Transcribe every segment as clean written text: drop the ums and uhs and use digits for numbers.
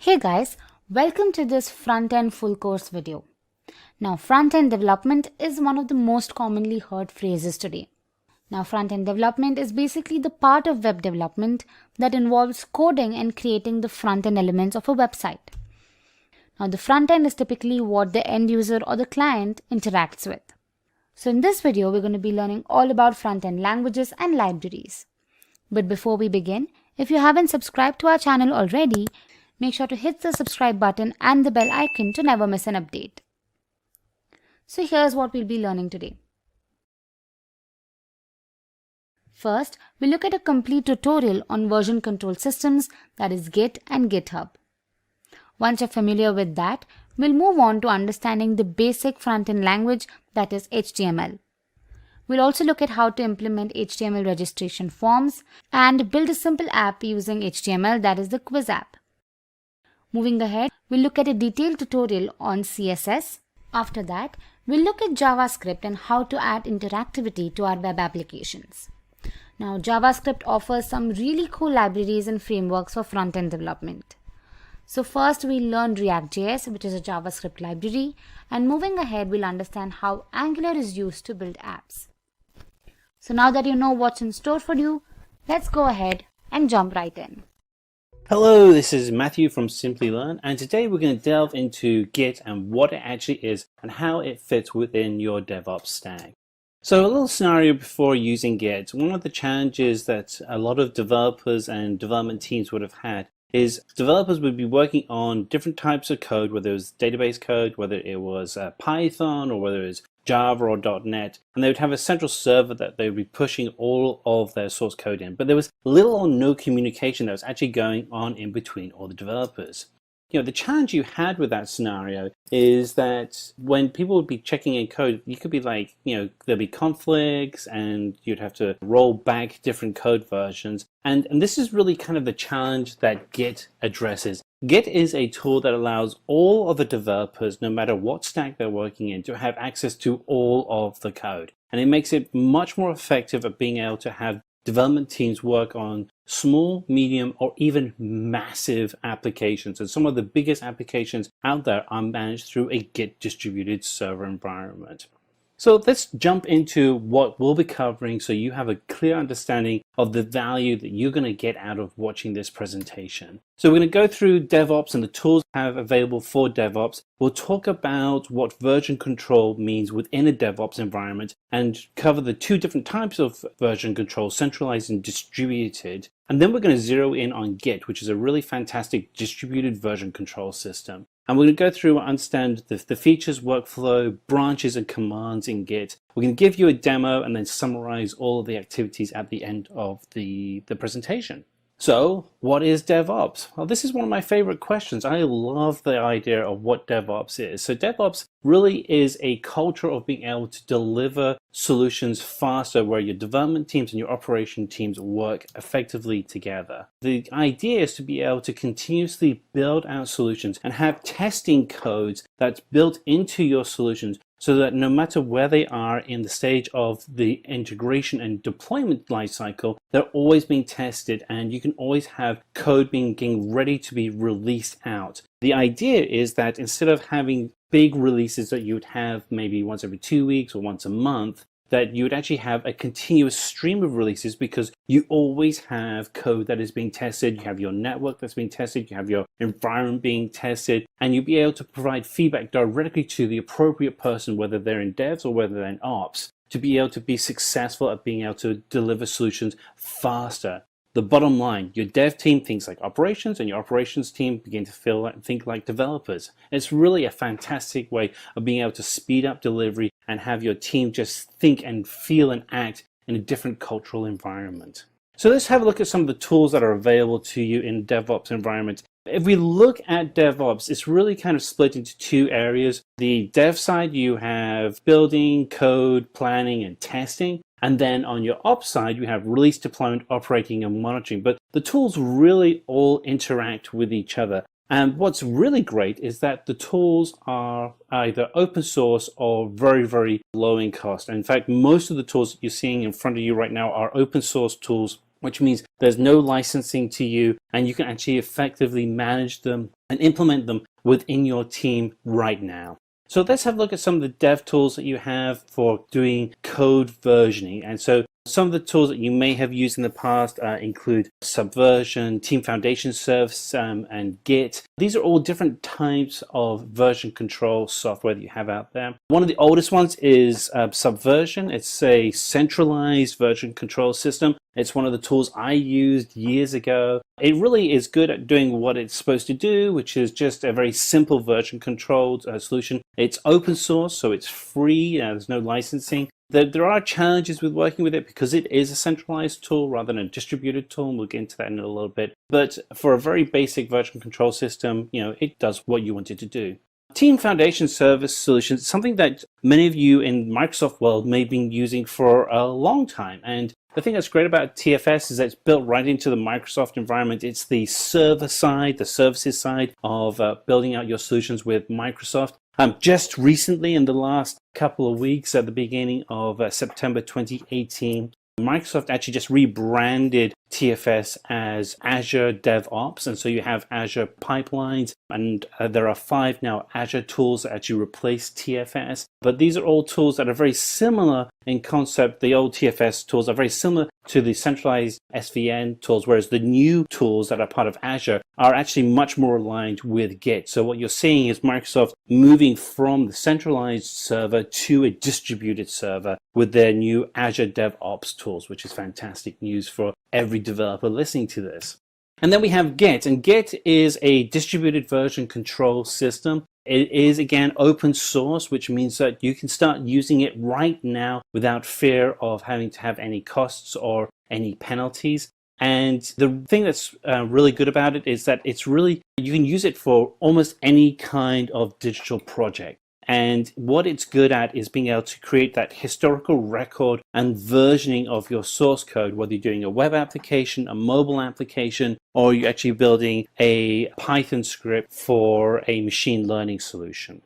Hey guys, welcome to this front-end full course video. Now, front-end development is one of the most commonly heard phrases today. Now, front-end development is basically the part of web development that involves coding and creating the front-end elements of a website. Now, the front-end is typically what the end user or the client interacts with. So in this video, we're going to be learning all about front-end languages and libraries. But before we begin, if you haven't subscribed to our channel already, make sure to hit the subscribe button and the bell icon to never miss an update. So here's what we'll be learning today. First, we'll look at a complete tutorial on version control systems, that is Git and Github. Once you're familiar with that, we'll move on to understanding the basic front-end language, that is HTML. We'll also look at how to implement HTML registration forms and build a simple app using HTML, that is the quiz app. Moving ahead, we'll look at a detailed tutorial on CSS. After that, we'll look at JavaScript and how to add interactivity to our web applications. Now, JavaScript offers some really cool libraries and frameworks for front-end development. So first, we'll learn ReactJS, which is a JavaScript library, and moving ahead, we'll understand how Angular is used to build apps. So now that you know what's in store for you, let's go ahead and jump right in. Hello, this is Matthew from Simplilearn, and today we're going to delve into Git and what it actually is and how it fits within your DevOps stack. So a little scenario before using Git. One of the challenges that a lot of developers and development teams would have had is developers would be working on different types of code, whether it was database code, whether it was Python, or whether it was Java or .NET, and they would have a central server that they would be pushing all of their source code in. But there was little or no communication that was actually going on in between all the developers. The challenge you had with that scenario is that when people would be checking in code, you could be like, there'd be conflicts and you'd have to roll back different code versions. And this is really kind of the challenge that Git addresses. Git is a tool that allows all of the developers, no matter what stack they're working in, to have access to all of the code. And it makes it much more effective at being able to have development teams work on small, medium, or even massive applications. And some of the biggest applications out there are managed through a Git distributed server environment. So let's jump into what we'll be covering so you have a clear understanding of the value that you're going to get out of watching this presentation. So we're going to go through DevOps and the tools we have available for DevOps. We'll talk about what version control means within a DevOps environment and cover the two different types of version control, centralized and distributed. And then we're going to zero in on Git, which is a really fantastic distributed version control system. And we're going to go through and understand the features, workflow, branches, and commands in Git. We're going to give you a demo and then summarize all of the activities at the end of the presentation. So, what is DevOps? Well, this is one of my favorite questions. I love the idea of what DevOps is. So DevOps really is a culture of being able to deliver solutions faster, where your development teams and your operation teams work effectively together. The idea is to be able to continuously build out solutions and have testing codes that's built into your solutions, so that no matter where they are in the stage of the integration and deployment lifecycle, they're always being tested and you can always have code getting ready to be released out. The idea is that instead of having big releases that you would have maybe once every 2 weeks or once a month, that you would actually have a continuous stream of releases, because you always have code that is being tested, you have your network that's being tested, you have your environment being tested, and you'll be able to provide feedback directly to the appropriate person, whether they're in devs or whether they're in ops, to be able to be successful at being able to deliver solutions faster. The bottom line, your dev team thinks like operations, and your operations team begin to think like developers. It's really a fantastic way of being able to speed up delivery and have your team just think and feel and act in a different cultural environment. So let's have a look at some of the tools that are available to you in DevOps environment. If we look at DevOps, it's really kind of split into two areas. The dev side, you have building, code, planning, and testing. And then on your ops side, you have release, deployment, operating, and monitoring. But the tools really all interact with each other. And what's really great is that the tools are either open source or very, very low in cost. In fact, most of the tools that you're seeing in front of you right now are open source tools which means there's no licensing to you and you can actually effectively manage them and implement them within your team right now. So let's have a look at some of the dev tools that you have for doing code versioning. And so some of the tools that you may have used in the past include Subversion, Team Foundation Service, and Git. These are all different types of version control software that you have out there. One of the oldest ones is Subversion. It's a centralized version control system. It's one of the tools I used years ago. It really is good at doing what it's supposed to do, which is just a very simple version controlled solution. It's open source, so it's free. There's no licensing. There are challenges with working with it because it is a centralized tool rather than a distributed tool, and we'll get into that in a little bit. But for a very basic version control system, it does what you want it to do. Team Foundation Service Solutions is something that many of you in Microsoft world may have been using for a long time. And the thing that's great about TFS is that it's built right into the Microsoft environment. It's the server side, the services side of building out your solutions with Microsoft. Just recently, in the last couple of weeks, at the beginning of September 2018, Microsoft actually just rebranded TFS as Azure DevOps, and so you have Azure Pipelines, and there are 5 now Azure tools that actually replace TFS. But these are all tools that are very similar in concept. The old TFS tools are very similar to the centralized SVN tools, whereas the new tools that are part of Azure are actually much more aligned with Git. So what you're seeing is Microsoft moving from the centralized server to a distributed server with their new Azure DevOps tools, which is fantastic news for every developer listening to this. And then we have Git, and Git is a distributed version control system. It is, again, open source, which means that you can start using it right now without fear of having to have any costs or any penalties. And the thing that's really good about it is that you can use it for almost any kind of digital project. And what it's good at is being able to create that historical record and versioning of your source code, whether you're doing a web application, a mobile application, or you're actually building a Python script for a machine learning solution.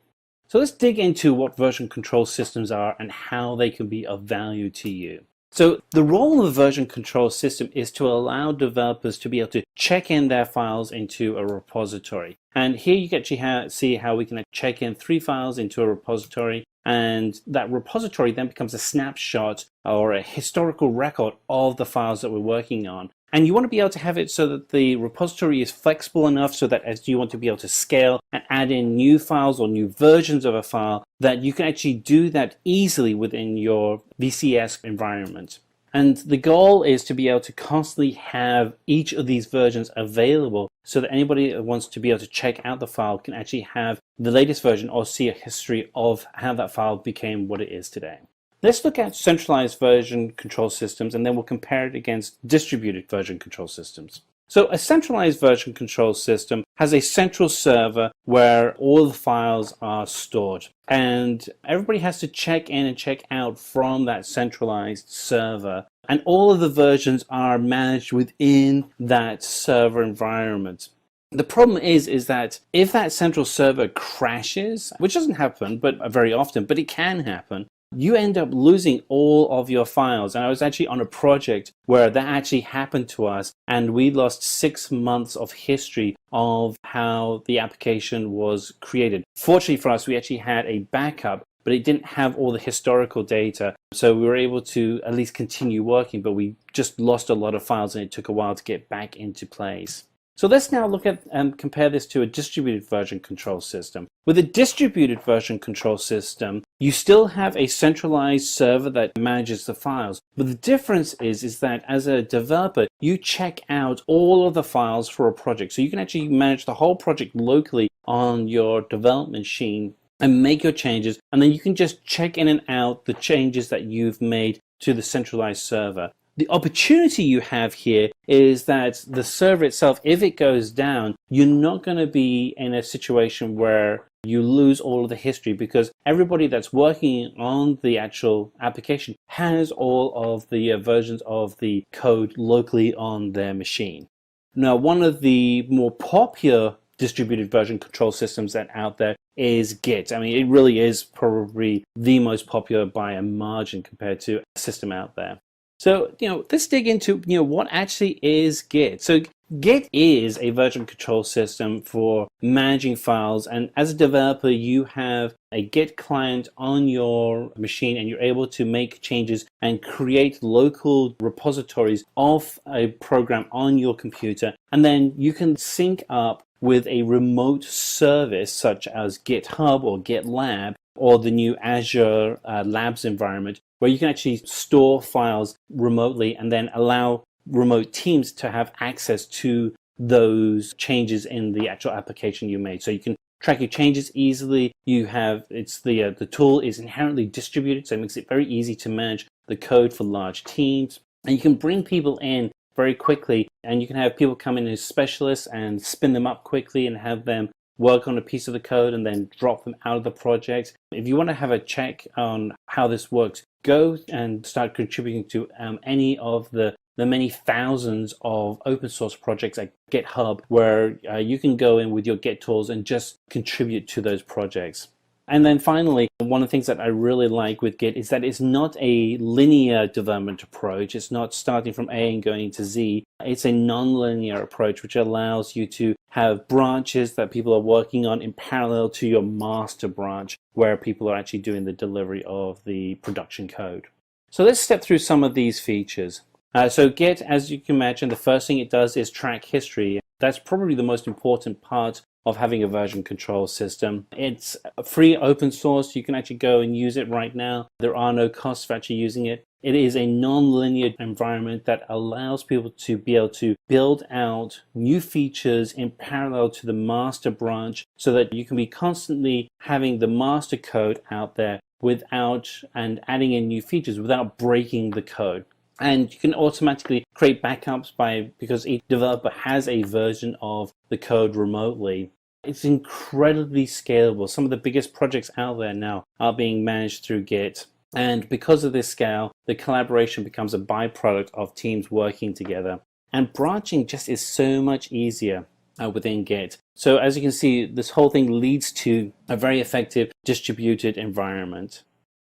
So let's dig into what version control systems are and how they can be of value to you. So the role of a version control system is to allow developers to be able to check in their files into a repository. And here you can actually see how we can check in 3 files into a repository, and that repository then becomes a snapshot or a historical record of the files that we're working on. And you want to be able to have it so that the repository is flexible enough so that as you want to be able to scale and add in new files or new versions of a file, that you can actually do that easily within your VCS environment. And the goal is to be able to constantly have each of these versions available so that anybody that wants to be able to check out the file can actually have the latest version or see a history of how that file became what it is today. Let's look at centralized version control systems, and then we'll compare it against distributed version control systems. So a centralized version control system has a central server where all the files are stored, and everybody has to check in and check out from that centralized server, and all of the versions are managed within that server environment. The problem is that if that central server crashes, which doesn't happen but very often, but it can happen, you end up losing all of your files. And I was actually on a project where that actually happened to us, and we lost 6 months of history of how the application was created. Fortunately for us, we actually had a backup, but it didn't have all the historical data. So we were able to at least continue working, but we just lost a lot of files and it took a while to get back into place. So let's now look at and compare this to a distributed version control system. With a distributed version control system, you still have a centralized server that manages the files. But the difference is that as a developer, you check out all of the files for a project. So you can actually manage the whole project locally on your development machine and make your changes. And then you can just check in and out the changes that you've made to the centralized server. The opportunity you have here is that the server itself, if it goes down, you're not going to be in a situation where you lose all of the history, because everybody that's working on the actual application has all of the versions of the code locally on their machine. Now, one of the more popular distributed version control systems that out there is Git. I mean, it really is probably the most popular by a margin compared to a system out there. So, let's dig into, what actually is Git. So Git is a version control system for managing files. And as a developer, you have a Git client on your machine and you're able to make changes and create local repositories of a program on your computer. And then you can sync up with a remote service such as GitHub or GitLab or the new Azure Labs environment, where you can actually store files remotely and then allow remote teams to have access to those changes in the actual application you made. So you can track your changes easily. The tool is inherently distributed, so it makes it very easy to manage the code for large teams. And you can bring people in very quickly, and you can have people come in as specialists and spin them up quickly and have them work on a piece of the code and then drop them out of the project. If you want to have a check on how this works, go and start contributing to any of the many thousands of open source projects at GitHub, where you can go in with your Git tools and just contribute to those projects. And then finally, one of the things that I really like with Git is that it's not a linear development approach. It's not starting from A and going to Z. It's a non-linear approach, which allows you to have branches that people are working on in parallel to your master branch, where people are actually doing the delivery of the production code. So let's step through some of these features. So Git, as you can imagine, the first thing it does is track history. That's probably the most important part of having a version control system. It's free, open source. You can actually go and use it right now. There are no costs for actually using it. It is a non-linear environment that allows people to be able to build out new features in parallel to the master branch, so that you can be constantly having the master code out there and adding in new features without breaking the code. And you can automatically create backups because each developer has a version of the code remotely. It's incredibly scalable. Some of the biggest projects out there now are being managed through Git. And because of this scale, the collaboration becomes a byproduct of teams working together. And branching just is so much easier within Git. So as you can see, this whole thing leads to a very effective distributed environment.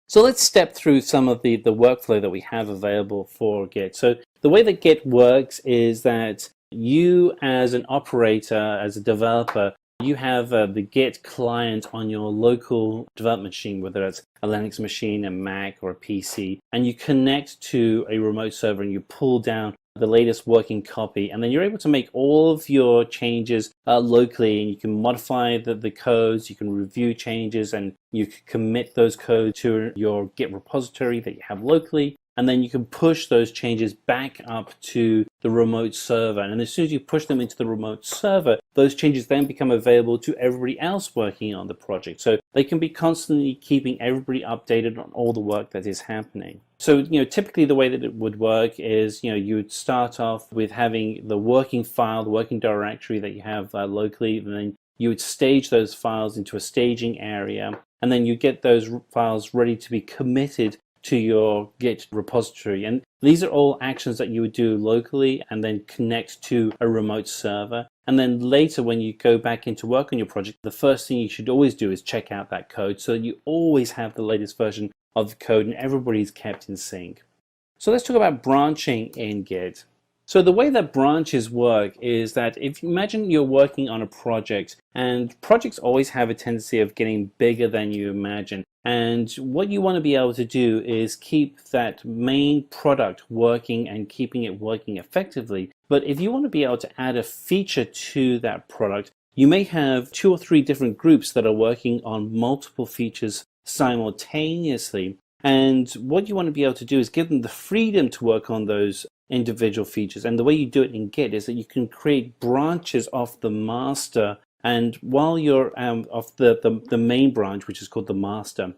So let's step through some of the workflow that we have available for Git. So the way that Git works is that you, as an operator, as a developer, you have the Git client on your local development machine, whether it's a Linux machine, a Mac, or a PC, and you connect to a remote server and you pull down the latest working copy, and then you're able to make all of your changes locally, and you can modify the codes, you can review changes, and you can commit those codes to your Git repository that you have locally, and then you can push those changes back up to the remote server. And as soon as you push them into the remote server, those changes then become available to everybody else working on the project. So they can be constantly keeping everybody updated on all the work that is happening. So, typically the way that it would work is, you would start off with having the working file, the working directory that you have locally, and then you would stage those files into a staging area, and then you get those files ready to be committed to your Git repository. And these are all actions that you would do locally and then connect to a remote server. And then later, when you go back into work on your project, the first thing you should always do is check out that code, so that you always have the latest version of the code and everybody's kept in sync. So let's talk about branching in Git. So the way that branches work is that if you imagine you're working on a project, and projects always have a tendency of getting bigger than you imagine. And what you want to be able to do is keep that main product working and keeping it working effectively. But if you want to be able to add a feature to that product, you may have 2 or 3 different groups that are working on multiple features simultaneously. And what you want to be able to do is give them the freedom to work on those individual features. And the way you do it in Git is that you can create branches off the master, and while you're off the main branch, which is called the master.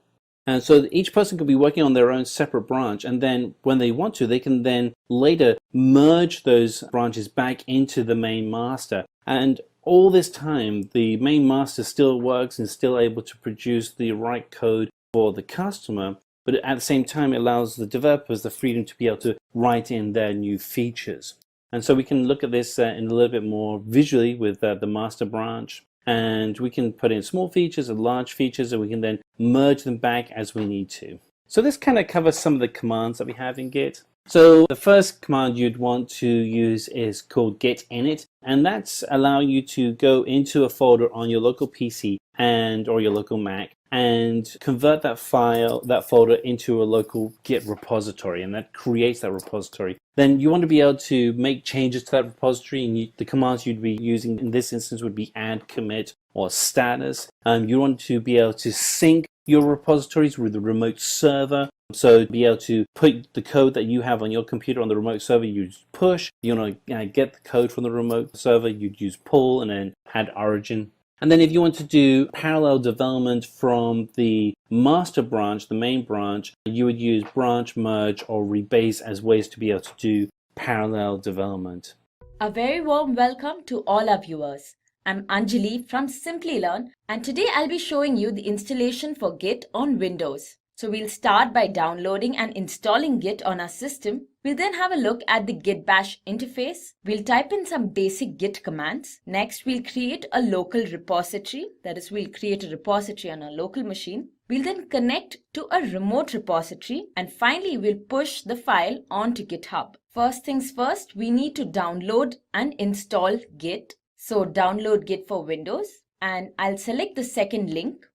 And so each person could be working on their own separate branch, and then when they want to, they can then later merge those branches back into the main master. And all this time, the main master still works and still able to produce the right code for the customer, but at the same time, it allows the developers the freedom to be able to write in their new features. And so we can look at this in a little bit more visually with the master branch, and we can put in small features and large features, and we can then merge them back as we need to. So this kind of covers some of the commands that we have in Git. So the first command you'd want to use is called git init, and that's allowing you to go into a folder on your local PC or your local Mac and convert that folder into a local Git repository, and that creates that repository. Then you want to be able to make changes to that repository, and the commands you'd be using in this instance would be add, commit, or status. You want to be able to sync your repositories with the remote server. So be able to put the code that you have on your computer on the remote server, you use push. You want to get the code from the remote server, you'd use pull and then add origin. And then if you want to do parallel development from the master branch, the main branch, you would use branch, merge, or rebase as ways to be able to do parallel development. A very warm welcome to all our viewers. I'm Anjali from Simplilearn, and today I'll be showing you the installation for Git on Windows. So we'll start by downloading and installing Git on our system. We'll then have a look at the Git bash interface. We'll type in some basic Git commands. Next, we'll create a local repository. That is, we'll create a repository on our local machine. We'll then connect to a remote repository. And finally, we'll push the file onto GitHub. First things first, we need to download and install Git. So download Git for Windows, and I'll select the second link.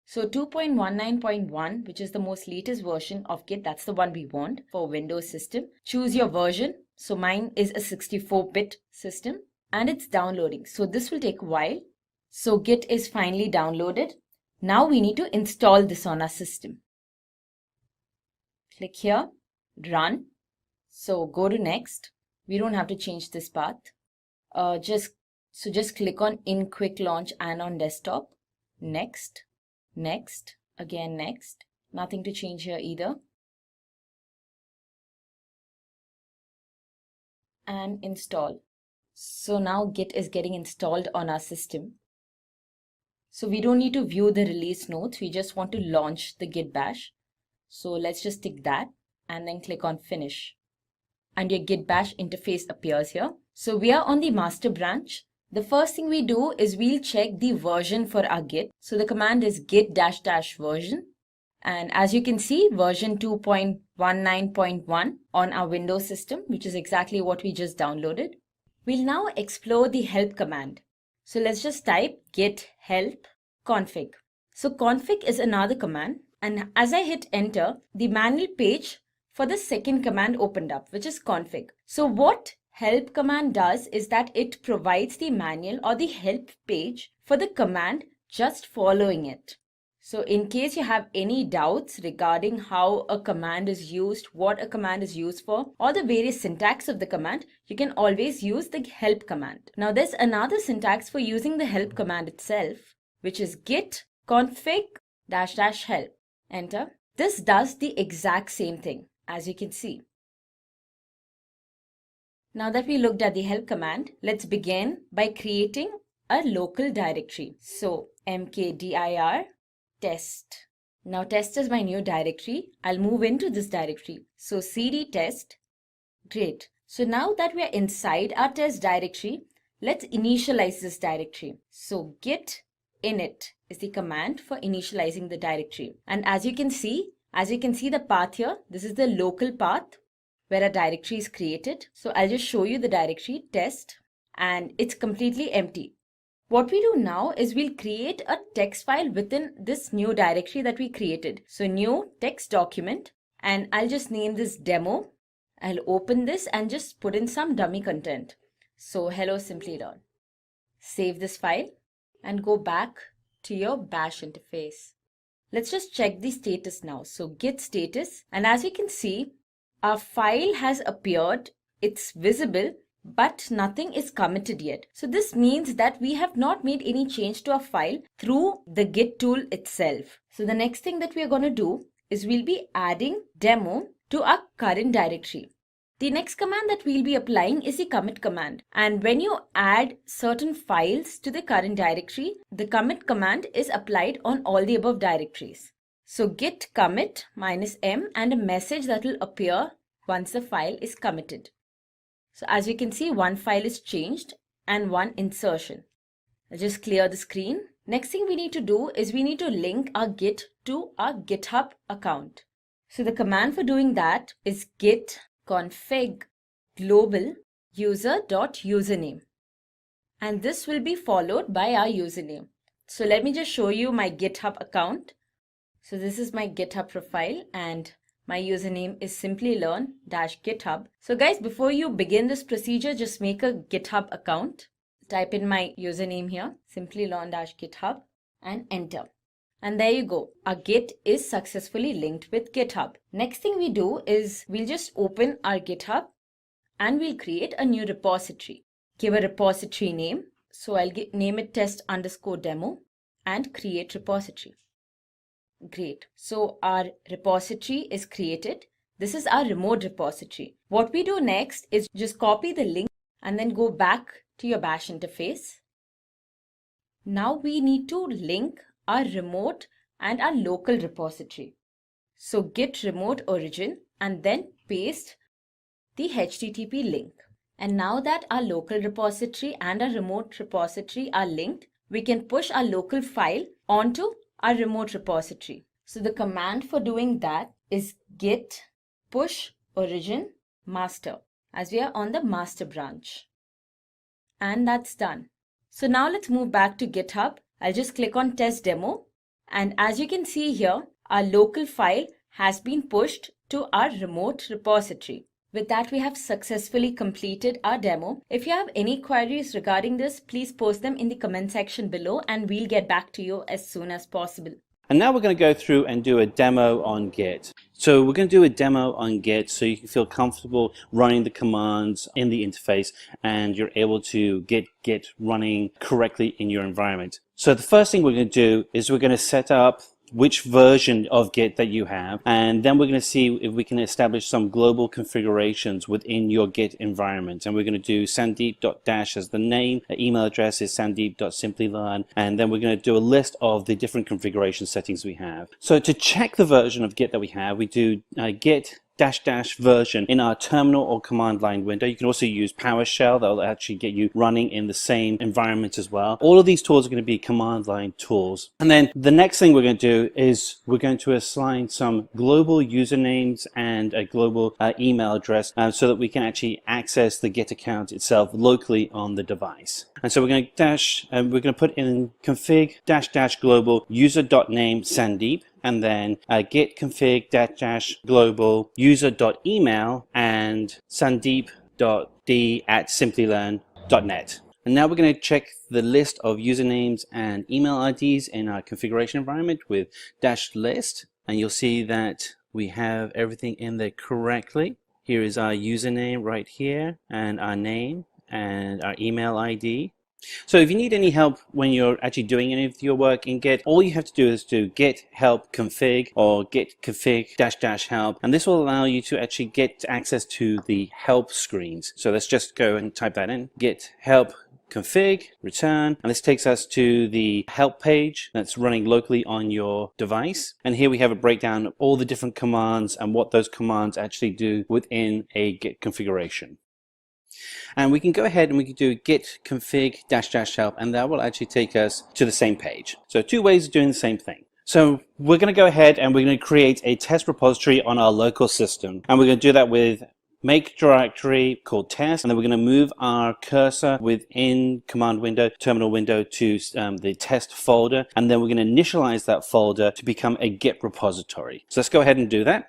So 2.19.1, which is the most latest version of Git, that's the one we want for Windows system. Choose your version. So mine is a 64-bit system and it's downloading. So this will take a while. So Git is finally downloaded. Now we need to install this on our system. Click here, run. So go to next. We don't have to change this path. Just click on in quick launch and on desktop. Next. Next, again next, nothing to change here either. And install. So now Git is getting installed on our system. So we don't need to view the release notes, we just want to launch the Git bash. So let's just tick that and then click on finish. And your Git bash interface appears here. So we are on the master branch. The first thing we do is we'll check the version for our Git. So the command is git -- version. And as you can see, version 2.19.1 on our Windows system, which is exactly what we just downloaded. We'll now explore the help command. So let's just type git help config. So config is another command. And as I hit enter, the manual page for the second command opened up, which is config. So what help command does is that it provides the manual or the help page for the command, just following it. So in case you have any doubts regarding how a command is used, what a command is used for, or the various syntax of the command, you can always use the help command. Now there's another syntax for using the help command itself, which is git config -- help. Enter. This does the exact same thing, as you can see. Now that we looked at the help command, let's begin by creating a local directory. So mkdir test. Now test is my new directory. I'll move into this directory. So cd test. Great. So now that we are inside our test directory, let's initialize this directory. So git init is the command for initializing the directory. And as you can see the path here, this is the local path where a directory is created. So I'll just show you the directory test, and it's completely empty. What we do now is we'll create a text file within this new directory that we created. So new text document, and I'll just name this demo. I'll open this and just put in some dummy content. So hello Simplilearn. Save this file and go back to your bash interface. Let's just check the status now. So git status, and as you can see, our file has appeared, it's visible, but nothing is committed yet. So this means that we have not made any change to our file through the Git tool itself. So the next thing that we are going to do is we'll be adding demo to our current directory. The next command that we'll be applying is the commit command. And when you add certain files to the current directory, the commit command is applied on all the above directories. So git commit -m and a message that will appear once the file is committed. So as you can see, one file is changed and one insertion. I'll just clear the screen. Next thing we need to do is we need to link our Git to our GitHub account. So the command for doing that is git config global user.username. And this will be followed by our username. So let me just show you my GitHub account. So this is my GitHub profile and my username is Simplilearn-GitHub. So guys, before you begin this procedure, just make a GitHub account. Type in my username here, Simplilearn-GitHub, and enter. And there you go. Our Git is successfully linked with GitHub. Next thing we do is we'll just open our GitHub and we'll create a new repository. Give a repository name. So I'll name it test_demo and create repository. Great. So our repository is created. This is our remote repository. What we do next is just copy the link and then go back to your Bash interface. Now we need to link our remote and our local repository. So git remote origin and then paste the HTTP link. And now that our local repository and our remote repository are linked, we can push our local file onto our remote repository. So the command for doing that is git push origin master, as we are on the master branch. And that's done. So now let's move back to GitHub. I'll just click on test demo. And as you can see here, our local file has been pushed to our remote repository. With that, we have successfully completed our demo. If you have any queries regarding this, please post them in the comment section below and we'll get back to you as soon as possible. And now we're going to go through and do a demo on Git. So we're going to do a demo on Git so you can feel comfortable running the commands in the interface and you're able to get Git running correctly in your environment. So the first thing we're going to do is we're going to set up which version of Git that you have, and then we're going to see if we can establish some global configurations within your Git environment. And we're going to do sandeep.dash as the name, the email address is sandeep.simplylearn, and then we're going to do a list of the different configuration settings we have. So to check the version of Git that we have, we do git -- version in our terminal or command line window. You can also use PowerShell. That'll actually get you running in the same environment as well. All of these tools are going to be command line tools. And then the next thing we're going to do is we're going to assign some global usernames and a global email address so that we can actually access the Git account itself locally on the device. And so we're going to put in config -- global user.name Sandeep, and then git config -- global user.email and sandeep.d@simplylearn.net. And now we're going to check the list of usernames and email IDs in our configuration environment with -list, and you'll see that we have everything in there correctly. Here is our username right here, and our name and our email ID. So if you need any help when you're actually doing any of your work in Git, all you have to do is do git help config or git config -- help, and this will allow you to actually get access to the help screens. So let's just go and type that in, git help config, return, and this takes us to the help page that's running locally on your device. And here we have a breakdown of all the different commands and what those commands actually do within a Git configuration. And we can go ahead and we can do git config -- help, and that will actually take us to the same page. So two ways of doing the same thing. So we're going to go ahead and we're going to create a test repository on our local system, and we're going to do that with make directory called test, and then we're going to move our cursor within command window, terminal window, to the test folder, and then we're going to initialize that folder to become a Git repository. So let's go ahead and do that.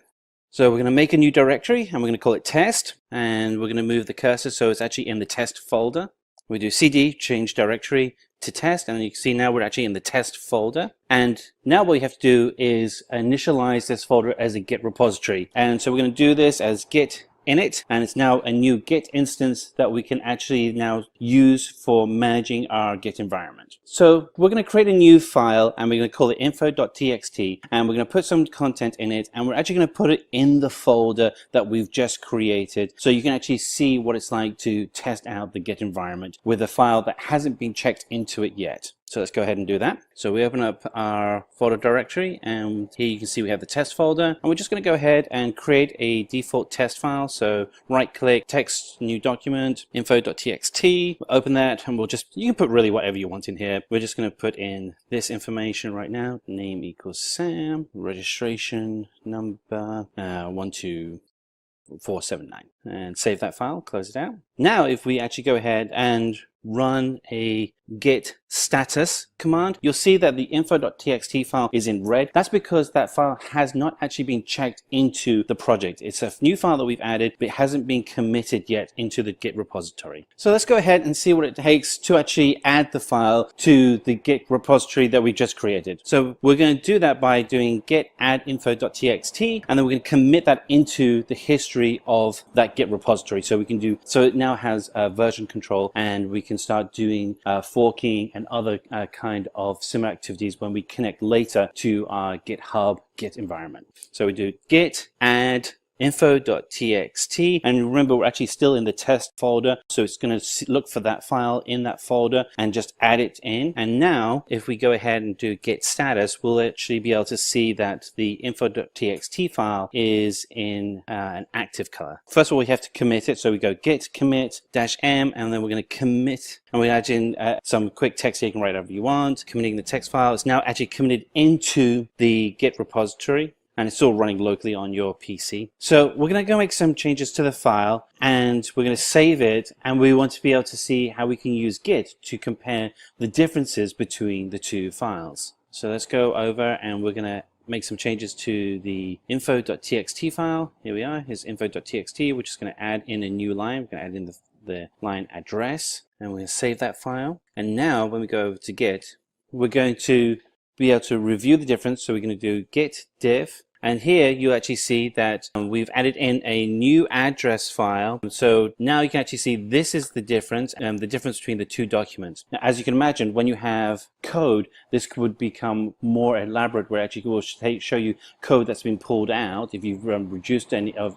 So we're going to make a new directory and we're going to call it test, and we're going to move the cursor so it's actually in the test folder. We do cd change directory to test, and you can see now we're actually in the test folder. And now what we have to do is initialize this folder as a Git repository. And so we're going to do this as git init, and it's now a new Git instance that we can actually now use for managing our Git environment. So we're going to create a new file and we're going to call it info.txt, and we're going to put some content in it, and we're actually going to put it in the folder that we've just created so you can actually see what it's like to test out the Git environment with a file that hasn't been checked into it yet. So let's go ahead and do that. So we open up our folder directory, and here you can see we have the test folder, and we're just going to go ahead and create a default test file. So right click, text, new document, info.txt, open that, and you can put really whatever you want in here. We're just going to put in this information right now. Name equals Sam, registration number 12479, and save that file, close it out. Now if we actually go ahead and run a git status command, you'll see that the info.txt file is in red. That's because that file has not actually been checked into the project. It's a new file that we've added, but it hasn't been committed yet into the Git repository. So let's go ahead and see what it takes to actually add the file to the Git repository that we just created. So we're going to do that by doing git add info.txt, and then we're going to commit that into the history of that Git repository. So it now has version control, and we can start doing forking and other kind of similar activities when we connect later to our GitHub Git environment. So we do git add info.txt, and remember we're actually still in the test folder, so it's going to look for that file in that folder and just add it in. And now if we go ahead and do git status, we'll actually be able to see that the info.txt file is in an active color. First of all, we have to commit it, so we go git commit -m, and then we're going to commit, and we add in some quick text here. You can write whatever you want. Committing the text file is now actually committed into the Git repository, and it's still running locally on your PC. So we're going to go make some changes to the file, and we're going to save it, and we want to be able to see how we can use Git to compare the differences between the two files. So let's go over, and we're going to make some changes to the info.txt file. Here we are. Here's info.txt. We're just going to add in a new line. We're going to add in the line address, and we're going to save that file. And now when we go over to Git, we're going to be able to review the difference. So we're going to do git diff, and here you actually see that we've added in a new address file. So now you can actually see this is the difference between the two documents. Now, as you can imagine, when you have code, this would become more elaborate, where actually will show you code that's been pulled out if you've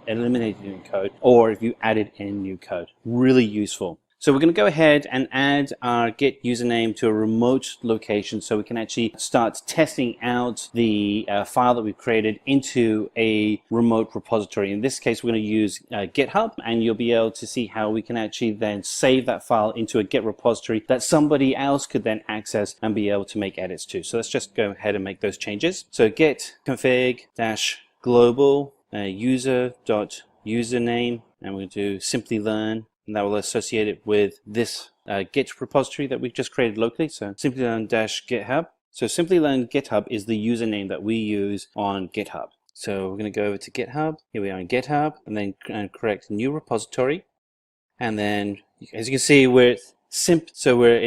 eliminated any code, or if you added in new code. Really useful. So we're going to go ahead and add our Git username to a remote location, so we can actually start testing out the file that we've created into a remote repository. In this case, we're going to use GitHub, and you'll be able to see how we can actually then save that file into a Git repository that somebody else could then access and be able to make edits to. So let's just go ahead and make those changes. So git config -global user.username, and we're going to do Simplilearn, and that will associate it with this Git repository that we've just created locally. So Simplilearn-GitHub. So Simplilearn GitHub is the username that we use on GitHub. So we're going to go over to GitHub. Here we are in GitHub, and then correct new repository. And then, as you can see, we're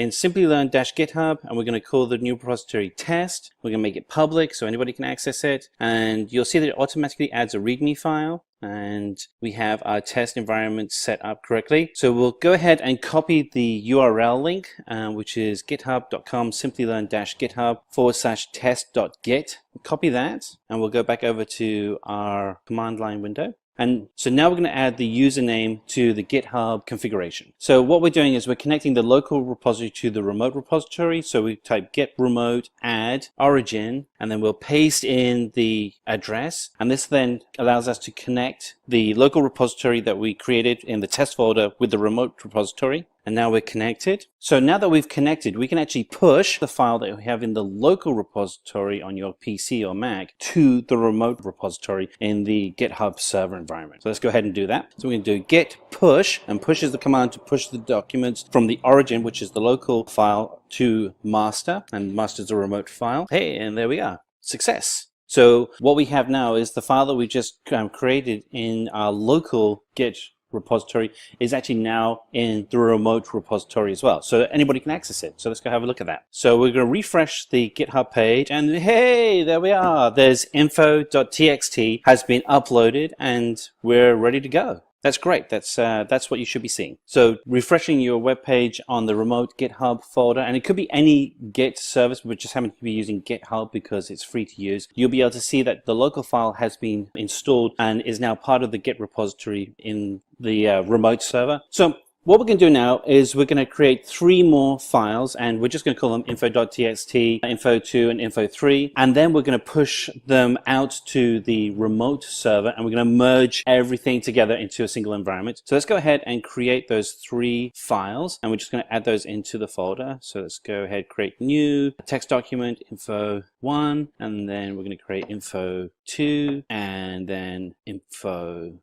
in Simplilearn-GitHub, and we're going to call the new repository test. We're going to make it public so anybody can access it. And you'll see that it automatically adds a README file, and we have our test environment set up correctly. So we'll go ahead and copy the URL link, which is github.com simplilearn-github/test.git. Copy that, and we'll go back over to our command line window. And so now we're going to add the username to the GitHub configuration. So what we're doing is we're connecting the local repository to the remote repository. So we type git remote add origin, and then we'll paste in the address. And this then allows us to connect the local repository that we created in the test folder with the remote repository. And now we're connected. So now that we've connected, we can actually push the file that we have in the local repository on your PC or Mac to the remote repository in the GitHub server environment. So let's go ahead and do that. So we're going to do git push, and push is the command to push the documents from the origin, which is the local file, to master, and master is a remote file. Hey, and there we are. Success. So what we have now is the file that we just created in our local Git repository is actually now in the remote repository as well, so anybody can access it. So let's go have a look at that. So we're going to refresh the GitHub page, and hey, there we are. There's info.txt has been uploaded, and we're ready to go. That's great. That's what you should be seeing. So refreshing your web page on the remote GitHub folder, and it could be any Git service, but we just happen to be using GitHub because it's free to use. You'll be able to see that the local file has been installed and is now part of the Git repository in the remote server. So what we're going to do now is we're going to create 3 more files, and we're just going to call them info.txt, info2, and info3. And then we're going to push them out to the remote server, and we're going to merge everything together into a single environment. So let's go ahead and create those 3 files, and we're just going to add those into the folder. So let's go ahead, create new text document, info1, and then we're going to create info2, and then info3.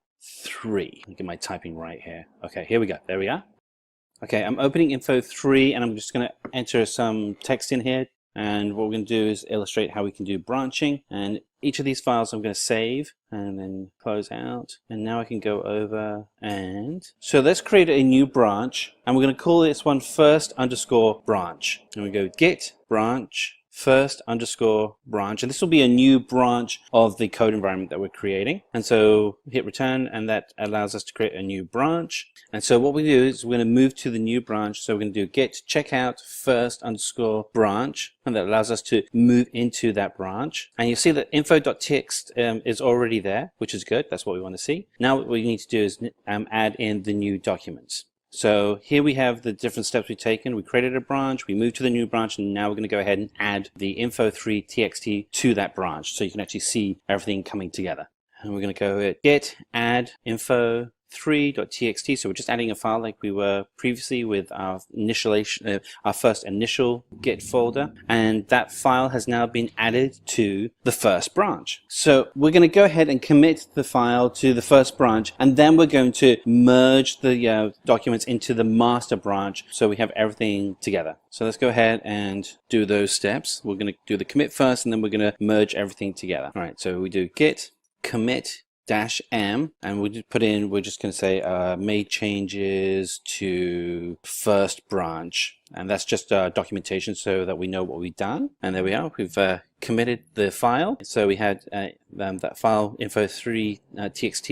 I'll get my typing right here. Okay, here we go. There we are. Okay, I'm opening info3, and I'm just going to enter some text in here. And what we're going to do is illustrate how we can do branching. And each of these files I'm going to save and then close out. And now I can go over and... So let's create a new branch. And we're going to call this one first underscore branch. And we go git branch first underscore branch, and this will be a new branch of the code environment that we're creating. And so hit return, and that allows us to create a new branch. And so what we do is we're going to move to the new branch. So we're going to do git checkout first underscore branch, and that allows us to move into that branch. And you see that info.txt is already there, which is good. That's what we want to see. Now what we need to do is add in the new documents. So here we have the different steps we've taken. We created a branch, we moved to the new branch, and now we're going to go ahead and add the info3 txt to that branch so you can actually see everything coming together. And we're going to go with git add info3.txt. So we're just adding a file like we were previously with our our first initial Git folder, and that file has now been added to the first branch. So we're going to go ahead and commit the file to the first branch, and then we're going to merge the documents into the master branch so we have everything together. So let's go ahead and do those steps. We're going to do the commit first, and then we're going to merge everything together. All right, so we do git commit -m, and we'll just put in, we're just going to say made changes to first branch, and that's just documentation so that we know what we've done. And there we are, we've committed the file. So we had that file info3 txt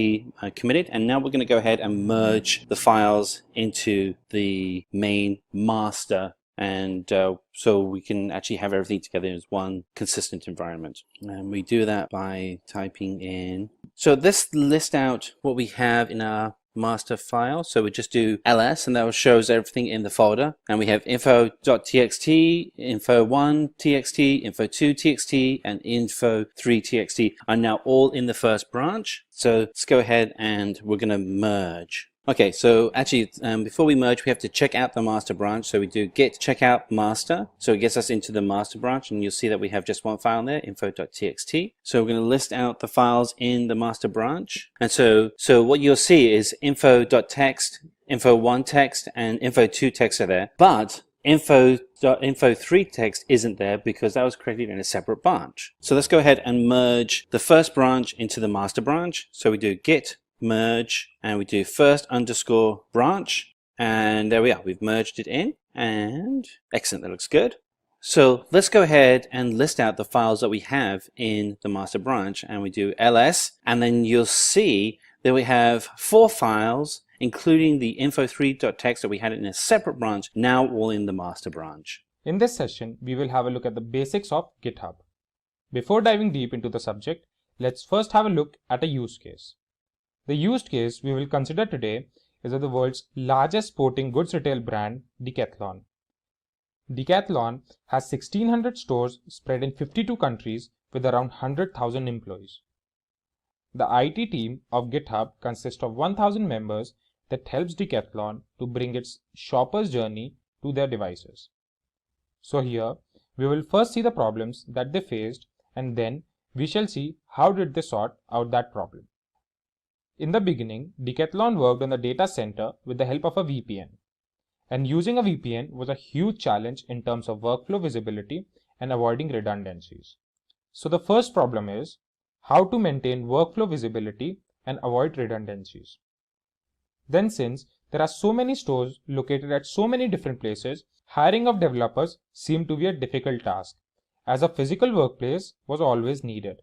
committed, and now we're going to go ahead and merge the files into the main master, and so we can actually have everything together as one consistent environment. And we do that by typing in. So this lists out what we have in our master file. So we just do ls, and that shows everything in the folder. And we have info.txt, info1 txt, info2 txt, and info3 txt are now all in the first branch. So let's go ahead and we're going to merge. Okay, so actually before we merge, we have to check out the master branch. So we do git checkout master. So it gets us into the master branch, and you'll see that we have just one file there, info.txt. So we're going to list out the files in the master branch. And so what you'll see is info.txt, info1 text, and info2 text are there, but info3 text isn't there because that was created in a separate branch. So let's go ahead and merge the first branch into the master branch. So we do git merge, and we do first underscore branch, and there we are, we've merged it in, and excellent, that looks good. So let's go ahead and list out the files that we have in the master branch, and we do ls, and then you'll see that we have 4 files, including the info3.txt that we had in a separate branch, now all in the master branch. In this session, we will have a look at the basics of GitHub. Before diving deep into the subject, let's first have a look at a use case. The use case we will consider today is of the world's largest sporting goods retail brand, Decathlon. Decathlon has 1,600 stores spread in 52 countries with around 100,000 employees. The IT team of GitHub consists of 1,000 members that helps Decathlon to bring its shopper's journey to their devices. So here, we will first see the problems that they faced, and then we shall see how did they sort out that problem. In the beginning, Decathlon worked on the data center with the help of a VPN. And using a VPN was a huge challenge in terms of workflow visibility and avoiding redundancies. So the first problem is how to maintain workflow visibility and avoid redundancies. Then, since there are so many stores located at so many different places, hiring of developers seemed to be a difficult task, as a physical workplace was always needed.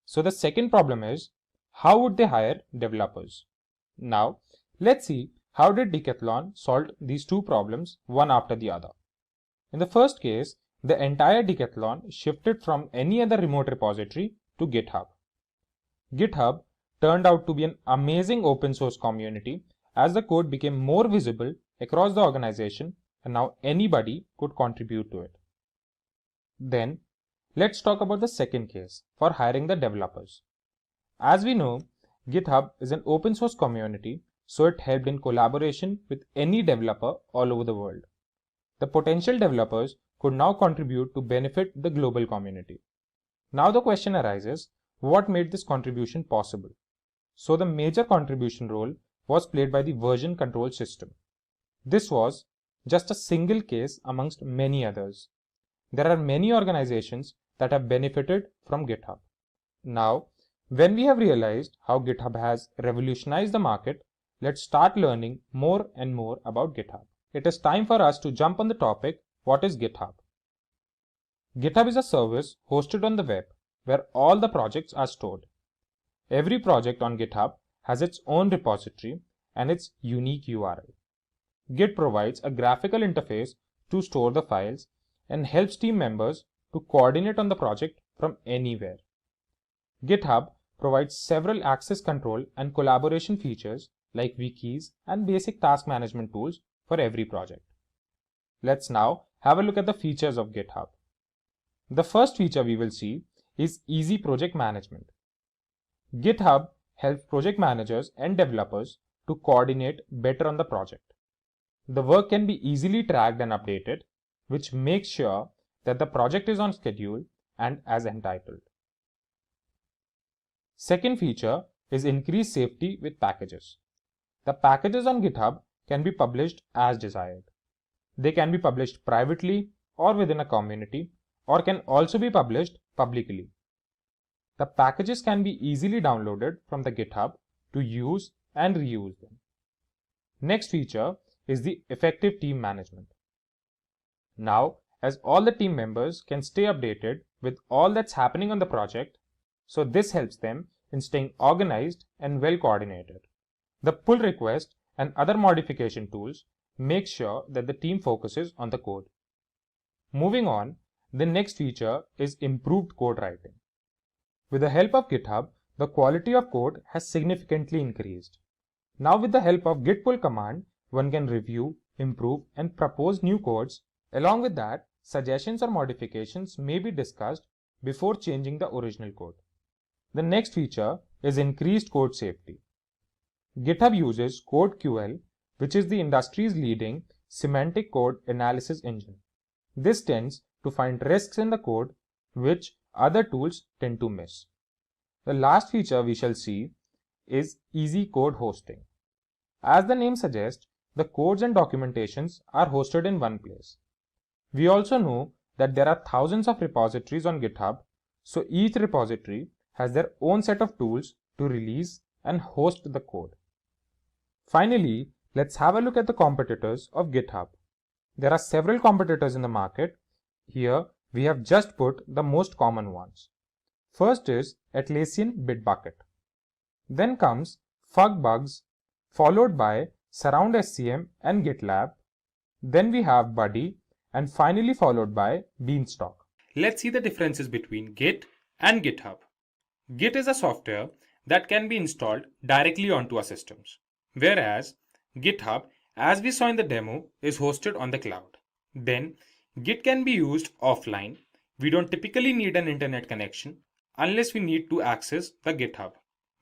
So the second problem is, how would they hire developers? Now, let's see how did Decathlon solve these two problems one after the other. In the first case, the entire Decathlon shifted from any other remote repository to GitHub. GitHub turned out to be an amazing open source community as the code became more visible across the organization and now anybody could contribute to it. Then, let's talk about the second case for hiring the developers. As we know, GitHub is an open source community, so it helped in collaboration with any developer all over the world. The potential developers could now contribute to benefit the global community. Now the question arises, what made this contribution possible? So the major contribution role was played by the version control system. This was just a single case amongst many others. There are many organizations that have benefited from GitHub. Now, when we have realized how GitHub has revolutionized the market, let's start learning more and more about GitHub. It is time for us to jump on the topic, what is GitHub? GitHub is a service hosted on the web where all the projects are stored. Every project on GitHub has its own repository and its unique URL. Git provides a graphical interface to store the files and helps team members to coordinate on the project from anywhere. GitHub provides several access control and collaboration features like wikis and basic task management tools for every project. Let's now have a look at the features of GitHub. The first feature we will see is easy project management. GitHub helps project managers and developers to coordinate better on the project. The work can be easily tracked and updated, which makes sure that the project is on schedule and as entitled. Second feature is increased safety with packages. The packages on GitHub can be published as desired. They can be published privately or within a community, or can also be published publicly. The packages can be easily downloaded from the GitHub to use and reuse them. Next feature is the effective team management. Now, as all the team members can stay updated with all that's happening on the project, so this helps them in staying organized and well coordinated. The pull request and other modification tools make sure that the team focuses on the code. Moving on, the next feature is improved code writing. With the help of GitHub, the quality of code has significantly increased. Now with the help of git pull command, one can review, improve, and propose new codes. Along with that, suggestions or modifications may be discussed before changing the original code. The next feature is increased code safety. GitHub uses CodeQL, which is the industry's leading semantic code analysis engine. This tends to find risks in the code which other tools tend to miss. The last feature we shall see is easy code hosting. As the name suggests, the codes and documentations are hosted in one place. We also know that there are thousands of repositories on GitHub, so each repository has their own set of tools to release and host the code. Finally, let's have a look at the competitors of GitHub. There are several competitors in the market. Here, we have just put the most common ones. First is Atlassian Bitbucket. Then comes Fugbugs, followed by Surround SCM and GitLab. Then we have Buddy, and finally followed by Beanstalk. Let's see the differences between Git and GitHub. Git is a software that can be installed directly onto our systems, whereas GitHub, as we saw in the demo, is hosted on the cloud. Then, Git can be used offline. We don't typically need an internet connection unless we need to access the GitHub,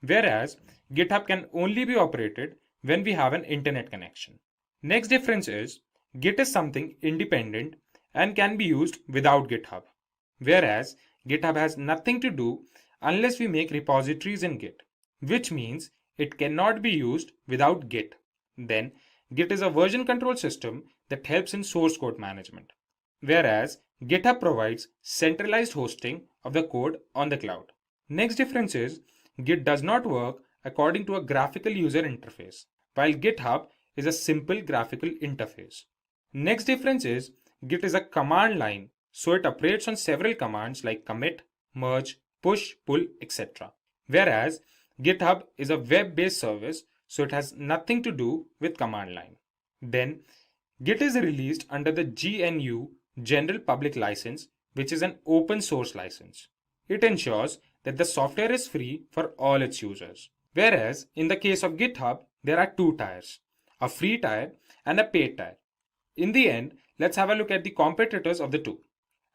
whereas GitHub can only be operated when we have an internet connection. Next difference is Git is something independent and can be used without GitHub, whereas GitHub has nothing to do unless we make repositories in Git, which means it cannot be used without Git. Then, Git is a version control system that helps in source code management, whereas GitHub provides centralized hosting of the code on the cloud. Next difference is Git does not work according to a graphical user interface, while GitHub is a simple graphical interface. Next difference is Git is a command line, so it operates on several commands like commit, merge, push, pull, etc. Whereas GitHub is a web-based service, so it has nothing to do with command line. Then Git is released under the GNU General Public License, which is an open source license. It ensures that the software is free for all its users. Whereas in the case of GitHub, there are two tiers, a free tier and a paid tier. In the end, let's have a look at the competitors of the two.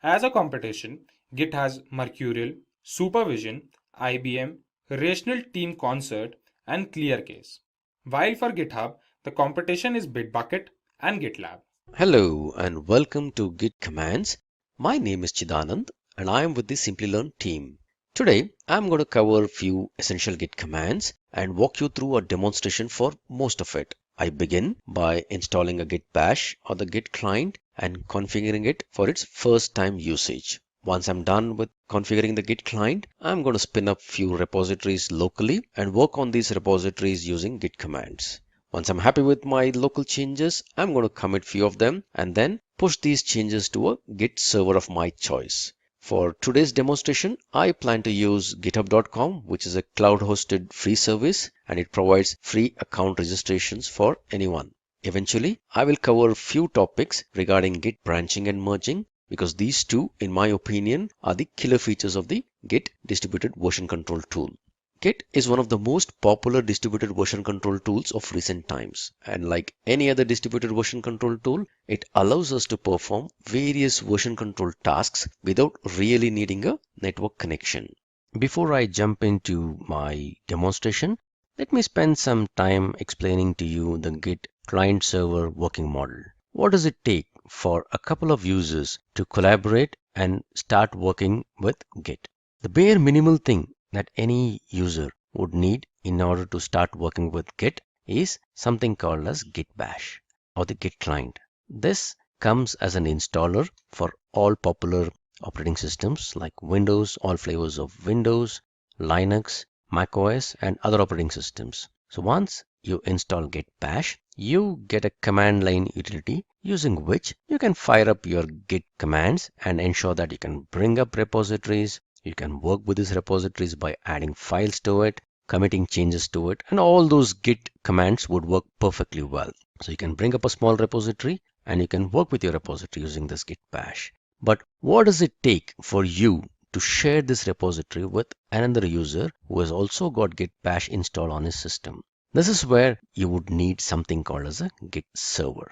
As a competition, Git has Mercurial, Supervision, IBM, Rational Team Concert, and ClearCase. While for GitHub, the competition is Bitbucket and GitLab. Hello and welcome to Git Commands. My name is Chidanand and I am with the Simplilearn team. Today I'm going to cover a few essential Git commands and walk you through a demonstration for most of it. I begin by installing a Git bash on the Git client and configuring it for its first time usage. Once I'm done with configuring the Git client, I'm going to spin up few repositories locally and work on these repositories using Git commands. Once I'm happy with my local changes, I'm going to commit few of them and then push these changes to a Git server of my choice. For today's demonstration, I plan to use github.com, which is a cloud-hosted free service, and it provides free account registrations for anyone. Eventually, I will cover a few topics regarding Git branching and merging, because these two, in my opinion, are the killer features of the Git distributed version control tool. Git is one of the most popular distributed version control tools of recent times, and like any other distributed version control tool, it allows us to perform various version control tasks without really needing a network connection. Before I jump into my demonstration, let me spend some time explaining to you the Git client-server working model. What does it take for a couple of users to collaborate and start working with Git? The bare minimal thing that any user would need in order to start working with Git is something called as Git bash or the Git client. This comes as an installer for all popular operating systems like Windows, all flavors of Windows, Linux, macOS, and other operating systems. So once you install Git bash, you get a command line utility using which you can fire up your Git commands and ensure that you can bring up repositories. You can work with these repositories by adding files to it, committing changes to it, and all those Git commands would work perfectly well. So you can bring up a small repository and you can work with your repository using this Git bash. But what does it take for you to share this repository with another user who has also got Git bash installed on his system? This is where you would need something called as a Git server.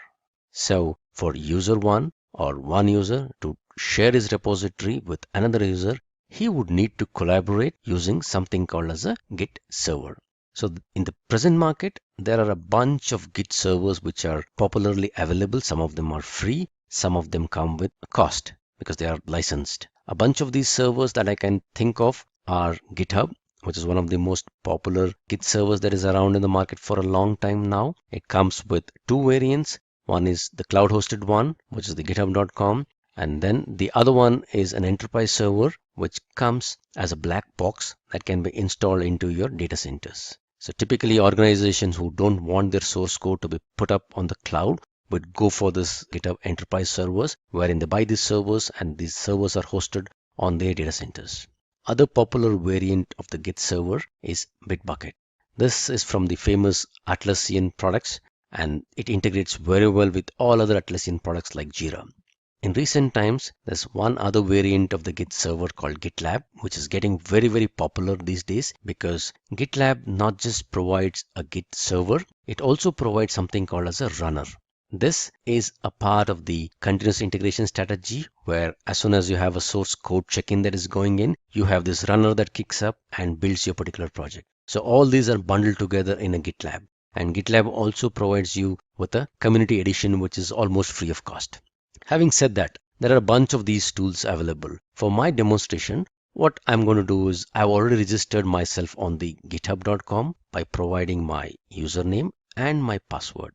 So for user one or one user to share his repository with another user, he would need to collaborate using something called as a Git server. So in the present market, there are a bunch of Git servers which are popularly available. Some of them are free, some of them come with a cost because they are licensed. A bunch of these servers that I can think of are GitHub, which is one of the most popular Git servers that is around in the market for a long time now. It comes with two variants. One is the cloud hosted one, which is the github.com. And then the other one is an enterprise server, which comes as a black box that can be installed into your data centers. So typically organizations who don't want their source code to be put up on the cloud would go for this GitHub enterprise servers, wherein they buy these servers and these servers are hosted on their data centers. Other popular variant of the Git server is Bitbucket. This is from the famous Atlassian products and it integrates very well with all other Atlassian products like Jira. In recent times, there's one other variant of the Git server called GitLab, which is getting very, very popular these days because GitLab not just provides a Git server, it also provides something called as a runner. This is a part of the continuous integration strategy where as soon as you have a source code check-in that is going in, you have this runner that kicks up and builds your particular project. So all these are bundled together in a GitLab. And GitLab also provides you with a community edition, which is almost free of cost. Having said that, there are a bunch of these tools available. For my demonstration, what I'm going to do is I've already registered myself on the github.com by providing my username and my password.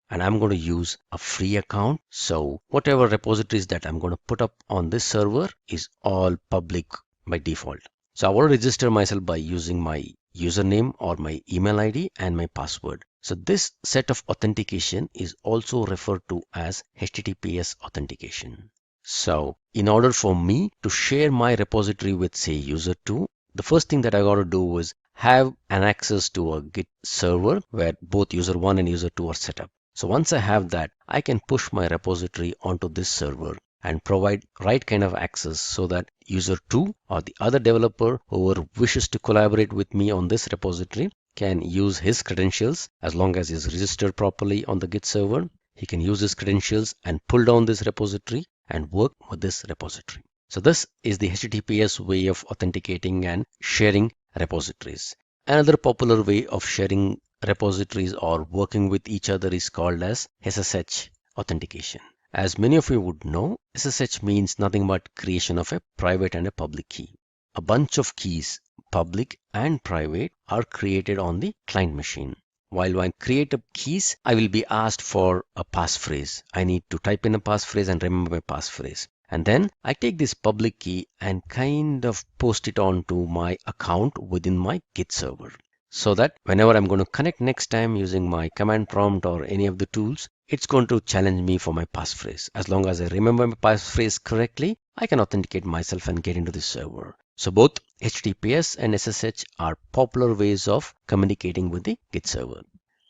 And I'm going to use a free account. So whatever repositories that I'm going to put up on this server is all public by default. So I've already registered myself by using my username or my email ID and my password. So this set of authentication is also referred to as HTTPS authentication. So in order for me to share my repository with say user 2, the first thing that I got to do is have an access to a Git server where both user 1 and user 2 are set up. So once I have that, I can push my repository onto this server and provide right kind of access so that user 2 or the other developer whoever wishes to collaborate with me on this repository can use his credentials. As long as he's registered properly on the Git server, he can use his credentials and pull down this repository and work with this repository. So this is the HTTPS way of authenticating and sharing repositories. Another popular way of sharing repositories or working with each other is called as SSH authentication. As many of you would know, SSH means nothing but creation of a private and a public key. A bunch of keys, public and private, are created on the client machine. While I create keys, I will be asked for a passphrase. I need to type in a passphrase and remember my passphrase. And then I take this public key and kind of post it onto my account within my Git server, so that whenever I'm going to connect next time using my command prompt or any of the tools, it's going to challenge me for my passphrase. As long as I remember my passphrase correctly, I can authenticate myself and get into the server. So both HTTPS and SSH are popular ways of communicating with the Git server.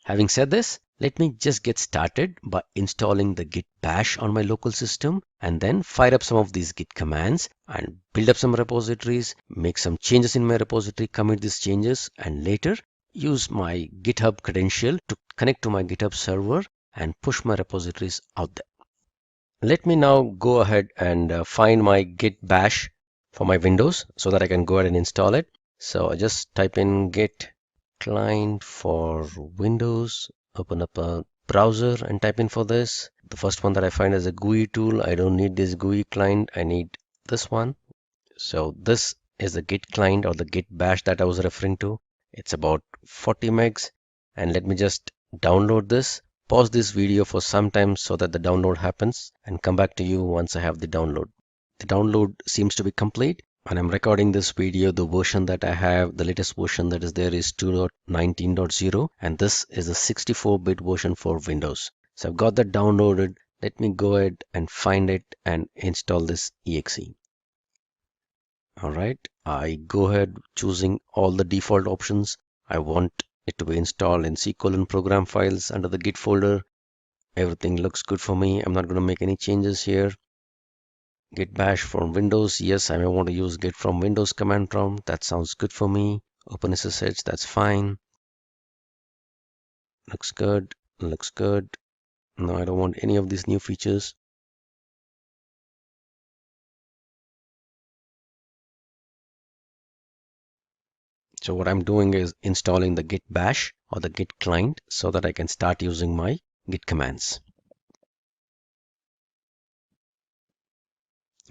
Having said this, let me just get started by installing the Git bash on my local system and then fire up some of these Git commands and build up some repositories, make some changes in my repository, commit these changes, and later use my GitHub credential to connect to my GitHub server and push my repositories out there. Let me now go ahead and find my Git bash for my Windows so that I can go ahead and install it. So I just type in Git client for Windows, open up a browser and type in for this. The first one that I find is a GUI tool. I don't need this GUI client, I need this one. So this is the Git client or the Git bash that I was referring to. It's about 40 megs, and let me just download this. Pause this video for some time so that the download happens and come back to you once I have the download. The download seems to be complete. When I'm recording this video, the version that I have, the latest version that is there is 2.19.0, and this is a 64-bit version for Windows. So I've got that downloaded. Let me go ahead and find it and install this exe. All right, I go ahead choosing all the default options. I want it to be installed in C: program files under the Git folder. Everything looks good for me. I'm not going to make any changes here. Git bash from Windows. Yes, I may want to use git from Windows command prompt. That sounds good for me. Open SSH, that's fine. Looks good. Looks good. No, I don't want any of these new features. So what I'm doing is installing the Git bash or the Git client so that I can start using my Git commands.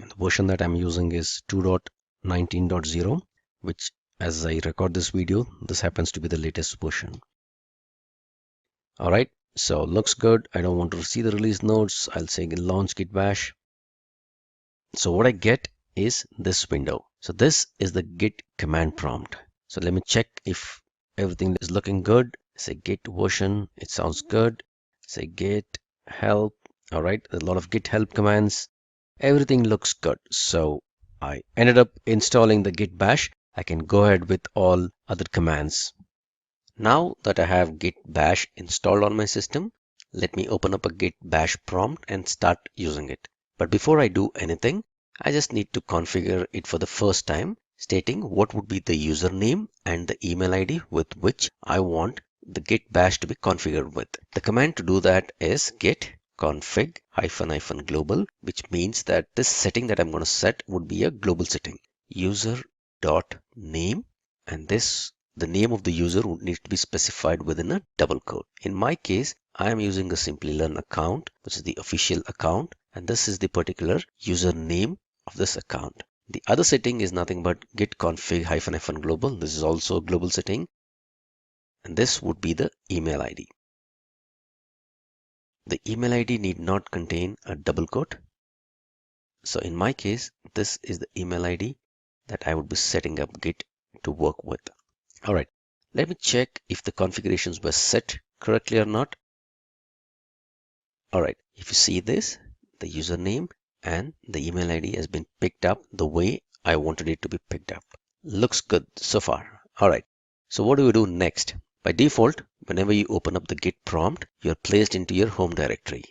And the version that I'm using is 2.19.0, which as I record this video, this happens to be the latest version. All right, so looks good. I don't want to see the release notes. I'll say launch Git bash. So what I get is this window. So this is the Git command prompt. So let me check if everything is looking good. Say Git version, it sounds good. Say Git help. All right, a lot of Git help commands. Everything looks good. So I ended up installing the Git bash. I can go ahead with all other commands. Now that I have Git bash installed on my system, let me open up a Git bash prompt and start using it. But before I do anything, I just need to configure it for the first time, stating what would be the username and the email ID with which I want the Git bash to be configured with. The command to do that is git config --global, which means that this setting that I'm going to set would be a global setting. User.name, and the name of the user would need to be specified within a double quote. In my case, I am using a Simplilearn account, which is the official account, and this is the particular username of this account. The other setting is nothing but git config --global. This is also a global setting, and this would be the email ID. The email ID need not contain a double quote. So in my case, this is the email ID that I would be setting up Git to work with. All right, let me check if the configurations were set correctly or not. All right, if you see this, the username and the email ID has been picked up the way I wanted it to be picked up. Looks good so far. All right, so what do we do next? By default, whenever you open up the Git prompt, you're placed into your home directory.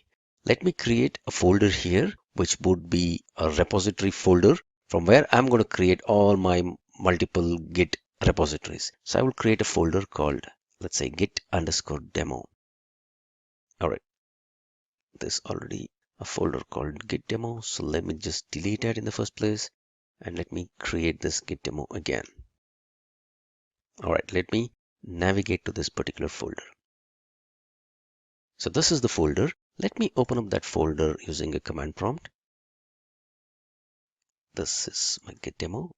Let me create a folder here which would be a repository folder from where I'm going to create all my multiple Git repositories. So I will create a folder called, let's say, git_demo. All right, there's already a folder called git demo. So let me just delete it in the first place and let me create this git demo again. All right, let me navigate to this particular folder. So this is the folder. Let me open up that folder using a command prompt. This is my git demo.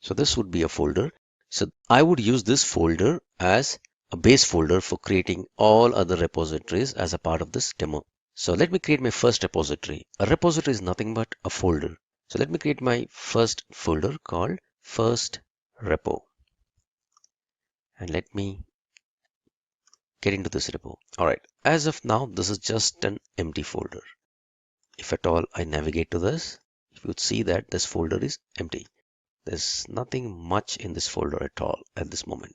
So this would be a folder. So I would use this folder as a base folder for creating all other repositories as a part of this demo. So let me create my first repository. A repository is nothing but a folder. So let me create my first folder called first repo. And let me get into this repo. All right. As of now, this is just an empty folder. If at all I navigate to this, you would see that this folder is empty. There's nothing much in this folder at all at this moment.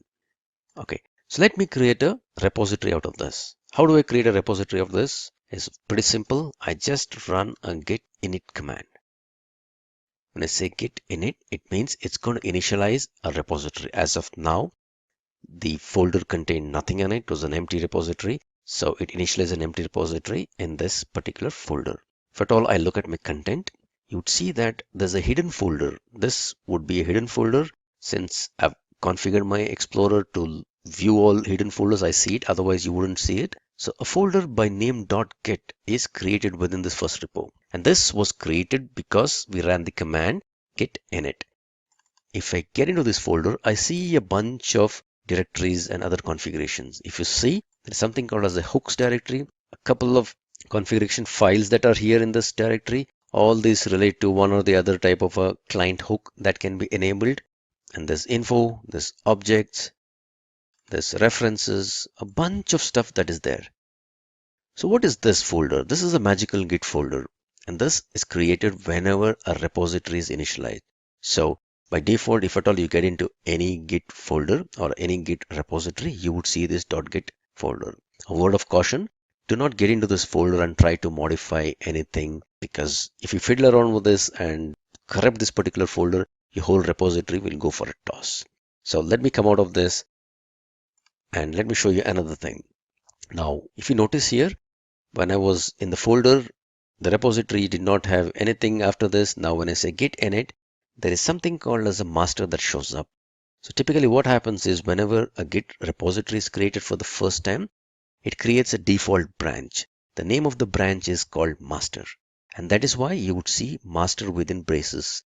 Okay. So let me create a repository out of this. How do I create a repository of this? It's pretty simple. I just run a git init command. When I say git init, it means it's going to initialize a repository. As of now, the folder contained nothing in it. It was an empty repository. So it initializes an empty repository in this particular folder. If at all I look at my content, you would see that there's a hidden folder. This would be a hidden folder since I've configured my Explorer to view all hidden folders. I see it, otherwise you wouldn't see it. So a folder by name .git is created within this first repo. And this was created because we ran the command git init. If I get into this folder, I see a bunch of directories and other configurations. If you see, there's something called as a hooks directory, a couple of configuration files that are here in this directory. All these relate to one or the other type of a client hook that can be enabled. And there's info, there's objects, there's references, a bunch of stuff that is there. So what is this folder? This is a magical Git folder. And this is created whenever a repository is initialized. So by default, if at all you get into any Git folder or any Git repository, you would see this .git folder. A word of caution, do not get into this folder and try to modify anything, because if you fiddle around with this and corrupt this particular folder, your whole repository will go for a toss. So let me come out of this and let me show you another thing. Now, if you notice here, when I was in the folder, the repository did not have anything after this. Now, when I say git init, there is something called as a master that shows up. So typically what happens is whenever a Git repository is created for the first time, it creates a default branch. The name of the branch is called master. And that is why you would see master within braces.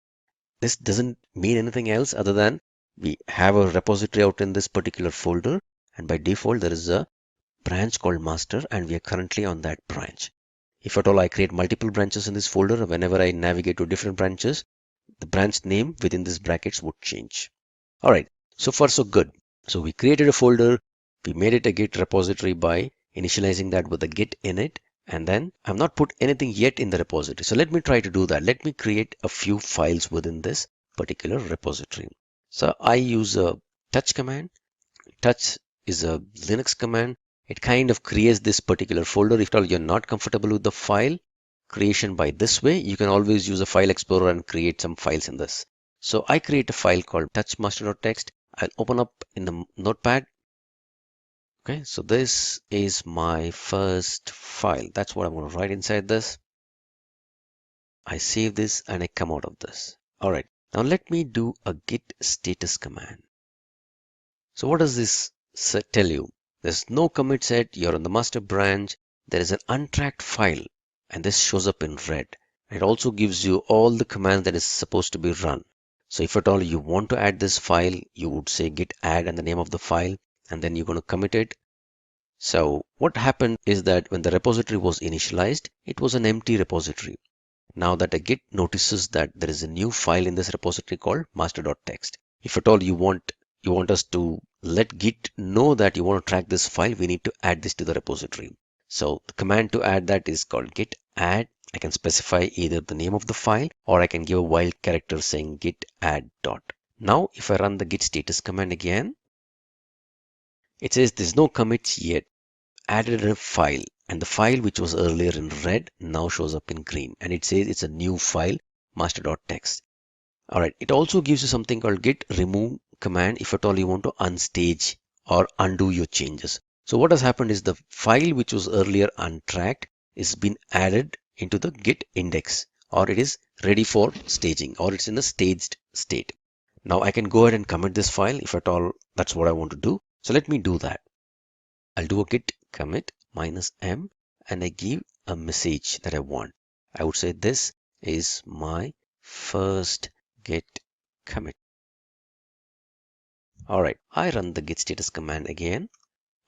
This doesn't mean anything else other than we have a repository out in this particular folder. And by default, there is a branch called master and we are currently on that branch. If at all I create multiple branches in this folder, whenever I navigate to different branches, the branch name within these brackets would change. All right, so far so good. So we created a folder, we made it a Git repository by initializing that with a git init, and then I've not put anything yet in the repository. So let me try to do that. Let me create a few files within this particular repository. So I use a touch command. Touch is a Linux command. It kind of creates this particular folder. If at all you're not comfortable with the file creation by this way, you can always use a file explorer and create some files in this. So I create a file called touchmaster.txt. I'll open up in the notepad. Okay, so this is my first file. That's what I'm going to write inside this. I save this and I come out of this. All right, now let me do a git status command. So what does this tell you? There's no commit set. You're on the master branch. There is an untracked file and this shows up in red. It also gives you all the commands that is supposed to be run. So if at all you want to add this file, you would say git add and the name of the file, and then you're going to commit it. So what happened is that when the repository was initialized, it was an empty repository. Now that a git notices that there is a new file in this repository called master.txt. If at all you want us to let Git know that you want to track this file, we need to add this to the repository. So the command to add that is called git add. I can specify either the name of the file or I can give a wild character saying git add dot. Now if I run the git status command again, it says there's no commits yet. Added a file. and the file which was earlier in red now shows up in green, and it says it's a new file, master.txt. All right, it also gives you something called git remove command if at all you want to unstage or undo your changes. So what has happened is the file which was earlier untracked is been added into the git index, or it is ready for staging, or it's in a staged state. Now I can go ahead and commit this file if at all that's what I want to do. So let me do that. I'll do a git commit -m and I give a message that I want. I would say this is my first git commit. All right, I run the git status command again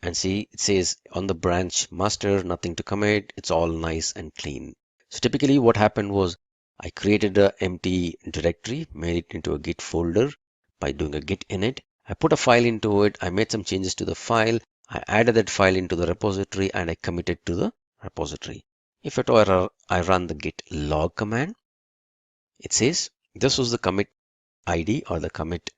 and see it says on the branch master, nothing to commit. It's all nice and clean. So typically what happened was I created an empty directory, made it into a git folder by doing a git init. I put a file into it. I made some changes to the file. I added that file into the repository and I committed to the repository. If at all I run the git log command, it says this was the commit ID or the commit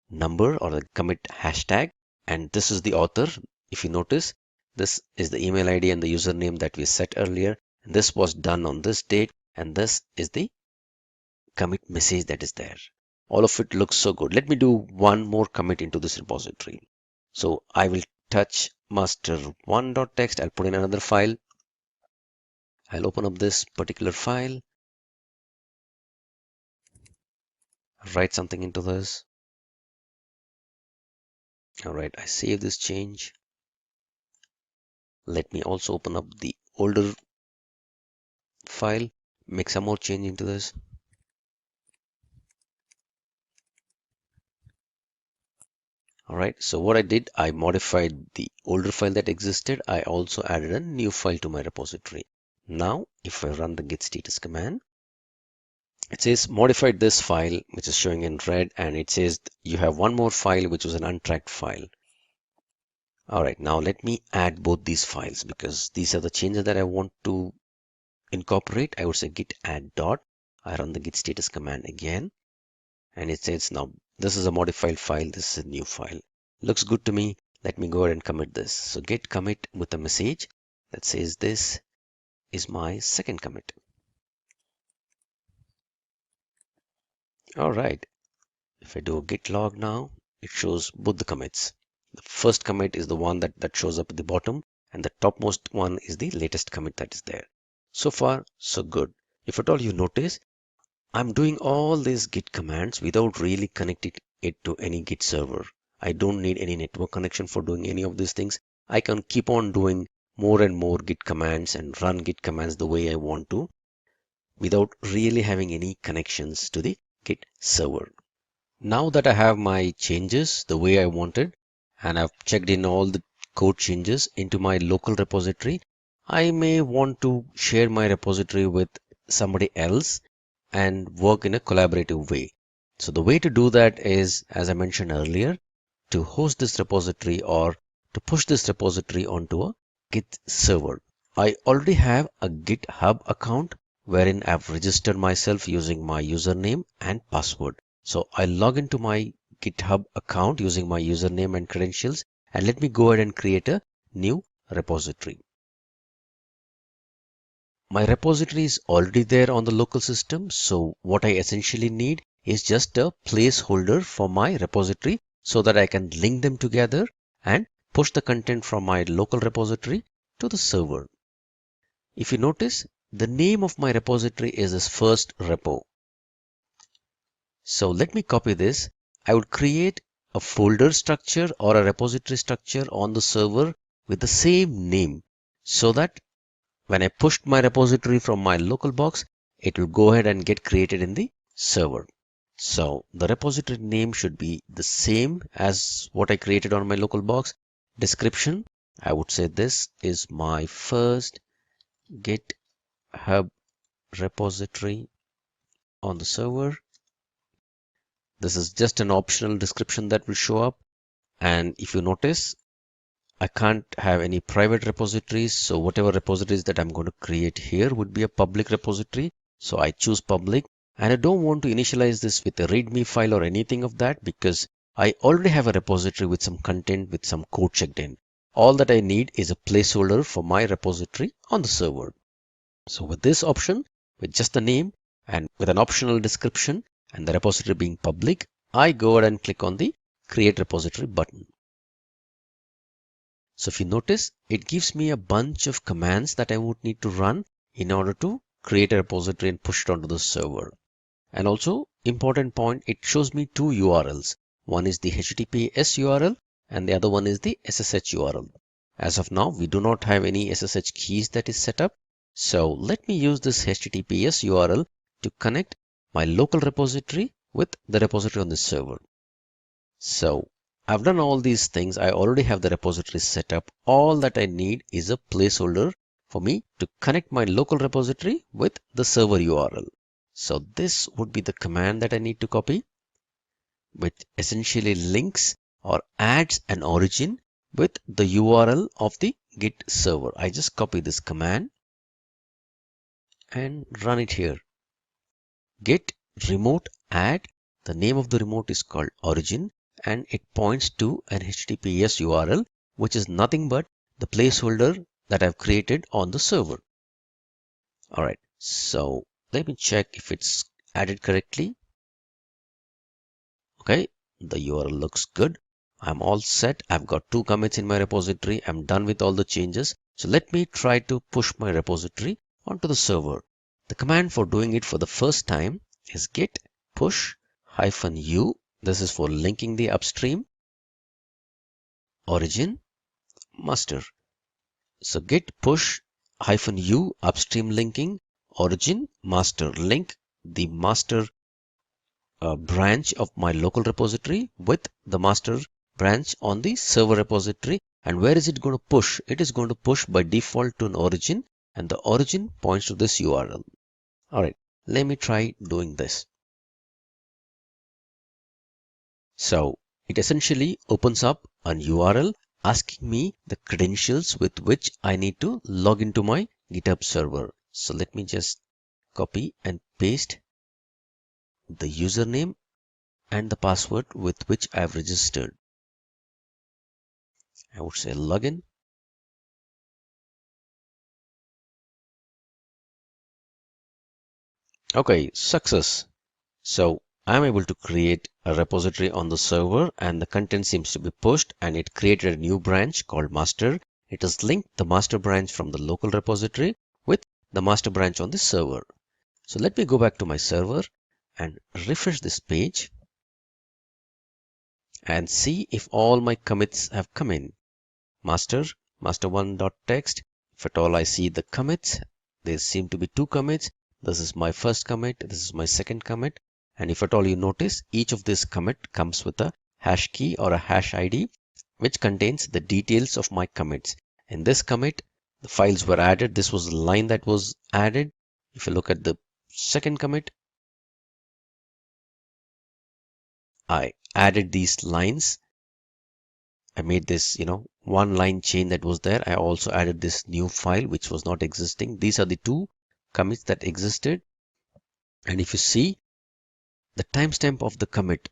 number or the commit hashtag, and this is the author. If you notice, this is the email ID and the username that we set earlier. And this was done on this date, and this is the commit message that is there. All of it looks so good. Let me do one more commit into this repository. So I will touch master1.txt. I'll put in another file. I'll open up this particular file, write something into this. All right, I save this change. Let me also open up the older file, make some more change into this. All right, so what I did, I modified the older file that existed. I also added a new file to my repository. Now, if I run the git status command, it says modified this file, which is showing in red, and it says you have one more file, which was an untracked file. All right, now let me add both these files because these are the changes that I want to incorporate. I would say git add dot. I run the git status command again, and it says now this is a modified file, this is a new file. Looks good to me. Let me go ahead and commit this. So git commit with a message that says this is my second commit. All right, if I do a git log now, it shows both the commits. The first commit is the one that shows up at the bottom, and the topmost one is the latest commit that is there. So far, so good. If at all you notice, I'm doing all these git commands without really connecting it to any git server. I don't need any network connection for doing any of these things. I can keep on doing more and more git commands and run git commands the way I want to without really having any connections to the git server. Now that I have my changes the way I wanted, and I've checked in all the code changes into my local repository, I may want to share my repository with somebody else and work in a collaborative way. So the way to do that is, as I mentioned earlier, to host this repository or to push this repository onto a Git server. I already have a GitHub account wherein I've registered myself using my username and password. So I log into my GitHub account using my username and credentials, and let me go ahead and create a new repository. My repository is already there on the local system, so what I essentially need is just a placeholder for my repository so that I can link them together and push the content from my local repository to the server. If you notice, the name of my repository is this first repo. So let me copy this. I would create a folder structure or a repository structure on the server with the same name so that when I pushed my repository from my local box, it will go ahead and get created in the server. So the repository name should be the same as what I created on my local box. Description, I would say this is my first GitHub repository on the server. This is just an optional description that will show up. And if you notice, I can't have any private repositories. So whatever repositories that I'm going to create here would be a public repository. So I choose public, and I don't want to initialize this with a README file or anything of that because I already have a repository with some content with some code checked in. all that I need is a placeholder for my repository on the server. So with this option, with just the name and with an optional description and the repository being public, I go ahead and click on the Create Repository button. So if you notice, it gives me a bunch of commands that I would need to run in order to create a repository and push it onto the server. And also, important point, it shows me two URLs. One is the HTTPS URL and the other one is the SSH URL. As of now, we do not have any SSH keys that is set up. So let me use this HTTPS URL to connect my local repository with the repository on the server. So I've done all these things. I already have the repository set up. All that I need is a placeholder for me to connect my local repository with the server URL. So this would be the command that I need to copy, which essentially links or adds an origin with the URL of the Git server. I just copy this command and run it here. Git remote add. The name of the remote is called origin and it points to an HTTPS URL, which is nothing but the placeholder that I've created on the server. All right, so let me check if it's added correctly. Okay, the URL looks good. I'm all set. I've got 2 commits in my repository. I'm done with all the changes. So let me try to push my repository onto the server. The command for doing it for the first time is git push -u. This is for linking the upstream origin master. So git push -u upstream linking origin master, link the master branch of my local repository with the master branch on the server repository. And where is it going to push? It is going to push by default to an origin, and the origin points to this URL. All right, let me try doing this. So it essentially opens up an URL asking me the credentials with which I need to log into my GitHub server. So let me just copy and paste the username and the password with which I have registered. I would say login. Okay, success. So I'm able to create a repository on the server and the content seems to be pushed and it created a new branch called master. It has linked the master branch from the local repository with the master branch on the server. So let me go back to my server and refresh this page and see if all my commits have come in. master1.txt. If at all I see the commits, there seem to be 2 commits. This is my first commit, this is my second commit. And if at all you notice, each of this commit comes with a hash key or a hash ID, which contains the details of my commits. In this commit, the files were added. This was the line that was added. If you look at the second commit, I added these lines. I made this, one line chain that was there. I also added this new file, which was not existing. These are the 2 commits that existed. And if you see the timestamp of the commit,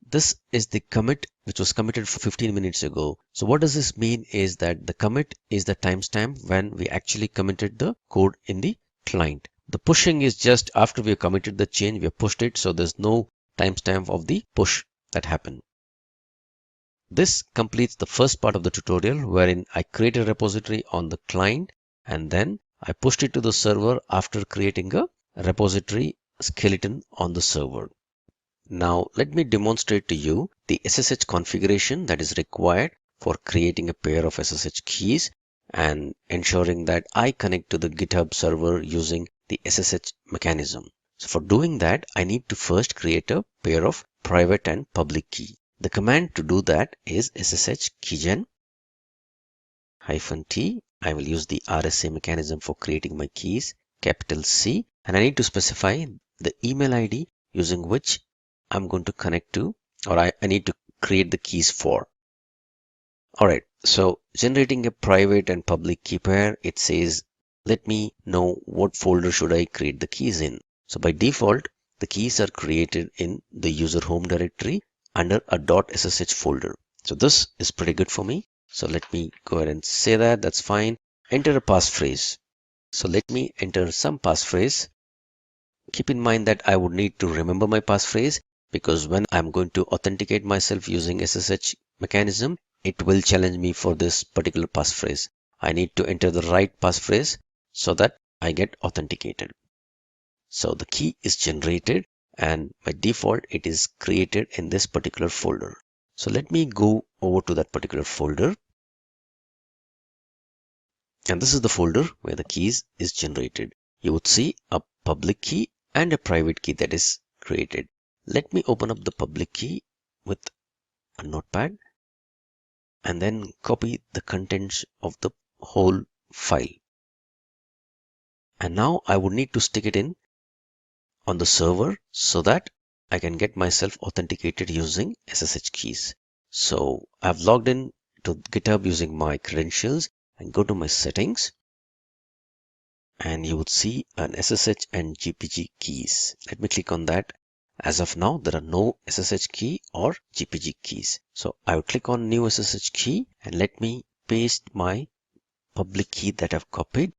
this is the commit which was committed 15 minutes ago. So what does this mean is that the commit is the timestamp when we actually committed the code in the client. The pushing is just after we have committed the change, we have pushed it. So there's no timestamp of the push that happened. This completes the first part of the tutorial wherein I created a repository on the client and then I pushed it to the server after creating a repository skeleton on the server. Now let me demonstrate to you the SSH configuration that is required for creating a pair of SSH keys and ensuring that I connect to the GitHub server using the SSH mechanism. So for doing that, I need to first create a pair of private and public key. The command to do that is ssh keygen -t. I will use the RSA mechanism for creating my keys, capital C, and I need to specify the email ID using which I'm going to connect to, or I need to create the keys for. All right, so generating a private and public key pair, it says, let me know what folder should I create the keys in. So by default, the keys are created in the user home directory under a .ssh folder. So this is pretty good for me. So let me go ahead and say that. That's fine. Enter a passphrase. So let me enter some passphrase. Keep in mind that I would need to remember my passphrase, because when I'm going to authenticate myself using SSH mechanism, it will challenge me for this particular passphrase. I need to enter the right passphrase so that I get authenticated. So the key is generated, and by default it is created in this particular folder. So let me go over to that particular folder. And this is the folder where the keys is generated. You would see a public key and a private key that is created. Let me open up the public key with a notepad and then copy the contents of the whole file. And now I would need to stick it in on the server so that I can get myself authenticated using SSH keys. So I've logged in to GitHub using my credentials and go to my settings. And you would see an SSH and GPG keys. Let me click on that. As of now, there are no SSH key or GPG keys. So I would click on new SSH key and let me paste my public key that I've copied,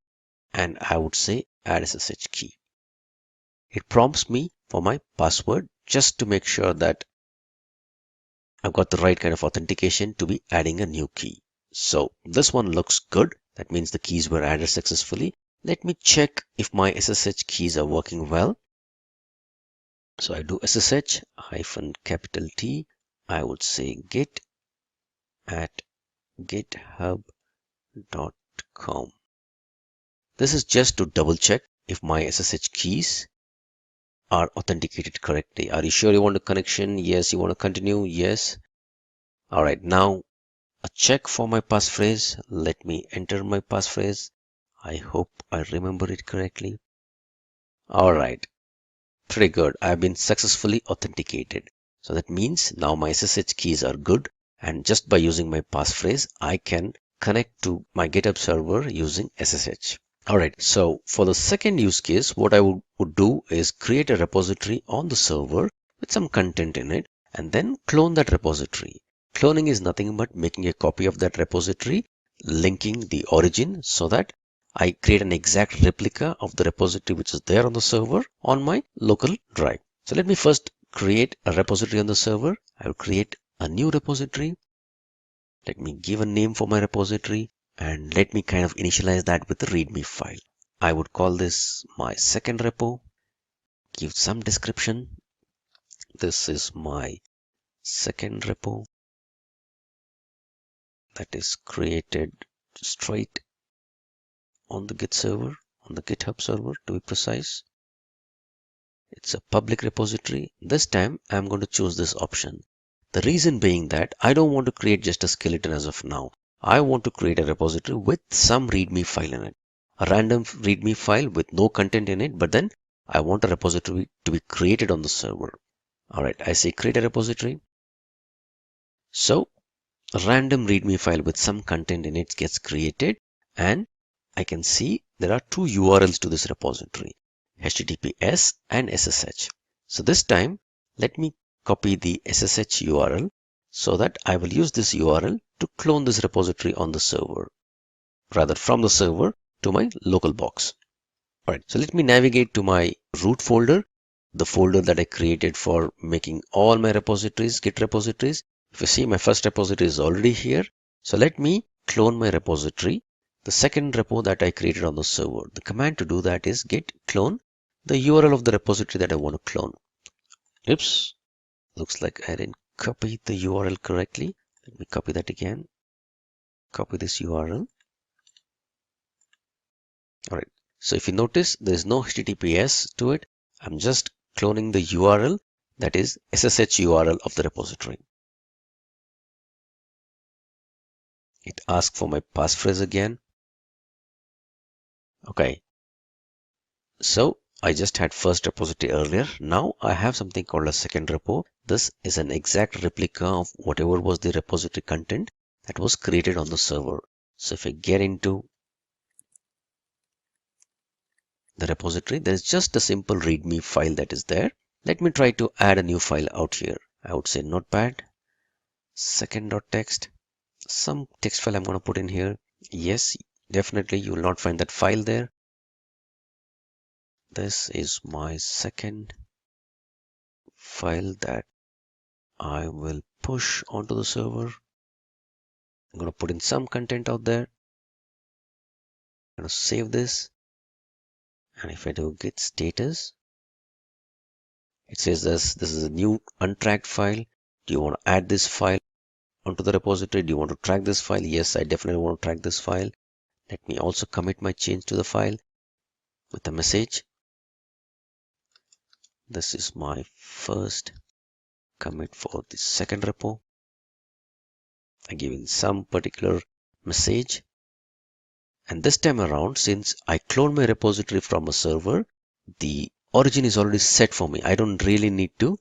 and I would say add SSH key. It prompts me for my password just to make sure that I've got the right kind of authentication to be adding a new key. So this one looks good. That means the keys were added successfully. Let me check if my SSH keys are working well. So I do SSH -capital T. I would say git at github.com. This is just to double check if my SSH keys are authenticated correctly. Are you sure you want a connection? Yes. You want to continue? Yes. All right. Now a check for my passphrase. Let me enter my passphrase. I hope I remember it correctly. All right. Pretty good. I've been successfully authenticated. So that means now my SSH keys are good, and just by using my passphrase, I can connect to my GitHub server using SSH. All right. So for the second use case, what I would do is create a repository on the server with some content in it and then clone that repository. Cloning is nothing but making a copy of that repository, linking the origin so that I create an exact replica of the repository which is there on the server on my local drive. So let me first create a repository on the server. I will create a new repository. Let me give a name for my repository and let me kind of initialize that with the README file. I would call this my second repo. Give some description. This is my second repo that is created straight on the Git server, on the GitHub server to be precise. It's a public repository. This time I'm going to choose this option. The reason being that I don't want to create just a skeleton as of now. I want to create a repository with some README file in it. A random README file with no content in it, but then I want a repository to be created on the server. All right, I say create a repository. So a random README file with some content in it gets created, and I can see there are two URLs to this repository, HTTPS and SSH. So this time, let me copy the SSH URL so that I will use this URL to clone this repository on the server, rather from the server to my local box. All right, so let me navigate to my root folder, the folder that I created for making all my repositories, Git repositories. If you see, my first repository is already here. So let me clone my repository, the second repo that I created on the server. The command to do that is git clone the URL of the repository that I want to clone. Oops, looks like I didn't copy the URL correctly. Let me copy that again. Copy this URL. All right. So if you notice, there is no HTTPS to it. I'm just cloning the URL, that is SSH URL of the repository. It asks for my passphrase again. Okay. So I just had first repository earlier. Now I have something called a second repo. This is an exact replica of whatever was the repository content that was created on the server. So if I get into the repository, there is just a simple README file that is there. Let me try to add a new file out here. I would say notepad, second.txt. some text file I'm going to put in here. Yes, definitely you will not find that file there. This is my second file that I will push onto the server. I'm going to put in some content out there. I'm going to save this. And if I do git status, it says this is a new untracked file. Do you want to add this file onto the repository? Do you want to track this file? Yes, I definitely want to track this file. Let me also commit my change to the file with a message. This is my first commit for the second repo. I give in some particular message. And this time around, since I cloned my repository from a server, the origin is already set for me. I don't really need to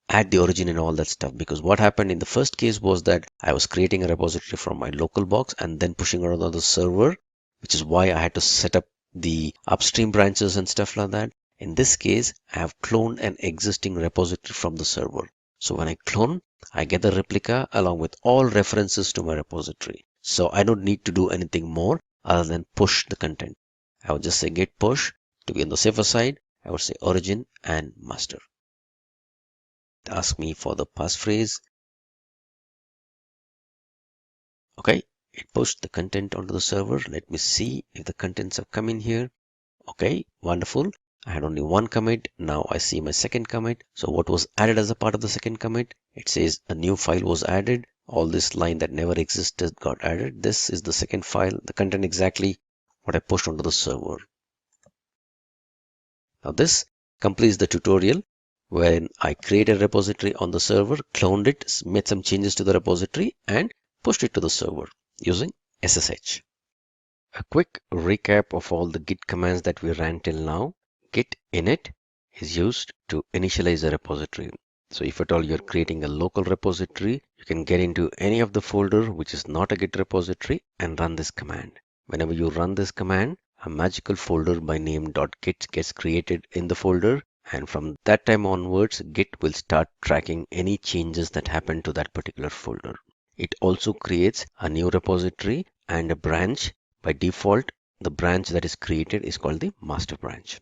add the origin and all that stuff, because what happened in the first case was that I was creating a repository from my local box and then pushing it on the server, which is why I had to set up the upstream branches and stuff like that. In this case, I have cloned an existing repository from the server. So when I clone, I get the replica along with all references to my repository. So I don't need to do anything more other than push the content. I would just say git push. To be on the safer side, I would say origin and master. Ask me for the passphrase. Okay, it pushed the content onto the server. Let me see if the contents have come in here. Okay, wonderful. I had only one commit. Now I see my second commit. So what was added as a part of the second commit? It says a new file was added. All this line that never existed got added. This is the second file, the content exactly what I pushed onto the server. Now this completes the tutorial when I created a repository on the server, cloned it, made some changes to the repository and pushed it to the server using SSH. A quick recap of all the git commands that we ran till now. Git init is used to initialize a repository. So if at all you're creating a local repository, you can get into any of the folder which is not a git repository and run this command. Whenever you run this command, a magical folder by name .git gets created in the folder, and from that time onwards, Git will start tracking any changes that happen to that particular folder. It also creates a new repository and a branch. By default, the branch that is created is called the master branch.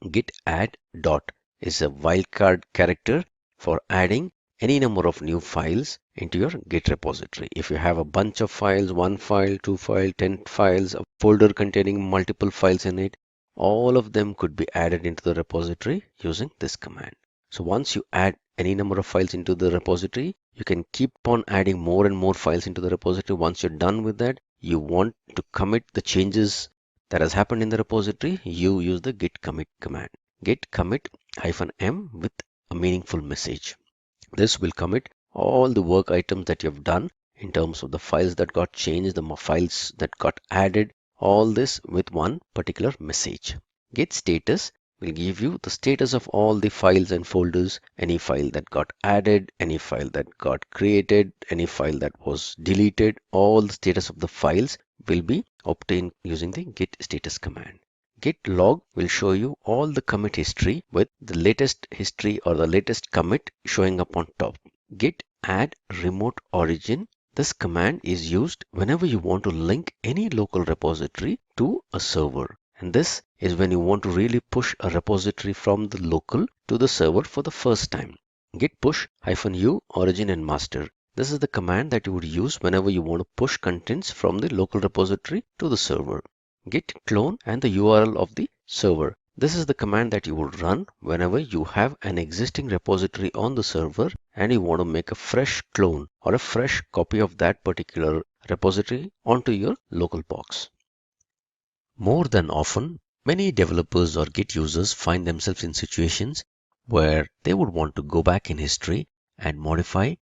Git add dot is a wildcard character for adding any number of new files into your Git repository. If you have a bunch of files, 1 file, 2 file, 10 files, a folder containing multiple files in it, all of them could be added into the repository using this command. So once you add any number of files into the repository, you can keep on adding more and more files into the repository. Once you're done with that, you want to commit the changes that has happened in the repository, you use the git commit command. Git commit -m with a meaningful message. This will commit all the work items that you've done in terms of the files that got changed, the files that got added, all this with one particular message. Git status will give you the status of all the files and folders, any file that got added, any file that got created, any file that was deleted, all the status of the files will be obtained using the git status command. Git log will show you all the commit history with the latest history or the latest commit showing up on top. Git add remote origin. This command is used whenever you want to link any local repository to a server. And this is when you want to really push a repository from the local to the server for the first time. Git push -u origin and master. This is the command that you would use whenever you want to push contents from the local repository to the server. Git clone and the URL of the server. This is the command that you would run whenever you have an existing repository on the server and you want to make a fresh clone or a fresh copy of that particular repository onto your local box. More than often, many developers or Git users find themselves in situations where they would want to go back in history and modify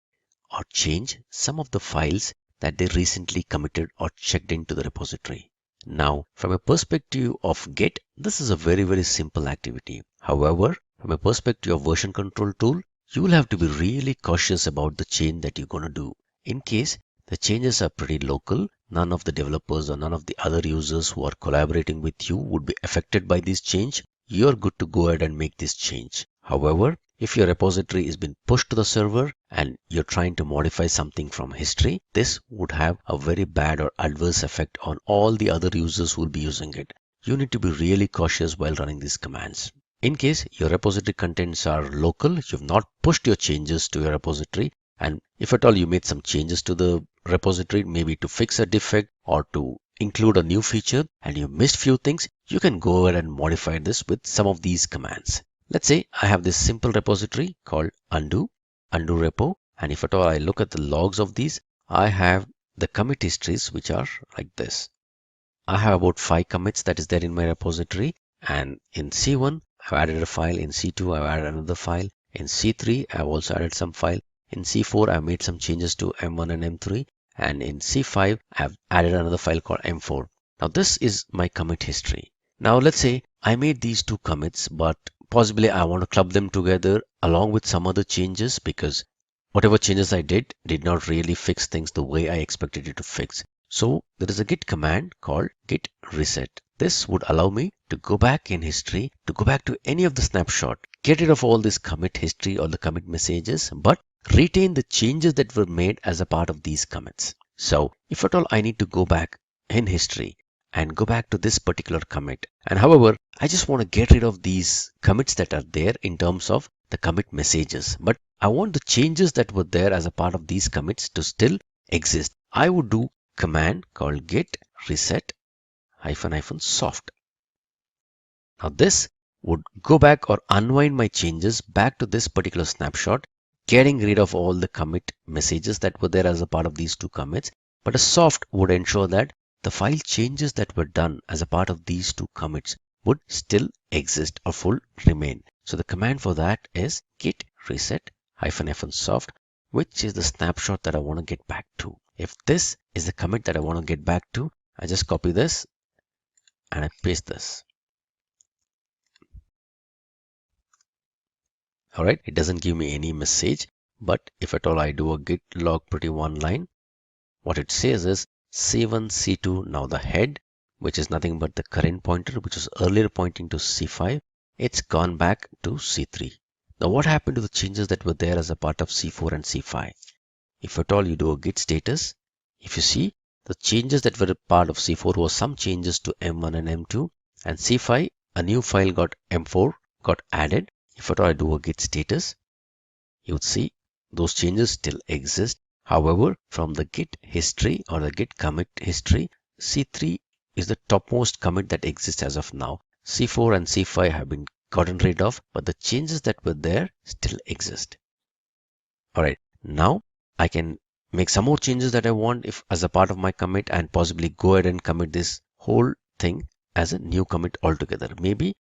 or change some of the files that they recently committed or checked into the repository. Now, from a perspective of Git, this is a very simple activity. However, from a perspective of version control tool, you will have to be really cautious about the change that you're going to do. In case the changes are pretty local, none of the developers or none of the other users who are collaborating with you would be affected by this change, you're good to go ahead and make this change. However, if your repository is being pushed to the server and you're trying to modify something from history, this would have a very bad or adverse effect on all the other users who will be using it. You need to be really cautious while running these commands. In case your repository contents are local, you've not pushed your changes to your repository, and if at all you made some changes to the repository, maybe to fix a defect or to include a new feature, and you missed few things, you can go ahead and modify this with some of these commands. Let's say I have this simple repository called undo repo, and if at all I look at the logs of these, I have the commit histories which are like this. I have about 5 commits that is there in my repository, and in C1 I've added a file, in C2 I've added another file, in C3 I've also added some file, in C4 I've made some changes to M1 and M3, and in C5 I've added another file called M4. Now this is my commit history. Now let's say I made these 2 commits, but possibly I want to club them together along with some other changes, because whatever changes I did not really fix things the way I expected it to fix. So there is a git command called git reset. This would allow me to go back in history, to go back to any of the snapshot, get rid of all this commit history or the commit messages, but retain the changes that were made as a part of these commits. So if at all I need to go back in history and go back to this particular commit, and however I just want to get rid of these commits that are there in terms of the commit messages, but I want the changes that were there as a part of these commits to still exist, I would do command called git reset -- soft. Now this would go back or unwind my changes back to this particular snapshot, getting rid of all the commit messages that were there as a part of these 2 commits, but a soft would ensure that the file changes that were done as a part of these 2 commits would still exist or full remain. So the command for that is git reset -- soft, which is the snapshot that I want to get back to. If this is the commit that I want to get back to, I just copy this and I paste this. All right, it doesn't give me any message, but if at all I do a git log pretty one line, what it says is C1, C2, now the head, which is nothing but the current pointer, which was earlier pointing to C5, it's gone back to C3. Now what happened to the changes that were there as a part of C4 and C5? If at all you do a git status, if you see the changes that were a part of C4 was some changes to M1 and M2, and C5, a new file got M4 got added. If at all I do a git status, you would see those changes still exist. However, from the git history or the git commit history, C3 is the topmost commit that exists as of now. C4 and C5 have been gotten rid of, but the changes that were there still exist. All right, now I can make some more changes that I want if as a part of my commit, and possibly go ahead and commit this whole thing as a new commit altogether. Maybe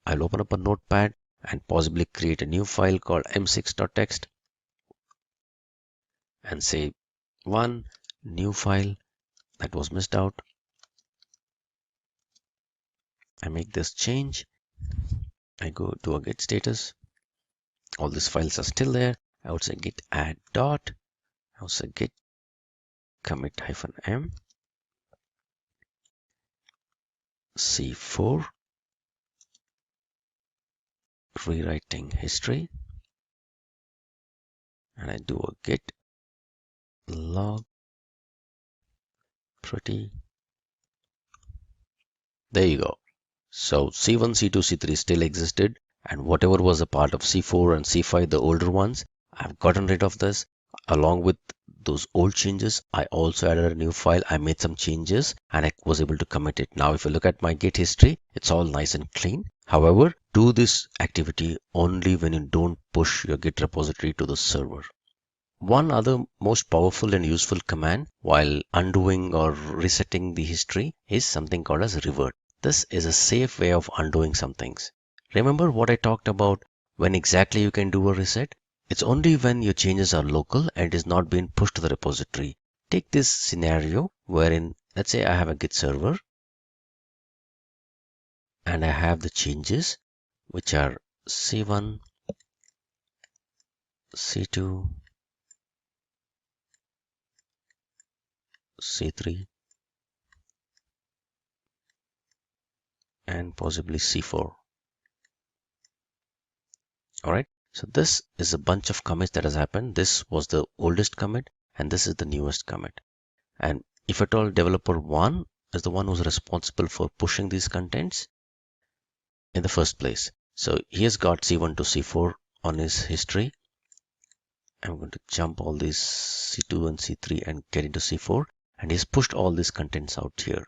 I'll open up a notepad and possibly create a new file called m6.txt and say one new file that was missed out. I make this change. I go to a git status. All these files are still there. I would say git add dot. I would say git commit -m C4 rewriting history, and I do a git log pretty. There you go. So C1, C2, C3 still existed, and whatever was a part of C4 and C5, the older ones, I've gotten rid of this. Along with those old changes, I also added a new file. I made some changes and I was able to commit it. Now if you look at my git history, it's all nice and clean. However, do this activity only when you don't push your git repository to the server. One other most powerful and useful command while undoing or resetting the history is something called as revert. This is a safe way of undoing some things. Remember what I talked about when exactly you can do a reset? It's only when your changes are local and is not being pushed to the repository. Take this scenario wherein, let's say I have a git server and I have the changes which are C1, C2, C3, and possibly C4. All right. So this is a bunch of commits that has happened. This was the oldest commit and this is the newest commit. And if at all developer 1 is the one who's responsible for pushing these contents in the first place. So he has got C1 to C4 on his history. I'm going to jump all these C2 and C3 and get into C4, and he's pushed all these contents out here.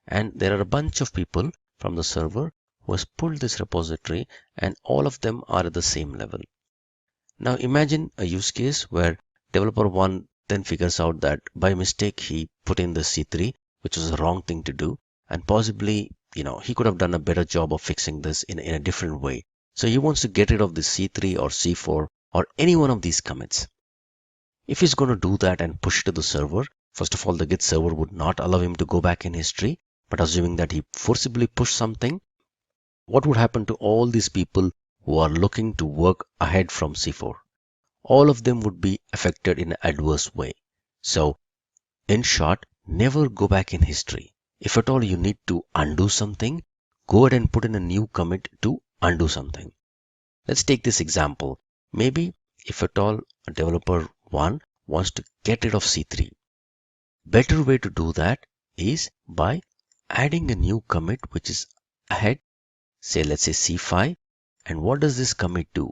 And there are a bunch of people from the server who has pulled this repository, and all of them are at the same level. Now imagine a use case where developer 1 then figures out that by mistake he put in the C3, which was the wrong thing to do, and possibly he could have done a better job of fixing this in a different way. So he wants to get rid of the C3 or C4 or any one of these commits. If he's going to do that and push it to the server, first of all, the Git server would not allow him to go back in history. But assuming that he forcibly pushed something, what would happen to all these people who are looking to work ahead from C4? All of them would be affected in an adverse way. So in short, never go back in history. If at all you need to undo something, go ahead and put in a new commit to undo something. Let's take this example. Maybe if at all a developer 1 wants to get rid of C3. Better way to do that is by adding a new commit which is ahead, say let's say C5. And what does this commit do?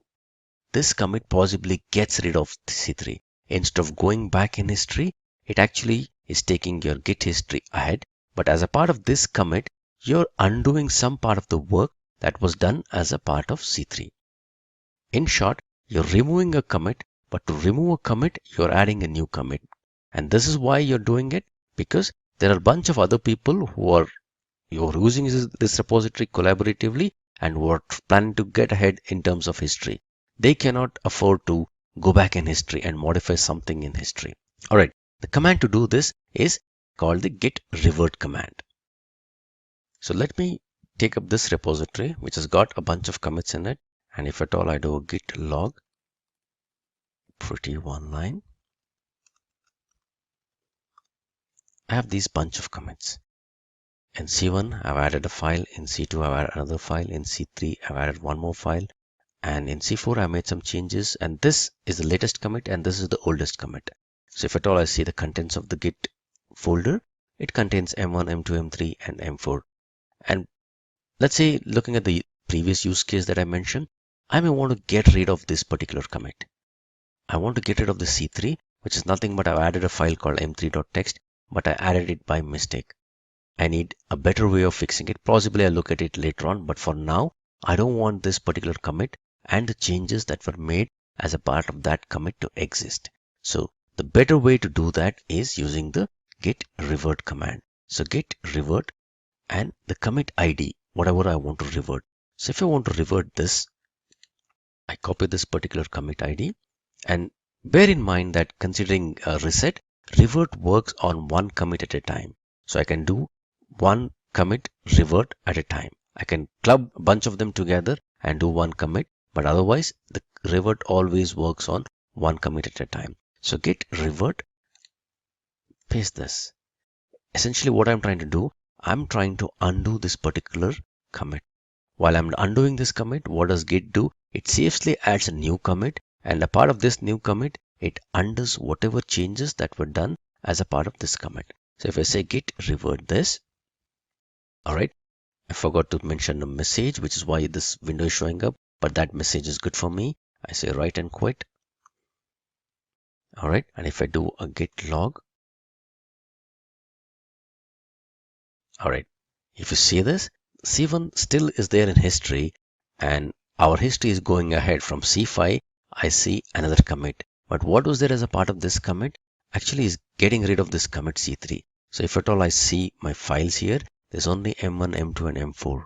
This commit possibly gets rid of C3. Instead of going back in history, it actually is taking your Git history ahead. But as a part of this commit, you're undoing some part of the work that was done as a part of C3. In short, you're removing a commit, but to remove a commit, you're adding a new commit. And this is why you're doing it, because there are a bunch of other people you're using this repository collaboratively and who are planning to get ahead in terms of history. They cannot afford to go back in history and modify something in history. All right, the command to do this is called the git revert command. So let me take up this repository, which has got a bunch of commits in it. And if at all I do a git log, pretty one line, I have these bunch of commits. In C1, I've added a file. In C2, I've added another file. In C3, I've added one more file. And in C4, I made some changes. And this is the latest commit and this is the oldest commit. So if at all I see the contents of the Git folder, it contains M1, M2, M3, and M4. And let's say looking at the previous use case that I mentioned, I may want to get rid of this particular commit. I want to get rid of the C3, which is nothing but I've added a file called m3.txt, but I added it by mistake. I need a better way of fixing it. Possibly I'll look at it later on, but for now, I don't want this particular commit and the changes that were made as a part of that commit to exist. So the better way to do that is using the git revert command. So git revert and the commit ID, whatever I want to revert. So if I want to revert this, I copy this particular commit ID, and bear in mind that considering a reset, revert works on one commit at a time. So I can do one commit revert at a time. I can club a bunch of them together and do one commit, but otherwise the revert always works on one commit at a time. So git revert, paste this. Essentially what I'm trying to do, I'm trying to undo this particular commit. While I'm undoing this commit, what does git do? It safely adds a new commit, and a part of this new commit, it undoes whatever changes that were done as a part of this commit. So if I say git revert this, all right, I forgot to mention a message, which is why this window is showing up, but that message is good for me. I say write and quit. All right, and if I do a git log, all right, if you see this, C1 still is there in history, and our history is going ahead from C5. I see another commit, but what was there as a part of this commit actually is getting rid of this commit C3. So if at all I see my files here, there's only M1, M2, and M4.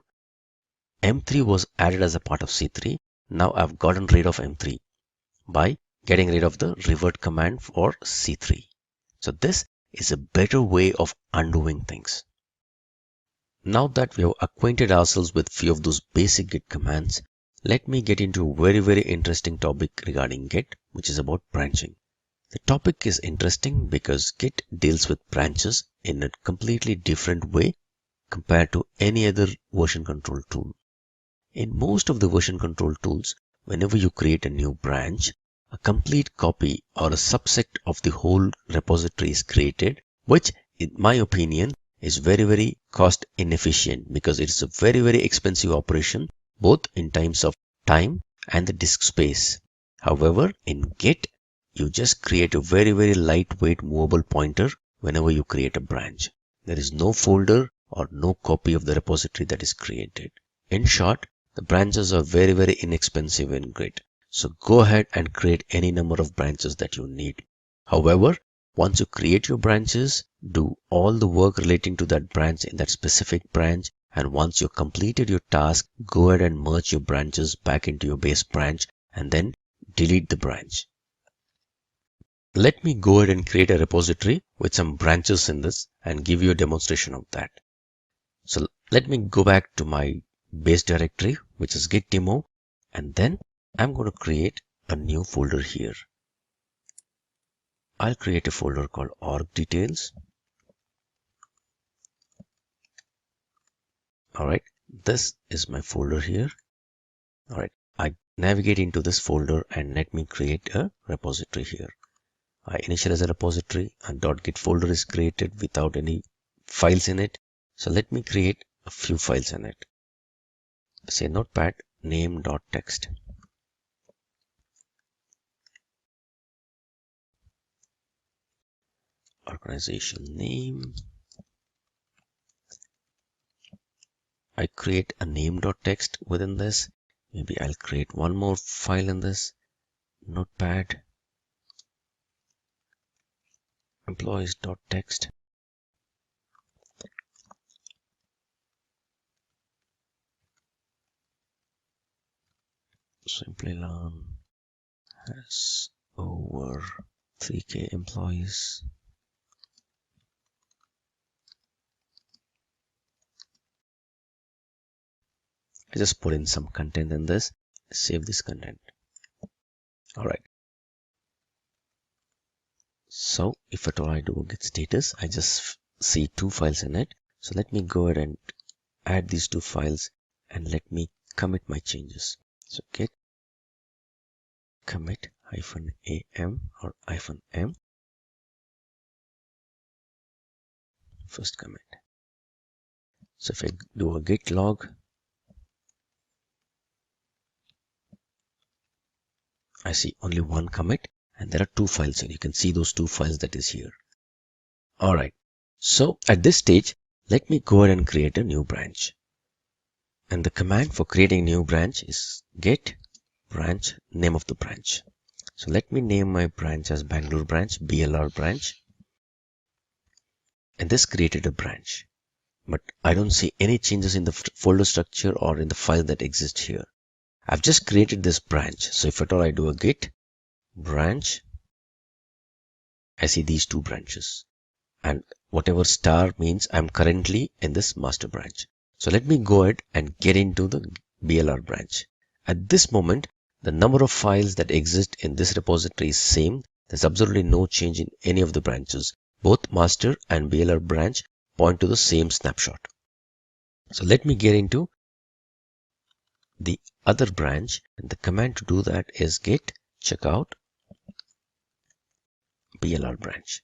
M3 was added as a part of C3. Now I've gotten rid of M3 by getting rid of the revert command for C3. So this is a better way of undoing things. Now that we have acquainted ourselves with few of those basic Git commands, let me get into a very interesting topic regarding Git, which is about branching. The topic is interesting because Git deals with branches in a completely different way compared to any other version control tool. In most of the version control tools, whenever you create a new branch, a complete copy or a subset of the whole repository is created, which in my opinion is very cost inefficient because it's a very expensive operation both in terms of time and the disk space. However, in Git, you just create a very lightweight movable pointer whenever you create a branch. There is no folder or no copy of the repository that is created. In short, the branches are very inexpensive in Git. So go ahead and create any number of branches that you need. However, once you create your branches, do all the work relating to that branch in that specific branch. And once you've completed your task, go ahead and merge your branches back into your base branch and then delete the branch. Let me go ahead and create a repository with some branches in this and give you a demonstration of that. So let me go back to my base directory, which is git demo, and then I'm going to create a new folder here. I'll create a folder called org details. Alright, this is my folder here. Alright, I navigate into this folder and let me create a repository here. I initialize a repository and .git folder is created without any files in it. So let me create a few files in it. Say notepad name.txt. Organization name. I create a name.txt within this. Maybe I'll create one more file in this. Notepad employees.txt. Simplilearn has over 3K employees. I just put in some content in this. Save this content. Alright. So if at all I do a git status, I just see two files in it. So let me go ahead and add these two files and let me commit my changes. So git commit -am or -m. First commit. So if I do a git log, I see only one commit and there are two files and you can see those two files that is here. Alright, so at this stage, let me go ahead and create a new branch. And the command for creating a new branch is git branch name of the branch. So let me name my branch as Bangalore branch, BLR branch. And this created a branch. But I don't see any changes in the folder structure or in the file that exists here. I've just created this branch. So if at all I do a git branch, I see these two branches. And whatever star means I'm currently in this master branch. So let me go ahead and get into the BLR branch. At this moment, the number of files that exist in this repository is same. There's absolutely no change in any of the branches. Both master and BLR branch point to the same snapshot. So let me get into the other branch, and the command to do that is git checkout BLR branch.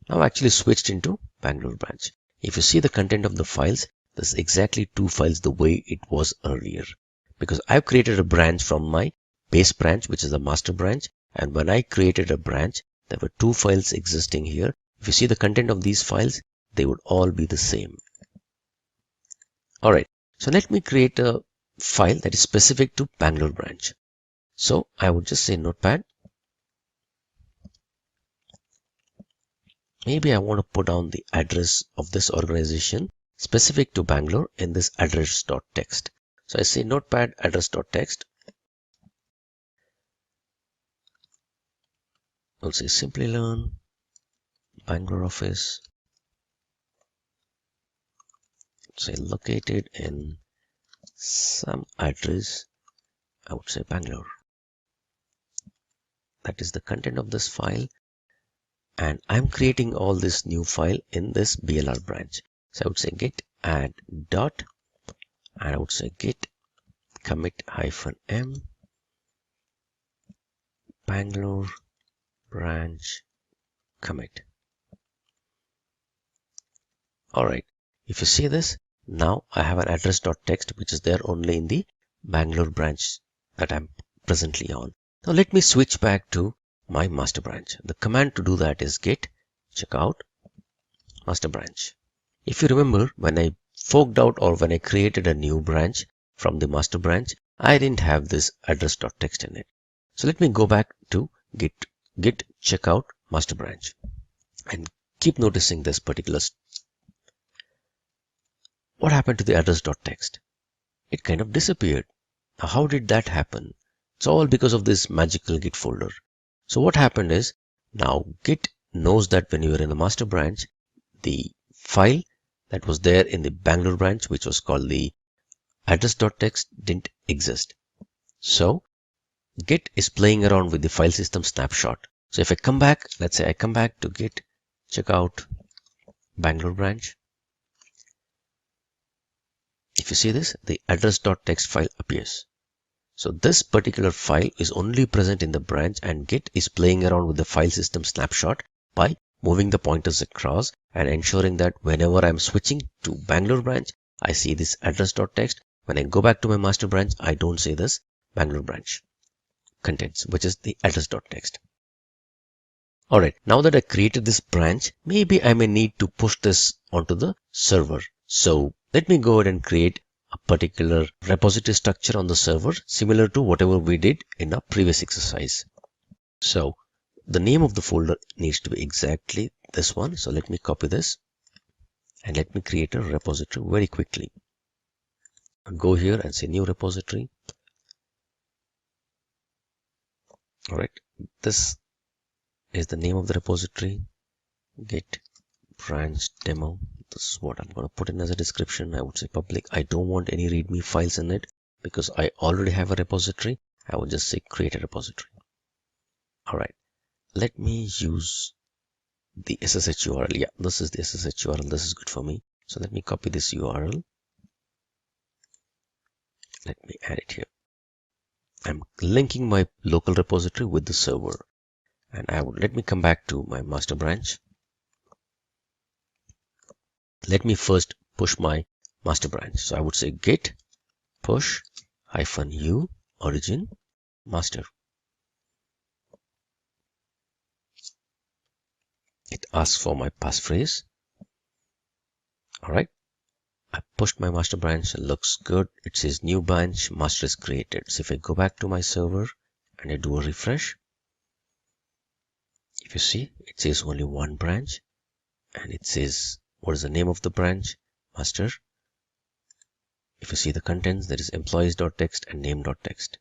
Now I actually switched into Bangalore branch. If you see the content of the files, there's exactly two files the way it was earlier. Because I've created a branch from my base branch, which is the master branch. And when I created a branch, there were two files existing here. If you see the content of these files, they would all be the same. Alright, so let me create a file that is specific to Bangalore branch. So I would just say notepad. Maybe I want to put down the address of this organization specific to Bangalore in this address.txt. So I say notepad address.txt. I'll say Simplilearn Bangalore office. Say located in some address. I would say Bangalore. That is the content of this file. And I'm creating all this new file in this BLR branch. So I would say git add dot, and I would say git commit -m Bangalore branch commit. Alright, if you see this, now I have an address.txt which is there only in the Bangalore branch that I'm presently on. Now let me switch back to my master branch. The command to do that is git checkout master branch. If you remember, when I forked out or when I created a new branch from the master branch, I didn't have this address.txt in it. So let me go back to git checkout master branch and keep noticing this particular. What happened to the address.txt? It kind of disappeared. Now, how did that happen? It's all because of this magical git folder. So what happened is, now git knows that when you are in the master branch, the file that was there in the Bangalore branch, which was called the address.txt, didn't exist. So git is playing around with the file system snapshot. So if I come back, let's say I come back to git checkout Bangalore branch. If you see this, the address.txt file appears. So this particular file is only present in the branch, and git is playing around with the file system snapshot by moving the pointers across and ensuring that whenever I'm switching to Bangalore branch, I see this address.txt. When I go back to my master branch, I don't see this Bangalore branch contents, which is the address.txt. Alright, now that I created this branch, maybe I may need to push this onto the server. So let me go ahead and create a particular repository structure on the server, similar to whatever we did in our previous exercise. So the name of the folder needs to be exactly this one. So let me copy this and let me create a repository very quickly. I'll go here and say new repository. Alright, this is the name of the repository, git branch demo. This is what I'm going to put in as a description. I would say public. I don't want any readme files in it because I already have a repository. I would just say create a repository. Alright, let me use the SSH URL. Yeah, this is the SSH URL. This is good for me. So let me copy this URL. Let me add it here. I'm linking my local repository with the server. And let me come back to my master branch. Let me first push my master branch. So I would say git push -u origin master. It asks for my passphrase. Alright, I pushed my master branch. It looks good. It says new branch master is created. So if I go back to my server and I do a refresh, if you see, it says only one branch, and it says what is the name of the branch, master. If you see the contents, there is employees.txt and name.txt.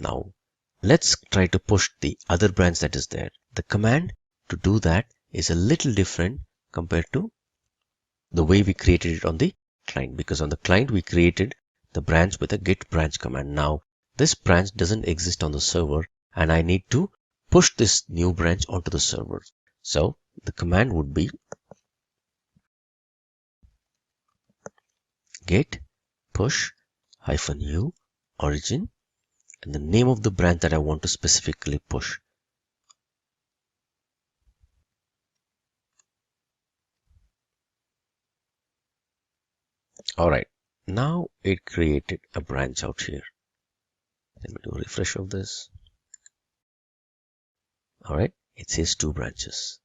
Now let's try to push the other branch that is there. The command to do that is a little different compared to the way we created it on the client, because on the client we created the branch with a git branch command. Now this branch doesn't exist on the server, and I need to push this new branch onto the server. So the command would be git push -u origin and the name of the branch that I want to specifically push. Alright, now it created a branch out here. Let me do a refresh of this. Alright, it says 2 branches.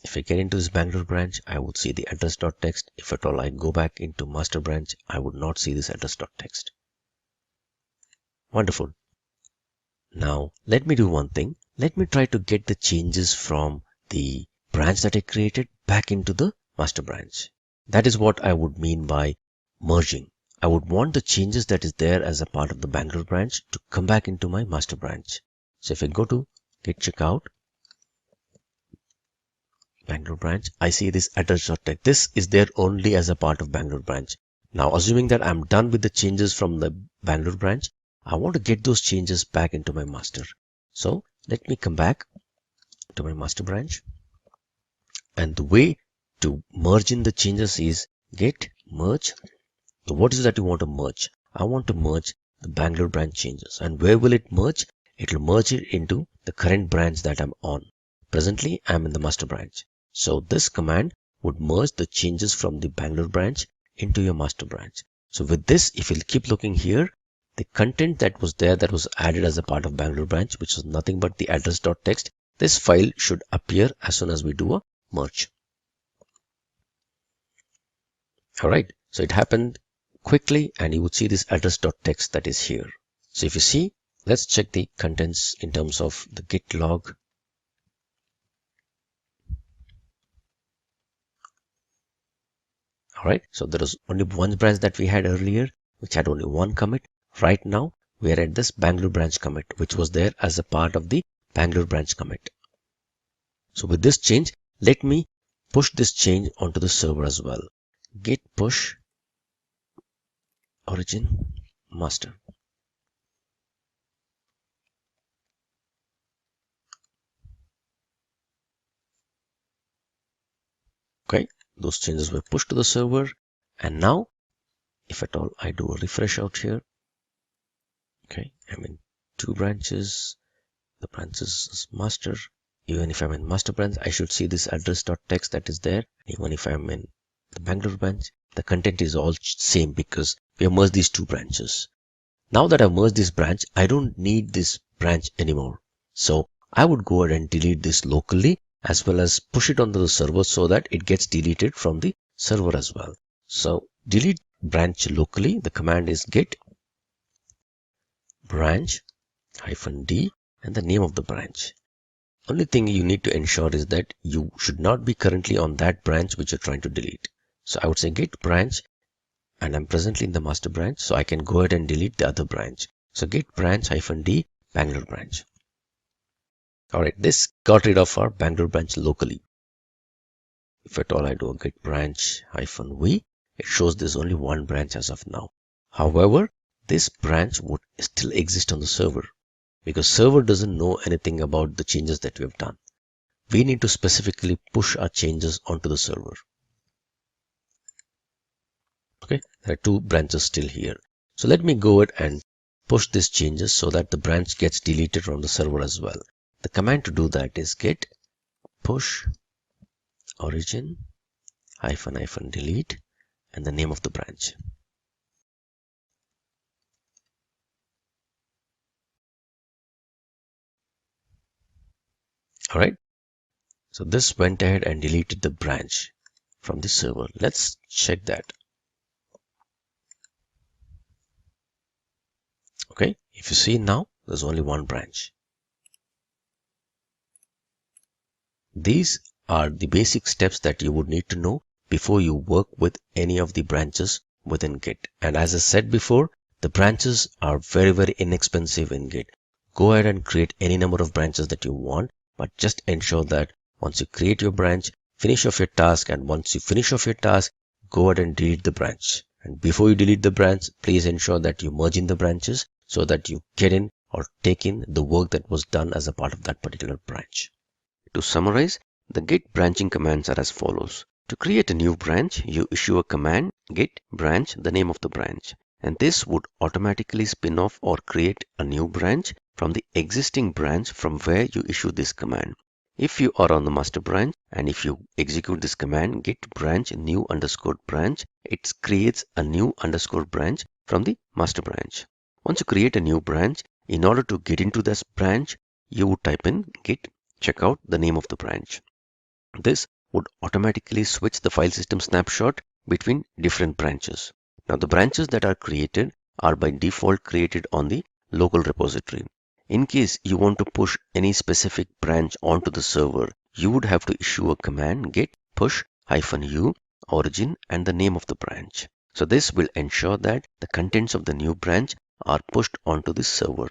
If I get into this Bangalore branch, I would see the address.txt. If at all I go back into master branch, I would not see this address.txt. Wonderful. Now let me do one thing. Let me try to get the changes from the branch that I created back into the master branch. That is what I would mean by merging. I would want the changes that is there as a part of the Bangalore branch to come back into my master branch. So if I go to git checkout Bangalore branch, I see this address.txt. This is there only as a part of Bangalore branch. Now assuming that I'm done with the changes from the Bangalore branch, I want to get those changes back into my master. So let me come back to my master branch, and the way to merge in the changes is git merge. So what is it that you want to merge? I want to merge the Bangalore branch changes. And where will it merge? It will merge it into the current branch that I'm on. Presently, I'm in the master branch. So this command would merge the changes from the Bangalore branch into your master branch. So with this, if you'll keep looking here, the content that was there that was added as a part of Bangalore branch, which is nothing but the address.txt, this file should appear as soon as we do a merge. Alright, so it happened quickly, and you would see this address.txt that is here. So if you see, let's check the contents in terms of the git log. Alright, so there was only one branch that we had earlier, which had only one commit. Right now, we are at this Bangalore branch commit, which was there as a part of the Bangalore branch commit. So with this change, let me push this change onto the server as well. Git push origin master. Okay, those changes were pushed to the server, and now if at all I do a refresh out here, okay, I'm in two branches. The branches is master. Even if I'm in master branch, I should see this address.txt that is there. Even if I'm in the Bangalore branch, the content is all same because we have merged these two branches. Now that I've merged this branch, I don't need this branch anymore. So I would go ahead and delete this locally as well as push it onto the server so that it gets deleted from the server as well. So delete branch locally. The command is git branch -d and the name of the branch. Only thing you need to ensure is that you should not be currently on that branch which you're trying to delete. So I would say git branch, and I'm presently in the master branch, so I can go ahead and delete the other branch. So git branch -d Bangalore branch. Alright, this got rid of our Bangalore branch locally. If at all I do a git branch -v, it shows there's only one branch as of now. However, this branch would still exist on the server because server doesn't know anything about the changes that we have done. We need to specifically push our changes onto the server. Okay, there are two branches still here. So let me go ahead and push these changes so that the branch gets deleted from the server as well. The command to do that is git push origin -delete and the name of the branch. Alright, so this went ahead and deleted the branch from the server. Let's check that. Okay, if you see now, there's only one branch. These are the basic steps that you would need to know before you work with any of the branches within Git. And as I said before, the branches are very, very inexpensive in Git. Go ahead and create any number of branches that you want, but just ensure that once you create your branch, finish off your task, and once you finish off your task, go ahead and delete the branch. And before you delete the branch, please ensure that you merge in the branches so that you get in or take in the work that was done as a part of that particular branch. To summarize, the Git branching commands are as follows. To create a new branch, you issue a command git branch, the name of the branch, and this would automatically spin off or create a new branch from the existing branch from where you issue this command. If you are on the master branch and if you execute this command git branch new underscore branch, it creates a new underscore branch from the master branch. Once you create a new branch, in order to get into this branch, you would type in git check out the name of the branch. This would automatically switch the file system snapshot between different branches. Now the branches that are created are by default created on the local repository. In case you want to push any specific branch onto the server, you would have to issue a command git push -u origin and the name of the branch. So this will ensure that the contents of the new branch are pushed onto the server.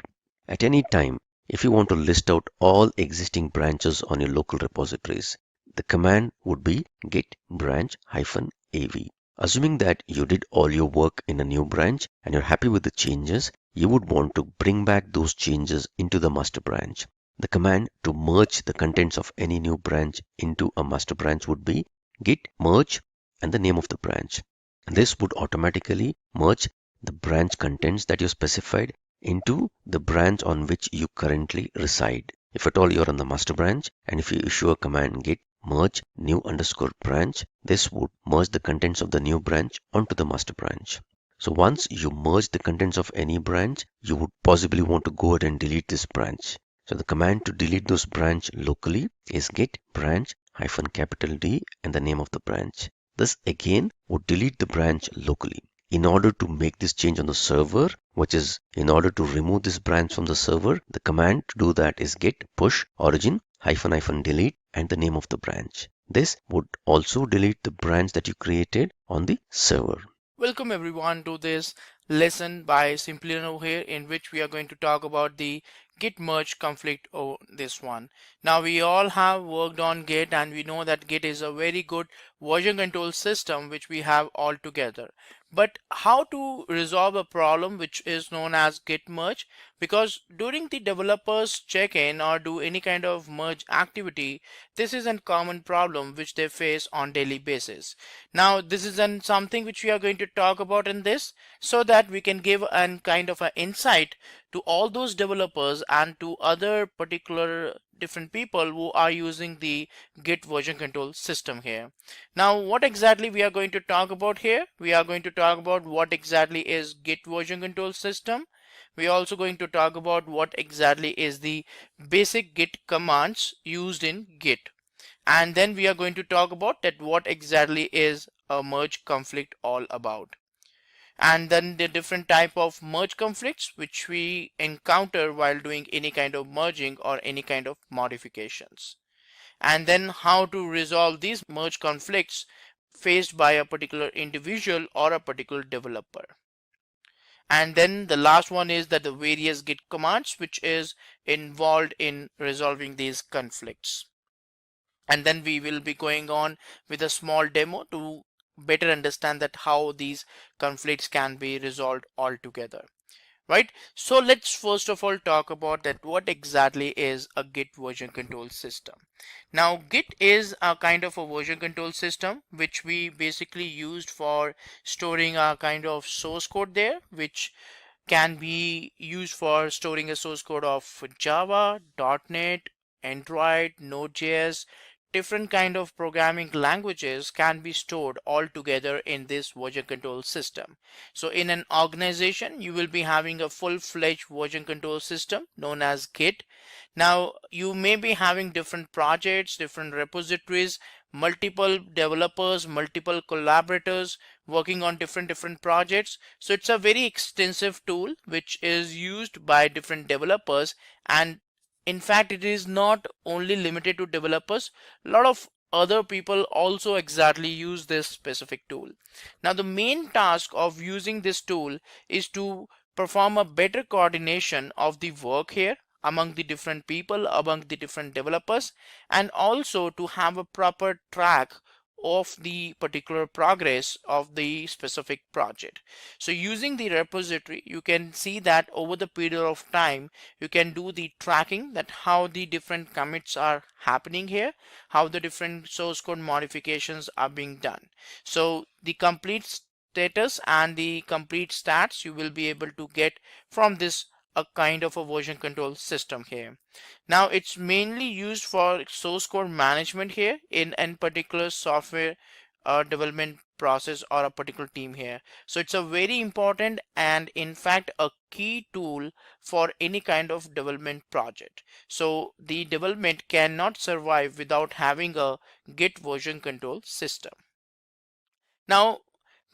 At any time, if you want to list out all existing branches on your local repositories, the command would be git branch -av. Assuming that you did all your work in a new branch and you're happy with the changes, you would want to bring back those changes into the master branch. The command to merge the contents of any new branch into a master branch would be git merge and the name of the branch. And this would automatically merge the branch contents that you specified into the branch on which you currently reside. If at all you're on the master branch, and if you issue a command git merge new underscore branch, this would merge the contents of the new branch onto the master branch. So once you merge the contents of any branch, you would possibly want to go ahead and delete this branch. So the command to delete those branch locally is git branch -D and the name of the branch. This again would delete the branch locally. In order to make this change on the server, which is in order to remove this branch from the server, the command to do that is git push origin -delete and the name of the branch. This would also delete the branch that you created on the server. Welcome everyone to this lesson by Simplilearn over here, in which we are going to talk about the git merge conflict over this one. Now we all have worked on Git and we know that Git is a very good version control system which we have all together. But how to resolve a problem which is known as git merge? Because during the developers check-in or do any kind of merge activity, this is a common problem which they face on daily basis. Now this is something which we are going to talk about in this, so that we can give an kind of an insight to all those developers and to other particular different people who are using the Git version control system here. Now what exactly we are going to talk about here? We are going to talk about what exactly is Git version control system. We are also going to talk about what exactly is the basic Git commands used in Git. And then we are going to talk about that what exactly is a merge conflict all about. And then the different type of merge conflicts which we encounter while doing any kind of merging or any kind of modifications. And then how to resolve these merge conflicts faced by a particular individual or a particular developer. And then the last one is that the various git commands which is involved in resolving these conflicts. And then we will be going on with a small demo to better understand that how these conflicts can be resolved altogether. Right? So let's first of all talk about that what exactly is a Git version control system. Now Git is a kind of a version control system which we basically used for storing a kind of source code there, which can be used for storing a source code of Java, .NET, Android, Node.js. Different kind of programming languages can be stored all together in this version control system. So in an organization, you will be having a full-fledged version control system known as Git. Now you may be having different projects, different repositories, multiple developers, multiple collaborators working on different projects. So it's a very extensive tool which is used by different developers, and in fact, it is not only limited to developers. A lot of other people also exactly use this specific tool. Now, the main task of using this tool is to perform a better coordination of the work here among the different people, among the different developers, and also to have a proper track of the particular progress of the specific project. So using the repository, you can see that over the period of time, you can do the tracking that how the different commits are happening here, how the different source code modifications are being done. So the complete status and the complete stats you will be able to get from this a kind of a version control system here. Now it's mainly used for source code management here in particular software development process or a particular team here. So it's a very important and in fact a key tool for any kind of development project. So the development cannot survive without having a Git version control system. Now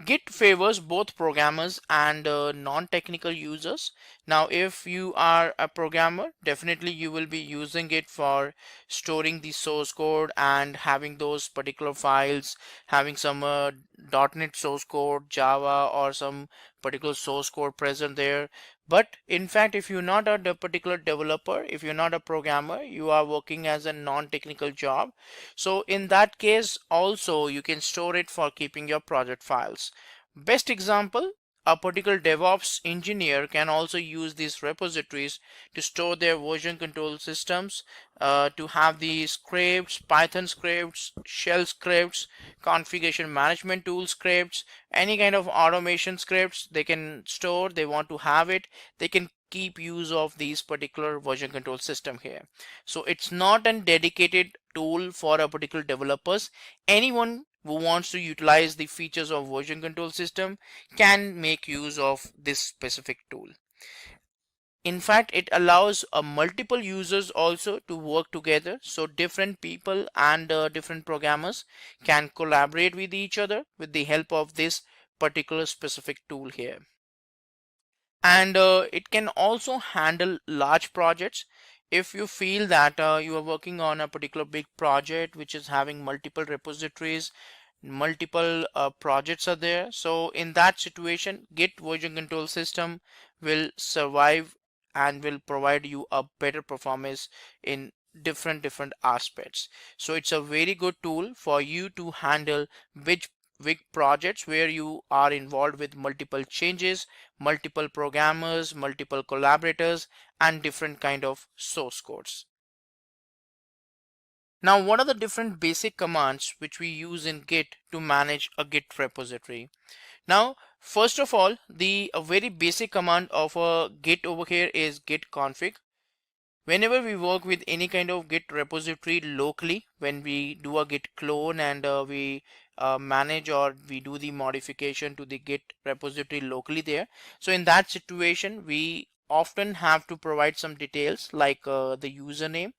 Git favors both programmers and non-technical users. Now if you are a programmer, definitely you will be using it for storing the source code and having those particular files, having some .NET source code, Java, or some particular source code present there. But in fact, if you're not a particular developer, if you're not a programmer, you are working as a non-technical job. So in that case also you can store it for keeping your project files. Best example, a particular DevOps engineer can also use these repositories to store their version control systems, to have the scripts, Python scripts, shell scripts, configuration management tool scripts, any kind of automation scripts they can store, they want to have it, they can keep use of these particular version control system here. So it's not a dedicated tool for a particular developers. Anyone who wants to utilize the features of version control system can make use of this specific tool. In fact, it allows multiple users also to work together, so different people and different programmers can collaborate with each other with the help of this particular specific tool here. And it can also handle large projects. If you feel that you are working on a particular big project which is having multiple repositories, multiple projects are there, so in that situation Git version control system will survive and will provide you a better performance in different aspects. So it's a very good tool for you to handle big projects where you are involved with multiple changes, multiple programmers, multiple collaborators, and different kind of source codes. Now, what are the different basic commands which we use in Git to manage a Git repository? Now, first of all, a very basic command of a Git over here is git config. Whenever we work with any kind of Git repository locally, when we do a Git clone and we manage or we do the modification to the Git repository locally there, so in that situation we often have to provide some details like the username,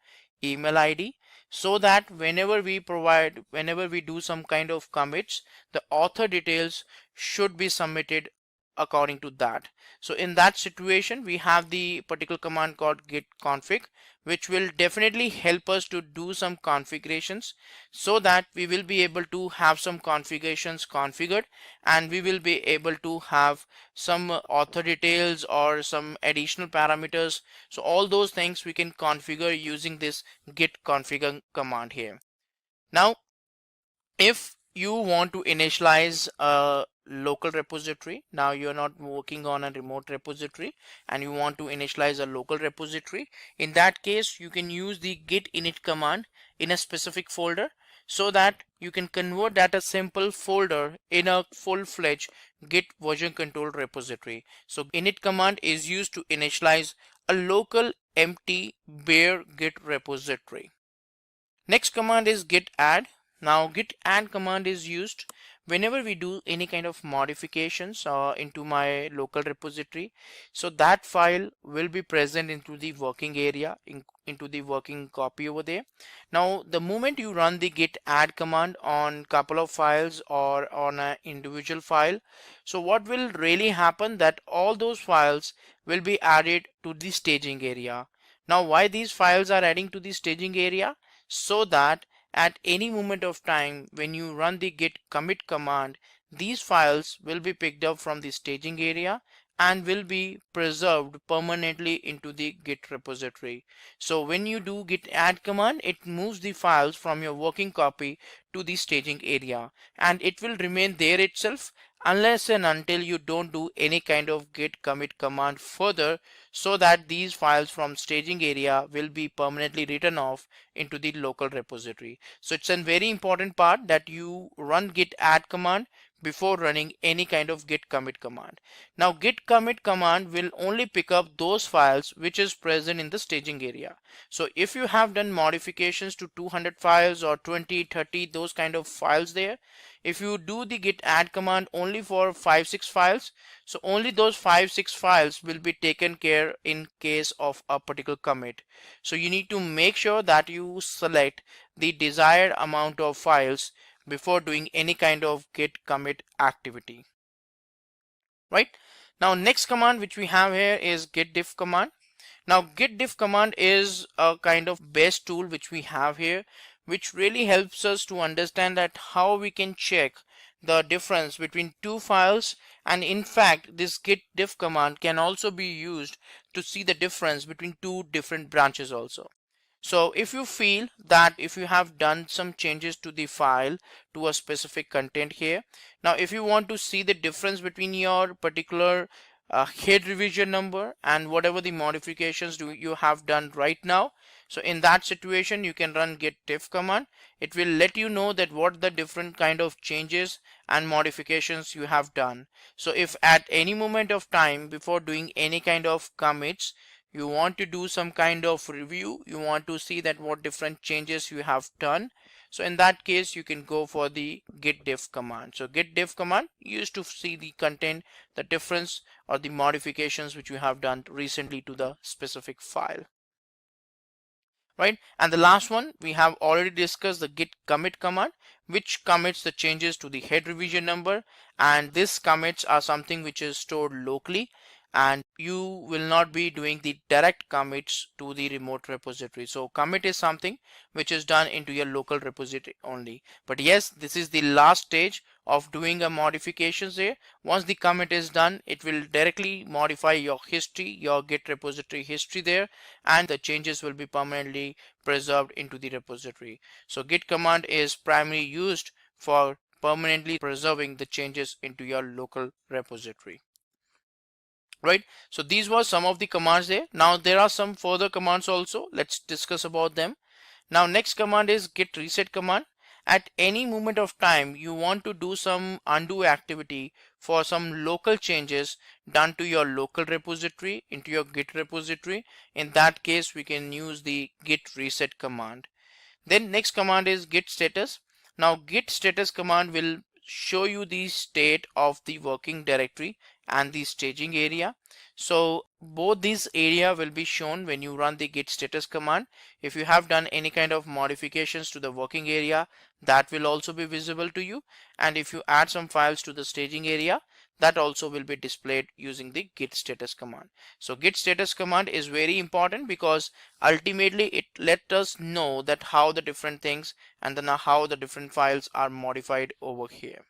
email ID, so that whenever we do some kind of commits, the author details should be submitted according to that. So in that situation we have the particular command called git config, which will definitely help us to do some configurations, so that we will be able to have some configurations configured and we will be able to have some author details or some additional parameters. So all those things we can configure using this git config command here. Now, if you want to initialize a local repository, now you're not working on a remote repository and you want to initialize a local repository, in that case you can use the git init command in a specific folder, so that you can convert that a simple folder in a full-fledged Git version control repository. So init command is used to initialize a local empty bare Git repository. Next command is git add. Now git add command is used whenever we do any kind of modifications into my local repository. So that file will be present into the working area, into the working copy over there. Now the moment you run the git add command on couple of files or on an individual file, so what will really happen, that all those files will be added to the staging area. Now why these files are adding to the staging area? So that at any moment of time when you run the git commit command, these files will be picked up from the staging area and will be preserved permanently into the Git repository. So when you do git add command, it moves the files from your working copy to the staging area, and it will remain there itself unless and until you don't do any kind of git commit command further, so that these files from staging area will be permanently written off into the local repository. So it's a very important part that you run git add command before running any kind of git commit command. Now git commit command will only pick up those files which is present in the staging area. So if you have done modifications to 200 files or 20, 30, those kind of files there, if you do the git add command only for 5-6 files, so only those 5-6 files will be taken care in case of a particular commit. So you need to make sure that you select the desired amount of files before doing any kind of git commit activity. Right? Now next command which we have here is git diff command. Now git diff command is a kind of best tool which we have here, which really helps us to understand that how we can check the difference between two files, and in fact this git diff command can also be used to see the difference between two different branches also. So if you feel that if you have done some changes to the file to a specific content here, now if you want to see the difference between your particular head revision number and whatever the modifications you have done right now, so in that situation you can run git diff command. It will let you know that what the different kind of changes and modifications you have done. So if at any moment of time before doing any kind of commits you want to do some kind of review, you want to see that what different changes you have done, so in that case you can go for the git diff command. So git diff command used to see the content, the difference or the modifications which you have done recently to the specific file, right? And the last one we have already discussed, the git commit command, which commits the changes to the head revision number, and these commits are something which is stored locally and you will not be doing the direct commits to the remote repository. So commit is something which is done into your local repository only. But yes, this is the last stage of doing a modifications there. Once the commit is done, it will directly modify your history, your Git repository history there, and the changes will be permanently preserved into the repository. So git command is primarily used for permanently preserving the changes into your local repository, right? So these were some of the commands there. Now there are some further commands also. Let's discuss about them. Now next command is git reset command. At any moment of time you want to do some undo activity for some local changes done to your local repository into your git repository. In that case we can use the git reset command. Then next command is git status. Now git status command will show you the state of the working directory and the staging area. So both these area will be shown when you run the git status command. If you have done any kind of modifications to the working area, that will also be visible to you, and if you add some files to the staging area, that also will be displayed using the git status command. So git status command is very important because ultimately it lets us know that how the different things and then how the different files are modified over here,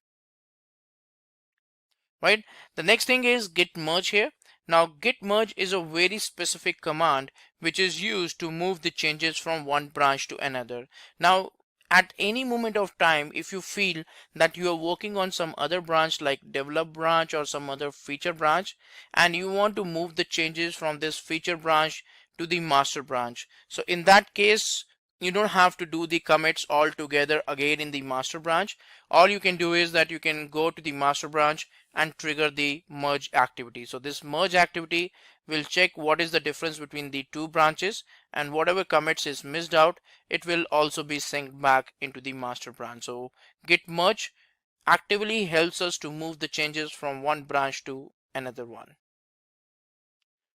right? The next thing is git merge here. Now git merge is a very specific command which is used to move the changes from one branch to another. Now at any moment of time, if you feel that you are working on some other branch like develop branch or some other feature branch, and you want to move the changes from this feature branch to the master branch, so in that case you don't have to do the commits all together again in the master branch. All you can do is that you can go to the master branch and trigger the merge activity. So this merge activity will check what is the difference between the two branches, and whatever commits is missed out, it will also be synced back into the master branch. So git merge actively helps us to move the changes from one branch to another one.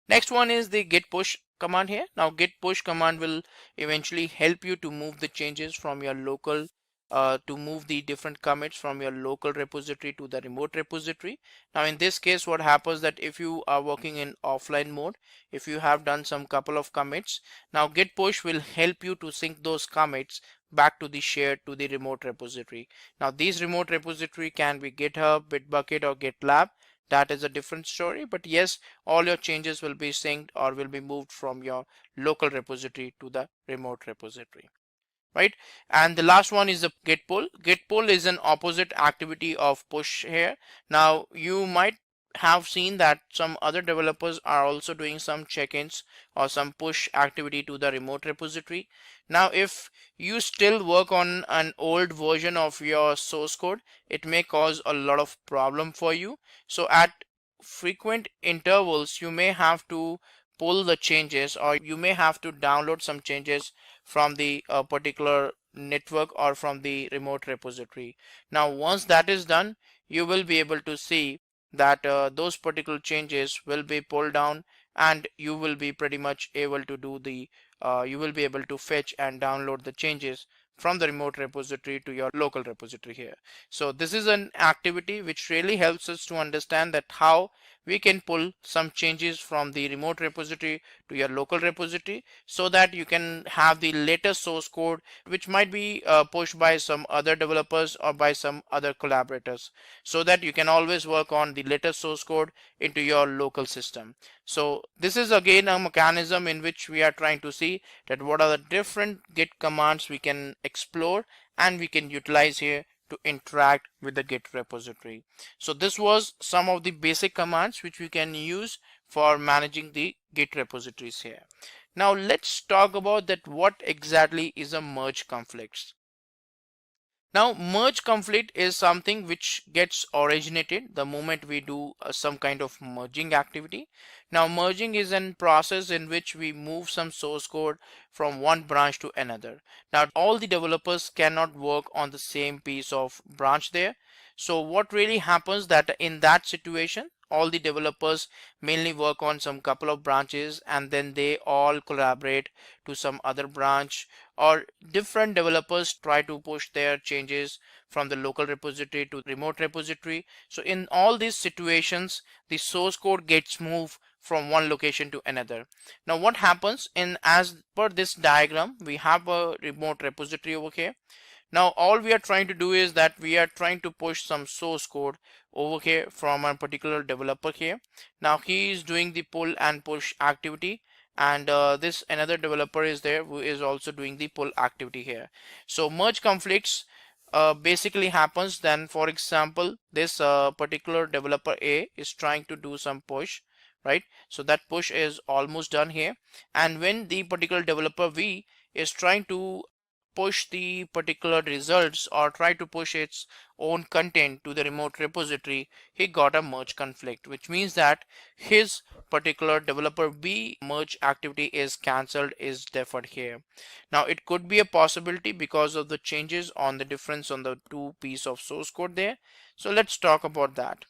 Next one is the git push command here. Now git push command will eventually help you to move the changes from your local to move the different commits from your local repository to the remote repository. Now in this case what happens that if you are working in offline mode, if you have done some couple of commits, now git push will help you to sync those commits back to the shared to the remote repository. Now these remote repository can be GitHub, Bitbucket or GitLab. That is a different story, but yes, all your changes will be synced or will be moved from your local repository to the remote repository, right? And the last one is the git pull. Git pull is an opposite activity of push here. Now you might have seen that some other developers are also doing some check-ins or some push activity to the remote repository. Now if you still work on an old version of your source code, it may cause a lot of problem for you. So at frequent intervals you may have to pull the changes, or you may have to download some changes from the particular network or from the remote repository. Now once that is done, you will be able to see that those particular changes will be pulled down, and you will be pretty much able to do the you will be able to fetch and download the changes from the remote repository to your local repository here. So this is an activity which really helps us to understand that how we can pull some changes from the remote repository to your local repository so that you can have the latest source code which might be pushed by some other developers or by some other collaborators, so that you can always work on the latest source code into your local system. So this is again a mechanism in which we are trying to see that what are the different Git commands we can explore and we can utilize here to interact with the Git repository. So this was some of the basic commands which we can use for managing the Git repositories here. Now let's talk about that what exactly is a merge conflicts. Now merge conflict is something which gets originated the moment we do some kind of merging activity. Now merging is a process in which we move some source code from one branch to another. Now all the developers cannot work on the same piece of branch there. So what really happens that in that situation all the developers mainly work on some couple of branches and then they all collaborate to some other branch, or different developers try to push their changes from the local repository to remote repository. So in all these situations the source code gets moved from one location to another. Now what happens in as per this diagram, we have a remote repository over here. Now all we are trying to do is that we are trying to push some source code over here from a particular developer here. Now he is doing the pull and push activity, and this another developer is there who is also doing the pull activity here. So merge conflicts basically happens then, for example, this particular developer A is trying to do some push, right? So that push is almost done here, and when the particular developer V is trying to push the particular results or try to push its own content to the remote repository, he got a merge conflict, which means that his particular developer B merge activity is cancelled, is deferred here. Now it could be a possibility because of the changes on the difference on the two piece of source code there. So let's talk about that.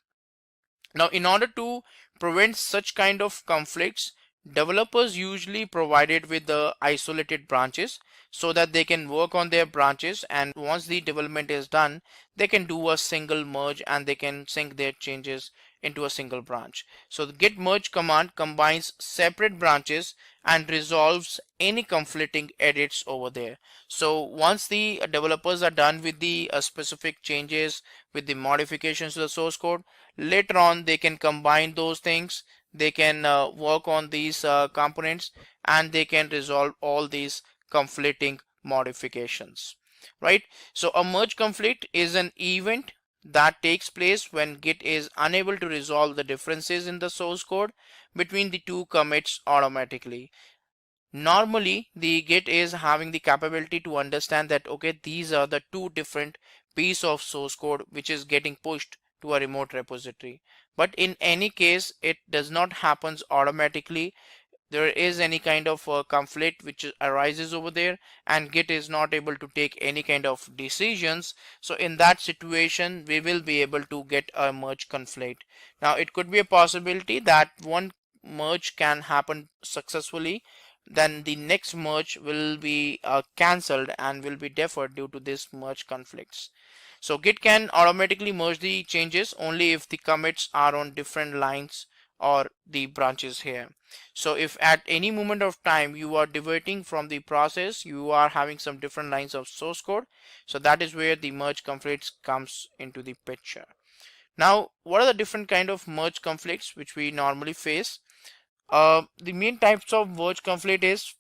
Now in order to prevent such kind of conflicts, developers usually provide it with the isolated branches so that they can work on their branches, and once the development is done they can do a single merge and they can sync their changes into a single branch. So the git merge command combines separate branches and resolves any conflicting edits over there. So once the developers are done with the specific changes, with the modifications to the source code, later on they can combine those things, they can work on these components, and they can resolve all these conflicting modifications, right? So a merge conflict is an event that takes place when Git is unable to resolve the differences in the source code between the two commits automatically. Normally the Git is having the capability to understand that okay, these are the two different piece of source code which is getting pushed to a remote repository, but in any case it does not happens automatically. There is any kind of conflict which arises over there and Git is not able to take any kind of decisions. So in that situation we will be able to get a merge conflict. Now it could be a possibility that one merge can happen successfully, then the next merge will be cancelled and will be deferred due to this merge conflicts. So Git can automatically merge the changes only if the commits are on different lines or the branches here. So if at any moment of time you are diverting from the process, you are having some different lines of source code, so that is where the merge conflicts comes into the picture. Now what are the different kind of merge conflicts which we normally face? The main types of merge conflict is,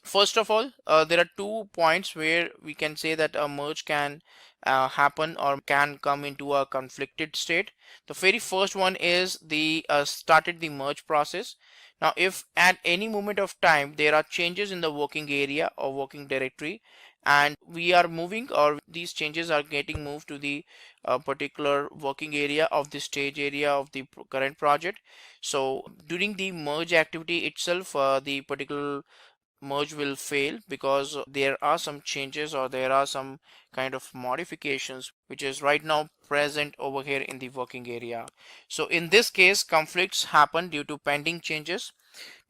first of all, there are 2 points where we can say that a merge can happen or can come into a conflicted state. The very first one is the started the merge process. Now if at any moment of time there are changes in the working area or working directory and we are moving, or these changes are getting moved to the particular working area of the stage area of the current project. So during the merge activity itself, the particular merge will fail because there are some changes or there are some kind of modifications which is right now present over here in the working area. So in this case conflicts happen due to pending changes.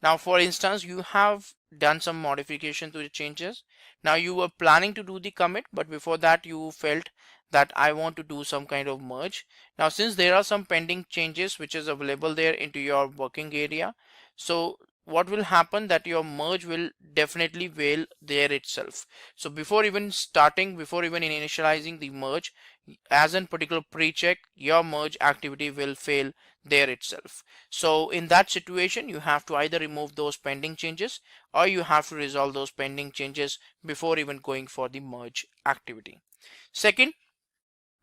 Now for instance, you have done some modification to the changes. Now you were planning to do the commit, but before that you felt that I want to do some kind of merge. Now since there are some pending changes which is available there into your working area, so what will happen that your merge will definitely fail there itself. So before even starting, before even initializing the merge, as in particular pre-check, your merge activity will fail there itself. So in that situation, you have to either remove those pending changes or you have to resolve those pending changes before even going for the merge activity. Second,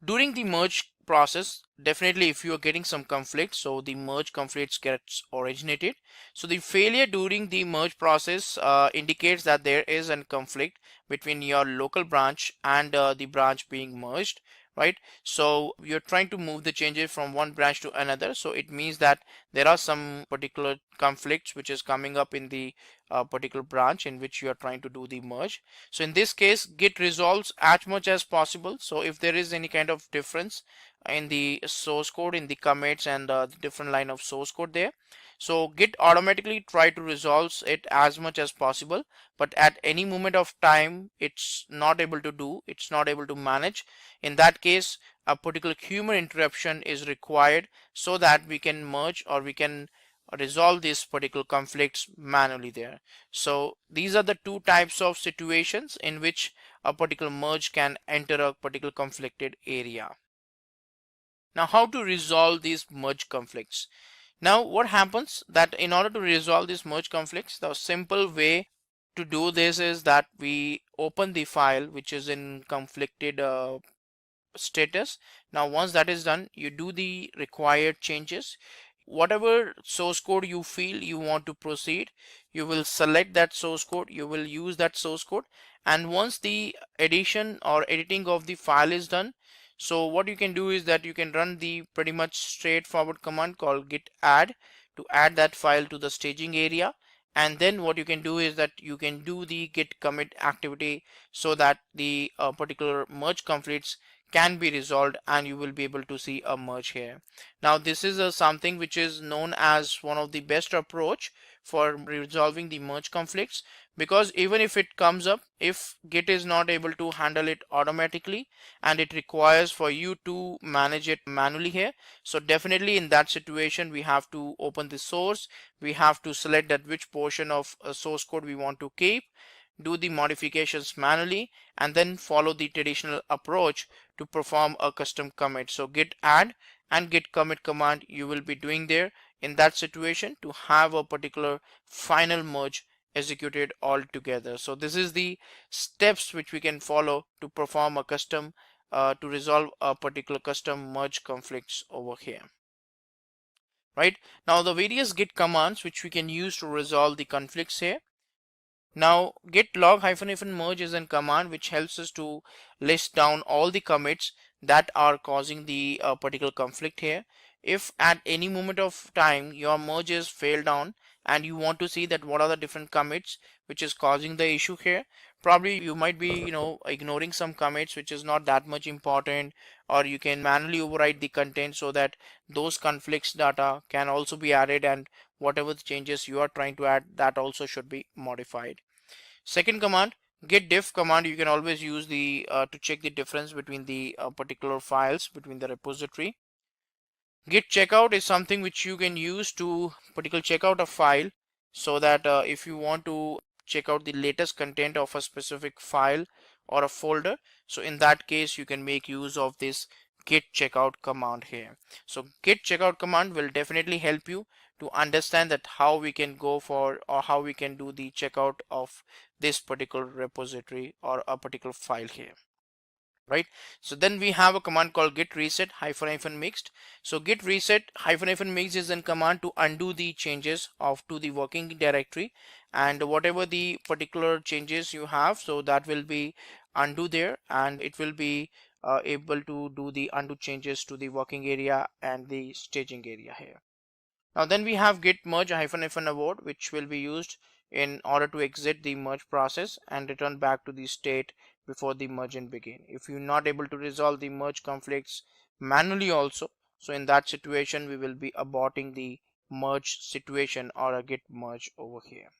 during the merge process, definitely if you are getting some conflict, so the merge conflicts gets originated. So the failure during the merge process indicates that there is a conflict between your local branch and the branch being merged, right? So you're trying to move the changes from one branch to another, so it means that there are some particular conflicts which is coming up in the particular branch in which you are trying to do the merge. So in this case, Git resolves as much as possible. So if there is any kind of difference in the source code, in the commits and the different line of source code there, so Git automatically try to resolve it as much as possible, but at any moment of time it's not able to do, it's not able to manage. In that case, a particular human interruption is required so that we can merge or we can resolve these particular conflicts manually there. So these are the two types of situations in which a particular merge can enter a particular conflicted area. Now, how to resolve these merge conflicts? Now, what happens that in order to resolve these merge conflicts, the simple way to do this is that we open the file which is in conflicted status. Now, once that is done, you do the required changes. Whatever source code you feel you want to proceed, you will select that source code, you will use that source code, and once the addition or editing of the file is done, so what you can do is that you can run the pretty much straightforward command called git add to add that file to the staging area. And then what you can do is that you can do the git commit activity so that the particular merge conflicts can be resolved and you will be able to see a merge here. Now this is something which is known as one of the best approach for resolving the merge conflicts, because even if it comes up, if Git is not able to handle it automatically and it requires for you to manage it manually here, so definitely in that situation we have to open the source, we have to select that which portion of source code we want to keep, do the modifications manually, and then follow the traditional approach to perform a custom commit. So git add and git commit command you will be doing there in that situation to have a particular final merge executed all together. So this is the steps which we can follow to perform a custom to resolve a particular custom merge conflicts over here. Right now, the various git commands which we can use to resolve the conflicts here. Now git log -- merge is a command which helps us to list down all the commits that are causing the particular conflict here. If at any moment of time your merge is failed down and you want to see that what are the different commits which is causing the issue here, probably you might be ignoring some commits which is not that much important, or you can manually override the content so that those conflicts data can also be added, and whatever the changes you are trying to add, that also should be modified. Second command, git diff command, you can always use the to check the difference between the particular files between the repository. Git checkout is something which you can use to particularly check out a file, so that if you want to check out the latest content of a specific file or a folder, so in that case you can make use of this git checkout command here. So git checkout command will definitely help you to understand that how we can go for or how we can do the checkout of this particular repository or a particular file here. Right, so then we have a command called git reset --- mixed. So git reset --- mixed is a command to undo the changes of to the working directory, and whatever the particular changes you have, so that will be undo there, and it will be able to do the undo changes to the working area and the staging area here. Now then we have git merge --- abort, which will be used in order to exit the merge process and return back to the state before the merging begin. If you're not able to resolve the merge conflicts manually also, so in that situation we will be aborting the merge situation or a git merge over here.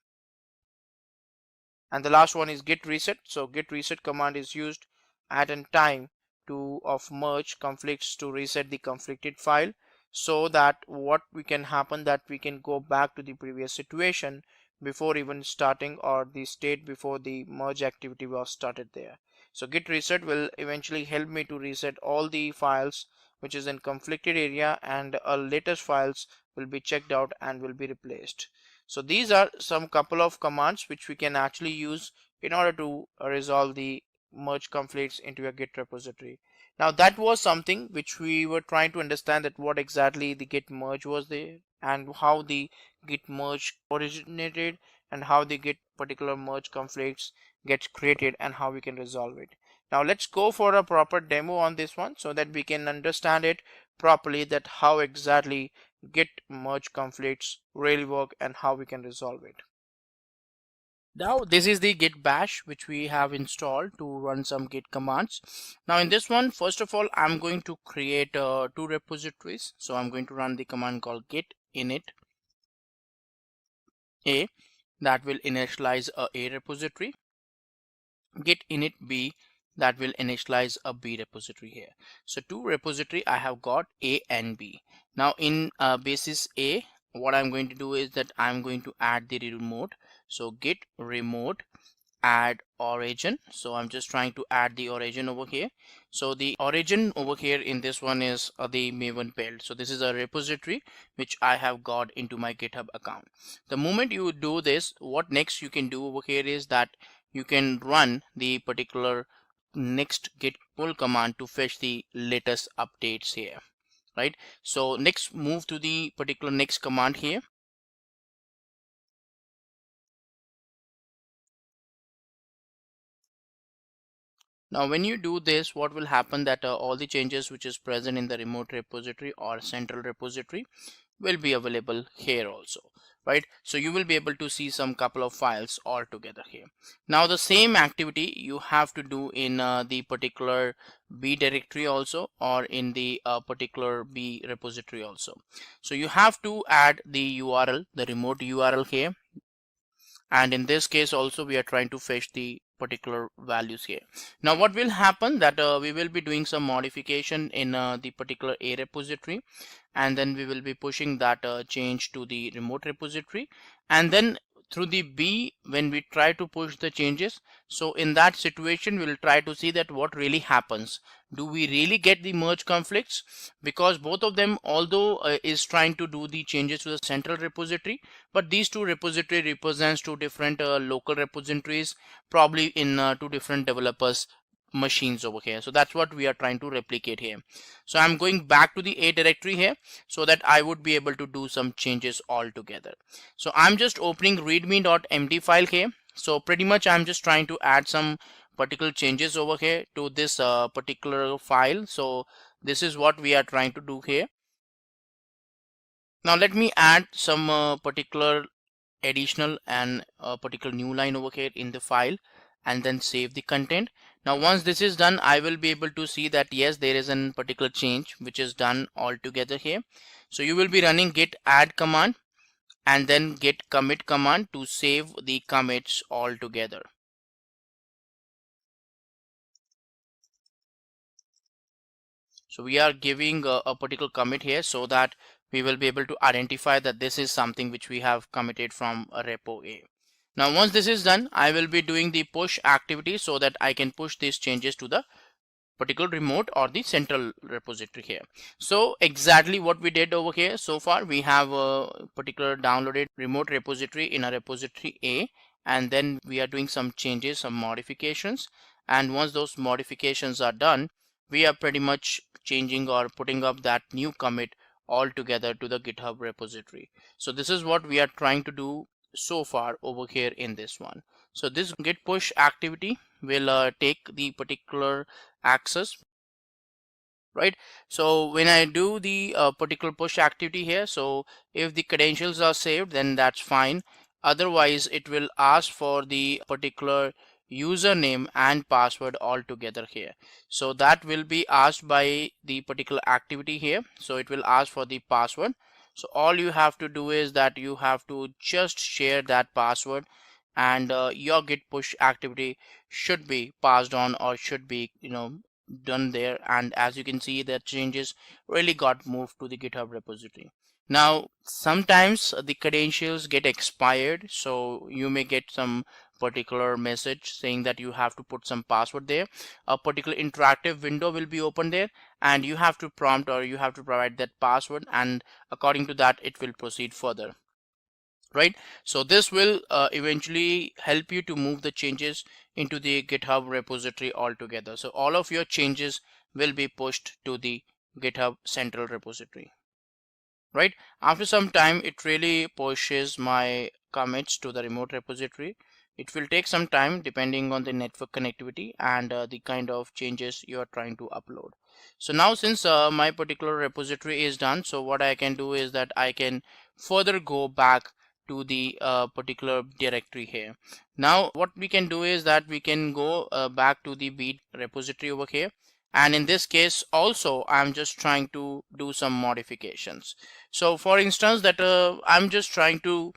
And the last one is git reset. So git reset command is used at a time of merge conflicts to reset the conflicted file, so that what we can happen that we can go back to the previous situation before even starting, or the state before the merge activity was started there. So git reset will eventually help me to reset all the files which is in conflicted area, and latest files will be checked out and will be replaced. So these are some couple of commands which we can actually use in order to resolve the merge conflicts into a git repository. Now that was something which we were trying to understand, that what exactly the git merge was there, and how the git merge originated, and how the git particular merge conflicts gets created, and how we can resolve it. Now let's go for a proper demo on this one, so that we can understand it properly, that how exactly git merge conflicts really work and how we can resolve it. Now this is the git bash which we have installed to run some git commands. Now in this one, first of all, I'm going to create two repositories. So I'm going to run the command called git init a, that will initialize a repository, git init b, that will initialize a b repository here. So two repository I have got, a and b. Now in basis a, what I'm going to do is that I'm going to add the remote. So git remote add origin. So I'm just trying to add the origin over here. So the origin over here in this one is the Maven build. So this is a repository which I have got into my GitHub account. The moment you do this, what next you can do over here is that you can run the particular next git pull command to fetch the latest updates here, right? So next, move to the particular next command here. Now when you do this, what will happen that all the changes which is present in the remote repository or central repository will be available here also, right? So you will be able to see some couple of files all together here. Now the same activity you have to do in the particular B directory also, or in the particular B repository also. So you have to add the URL, the remote URL here, and in this case also we are trying to fetch the particular values here. Now what will happen that we will be doing some modification in the particular A repository, and then we will be pushing that change to the remote repository, and then through the B, when we try to push the changes, so in that situation we'll try to see that what really happens. Do we really get the merge conflicts? Because both of them, although is trying to do the changes to the central repository, but these two repository represents two different local repositories, probably in two different developers machines over here. So that's what we are trying to replicate here. So I'm going back to the A directory here, so that I would be able to do some changes all together. So I'm just opening readme.md file here. So pretty much I'm just trying to add some particular changes over here to this particular file. So this is what we are trying to do here. Now let me add some particular additional and a particular new line over here in the file, and then save the content. Now once this is done, I will be able to see that yes, there is a particular change which is done all together here. So you will be running git add command and then git commit command to save the commits all together. So we are giving a particular commit here, so that we will be able to identify that this is something which we have committed from a repo A. Now once this is done, I will be doing the push activity so that I can push these changes to the particular remote or the central repository here. So exactly what we did over here, so far we have a particular downloaded remote repository in a repository A, and then we are doing some changes, some modifications, and once those modifications are done, we are pretty much changing or putting up that new commit all together to the GitHub repository. So this is what we are trying to do so far over here in this one. So this git push activity will take the particular access, right? So when I do the particular push activity here, so if the credentials are saved, then that's fine. Otherwise it will ask for the particular username and password all together here. So that will be asked by the particular activity here. So it will ask for the password. So all you have to do is that you have to just share that password and your git push activity should be passed on or should be done there. And as you can see, the changes really got moved to the GitHub repository. Now sometimes the credentials get expired, so you may get some particular message saying that you have to put some password there. A particular interactive window will be open there, and you have to prompt or you have to provide that password, and according to that it will proceed further, right? So this will eventually help you to move the changes into the GitHub repository altogether. So all of your changes will be pushed to the GitHub central repository, right? After some time, it really pushes my commits to the remote repository. It will take some time depending on the network connectivity and the kind of changes you are trying to upload. So now since my particular repository is done, so what I can do is that I can further go back to the particular directory here. Now what we can do is that we can go back to the B repository over here, and in this case also I'm just trying to do some modifications. So for instance that I'm just trying to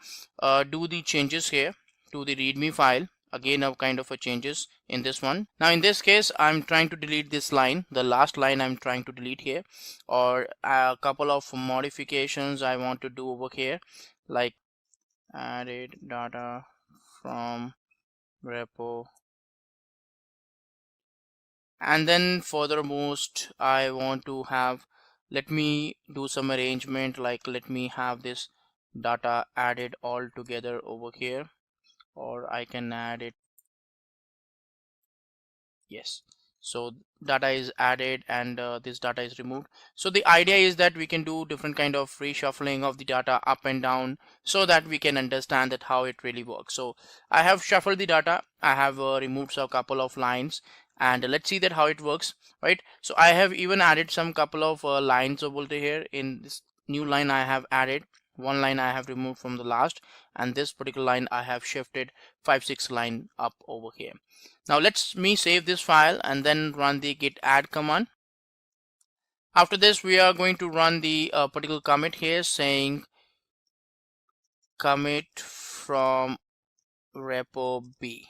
do the changes here to the readme file, again a kind of a changes in this one. Now in this case I'm trying to delete this line, the last line I'm trying to delete here, or a couple of modifications I want to do over here, like added data from repo. And then furthermost I want to have, let me do some arrangement, like let me have this data added all together over here, or I can add it, yes. So data is added and this data is removed. So the idea is that we can do different kind of reshuffling of the data up and down so that we can understand that how it really works. So I have shuffled the data, I have removed a couple of lines, and let's see that how it works, right? So I have even added some couple of lines over here. In this new line I have added one line, I have removed from the last, and this particular line I have shifted 5-6 line up over here. Now let's me save this file and then run the git add command. After this we are going to run the particular commit here saying commit from repo B.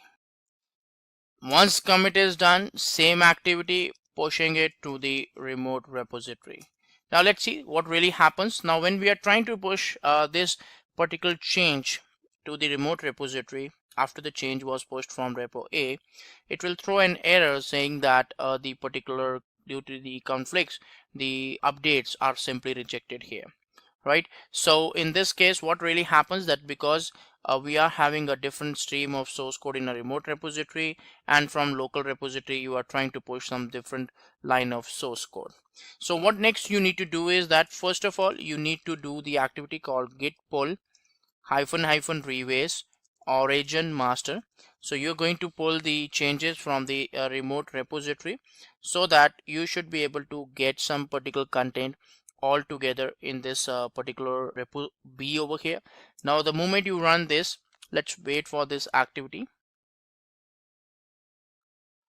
Once commit is done, same activity, pushing it to the remote repository. Now let's see what really happens. Now when we are trying to push this particular change to the remote repository, after the change was pushed from repo A, it will throw an error saying that the particular, due to the conflicts, the updates are simply rejected here, right? So in this case what really happens, that because we are having a different stream of source code in a remote repository, and from local repository you are trying to push some different line of source code. So what next you need to do is that first of all you need to do the activity called git pull -- rebase origin master. So you're going to pull the changes from the remote repository so that you should be able to get some particular content all together in this particular repo B over here. Now the moment you run this, let's wait for this activity.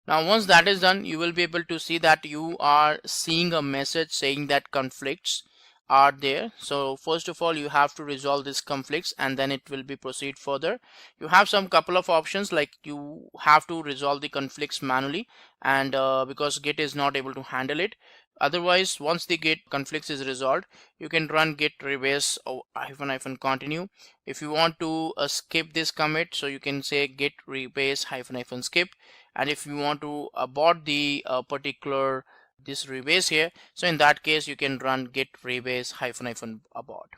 Now once that is done, you will be able to see that you are seeing a message saying that conflicts are there. So first of all you have to resolve these conflicts and then it will be proceed further. You have some couple of options, like you have to resolve the conflicts manually, and because git is not able to handle it. Otherwise, once the git conflicts is resolved, you can run git rebase -- continue. If you want to skip this commit, so you can say git rebase -- skip. And if you want to abort the particular this rebase here, so in that case you can run git rebase -- abort.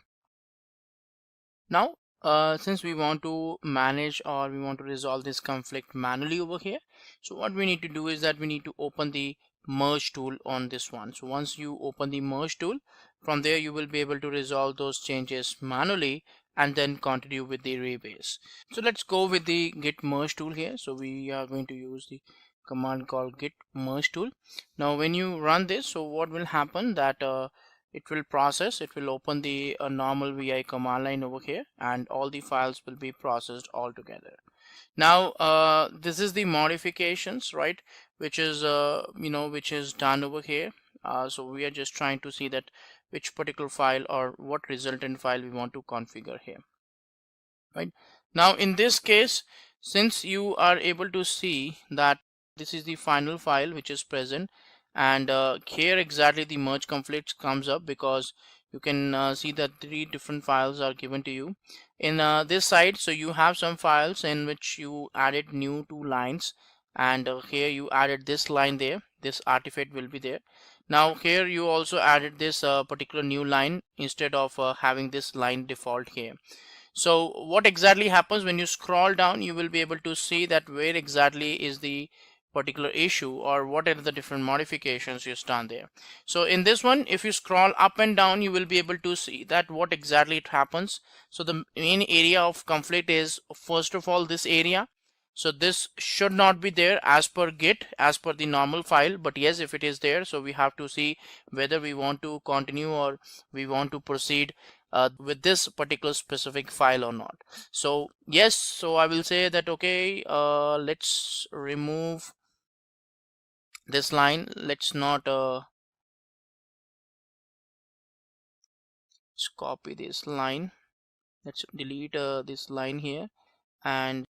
Now since we want to manage or we want to resolve this conflict manually over here, so what we need to do is that we need to open the merge tool on this one. So once you open the merge tool, from there you will be able to resolve those changes manually and then continue with the rebase. So let's go with the git merge tool here. So we are going to use the command called git merge tool. Now when you run this, so what will happen, that it will process, it will open the normal vi command line over here, and all the files will be processed all together. Now this is the modifications, right, which is which is done over here. So we are just trying to see that which particular file or what resultant file we want to configure here, right? Now in this case, since you are able to see that this is the final file which is present, and here exactly the merge conflicts comes up, because you can see that 3 different files are given to you in this side. So you have some files in which you added new 2 lines, and here you added this line there, this artifact will be there. Now here you also added this particular new line instead of having this line default here. So what exactly happens when you scroll down, you will be able to see that where exactly is the particular issue, or what are the different modifications you've done there. So in this one, if you scroll up and down, you will be able to see that what exactly it happens. So the main area of conflict is, first of all, this area. So this should not be there as per Git, as per the normal file, but yes, if it is there, so we have to see whether we want to continue or we want to proceed with this particular specific file or not. So yes, so I will say that okay, let's remove this line. Let's not let's copy this line. Let's delete this line here and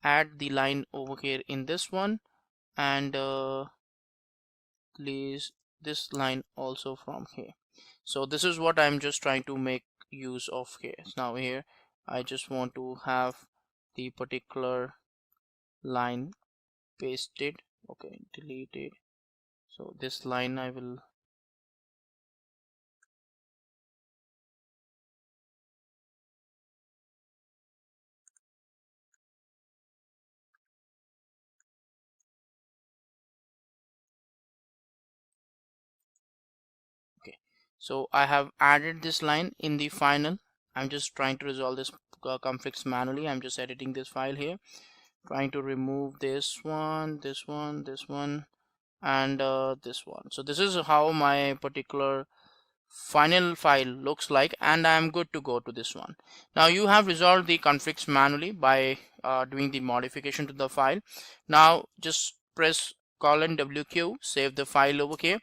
add the line over here in this one, and place this line also from here. So this is what I'm just trying to make use of here. Now here I just want to have the particular line pasted. Okay, delete it. So this line I will okay. So I have added this line in the final. I'm just trying to resolve this conflicts manually. I'm just editing this file here, trying to remove this one, this one, this one, and this one. So this is how my particular final file looks like, and I am good to go to this one. Now you have resolved the conflicts manually by doing the modification to the file. Now just press :WQ, save the file over here,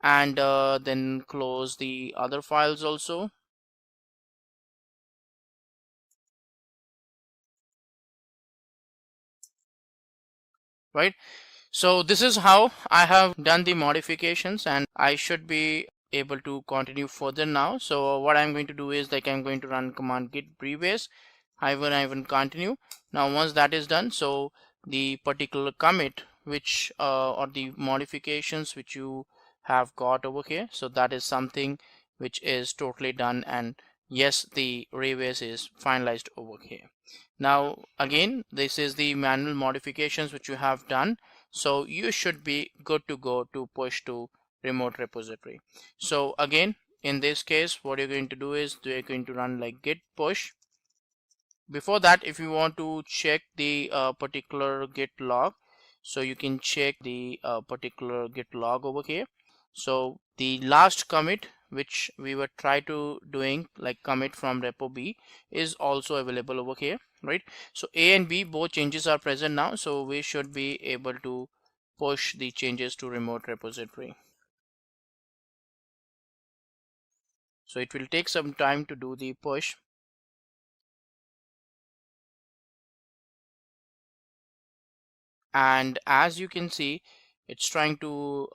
and then close the other files also. Right, so this is how I have done the modifications, and I should be able to continue further now. So what I'm going to do is, like, I'm going to run command git previous --- continue. Now once that is done, so the particular commit which or the modifications which you have got over here, so that is something which is totally done, and yes, the rebase is finalized over here. Now again, this is the manual modifications which you have done, so you should be good to go to push to remote repository. So again, in this case, what you're going to do is you're going to run like git push. Before that, if you want to check the particular git log, so you can check the particular git log over here. So the last commit which we were try to doing, like commit from repo B, is also available over here, right? So A and B, both changes are present now, so we should be able to push the changes to remote repository. So it will take some time to do the push. And as you can see, it's trying to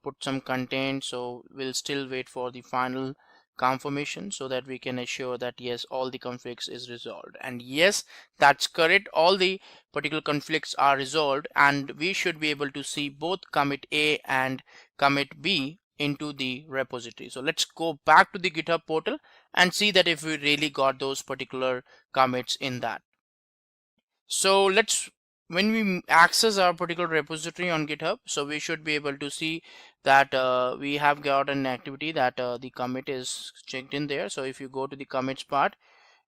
put some content, so we'll still wait for the final confirmation so that we can assure that yes, all the conflicts is resolved. And yes, that's correct, all the particular conflicts are resolved, and we should be able to see both commit A and commit B into the repository. So let's go back to the GitHub portal and see that if we really got those particular commits in that. So when we access our particular repository on GitHub, so we should be able to see that we have got an activity that the commit is checked in there. So if you go to the commits part,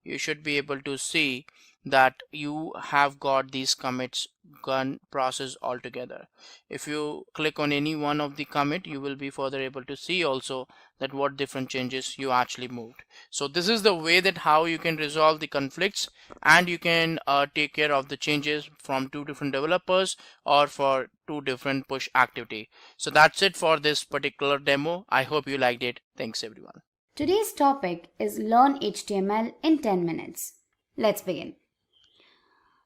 you should be able to see that you have got these commits gone process altogether. If you click on any one of the commit, you will be further able to see also that what different changes you actually moved. So this is the way that how you can resolve the conflicts, and you can take care of the changes from 2 different developers or for 2 different push activity. So that's it for this particular demo. I hope you liked it. Thanks everyone. Today's topic is Learn HTML in 10 minutes. Let's begin.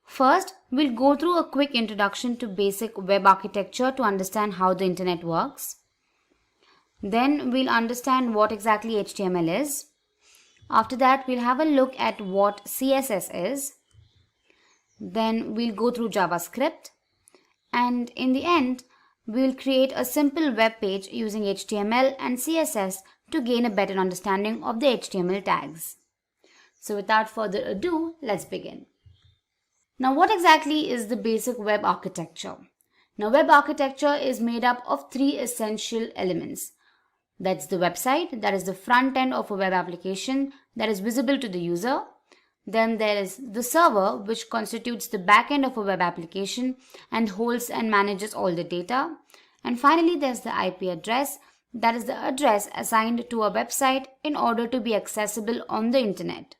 First, we'll go through a quick introduction to basic web architecture to understand how the internet works. Then we'll understand what exactly HTML is. After that, we'll have a look at what CSS is. Then we'll go through JavaScript. And in the end, we'll create a simple web page using HTML and CSS to gain a better understanding of the HTML tags. So without further ado, let's begin. Now, what exactly is the basic web architecture? Now, web architecture is made up of three essential elements. That's the website, that is the front end of a web application that is visible to the user. Then there is the server, which constitutes the back end of a web application and holds and manages all the data. And finally, there's the IP address, that is the address assigned to a website in order to be accessible on the internet.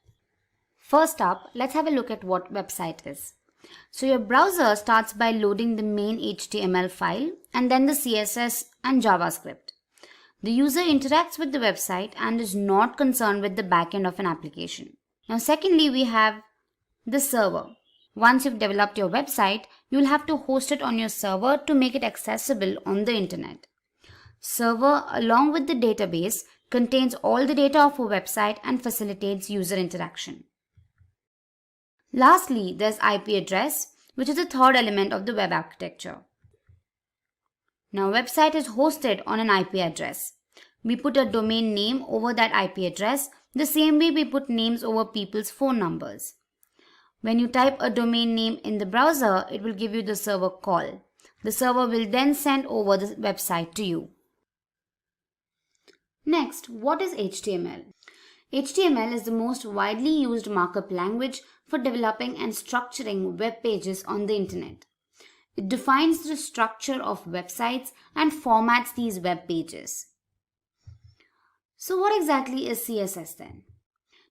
First up, let's have a look at what website is. So your browser starts by loading the main HTML file and then the CSS and JavaScript. The user interacts with the website and is not concerned with the backend of an application. Now secondly, we have the server. Once you've developed your website, you'll have to host it on your server to make it accessible on the internet. Server, along with the database, contains all the data of a website and facilitates user interaction. Lastly, there's IP address, which is the third element of the web architecture. Now, website is hosted on an IP address. We put a domain name over that IP address, the same way we put names over people's phone numbers. When you type a domain name in the browser, it will give you the server call. The server will then send over the website to you. Next, what is HTML? HTML is the most widely used markup language for developing and structuring web pages on the internet. It defines the structure of websites and formats these web pages. So what exactly is CSS then?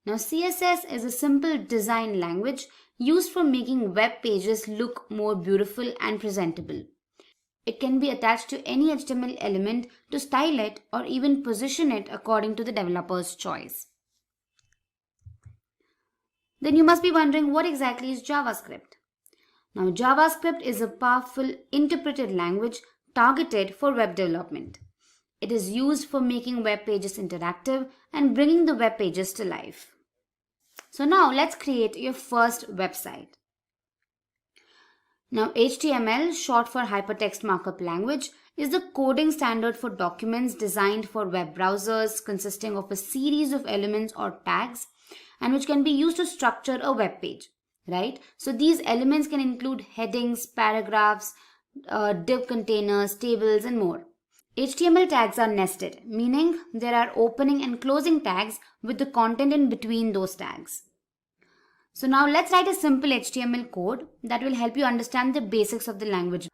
Now CSS is a simple design language used for making web pages look more beautiful and presentable. It can be attached to any HTML element to style it or even position it according to the developer's choice. Then you must be wondering, what exactly is JavaScript? Now, JavaScript is a powerful interpreted language targeted for web development. It is used for making web pages interactive and bringing the web pages to life. So now let's create your first website. Now, HTML, short for Hypertext Markup Language, is the coding standard for documents designed for web browsers, consisting of a series of elements or tags, and which can be used to structure a web page, right? So these elements can include headings, paragraphs, div containers, tables, and more. HTML tags are nested, meaning there are opening and closing tags with the content in between those tags. So now let's write a simple HTML code that will help you understand the basics of the language.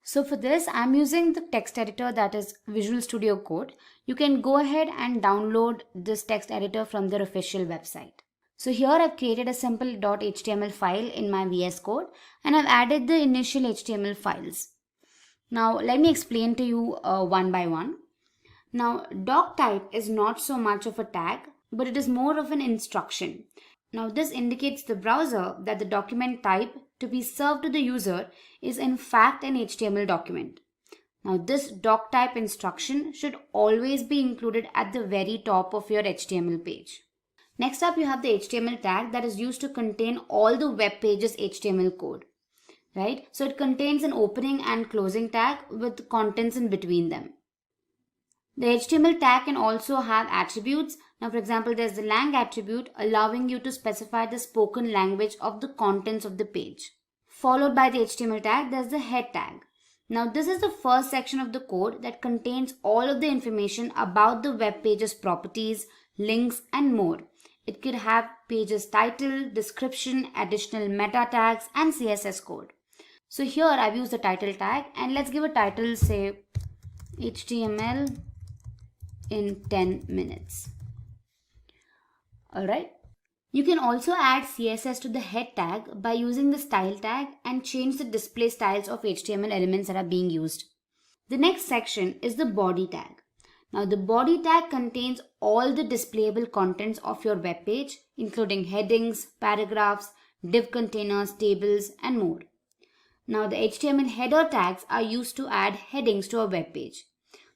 So for this, I'm using the text editor, that is Visual Studio Code. You can go ahead and download this text editor from their official website. So here I've created a simple .html file in my VS Code and I've added the initial HTML files. Now let me explain to you one by one. Now doc type is not so much of a tag, but it is more of an instruction. Now this indicates the browser that the document type to be served to the user is in fact an HTML document. Now this doc type instruction should always be included at the very top of your HTML page. Next up, you have the HTML tag that is used to contain all the web page's HTML code, right? So it contains an opening and closing tag with contents in between them. The HTML tag can also have attributes. Now, for example, there's the lang attribute allowing you to specify the spoken language of the contents of the page. Followed by the HTML tag, there's the head tag. Now, this is the first section of the code that contains all of the information about the web page's properties, links, and more. It could have page's title, description, additional meta tags, and CSS code. So here I've used the title tag, and let's give a title, say HTML in 10 minutes. Alright. You can also add CSS to the head tag by using the style tag and change the display styles of HTML elements that are being used. The next section is the body tag. Now the body tag contains all the displayable contents of your web page, including headings, paragraphs, div containers, tables, and more. Now the HTML header tags are used to add headings to a web page.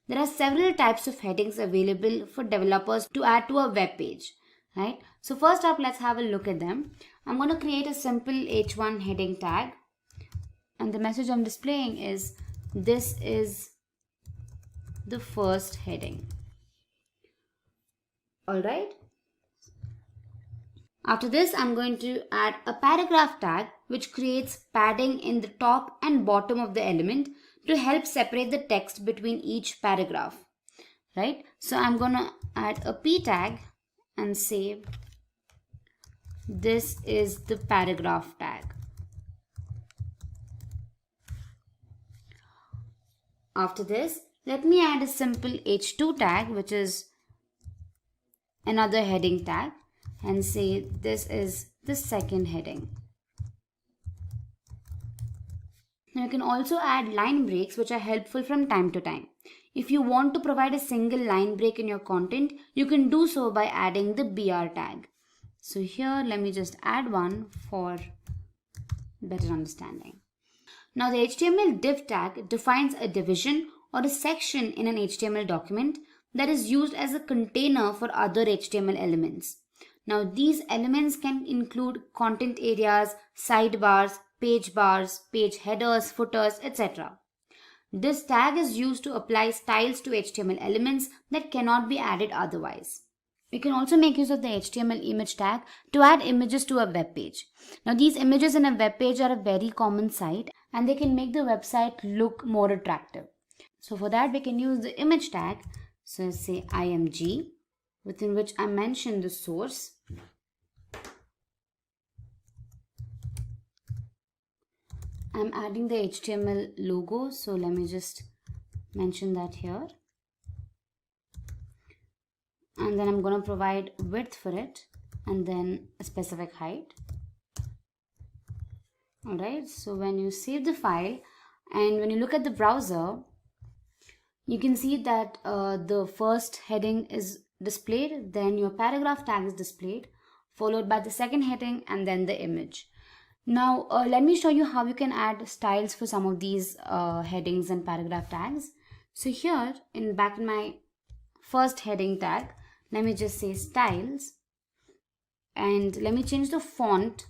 There are several types of headings available for developers to add to a web page, right? So first up, let's have a look at them. I'm going to create a simple h1 heading tag, and the message I'm displaying is this is the first heading. Alright. After this, I'm going to add a paragraph tag which creates padding in the top and bottom of the element to help separate the text between each paragraph. Right? So I'm going to add a p tag and say this is the paragraph tag. After this, let me add a simple h2 tag, which is another heading tag, and say this is the second heading. Now you can also add line breaks, which are helpful from time to time. If you want to provide a single line break in your content, you can do so by adding the BR tag. So here, let me just add one for better understanding. Now the HTML div tag defines a division or a section in an HTML document that is used as a container for other HTML elements. Now these elements can include content areas, sidebars, page bars, page headers, footers, etc. This tag is used to apply styles to HTML elements that cannot be added otherwise. We can also make use of the HTML image tag to add images to a web page. Now these images in a web page are a very common sight and they can make the website look more attractive. So for that we can use the image tag. So say img, within which I mention the source. I'm adding the HTML logo, so let me just mention that here. And then I'm going to provide width for it and then a specific height. Alright, so when you save the file and when you look at the browser, you can see that the first heading is displayed, then your paragraph tag is displayed, followed by the second heading and then the image. Now let me show you how you can add styles for some of these headings and paragraph tags. So here back in my first heading tag, let me just say styles and let me change the font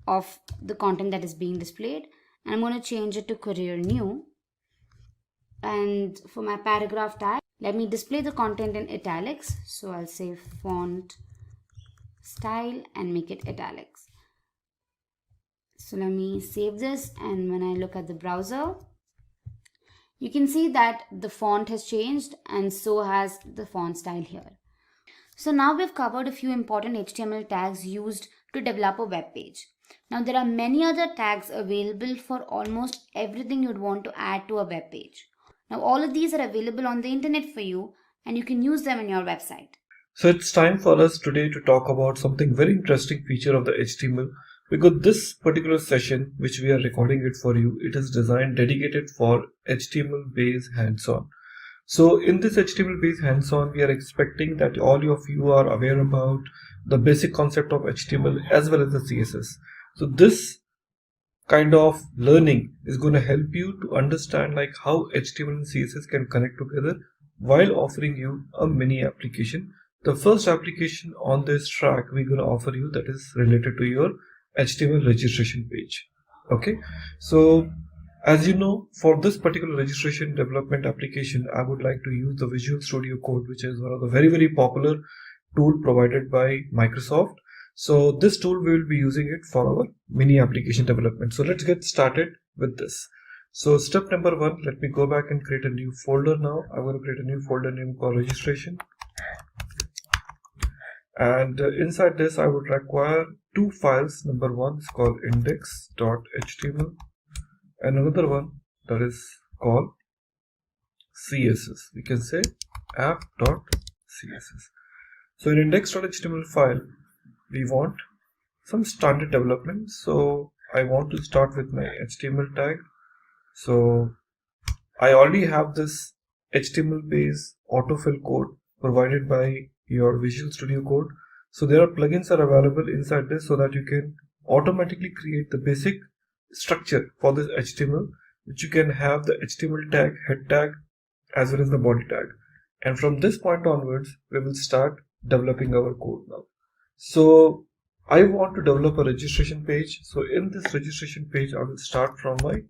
of the content that is being displayed, and I'm going to change it to Career New. And for my paragraph tag, let me display the content in italics, so I'll say font style and make it italics. So let me save this, and when I look at the browser, you can see that the font has changed and so has the font style here. So now we've covered a few important HTML tags used to develop a web page. Now there are many other tags available for almost everything you'd want to add to a web page. Now all of these are available on the internet for you and you can use them in your website. So it's time for us today to talk about something very interesting feature of the HTML, because this particular session which we are recording it for you, it is designed dedicated for HTML based hands-on. So in this HTML based hands-on, we are expecting that all of you are aware about the basic concept of HTML as well as the CSS. So this kind of learning is going to help you to understand like how HTML and CSS can connect together while offering you a mini application. The first application on this track we're going to offer you that is related to your HTML registration page. Okay, so as you know, for this particular registration development application, I would like to use the Visual Studio Code, which is one of the very popular tool provided by Microsoft. So this tool we will be using it for our mini application development. So let's get started with this. So step number one, let me go back and create a new folder now. I'm going to create a new folder name called registration. And inside this, I would require two files. Number one is called index.html and another one that is called CSS. We can say app.css. So in index.html file, we want some standard development. So I want to start with my HTML tag. So I already have this HTML based autofill code provided by your Visual Studio Code. So there are plugins are available inside this so that you can automatically create the basic structure for this HTML, which you can have the HTML tag, head tag, as well as the body tag. And from this point onwards, we will start developing our code now. So I want to develop a registration page. So in this registration page, I will start from my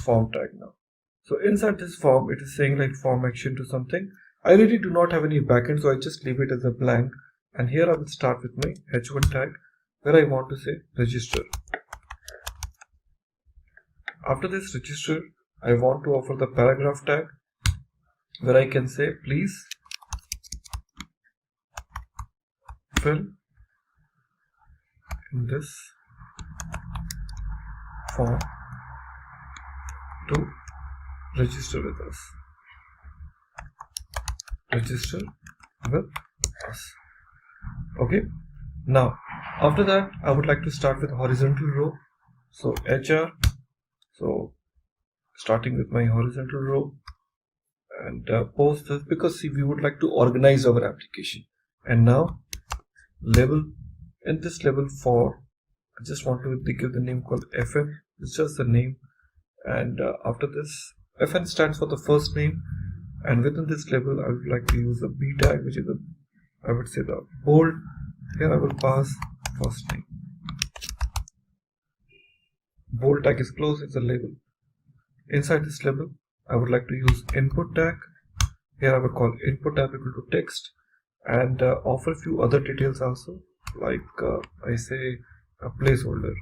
form tag now. So inside this form, it is saying like form action to something. I really do not have any backend, so I just leave it as a blank. And here I will start with my h1 tag where I want to say register. After this register, I want to offer the paragraph tag where I can say please fill in this form to register with us. Register with us. Okay. Now, after that, I would like to start with horizontal row. So HR. So starting with my horizontal row and post this because see, we would like to organize our application. And now label, in this label for, I just want to give the name called FN. It's just the name. And after this, FN stands for the first name. And within this label, I would like to use a B tag, which is I would say the bold. Here I will pass first name. Bold tag is closed, it's a label. Inside this label, I would like to use input tag. Here I will call input tag equal to text and offer a few other details also, like I say a placeholder.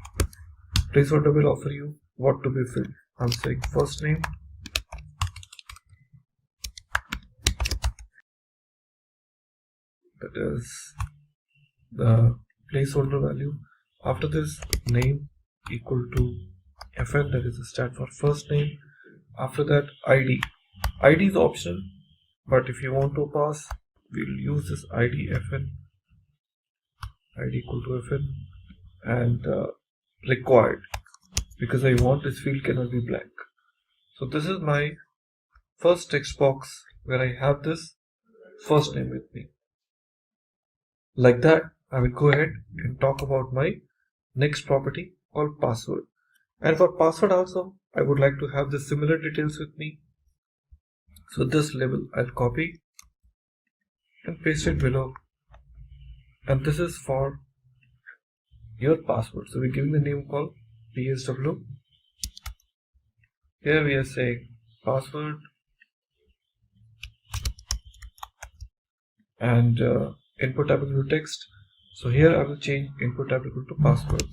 Placeholder will offer you what to be filled. I'm saying first name, that is the placeholder value. After this, name equal to FN, that is the stand for first name. After that, ID. ID is optional, but if you want to pass, we'll use this ID FN. ID equal to FN and required, because I want this field cannot be blank. So this is my first text box where I have this first name with me. Like that, I will go ahead and talk about my next property called password. And for password also, I would like to have the similar details with me. So this label I'll copy and paste it below. And this is for your password. So we're giving the name called PSW. Here we are saying password and input tab equal to text. So here I will change input tab equal to password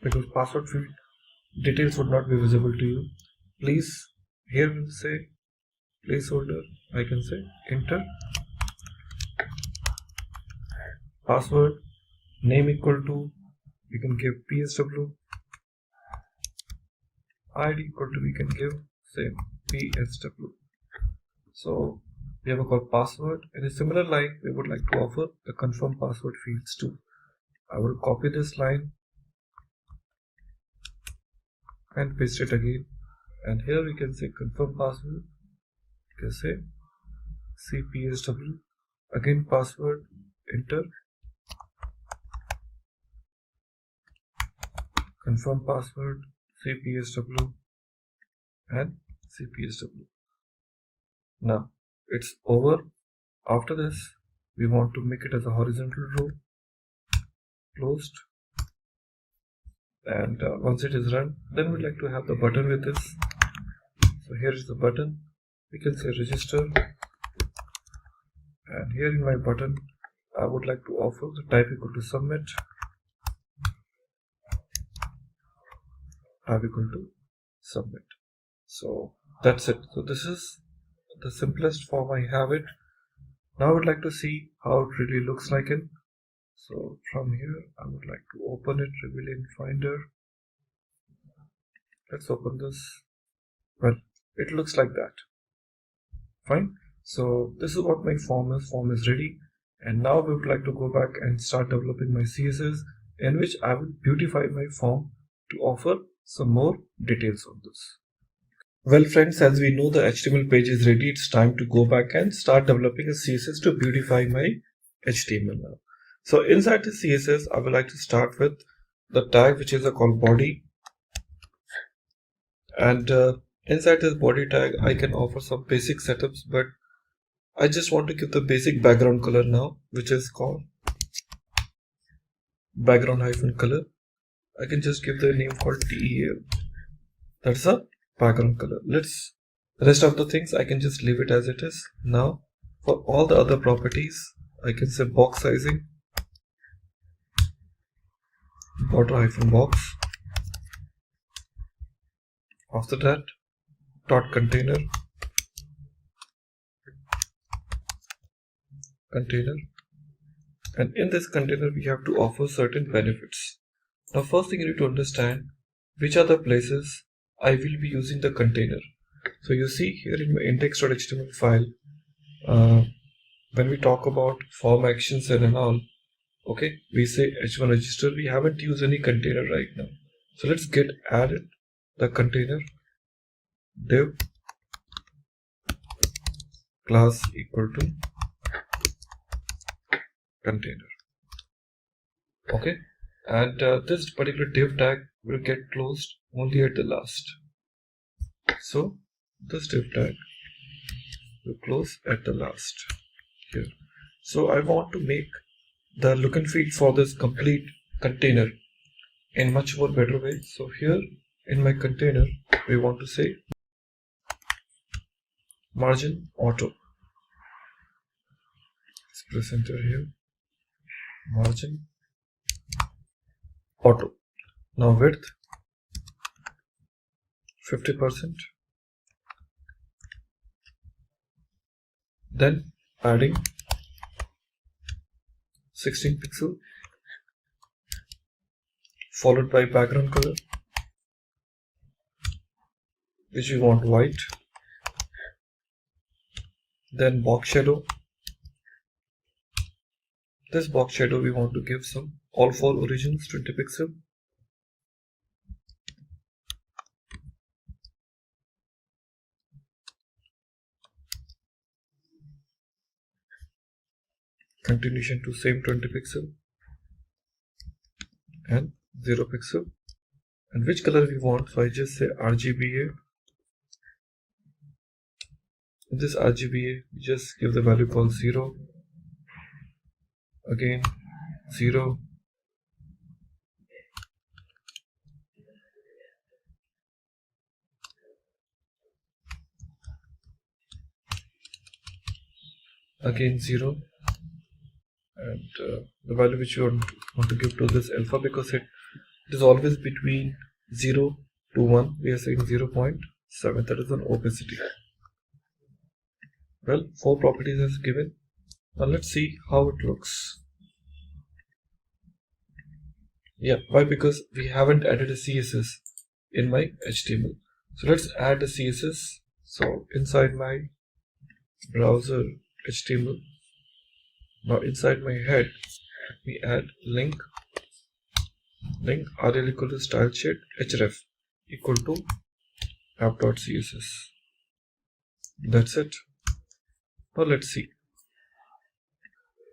because password field details would not be visible to you. Please, here we'll say placeholder, I can say enter, password, name equal to, we can give PSW, ID equal to, we can give same PSW. So we have a called password. In a similar line, we would like to offer the confirm password fields too. I will copy this line and paste it again. And here we can say confirm password. We can say CPSW. Again password. Enter. Confirm password. CPSW and CPSW. Now it's over. After this, we want to make it as a horizontal row. Closed. And once it is run, then we'd like to have the button with this. So here is the button. We can say register. And here in my button, I would like to offer the type equal to submit. Type equal to submit. So that's it. So this is the simplest form I have it. Now I would like to see how it really looks like it. So from here, I would like to open it, reveal in Finder. Let's open this. Well, it looks like that. Fine. So this is what my form is. Form is ready. And now we would like to go back and start developing my CSS, in which I will beautify my form to offer some more details on this. Well friends, as we know the HTML page is ready, it's time to go back and start developing a CSS to beautify my HTML now. So inside the CSS, I would like to start with the tag which is called body, and inside this body tag I can offer some basic setups, but I just want to give the basic background color now, which is called background-color. I can just give the name called TEL. That's a background color. Rest of the things I can just leave it as it is. Now for all the other properties, I can say box sizing, border-box. After that, dot container, and in this container we have to offer certain benefits. Now first thing you need to understand which are the places I will be using the container. So you see here in my index.html file, when we talk about form actions and all, okay, we say h1 register. We haven't used any container right now. So let's get added the container div class equal to container. Okay, and this particular div tag will get closed only at the last. So this div tag will close at the last here. So I want to make the look and feel for this complete container in much more better way. So here in my container we want to say margin auto. Let's press enter here. Margin auto. Now width 50%. Then adding 16 pixel followed by background color, which we want white. Then box shadow. This box shadow we want to give some all four origins 20 pixel. Continuation to same 20 pixel and 0 pixel. And which color we want, so I just say RGBA. In this RGBA we just give the value called 0, again 0, again 0, and the value which you want to give to this alpha, because it is always between 0 to 1, we are saying 0.7, that is an opacity. Well, 4 properties is given. Now let's see how it looks. Yeah, why? Because we haven't added a CSS in my HTML. So let's add a CSS. So inside my browser HTML, now inside my head we add link rl equal to style sheet href equal to app.css. That's it. Now let's see.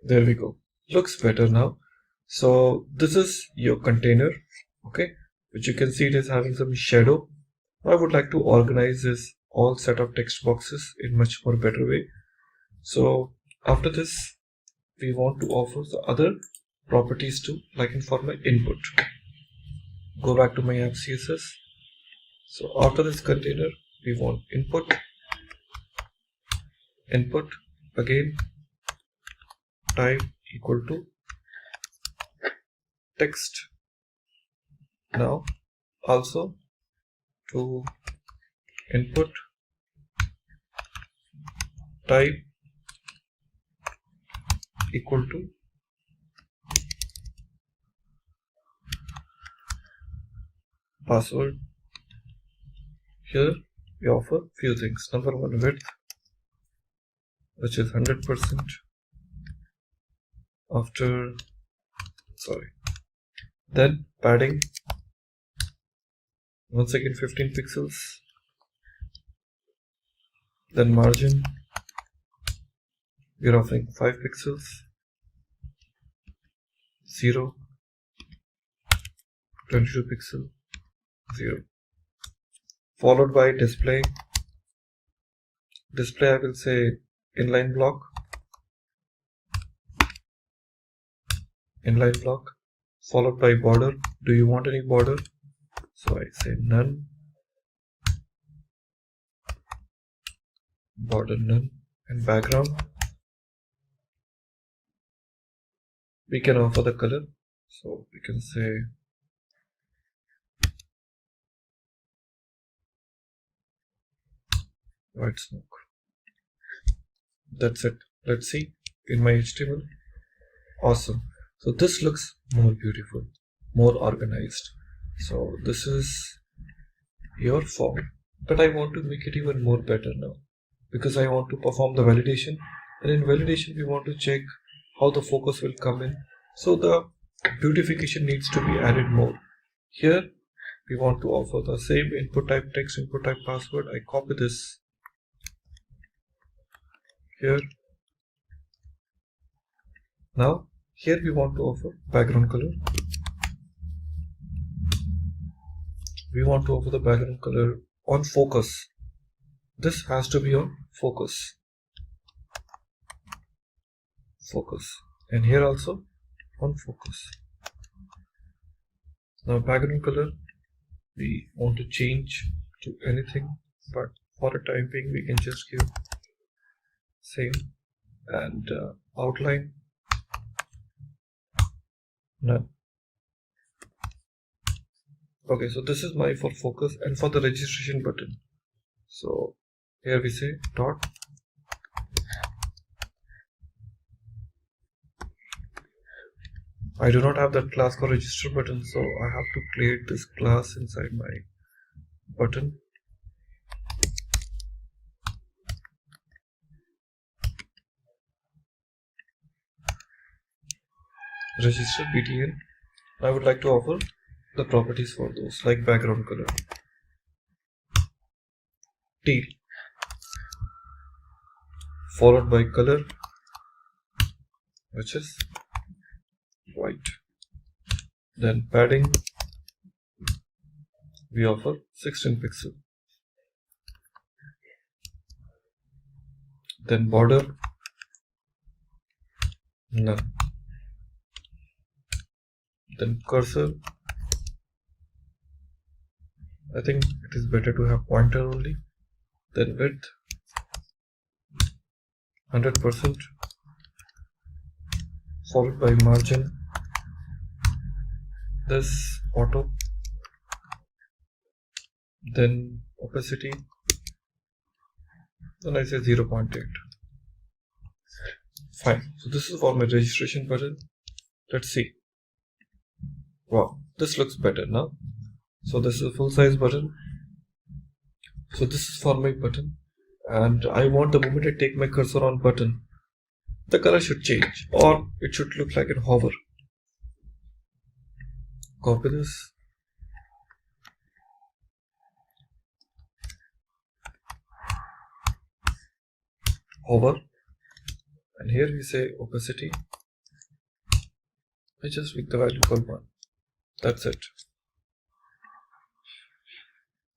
There we go. Looks better now. So this is your container, okay, which you can see it is having some shadow. I would like to organize this all set of text boxes in much more better way. So after this we want to offer the other properties too, like in for my input. Go back to my app CSS. So after this container we want input again type equal to text. Now also to input type equal to password. Here we offer few things. Number one, width, which is 100%. Then padding, once again 15 pixels. Then margin, we're offering 5 pixels, 0, 22 pixel, 0. Followed by display. Display, I will say inline block. Inline block. Followed by border. Do you want any border? So I say none. Border none. And background, we can offer the color. So we can say white smoke. That's it. Let's see in my HTML. Awesome. So this looks more beautiful, more organized. So this is your form, but I want to make it even more better now, because I want to perform the validation, and in validation we want to check how the focus will come in. So the beautification needs to be added more. Here we want to offer the same input type text, input type password. I copy this here. Now here we want to offer background color. We want to offer the background color on focus. This has to be on focus. Focus. And here also on focus. Now background color, we want to change to anything, but for the time being we can just give same, and outline none. Okay, so this is my for focus. And for the registration button, so here we say dot I do not have that class for register button, so I have to create this class inside my button. Register btn. I would like to offer the properties for those, like background color teal, followed by color which is white. Then padding, we offer 16 pixel. Then border none. Then cursor, I think it is better to have pointer only. Then width 100%, followed by margin, this auto. Then opacity, then I say 0.8. Fine. So this is for my registration button. Let's see. Wow, this looks better now. So this is a full size button. So this is for my button, and I want the moment I take my cursor on button, the color should change, or it should look like a hover. Copy this. Hover. And here we say opacity. I just make the value equal 1. That's it.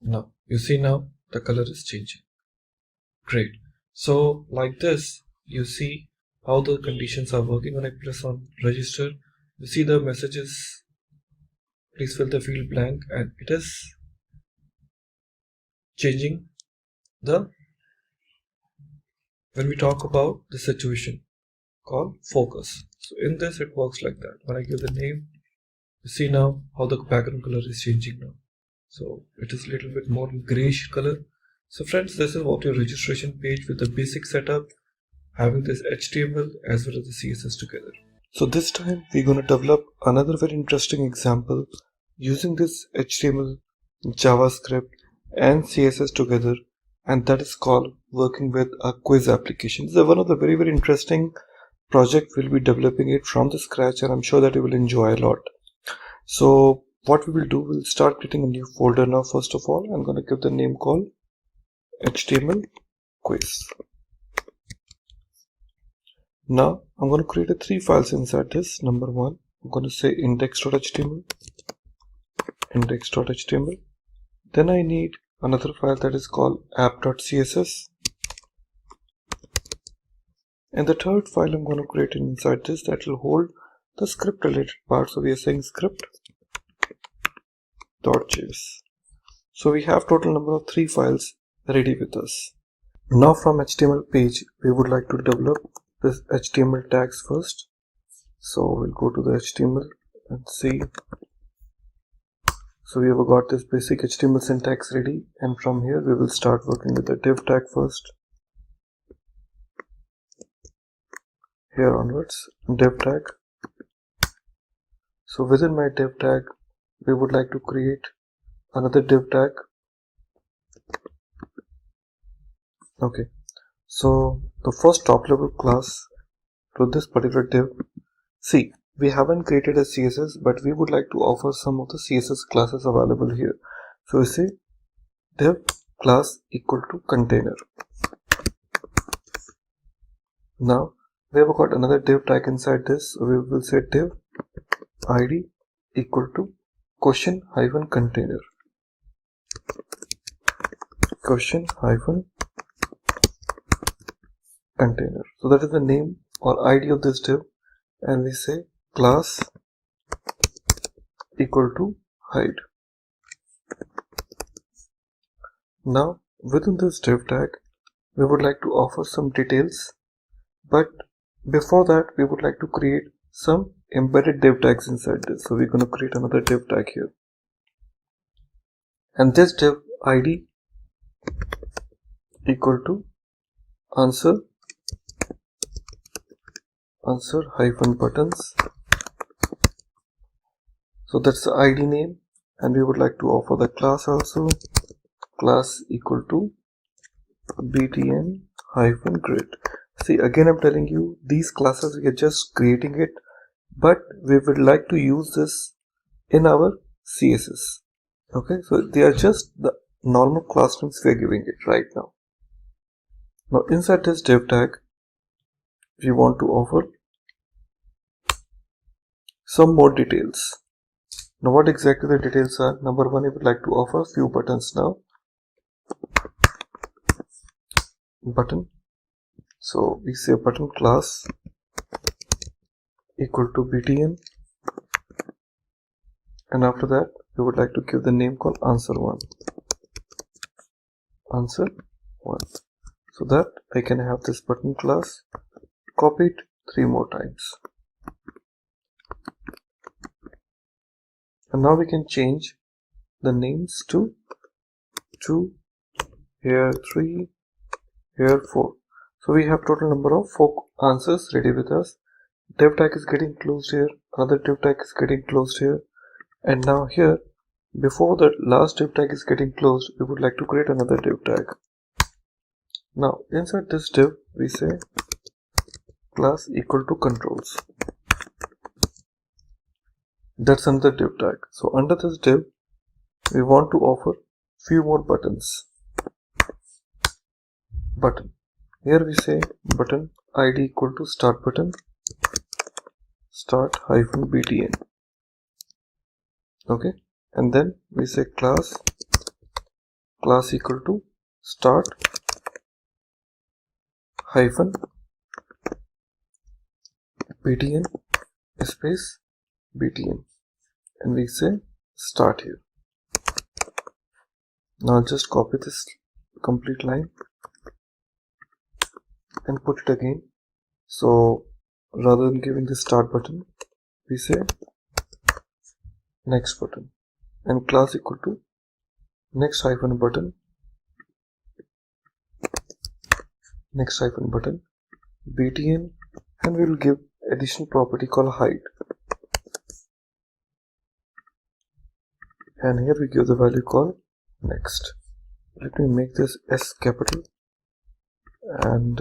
Now you see, now the color is changing. Great. So like this, you see how the conditions are working. When I press on register, you see the messages, please fill the field blank, and it is changing the, when we talk about the situation called focus. So in this it works like that. When I give the name, you see now how the background color is changing now. So it is a little bit more grayish color. So friends, this is what your registration page with the basic setup, having this HTML as well as the CSS together. So this time we're going to develop another very interesting example using this HTML, JavaScript and CSS together, and that is called working with a quiz application. This is one of the very interesting project. We'll be developing it from the scratch, and I'm sure that you will enjoy a lot. So what we will do, we'll start creating a new folder now. First of all, I'm going to give the name called HTML quiz. Now I'm going to create 3 files inside this. Number 1, I'm going to say index.html, index.html. Then I need another file that is called app.css. And the third file I'm going to create inside this that will hold the script related part. So we are saying script.js. So we have total number of 3 files ready with us. Now from HTML page, we would like to develop this HTML tags first. So we'll go to the HTML and see. So we have got this basic HTML syntax ready, and from here we will start working with the div tag first. Here onwards, div tag. So within my div tag, we would like to create another div tag. Okay, so the first top level class to this particular div. See, we haven't created a CSS, but we would like to offer some of the CSS classes available here. So we say div class equal to container. Now we have got another div tag inside this. So we will say div id equal to question hyphen container. Question hyphen container. So that is the name or ID of this div, and we say class equal to hide. Now within this div tag, we would like to offer some details, but before that we would like to create some embedded div tags inside this. So we're going to create another div tag here, and this div ID equal to answer hyphen buttons. So that's the ID name, and we would like to offer the class also, class equal to btn hyphen grid. See, again I'm telling you, these classes we are just creating it, but we would like to use this in our CSS. Okay, so they are just the normal class names we are giving it right now. Now inside this div tag, we want to offer some more details. Now what exactly the details are? Number 1, we would like to offer few buttons now. Button. So we say button class equal to btn, and after that we would like to give the name called answer1. Answer1. So that I can have this button class copied 3 more times. And now we can change the names to 2, here 3, here 4. So we have total number of 4 answers ready with us. Div tag is getting closed here, another div tag is getting closed here, and now here, before the last div tag is getting closed, we would like to create another div tag. Now inside this div, we say class equal to controls. That's another div tag. So under this div, we want to offer few more buttons. Button. Here we say button ID equal to start button, start hyphen btn. Okay, and then we say class equal to start hyphen btn space btn, and we say start here. Now just copy this complete line and put it again. So rather than giving the start button, we say next button, and class equal to next hyphen button, btn, and we will give additional property called hide, and here we give the value called next. Let me make this S capital and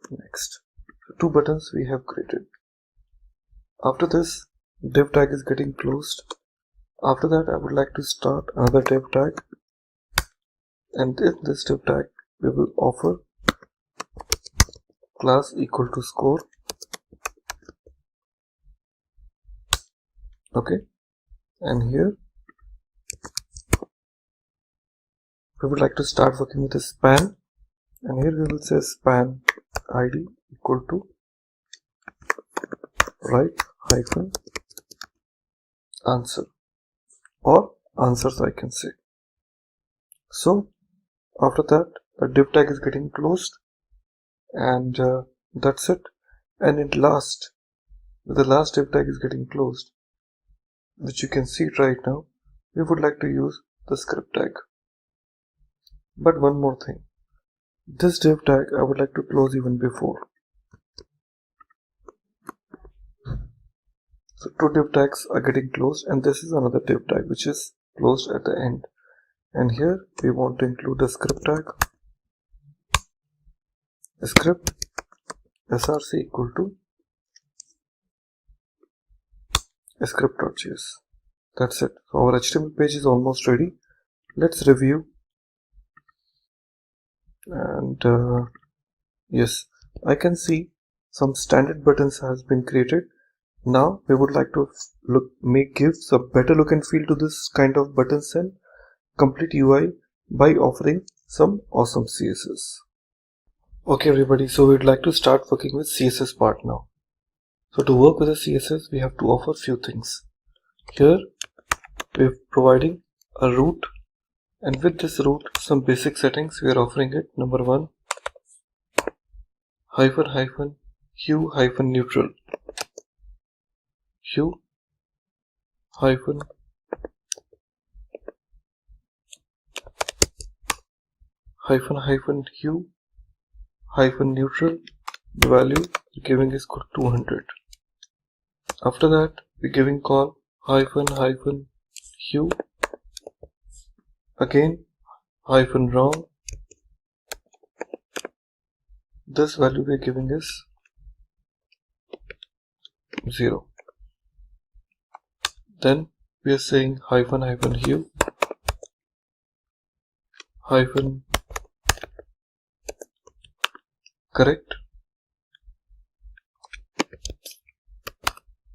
next. So 2 buttons we have created. After this, div tag is getting closed. After that, I would like to start another div tag, and in this div tag we will offer class equal to score. Okay, and here we would like to start working with a span, and here we will say span id equal to write hyphen answer, or answers I can say. So after that the div tag is getting closed, and that's it. And in last, the last div tag is getting closed, which you can see right now, we would like to use the script tag. But one more thing, this div tag I would like to close even before. So two div tags are getting closed, and this is another div tag which is closed at the end. And here we want to include a script tag, a script src equal to script.js. That's it. So our HTML page is almost ready. Let's review. And yes, I can see some standard buttons has been created. Now we would like to give some better look and feel to this kind of buttons and complete UI by offering some awesome CSS. Okay everybody, so we'd like to start working with CSS part now. So to work with a CSS, we have to offer few things. Here we're providing a root, and with this root some basic settings we are offering it. Number one, hyphen hue hyphen neutral, hue hyphen hue hyphen neutral. The value we're giving is 200. After that we're giving call hyphen hue, again hyphen wrong. This value we're giving is 0. Then we are saying hyphen hue hyphen correct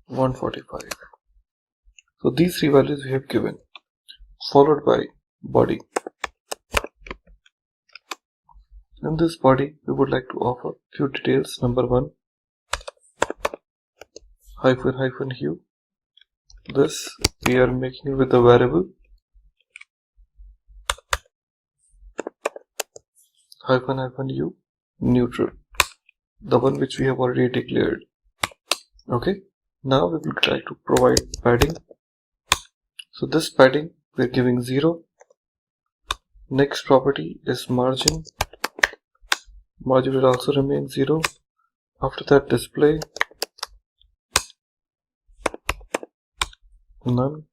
145. So these three values we have given, followed by body. In this body we would like to offer few details. Number one, hyphen hue. This we are making it with the variable hyphen hue neutral, the one which we have already declared. Okay, now we will try to provide padding. So this padding we are giving 0. Next property is margin. Margin will also remain 0. After that display, none.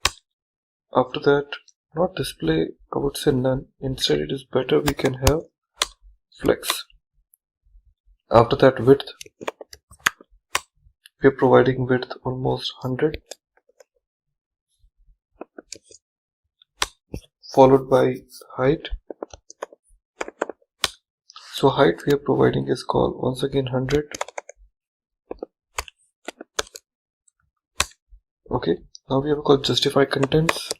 After that, not display, I would say none. Instead it is better we can have flex. After that width, we are providing width almost 100, followed by height. So height we are providing is called once again 100. Okay, now we have called justify contents.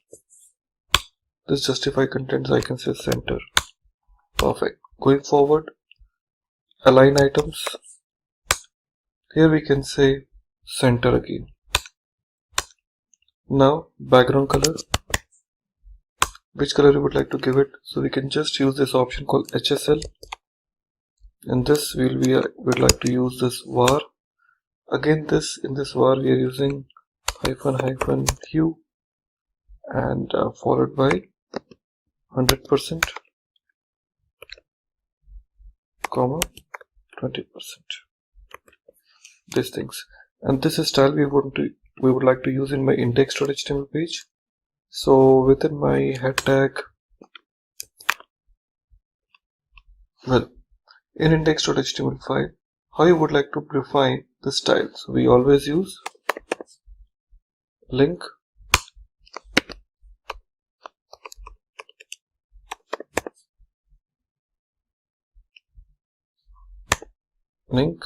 This justify contents I can say center. Perfect. Going forward, align items. Here we can say center again. Now background color, which color you would like to give it, so we can just use this option called HSL, and this we'd like to use this var. Again this, in this var we are using hyphen hue and followed by 100% comma 20%, these things. And this is style we would like to use in my index.html page. So within my head tag, well, in index.html file, how you would like to define the style. So we always use link link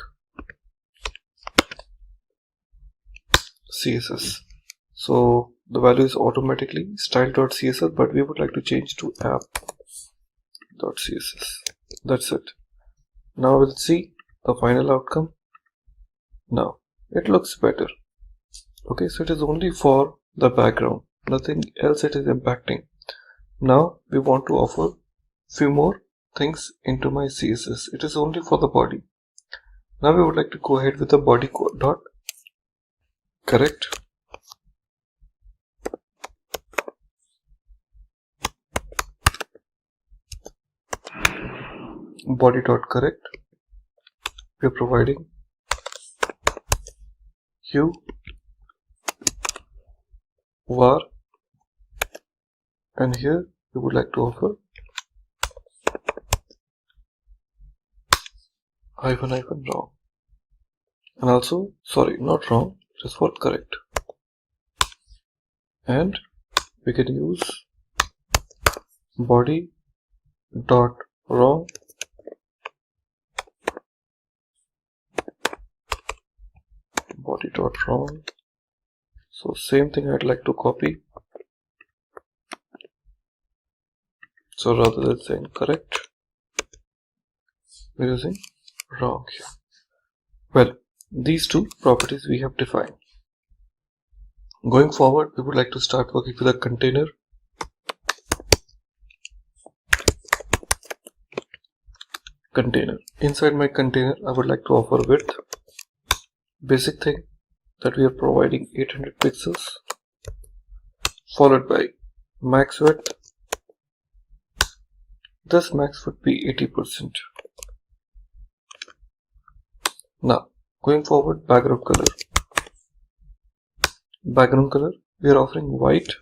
CSS. So the value is automatically style.css, but we would like to change to app.css. That's it. Now we'll see the final outcome. Now it looks better. Okay, so it is only for the background, nothing else it is impacting. Now we want to offer few more things into my CSS. It is only for the body. Now we would like to go ahead with the body dot correct body dot correct. We are providing hue var, and here we would like to offer hyphen wrong, and also sorry, not wrong, just for correct. And we can use body dot wrong body dot wrong. So same thing I'd like to copy. So rather than saying correct, we're using wrong here. Well, these two properties we have defined. Going forward, we would like to start working with a container. Inside my container, I would like to offer width. Basic thing that we are providing 800 pixels, followed by max width. This max would be 80%. Now, going forward, background color. We are offering white,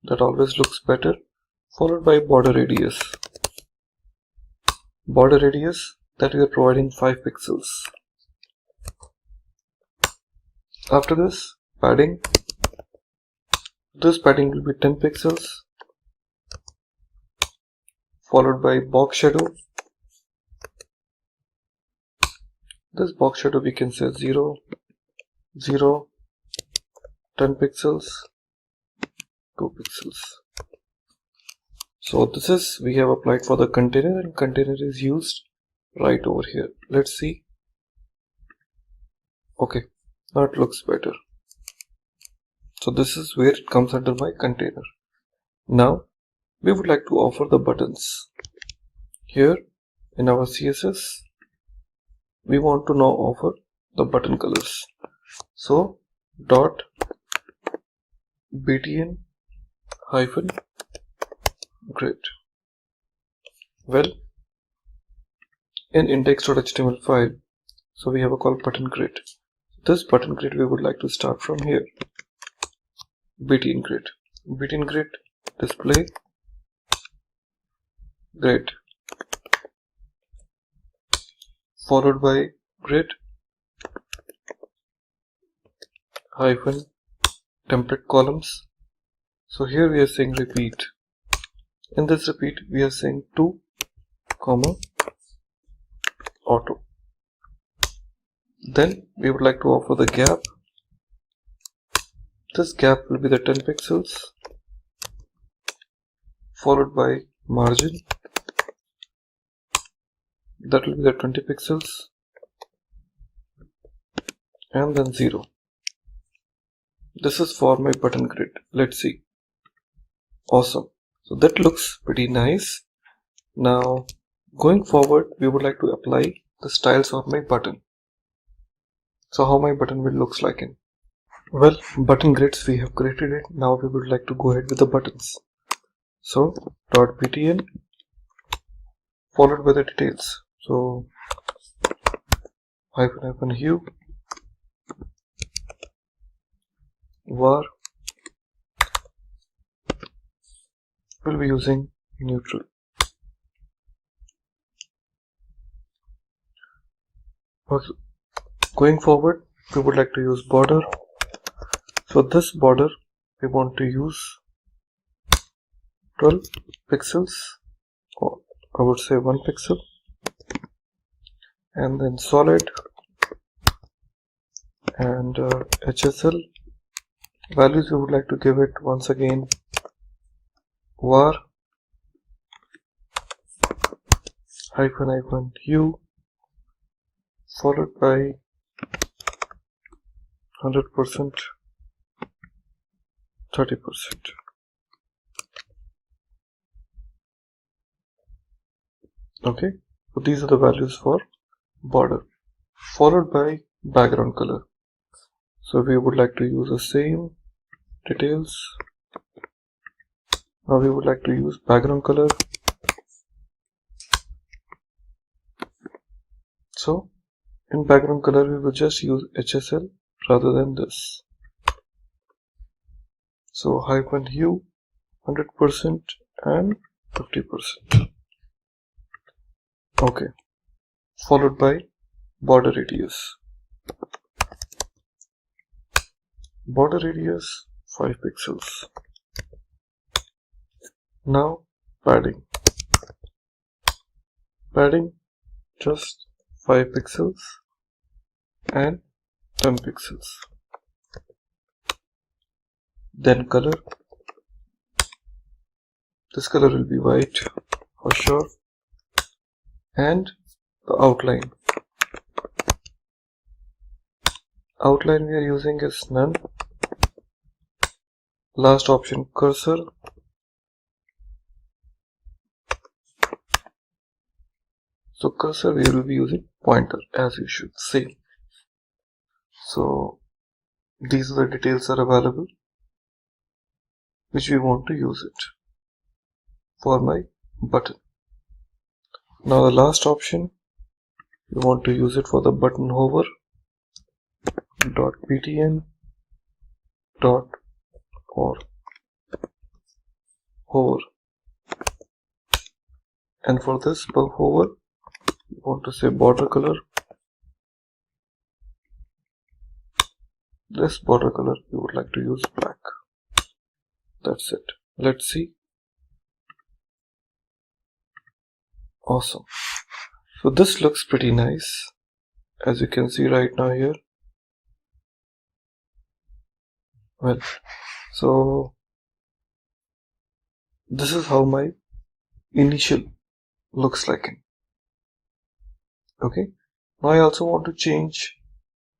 that always looks better, followed by border radius. That we are providing 5 pixels. After this, padding. This padding will be 10 pixels, followed by box shadow. This box shadow we can say 0, 0, 10 pixels, 2 pixels. So this is we have applied for the container, and container is used right over here. Let's see. Okay, now it looks better. So this is where it comes under my container. Now we would like to offer the buttons. Here in our CSS, we want to now offer the button colors. So dot btn hyphen grid. Well, in index.html file, so we have a call button grid. This button grid we would like to start from here. btn grid display grid, followed by grid hyphen template columns. So here we are saying repeat. In this repeat we are saying 2, auto. Then we would like to offer the gap. This gap will be the 10 pixels, followed by margin. That will be the 20 pixels, and then 0. This is for my button grid. Let's see. Awesome. So that looks pretty nice. Now going forward, we would like to apply the styles of my button. So how my button will looks like in. Well, button grids we have created it. Now we would like to go ahead with the buttons. So dot btn followed by the details. So hyphen hue var will be using neutral. Okay. Going forward, we would like to use border. So this border we want to use 12 pixels, or I would say 1 pixel, and then solid, and HSL. Values we would like to give it once again var -u followed by 100%, 30%. Okay, so these are the values for border, followed by background color. So we would like to use the same details. Now we would like to use background color. So in background color we will just use HSL rather than this. So -u 100% and 50%. Okay, followed by border radius. Border radius 5 pixels. Now padding. Padding just 5 pixels and 10 pixels. Then color. This color will be white for sure. And the outline. Outline we are using is none. Last option, cursor. So cursor we will be using pointer, as you should say. So these are the details are available which we want to use it for my button. Now the last option, we want to use it for the button hover. .btn or hover, and for this hover we want to say border color. This border color we would like to use black. That's it. Let's see. Awesome. So this looks pretty nice, as you can see right now here. Well, so this is how my initial looks like. Okay, now I also want to change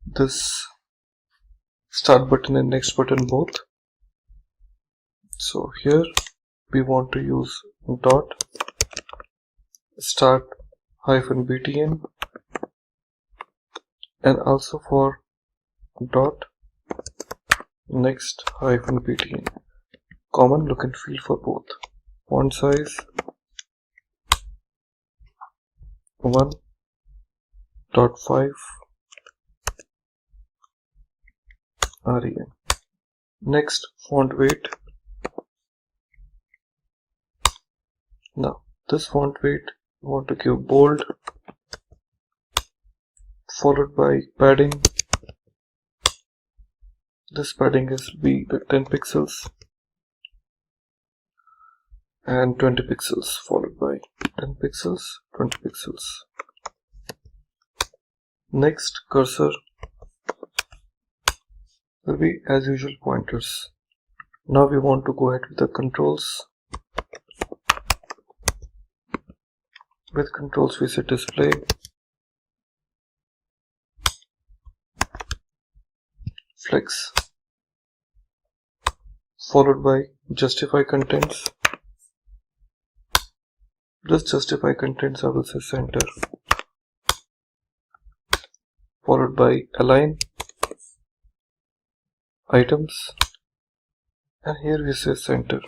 this start button and next button both. So here we want to use dot start -btn, and also for dot next -btn. Common look and feel for both. Font size 1.5 rem. Next, font weight. Now this font weight we want to give bold, followed by padding. This padding is be the 10 pixels and 20 pixels, followed by 10 pixels, 20 pixels. Next, cursor will be as usual pointers. Now we want to go ahead with the controls. With controls we say display, flex, followed by justify contents. This justify contents I will say center, followed by align items, and here we say center,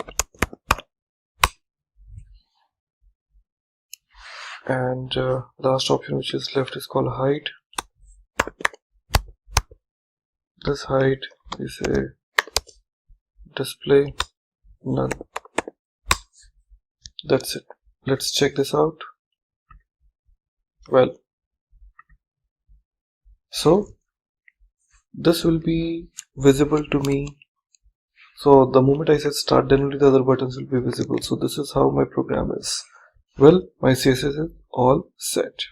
and last option which is left is called hide. This hide we say display none. That's it. Let's check this out. Well, so this will be visible to me. So the moment I said start, then only the other buttons will be visible. So this is how my program is. Well, my CSS is all set.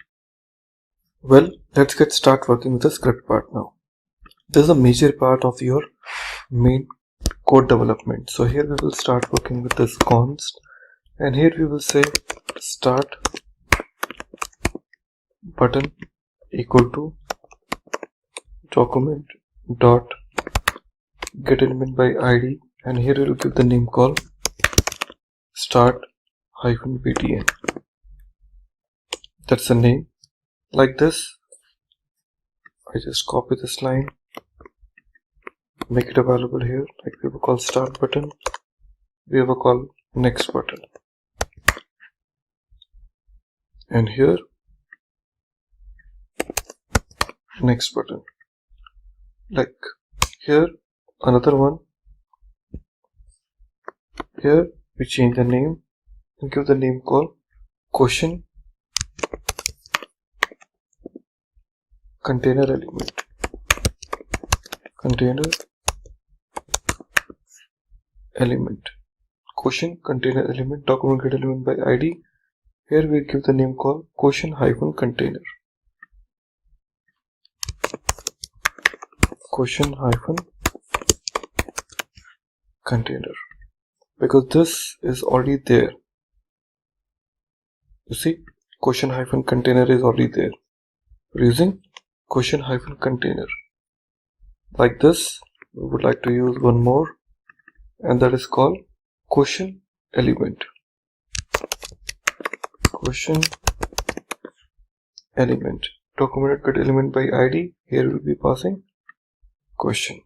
Well, let's get start working with the script part now. This is a major part of your main code development. So here we will start working with this const, and here we will say start button equal to document dot get element by id, and here we will give the name called start hyphen btn. That's the name. Like this, I just copy this line, make it available here. Like we will call start button, we will call next button, and here next button. Like here another one. Here we change the name and give the name called question container element. Container element. Question container element document get element by id. Here we give the name called question hyphen container. Question hyphen container, because this is already there. You see, question hyphen container is already there. We're using question hyphen container. Like this, we would like to use one more, and that is called question element. Question element document get element by id. Here we will be passing question,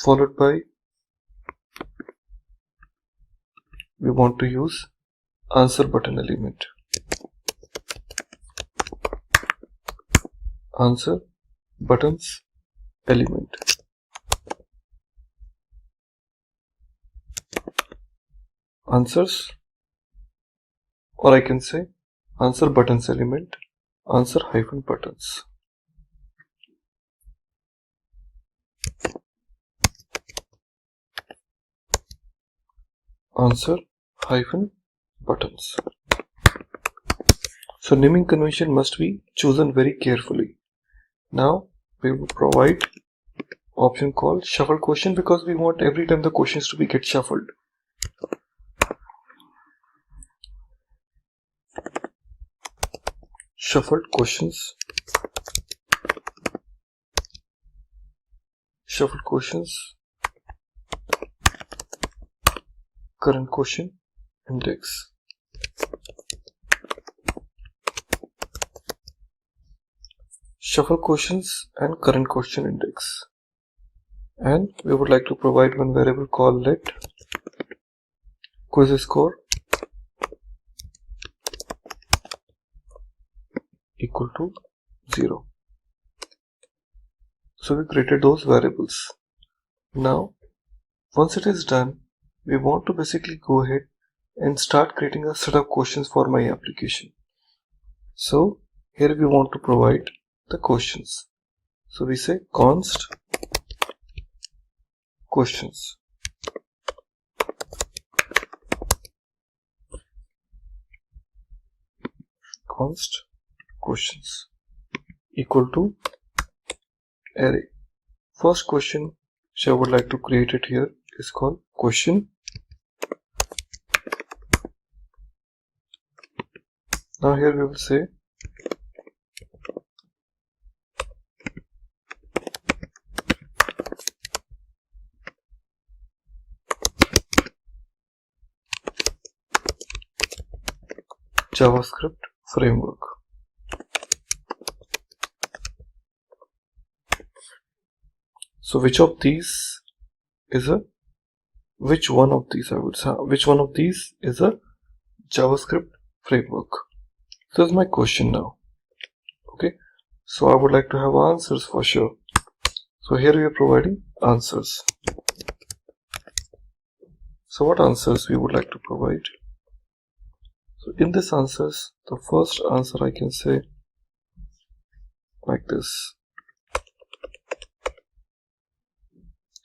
followed by we want to use answer button element. Answer buttons element. Answers, or I can say answer buttons element, answer hyphen buttons. Answer hyphen buttons. So naming convention must be chosen very carefully. Now we will provide option called shuffle question, because we want every time the questions to be get shuffled. Shuffled questions. Shuffled questions. Current question index. Shuffle questions and current question index. And we would like to provide one variable called let quiz score equal to 0. So we created those variables. Now once it is done, we want to basically go ahead and start creating a set of questions for my application. So here we want to provide the questions. So we say const questions. Const questions equal to array. First question which I would like to create it here is called question. Now here we will say JavaScript framework. So which one of these is a JavaScript framework? So that's my question now. Okay, so I would like to have answers for sure. So here we are providing answers. So what answers we would like to provide? So in this answers, the first answer I can say like this.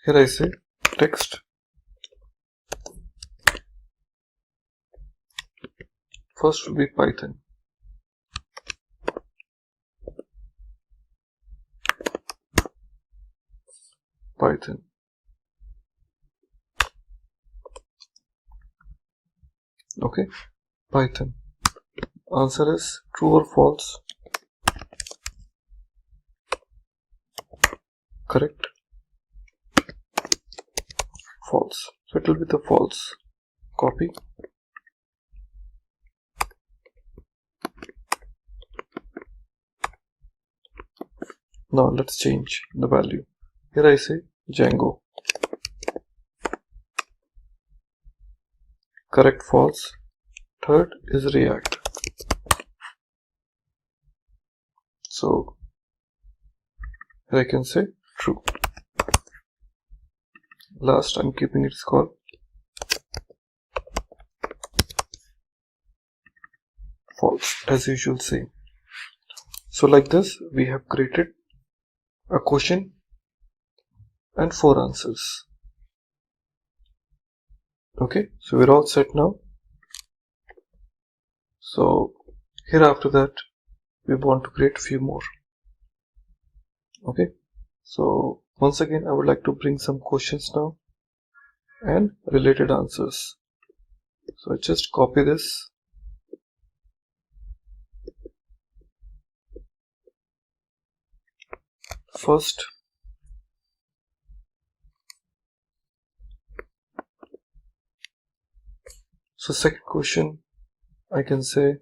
Here I say text. First will be Python. Python. Okay, Python. Answer is true or false? Correct? False. So it will be the false. Copy. Now let's change the value. Here I say Django. Correct, false. Third is React. So here I can say true. Last I'm keeping it called false, as usual same. So like this we have created a question and 4 answers. Okay, so we're all set now. So here after that we want to create a few more. Okay, so once again I would like to bring some questions now and related answers. So I just copy this. First, so second question I can say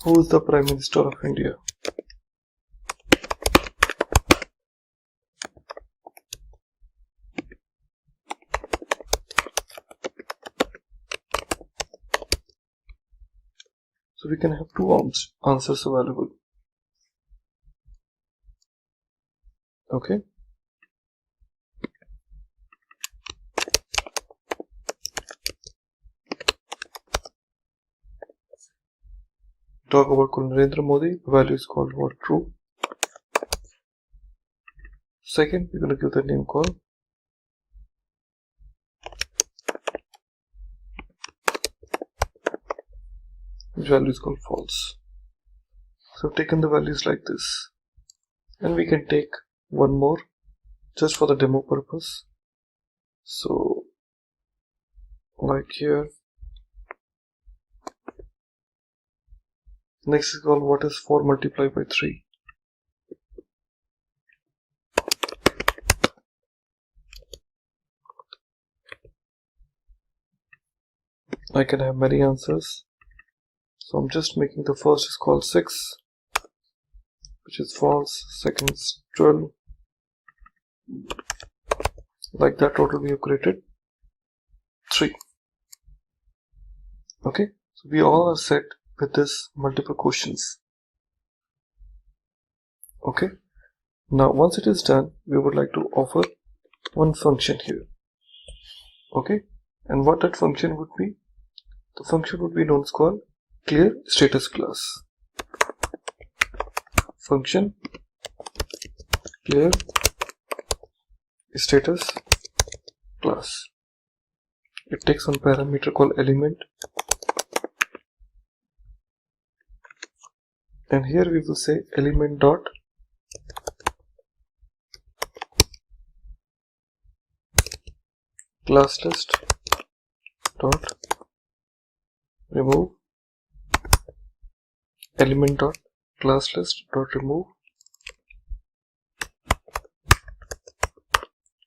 who is the Prime Minister of India? So we can have 2 answers available. Okay. Talk about Narendra Modi, the value is called what? True. Second, we're going to give the name called which value is called false. So I've taken the values like this, and we can take one more just for the demo purpose. So like here, next is called what is 4 multiplied by 3. I can have many answers. So I'm just making the first is called 6, which is false. Second is 12. Like that, total we have created 3. Okay, so we all are set with this multiple questions. Okay, now once it is done, we would like to offer one function here. Okay, and what that function would be? The function would be known as called clear status class. Function clear status class. It takes one parameter called element, and here we will say element dot class list dot remove element dot class list dot remove.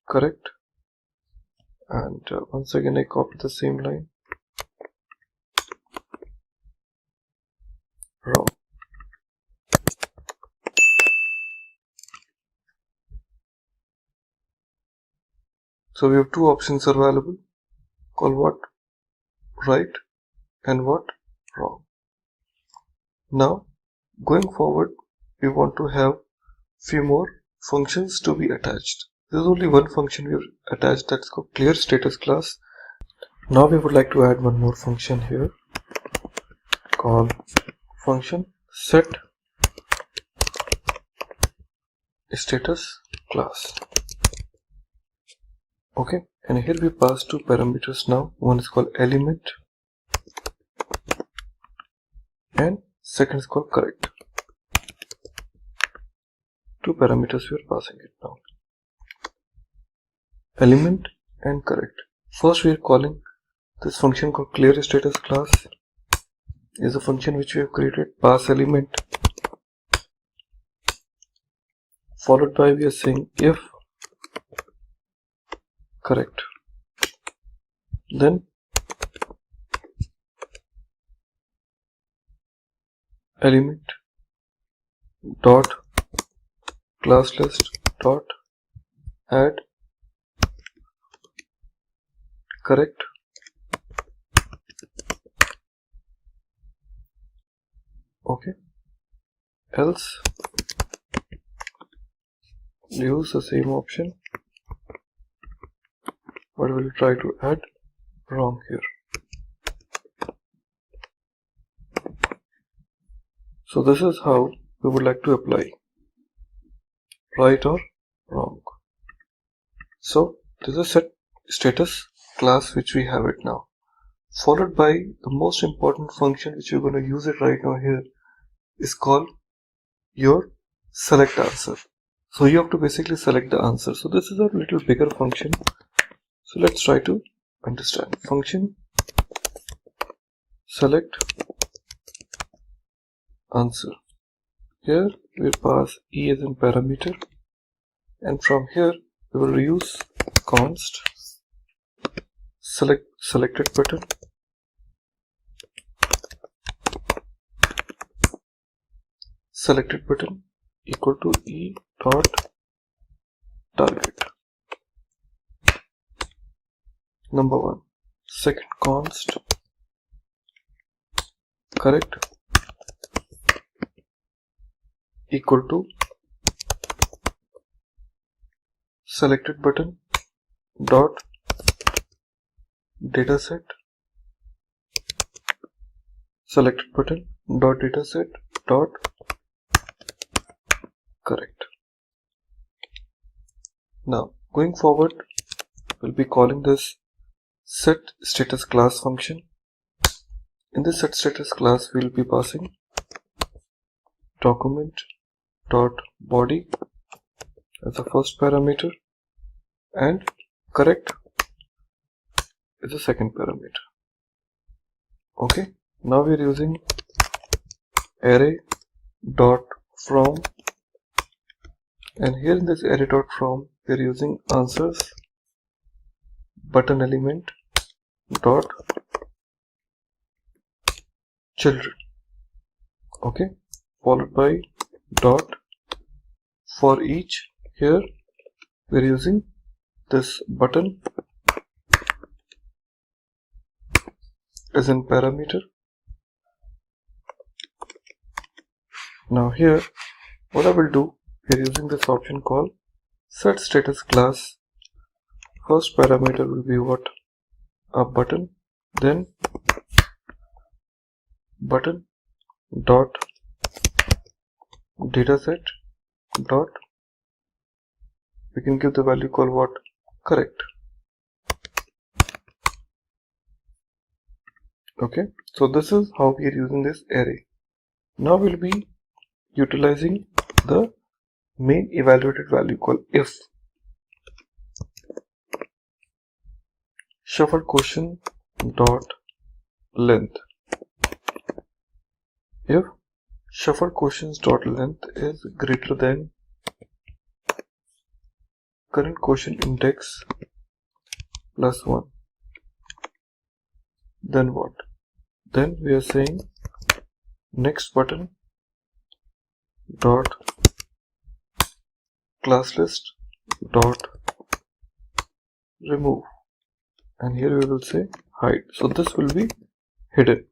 Correct. And once again I copy the same line. Wrong. So we have 2 options available, called what? Right and what? Wrong. Now going forward we want to have few more functions to be attached. There's only one function we have attached, that's called clear status class. Now we would like to add one more function here called function set status class. Okay, and here we pass 2 parameters now. One is called element and second is called correct. Two parameters we are passing it now. Element and correct. First we are calling this function called clear status class. Is a function which we have created, pass element, followed by we are saying if correct, then element dot class list dot add correct okay, else use the same option but we'll try to add wrong here. So this is how we would like to apply right or wrong. So this is set status class which we have it now, followed by the most important function which we're going to use it right now here is called your select answer. So you have to basically select the answer. So this is a little bigger function. So let's try to understand. Function select answer. Here we pass e as in parameter, and from here we will use const selected button equal to e dot target. Number one. Second, const correct equal to selected button dot dataset selected button dot dataset dot correct. Now going forward, we'll be calling this set status class function. In this set status class, we'll be passing document dot body as the first parameter and correct is the second parameter. Okay, now we're using array dot from, and here in this array dot from we're using answers button element dot children. Okay, followed by dot for each. Here we're using this button as in parameter. Now here what I will do, we're using this option called set status class. First parameter will be what? A button, then button dot dataset dot, we can give the value called what? Correct. Okay, so this is how we are using this array. Now we'll be utilizing the main evaluated value called if. Shuffle quotient dot length. If shuffle quotient dot length is greater than current quotient index plus 1, then what? Then we are saying next button dot class list dot remove, and here we will say hide. So this will be hidden.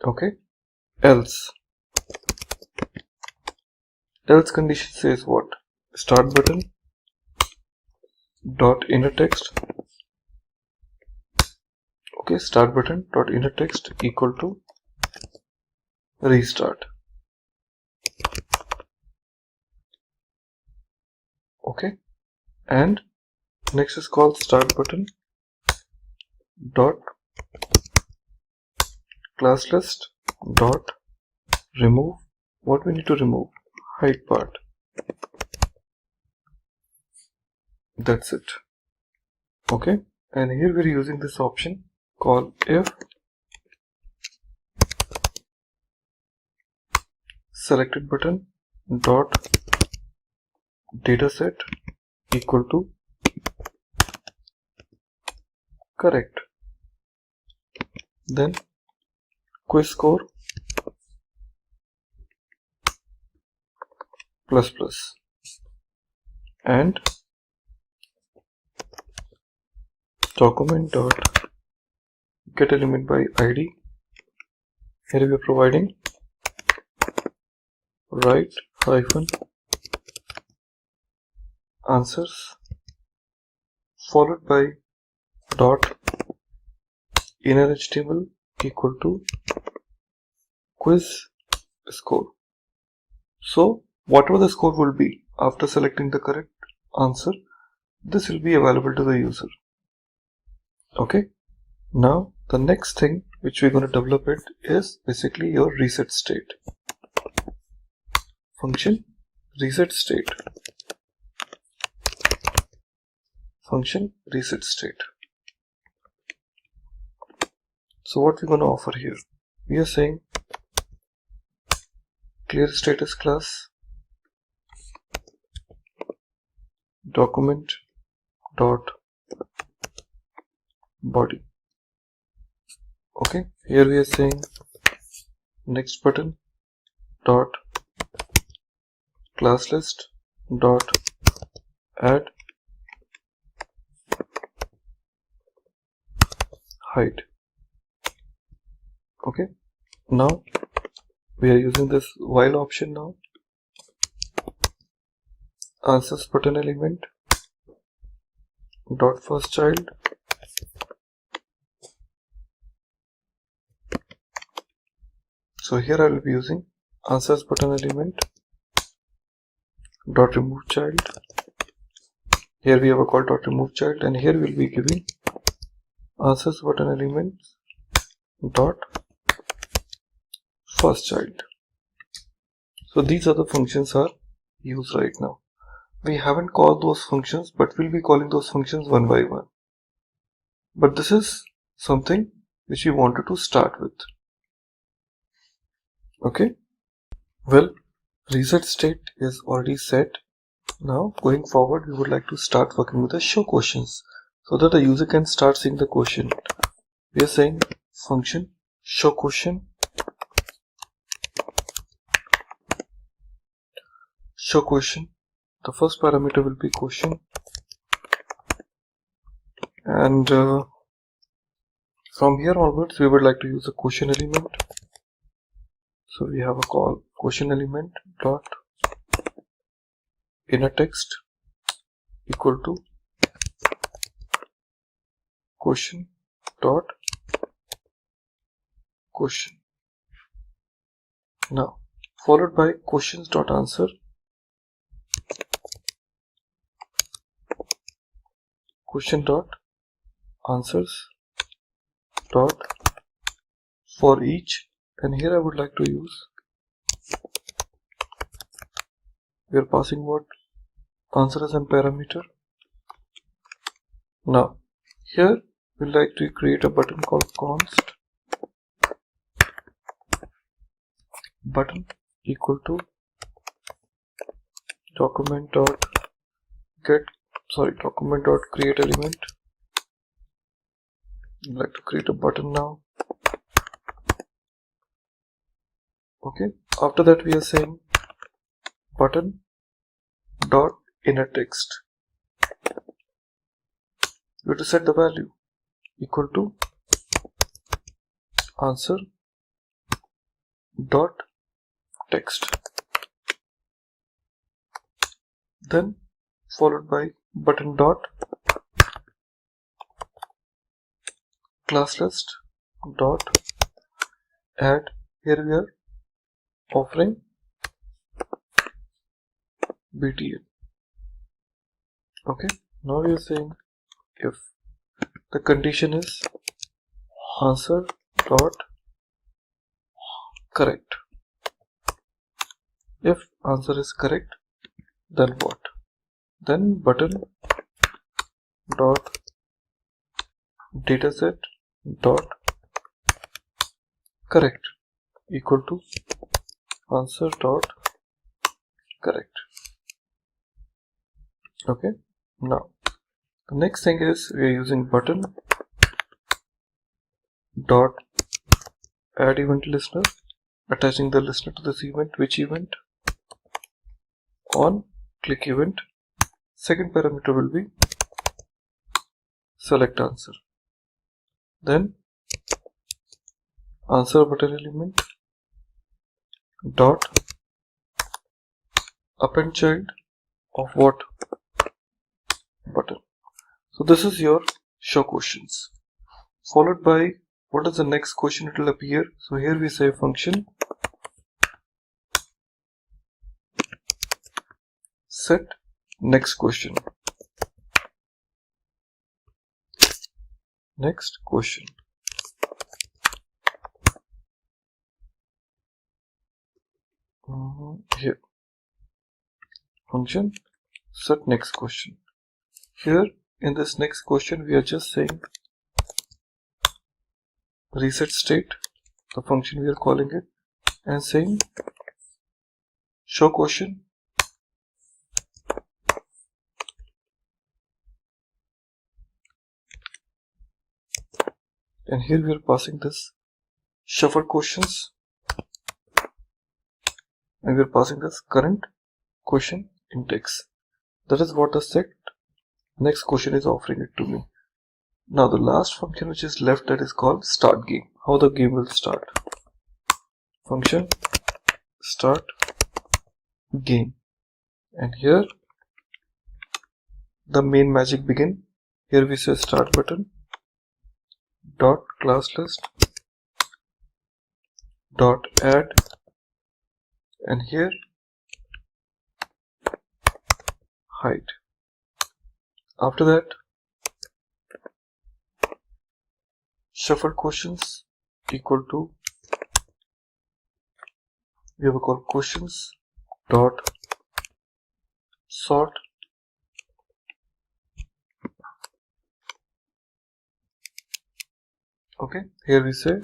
Okay, else condition says what? Start button dot inner text. Okay, start button dot inner text equal to restart. Okay, and next is called start button dot class list dot remove. What we need to remove? Height part. That's it. Okay, and here we're using this option called if selected button dot dataset equal to correct. Then quiz score plus plus and document dot get element by id. Here we are providing right hyphen answers followed by dot inner HTML equal to quiz score. So whatever the score will be after selecting the correct answer, this will be available to the user. Okay, now the next thing which we're going to develop it is basically your reset state. Function reset state. Function reset state. So what we're going to offer here? We are saying clear status class document dot body. Okay, here we are saying next button dot class list dot add height. Okay, now we are using this while option now. Answers button element dot first child so here I will be using answers button element dot remove child. Here we have a call dot remove child, and here we will be giving answers button element dot first child. So these are the functions are used right now. We haven't called those functions, but we'll be calling those functions one by one. But this is something which we wanted to start with. Okay, well, reset state is already set. Now going forward, we would like to start working with the show questions so that the user can start seeing the question. We are saying function show question. Show question. The first parameter will be question, and from here onwards we would like to use a question element. So we have a call question element dot inner text equal to question dot question. Now followed by questions dot answer question dot answers dot for each, and here I would like to use, we are passing what answer as a parameter. Now here we like to create a button called const button equal to document dot create element. I'd like to create a button now. Okay, after that we are saying button dot inner text. We have to set the value equal to answer dot text, then followed by button dot class list dot add. Here we are offering BTN. Okay, now we are saying if the condition is answer dot correct. If answer is correct, then what? Then button dot dataset dot correct equal to answer dot correct. Okay, now the next thing is we are using button dot add event listener, attaching the listener to this event. Which event? On click event. Second parameter will be select answer. Then answer button element dot append child of what? Button. So this is your show questions, followed by what is the next question it will appear. So here we say function set next question. Next question. Here function set next question. Here in this next question we are just saying reset state, the function we are calling it, and saying show question and here we are passing this shuffle questions and we are passing this current question index. That is what the set next question is offering it to me. Now the last function which is left, that is called start game. How the game will start? Function start game, and here the main magic begin. Here we say start button dot class list dot add, and here hide. After that shuffle questions equal to, we have a call questions dot sort okay. Here we say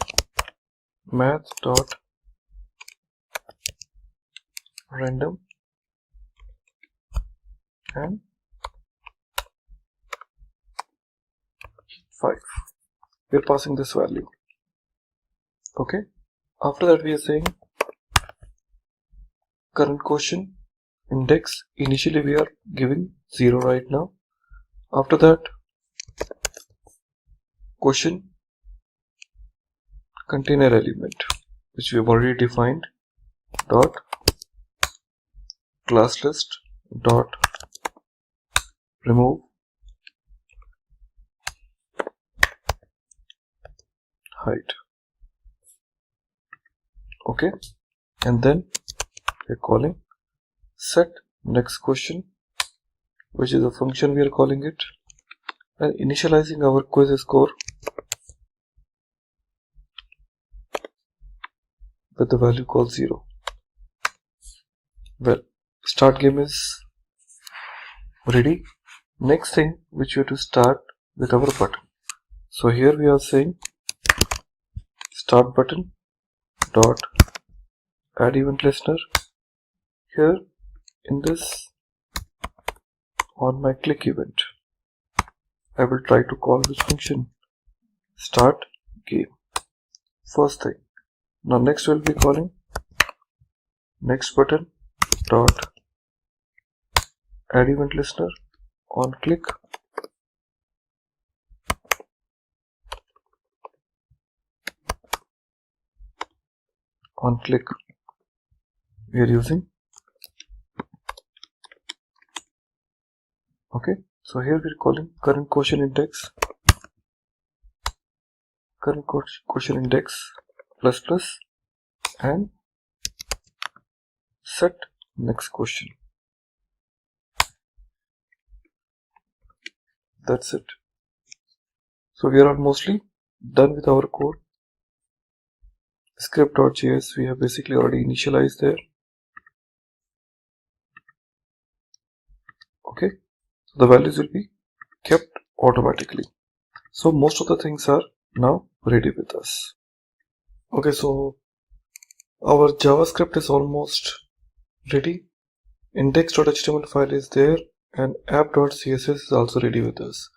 math dot random and 5. We are passing this value. Okay. After that we are saying current question index. Initially we are giving 0 right now. After that question container element which we have already defined dot class list dot remove hide. Okay, and then we are calling set next question, which is a function we are calling it, and initializing our quiz score with the value called 0. Well, start game is ready. Next thing which we have to start with our button. So here we are saying start button dot add event listener. Here in this on my click event I will try to call this function start game. First thing. Now next we'll be calling next button dot add event listener on click we are using. Okay, so here we are calling current question index plus plus and set next question. That's it. So we are mostly done with our code. Script.js we have basically already initialized there. Okay, so the values will be kept automatically. So most of the things are now ready with us. Okay, so our JavaScript is almost ready. Index.html file is there and app.css is also ready with us.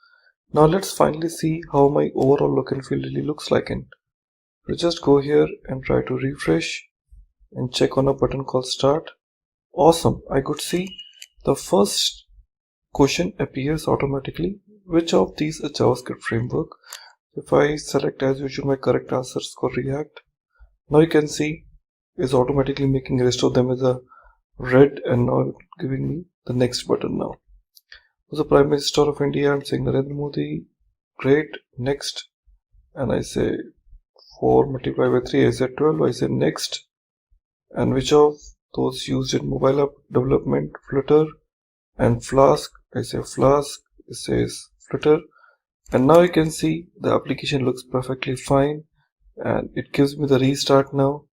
Now let's finally see how my overall look and feel really looks like. And we just go here and try to refresh and check on a button called start. Awesome, I could see the first question appears automatically. Which of these is JavaScript framework? If I select as usual my correct answers for React, now you can see is automatically making the rest of them as a red and now giving me the next button now. For the Prime Minister of India, I'm saying Narendra Modi, great, next, and I say 4 multiplied by 3, I say 12, I say next, and which of those used in mobile app development, Flutter and Flask, I say Flask, it says Flutter, and now you can see the application looks perfectly fine and it gives me the restart now,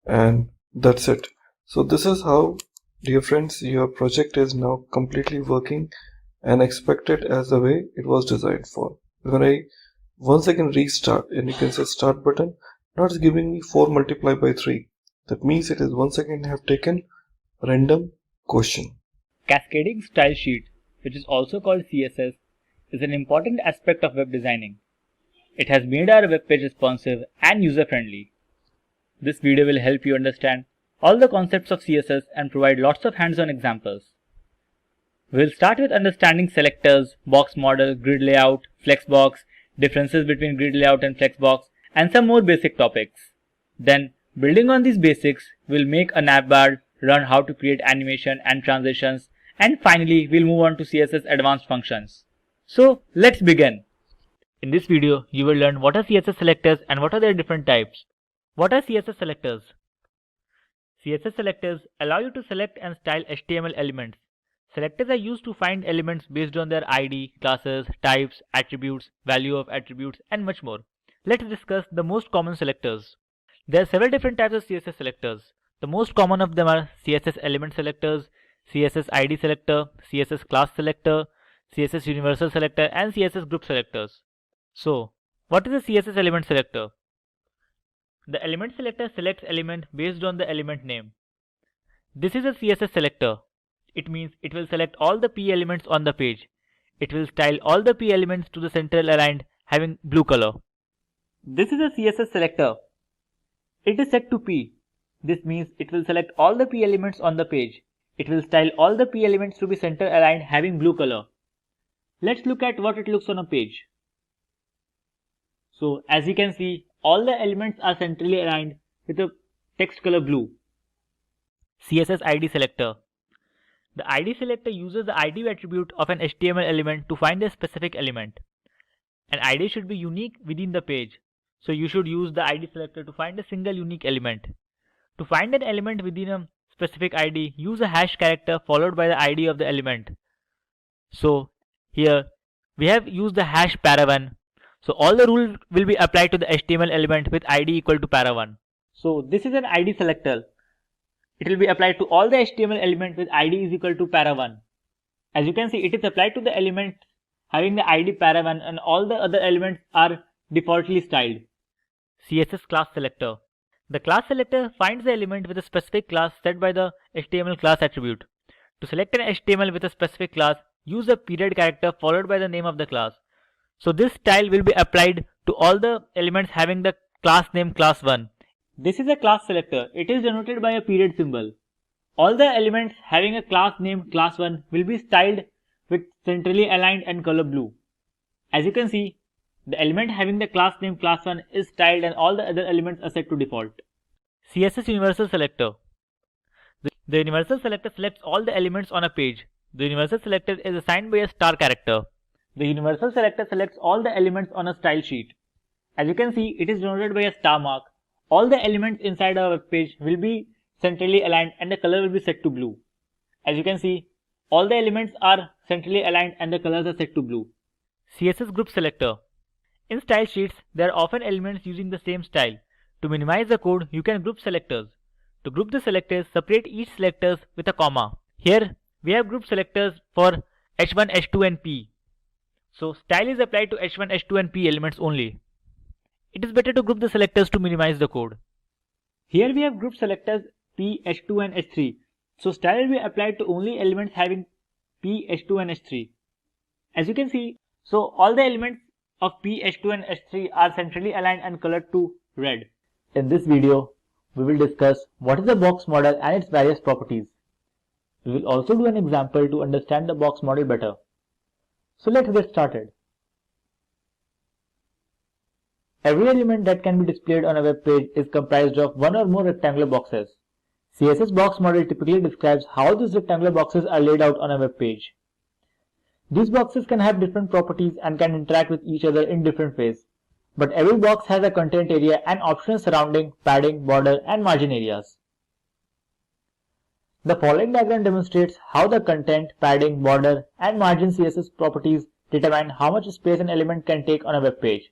and that's it. So this is how, dear friends, your project is now completely working and expected as the way it was designed for. When I once again restart and you can say start button, now it's giving me 4 multiplied by 3. That means it is once again have taken random question. Cascading style sheet, which is also called CSS, is an important aspect of web designing. It has made our web page responsive and user-friendly. This video will help you understand all the concepts of CSS and provide lots of hands-on examples. We'll start with understanding selectors, box model, grid layout, flexbox, differences between grid layout and flexbox, and some more basic topics. Then, building on these basics, we'll make a navbar, learn how to create animation and transitions, and finally, we'll move on to CSS advanced functions. So, let's begin. In this video, you will learn what are CSS selectors and what are their different types. What are CSS selectors? CSS selectors allow you to select and style HTML elements. Selectors are used to find elements based on their ID, classes, types, attributes, value of attributes, and much more. Let's discuss the most common selectors. There are several different types of CSS selectors. The most common of them are CSS element selectors, CSS ID selector, CSS class selector, CSS universal selector, and CSS group selectors. So, what is a CSS element selector? The element selector selects element based on the element name. This is a CSS selector. It means it will select all the P elements on the page. It will style all the P elements to the central aligned having blue color. This is a CSS selector. It is set to P. This means it will select all the P elements on the page. It will style all the P elements to be center aligned having blue color. Let's look at what it looks on a page. So as you can see, all the elements are centrally aligned with a text color blue. CSS ID selector. The ID selector uses the ID attribute of an HTML element to find a specific element. An ID should be unique within the page, so you should use the ID selector to find a single unique element. To find an element within a specific ID, use a hash character followed by the ID of the element. So here we have used the hash para1. So all the rules will be applied to the HTML element with ID equal to para1. So this is an ID selector. It will be applied to all the HTML element with ID is equal to para1. As you can see, it is applied to the element having the ID para1 and all the other elements are defaultly styled. CSS class selector. The class selector finds the element with a specific class set by the HTML class attribute. To select an HTML with a specific class, use a period character followed by the name of the class. So this style will be applied to all the elements having the class name class1. This is a class selector. It is denoted by a period symbol. All the elements having a class name class1 will be styled with centrally aligned and color blue. As you can see, the element having the class name class1 is styled and all the other elements are set to default. CSS universal selector. The universal selector selects all the elements on a page. The universal selector is assigned by a star character. The universal selector selects all the elements on a style sheet. As you can see, it is denoted by a star mark. All the elements inside our web page will be centrally aligned and the color will be set to blue. As you can see, all the elements are centrally aligned and the colors are set to blue. CSS group selector. In style sheets, there are often elements using the same style. To minimize the code, you can group selectors. To group the selectors, separate each selectors with a comma. Here, we have group selectors for H1, H2 and P. So style is applied to H1, H2 and P elements only. It is better to group the selectors to minimize the code. Here we have group selectors P, H2 and H3. So style will be applied to only elements having P, H2 and H3. As you can see, so all the elements of P, H2 and H3 are centrally aligned and colored to red. In this video, we will discuss what is the box model and its various properties. We will also do an example to understand the box model better. So let's get started. Every element that can be displayed on a web page is comprised of one or more rectangular boxes. CSS box model typically describes how these rectangular boxes are laid out on a web page. These boxes can have different properties and can interact with each other in different ways. But every box has a content area and options surrounding padding, border, and margin areas. The following diagram demonstrates how the content, padding, border, and margin CSS properties determine how much space an element can take on a web page.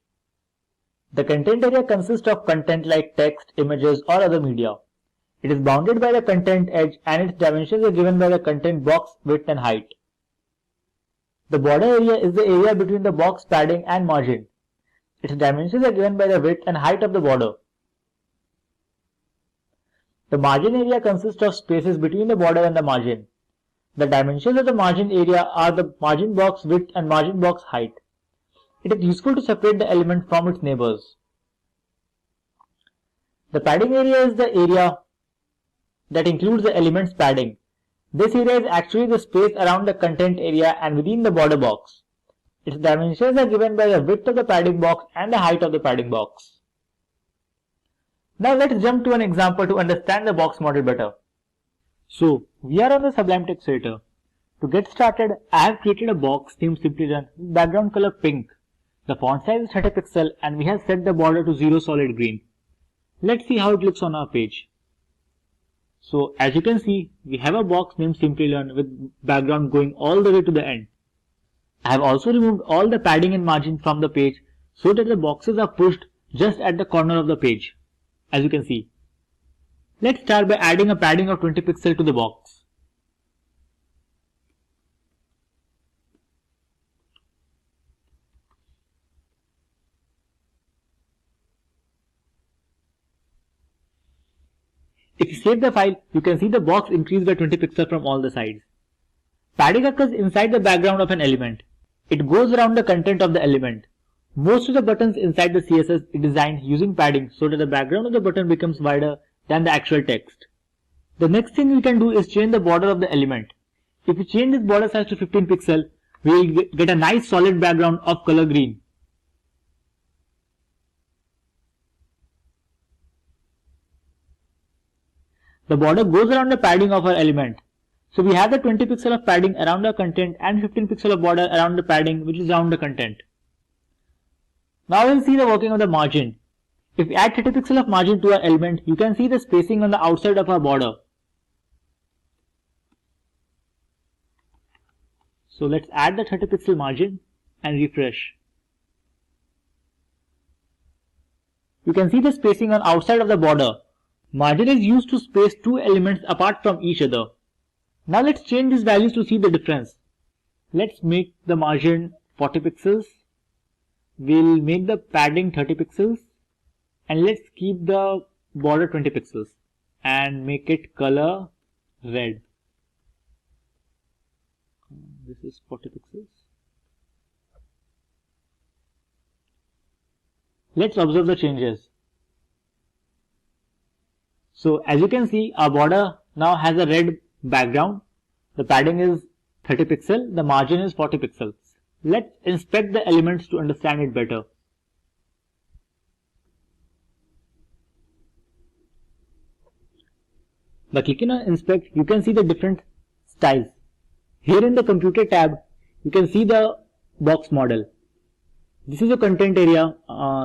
The content area consists of content like text, images, or other media. It is bounded by the content edge and its dimensions are given by the content box width and height. The border area is the area between the box padding and margin. Its dimensions are given by the width and height of the border. The margin area consists of spaces between the border and the margin. The dimensions of the margin area are the margin box width and margin box height. It is useful to separate the element from its neighbors. The padding area is the area that includes the element's padding. This area is actually the space around the content area and within the border box. Its dimensions are given by the width of the padding box and the height of the padding box. Now let's jump to an example to understand the box model better. So we are on the Sublime Text Editor. To get started, I have created a box named Simplilearn with background color pink. The font size is 30 pixels and we have set the border to 0 solid green. Let's see how it looks on our page. So as you can see, we have a box named Simplilearn with background going all the way to the end. I have also removed all the padding and margin from the page so that the boxes are pushed just at the corner of the page. As you can see. Let's start by adding a padding of 20 pixels to the box. If you save the file, you can see the box increased by 20 pixels from all the sides. Padding occurs inside the background of an element. It goes around the content of the element. Most of the buttons inside the CSS is designed using padding so that the background of the button becomes wider than the actual text. The next thing we can do is change the border of the element. If we change this border size to 15 pixels, we will get a nice solid background of color green. The border goes around the padding of our element. So we have the 20 pixels of padding around our content and 15 pixels of border around the padding which is around the content. Now we'll see the working of the margin. If we add 30 pixels of margin to our element, you can see the spacing on the outside of our border. So let's add the 30 pixel margin and refresh. You can see the spacing on outside of the border. Margin is used to space two elements apart from each other. Now let's change these values to see the difference. Let's make the margin 40 pixels. We'll make the padding 30 pixels and let's keep the border 20 pixels and make it color red. This is 40 pixels. Let's observe the changes. So as you can see, our border now has a red background. The padding is 30 pixels, the margin is 40 pixels. Let's inspect the elements to understand it better. By clicking on inspect, you can see the different styles. Here in the computer tab, you can see the box model. This is the content area,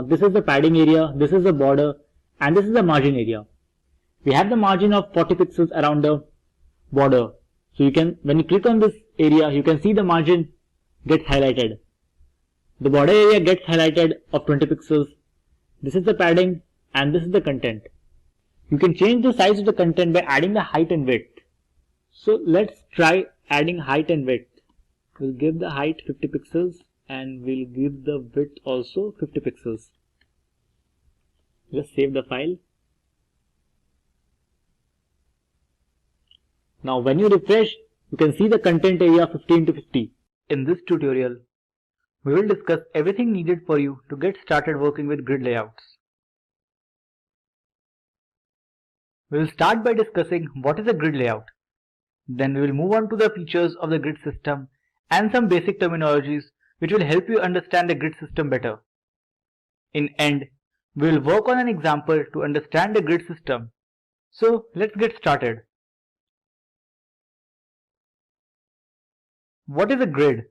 this is the padding area, this is the border, and this is the margin area. We have the margin of 40 pixels around the border. So you can, when you click on this area, you can see the margin gets highlighted. The border area gets highlighted of 20 pixels. This is the padding and this is the content. You can change the size of the content by adding the height and width. So let's try adding height and width. We'll give the height 50 pixels and we'll give the width also 50 pixels. Just save the file. Now when you refresh, you can see the content area 15 to 50. In this tutorial, we will discuss everything needed for you to get started working with grid layouts. We will start by discussing what is a grid layout. Then we will move on to the features of the grid system and some basic terminologies which will help you understand the grid system better. In end, we will work on an example to understand the grid system. So let's get started. What is a grid?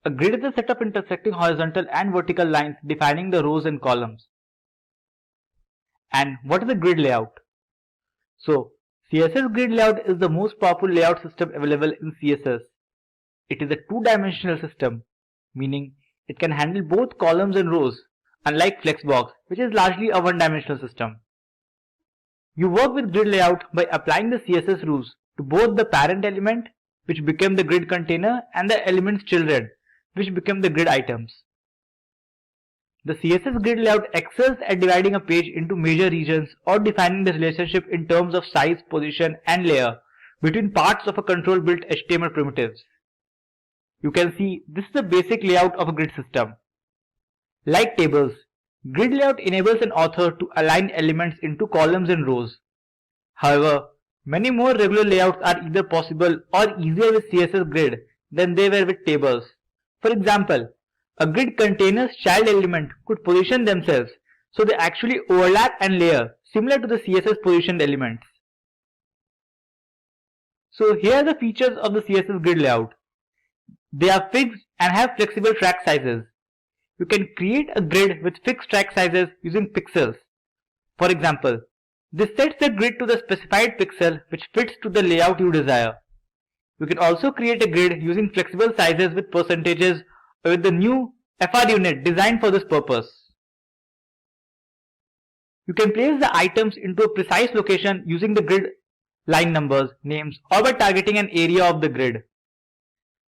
A grid is a set of intersecting horizontal and vertical lines defining the rows and columns. And what is a grid layout? So, CSS grid layout is the most powerful layout system available in CSS. It is a two-dimensional system, meaning it can handle both columns and rows, unlike Flexbox, which is largely a one-dimensional system. You work with grid layout by applying the CSS rules to both the parent element, which become the grid container, and the element's children, which become the grid items. The CSS grid layout excels at dividing a page into major regions or defining the relationship in terms of size, position, and layer between parts of a control-built HTML primitives. You can see this is the basic layout of a grid system. Like tables, grid layout enables an author to align elements into columns and rows. However, many more regular layouts are either possible or easier with CSS grid than they were with tables. For example, a grid container's child element could position themselves so they actually overlap and layer, similar to the CSS positioned elements. So here are the features of the CSS grid layout. They are fixed and have flexible track sizes. You can create a grid with fixed track sizes using pixels. For example, this sets the grid to the specified pixel which fits to the layout you desire. You can also create a grid using flexible sizes with percentages or with the new FR unit designed for this purpose. You can place the items into a precise location using the grid line numbers, names, or by targeting an area of the grid.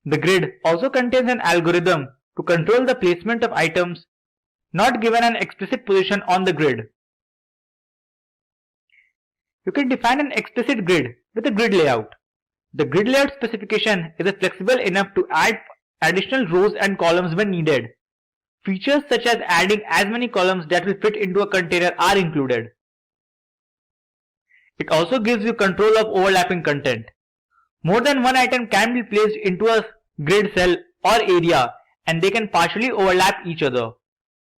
The grid also contains an algorithm to control the placement of items not given an explicit position on the grid. You can define an explicit grid with a grid layout. The grid layout specification is flexible enough to add additional rows and columns when needed. Features such as adding as many columns that will fit into a container are included. It also gives you control of overlapping content. More than one item can be placed into a grid cell or area and they can partially overlap each other.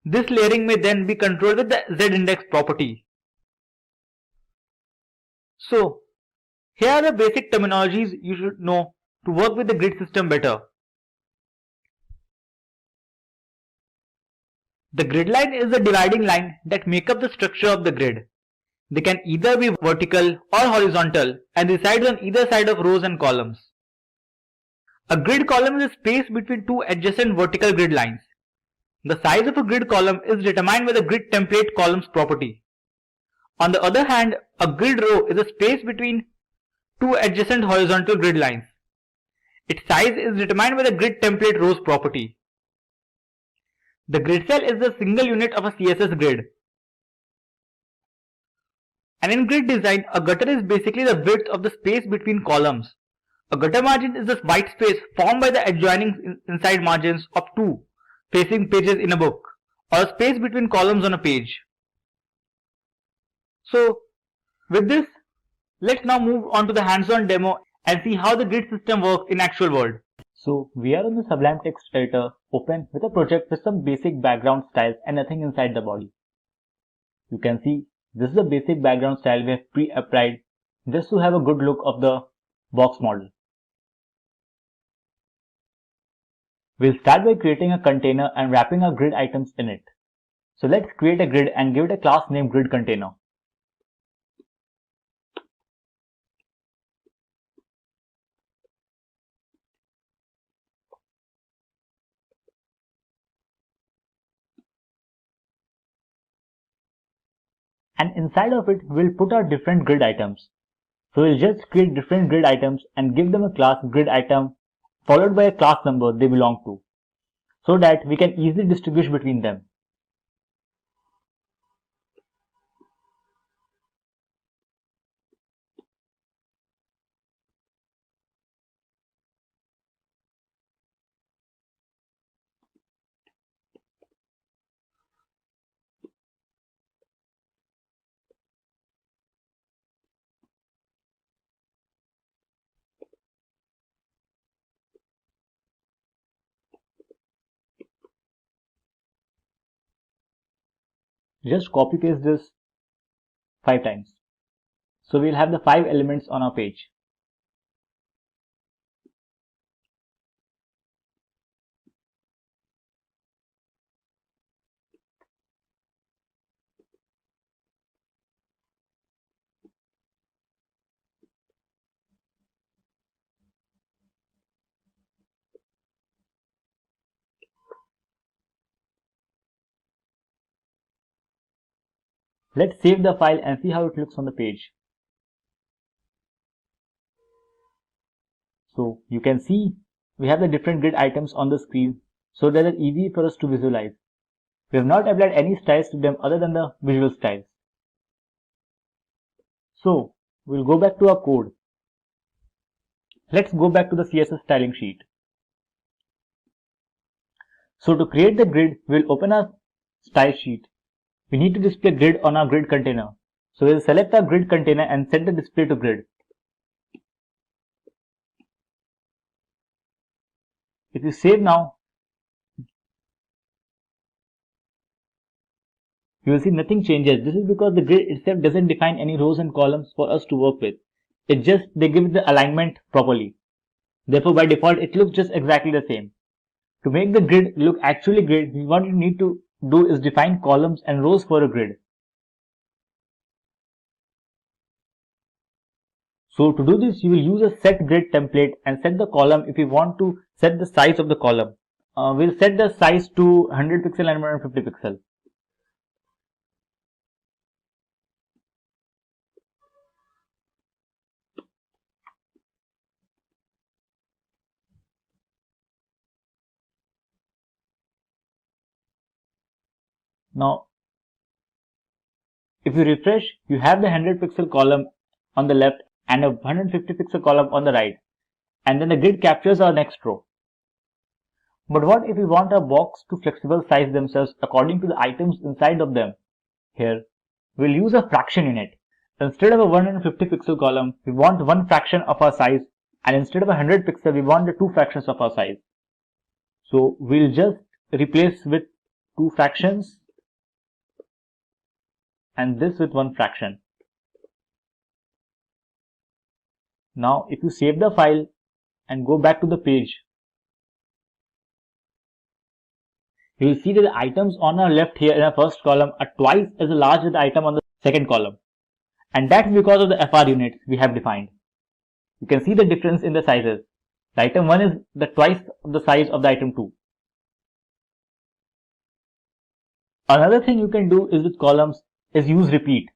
This layering may then be controlled with the z-index property. So, here are the basic terminologies you should know to work with the grid system better. The grid line is the dividing line that make up the structure of the grid. They can either be vertical or horizontal and reside on either side of rows and columns. A grid column is a space between two adjacent vertical grid lines. The size of a grid column is determined by the grid template columns property. On the other hand, a grid row is a space between two adjacent horizontal grid lines. Its size is determined by the grid template rows property. The grid cell is the single unit of a CSS grid. And in grid design, a gutter is basically the width of the space between columns. A gutter margin is the white space formed by the adjoining inside margins of two facing pages in a book, or a space between columns on a page. So, with this, let's now move on to the hands-on demo and see how the grid system works in actual world. So, we are on the Sublime Text Editor open with a project with some basic background styles and nothing inside the body. You can see this is the basic background style we have pre-applied just to have a good look of the box model. We'll start by creating a container and wrapping our grid items in it. So let's create a grid and give it a class named grid container. And inside of it, we'll put our different grid items. So we'll just create different grid items and give them a class grid item followed by a class number they belong to, so that we can easily distinguish between them. Just copy paste this 5 times. So we'll have the 5 elements on our page. Let's save the file and see how it looks on the page. So you can see we have the different grid items on the screen, so that it's easy for us to visualize. We have not applied any styles to them other than the visual styles. So we'll go back to our code. Let's go back to the CSS styling sheet. So to create the grid, we'll open our style sheet. We need to display grid on our grid container. So we'll select our grid container and set the display to grid. If you save now, you will see nothing changes. This is because the grid itself doesn't define any rows and columns for us to work with. It just, they give it the alignment properly. Therefore, by default, it looks just exactly the same. To make the grid look actually grid, what you need to do is define columns and rows for a grid. So to do this, you will use a set grid template and set the column if you want to set the size of the column. We'll set the size to 100 pixel and 150 pixel. Now, if you refresh, you have the 100 pixel column on the left and a 150 pixel column on the right, and then the grid captures our next row. But what if we want our box to flexible size themselves according to the items inside of them? Here, we'll use a fraction in it. Instead of a 150 pixel column, we want one fraction of our size, and instead of a 100 pixel, we want the 2 fractions of our size. So we'll just replace with 2 fractions and this with 1 fraction. Now if you save the file and go back to the page, you will see that the items on our left here in our first column are twice as large as the item on the second column. And that's because of the FR units we have defined. You can see the difference in the sizes. The item 1 is the twice the size of the item 2. Another thing you can do is with columns is use repeat.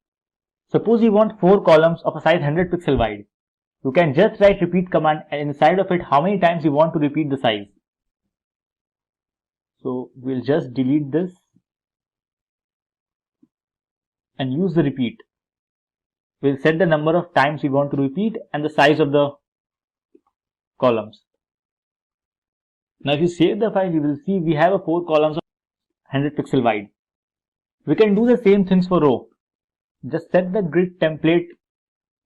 Suppose you want 4 columns of a size 100 pixel wide. You can just write repeat command and inside of it how many times you want to repeat the size. So we'll just delete this and use the repeat. We'll set the number of times we want to repeat and the size of the columns. Now if you save the file, you will see we have a 4 columns of 100 pixel wide. We can do the same things for row. Just set the grid template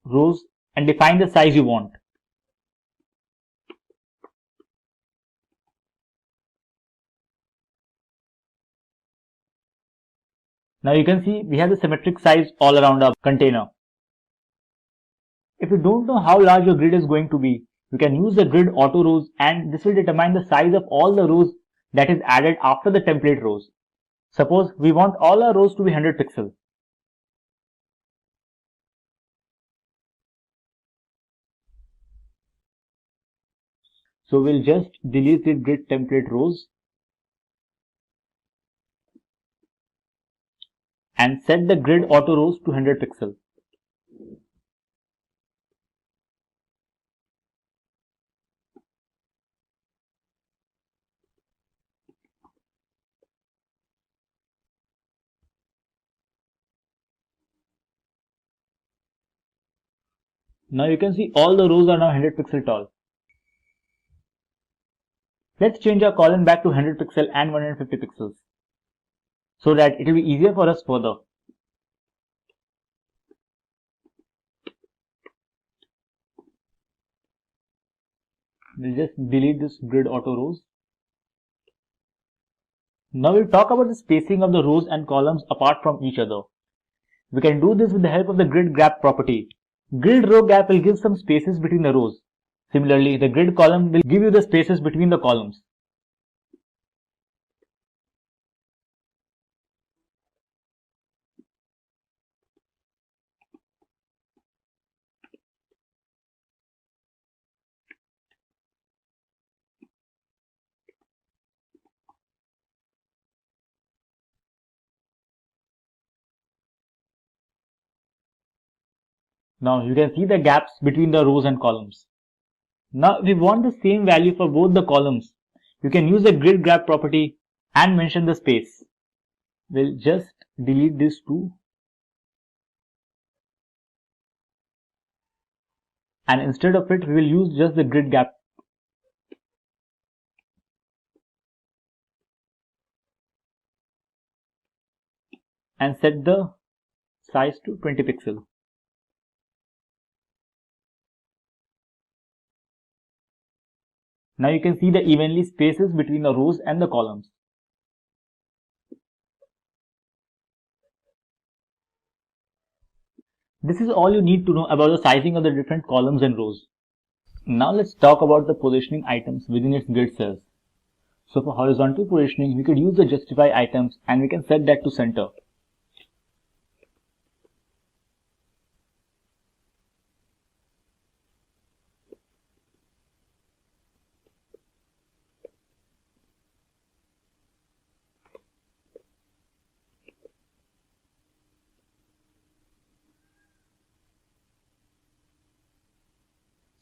rows and define the size you want. Now you can see we have the symmetric size all around our container. If you don't know how large your grid is going to be, you can use the grid auto rows and this will determine the size of all the rows that is added after the template rows. Suppose we want all our rows to be 100 pixels. So we'll just delete the grid template rows and set the grid auto rows to 100 pixels. Now you can see all the rows are now 100 pixel tall. Let's change our column back to 100 pixel and 150 pixels so that it will be easier for us further. We'll just delete this grid auto rows. Now we'll talk about the spacing of the rows and columns apart from each other. We can do this with the help of the grid gap property. Grid row gap will give some spaces between the rows. Similarly, the grid column will give you the spaces between the columns. Now you can see the gaps between the rows and columns. Now if we want the same value for both the columns, you can use the grid gap property and mention the space. We'll just delete this too. And instead of it, we will use just the grid gap. And set the size to 20 pixels. Now you can see the evenly spaces between the rows and the columns. This is all you need to know about the sizing of the different columns and rows. Now let's talk about the positioning items within its grid cells. So for horizontal positioning, we could use the justify items and we can set that to center.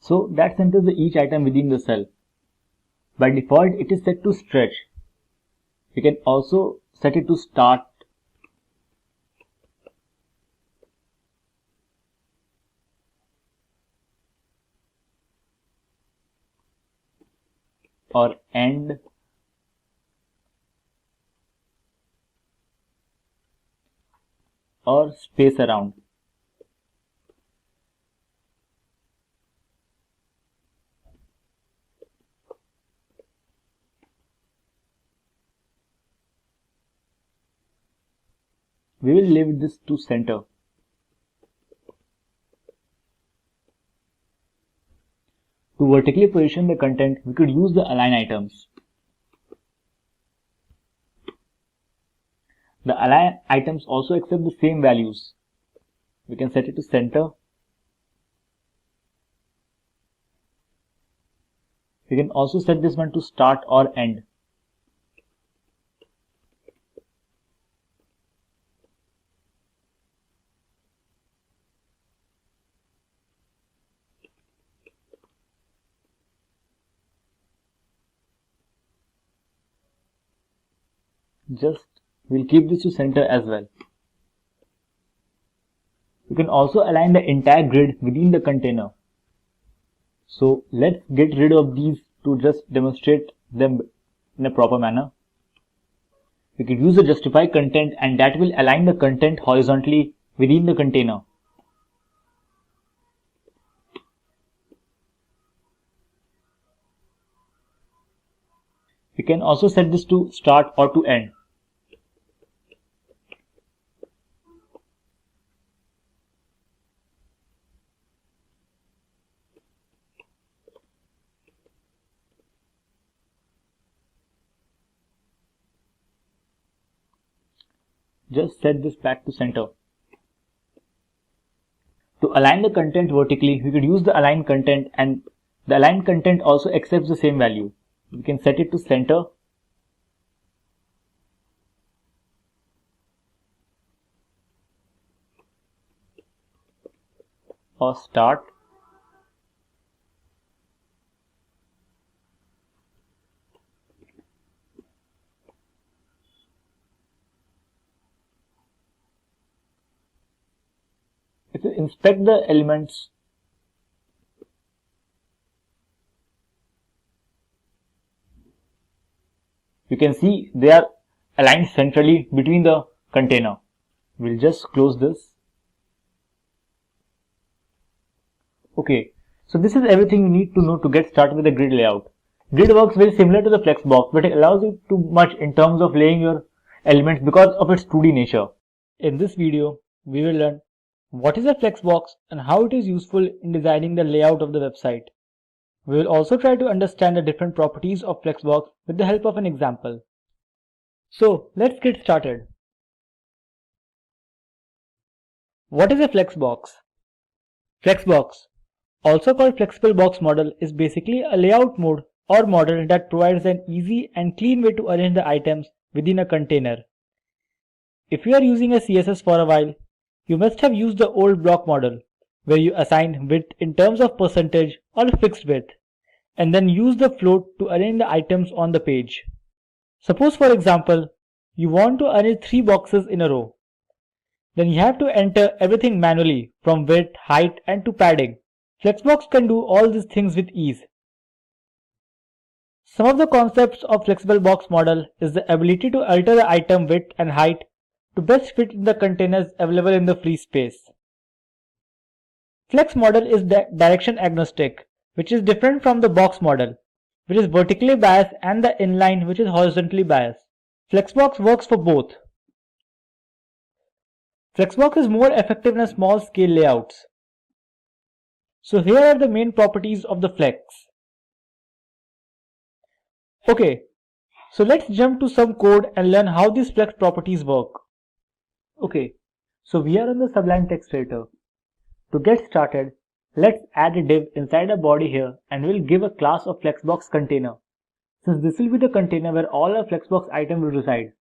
So that centers each item within the cell. By default, it is set to stretch. You can also set it to start. Or end. Or space around. We will leave this to center. To vertically position the content, we could use the align items. The align items also accept the same values. We can set it to center. We can also set this one to start or end. We'll keep this to center as well. You can also align the entire grid within the container. So let's get rid of these to just demonstrate them in a proper manner. We could use the justify content and that will align the content horizontally within the container. We can also set this to start or to end. Just set this back to center. To align the content vertically, we could use the align content and the align content also accepts the same value. We can set it to center or start. If you inspect the elements, You can see they are aligned centrally between the container. We'll just close this. Okay, so this is everything you need to know to get started with the grid layout. Grid works very similar to the Flexbox, but it allows you too much in terms of laying your elements because of its 2D nature. In this video, we will learn what is a Flexbox and how it is useful in designing the layout of the website. We will also try to understand the different properties of Flexbox with the help of an example. So let's get started. What is a Flexbox? Flexbox, also called flexible box model, is basically a layout mode or model that provides an easy and clean way to arrange the items within a container. If you are using a CSS for a while, you must have used the old block model where you assign width in terms of percentage or fixed width and then use the float to arrange the items on the page. Suppose, for example, you want to arrange 3 boxes in a row. Then you have to enter everything manually from width, height and to padding. Flexbox can do all these things with ease. Some of the concepts of flexible box model is the ability to alter the item width and height to best fit in the containers available in the free space. Flex model is direction agnostic, which is different from the box model, which is vertically biased, and the inline, which is horizontally biased. Flexbox works for both. Flexbox is more effective in a small scale layouts. So here are the main properties of the Flex. Okay, so let's jump to some code and learn how these Flex properties work. Okay, so we are on the Sublime text editor. To get started, let's add a div inside a body here and we'll give a class of Flexbox container, since this will be the container where all our Flexbox items will reside.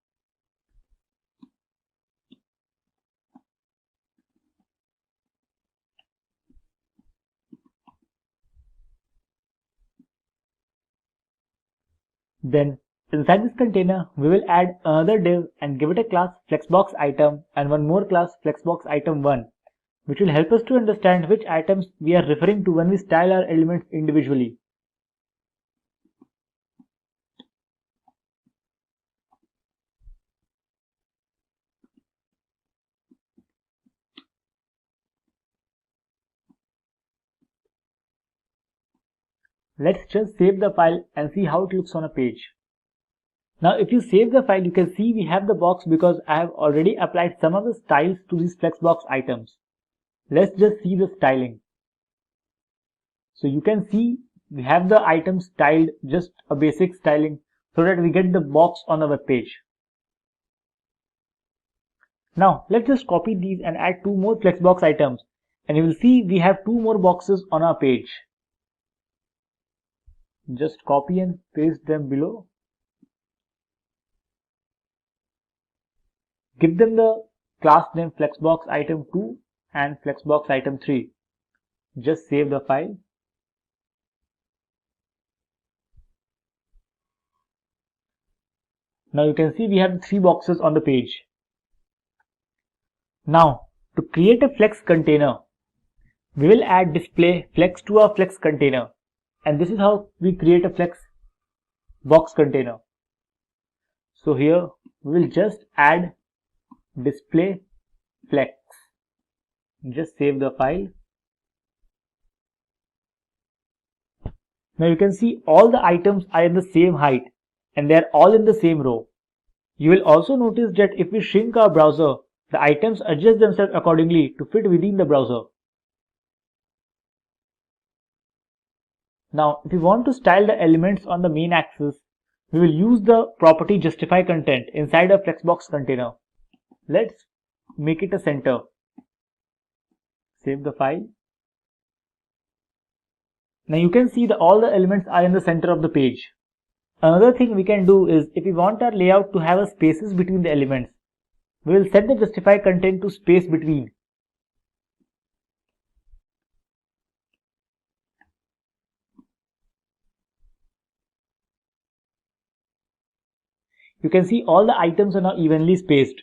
Then inside this container, we will add another div and give it a class Flexbox item and one more class Flexbox item 1, which will help us to understand which items we are referring to when we style our elements individually. Let's just save the file and see how it looks on a page. Now if you save the file, you can see we have the box because I have already applied some of the styles to these Flexbox items. Let's just see the styling. So you can see we have the items styled, just a basic styling, so that we get the box on the web page. Now let's just copy these and add 2 more Flexbox items, and you will see we have 2 more boxes on our page. Just copy and paste them below. Give them the class name Flexbox item 2 and Flexbox item 3. Just save the file. Now you can see we have 3 boxes on the page. Now to create a Flex container, we will add display Flex to our Flex container. And this is how we create a Flex box container. So here we will just add display Flex. Just save the file. Now you can see all the items are in the same height and they are all in the same row. You will also notice that if we shrink our browser, the items adjust themselves accordingly to fit within the browser. Now, if we want to style the elements on the main axis, we will use the property justify content inside a Flexbox container. Let's make it a center. Save the file. Now you can see that all the elements are in the center of the page. Another thing we can do is, if we want our layout to have a spaces between the elements, we will set the justify content to space between. You can see all the items are now evenly spaced.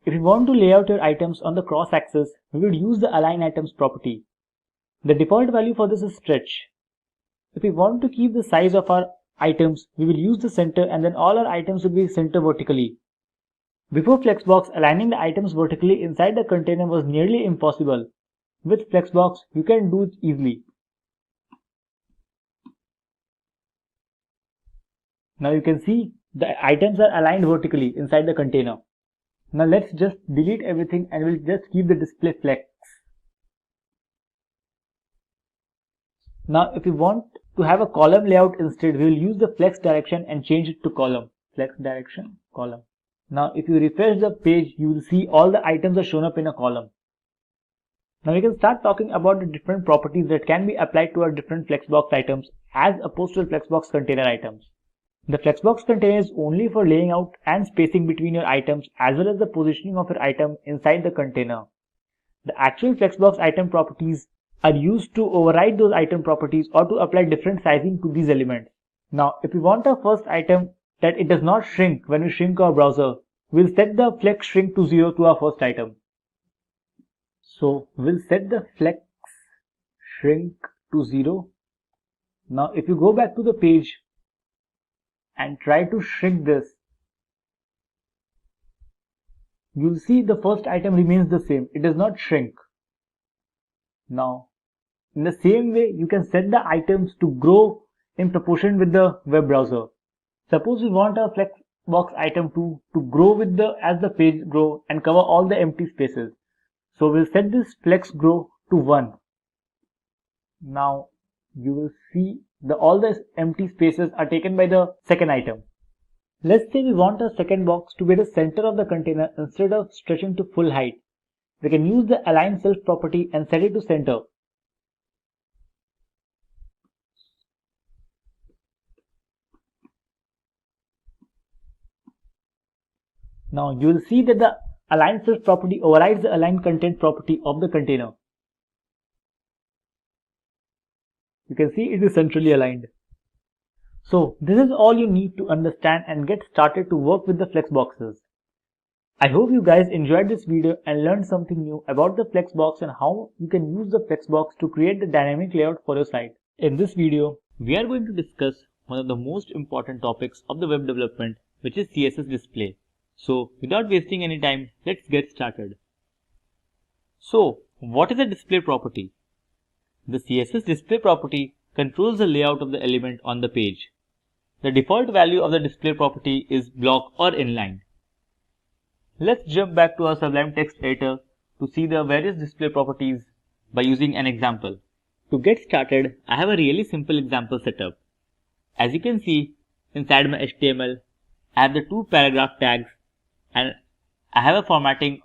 If you want to lay out your items on the cross axis, we will use the align items property. The default value for this is stretch. If we want to keep the size of our items, we will use the center and then all our items will be center vertically. Before Flexbox, aligning the items vertically inside the container was nearly impossible. With Flexbox, you can do it easily. Now you can see the items are aligned vertically inside the container. Now let's just delete everything and we'll just keep the display flex. Now if we want to have a column layout instead, we will use the flex direction and change it to column. Flex direction, column. Now if you refresh the page, you will see all the items are shown up in a column. Now we can start talking about the different properties that can be applied to our different Flexbox items as opposed to the Flexbox container items. The Flexbox container is only for laying out and spacing between your items as well as the positioning of your item inside the container. The actual Flexbox item properties are used to override those item properties or to apply different sizing to these elements. Now if we want our first item that it does not shrink when we shrink our browser, we'll set the flex shrink to 0 to our first item. So we'll set the flex shrink to 0. Now if you go back to the page and try to shrink this, you'll see the first item remains the same. It does not shrink. Now in the same way, you can set the items to grow in proportion with the web browser. Suppose we want our Flexbox item to grow with as the page grow and cover all the empty spaces. So we'll set this flex grow to 1. Now you will see all the empty spaces are taken by the second item. Let's say we want our second box to be the center of the container instead of stretching to full height. We can use the align self property and set it to center. Now you will see that the align self property overrides the align content property of the container. You can see it is centrally aligned. So this is all you need to understand and get started to work with the Flexboxes. I hope you guys enjoyed this video and learned something new about the Flexbox and how you can use the Flexbox to create the dynamic layout for your site. In this video, we are going to discuss one of the most important topics of the web development, which is CSS display. So without wasting any time, let's get started. So what is a display property? The CSS display property controls the layout of the element on the page. The default value of the display property is block or inline. Let's jump back to our Sublime Text Editor to see the various display properties by using an example. To get started, I have a really simple example setup. As you can see, inside my HTML, I have the 2 paragraph tags and I have a formatting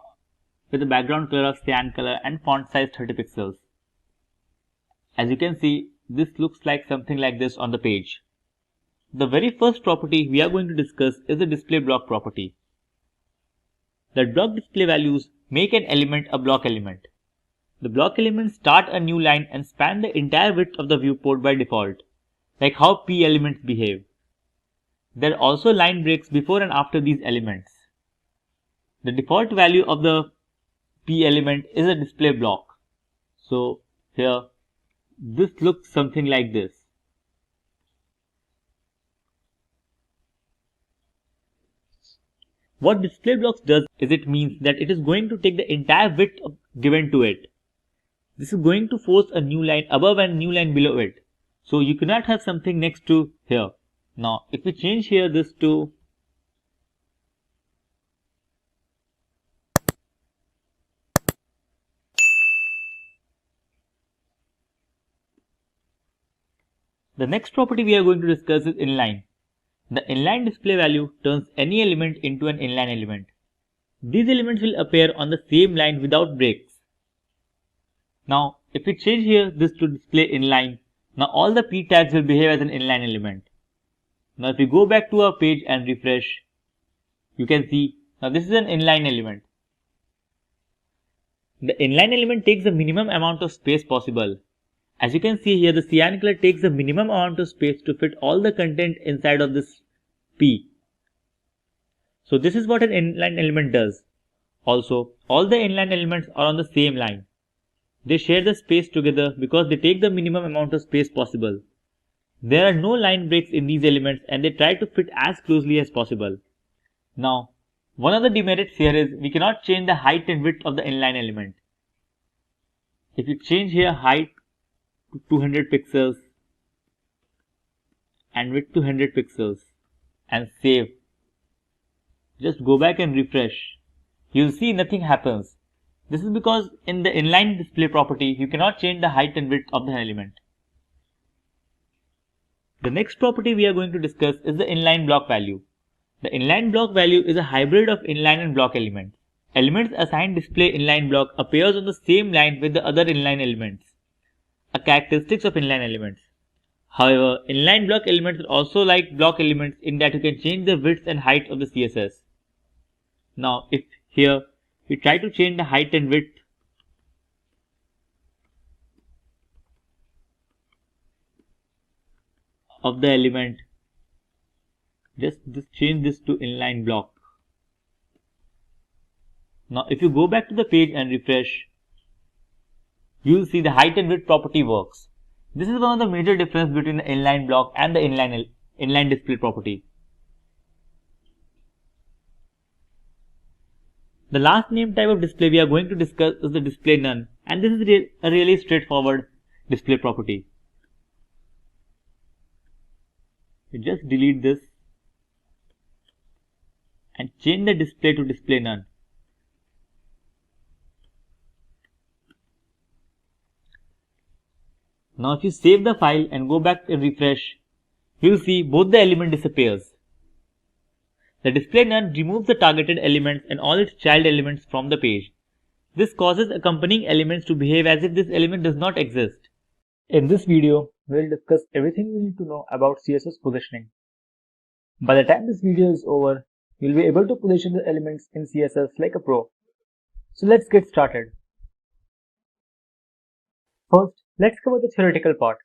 with a background color of cyan color and font size 30 pixels. As you can see, this looks like something like this on the page. The very first property we are going to discuss is the display block property. The block display values make an element a block element. The block elements start a new line and span the entire width of the viewport by default, like how P elements behave. There are also line breaks before and after these elements. The default value of the P element is a display block. So here, this looks something like this. What display blocks does is it means that it is going to take the entire width given to it. This is going to force a new line above and a new line below it. So you cannot have something next to here. Now if we change here this to the next property we are going to discuss is inline. The inline display value turns any element into an inline element. These elements will appear on the same line without breaks. Now, if we change here this to display inline, now all the P tags will behave as an inline element. Now if we go back to our page and refresh, you can see now this is an inline element. The inline element takes the minimum amount of space possible. As you can see here, the cyan color takes the minimum amount of space to fit all the content inside of this P. So this is what an inline element does. Also, all the inline elements are on the same line. They share the space together because they take the minimum amount of space possible. There are no line breaks in these elements and they try to fit as closely as possible. Now, one of the demerits here is we cannot change the height and width of the inline element. If you change here height to 200 pixels and width to 100 pixels and save, just go back and refresh, you'll see nothing happens. This is because in the inline display property, you cannot change the height and width of the element. The next property we are going to discuss is the inline block value. The inline block value is a hybrid of inline and block elements. Elements assigned display inline block appears on the same line with the other inline elements, a characteristic of inline elements. However, inline block elements are also like block elements in that you can change the width and height of the CSS. Now, if here we try to change the height and width of the element, just change this to inline block. Now if you go back to the page and refresh, you will see the height and width property works. This is one of the major difference between the inline block and the inline display property. The last name type of display we are going to discuss is the display none, and this is a really straightforward display property. You just delete this and change the display to display none. Now if you save the file and go back and refresh, you will see both the element disappears. The display none removes the targeted elements and all its child elements from the page. This causes accompanying elements to behave as if this element does not exist. In this video, we will discuss everything you need to know about CSS positioning. By the time this video is over, you will be able to position the elements in CSS like a pro. So let's get started. First, let's cover the theoretical part.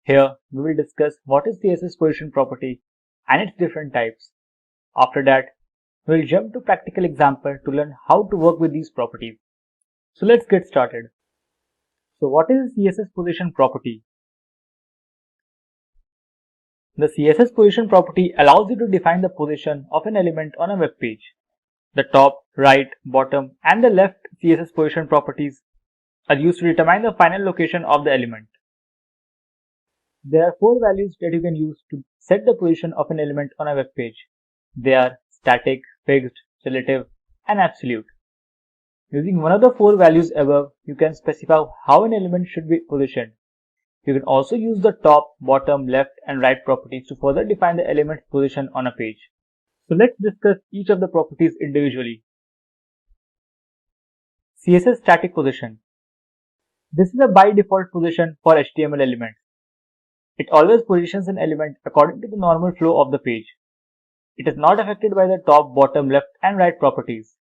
Here, we will discuss what is CSS position property and its different types. After that, we will jump to practical example to learn how to work with these properties. So let's get started. So what is a CSS position property? The CSS position property allows you to define the position of an element on a web page. The top, right, bottom, and the left CSS position properties are used to determine the final location of the element. There are 4 values that you can use to set the position of an element on a web page. They are static, fixed, relative, and absolute. Using one of the 4 values above, you can specify how an element should be positioned. You can also use the top, bottom, left, and right properties to further define the element's position on a page. So let's discuss each of the properties individually. CSS static position. This is a by default position for HTML elements. It always positions an element according to the normal flow of the page. It is not affected by the top, bottom, left, and right properties.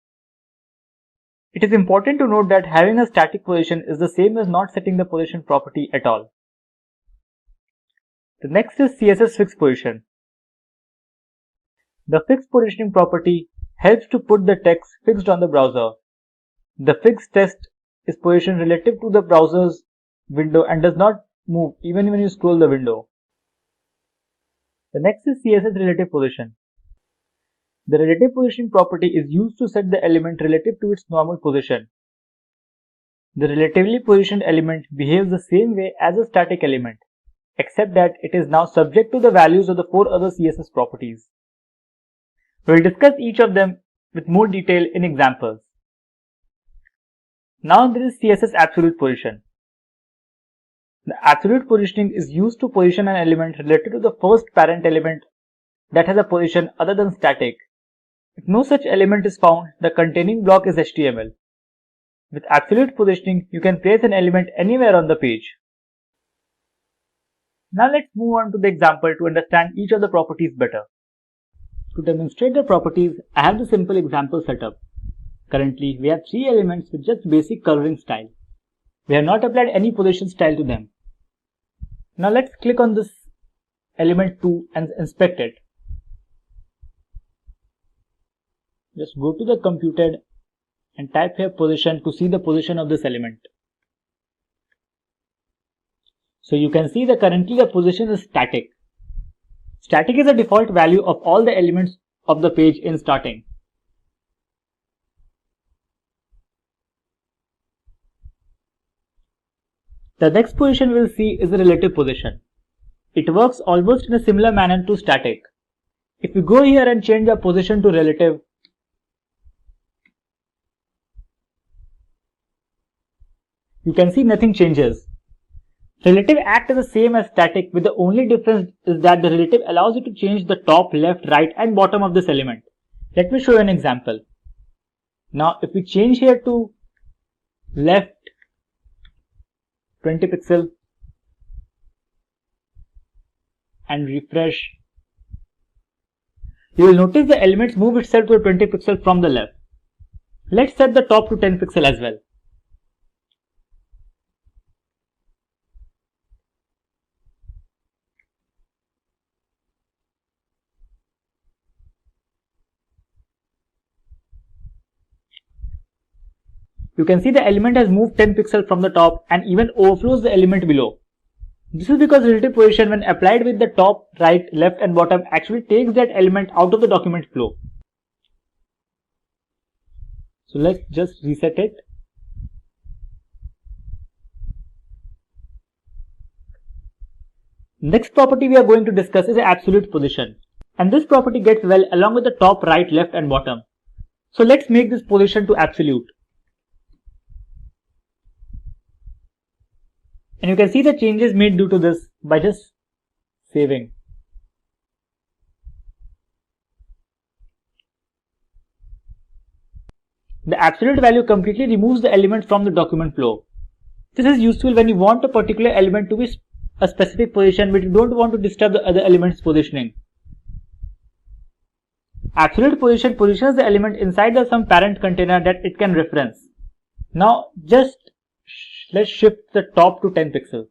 It is important to note that having a static position is the same as not setting the position property at all. The next is CSS fixed position. The fixed positioning property helps to put the text fixed on the browser. The fixed text is positioned relative to the browser's window and does not move even when you scroll the window. The next is CSS relative position. The relative positioning property is used to set the element relative to its normal position. The relatively positioned element behaves the same way as a static element, except that it is now subject to the values of the 4 other CSS properties. We will discuss each of them with more detail in examples. Now there is CSS absolute position. The absolute positioning is used to position an element related to the first parent element that has a position other than static. If no such element is found, the containing block is HTML. With absolute positioning, you can place an element anywhere on the page. Now let's move on to the example to understand each of the properties better. To demonstrate the properties, I have the simple example set up. Currently, we have 3 elements with just basic coloring style. We have not applied any position style to them. Now let's click on this element 2 and inspect it. Just go to the computed and type here position to see the position of this element. So you can see that currently the position is static. Static is the default value of all the elements of the page in starting. The next position we'll see is the relative position. It works almost in a similar manner to static. If we go here and change the position to relative, you can see nothing changes. Relative acts as the same as static, with the only difference is that the relative allows you to change the top, left, right and bottom of this element. Let me show you an example. Now if we change here to left 20 pixel and refresh, you will notice the elements move itself to 20 pixel from the left. Let's set the top to 10 pixel as well. You can see the element has moved 10 pixels from the top and even overflows the element below. This is because relative position, when applied with the top, right, left and bottom, actually takes that element out of the document flow. So let's just reset it. Next property we are going to discuss is absolute position. And this property gets well along with the top, right, left and bottom. So let's make this position to absolute. And you can see the changes made due to this by just saving. The absolute value completely removes the element from the document flow. This is useful when you want a particular element to be a specific position but you don't want to disturb the other element's positioning. Absolute position positions the element inside some parent container that it can reference. Now just let's shift the top to 10 pixels.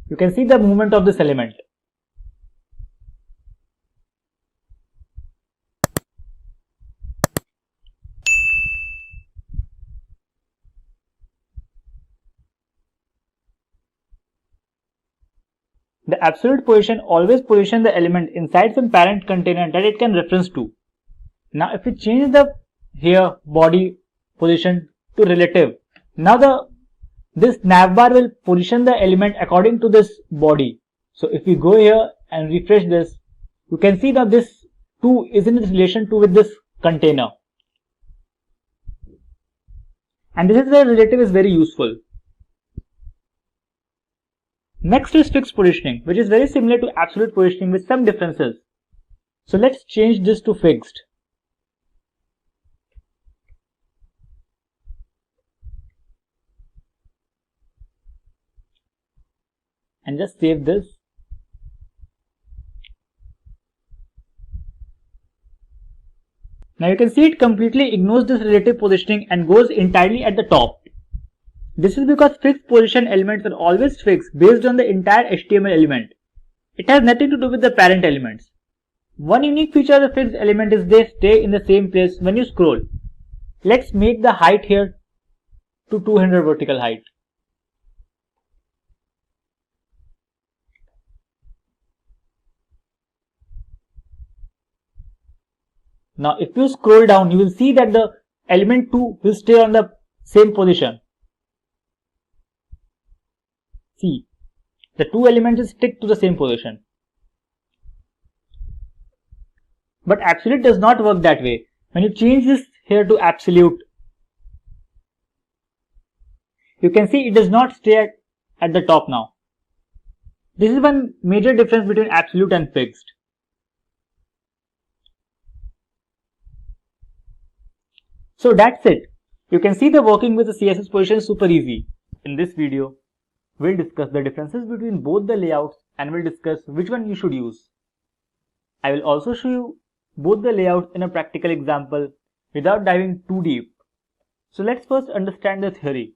You can see the movement of this element. The absolute position always positions the element inside some parent container that it can reference to. Now if we change the here body position to relative, now this navbar will position the element according to this body. So if we go here and refresh this, you can see that this 2 is in relation to with this container. And this is where relative is very useful. Next is fixed positioning, which is very similar to absolute positioning with some differences. So let's change this to fixed. And just save this. Now you can see it completely ignores this relative positioning and goes entirely at the top. This is because fixed position elements are always fixed based on the entire HTML element. It has nothing to do with the parent elements. One unique feature of the fixed element is they stay in the same place when you scroll. Let's make the height here to 200 vertical height. Now if you scroll down, you will see that the element 2 will stay on the same position. See, the 2 elements stick to the same position. But absolute does not work that way. When you change this here to absolute, you can see it does not stay at the top now. This is one major difference between absolute and fixed. So that's it. You can see the working with the CSS position is super easy. In this video, we'll discuss the differences between both the layouts and we'll discuss which one you should use. I will also show you both the layouts in a practical example without diving too deep. So let's first understand the theory.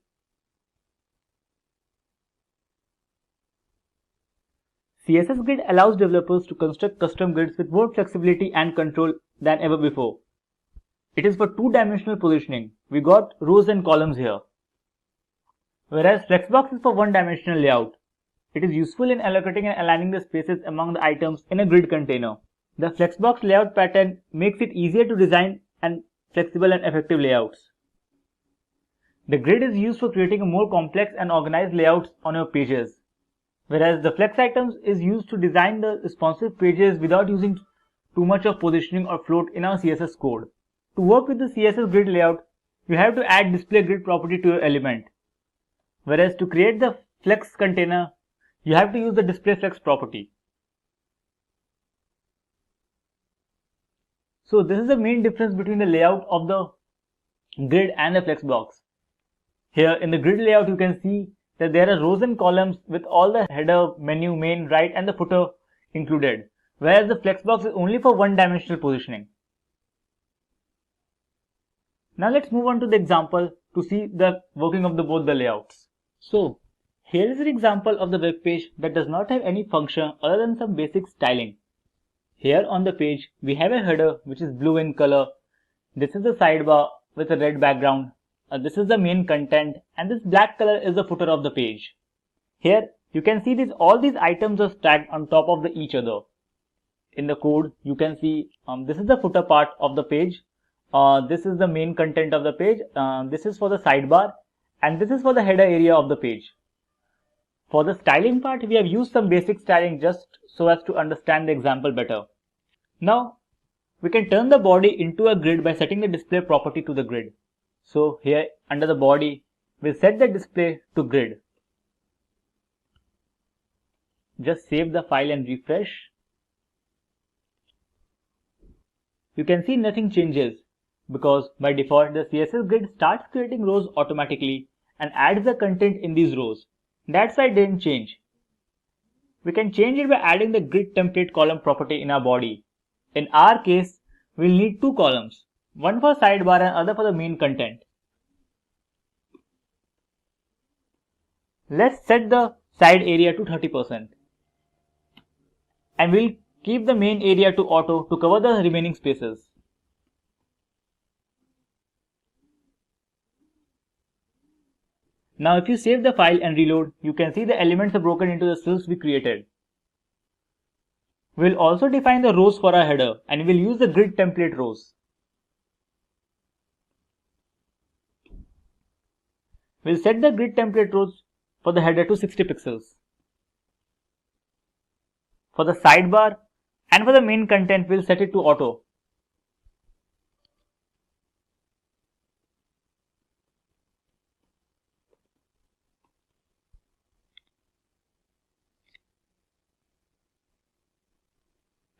CSS Grid allows developers to construct custom grids with more flexibility and control than ever before. it is for two-dimensional positioning. We got rows and columns here. Whereas flexbox is for one-dimensional layout. It is useful in allocating and aligning the spaces among the items in a grid container. The flexbox layout pattern makes it easier to design and flexible and effective layouts. The grid is used for creating a more complex and organized layouts on your pages, whereas the flex items is used to design the responsive pages without using too much of positioning or float in our CSS code. To work with the CSS grid layout, you have to add display grid property to your element, whereas to create the flex container, you have to use the display flex property. So this is the main difference between the layout of the grid and the flexbox. Here in the grid layout, you can see that there are rows and columns with all the header, menu, main, right and the footer included, whereas the flexbox is only for one-dimensional positioning. Now let's move on to the example to see the working of both the layouts. So here is an example of the web page that does not have any function other than some basic styling. Here on the page, we have a header which is blue in color. This is the sidebar with a red background. This is the main content, and this black color is the footer of the page. Here you can see all these items are stacked on top of each other. In the code, you can see this is the footer part of the page. This is the main content of the page. This is for the sidebar, and this is for the header area of the page. For the styling part, we have used some basic styling just so as to understand the example better. Now, we can turn the body into a grid by setting the display property to the grid. So here under the body, we'll set the display to grid. Just save the file and refresh. You can see nothing changes because by default the CSS grid starts creating rows automatically and adds the content in these rows. That's why it didn't change. We can change it by adding the grid template column property in our body. In our case, we'll need two columns, one for sidebar and other for the main content. Let's set the side area to 30%. And we'll keep the main area to auto to cover the remaining spaces. Now if you save the file and reload, you can see the elements are broken into the cells we created. We'll also define the rows for our header and we'll use the grid template rows. We'll set the grid template rows for the header to 60 pixels. For the sidebar and for the main content, we'll set it to auto.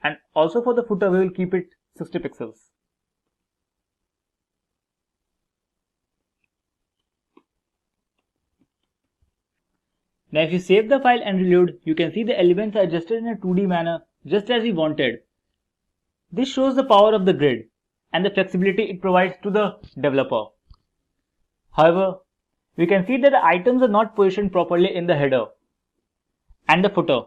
And also for the footer, we will keep it 60 pixels. Now if you save the file and reload, you can see the elements are adjusted in a 2D manner just as we wanted. This shows the power of the grid and the flexibility it provides to the developer. However, we can see that the items are not positioned properly in the header and the footer.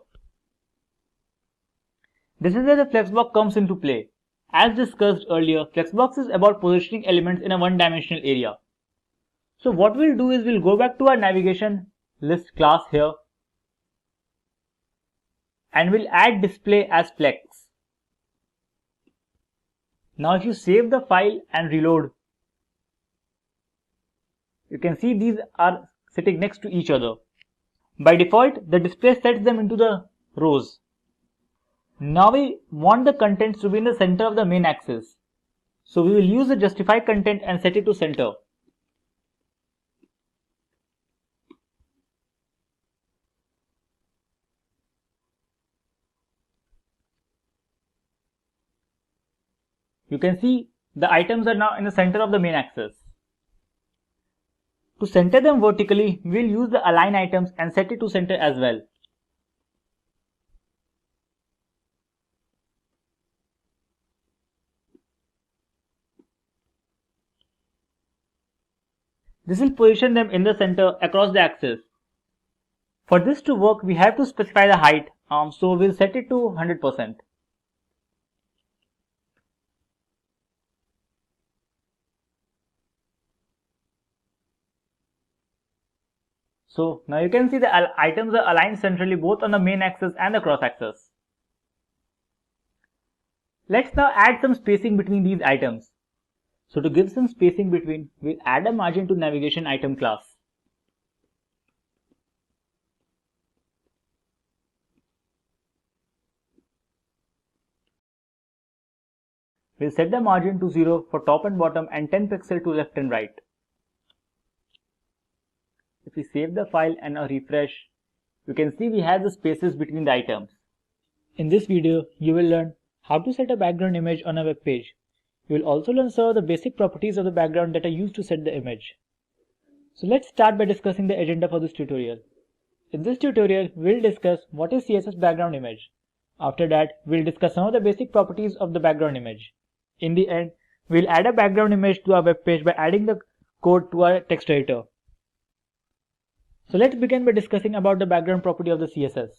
This is where the flexbox comes into play. As discussed earlier, flexbox is about positioning elements in a one-dimensional area. So what we'll do is we'll go back to our navigation list class here and we'll add display as flex. Now if you save the file and reload, you can see these are sitting next to each other. By default, the display sets them into the rows. Now we want the contents to be in the center of the main axis. So we will use the justify content and set it to center. You can see the items are now in the center of the main axis. To center them vertically, we will use the align items and set it to center as well. This will position them in the center across the axis. For this to work, we have to specify the height, so we'll set it to 100%. So now you can see the items are aligned centrally both on the main axis and the cross axis. Let's now add some spacing between these items. So to give some spacing between, we'll add a margin to navigation item class. We'll set the margin to 0 for top and bottom and 10 pixels to left and right. If we save the file and refresh, you can see we have the spaces between the items. In this video, you will learn how to set a background image on a web page. You will also learn some of the basic properties of the background that are used to set the image. So let's start by discussing the agenda for this tutorial. In this tutorial, we'll discuss what is CSS background image. After that, we'll discuss some of the basic properties of the background image. In the end, we'll add a background image to our web page by adding the code to our text editor. So let's begin by discussing about the background property of the CSS.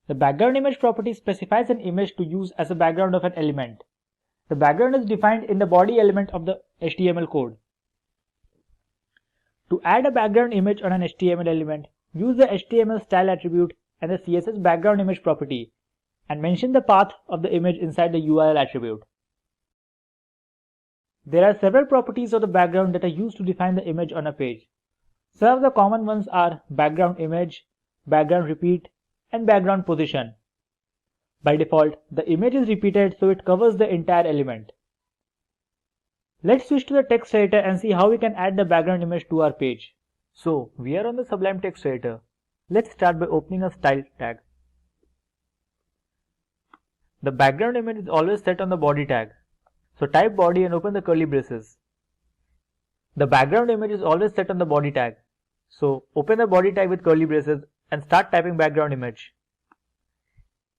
The background image property specifies an image to use as a background of an element. The background is defined in the body element of the HTML code. To add a background image on an HTML element, use the HTML style attribute and the CSS background image property and mention the path of the image inside the URL attribute. There are several properties of the background that are used to define the image on a page. Some of the common ones are background image, background repeat, and background position. By default, the image is repeated so it covers the entire element. Let's switch to the text editor and see how we can add the background image to our page. So, we are on the Sublime text editor. Let's start by opening a style tag. The background image is always set on the body tag. So type body and open the curly braces. The background image is always set on the body tag. So open the body tag with curly braces and start typing background image.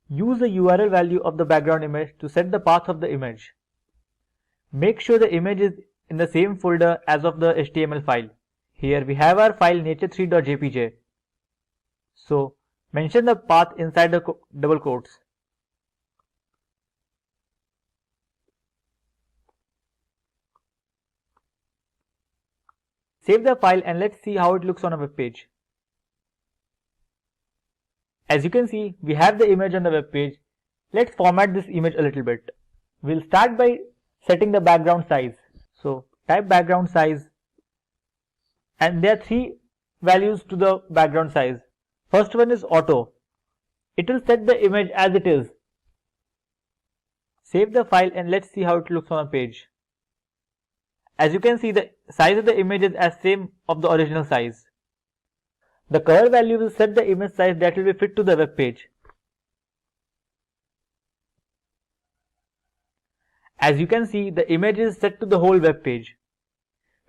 Use the URL value of the background image to set the path of the image. Make sure the image is in the same folder as of the HTML file. Here we have our file nature3.jpg. So mention the path inside the double quotes. Save the file and let's see how it looks on a web page. As you can see, we have the image on the web page. Let's format this image a little bit. We'll start by setting the background size. So type background size and there are three values to the background size. First one is auto. It will set the image as it is. Save the file and let's see how it looks on a page. As you can see, the size of the image is as same of the original size. The color value will set the image size that will be fit to the web page. As you can see, the image is set to the whole web page.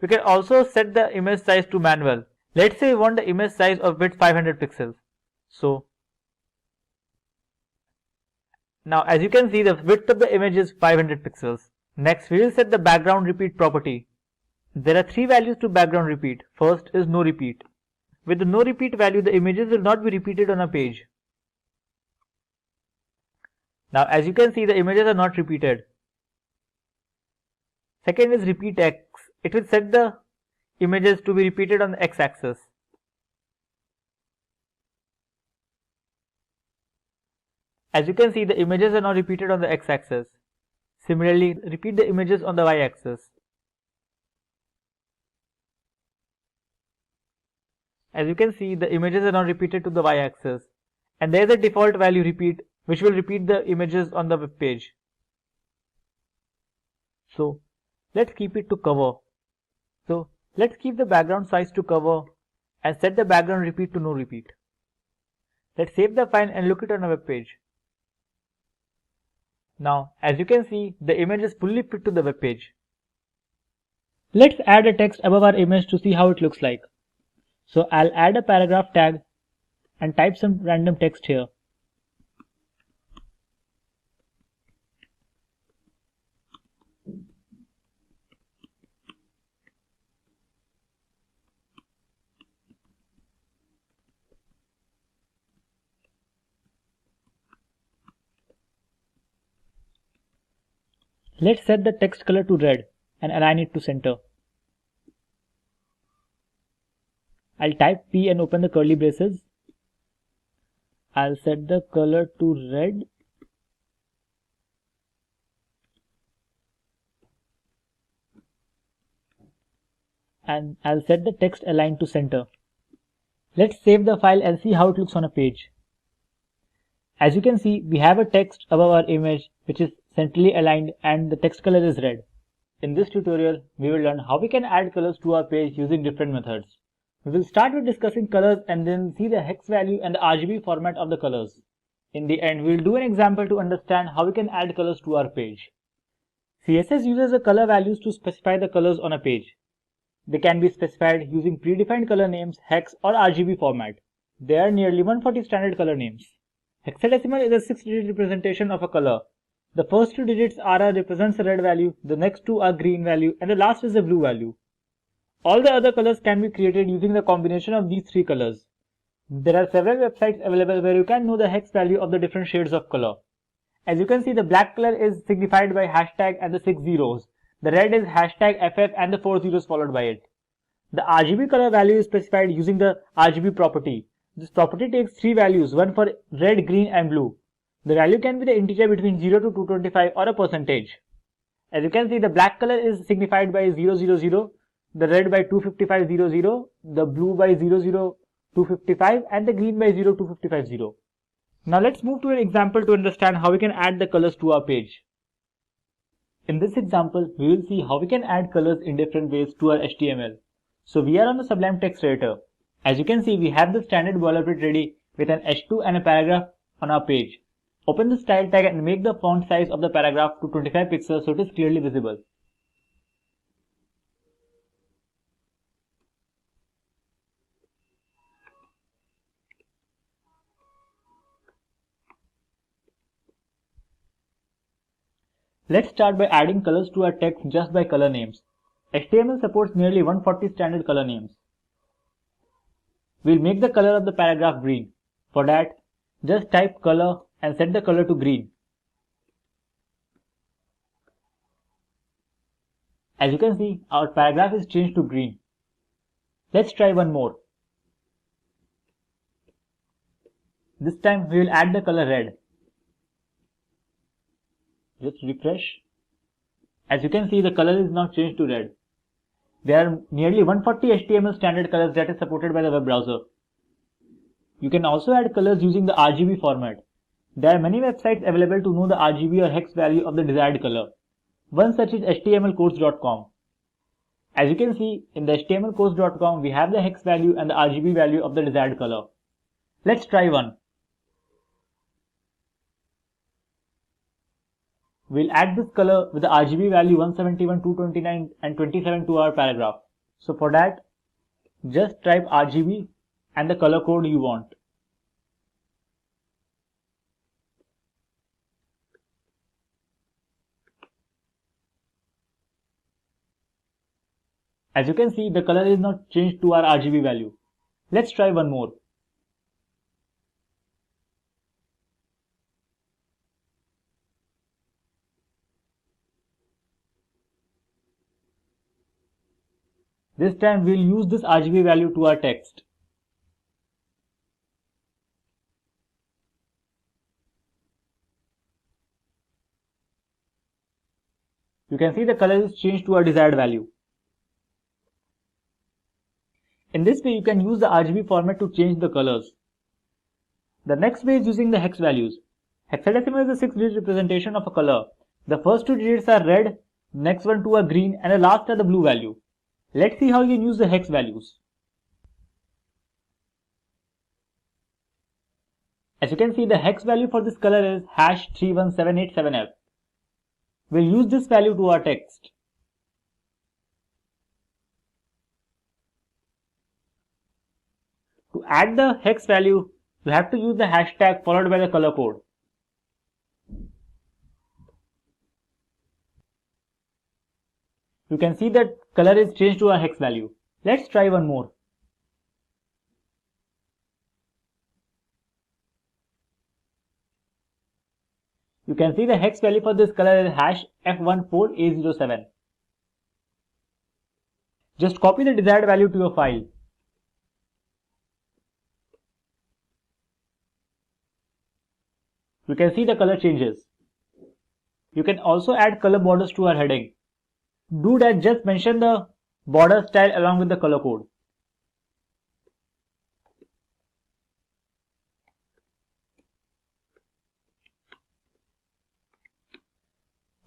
We can also set the image size to manual. Let's say we want the image size of width 500 pixels. So now as you can see, the width of the image is 500 pixels. Next, we will set the background repeat property. There are three values to background repeat. First is no repeat. With the no repeat value, the images will not be repeated on a page. Now, as you can see, the images are not repeated. Second is repeat X. It will set the images to be repeated on the X axis. As you can see, the images are not repeated on the X axis. Similarly, repeat the images on the Y axis. As you can see, the images are not repeated to the Y axis. And there is a default value repeat which will repeat the images on the web page. So let's keep it to cover. So let's keep the background size to cover and set the background repeat to no repeat. Let's save the file and look it on a web page. Now, as you can see, the image is fully fit to the web page. Let's add a text above our image to see how it looks like. So I'll add a paragraph tag and type some random text here. Let's set the text color to red and align it to center. I'll type P and open the curly braces. I'll set the color to red. And I'll set the text align to center. Let's save the file and see how it looks on a page. As you can see, we have a text above our image which is centrally aligned and the text color is red. In this tutorial, we will learn how we can add colors to our page using different methods. We will start with discussing colors and then see the hex value and the RGB format of the colors. In the end, we will do an example to understand how we can add colors to our page. CSS uses the color values to specify the colors on a page. They can be specified using predefined color names, hex or RGB format. There are nearly 140 standard color names. Hexadecimal is a 6-digit representation of a color. The first 2 digits RR represents the red value, the next 2 are green value, and the last is the blue value. All the other colors can be created using the combination of these 3 colors. There are several websites available where you can know the hex value of the different shades of color. As you can see, the black color is signified by hashtag and the 6 zeros. The red is hashtag FF and the 4 zeros followed by it. The RGB color value is specified using the RGB property. This property takes 3 values, one for red, green and blue. The value can be the integer between 0 to 225 or a percentage. As you can see, the black color is signified by 000, the red by 25500, the blue by 00255 and the green by 02550. Now let's move to an example to understand how we can add the colors to our page. In this example, we will see how we can add colors in different ways to our HTML. So we are on the Sublime Text Editor. As you can see, we have the standard boilerplate ready with an H2 and a paragraph on our page. Open the style tag and make the font size of the paragraph to 25 pixels so it is clearly visible. Let's start by adding colors to our text just by color names. HTML supports nearly 140 standard color names. We'll make the color of the paragraph green. For that, just type color and set the color to green. As you can see, our paragraph is changed to green. Let's try one more. This time we will add the color red. Let's refresh. As you can see, the color is now changed to red. There are nearly 140 HTML standard colors that is supported by the web browser. You can also add colors using the RGB format. There are many websites available to know the RGB or hex value of the desired color. One such is htmlcodes.com. As you can see, in the htmlcodes.com we have the hex value and the RGB value of the desired color. Let's try one. We'll add this color with the RGB value 171, 229 and 27 to our paragraph. So for that, just type RGB and the color code you want. As you can see, the color is not changed to our RGB value. Let's try one more. This time we'll use this RGB value to our text. You can see the color is changed to our desired value. In this way, you can use the RGB format to change the colors. The next way is using the hex values. Hexadecimal is a 6-digit representation of a color. The first 2 digits are red, next 2 are green, and the last are the blue value. Let's see how you can use the hex values. As you can see, the hex value for this color is #31787F. We'll use this value to our text. To add the hex value, you have to use the hashtag followed by the color code. You can see that color is changed to our hex value. Let's try one more. You can see the hex value for this color is #F14A07. Just copy the desired value to your file. you can see the color changes. You can also add color borders to our heading. Do that, just mention the border style along with the color code.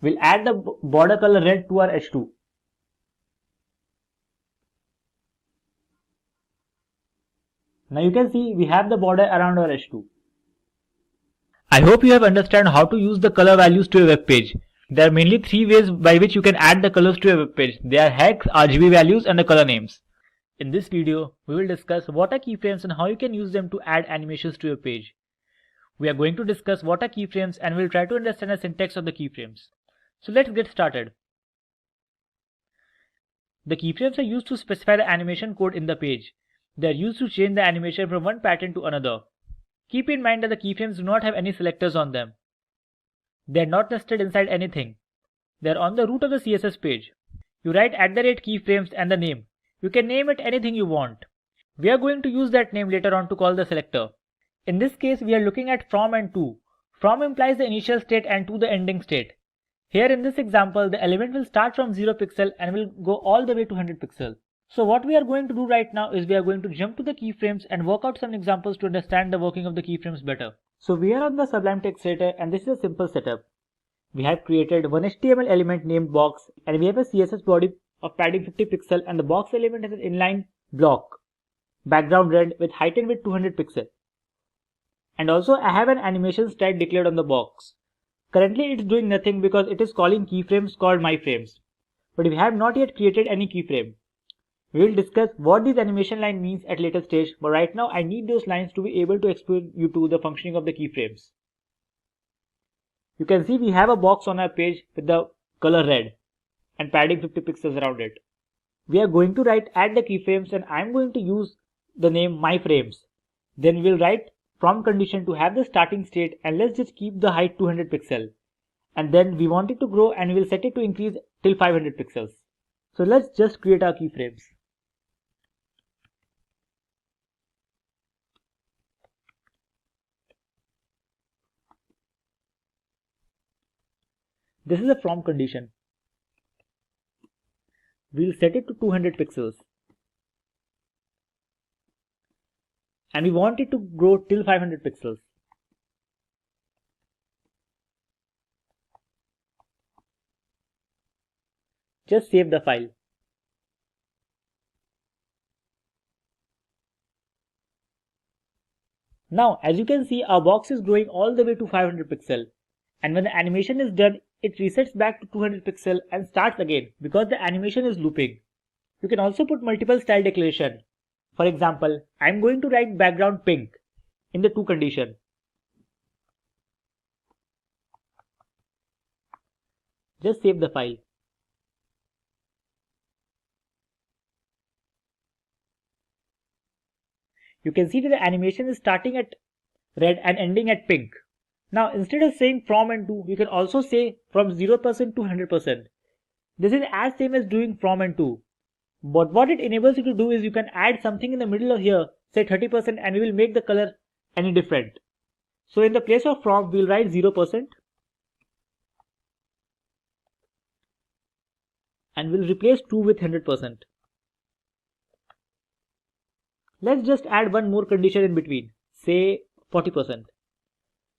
We'll add the border color red to our H2. Now you can see we have the border around our H2. I hope you have understood how to use the color values to a web page. There are mainly three ways by which you can add the colors to a web page. They are hex, RGB values and the color names. In this video, we will discuss what are keyframes and how you can use them to add animations to a page. We are going to discuss what are keyframes and we'll try to understand the syntax of the keyframes. So let's get started. The keyframes are used to specify the animation code in the page. They are used to change the animation from one pattern to another. Keep in mind that the keyframes do not have any selectors on them. They are not nested inside anything. They are on the root of the CSS page. You write @keyframes and the name. You can name it anything you want. We are going to use that name later on to call the selector. In this case, we are looking at from and to. From implies the initial state and to the ending state. Here in this example, the element will start from 0 pixel and will go all the way to 100 pixel. So what we are going to do right now is we are going to jump to the keyframes and work out some examples to understand the working of the keyframes better. So we are on the Sublime Text Editor and this is a simple setup. We have created one HTML element named box and we have a CSS body of padding 50 pixel and the box element has an inline block, background red with height and width 200 pixel. And also I have an animation style declared on the box. Currently it's doing nothing because it is calling keyframes called myFrames. But we have not yet created any keyframe. We will discuss what this animation line means at later stage, but right now I need those lines to be able to explain you to the functioning of the keyframes. You can see we have a box on our page with the color red and padding 50 pixels around it. We are going to write add the keyframes and I am going to use the name myFrames. Then we will write from condition to have the starting state and let's just keep the height 200 pixel. And then we want it to grow and we will set it to increase till 500 pixels. So let's just create our keyframes. This is a from condition. We'll set it to 200 pixels. And we want it to grow till 500 pixels. Just save the file. Now, as you can see, our box is growing all the way to 500 pixel. And when the animation is done, it resets back to 200 pixel and starts again because the animation is looping. You can also put multiple style declaration. For example, I am going to write background pink in the to condition. Just save the file. You can see that the animation is starting at red and ending at pink. Now instead of saying from and to, you can also say from 0% to 100%. This is as same as doing from and to. But what it enables you to do is you can add something in the middle of here, say 30%, and we will make the color any different. So in the place of from, we will write 0% and we'll replace to with 100%. Let's just add one more condition in between, say 40%.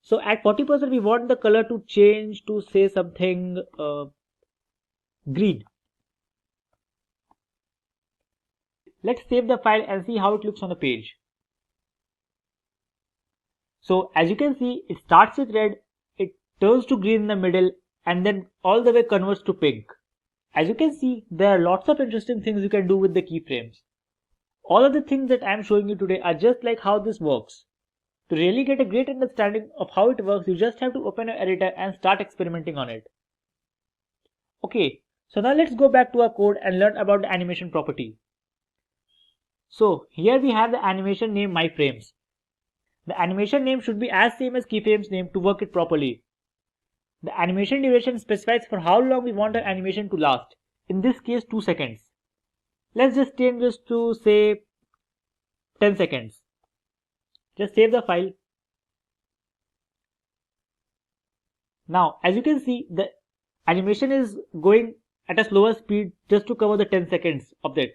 So at 40% we want the color to change to say something green. Let's save the file and see how it looks on the page. So as you can see, it starts with red, it turns to green in the middle and then all the way converts to pink. As you can see, there are lots of interesting things you can do with the keyframes. All of the things that I am showing you today are just like how this works. To really get a great understanding of how it works, you just have to open your editor and start experimenting on it. Okay, so now let's go back to our code and learn about the animation property. So here we have the animation name myFrames. The animation name should be as same as keyframes name to work it properly. The animation duration specifies for how long we want our animation to last. In this case 2 seconds. Let's just change this to say 10 seconds. Just save the file. Now, as you can see, the animation is going at a slower speed just to cover the 10 seconds of that.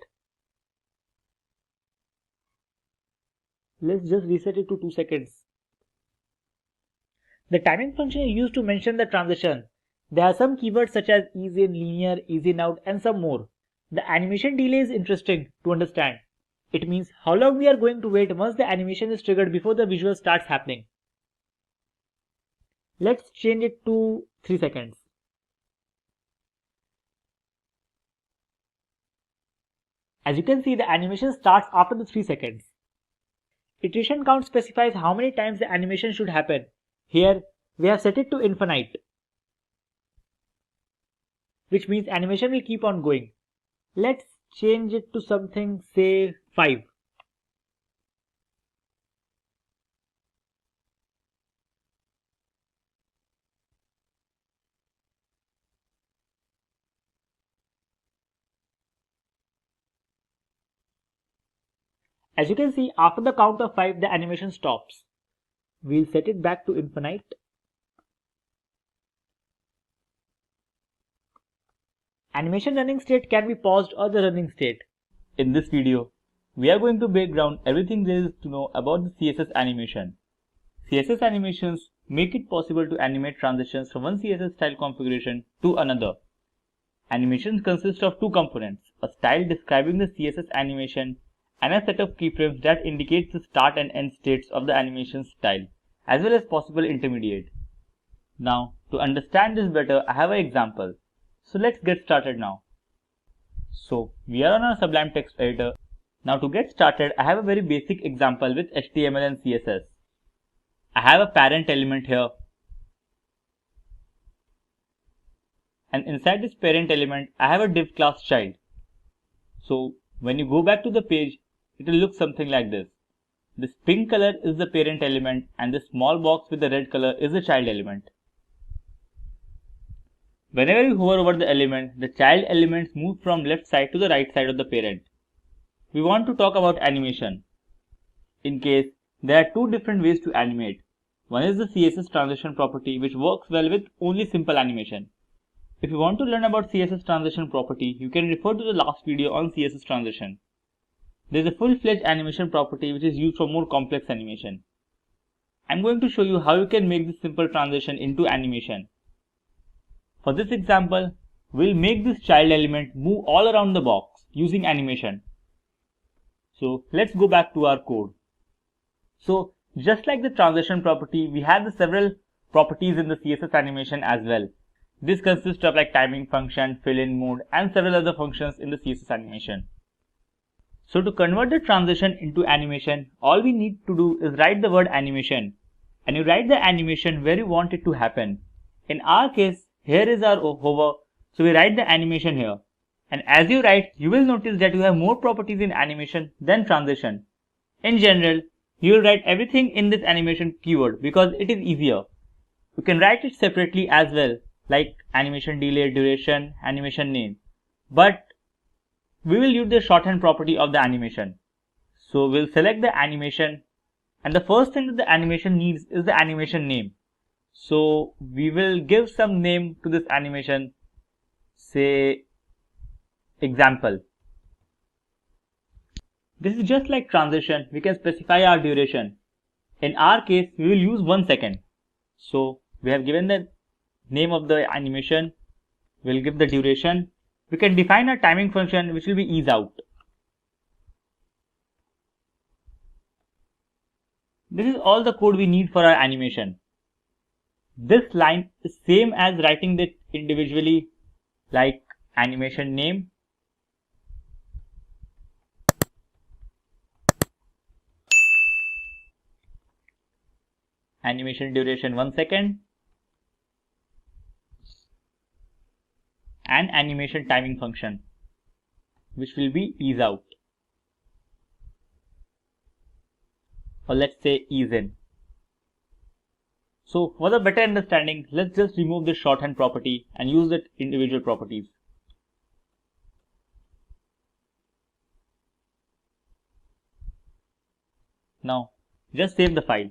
Let's just reset it to 2 seconds. The timing function is used to mention the transition. There are some keywords such as ease in, linear, ease in out, and some more. The animation delay is interesting to understand. It means how long we are going to wait once the animation is triggered before the visual starts happening. Let's change it to 3 seconds. As you can see, the animation starts after the 3 seconds. Iteration count specifies how many times the animation should happen. Here, we have set it to infinite, which means animation will keep on going. Let's change it to something, say 5. As you can see, after the count of 5, the animation stops. We'll set it back to infinite. Animation running state can be paused or the running state. In this video, we are going to break down everything there is to know about the CSS animation. CSS animations make it possible to animate transitions from one CSS style configuration to another. Animations consist of two components, a style describing the CSS animation and a set of keyframes that indicates the start and end states of the animation style, as well as possible intermediate. Now, to understand this better, I have an example. So let's get started now. So, we are on our Sublime text editor. Now to get started, I have a very basic example with HTML and CSS. I have a parent element here. And inside this parent element, I have a div class child. So, when you go back to the page, it will look something like this. This pink color is the parent element and this small box with the red color is the child element. Whenever you hover over the element, the child elements move from left side to the right side of the parent. We want to talk about animation. In case, there are two different ways to animate. One is the CSS transition property, which works well with only simple animation. If you want to learn about CSS transition property, you can refer to the last video on CSS transition. There is a full-fledged animation property which is used for more complex animation. I am going to show you how you can make this simple transition into animation. For this example, we'll make this child element move all around the box using animation. So let's go back to our code. So just like the transition property, we have the several properties in the CSS animation as well. This consists of like timing function, fill-in mode, and several other functions in the CSS animation. So to convert the transition into animation, all we need to do is write the word animation. And you write the animation where you want it to happen. In our case, here is our hover, so we write the animation here. And as you write, you will notice that you have more properties in animation than transition. In general, you will write everything in this animation keyword because it is easier. You can write it separately as well, like animation delay, duration, animation name. But we will use the shorthand property of the animation. So we'll select the animation, and the first thing that the animation needs is the animation name. So we will give some name to this animation, say example. This is just like transition, we can specify our duration. In our case, we will use 1 second. So we have given the name of the animation, we'll give the duration. We can define a timing function which will be ease out. This is all the code we need for our animation. This line is same as writing it individually, like animation name, animation duration 1 second, and animation timing function, which will be ease out, or let's say ease in. So for the better understanding, let's just remove this shorthand property and use the individual properties. Now just save the file.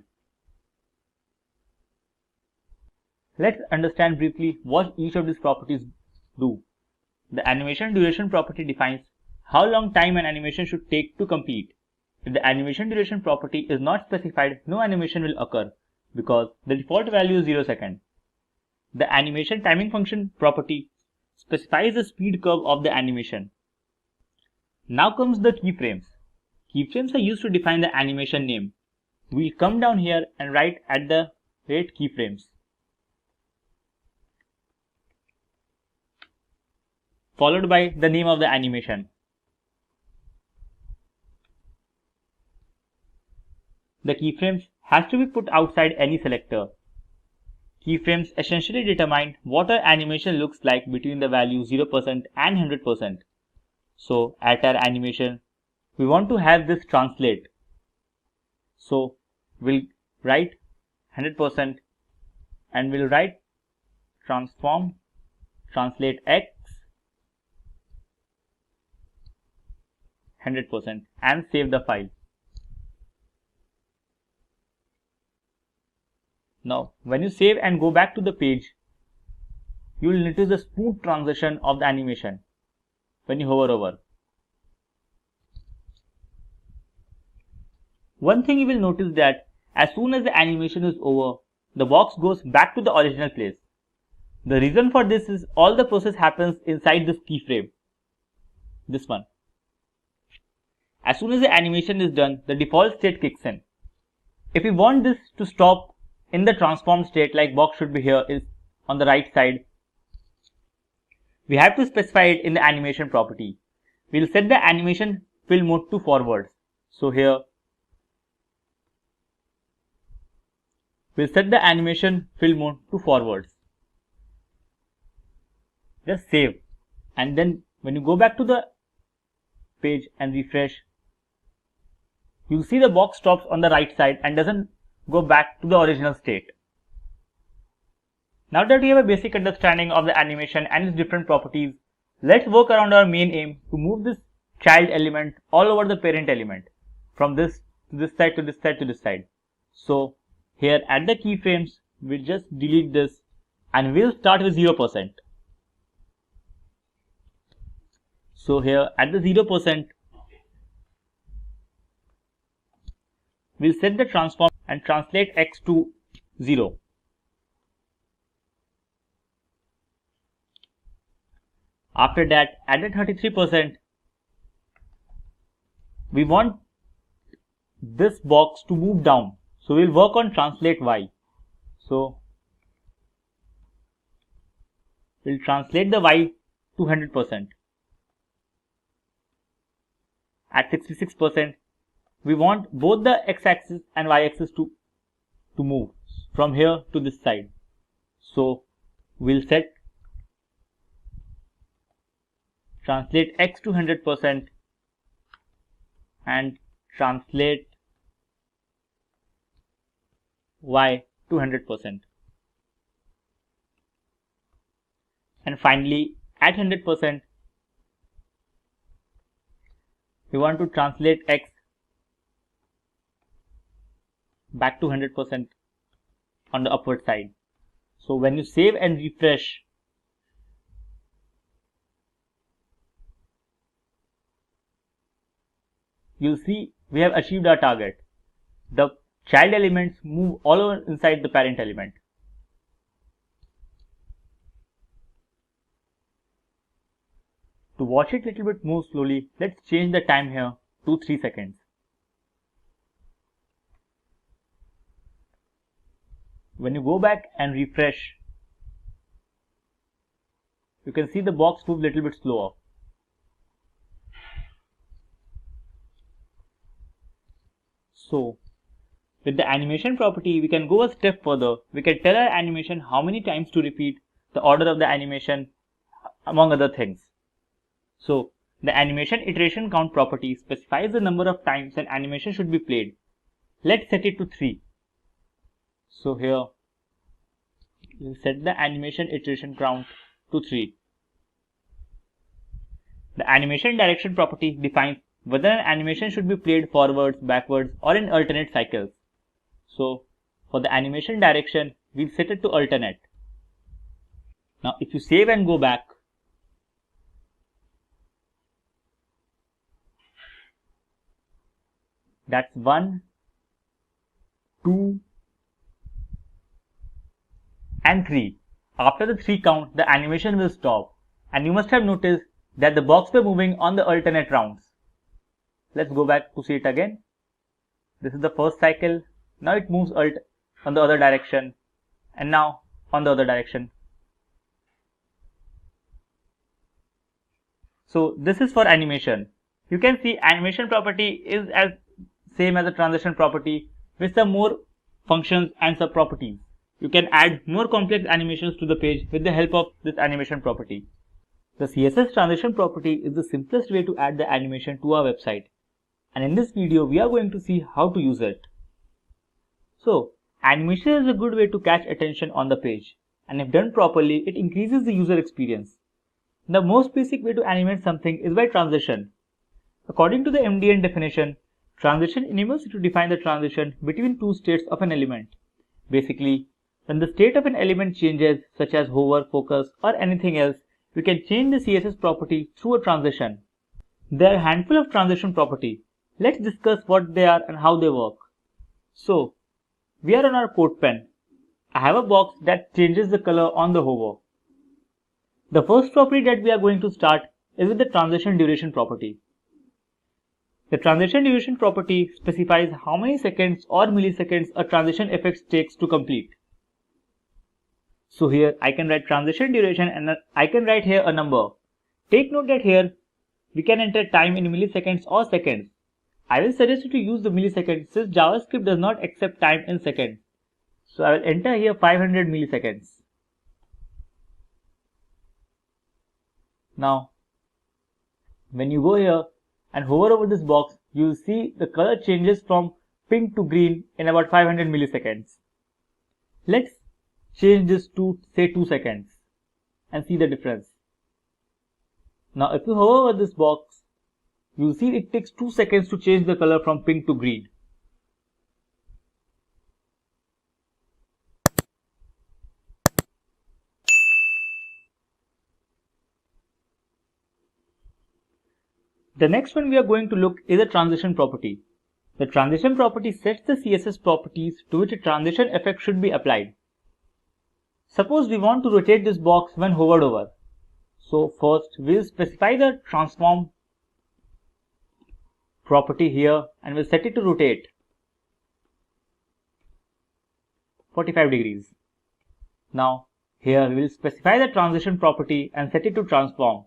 Let's understand briefly what each of these properties do. The animation duration property defines how long time an animation should take to complete. If the animation duration property is not specified, no animation will occur because the default value is 0 seconds. The animation timing function property specifies the speed curve of the animation. Now comes the keyframes. Keyframes are used to define the animation name. We'll come down here and write at the rate keyframes, followed by the name of the animation. The keyframes has to be put outside any selector. Keyframes essentially determine what our animation looks like between the value 0% and 100%. So at our animation, we want to have this translate. So we'll write 100% and we'll write transform translate x 100% and save the file. Now, when you save and go back to the page, you will notice the smooth transition of the animation when you hover over. One thing you will notice that as soon as the animation is over, the box goes back to the original place. The reason for this is all the process happens inside this keyframe, this one. As soon as the animation is done, the default state kicks in. If we want this to stop in the transform state, like box should be here, is on the right side, we have to specify it in the animation property. We'll set the animation fill mode to forwards. So here, we'll set the animation fill mode to forwards. Just save, and then when you go back to the page and refresh, you'll see the box stops on the right side and doesn't go back to the original state. Now that we have a basic understanding of the animation and its different properties, let's work around our main aim to move this child element all over the parent element, from this to this side to this side to this side. So here at the keyframes, we'll just delete this and we'll start with 0%. So here at the 0%, we'll set the transform and translate x to 0. After that, at the 33%, we want this box to move down. So we'll work on translate y. So we'll translate the y to 100%. At 66%, we want both the x-axis and y-axis to move from here to this side. So we'll set translate x to 100% and translate y to 100%. And finally, at 100%, we want to translate x back to 100% on the upward side. So when you save and refresh, you'll see we have achieved our target. The child elements move all over inside the parent element. To watch it a little bit more slowly, let's change the time here to 3 seconds. When you go back and refresh, you can see the box move a little bit slower. So, with the animation property, we can go a step further. We can tell our animation how many times to repeat, the order of the animation, among other things. So, the animation iteration count property specifies the number of times an animation should be played. Let's set it to 3. So here, we'll set the animation iteration count to 3. The animation direction property defines whether an animation should be played forwards, backwards, or in alternate cycles. So for the animation direction, we'll set it to alternate. Now if you save and go back, that's 1, 2, and 3. After the 3 count, the animation will stop, and you must have noticed that the box were moving on the alternate rounds. Let's go back to see it again. This is the first cycle. Now it moves alt on the other direction, and now on the other direction. So this is for animation. You can see animation property is as same as a transition property with some more functions and sub properties. You can add more complex animations to the page with the help of this animation property. The CSS transition property is the simplest way to add the animation to our website. And in this video, we are going to see how to use it. So, animation is a good way to catch attention on the page. And if done properly, it increases the user experience. The most basic way to animate something is by transition. According to the MDN definition, transition enables you to define the transition between two states of an element. Basically, when the state of an element changes, such as hover, focus, or anything else, we can change the CSS property through a transition. There are a handful of transition properties. Let's discuss what they are and how they work. So, we are on our code pen. I have a box that changes the color on the hover. The first property that we are going to start is with the transition duration property. The transition duration property specifies how many seconds or milliseconds a transition effect takes to complete. So here I can write transition duration and I can write here a number. Take note that here we can enter time in milliseconds or seconds. I will suggest you to use the milliseconds since JavaScript does not accept time in seconds. So I will enter here 500 milliseconds. Now, when you go here and hover over this box, you will see the color changes from pink to green in about 500 milliseconds. Let's change this to say 2 seconds and see the difference. Now if you hover over this box, you will see it takes 2 seconds to change the color from pink to green. The next one we are going to look is a transition property. The transition property sets the CSS properties to which a transition effect should be applied. Suppose we want to rotate this box when hovered over. So first we will specify the transform property here and we'll set it to rotate 45 degrees. Now here we will specify the transition property and set it to transform.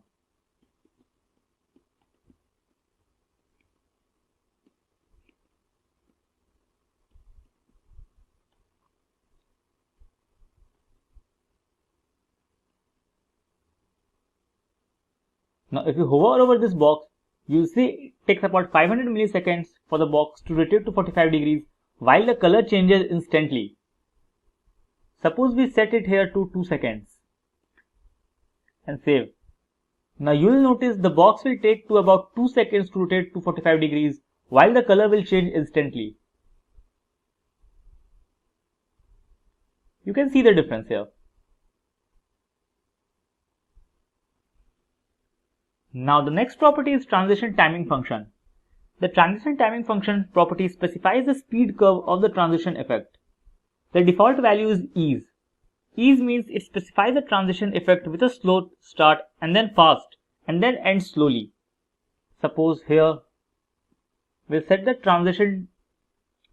Now if you hover over this box, you will see it takes about 500 milliseconds for the box to rotate to 45 degrees while the color changes instantly. Suppose we set it here to 2 seconds and save. Now you will notice the box will take to about 2 seconds to rotate to 45 degrees while the color will change instantly. You can see the difference here. Now the next property is transition timing function. The transition timing function property specifies the speed curve of the transition effect. The default value is ease. Ease means it specifies the transition effect with a slow start and then fast and then ends slowly. Suppose here we'll set the transition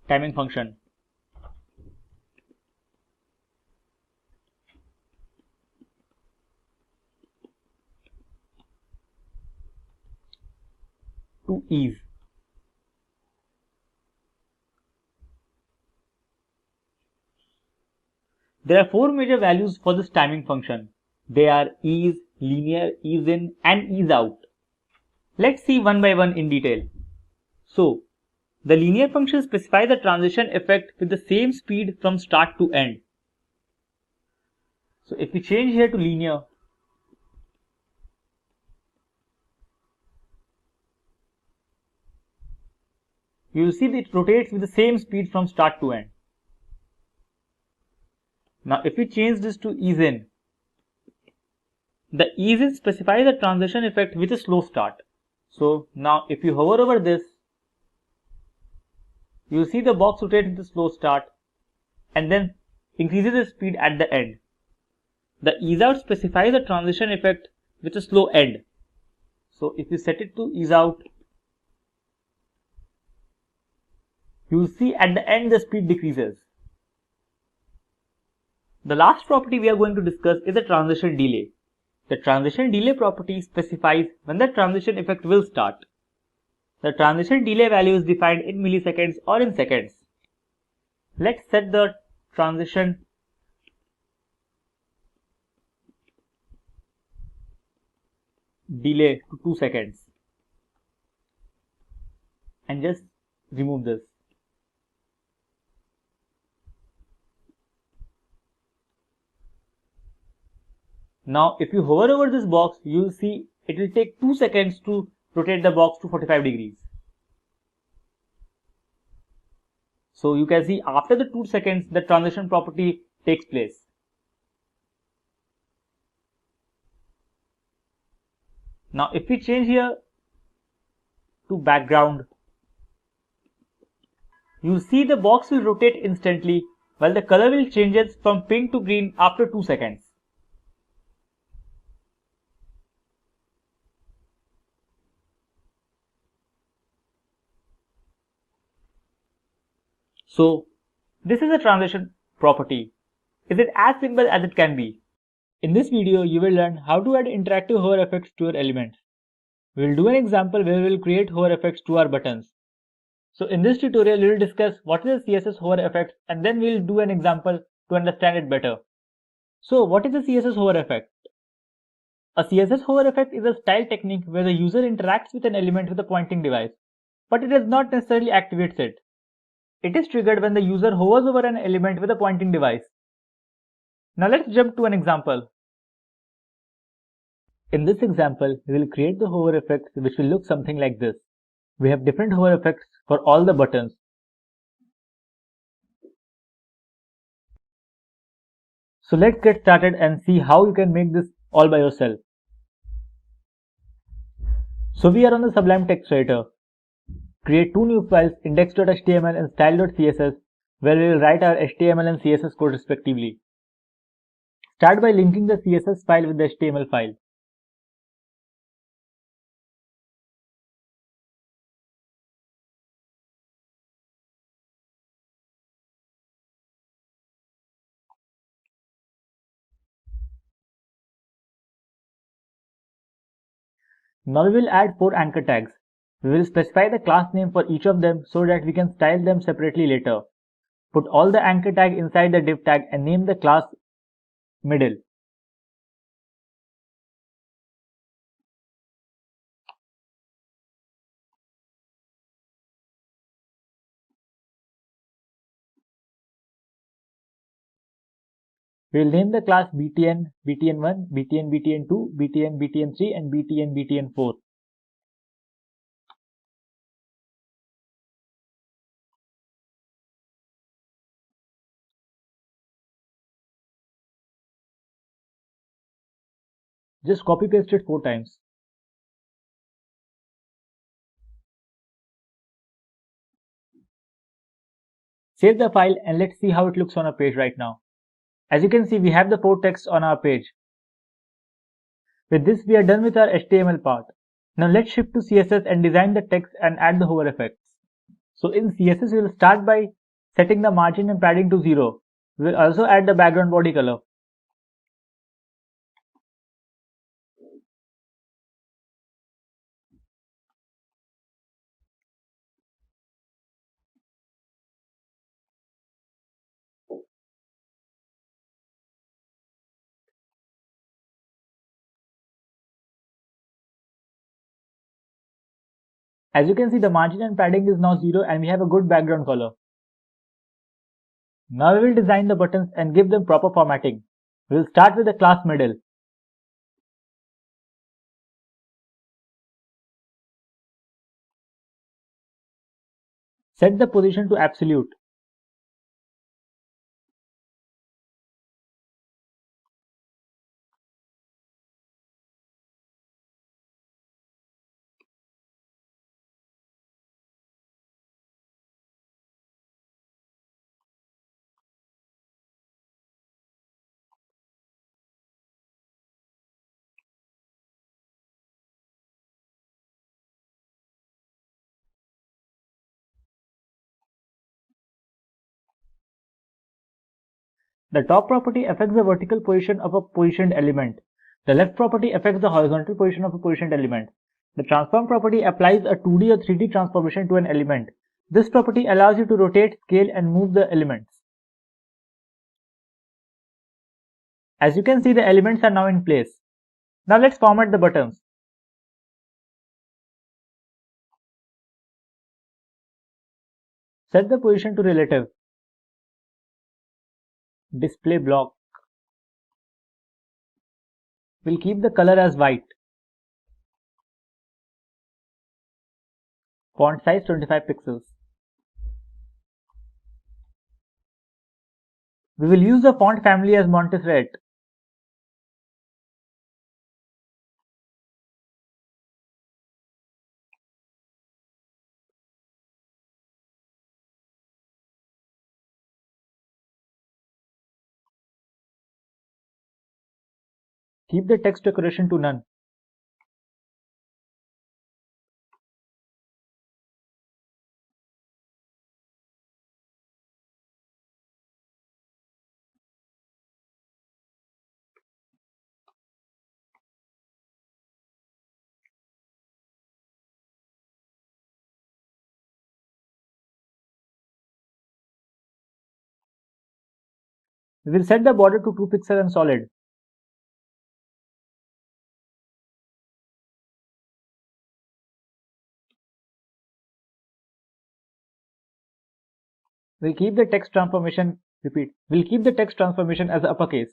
timing function to ease. There are 4 major values for this timing function. They are ease, linear, ease in, and ease out. Let's see one by one in detail. So, the linear function specifies the transition effect with the same speed from start to end. So if we change here to linear, you will see that it rotates with the same speed from start to end. Now if we change this to ease in, The ease specifies a transition effect with a slow start. So now if you hover over this, you see the box rotate with a slow start and then increases the speed at the end. The ease out specifies a transition effect with a slow end. So if you set it to ease out, you will see at the end the speed decreases. The last property we are going to discuss is the transition delay. The transition delay property specifies when the transition effect will start. The transition delay value is defined in milliseconds or in seconds. Let's set the transition delay to 2 seconds and just remove this. Now if you hover over this box, you will see it will take 2 seconds to rotate the box to 45 degrees. So you can see after the 2 seconds the transition property takes place. Now if we change here to background, you see the box will rotate instantly while the color will changes from pink to green after 2 seconds. So this is a transition property. Is it as simple as it can be? In this video, you will learn how to add interactive hover effects to your elements. We will do an example where we will create hover effects to our buttons. So in this tutorial, we will discuss what is a CSS hover effect and then we will do an example to understand it better. So what is a CSS hover effect? A CSS hover effect is a style technique where the user interacts with an element with a pointing device, but it does not necessarily activate it. It is triggered when the user hovers over an element with a pointing device. Now let's jump to an example. In this example, we will create the hover effects which will look something like this. We have different hover effects for all the buttons. So let's get started and see how you can make this all by yourself. So we are on the Sublime text editor. Create two new files, index.html and style.css, where we will write our HTML and CSS code respectively. Start by linking the CSS file with the HTML file. Now we will add 4 anchor tags. We will specify the class name for each of them so that we can style them separately later. Put all the anchor tag inside the div tag and name the class middle. We will name the class btn, btn1, btn, btn2, btn, btn3 and btn, btn4. Just copy paste it 4 times. Save the file and let's see how it looks on our page right now. As you can see, we have the 4 texts on our page. With this, we are done with our HTML part. Now let's shift to CSS and design the text and add the hover effects. So in CSS, we will start by setting the margin and padding to 0. We will also add the background body color. As you can see, the margin and padding is now 0 and we have a good background color. Now we will design the buttons and give them proper formatting. We will start with the class middle. Set the position to absolute. The top property affects the vertical position of a positioned element. The left property affects the horizontal position of a positioned element. The transform property applies a 2D or 3D transformation to an element. This property allows you to rotate, scale, and move the elements. As you can see, the elements are now in place. Now let's format the buttons. Set the position to relative. Display block. We'll keep the color as white. Font size 25 pixels. We will use the font family as Montserrat. Keep the text decoration to none. We will set the border to 2 pixels and solid. We'll keep the text transformation as uppercase.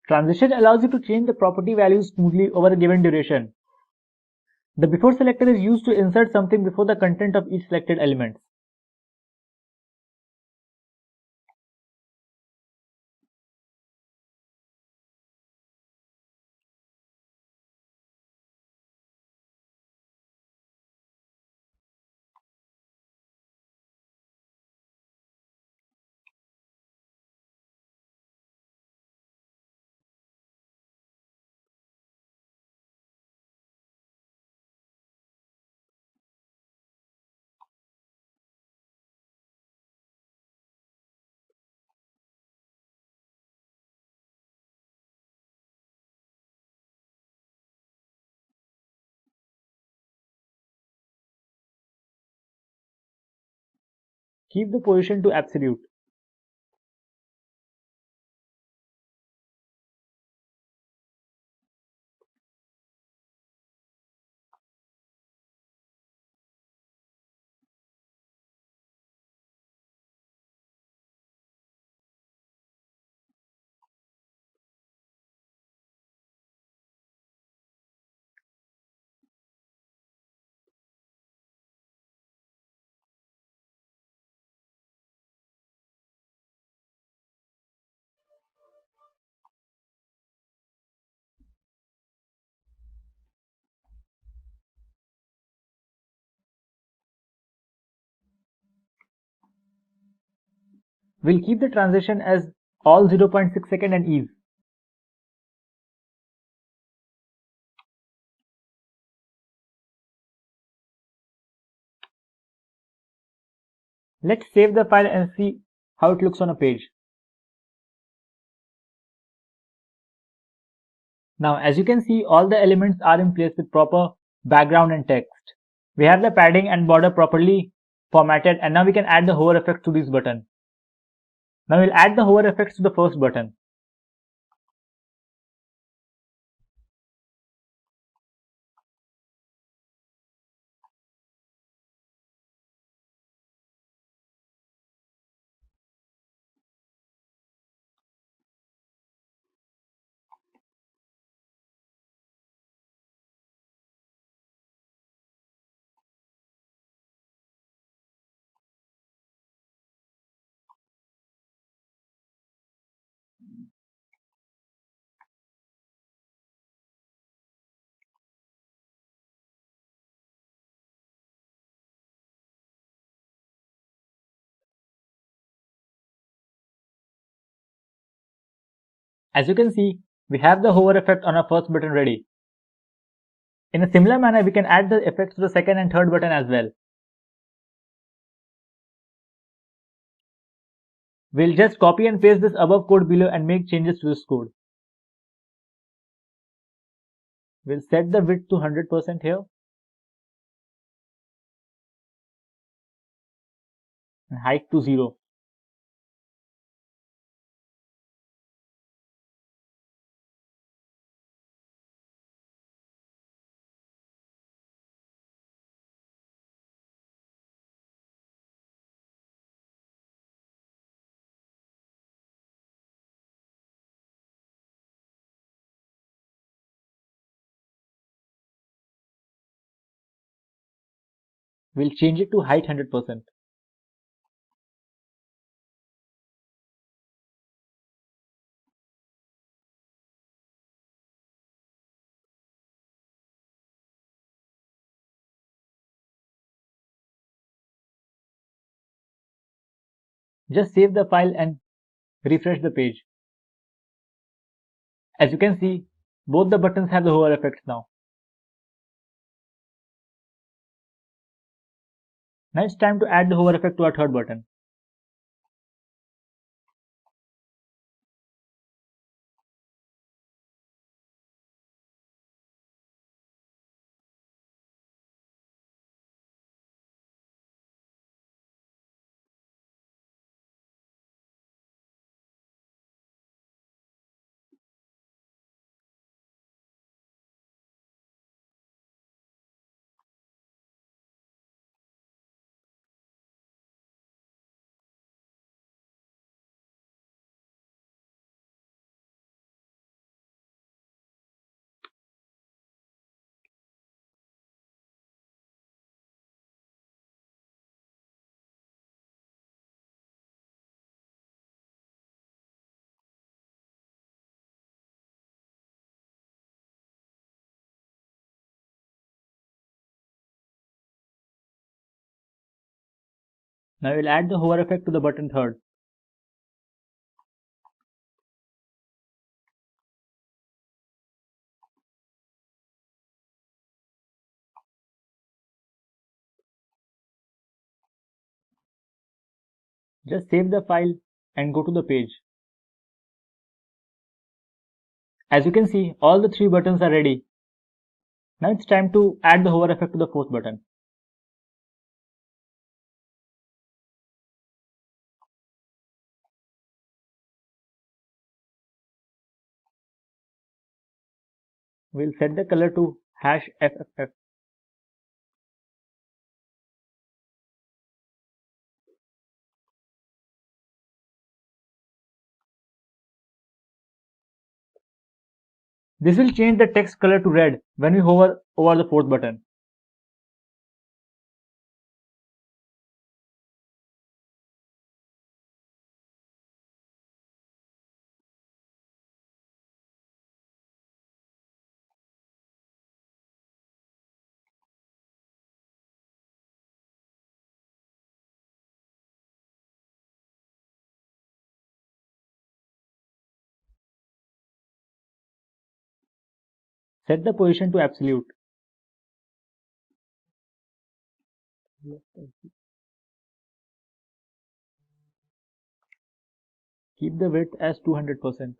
Transition allows you to change the property values smoothly over a given duration. The before selector is used to insert something before the content of each selected element. Keep the position to absolute. We'll keep the transition as all 0.6 second and ease. Let's save the file and see how it looks on a page. Now, as you can see, all the elements are in place with proper background and text. We have the padding and border properly formatted, and now we can add the hover effects to this button. Now we'll add the hover effects to the first button. As you can see, we have the hover effect on our first button ready. In a similar manner, we can add the effects to the second and third button as well. We'll just copy and paste this above code below and make changes to this code. We'll set the width to 100% here and height to 0. We'll change it to height 100%. Just save the file and refresh the page. As you can see, both the buttons have the hover effects now. Now it's time to add the hover effect to our third button. Now we'll add the hover effect to the button third. Just save the file and go to the page. As you can see, all the three buttons are ready. Now it's time to add the hover effect to the fourth button. We'll set the color to #FFF. This will change the text color to red when we hover over the fourth button. Set the position to absolute. Keep the width as 200%.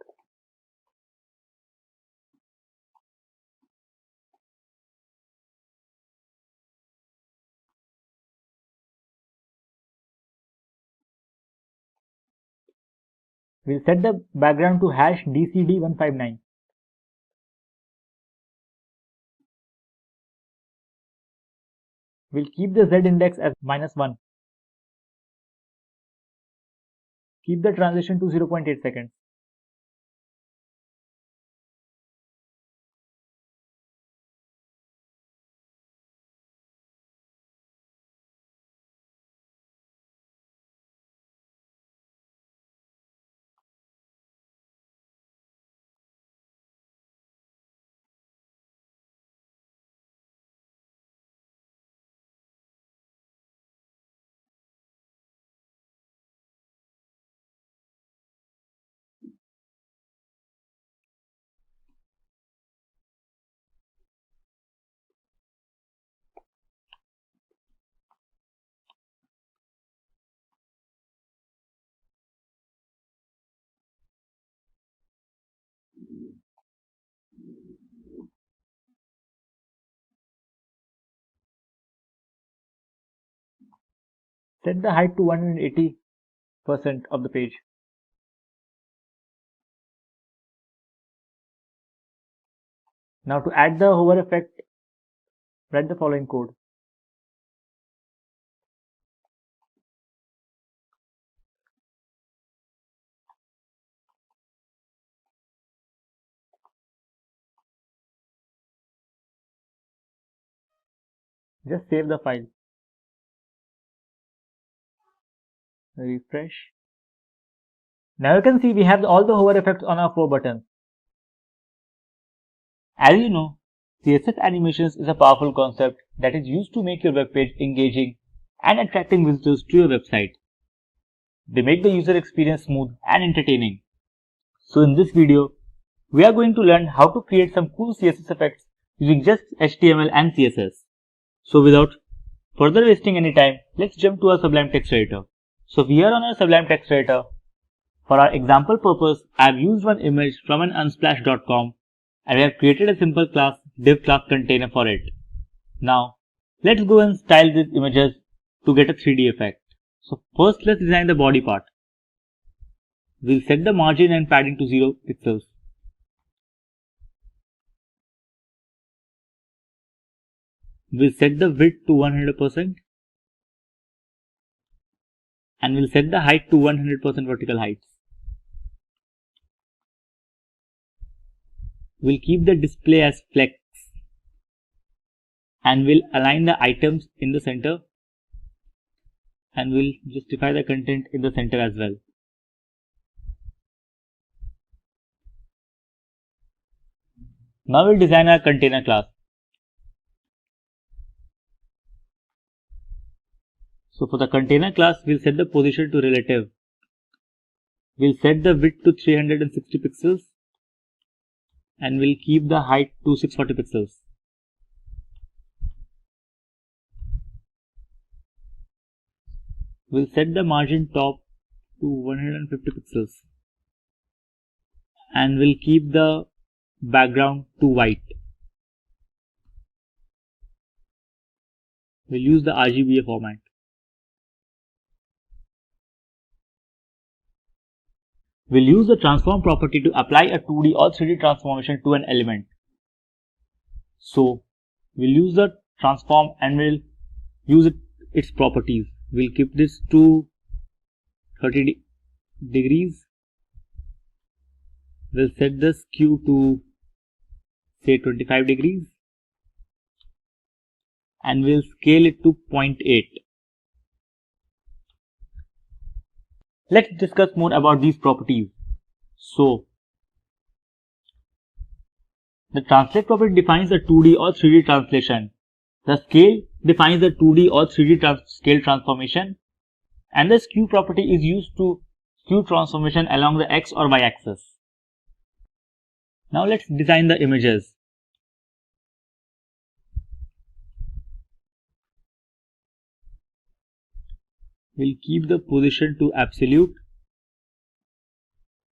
We'll set the background to #DCD159. We'll keep the Z index as -1. Keep the transition to 0.8 seconds. Set the height to 180% of the page. Now to add the hover effect, write the following code. Just save the file. Refresh. Now you can see we have all the hover effects on our 4 buttons. As you know, CSS animations is a powerful concept that is used to make your web page engaging and attracting visitors to your website. They make the user experience smooth and entertaining. So in this video, we are going to learn how to create some cool CSS effects using just HTML and CSS. So without further wasting any time, let's jump to our Sublime Text Editor. So we are on our Sublime Text Editor. For our example purpose, I have used one image from an unsplash.com and we have created a simple class div class container for it. Now, let's go and style these images to get a 3D effect. So first let's design the body part. We'll set the margin and padding to 0 pixels. We'll set the width to 100% and we'll set the height to 100% vertical heights. We'll keep the display as flex and we'll align the items in the center and we'll justify the content in the center as well. Now we'll design our container class. So for the container class, we'll set the position to relative. We'll set the width to 360 pixels and we'll keep the height to 640 pixels. We'll set the margin top to 150 pixels and we'll keep the background to white. We'll use the RGBA format. We'll use the transform property to apply a 2D or 3D transformation to an element. So we'll use the transform and we'll use its properties. We'll keep this to 30 degrees. We'll set the skew to say 25 degrees and we'll scale it to 0.8. Let's discuss more about these properties. So, the translate property defines the 2D or 3D translation. The scale defines the 2D or 3D scale transformation. And the skew property is used to skew transformation along the X or Y axis. Now let's design the images. We'll keep the position to absolute.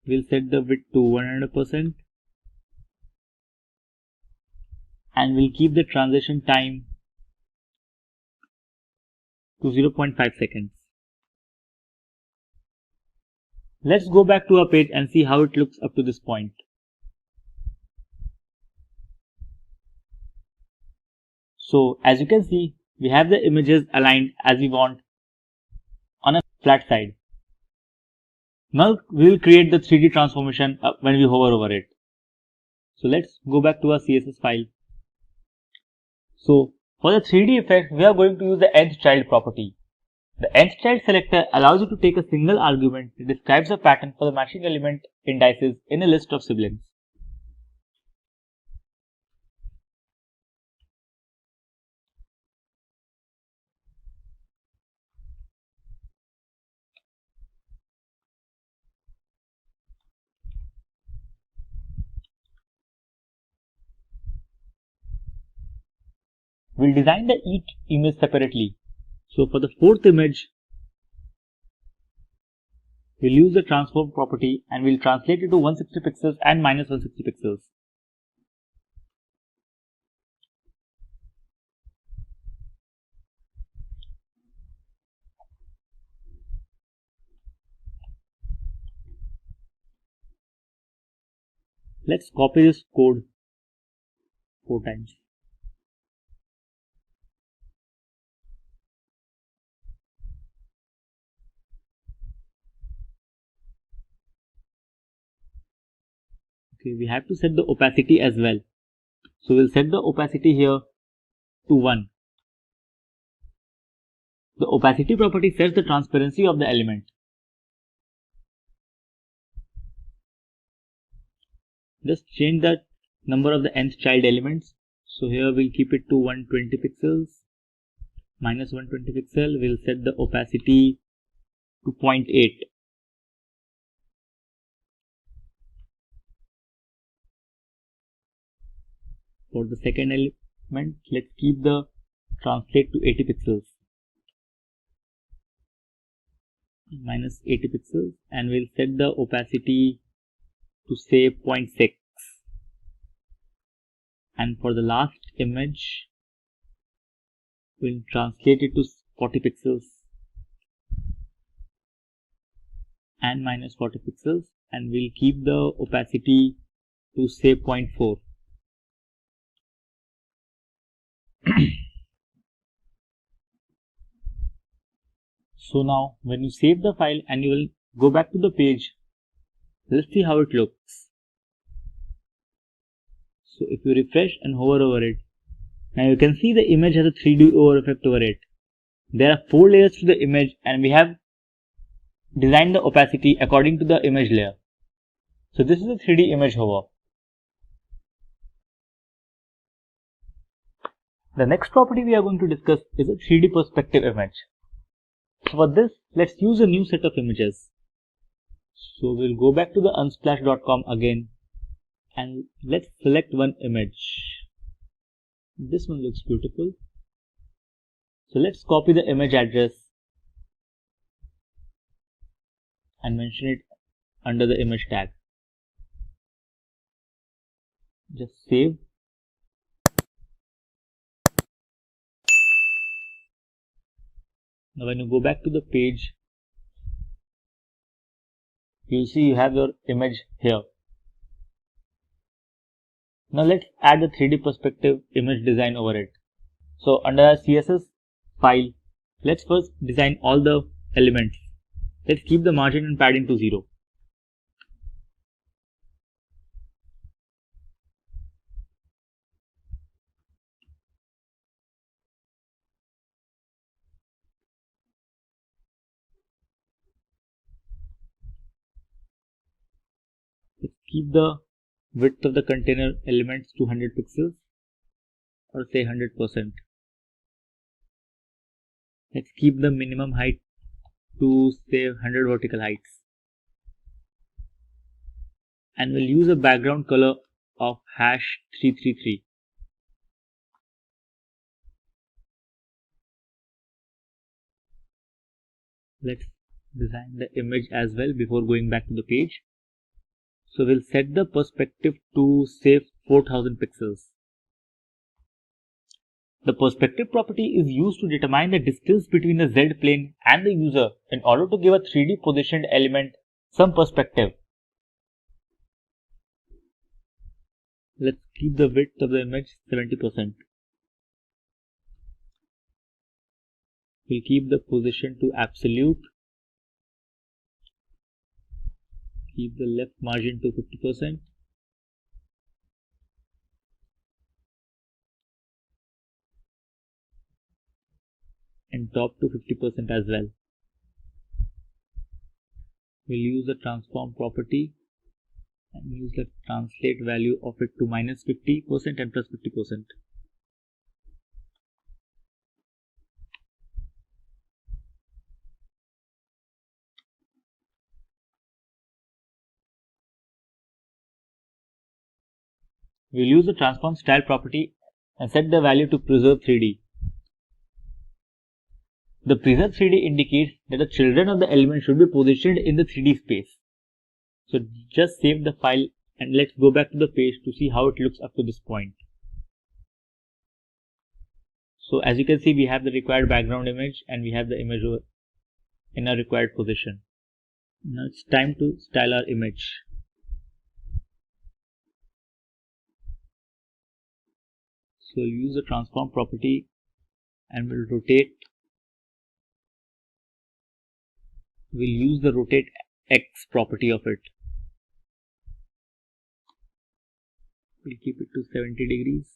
We'll set the width to 100% and we'll keep the transition time to 0.5 seconds. Let's go back to our page and see how it looks up to this point. So as you can see, we have the images aligned as we want on a flat side. Now we will create the 3D transformation when we hover over it. So let's go back to our CSS file. So for the 3D effect, we are going to use the nth child property. The nth child selector allows you to take a single argument that describes a pattern for the matching element indices in a list of siblings. We'll design the each image separately. So for the fourth image, We'll use the transform property and we'll translate it to 160 pixels and minus 160 pixels. Let's copy this code 4 times. Okay, we have to set the opacity as well. So we'll set the opacity here to 1. The opacity property sets the transparency of the element. Just change the number of the nth child elements. So here we'll keep it to 120 pixels. Minus 120 pixel, we'll set the opacity to 0.8. For the second element, let's keep the translate to 80 pixels. Minus 80 pixels, and we'll set the opacity to say 0.6. And for the last image, we'll translate it to 40 pixels and minus 40 pixels, and we'll keep the opacity to say 0.4. So now when you save the file and you will go back to the page, let's see how it looks. So if you refresh and hover over it, now you can see the image has a 3D over effect over it. There are 4 layers to the image and we have designed the opacity according to the image layer. So this is a 3D image hover. The next property we are going to discuss is a 3D perspective image. So for this, let's use a new set of images. So we'll go back to the unsplash.com again and let's select one image. This one looks beautiful. So let's copy the image address and mention it under the image tag. Just save. Now when you go back to the page, you'll see you have your image here. Now let's add the 3D perspective image design over it. So under our CSS file, let's first design all the elements. Let's keep the margin and padding to 0. Let's keep the width of the container elements to 100 pixels or say 100%. Let's keep the minimum height to say 100 vertical heights. And we'll use a background color of #333. Let's design the image as well before going back to the page. So we'll set the perspective to say 4000 pixels. The perspective property is used to determine the distance between the Z plane and the user in order to give a 3D positioned element some perspective. Let's keep the width of the image 70%. We'll keep the position to absolute. Keep the left margin to 50%. And top to 50% as well. We'll use the transform property and use the translate value of it to minus 50% and plus 50%. We'll use the transform style property and set the value to preserve 3D. The preserve 3D indicates that the children of the element should be positioned in the 3D space. So just save the file and let's go back to the page to see how it looks up to this point. So as you can see, we have the required background image and we have the image in a required position. Now it's time to style our image. So we'll use the transform property and we'll use the rotate X property of it. We'll keep it to 70 degrees.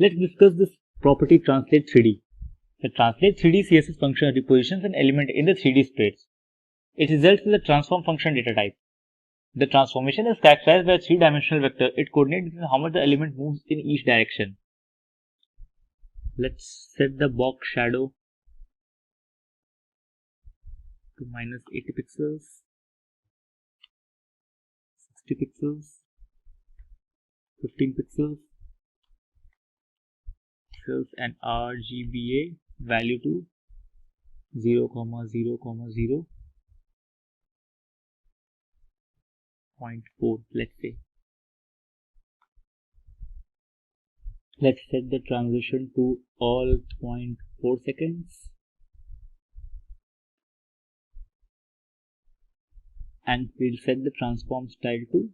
Let's discuss this property translate 3D. The translate 3D CSS function repositions an element in the 3D space. It results in the transform function data type. The transformation is characterized by a 3-dimensional vector. It coordinates how much the element moves in each direction. Let's set the box shadow to minus 80 pixels, 60 pixels, 15 pixels, and RGBA value to 0, 0, 0, 0.4, let's say. Let's set the transition to all 0.4 seconds. And we'll set the transform style to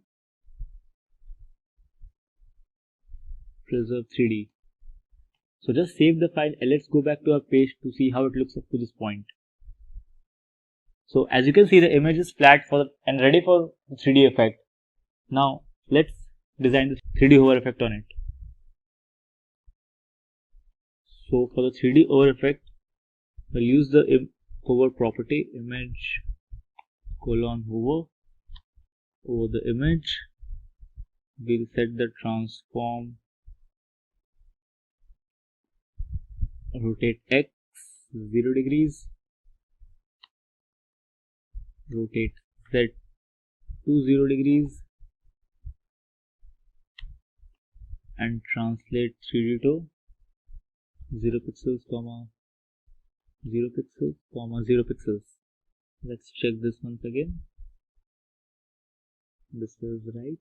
preserve 3D. So just save the file and let's go back to our page to see how it looks up to this point. So as you can see, the image is flat and ready for the 3D effect. Now let's design the 3D hover effect on it. So for the 3D hover effect, we'll use the hover property image :hover over the image. We'll set the transform rotate X 0 degrees, rotate Z to 0 degrees, and translate 3D to 0 pixels, 0 pixels, 0 pixels. Let's check this once again. This is right.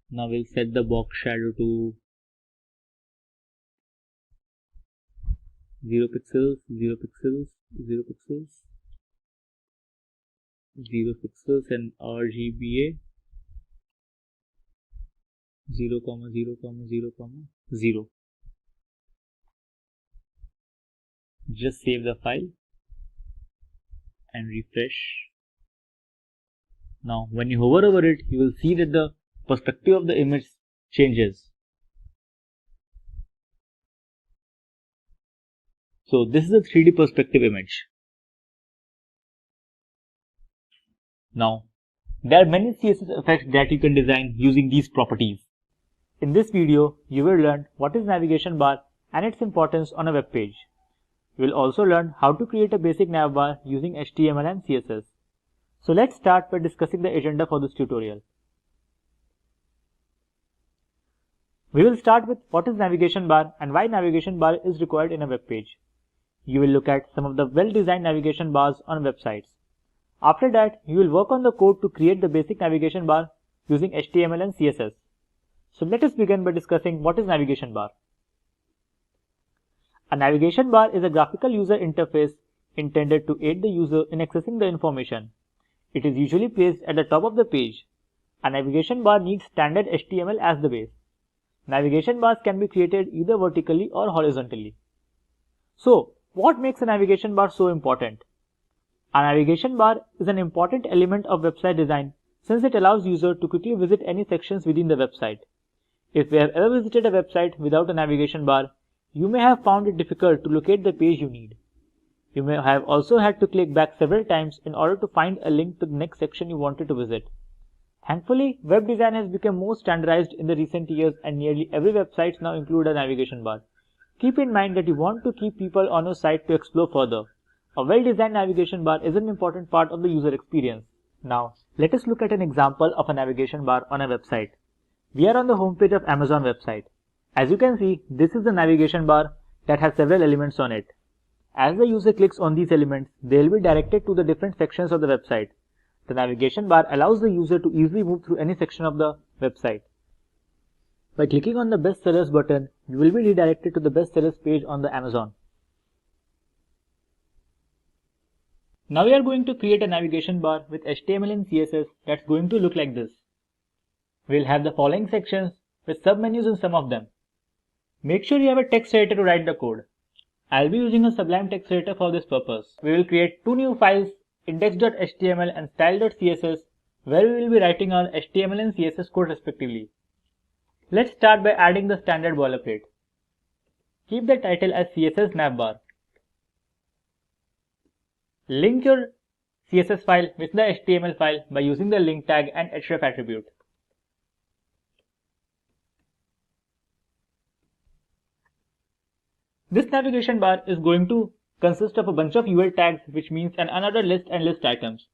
Now we'll set the box shadow to 0 pixels, 0 pixels, 0 pixels, 0 pixels, and RGBA 0, 0, 0, 0. Just save the file and refresh. Now when you hover over it, you will see that the perspective of the image changes. So this is a 3D perspective image. Now there are many CSS effects that you can design using these properties. In this video, you will learn what is navigation bar and its importance on a web page. You will also learn how to create a basic nav bar using HTML and CSS. So let's start by discussing the agenda for this tutorial. We will start with what is navigation bar and why navigation bar is required in a web page. You will look at some of the well-designed navigation bars on websites. After that, you will work on the code to create the basic navigation bar using HTML and CSS. So let us begin by discussing what is navigation bar. A navigation bar is a graphical user interface intended to aid the user in accessing the information. It is usually placed at the top of the page. A navigation bar needs standard HTML as the base. Navigation bars can be created either vertically or horizontally. So, what makes a navigation bar so important? A navigation bar is an important element of website design since it allows users to quickly visit any sections within the website. If you have ever visited a website without a navigation bar, you may have found it difficult to locate the page you need. You may have also had to click back several times in order to find a link to the next section you wanted to visit. Thankfully, web design has become more standardized in the recent years and nearly every website now includes a navigation bar. Keep in mind that you want to keep people on your site to explore further. A well-designed navigation bar is an important part of the user experience. Now, let us look at an example of a navigation bar on a website. We are on the homepage of Amazon website. As you can see, this is the navigation bar that has several elements on it. As the user clicks on these elements, they will be directed to the different sections of the website. The navigation bar allows the user to easily move through any section of the website. By clicking on the Best Sellers button, you will be redirected to the Best Sellers page on the Amazon. Now we are going to create a navigation bar with HTML and CSS that's going to look like this. We'll have the following sections with submenus in some of them. Make sure you have a text editor to write the code. I'll be using a Sublime text editor for this purpose. We will create two new files, index.html and style.css, where we will be writing our HTML and CSS code respectively. Let's start by adding the standard boilerplate. Keep the title as CSS navbar. Link your CSS file with the HTML file by using the link tag and href attribute. This navigation bar is going to consist of a bunch of UL tags, which means an unordered list and list items.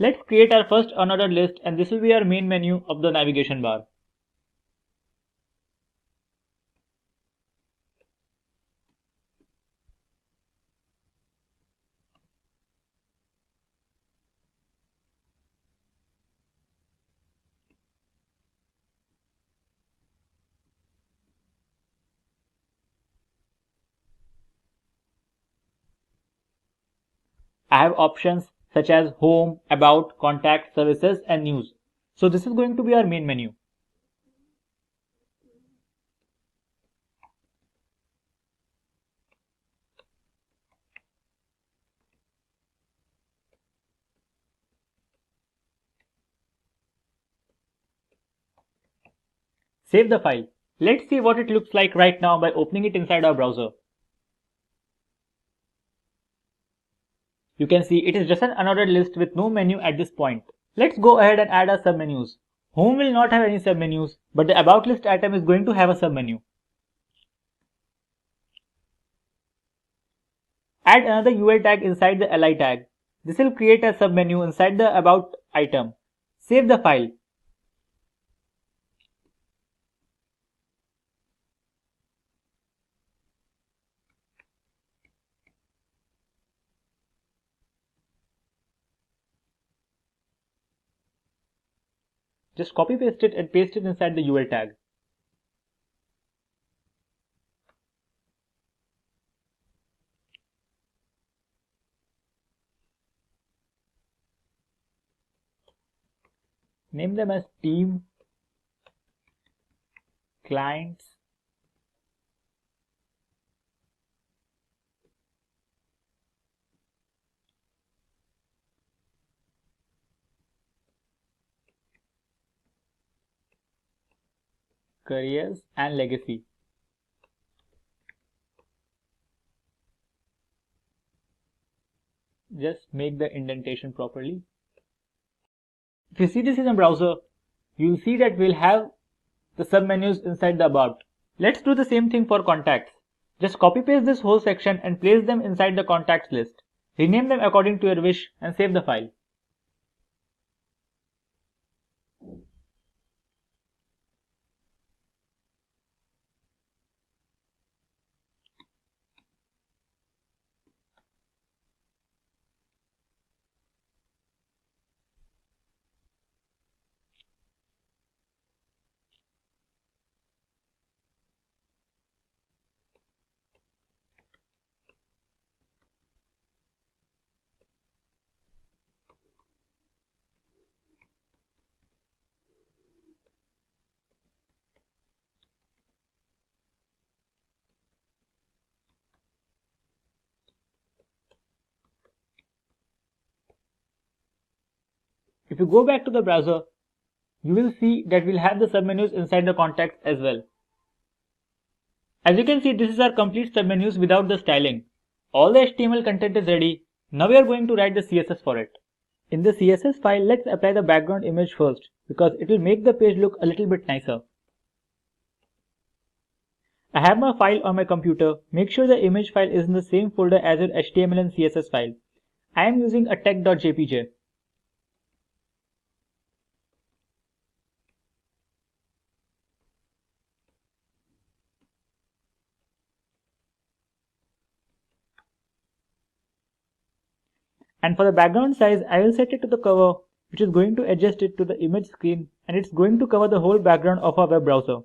Let's create our first unordered list, and this will be our main menu of the navigation bar. I have options such as home, about, contact, services and news. So this is going to be our main menu. Save the file. Let's see what it looks like right now by opening it inside our browser. You can see it is just an unordered list with no menu at this point. Let's go ahead and add our submenus. Home will not have any submenus, but the about list item is going to have a submenu. Add another UL tag inside the li tag. This will create a submenu inside the about item. Save the file. Just copy paste it and paste it inside the UL tag. Name them as team, clients, careers and legacy. Just make the indentation properly. If you see this in a browser, you'll see that we'll have the submenus inside the about. Let's do the same thing for contacts. Just copy paste this whole section and place them inside the contacts list. Rename them according to your wish and save the file. you go back to the browser, you will see that we'll have the submenus inside the contacts as well. As you can see, this is our complete submenus without the styling. All the HTML content is ready. Now we are going to write the CSS for it. In the CSS file, let's apply the background image first because it will make the page look a little bit nicer. I have my file on my computer. Make sure the image file is in the same folder as your HTML and CSS file. I am using a tech.jpg. And for the background size, I will set it to the cover, which is going to adjust it to the image screen, and it's going to cover the whole background of our web browser.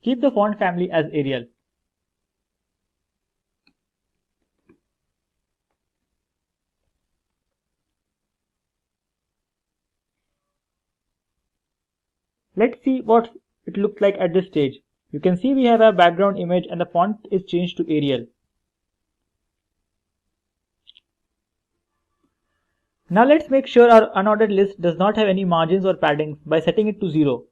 Keep the font family as Arial. Let's see what it looks like at this stage. You can see we have a background image and the font is changed to Arial. Now let's make sure our unordered list does not have any margins or padding by setting it to 0.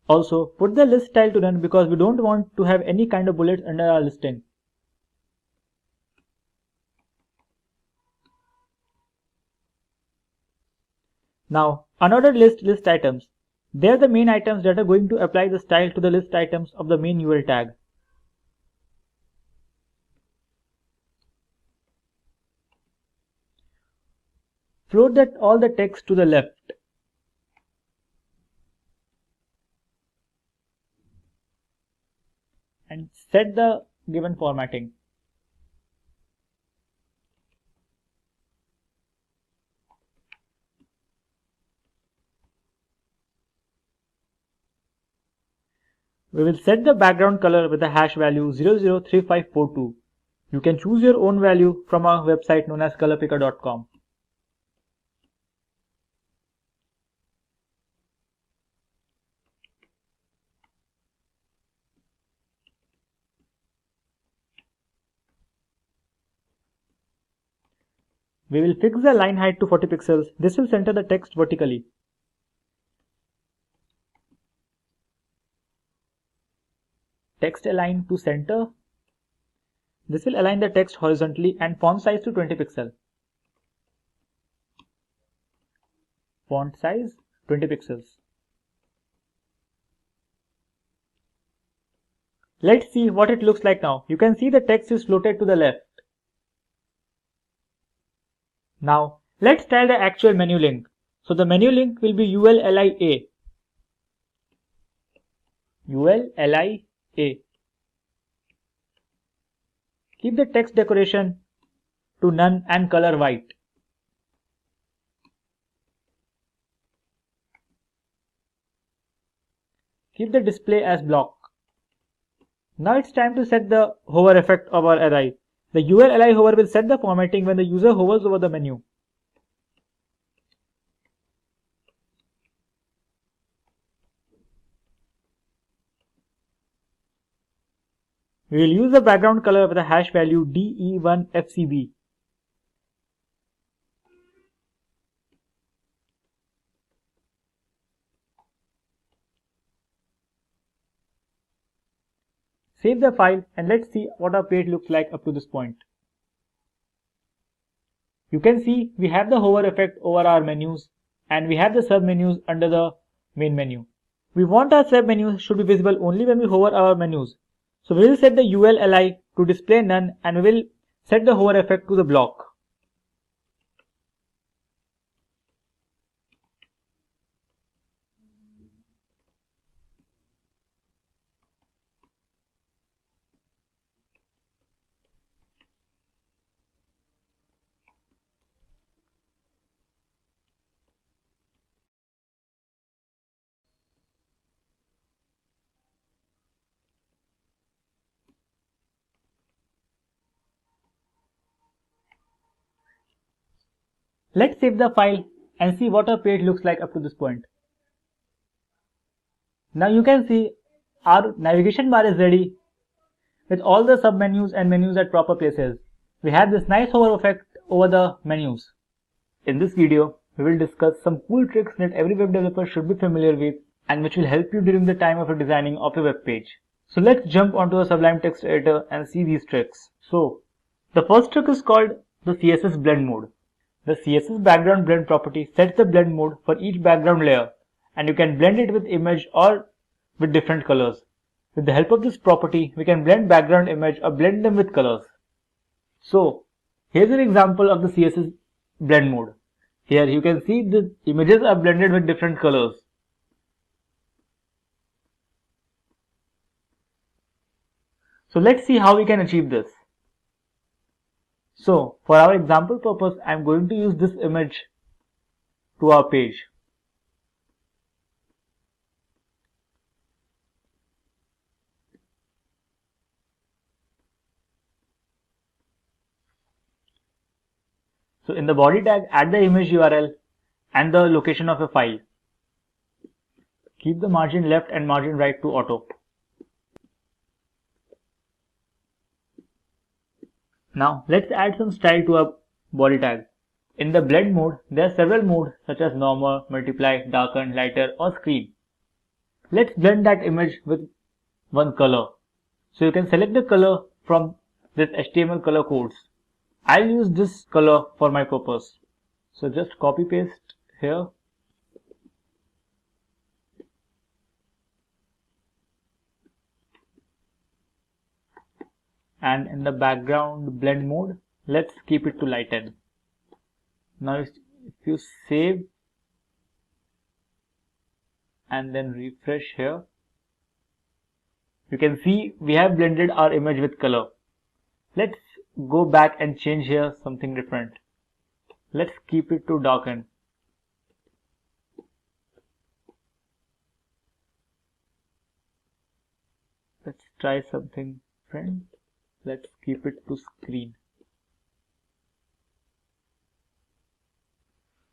Also, put the list style to none because we don't want to have any kind of bullets under our listing. Now, unordered list items. They are the main items that are going to apply the style to the list items of the main UL tag. Float all the text to the left. And set the given formatting. We will set the background color with the hash value 003542. You can choose your own value from our website known as colorpicker.com. We will fix the line height to 40 pixels. This will center the text vertically. Text align to center. This will align the text horizontally and font size to 20 pixels. Font size 20 pixels. Let's see what it looks like now. You can see the text is floated to the left. Now, let's style the actual menu link. So the menu link will be ULLIA. ULLIA. Keep the text decoration to none and color white. Keep the display as block. Now it's time to set the hover effect of our array. The ULLI hover will set the formatting when the user hovers over the menu. We will use the background color with a hash value DE1FCB. Save the file and let's see what our page looks like up to this point. You can see we have the hover effect over our menus and we have the sub-menus under the main menu. We want our sub-menus should be visible only when we hover our menus. So we will set the ULLI to display none and we will set the hover effect to the block. Let's save the file and see what our page looks like up to this point. Now you can see our navigation bar is ready with all the submenus and menus at proper places. We have this nice hover effect over the menus. In this video, we will discuss some cool tricks that every web developer should be familiar with and which will help you during the time of designing of a web page. So let's jump onto a Sublime text editor and see these tricks. So the first trick is called the CSS blend mode. The CSS background blend property sets the blend mode for each background layer, and you can blend it with image or with different colors. With the help of this property, we can blend background image or blend them with colors. So here's an example of the CSS blend mode. Here you can see the images are blended with different colors. So let's see how we can achieve this. So for our example purpose, I am going to use this image to our page. So in the body tag, add the image URL and the location of a file. Keep the margin left and margin right to auto. Now let's add some style to our body tag. In the blend mode, there are several modes such as normal, multiply, darken, lighter or screen. Let's blend that image with one color. So you can select the color from this HTML color codes. I'll use this color for my purpose. So just copy paste here. And in the background blend mode, let's keep it to lighten. Now if you save and then refresh here, you can see we have blended our image with color. Let's go back and change here something different. Let's keep it to darken. Let's try something different. Let's keep it to screen.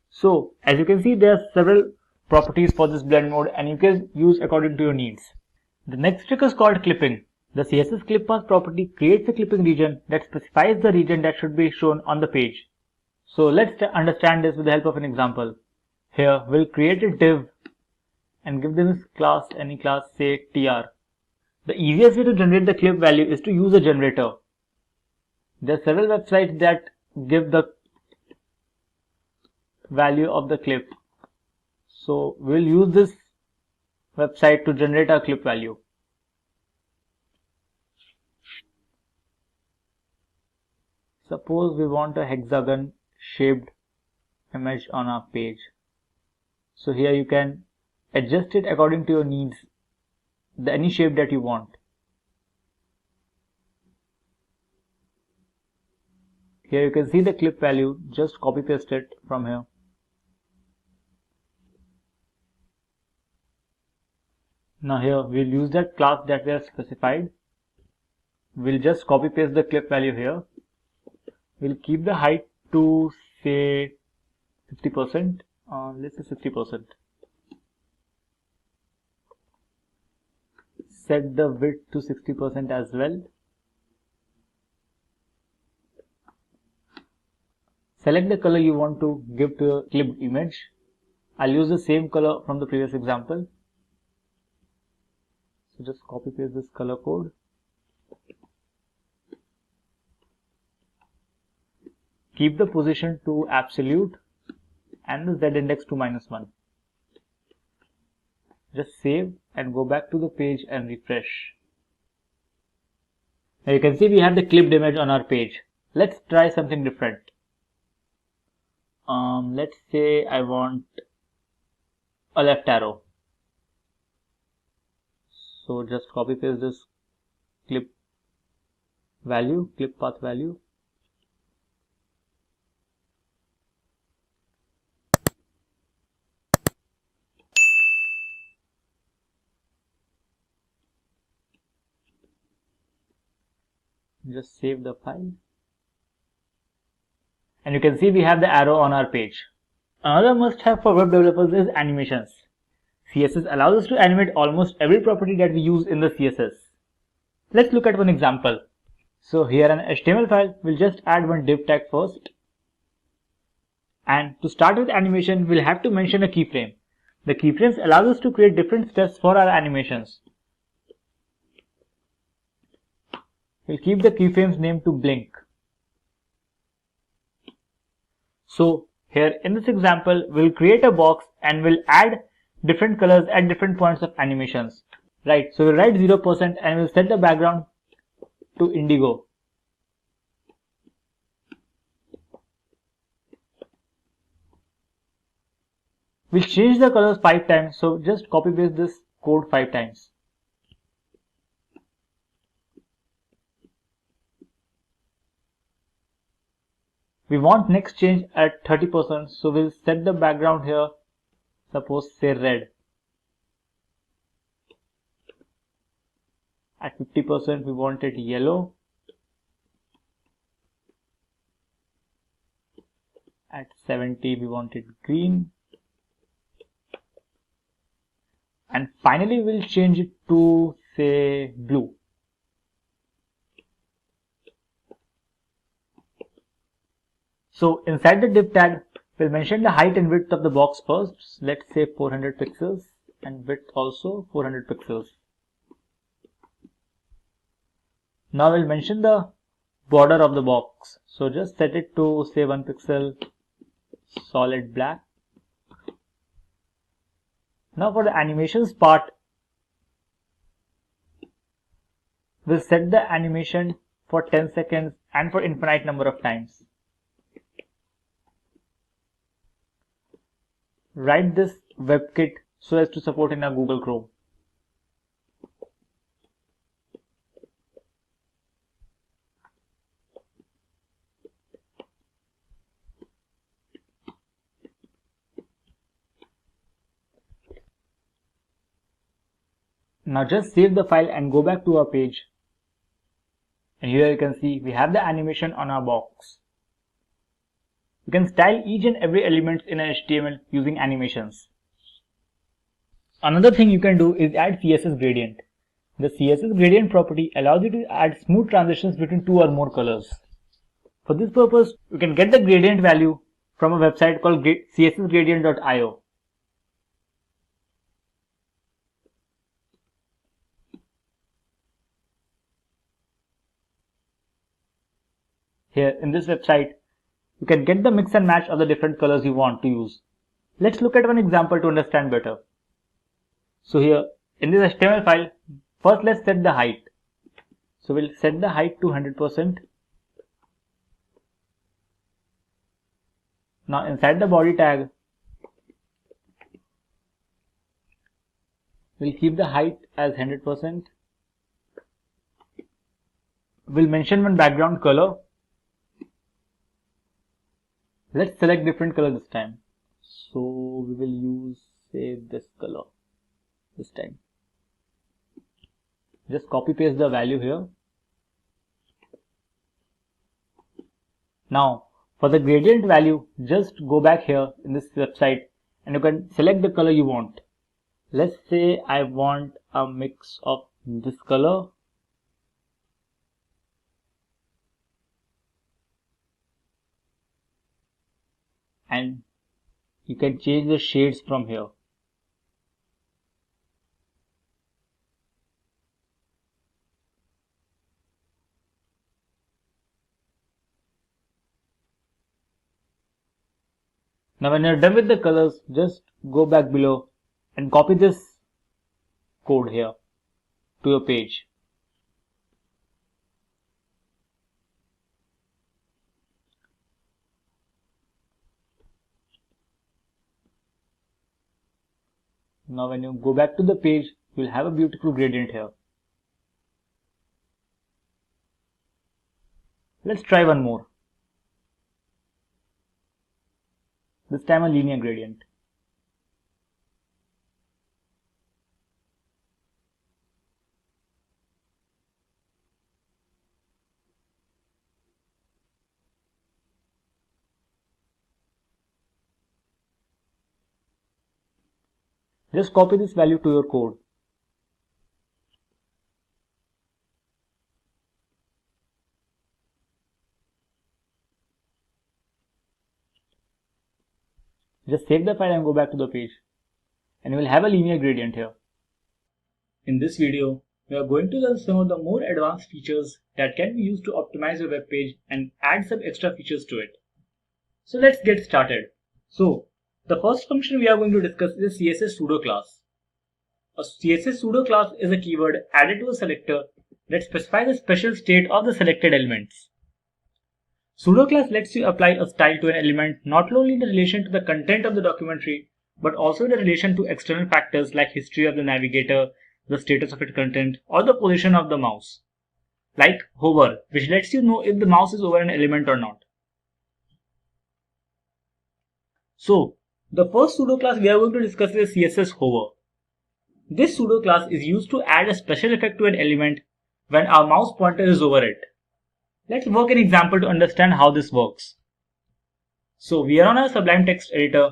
So as you can see, there are several properties for this blend mode and you can use according to your needs. The next trick is called clipping. The CSS clip path property creates a clipping region that specifies the region that should be shown on the page. So let's understand this with the help of an example. Here we'll create a div and give this class, any class, say tr. The easiest way to generate the clip value is to use a generator. There are several websites that give the value of the clip. So we'll use this website to generate our clip value. Suppose we want a hexagon shaped image on our page. So here you can adjust it according to your needs, any shape that you want. Here you can see the clip value, just copy paste it from here. Now here we'll use that class that we have specified. We'll just copy paste the clip value here. We'll keep the height to say 50%, let's say 60%. Set the width to 60% as well. Select the color you want to give to your clipped image. I'll use the same color from the previous example. So just copy paste this color code. Keep the position to absolute and the Z index to -1. Just save and go back to the page and refresh. Now you can see we have the clipped image on our page. Let's try something different. Let's say I want a left arrow. So just copy paste this clip path value. Just save the file. and you can see we have the arrow on our page. Another must-have for web developers is animations. CSS allows us to animate almost every property that we use in the CSS. Let's look at one example. So here an HTML file, we'll just add one div tag first. And to start with animation, we'll have to mention a keyframe. The keyframes allow us to create different steps for our animations. We'll keep the keyframes name to blink. So here in this example, we'll create a box and we'll add different colors at different points of animations. Right, so we'll write 0% and we'll set the background to indigo. We'll change the colors 5 times, so just copy paste this code 5 times. We want next change at 30%, so we'll set the background here, suppose say red. At 50% we want it yellow. At 70 we want it green. And finally we'll change it to say blue. So inside the div tag, we'll mention the height and width of the box first. Let's say 400 pixels and width also 400 pixels. Now we'll mention the border of the box. So just set it to say 1 pixel, solid black. Now for the animations part, we'll set the animation for 10 seconds and for infinite number of times. Write this WebKit so as to support in our Google Chrome. Now just save the file and go back to our page. And here you can see we have the animation on our box. You can style each and every element in an HTML using animations. Another thing you can do is add CSS gradient. The CSS gradient property allows you to add smooth transitions between two or more colors. For this purpose, you can get the gradient value from a website called cssgradient.io. Here in this website, you can get the mix and match of the different colors you want to use. Let's look at one example to understand better. So here in this HTML file, first let's set the height. So we'll set the height to 100%. Now inside the body tag, we'll keep the height as 100%. We'll mention one background color. Let's select different color this time. So we will use say this color this time. Just copy paste the value here. Now for the gradient value, just go back here in this website and you can select the color you want. Let's say I want a mix of this color and you can change the shades from here. Now when you're done with the colors, just go back below and copy this code here to your page. Now when you go back to the page, you'll have a beautiful gradient here. Let's try one more. This time a linear gradient. Just copy this value to your code. Just save the file and go back to the page. And you will have a linear gradient here. In this video, we are going to learn some of the more advanced features that can be used to optimize your web page and add some extra features to it. So let's get started. So the first function we are going to discuss is a CSS pseudo class. A CSS pseudo class is a keyword added to a selector that specifies the special state of the selected elements. Pseudo class lets you apply a style to an element not only in relation to the content of the documentary, but also in relation to external factors like history of the navigator, the status of its content, or the position of the mouse. Like hover, which lets you know if the mouse is over an element or not. So, the first pseudo class we are going to discuss is CSS hover. This pseudo class is used to add a special effect to an element when our mouse pointer is over it. Let's work an example to understand how this works. So we are on our Sublime text editor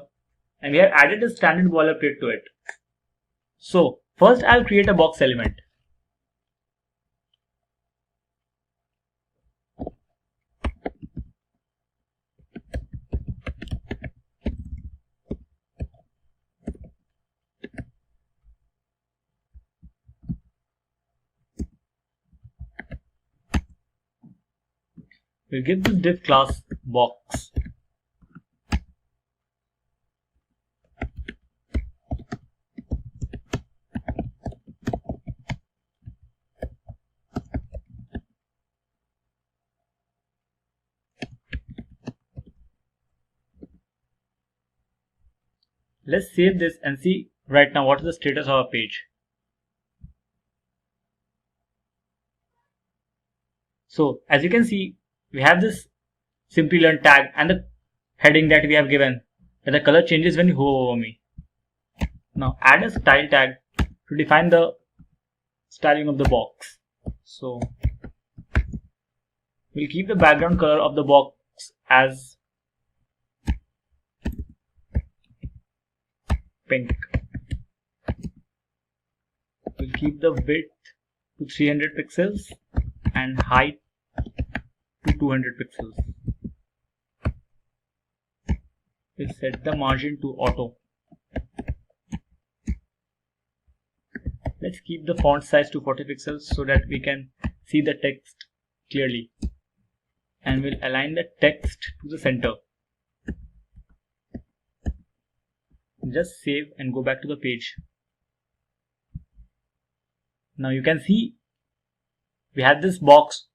and we have added a standard boilerplate to it. So first I'll create a box element. We'll give this div class box. Let's save this and see right now what is the status of our page. So as you can see, we have this Simplilearn tag and the heading that we have given that the color changes when you hover over me. Now add a style tag to define the styling of the box. So we'll keep the background color of the box as pink. We'll keep the width to 300 pixels and height to 200 pixels. We'll set the margin to auto. Let's keep the font size to 40 pixels so that we can see the text clearly. And we'll align the text to the center. Just save and go back to the page. Now you can see we have this box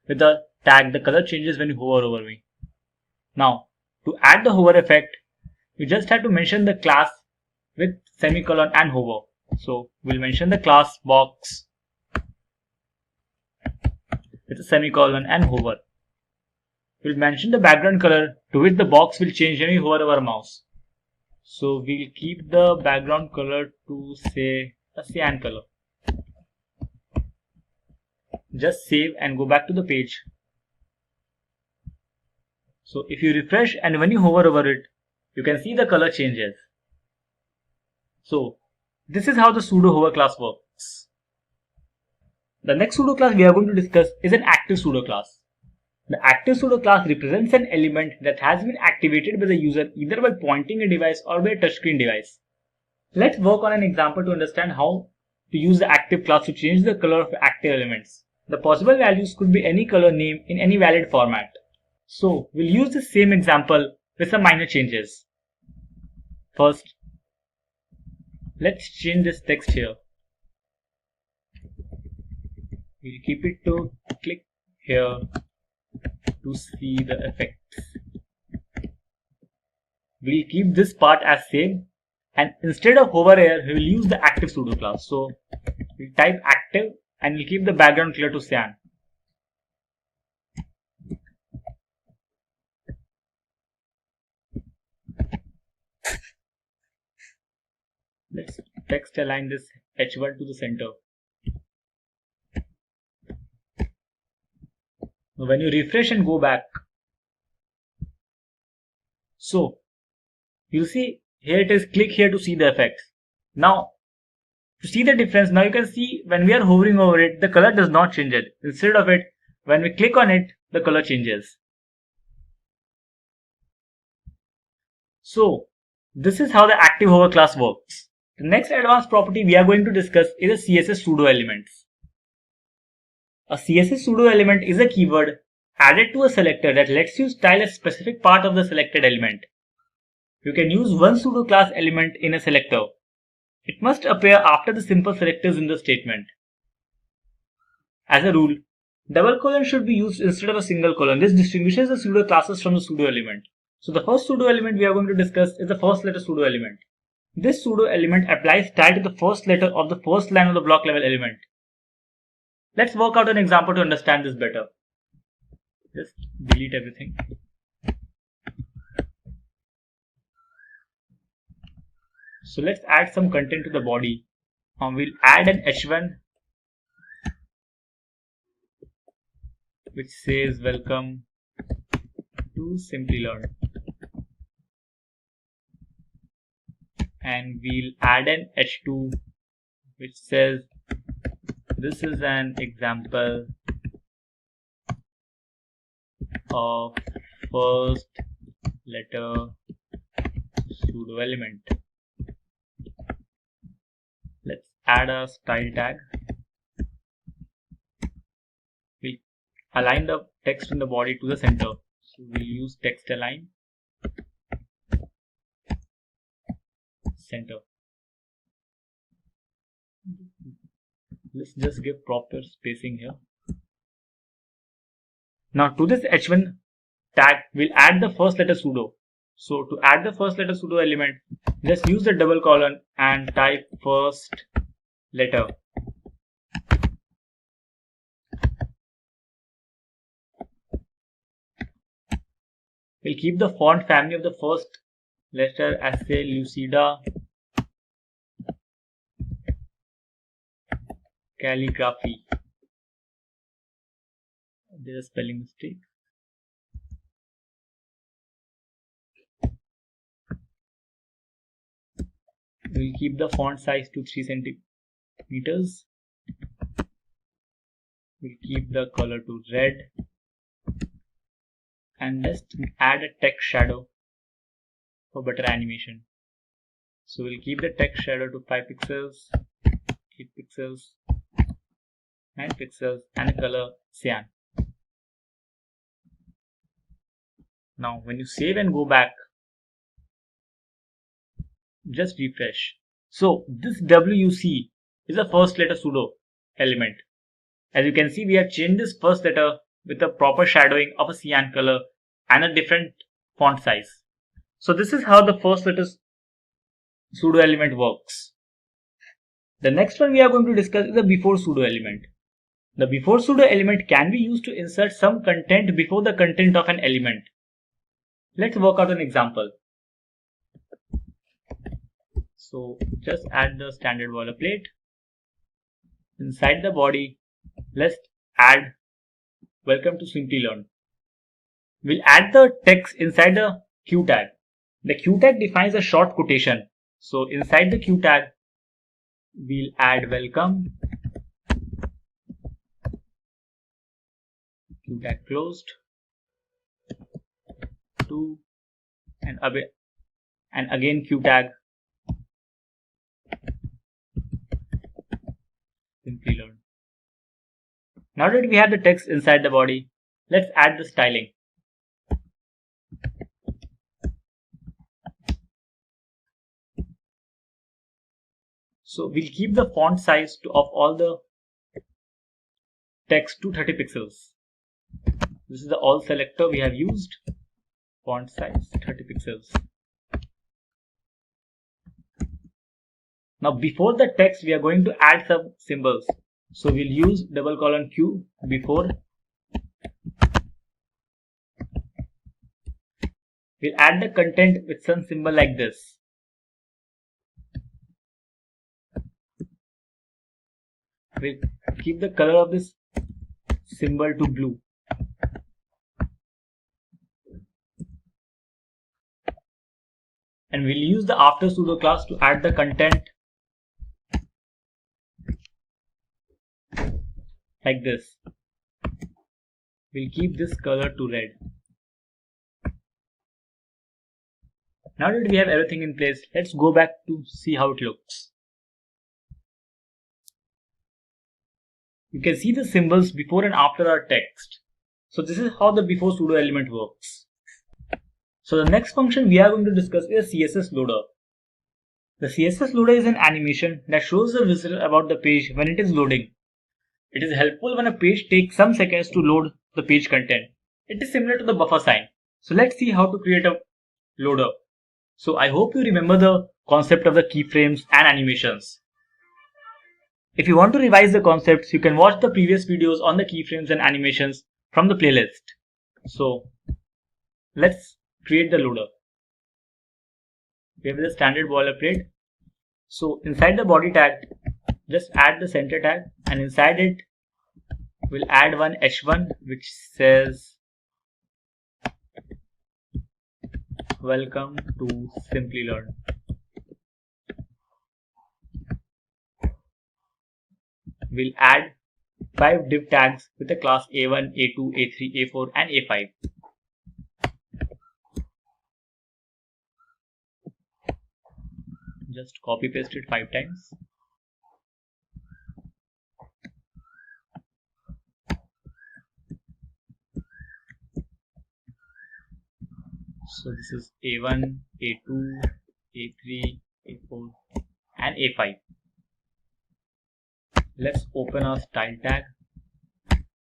with the tag the color changes when you hover over me. Now to add the hover effect, you just have to mention the class with semicolon and hover. So we'll mention the class box with a semicolon and hover. We'll mention the background color to which the box will change when you hover over a mouse. So we'll keep the background color to say a cyan color. Just save and go back to the page. So if you refresh and when you hover over it, you can see the color changes. So this is how the pseudo hover class works. The next pseudo class we are going to discuss is an active pseudo class. The active pseudo class represents an element that has been activated by the user either by pointing a device or by a touchscreen device. Let's work on an example to understand how to use the active class to change the color of active elements. The possible values could be any color name in any valid format. So we'll use the same example with some minor changes. First, let's change this text here. We'll keep it to click here to see the effects. We'll keep this part as same, and instead of hover here, we will use the active pseudo class. So we'll type active and we'll keep the background color to cyan. Let's text align this H1 to the center. Now when you refresh and go back, so you'll see here it is click here to see the effects. Now, to see the difference, now you can see when we are hovering over it, the color does not change it. Instead of it, when we click on it, the color changes. So, this is how the active hover class works. The next advanced property we are going to discuss is a CSS pseudo elements. A CSS pseudo element is a keyword added to a selector that lets you style a specific part of the selected element. You can use one pseudo class element in a selector. It must appear after the simple selectors in the statement. As a rule, double colon should be used instead of a single colon. This distinguishes the pseudo classes from the pseudo element. So the first pseudo element we are going to discuss is the first letter pseudo element. This pseudo element applies style to the first letter of the first line of the block level element. Let's work out an example to understand this better. Just delete everything. So let's add some content to the body. We'll add an h1 which says welcome to Simplilearn. And we'll add an h2 which says this is an example of first letter pseudo element. Let's add a style tag. We'll align the text in the body to the center. So we'll use text align center. Let's just give proper spacing here. Now to this h1 tag, we'll add the first letter pseudo. So to add the first letter pseudo element, just use the double colon and type first letter. We'll keep the font family of the first letter as say Lucida Calligraphy. There's a spelling mistake. We'll keep the font size to 3 centimeters. We'll keep the color to red. And let's add a text shadow for better animation. So we'll keep the text shadow to 5 pixels, 8 pixels, 9 pixels, and a color cyan. Now when you save and go back, just refresh. So this WUC is a first letter pseudo element. As you can see, we have changed this first letter with a proper shadowing of a cyan color and a different font size. So this is how the first letter pseudo element works. The next one we are going to discuss is the before pseudo element. The before pseudo element can be used to insert some content before the content of an element. Let's work out an example. So just add the standard boilerplate. Inside the body, let's add welcome to Simplilearn. We'll add the text inside the Q tag. The Q tag defines a short quotation. So inside the Q tag, we'll add welcome. Q tag closed. To and again Q tag. Simplilearn. Now that we have the text inside the body, let's add the styling. So we'll keep the font size of all the text to 30 pixels. This is the all selector we have used. Font size 30 pixels. Now before the text we are going to add some symbols. So we'll use double colon Q before. We'll add the content with some symbol like this. We'll keep the color of this symbol to blue. And we'll use the after pseudo class to add the content like this. We'll keep this color to red. Now that we have everything in place, let's go back to see how it looks. You can see the symbols before and after our text. So this is how the before pseudo element works. So the next function we are going to discuss is CSS loader. The CSS loader is an animation that shows the visitor about the page when it is loading. It is helpful when a page takes some seconds to load the page content. It is similar to the buffer sign. So let's see how to create a loader. So I hope you remember the concept of the keyframes and animations. If you want to revise the concepts, you can watch the previous videos on the keyframes and animations from the playlist. So let's create the loader. We have the standard boilerplate. So inside the body tag, just add the center tag, and inside it we'll add one h1 which says welcome to Simplilearn. We'll add 5 div tags with the class A1, A2, A3, A4 and A5. Just copy paste it 5 times. So this is A1, A2, A3, A4 and A5. Let's open our style tag.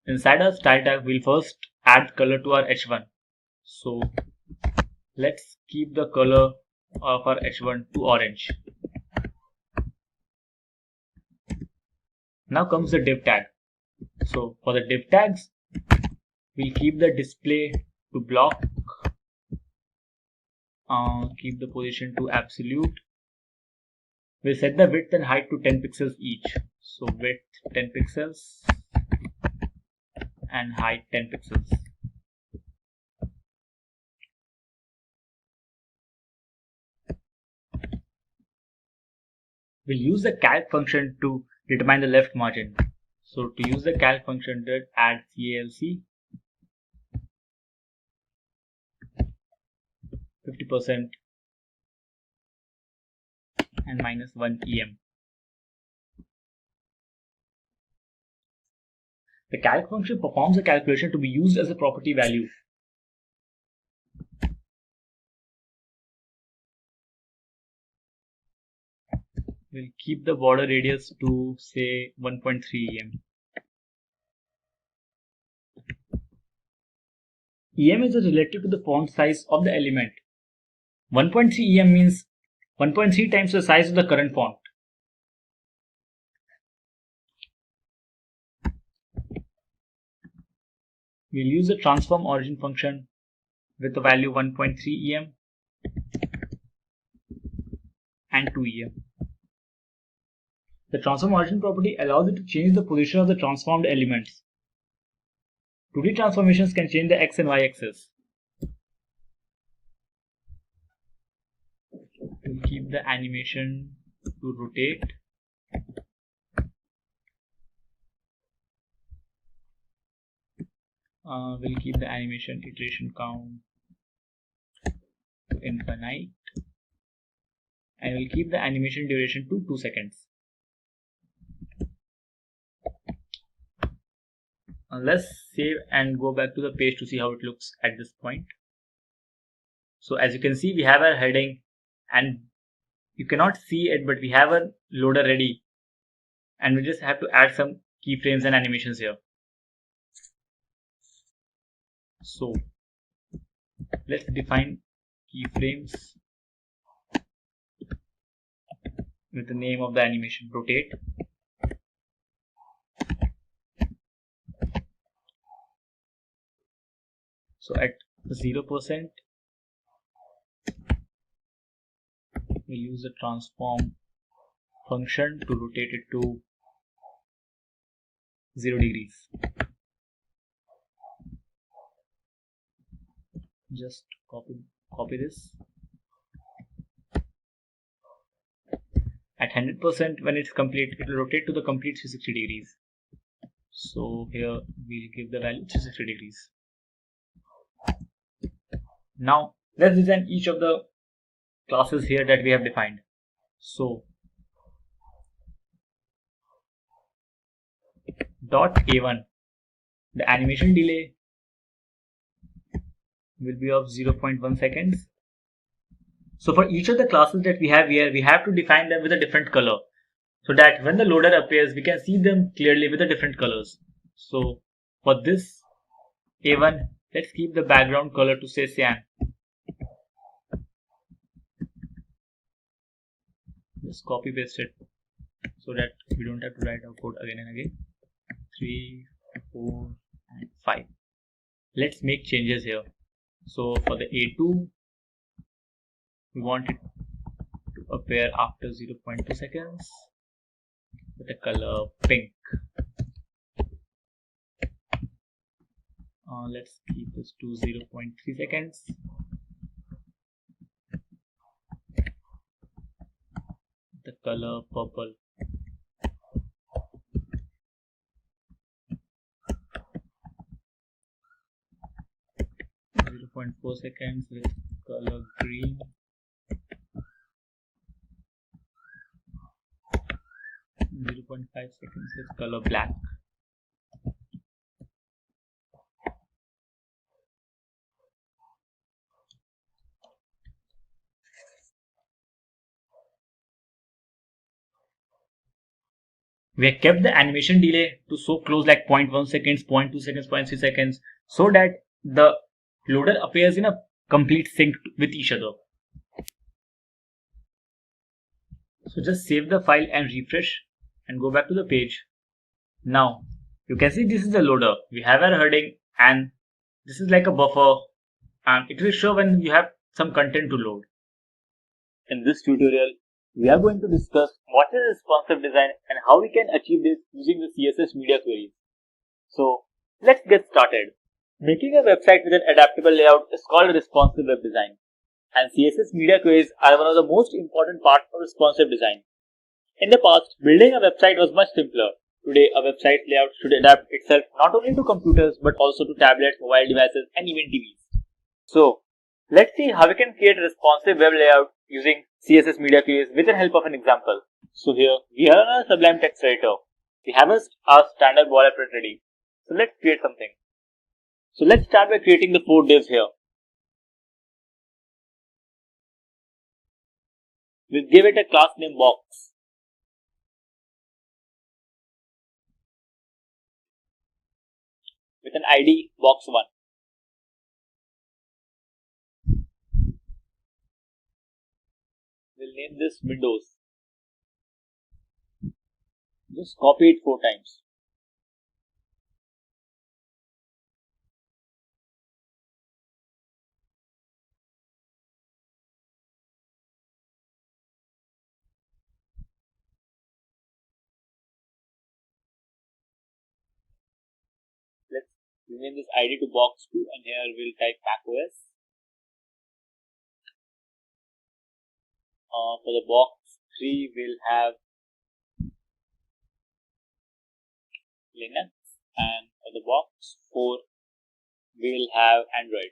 Inside our style tag, we'll first add color to our h1. So let's keep the color of our h1 to orange. Now comes the div tag. So for the div tags, we'll keep the display to block, keep the position to absolute. We'll set the width and height to 10 pixels each. So width 10 pixels and height 10 pixels. We'll use the calc function to determine the left margin. So to use the calc function, add calc 50% and -1 em. The calc function performs a calculation to be used as a property value. We'll keep the border radius to say 1.3 em. Em is relative to the font size of the element. 1.3 em means 1.3 times the size of the current font. We'll use the transform origin function with the value 1.3 em and 2 em. The transform origin property allows it to change the position of the transformed elements. 2D transformations can change the x and y axis. We'll keep the animation to rotate. We'll keep the animation iteration count to infinite, and we'll keep the animation duration to 2 seconds. Let's save and go back to the page to see how it looks at this point. So as you can see, we have our heading, and you cannot see it, but we have a loader ready, and we just have to add some keyframes and animations here. So let's define keyframes with the name of the animation, rotate. So at 0%, we'll use the transform function to rotate it to 0 degrees. Just copy this. At 100%, when it's complete, it will rotate to the complete 360 degrees. So here we'll give the value 360 degrees. Now let's design each of the classes here that we have defined. So dot a1, the animation delay will be of 0.1 seconds. So for each of the classes that we have here, we have to define them with a different color, so that when the loader appears, we can see them clearly with the different colors. So for this A1, let's keep the background color to say cyan. Just copy paste it so that we don't have to write our code again and again. 3, 4, and 5. Let's make changes here. So for the A2, we want it to appear after 0.2 seconds with the color pink. Let's keep this to 0.3 seconds. The color purple. .4 seconds with color green. 0.5 seconds with color black. We have kept the animation delay to so close like 0.1 seconds, 0.2 seconds, 0.3 seconds, so that the loader appears in a complete sync with each other. So just save the file and refresh and go back to the page. Now you can see this is the loader. We have our heading and this is like a buffer, and it will show when you have some content to load. In this tutorial, we are going to discuss what is responsive design and how we can achieve this using the CSS media queries. So let's get started. Making a website with an adaptable layout is called responsive web design, and CSS media queries are one of the most important parts of responsive design. In the past, building a website was much simpler. Today, a website layout should adapt itself not only to computers but also to tablets, mobile devices, and even TVs. So let's see how we can create a responsive web layout using CSS media queries with the help of an example. So here we are on a Sublime text editor. We have our standard boilerplate ready. So let's create something. So let's start by creating the 4 divs here. We'll give it a class name box. With an ID box1. We'll name this Windows. Just copy it 4 times. Let's rename this ID to box2 and here we'll type macOS. For the box 3 we'll have Linux, and for the box 4 we'll have Android.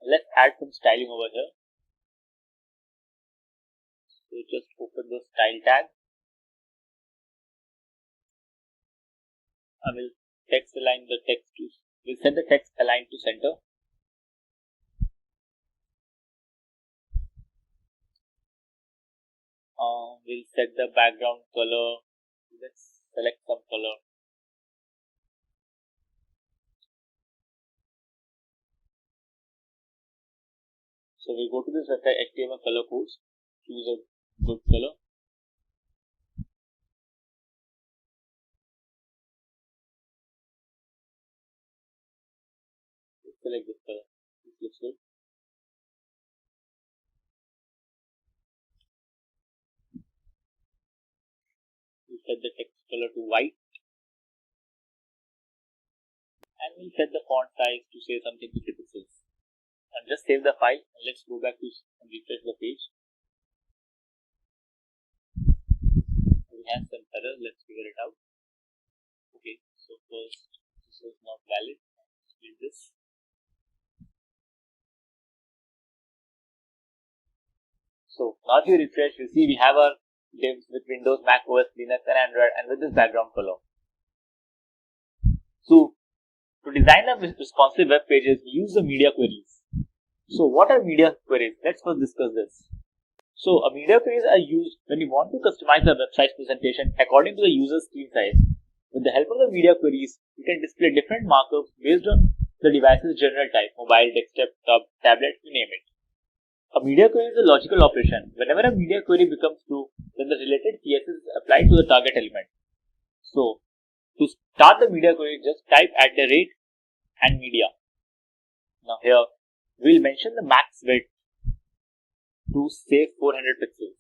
Let's add some styling over here. So just open the style tag. I will text align the text to, we'll set the text align to center. We'll set the background color. Let's select some color. So we'll go to this website HTML color codes, choose a good color. Select this color. This looks good. We'll set the text color to white. And we'll set the font size to say something 50 pixels. And just save the file and let's go back to and refresh the page. we have some error. Let's figure it out. Okay, so first this is not valid. Split this. So now if you refresh, you see we have our divs with Windows, Mac OS, Linux and Android, and with this background color. So to design a responsive web pages, we use the media queries. So what are media queries? Let's first discuss this. So a media queries are used when you want to customize the website's presentation according to the user's screen size. With the help of the media queries, you can display different markups based on the device's general type, mobile, desktop, tablet, you name it. A media query is a logical operation. Whenever a media query becomes true, then the related CSS is applied to the target element. So to start the media query, just type @ and media. Now here, we'll mention the max width to say 400 pixels.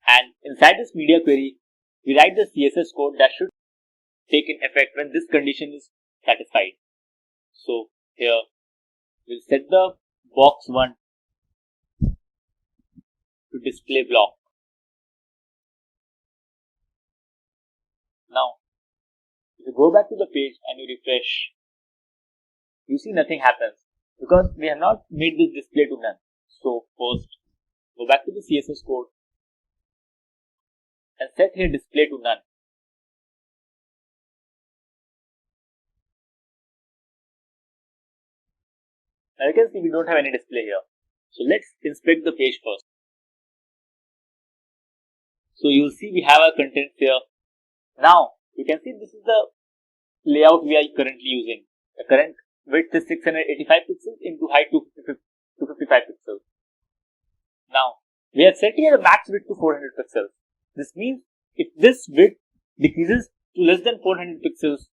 And inside this media query, we write the CSS code that should take in effect when this condition is satisfied. So here, we'll set the box 1 to display block. Now, if you go back to the page and you refresh, you see nothing happens because we have not made this display to none. So first, go back to the CSS code and set here display to none. Now you can see we don't have any display here. So let's inspect the page first. So you'll see we have our contents here. Now you can see this is the layout we are currently using. The current width is 685 pixels into height 255 pixels. Now we have set here the max width to 400 pixels. This means if this width decreases to less than 400 pixels,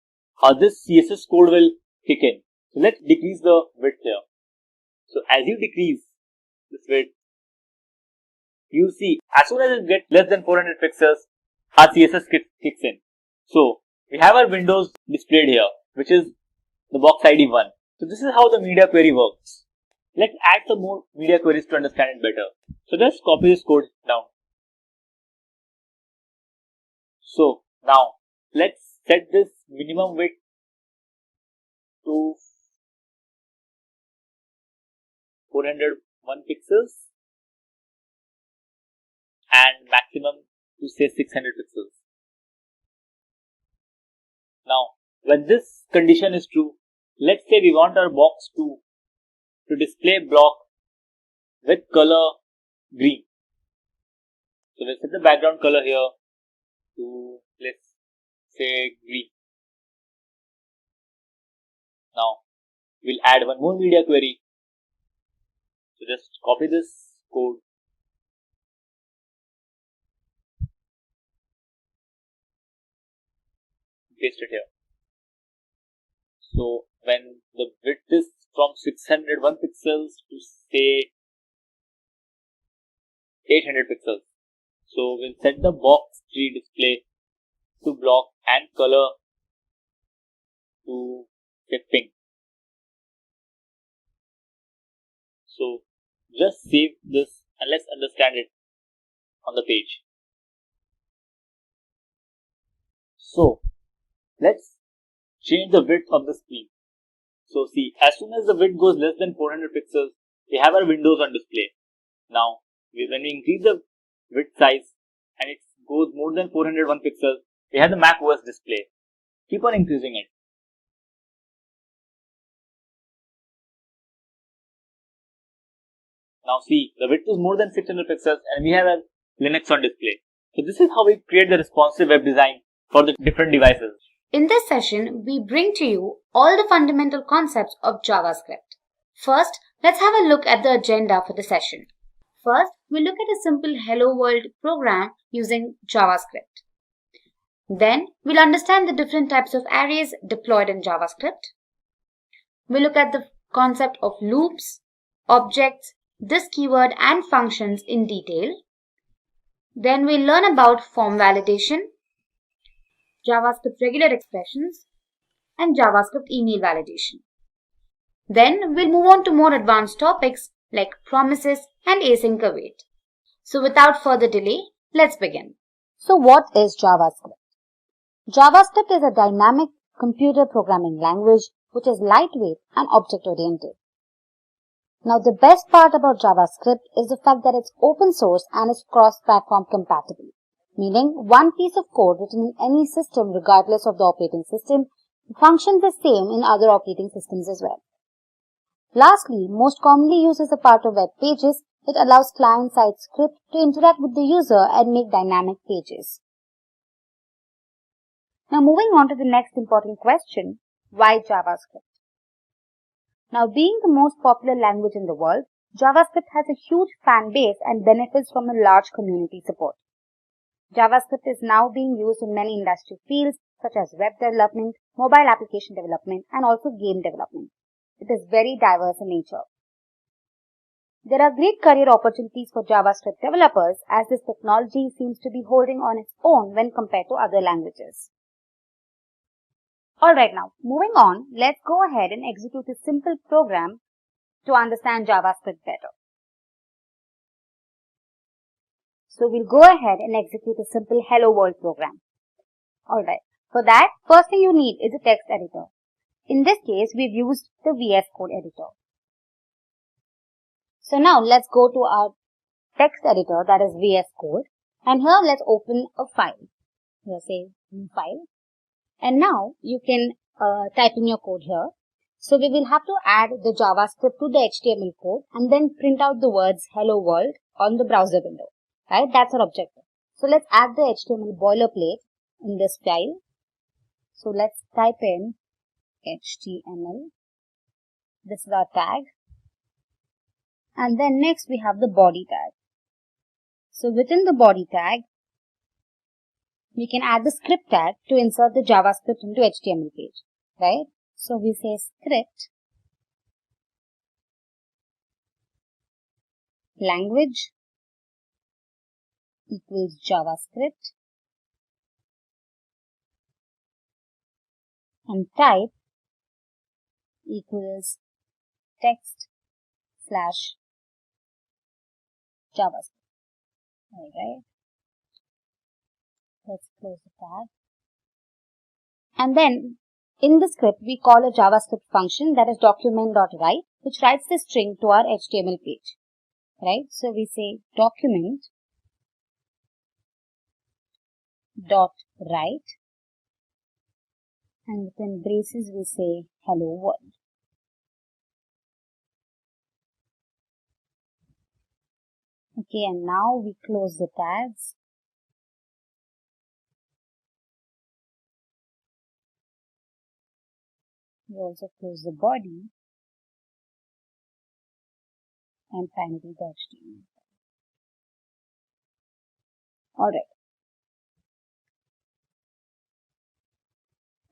this CSS code will kick in. So let's decrease the width here. So as you decrease this width, you see as soon as it gets less than 400 pixels, our CSS kicks in. So we have our windows displayed here, which is the box ID 1. So this is how the media query works. Let's add some more media queries to understand it better. So just copy this code down. So now let's set this minimum width to 401 pixels and maximum to say 600 pixels. Now when this condition is true, let's say we want our box to display block with color green. So let's set the background color here to, let's say, green. Now we'll add one more media query. So just copy this code paste it here. So when the width is from 601 pixels to say 800 pixels, so we'll set the box tree display to block and color to say pink. So just save this and let's understand it on the page. So let's change the width of the screen. So see, as soon as the width goes less than 400 pixels, we have our windows on display. Now when we increase the width size and it goes more than 401 pixels, we have the Mac OS display. Keep on increasing it. Now see, the width is more than 600 pixels and we have a Linux on display. So this is how we create the responsive web design for the different devices. In this session, we bring to you all the fundamental concepts of JavaScript. First, let's have a look at the agenda for the session. First, we'll look at a simple Hello World program using JavaScript. Then, we'll understand the different types of arrays deployed in JavaScript. We'll look at the concept of loops, objects, this keyword and functions in detail. Then we'll learn about form validation, JavaScript regular expressions, and JavaScript email validation. Then we'll move on to more advanced topics like promises and async await. So without further delay, let's begin. So what is JavaScript? JavaScript is a dynamic computer programming language which is lightweight and object-oriented. Now the best part about JavaScript is the fact that it's open source and is cross-platform compatible, meaning one piece of code written in any system regardless of the operating system functions the same in other operating systems as well. Lastly, most commonly used as a part of web pages, it allows client-side script to interact with the user and make dynamic pages. Now moving on to the next important question, why JavaScript? Now being the most popular language in the world, JavaScript has a huge fan base and benefits from a large community support. JavaScript is now being used in many industry fields such as web development, mobile application development and also game development. It is very diverse in nature. There are great career opportunities for JavaScript developers as this technology seems to be holding on its own when compared to other languages. Alright, now moving on, let's go ahead and execute a simple program to understand JavaScript better. So we'll go ahead and execute a simple hello world program. Alright, for that, first thing you need is a text editor. In this case, we've used the VS Code editor. So now let's go to our text editor, that is VS Code, and here let's open a file. Here say new file. And now you can type in your code here. So we will have to add the JavaScript to the HTML code and then print out the words hello world on the browser window. Right? That's our objective. So let's add the HTML boilerplate in this file. So let's type in HTML. This is our tag. And then next we have the body tag. So within the body tag, we can add the script tag to insert the JavaScript into HTML page, right? So we say script language equals JavaScript and type equals text slash JavaScript, alright? Let's close the tag. And then in the script, we call a JavaScript function that is document.write, which writes the string to our HTML page. Right? So we say document.write and within braces we say hello world. Okay, and now we close the tags. We also close the body and finally the HTML. Alright.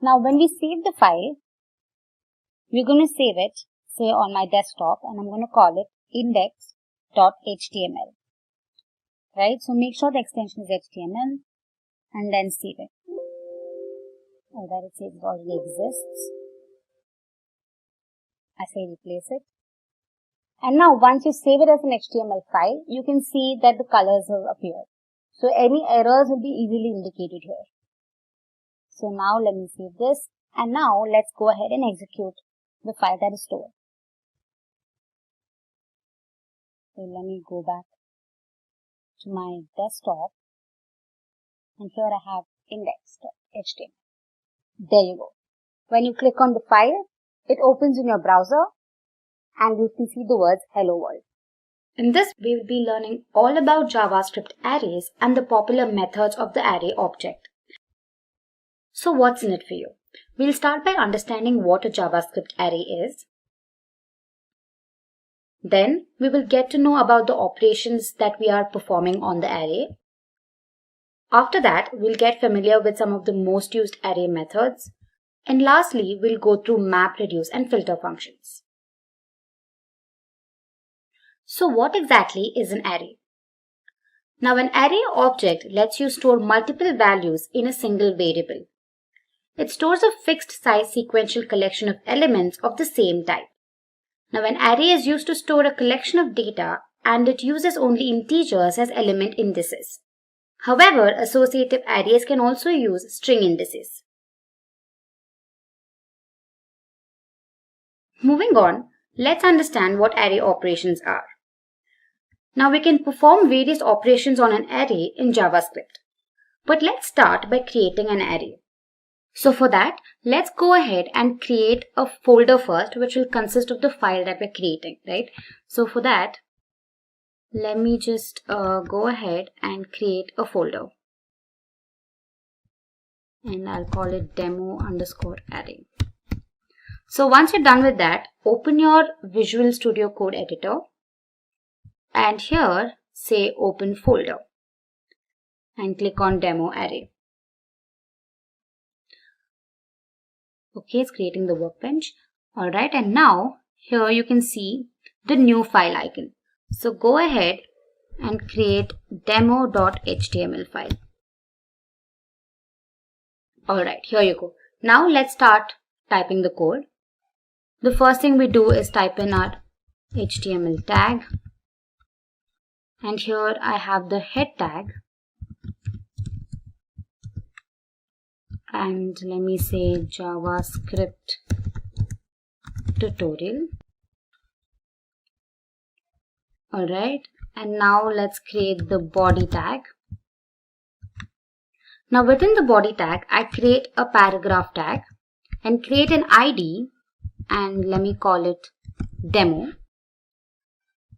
Now when we save the file, we're going to save it, say on my desktop, and I'm going to call it index.html. Right? So make sure the extension is HTML and then save it. Alright, it says it already exists. I say replace it. And now once you save it as an HTML file, you can see that the colors have appeared. So any errors will be easily indicated here. So now let me save this. And now let's go ahead and execute the file that is stored. So let me go back to my desktop. And here I have index.html. There you go. When you click on the file, it opens in your browser and you can see the words hello world. In this, we will be learning all about JavaScript arrays and the popular methods of the array object. So what's in it for you? We'll start by understanding what a JavaScript array is. Then we will get to know about the operations that we are performing on the array. After that, we'll get familiar with some of the most used array methods. And lastly, we'll go through map, reduce and filter functions. So what exactly is an array? Now an array object lets you store multiple values in a single variable. It stores a fixed size sequential collection of elements of the same type. Now an array is used to store a collection of data and it uses only integers as element indices. However, associative arrays can also use string indices. Moving on, let's understand what array operations are. Now we can perform various operations on an array in JavaScript. But let's start by creating an array. So for that, let's go ahead and create a folder first, which will consist of the file that we're creating, right? So for that, let me just go ahead and create a folder. And I'll call it demo_array. So once you're done with that, open your Visual Studio Code editor and here say open folder and click on demo array. Okay, it's creating the workbench. Alright, and now here you can see the new file icon. So go ahead and create demo.html file. Alright, here you go. Now let's start typing the code. The first thing we do is type in our HTML tag. And here I have the head tag. And let me say JavaScript tutorial. Alright, and now let's create the body tag. Now within the body tag, I create a paragraph tag and create an ID and let me call it demo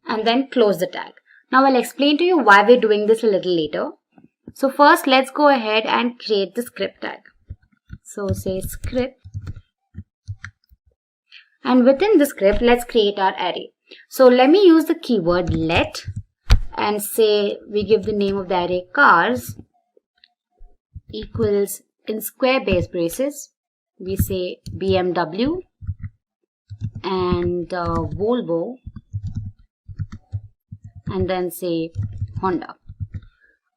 and then close the tag. Now I'll explain to you why we're doing this a little later. So first let's go ahead and create the script tag. So say script, and within the script let's create our array. So let me use the keyword let and say we give the name of the array cars equals in square braces we say BMW and Volvo and then say Honda.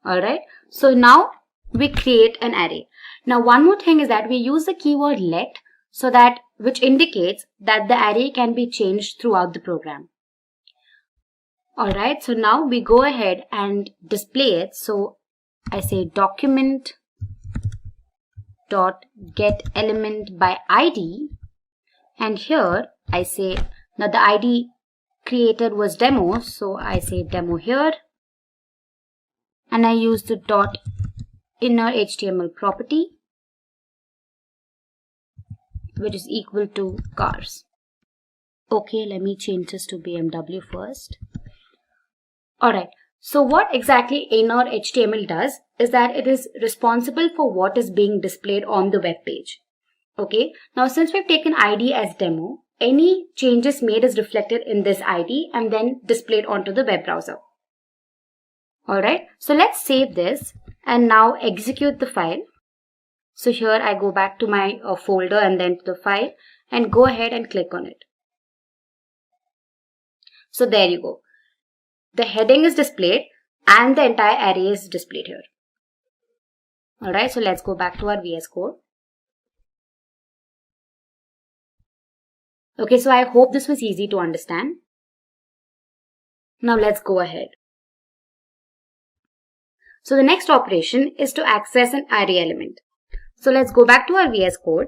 Alright, so now we create an array. Now one more thing is that we use the keyword let so that which indicates that the array can be changed throughout the program. Alright, so now we go ahead and display it. So I say document dot get element by ID, and here I say now the ID created was demo, so I say demo here, and I use the dot inner HTML property which is equal to cars. Okay, let me change this to BMW first. Alright, so what exactly inner HTML does is that it is responsible for what is being displayed on the web page. Okay, now since we've taken ID as demo, any changes made is reflected in this ID and then displayed onto the web browser. Alright, so let's save this and now execute the file. So here I go back to my folder and then to the file and go ahead and click on it. So there you go. The heading is displayed and the entire array is displayed here. Alright, so let's go back to our VS Code. Okay, so I hope this was easy to understand. Now let's go ahead. So the next operation is to access an array element. So let's go back to our VS Code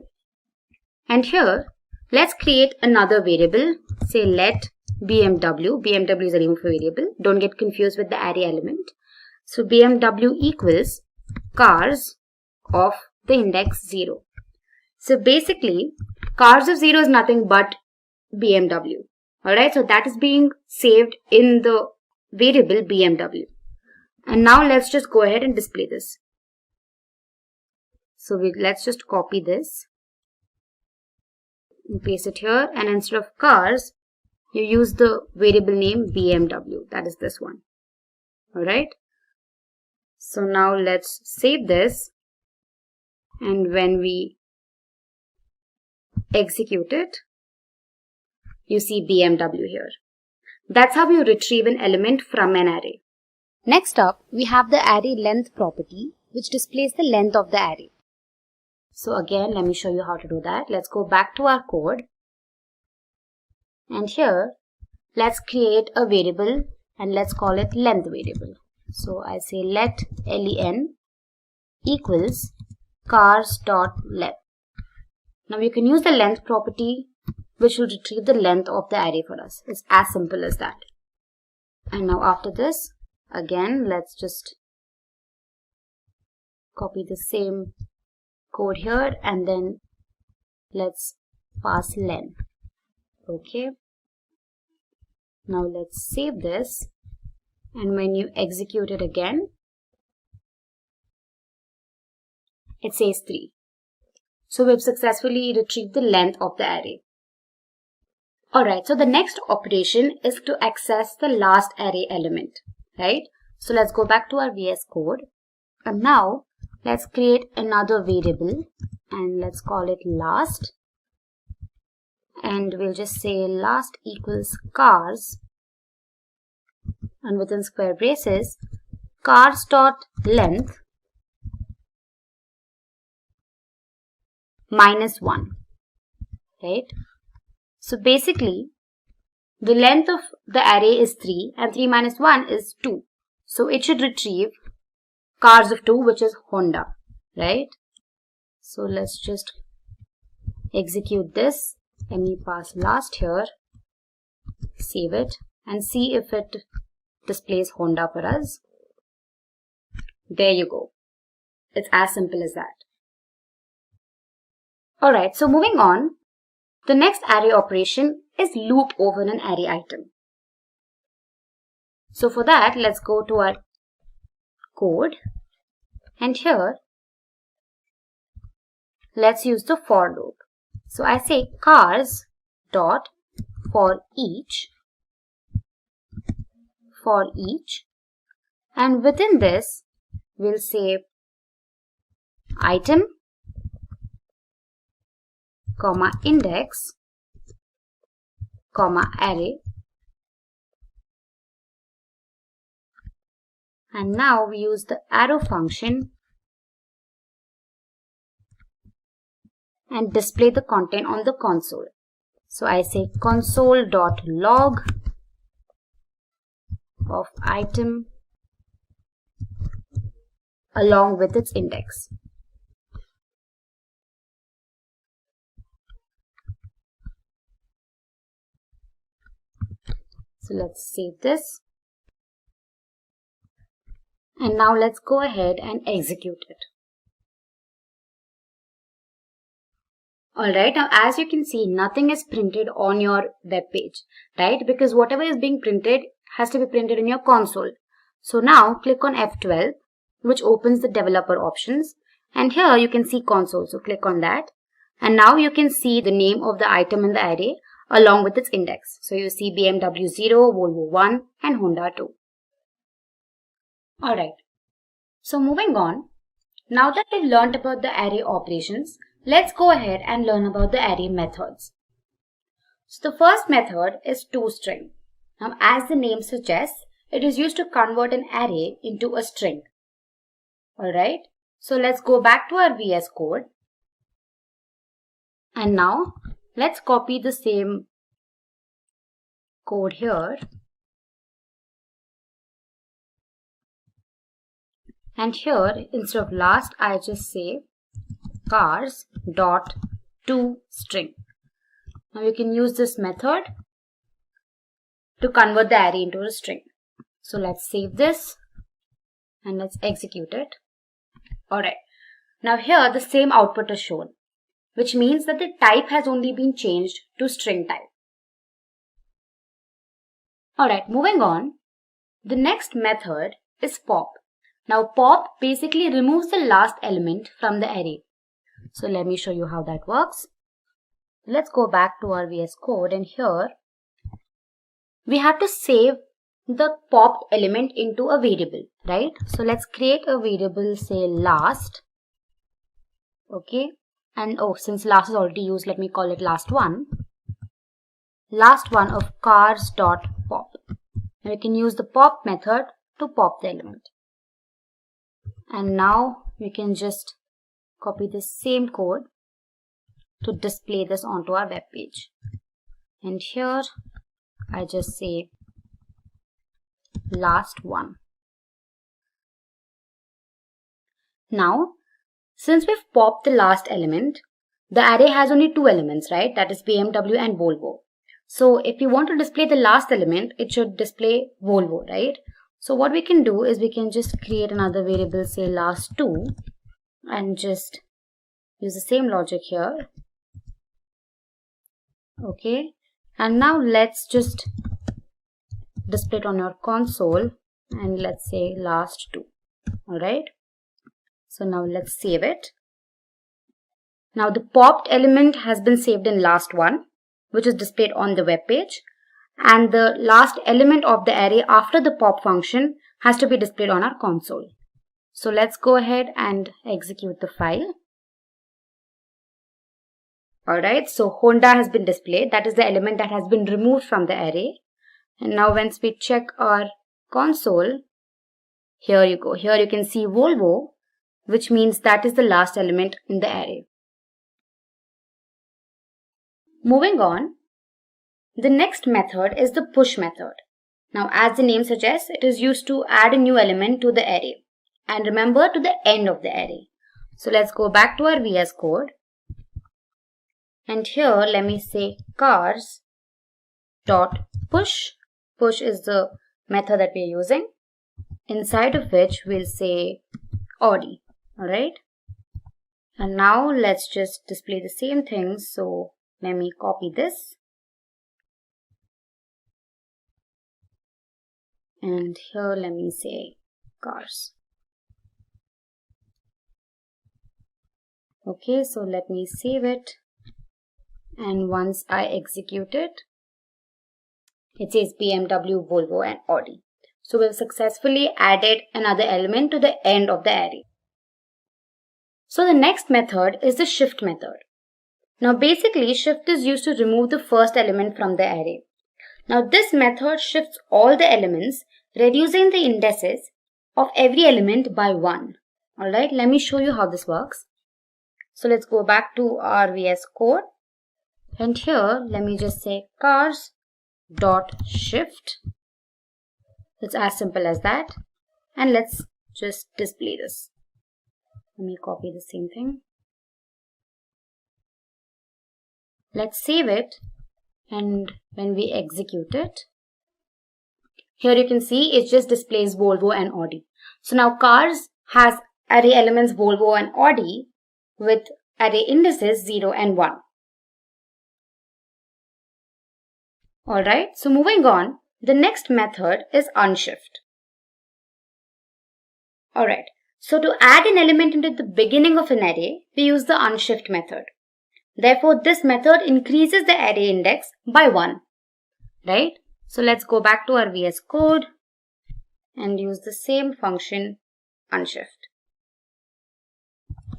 and here let's create another variable, say let BMW. BMW is the name of a variable. Don't get confused with the array element. So BMW equals cars of the index 0. So basically cars of 0 is nothing but BMW. Alright, so that is being saved in the variable BMW. And now let's just go ahead and display this. So let's just copy this and paste it here, and instead of cars you use the variable name BMW, that is this one. Alright, so now let's save this, and when we execute it you see BMW here. That's how you retrieve an element from an array. Next up we have the array length property which displays the length of the array. So again, let me show you how to do that. Let's go back to our code. And here, let's create a variable and let's call it length variable. So I say let len equals cars.length. Now you can use the length property, which will retrieve the length of the array for us. It's as simple as that. And now after this, again, let's just copy the same code here and then let's pass len. Okay. Now let's save this, and when you execute it again, it says 3. So we've successfully retrieved the length of the array. Alright, so the next operation is to access the last array element, right? So let's go back to our VS Code, and now let's create another variable and let's call it last, and we'll just say last equals cars, and within square braces cars.length -1, right? So basically the length of the array is 3 and 3 minus 1 is 2. So it should retrieve cars of 2, which is Honda, right? So let's just execute this. Let me pass last here, save it, and see if it displays Honda for us. There you go. It's as simple as that. Alright, so moving on, the next array operation is loop over an array item. So for that, let's go to our code, and here let's use the for loop. So I say cars dot for each, and within this we'll say item comma index comma array, and now we use the arrow function and display the content on the console. So I say console.log of item along with its index. So let's save this. And now let's go ahead and execute it. Alright, now as you can see, nothing is printed on your web page, right? Because whatever is being printed has to be printed in your console. So now click on F12, which opens the developer options. And here you can see console. So click on that. And now you can see the name of the item in the array along with its index. So you see BMW 0, Volvo 1 and Honda 2. Alright, so moving on, now that we've learned about the array operations, let's go ahead and learn about the array methods. So the first method is toString. Now as the name suggests, it is used to convert an array into a string. Alright, so let's go back to our VS Code. And now let's copy the same code here. And here, instead of last, I just say cars dot toString. Now you can use this method to convert the array into a string. So let's save this and let's execute it. Alright, now here the same output is shown, which means that the type has only been changed to string type. Alright, moving on, the next method is pop. Now pop basically removes the last element from the array. So let me show you how that works. Let's go back to our VS Code, and here we have to save the popped element into a variable, right? So let's create a variable, say last. Okay, and since last is already used, let me call it last one. Last one of cars.pop. Now we can use the pop method to pop the element. And now we can just copy the same code to display this onto our web page. And here I just say last one. Now, since we've popped the last element, the array has only two elements, right? That is BMW and Volvo. So if you want to display the last element, it should display Volvo, right? So what we can do is we can just create another variable, say last2, and just use the same logic here. Okay, and now let's just display it on your console, and let's say last2. All right, so now let's save it. Now the popped element has been saved in last1, which is displayed on the web page, and the last element of the array after the pop function has to be displayed on our console. So let's go ahead and execute the file. Alright, so Honda has been displayed. That is the element that has been removed from the array. And now once we check our console, here you go. Here you can see Volvo, which means that is the last element in the array. Moving on, the next method is the push method. Now, as the name suggests, it is used to add a new element to the array. And remember, to the end of the array. So let's go back to our VS Code. And here, let me say cars dot push. Push is the method that we are using, inside of which we'll say Audi. Alright. And now let's just display the same thing. So let me copy this. And here let me say cars. Okay, so let me save it. And once I execute it, it says BMW, Volvo and Audi. So we've successfully added another element to the end of the array. So the next method is the shift method. Now basically shift is used to remove the first element from the array. Now this method shifts all the elements, reducing the indices of every element by 1. Alright, let me show you how this works. So let's go back to our VS Code. And here, let me just say cars dot shift. It's as simple as that. And let's just display this. Let me copy the same thing. Let's save it. And when we execute it, here you can see it just displays Volvo and Audi. So now cars has array elements Volvo and Audi with array indices 0 and 1. Alright, so moving on, the next method is unshift. Alright, so to add an element into the beginning of an array, we use the unshift method. Therefore, this method increases the array index by 1. Right? So let's go back to our VS Code and use the same function unshift.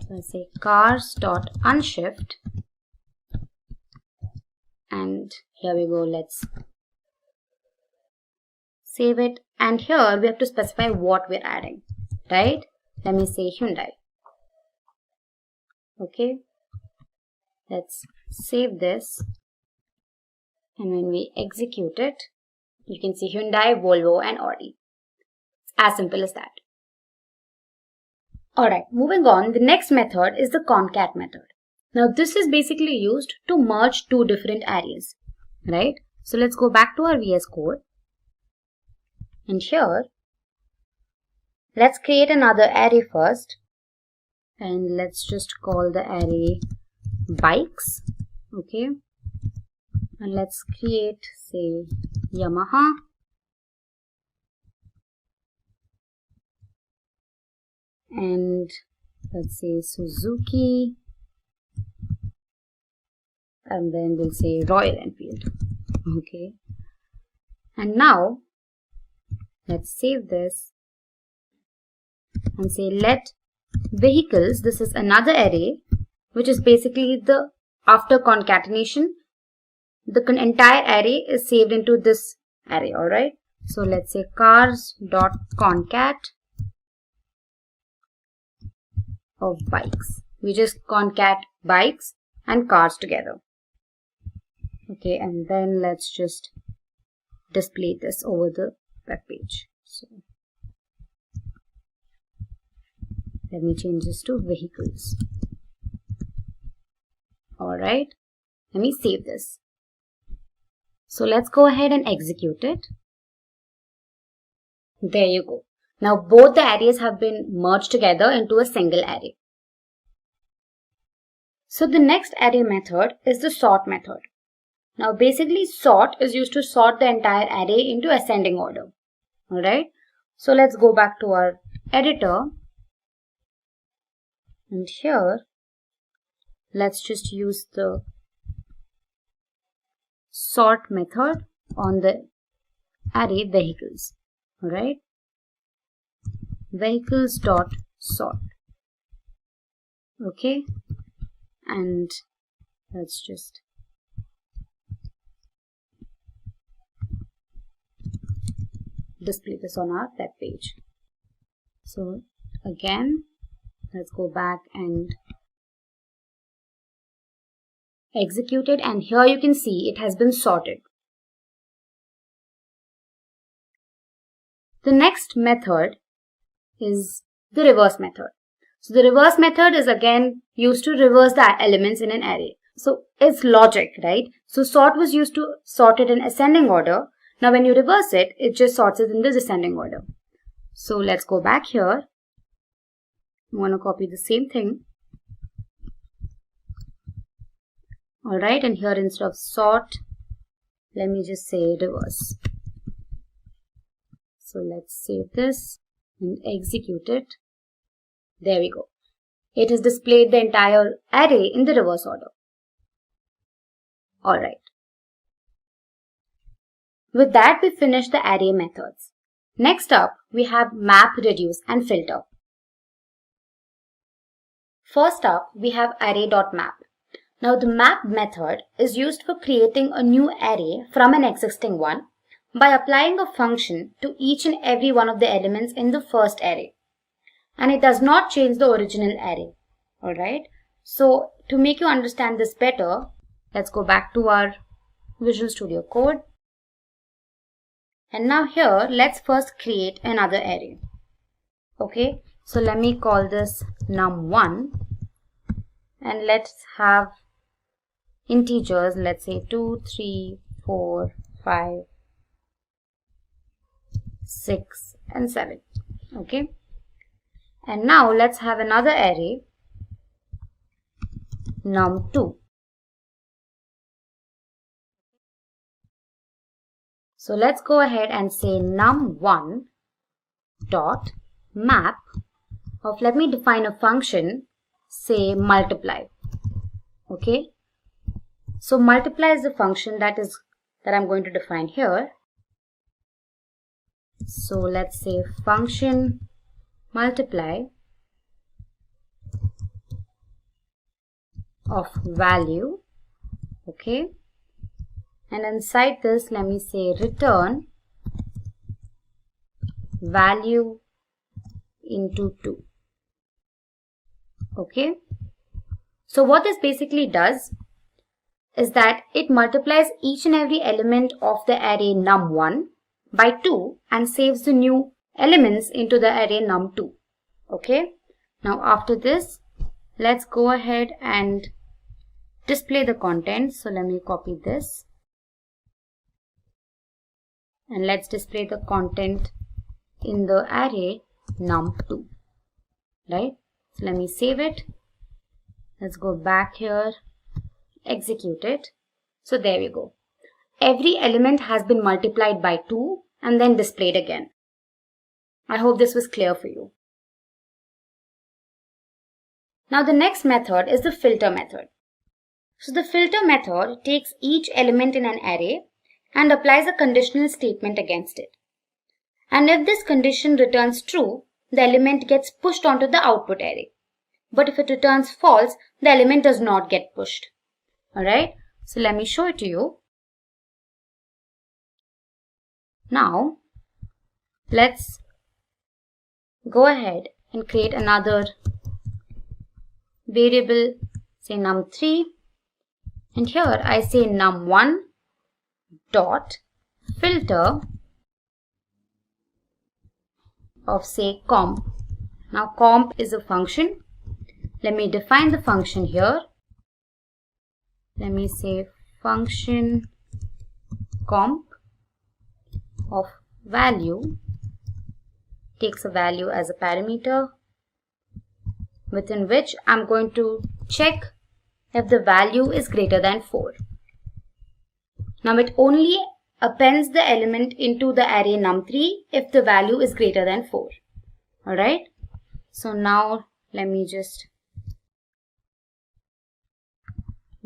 So let's say cars.unshift. And here we go, let's save it. And here we have to specify what we're adding, right? Let me say Hyundai. Okay, let's save this. And when we execute it, you can see Hyundai, Volvo and Audi. It's as simple as that. Alright, moving on, the next method is the concat method. Now this is basically used to merge two different arrays, right? So let's go back to our VS Code. And here, let's create another array first. And let's just call the array bikes. Okay. And let's create, say, Yamaha. And let's say Suzuki. And then we'll say Royal Enfield. Okay. And now, let's save this and say let vehicles, this is another array, which is basically the after concatenation, the entire array is saved into this array, alright. So let's say cars.concat of bikes. We just concat bikes and cars together. Okay, and then let's just display this over the web page. So let me change this to vehicles. Alright, let me save this. So let's go ahead and execute it. There you go. Now both the arrays have been merged together into a single array. So the next array method is the sort method. Now basically sort is used to sort the entire array into ascending order. Alright, so let's go back to our editor, and here let's just use the sort method on the array vehicles. Alright, vehicles dot sort. Okay, and let's just display this on our web page. So again, let's go back and execute it, and here you can see it has been sorted. The next method is the reverse method. So the reverse method is again used to reverse the elements in an array. So it's logic, right? So sort was used to sort it in ascending order. Now when you reverse it, it just sorts it in the descending order. So let's go back here. I want to copy the same thing. Alright, and here instead of sort, let me just say reverse. So let's save this and execute it. There we go. It has displayed the entire array in the reverse order. Alright. With that, we finished the array methods. Next up, we have map, reduce, and filter. First up, we have array.map. Now the map method is used for creating a new array from an existing one by applying a function to each and every one of the elements in the first array. And it does not change the original array. Alright, so to make you understand this better, let's go back to our Visual Studio Code. And now here, let's first create another array. Okay, so let me call this num1, and let's have integers, let's say 2, 3, 4, 5, 6, and 7. Okay, and now let's have another array, num2. So let's go ahead and say num1 dot map of, let me define a function, say multiply. Okay, so multiply is the function that I'm going to define here. So let's say function multiply of value. Okay, and inside this, let me say return value into 2. Okay, so what this basically does is that it multiplies each and every element of the array num1 by 2 and saves the new elements into the array num2. Okay, now after this, let's go ahead and display the content. So let me copy this, and let's display the content in the array num2. Right, so let me save it. Let's go back here, execute it. So there we go. Every element has been multiplied by 2 and then displayed again. I hope this was clear for you. Now the next method is the filter method. So the filter method takes each element in an array and applies a conditional statement against it. And if this condition returns true, the element gets pushed onto the output array. But if it returns false, the element does not get pushed. Alright, so let me show it to you. Now, let's go ahead and create another variable, say num3, and here I say num1 dot filter of say comp. Now comp is a function. Let me define the function here. Let me say function comp of value takes a value as a parameter within which I'm going to check if the value is greater than 4. Now it only appends the element into the array num3 if the value is greater than 4. Alright, so now let me just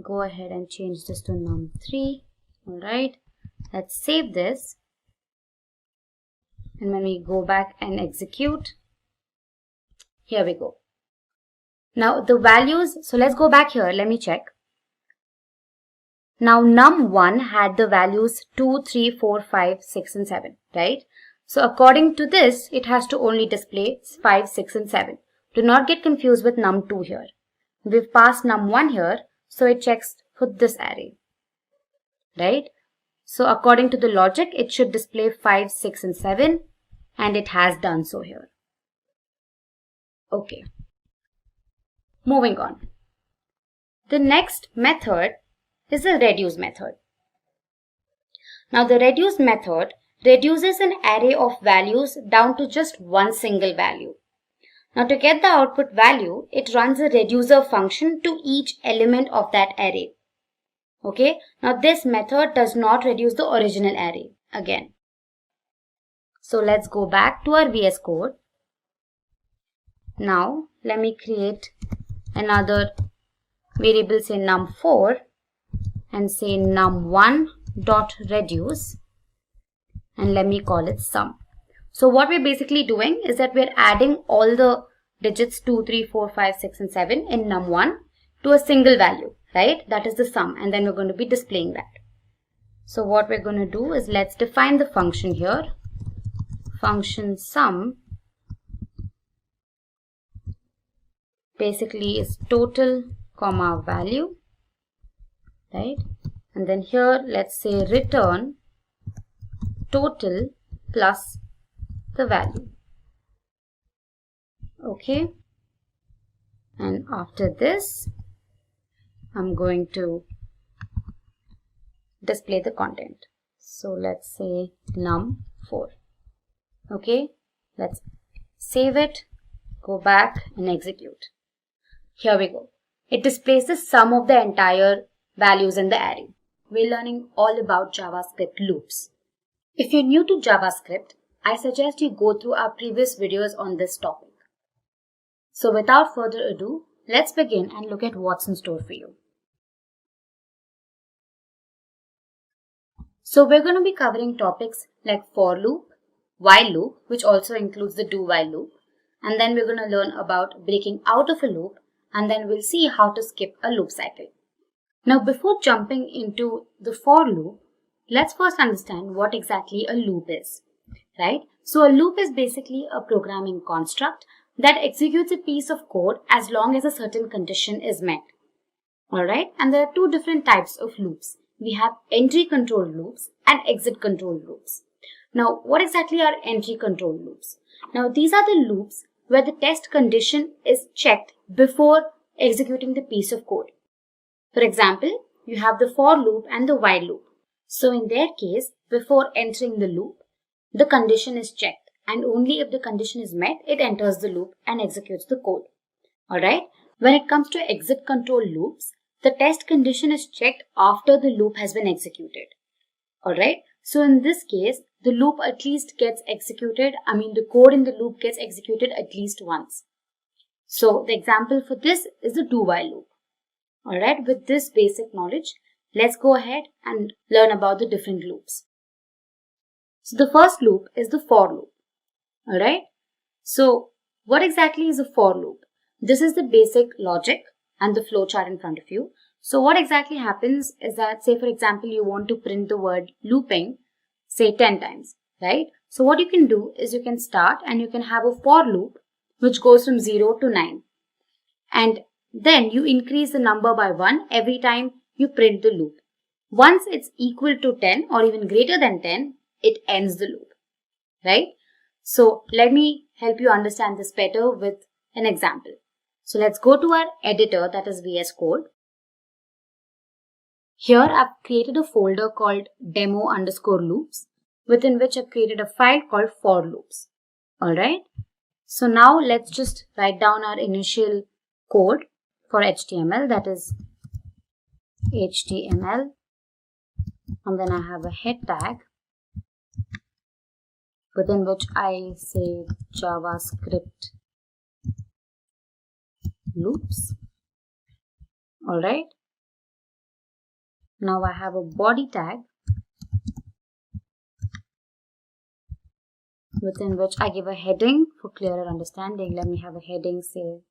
go ahead and change this to num3. Alright, let's save this, and when we go back and execute, here we go. Now the values, so let's go back here, let me check. Now num1 had the values 2, 3, 4, 5, 6 and 7, right? So according to this, it has to only display 5, 6 and 7. Do not get confused with num2 here. We've passed num1 here, so it checks for this array, right? So according to the logic, it should display 5, 6 and 7, and it has done so here. Okay. Moving on. The next method is the reduce method. Now the reduce method reduces an array of values down to just one single value. Now to get the output value, it runs a reducer function to each element of that array. Okay, now this method does not reduce the original array again. So let's go back to our VS Code. Now let me create another variable, say num4, and say num1.reduce, and let me call it sum. So what we're basically doing is that we're adding all the digits 2, 3, 4, 5, 6 and 7 in num1 to a single value, right? That is the sum, and then we're going to be displaying that. So what we're going to do is let's define the function here. Function sum basically is total comma value, right? And then here let's say return total plus the value. Okay, and after this I'm going to display the content. So let's say num4. Okay, let's save it, go back and execute. Here we go. It displays the sum of the entire values in the array. We're learning all about JavaScript loops. If you're new to JavaScript, I suggest you go through our previous videos on this topic. So without further ado, let's begin and look at what's in store for you. So we're going to be covering topics like for loop, while loop, which also includes the do while loop, and then we're going to learn about breaking out of a loop, and then we'll see how to skip a loop cycle. Now before jumping into the for loop, let's first understand what exactly a loop is, right? So a loop is basically a programming construct that executes a piece of code as long as a certain condition is met. Alright, and there are two different types of loops. We have entry control loops and exit control loops. Now what exactly are entry control loops? Now these are the loops where the test condition is checked before executing the piece of code. For example, you have the for loop and the while loop. So in their case, before entering the loop, the condition is checked, and only if the condition is met, it enters the loop and executes the code. Alright, when it comes to exit control loops, the test condition is checked after the loop has been executed. Alright, so in this case, the loop at least gets executed, the code in the loop gets executed at least once. So the example for this is the do while loop. Alright, with this basic knowledge, let's go ahead and learn about the different loops. So the first loop is the for loop. Alright, so what exactly is a for loop? This is the basic logic and the flowchart in front of you. So what exactly happens is that, say for example, you want to print the word looping, say 10 times, right? So what you can do is you can start and you can have a for loop which goes from 0 to 9. And then you increase the number by 1 every time you print the loop. Once it's equal to 10 or even greater than 10, it ends the loop, right? So let me help you understand this better with an example. So let's go to our editor, that is VS Code. Here I've created a folder called demo_loops, within which I've created a file called for loops. Alright. So now let's just write down our initial code for HTML, that is HTML, and then I have a head tag within which I say JavaScript loops. Alright. Now I have a body tag within which I give a heading for clearer understanding. Let me have a heading, say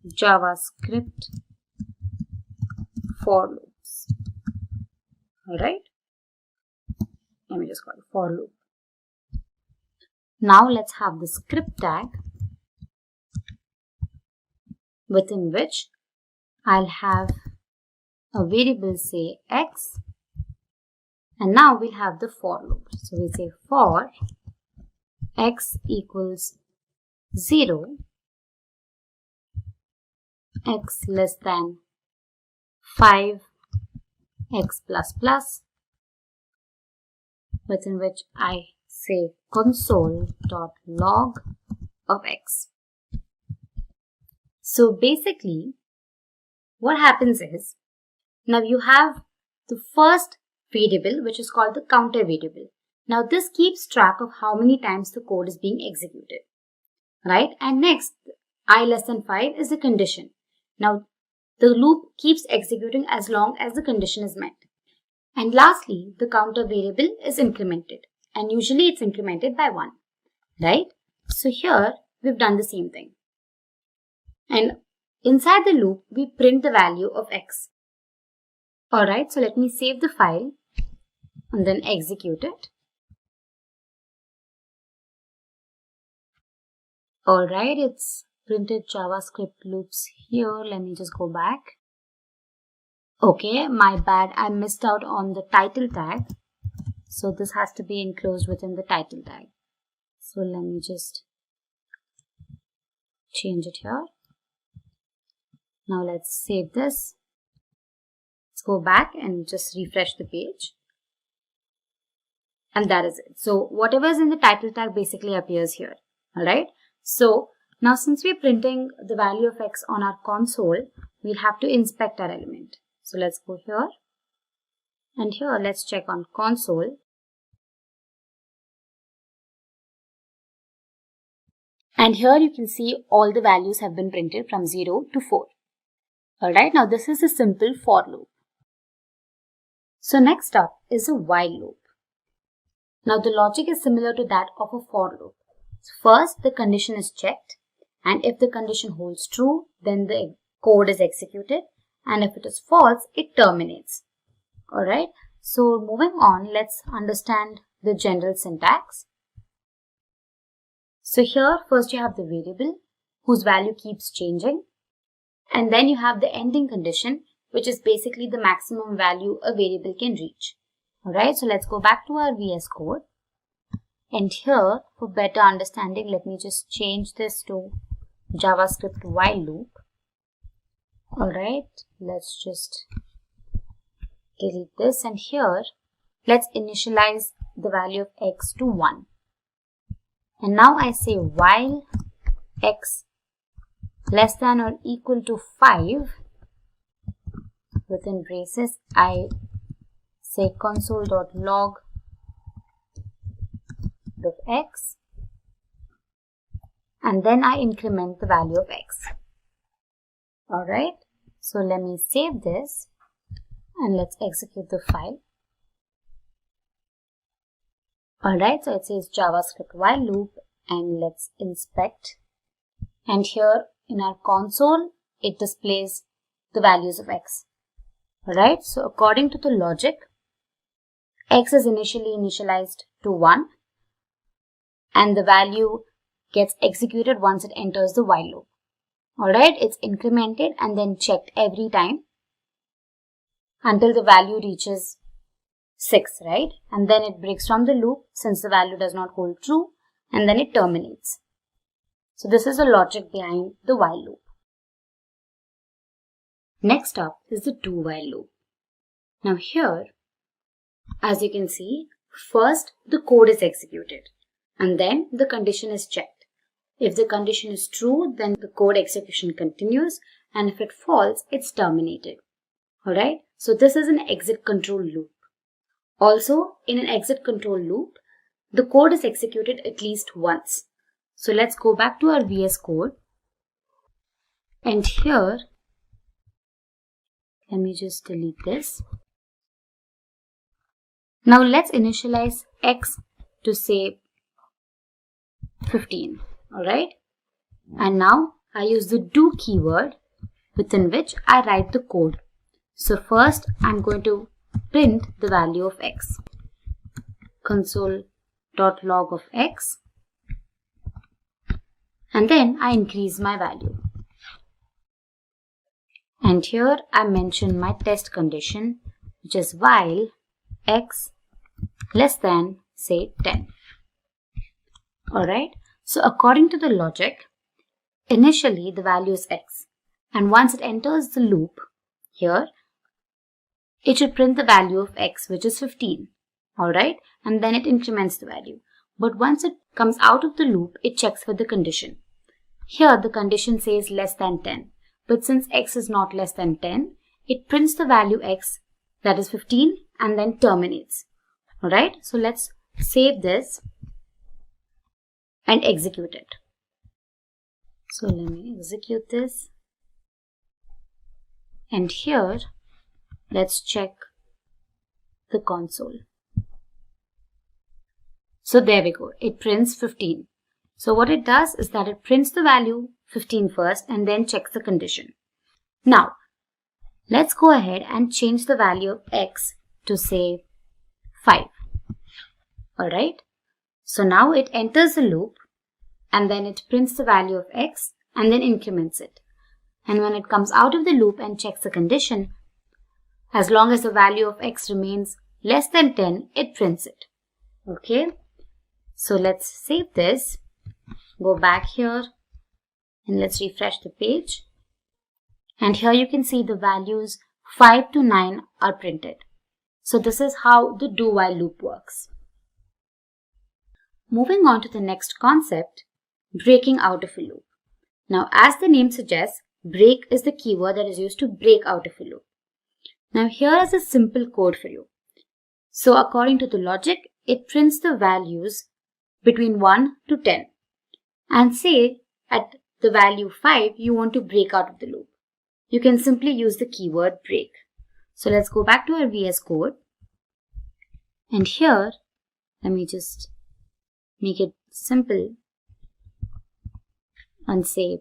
JavaScript for loops. Alright. Let me just call it for loop. Now let's have the script tag within which I'll have a variable, say x, and now we'll have the for loop. So we say for x equals 0, x less than 5, x plus plus, within which I say console.log of x. So basically what happens is, now you have the first variable, which is called the counter variable. Now this keeps track of how many times the code is being executed, right? And next, I less than 5 is the condition. Now the loop keeps executing as long as the condition is met. And lastly, the counter variable is incremented, and usually it's incremented by 1, right? So here we've done the same thing. And inside the loop, we print the value of x. Alright, so let me save the file and then execute it. Alright, it's printed JavaScript loops here. Let me just go back. Okay, my bad. I missed out on the title tag. So this has to be enclosed within the title tag. So let me just change it here. Now let's save this. Let's go back and just refresh the page. And that is it. So whatever is in the title tag basically appears here. Alright. So now since we're printing the value of x on our console, we'll have to inspect our element. So let's go here. And here let's check on console. And here you can see all the values have been printed from 0 to 4. Alright, now this is a simple for loop. So next up is a while loop. Now the logic is similar to that of a for loop. First, the condition is checked, and if the condition holds true, then the code is executed, and if it is false, it terminates. Alright, so moving on, let's understand the general syntax. So here, first you have the variable whose value keeps changing, and then you have the ending condition, which is basically the maximum value a variable can reach. Alright, so let's go back to our VS Code. And here, for better understanding, let me just change this to JavaScript while loop. Alright, let's just delete this, and here, let's initialize the value of x to 1. And now I say while x less than or equal to 5, within braces, I say console.log of x, and then I increment the value of x. Alright, so let me save this and let's execute the file. Alright, so it says JavaScript while loop, and let's inspect. And here in our console, it displays the values of x. Alright, so according to the logic, x is initially initialized to 1, and the value gets executed once it enters the while loop. Alright, it's incremented and then checked every time until the value reaches 6, right? And then it breaks from the loop since the value does not hold true, and then it terminates. So this is the logic behind the while loop. Next up is the do while loop. Now here, as you can see, first the code is executed and then the condition is checked. If the condition is true, then the code execution continues, and if it falls, it's terminated. Alright, so this is an exit control loop. Also, in an exit control loop, the code is executed at least once. So let's go back to our VS Code. And here, let me just delete this. Now let's initialize x to say 15. Alright. And now I use the do keyword within which I write the code. So first I'm going to print the value of x. Console.log of x. And then I increase my value. And here I mention my test condition, which is while x less than say 10. Alright. So according to the logic, initially the value is x, and once it enters the loop here, it should print the value of x, which is 15. Alright, and then it increments the value. But once it comes out of the loop, it checks for the condition. Here the condition says less than 10, but since x is not less than 10, it prints the value x, that is 15, and then terminates. Alright, so let's save this and execute it. So let me execute this. And here, let's check the console. So there we go. It prints 15. So what it does is that it prints the value 15 first and then checks the condition. Now, let's go ahead and change the value of x to say 5. Alright. So now it enters the loop and then it prints the value of x and then increments it. And when it comes out of the loop and checks the condition, as long as the value of x remains less than 10, it prints it. Okay. So let's save this, go back here and let's refresh the page. And here you can see the values 5 to 9 are printed. So this is how the do while loop works. Moving on to the next concept, breaking out of a loop. Now, as the name suggests, break is the keyword that is used to break out of a loop. Now, here is a simple code for you. So, according to the logic, it prints the values between 1 to 10. And say at the value 5, you want to break out of the loop. You can simply use the keyword break. So, let's go back to our VS Code. And here, let me just make it simple and say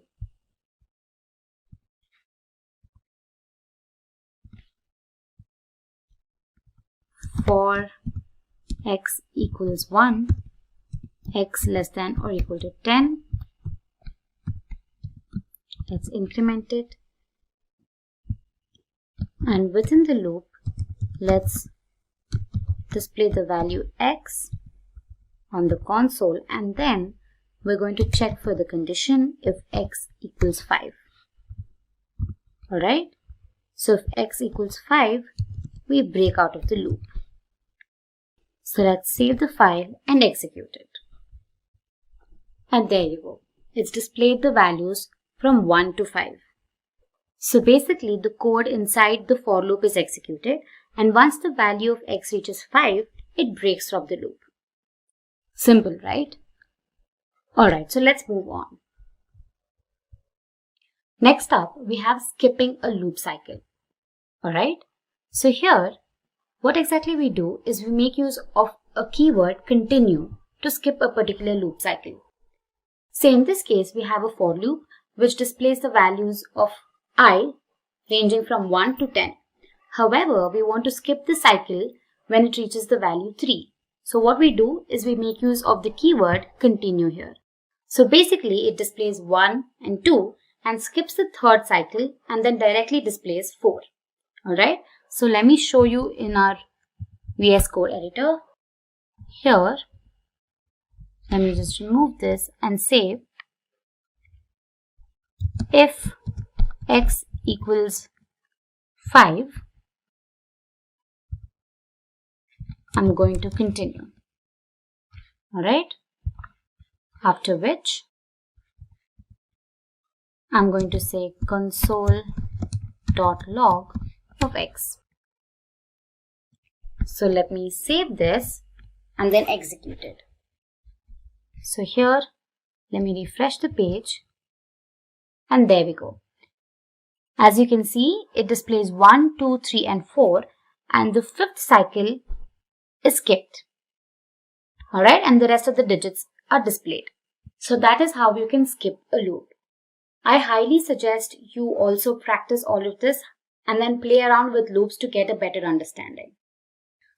for x equals 1, x less than or equal to 10. Let's increment it. And within the loop, let's display the value x on the console, and then we're going to check for the condition if x equals 5. Alright, so if x equals 5, we break out of the loop. So let's save the file and execute it. And there you go. It's displayed the values from 1 to 5. So basically the code inside the for loop is executed, and once the value of x reaches 5, it breaks from the loop. Simple, right? Alright, so let's move on. Next up, we have skipping a loop cycle. Alright, so here, what exactly we do is we make use of a keyword continue to skip a particular loop cycle. Say in this case, we have a for loop which displays the values of I ranging from 1 to 10. However, we want to skip the cycle when it reaches the value 3. So what we do is we make use of the keyword continue here. So basically it displays 1 and 2 and skips the third cycle and then directly displays 4. Alright, so let me show you in our VS Code editor. Here, Let me just remove this and say if x equals 5, I'm going to continue. Alright, after which I'm going to say console.log of x. So let me save this and then execute it. So here, let me refresh the page, and there we go. As you can see, it displays 1, 2, 3 and 4, and the 5th cycle is skipped. Alright, and the rest of the digits are displayed. So that is how you can skip a loop. I highly suggest you also practice all of this and then play around with loops to get a better understanding.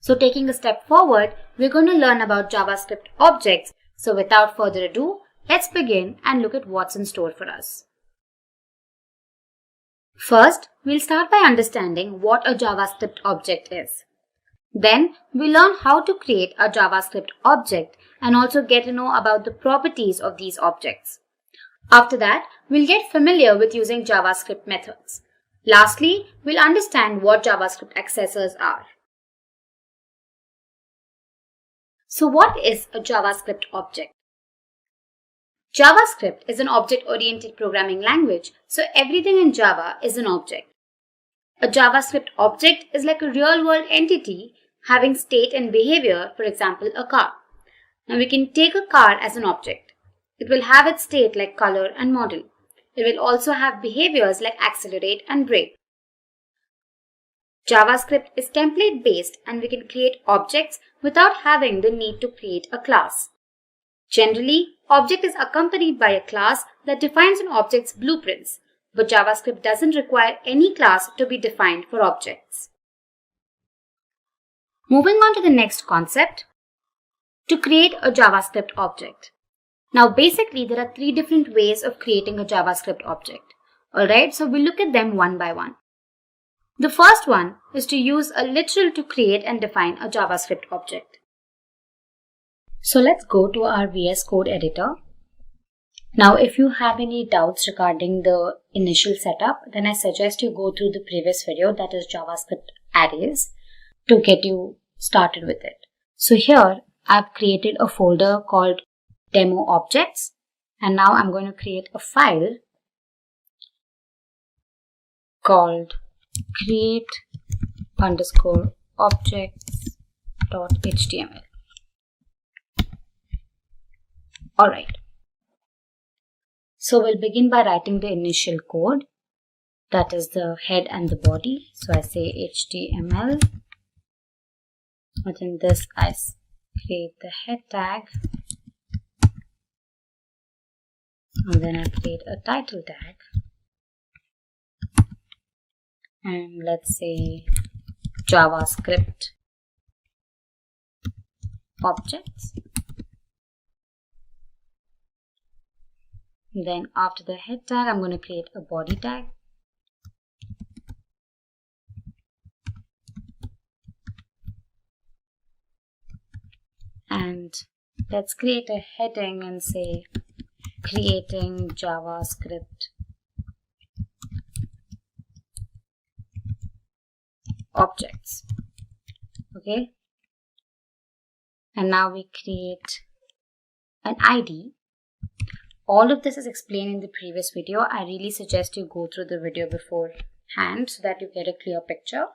So taking a step forward, we're going to learn about JavaScript objects. So without further ado, let's begin and look at what's in store for us. First, we'll start by understanding what a JavaScript object is. Then, we'll learn how to create a JavaScript object and also get to know about the properties of these objects. After that, we'll get familiar with using JavaScript methods. Lastly, we'll understand what JavaScript accessors are. So what is a JavaScript object? JavaScript is an object-oriented programming language, so everything in Java is an object. A JavaScript object is like a real-world entity having state and behavior, for example, a car. Now we can take a car as an object. It will have its state like color and model. It will also have behaviors like accelerate and brake. JavaScript is template-based and we can create objects without having the need to create a class. Generally, object is accompanied by a class that defines an object's blueprints, but JavaScript doesn't require any class to be defined for objects. Moving on to the next concept, to create a JavaScript object. Now basically there are 3 different ways of creating a JavaScript object. Alright, so we'll look at them one by one. The first one is to use a literal to create and define a JavaScript object. So let's go to our VS Code editor. Now if you have any doubts regarding the initial setup, then I suggest you go through the previous video, that is JavaScript arrays, to get you started with it. So here I've created a folder called demo objects, and now I'm going to create a file called create_objects.html. Alright. So we'll begin by writing the initial code, that is the head and the body. So I say HTML. Within this I create the head tag, and then I create a title tag, and let's say JavaScript objects. Then after the head tag, I'm going to create a body tag. And let's create a heading and say creating JavaScript objects. Okay. And now we create an ID. All of this is explained in the previous video. I really suggest you go through the video beforehand so that you get a clear picture.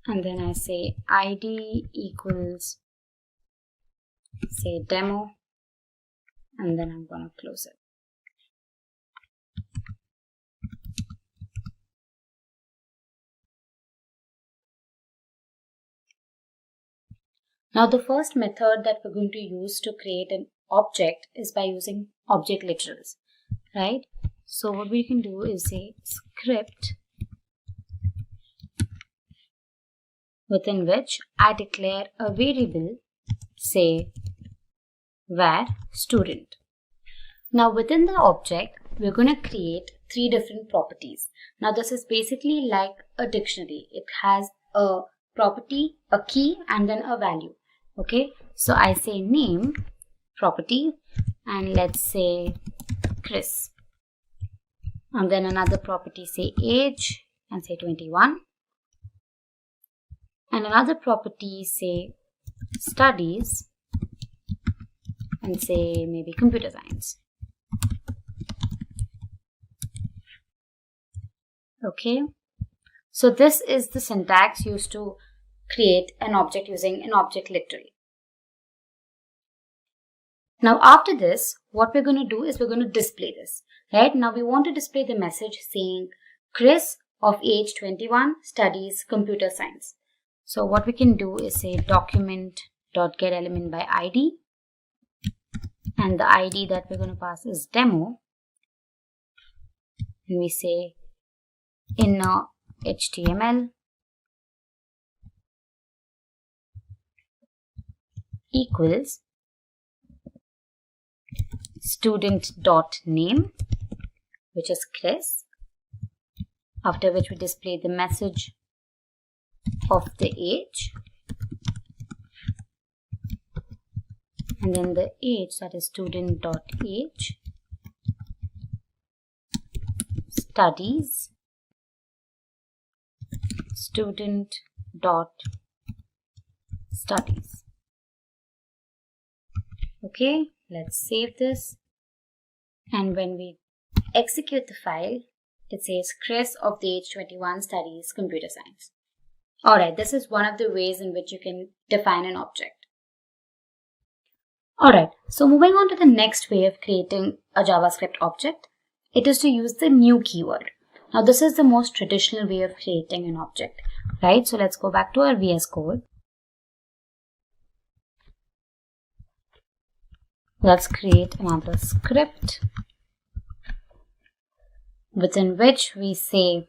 And then I say ID equals, say demo, and then I'm going to close it. Now the first method that we're going to use to create an object is by using object literals, right? So what we can do is say script within which I declare a variable, say var student. Now within the object, we're going to create 3 different properties. Now this is basically like a dictionary. It has a property, a key, and then a value. Okay, so I say name property, and let's say Chris. And then another property, say age, and say 21. And another property, say studies, and say maybe computer science. Okay, so this is the syntax used to create an object using an object literally. Now after this, what we're going to do is we're going to display this. Right, now we want to display the message saying Chris of age 21 studies computer science. So what we can do is say document.getElementById, and the ID that we're going to pass is demo, and we say inner HTML equals student.name, which is Chris, after which we display the message of the age, and then the age, that is student.age, studies, student.studies. Okay, let's save this, and when we execute the file, it says Chris of the age 21 studies computer science. Alright, this is one of the ways in which you can define an object. Alright, so moving on to the next way of creating a JavaScript object, it is to use the new keyword. Now this is the most traditional way of creating an object, right? So let's go back to our VS Code. Let's create another script within which we say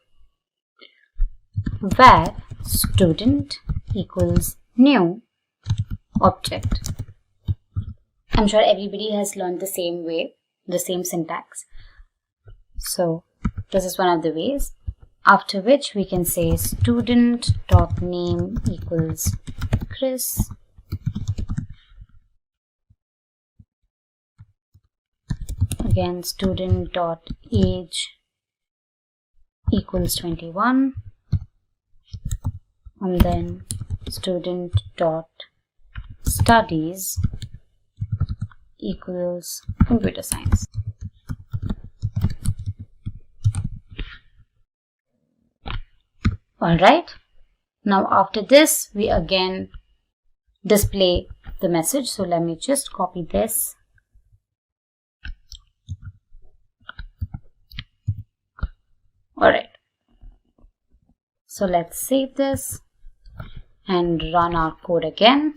where student equals new object. I'm sure everybody has learned the same way, the same syntax. So this is one of the ways. After which we can say student.name equals Chris. Again, student.age equals 21, and then student.studies equals computer science. Alright, now after this we again display the message. So let me just copy this. Alright, so let's save this and run our code again.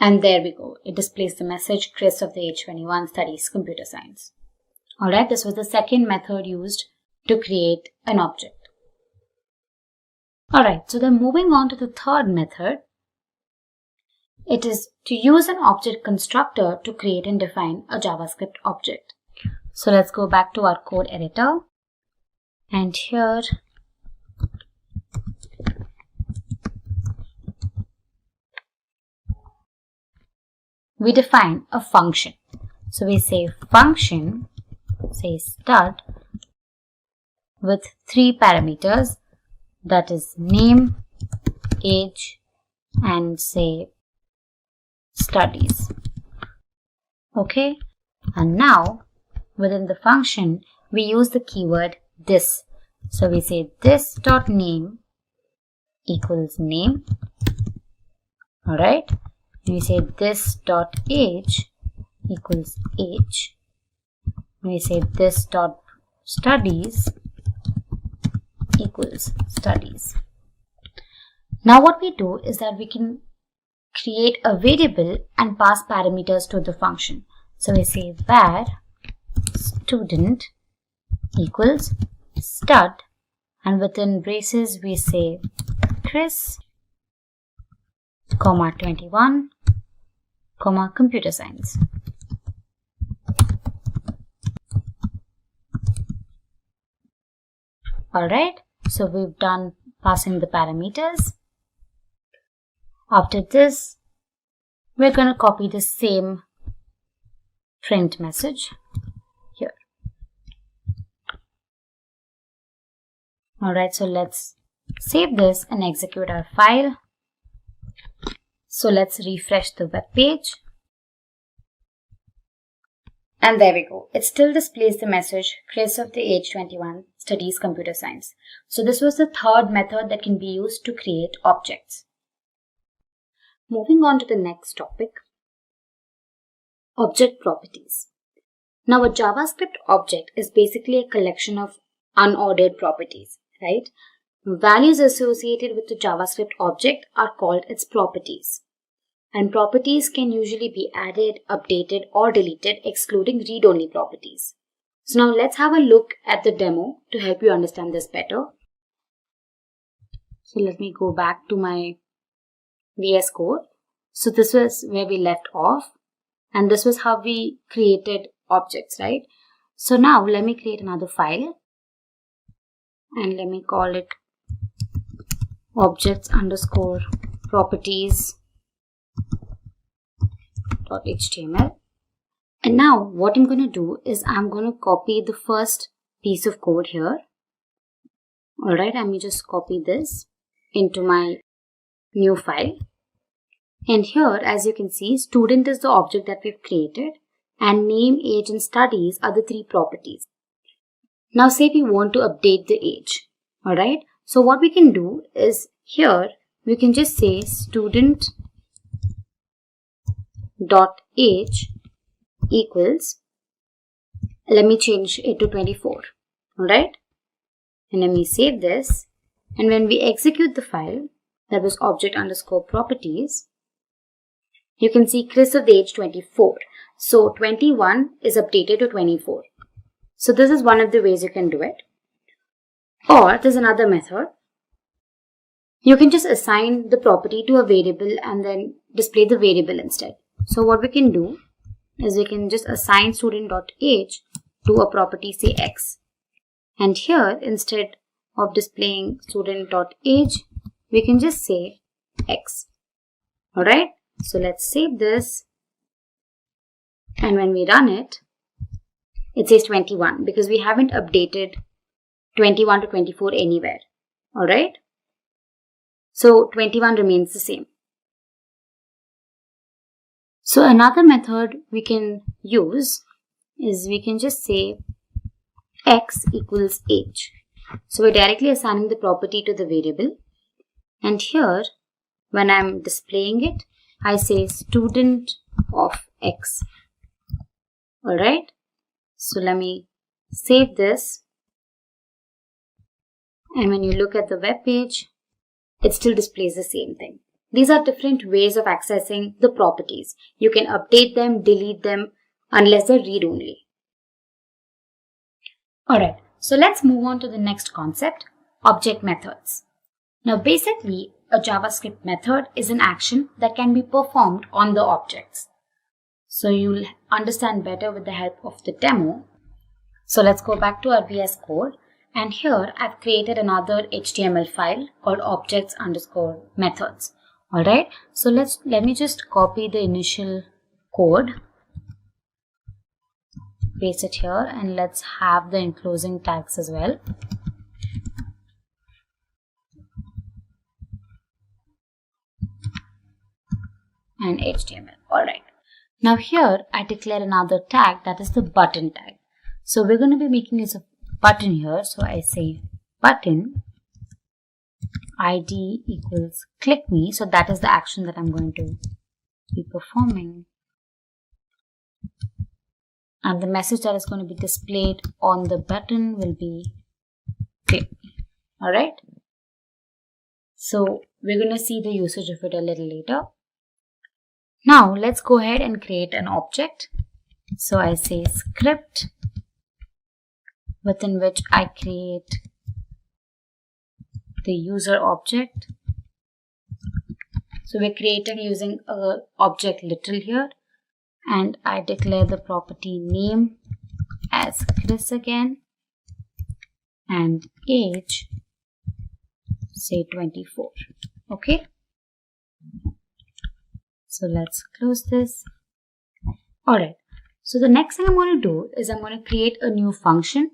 And there we go. It displays the message Chris of the age 21 studies computer science. Alright, this was the second method used to create an object. Alright, so then moving on to the third method. It is to use an object constructor to create and define a JavaScript object. So let's go back to our code editor, and here we define a function. So we say function, say stud, with 3 parameters, that is name, age, and say studies. Okay, and now within the function we use the keyword this. So we say this.name equals name. Alright, we say this.age equals age. We say this.studies equals studies. Now what we do is that we can create a variable and pass parameters to the function. So we say var student equals stud, and within braces we say Chris, comma 21, comma computer science. Alright, so we've done passing the parameters. After this, we're going to copy the same print message here. Alright, so let's save this and execute our file. So let's refresh the web page. And there we go. It still displays the message, Chris of the age 21 studies computer science. So this was the third method that can be used to create objects. Moving on to the next topic, object properties. Now a JavaScript object is basically a collection of unordered properties, right? Values associated with the JavaScript object are called its properties. And properties can usually be added, updated, or deleted, excluding read-only properties. So now let's have a look at the demo to help you understand this better. So let me go back to my VS Code. So this was where we left off, and this was how we created objects, right? So now let me create another file, and let me call it objects_properties.html. And now what I'm going to do is I'm going to copy the first piece of code here. Alright, let me just copy this into my new file. And here, as you can see, student is the object that we've created, and name, age, and studies are the three properties. Now say we want to update the age. Alright, so what we can do is here we can just say student.age equals, let me change it to 24. Alright, and let me save this, and when we execute the file, that was object_properties, you can see Chris of the age 24. So 21 is updated to 24. So this is one of the ways you can do it. Or there's another method. You can just assign the property to a variable and then display the variable instead. So what we can do is we can just assign student.age to a property, say x. And here, instead of displaying student.age, we can just say x. Alright, so let's save this. And when we run it, it says 21 because we haven't updated 21 to 24 anywhere. Alright, so 21 remains the same. So another method we can use is we can just say x equals age. So we're directly assigning the property to the variable. And here, when I'm displaying it, I say student of x. Alright, so let me save this. And when you look at the web page, it still displays the same thing. These are different ways of accessing the properties. You can update them, delete them, unless they're read-only. Alright, so let's move on to the next concept, object methods. Now basically, a JavaScript method is an action that can be performed on the objects. So you'll understand better with the help of the demo. So let's go back to our VS Code. And here I've created another HTML file called objects_methods. Alright, so let me just copy the initial code, paste it here, and let's have the enclosing tags as well. And HTML. Alright. Now here I declare another tag, that is the button tag. So we're going to be making use of button here. So I say button ID equals click me. So that is the action that I'm going to be performing. And the message that is going to be displayed on the button will be click me. Alright. So we're going to see the usage of it a little later. Now let's go ahead and create an object. So I say script, within which I create the user object. So we're creating using a object literal here, and I declare the property name as Chris again, and age say 24. Okay. So let's close this. Alright, so the next thing I'm going to do is I'm going to create a new function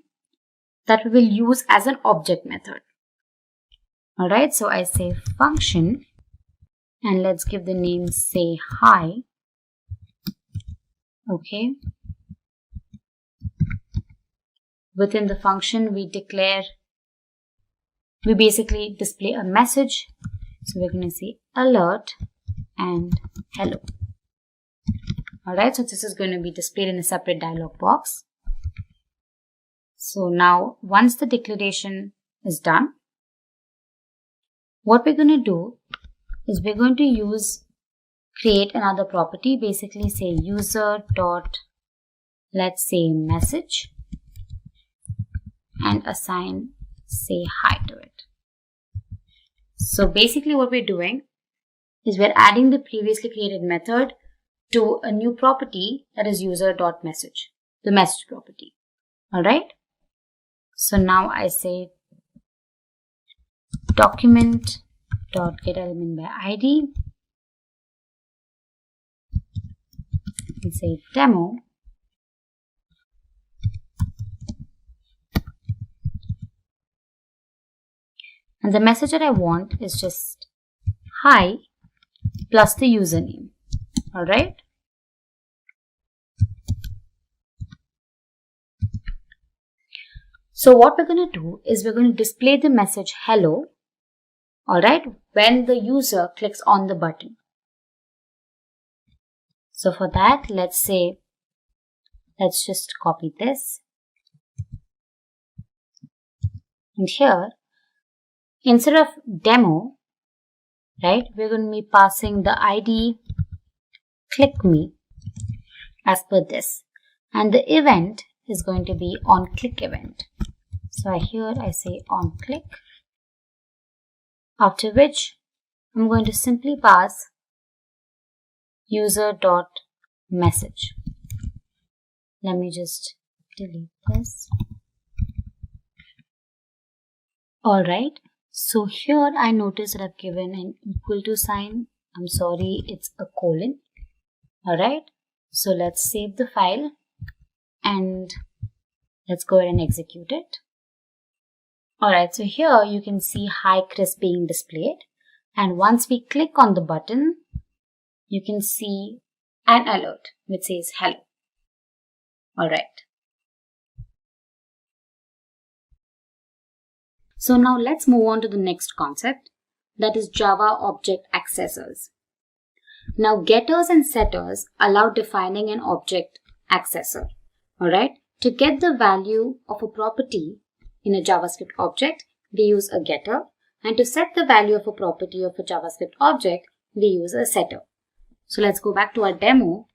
that we will use as an object method. Alright, so I say function and let's give the name say hi. Okay. Within the function we basically display a message. So we're going to say alert and hello. Alright, so this is going to be displayed in a separate dialog box. So now once the declaration is done, what we're going to do is we're going to create another property, basically say user dot, let's say message, and assign say hi to it. So basically what we're doing is we're adding the previously created method to a new property that is user.message, the message property. Alright. So now I say document.getElement by ID and say demo. And the message that I want is just hi plus the username. Alright. So what we're going to do is we're going to display the message hello, alright, when the user clicks on the button. So for that, let's just copy this. And here, instead of demo, right, we're going to be passing the ID click me as per this. And the event is going to be on click event. So here I say on click, after which I'm going to simply pass user.message. Let me just delete this. Alright, so here I notice that I've given an equal to sign. I'm sorry, it's a colon. Alright, so let's save the file and let's go ahead and execute it. Alright, so here you can see hi Chris being displayed, and once we click on the button, you can see an alert which says hello. Alright. So now let's move on to the next concept, that is Java object accessors. Now getters and setters allow defining an object accessor. Alright, to get the value of a property in a JavaScript object, we use a getter, and to set the value of a property of a JavaScript object, we use a setter. So let's go back to our demo,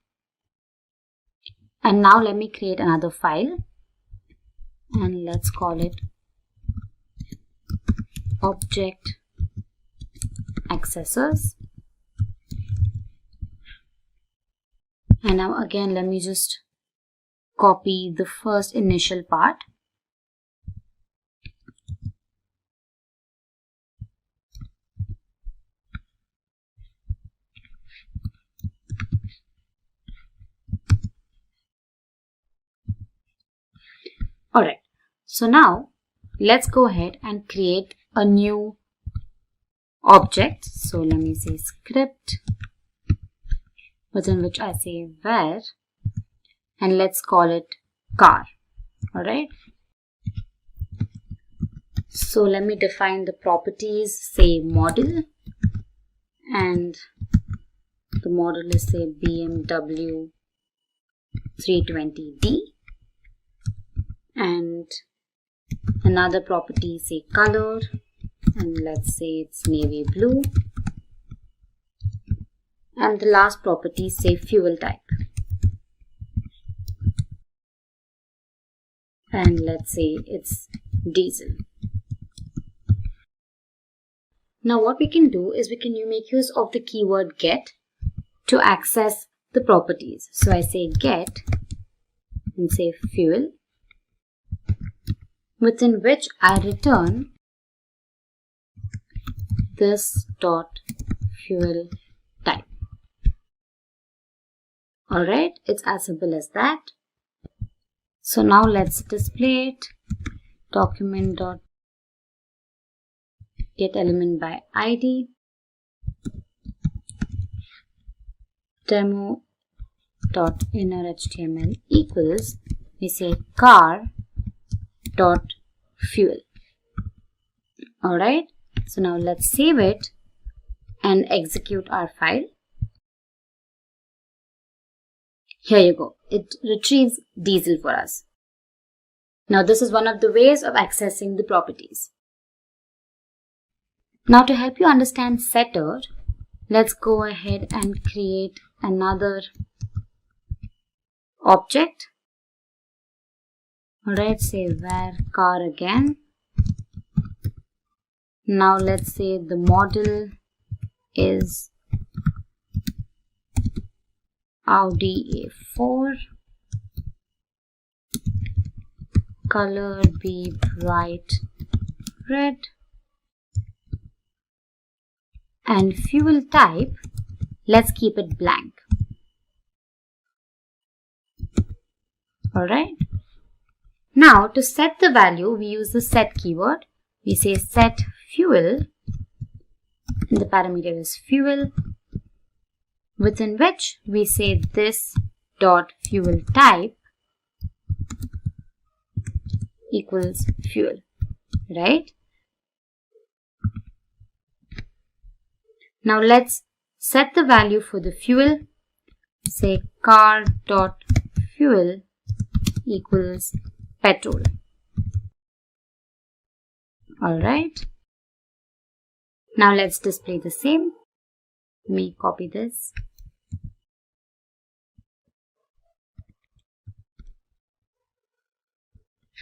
and now let me create another file and let's call it object accessors. And now again let me just copy the first initial part. Alright, so now let's go ahead and create a new object. So let me say script, within which I say var, and let's call it car. Alright, so let me define the properties, say model, and the model is say BMW 320D, and another property say color, and let's say it's navy blue, and the last property say fuel type, and let's say it's diesel. Now what we can do is we can make use of the keyword get to access the properties. So I say get and say fuel, within which I return this dot fuel type. Alright, it's as simple as that. So now let's display it. Document.getElementById demo.innerHTML equals, we say car.fuel. Alright, so now let's save it and execute our file. Here you go. It retrieves diesel for us. Now this is one of the ways of accessing the properties. Now to help you understand setter, let's go ahead and create another object. Alright, say var car again. Now let's say the model is Audi A4, color be bright red, and fuel type, let's keep it blank. Alright. Now to set the value, we use the set keyword. We say set fuel, and the parameter is fuel, within which we say this dot fuel type equals fuel, right? Now let's set the value for the fuel. Say car dot fuel equals petrol. Alright. Now let's display the same. Let me copy this.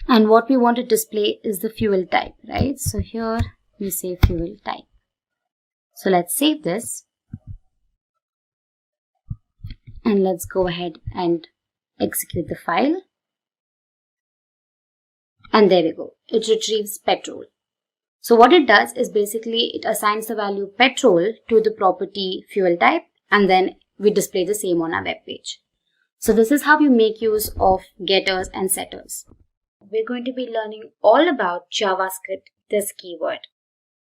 And what we want to display is the fuel type, right? So here we say fuel type. So let's save this. And let's go ahead and execute the file. And there we go. It retrieves petrol. So what it does is basically it assigns the value petrol to the property fuel type, and then we display the same on our web page. So this is how you make use of getters and setters. We're going to be learning all about JavaScript, this keyword.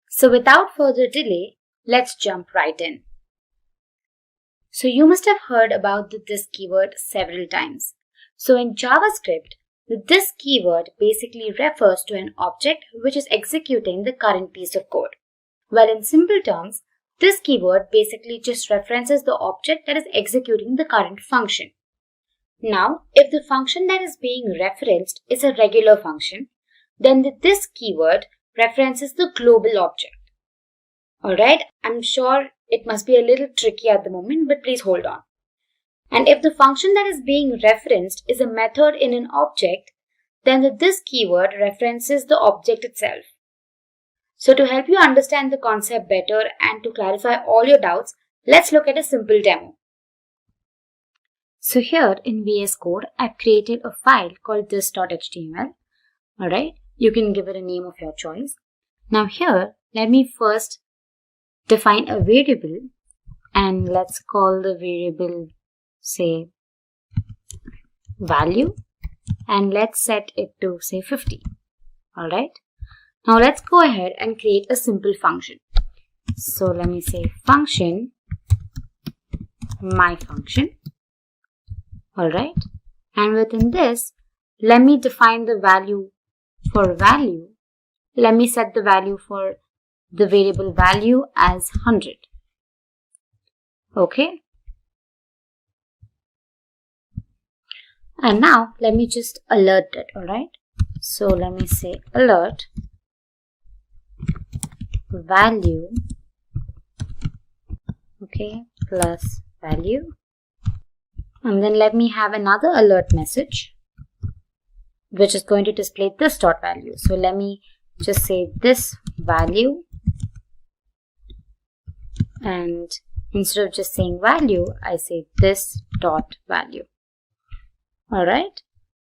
So without further delay, let's jump right in. So you must have heard about the this keyword several times. So in JavaScript, the this keyword basically refers to an object which is executing the current piece of code. Well, in simple terms, this keyword basically just references the object that is executing the current function. Now, if the function that is being referenced is a regular function, then the this keyword references the global object. Alright, I'm sure it must be a little tricky at the moment, but please hold on. And if the function that is being referenced is a method in an object, then the this keyword references the object itself. So to help you understand the concept better and to clarify all your doubts, let's look at a simple demo. So here in VS Code, I've created a file called this.html. Alright, you can give it a name of your choice. Now here, let me first define a variable, and let's call the variable, say, value, and let's set it to, say, 50. Alright. Now let's go ahead and create a simple function. So let me say function, my function. Alright. And within this, let me define the value for value. Let me set the value for the variable value as 100. Okay. And now let me just alert it. Alright. So let me say alert value, okay, plus value. And then let me have another alert message, which is going to display this dot value. So let me just say this value, and instead of just saying value, I say this dot value. Alright.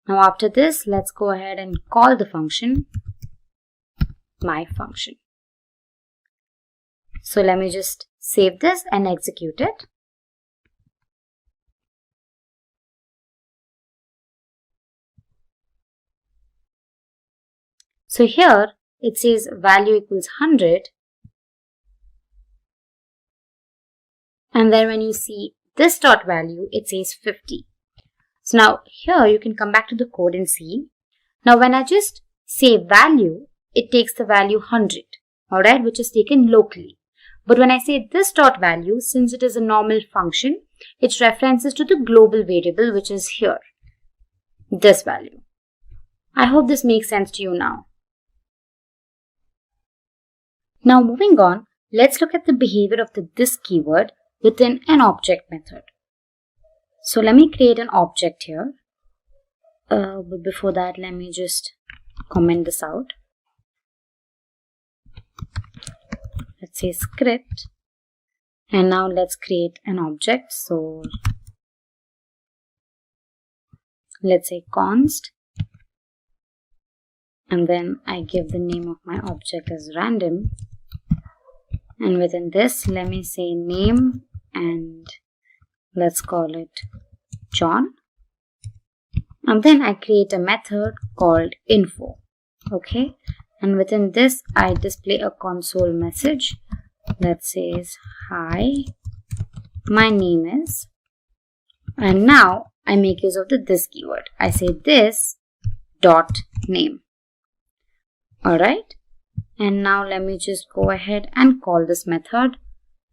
Now after this, let's go ahead and call the function, my function. So let me just save this and execute it. So here it says value equals 100. And then when you see this dot value, it says 50. So now here you can come back to the code and see. Now when I just say value, it takes the value 100, alright, which is taken locally. But when I say this dot value, since it is a normal function, it references to the global variable, which is here, this value. I hope this makes sense to you now. Now moving on, let's look at the behavior of the this keyword within an object method. So let me create an object here. But before that, let me just comment this out. Let's say script. And now let's create an object. So let's say const. And then I give the name of my object as random. And within this, let me say name and let's call it John. And then I create a method called info. Okay. And within this, I display a console message that says, hi, my name is. And now I make use of the this keyword. I say this dot name. Alright. And now let me just go ahead and call this method.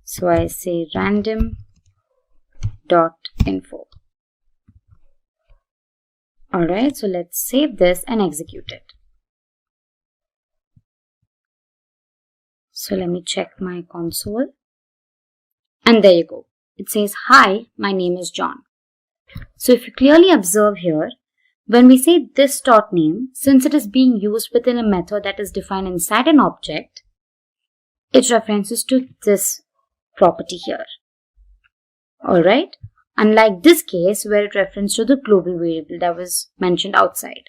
So I say random dot info. Alright, so let's save this and execute it. So let me check my console. And there you go. It says, hi, my name is John. So if you clearly observe here, when we say this dot name, since it is being used within a method that is defined inside an object, it references to this property here. Alright. Unlike this case where it references to the global variable that was mentioned outside.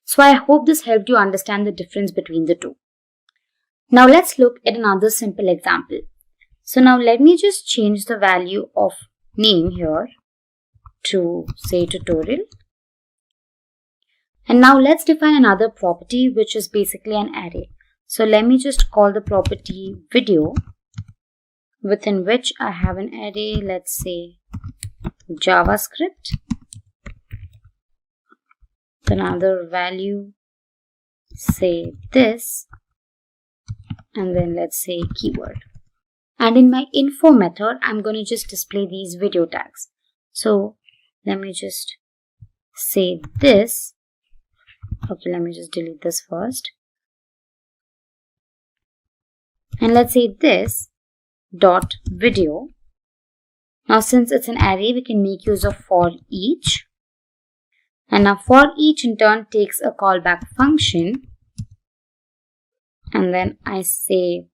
So I hope this helped you understand the difference between the two. Now let's look at another simple example. So now let me just change the value of name here to say tutorial. And now let's define another property which is basically an array. So let me just call the property video, within which I have an array, let's say JavaScript, another value, say this, and then let's say keyword. And in my info method, I'm going to just display these video tags. So let me just say this. Okay, let me just delete this first. And let's say this dot video. Now since it's an array, we can make use of for each. And now for each in turn takes a callback function. And then I say,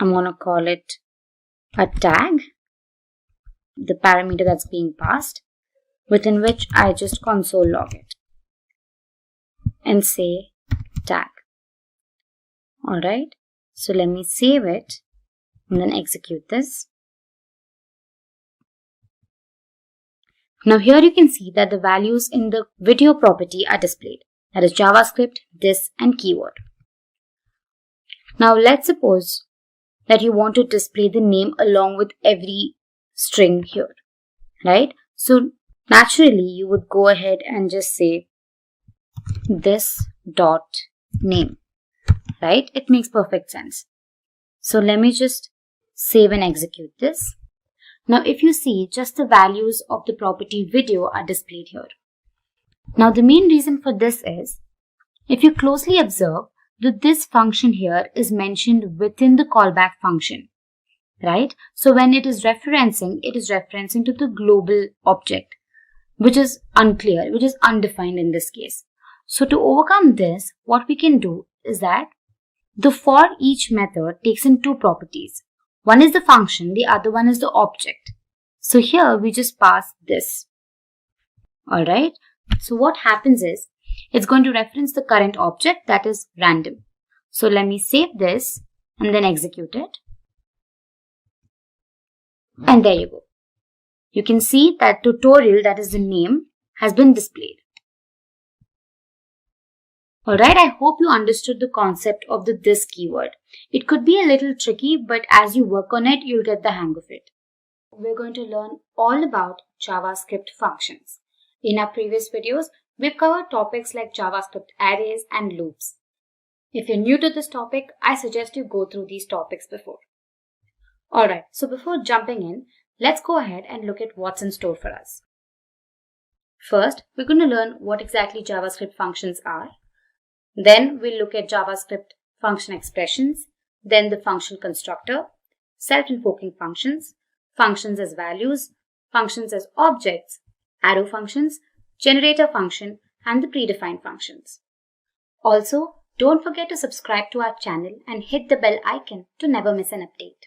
I'm going to call it a tag, the parameter that's being passed, within which I just console log it and say tag. Alright, so let me save it and then execute this. Now here you can see that the values in the video property are displayed. That is JavaScript, this and keyword. Now let's suppose that you want to display the name along with every string here, right? So naturally you would go ahead and just say this dot name, right? It makes perfect sense. So let me just save and execute this. Now if you see, just the values of the property video are displayed here. Now the main reason for this is, if you closely observe, that this function here is mentioned within the callback function, right? So when it is referencing to the global object, which is unclear, which is undefined in this case. So to overcome this, what we can do is that the for each method takes in two properties. One is the function, the other one is the object. So here we just pass this. Alright. So what happens is, it's going to reference the current object, that is random. So let me save this and then execute it. And there you go. You can see that tutorial, that is the name, has been displayed. Alright, I hope you understood the concept of the this keyword. It could be a little tricky, but as you work on it, you'll get the hang of it. We're going to learn all about JavaScript functions. In our previous videos, we've covered topics like JavaScript arrays and loops. If you're new to this topic, I suggest you go through these topics before. Alright, so before jumping in, let's go ahead and look at what's in store for us. First, we're going to learn what exactly JavaScript functions are. Then we'll look at JavaScript function expressions, then the function constructor, self-invoking functions, functions as values, functions as objects, arrow functions, generator function, and the predefined functions. Also, don't forget to subscribe to our channel and hit the bell icon to never miss an update.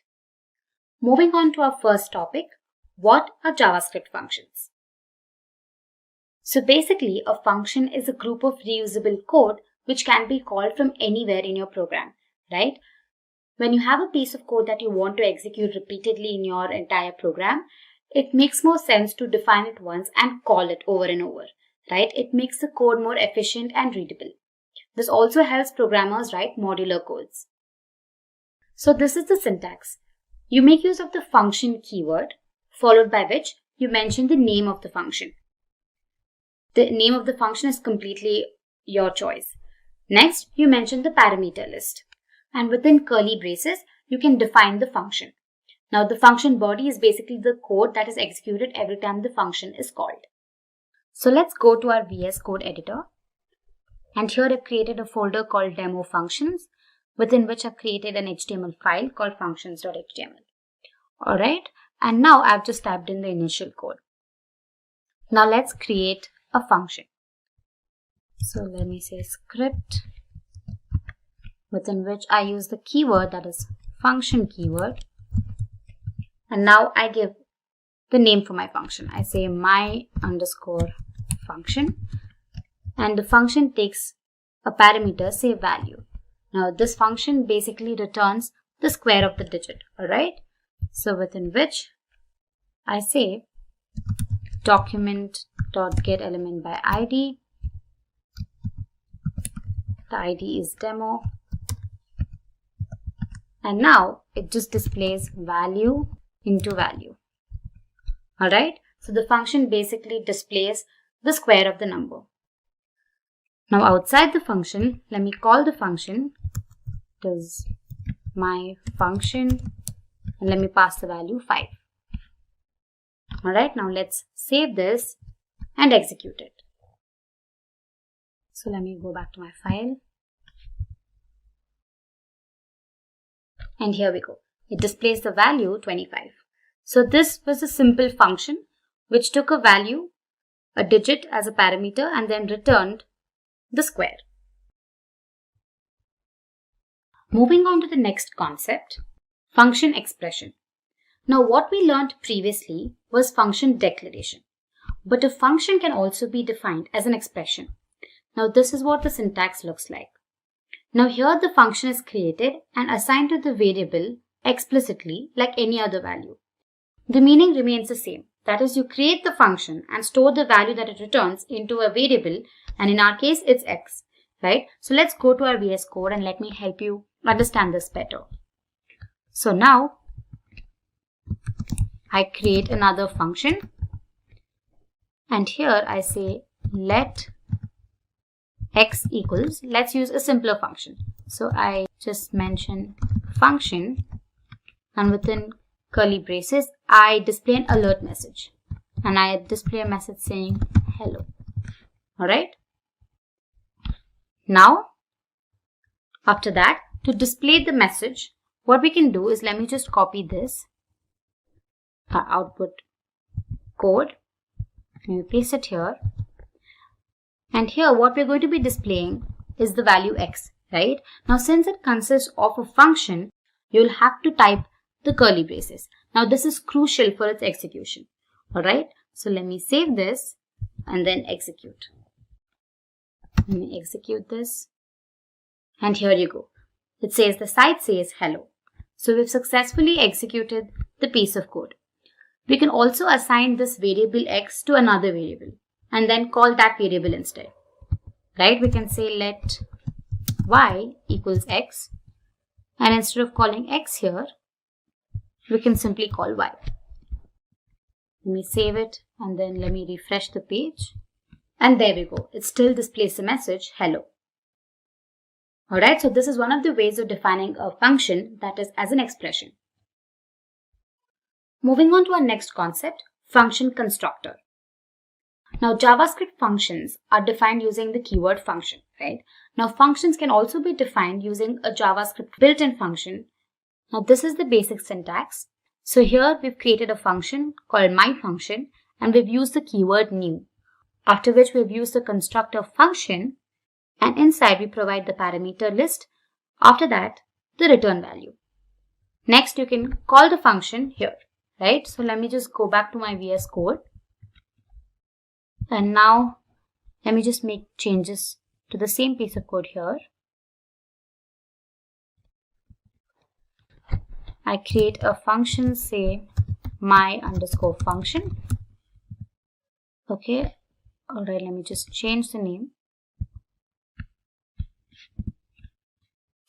Moving on to our first topic, what are JavaScript functions? So basically, a function is a group of reusable code which can be called from anywhere in your program, right? When you have a piece of code that you want to execute repeatedly in your entire program, it makes more sense to define it once and call it over and over, right? It makes the code more efficient and readable. This also helps programmers write modular codes. So this is the syntax. You make use of the function keyword, followed by which you mention the name of the function. The name of the function is completely your choice. Next, you mention the parameter list. And within curly braces, you can define the function. Now, the function body is basically the code that is executed every time the function is called. So let's go to our VS Code editor. And here I've created a folder called demo functions, within which I've created an HTML file called functions.html. Alright, and now I've just typed in the initial code. Now let's create a function. So let me say script, within which I use the keyword that is function keyword. And now I give the name for my function. I say my underscore function. And the function takes a parameter, say value. Now this function basically returns the square of the digit, alright? So within which I say document.getElementById. The ID is demo. And now it just displays value into value. Alright, so the function basically displays the square of the number. Now outside the function, let me call the function. It is my function. And let me pass the value 5. Alright, now let's save this and execute it. So let me go back to my file. And here we go. It displays the value 25. So this was a simple function which took a value, a digit as a parameter, and then returned the square. Moving on to the next concept, function expression. Now what we learned previously was function declaration. But a function can also be defined as an expression. Now this is what the syntax looks like. Now here the function is created and assigned to the variable explicitly like any other value. The meaning remains the same. That is, you create the function and store the value that it returns into a variable, and in our case it's x, right? So let's go to our VS Code and let me help you understand this better. So now I create another function and here I say let x equals, let's use a simpler function. So I just mention function and within curly braces I display an alert message and I display a message saying hello. Alright. Now after that, to display the message, what we can do is, let me just copy this, our output code, and we paste it here. And here what we're going to be displaying is the value x, right? Now since it consists of a function, you'll have to type the curly braces. Now this is crucial for its execution. Alright, so let me save this and then execute. Let me execute this. And here you go. It says the site says hello. So we've successfully executed the piece of code. We can also assign this variable x to another variable and then call that variable instead. right? We can say let y equals x, and instead of calling x here, we can simply call y. Let me save it and then let me refresh the page. And there we go. It still displays the message hello. Alright, so this is one of the ways of defining a function, that is as an expression. Moving on to our next concept, function constructor. Now JavaScript functions are defined using the keyword function, right? Now functions can also be defined using a JavaScript built-in function. Now this is the basic syntax. So here we've created a function called myFunction and we've used the keyword new. After which we've used the constructor function, and inside we provide the parameter list. After that, the return value. Next you can call the function here, right? So let me just go back to my VS Code. And now let me just make changes to the same piece of code here. I create a function, say my_function. Okay. Alright, let me just change the name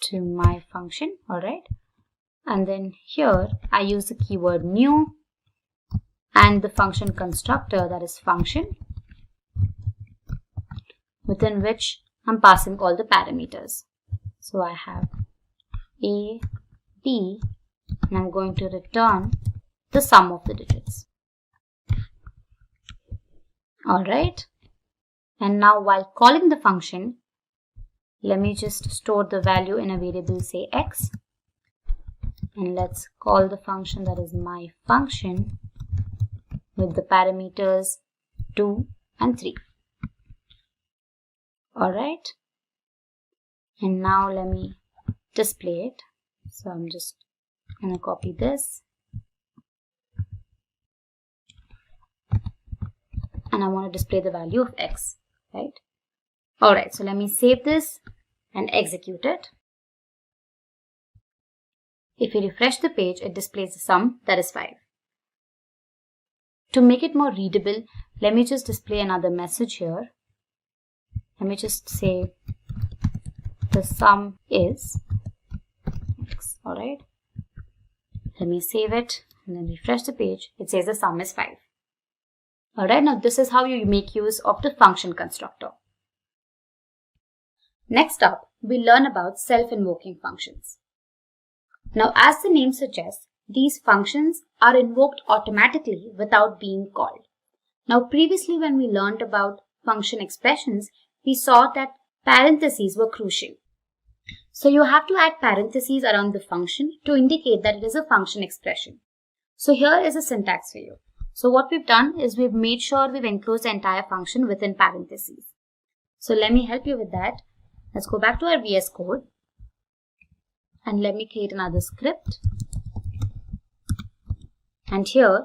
to my function. Alright. And then here I use the keyword new and the function constructor, that is function, within which I'm passing all the parameters. So I have a, b, and I'm going to return the sum of the digits. Alright. And now while calling the function, let me just store the value in a variable, say x. And let's call the function, that is my function, with the parameters 2 and 3. Alright. And now let me display it. So I'm just going to copy this. And I want to display the value of x, right? Alright, so let me save this and execute it. If you refresh the page, it displays the sum, that is 5. To make it more readable, let me just display another message here. Let me just say the sum is x. Alright. Let me save it and then refresh the page. It says the sum is 5. Alright, now this is how you make use of the function constructor. Next up, we learn about self-invoking functions. Now, as the name suggests, these functions are invoked automatically without being called. Now, previously when we learned about function expressions, we saw that parentheses were crucial. So you have to add parentheses around the function to indicate that it is a function expression. So here is a syntax for you. So what we've done is we've made sure we've enclosed the entire function within parentheses. So let me help you with that. Let's go back to our VS Code and let me create another script. And here,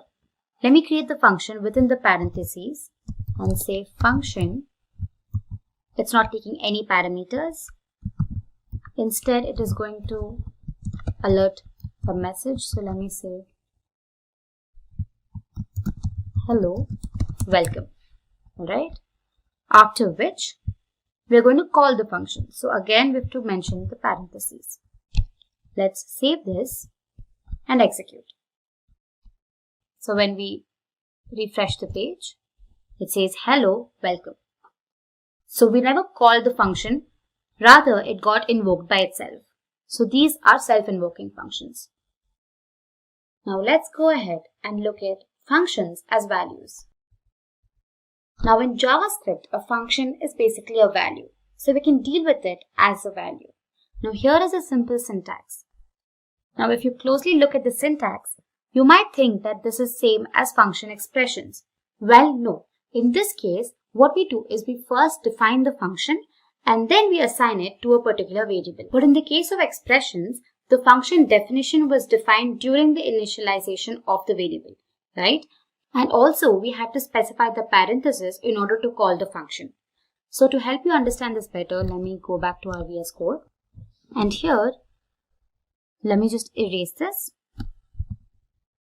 let me create the function within the parentheses and say function. It's not taking any parameters. Instead, it is going to alert a message. So let me say hello, welcome. Alright. After which, we are going to call the function. So again, we have to mention the parentheses. Let's save this and execute. So when we refresh the page, it says hello, welcome. So we never called the function, rather it got invoked by itself. So these are self-invoking functions. Now let's go ahead and look at functions as values. Now in JavaScript, a function is basically a value. So we can deal with it as a value. Now here is a simple syntax. Now if you closely look at the syntax, you might think that this is same as function expressions. Well, no. In this case, what we do is we first define the function and then we assign it to a particular variable. But in the case of expressions, the function definition was defined during the initialization of the variable, right? And also we had to specify the parentheses in order to call the function. So to help you understand this better, let me go back to our VS Code. And here, let me just erase this.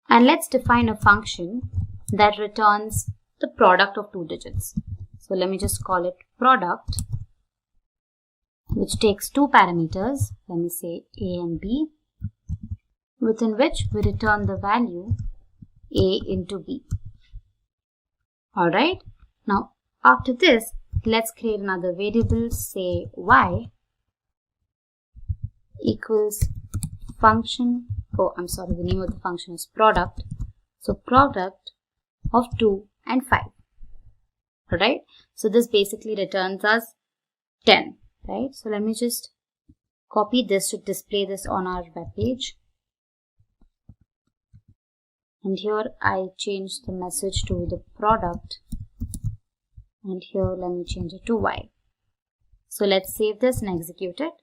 And let's define a function that returns the product of two digits. So let me just call it product which takes two parameters, let me say A and B, within which we return the value A into B. Alright, now after this, let's create another variable, say Y equals function, the name of the function is product. So product of 2 and 5. Alright, so this basically returns us 10. Right, so let me just copy this to display this on our web page. And here I change the message to the product. And here let me change it to Y. So let's save this and execute it.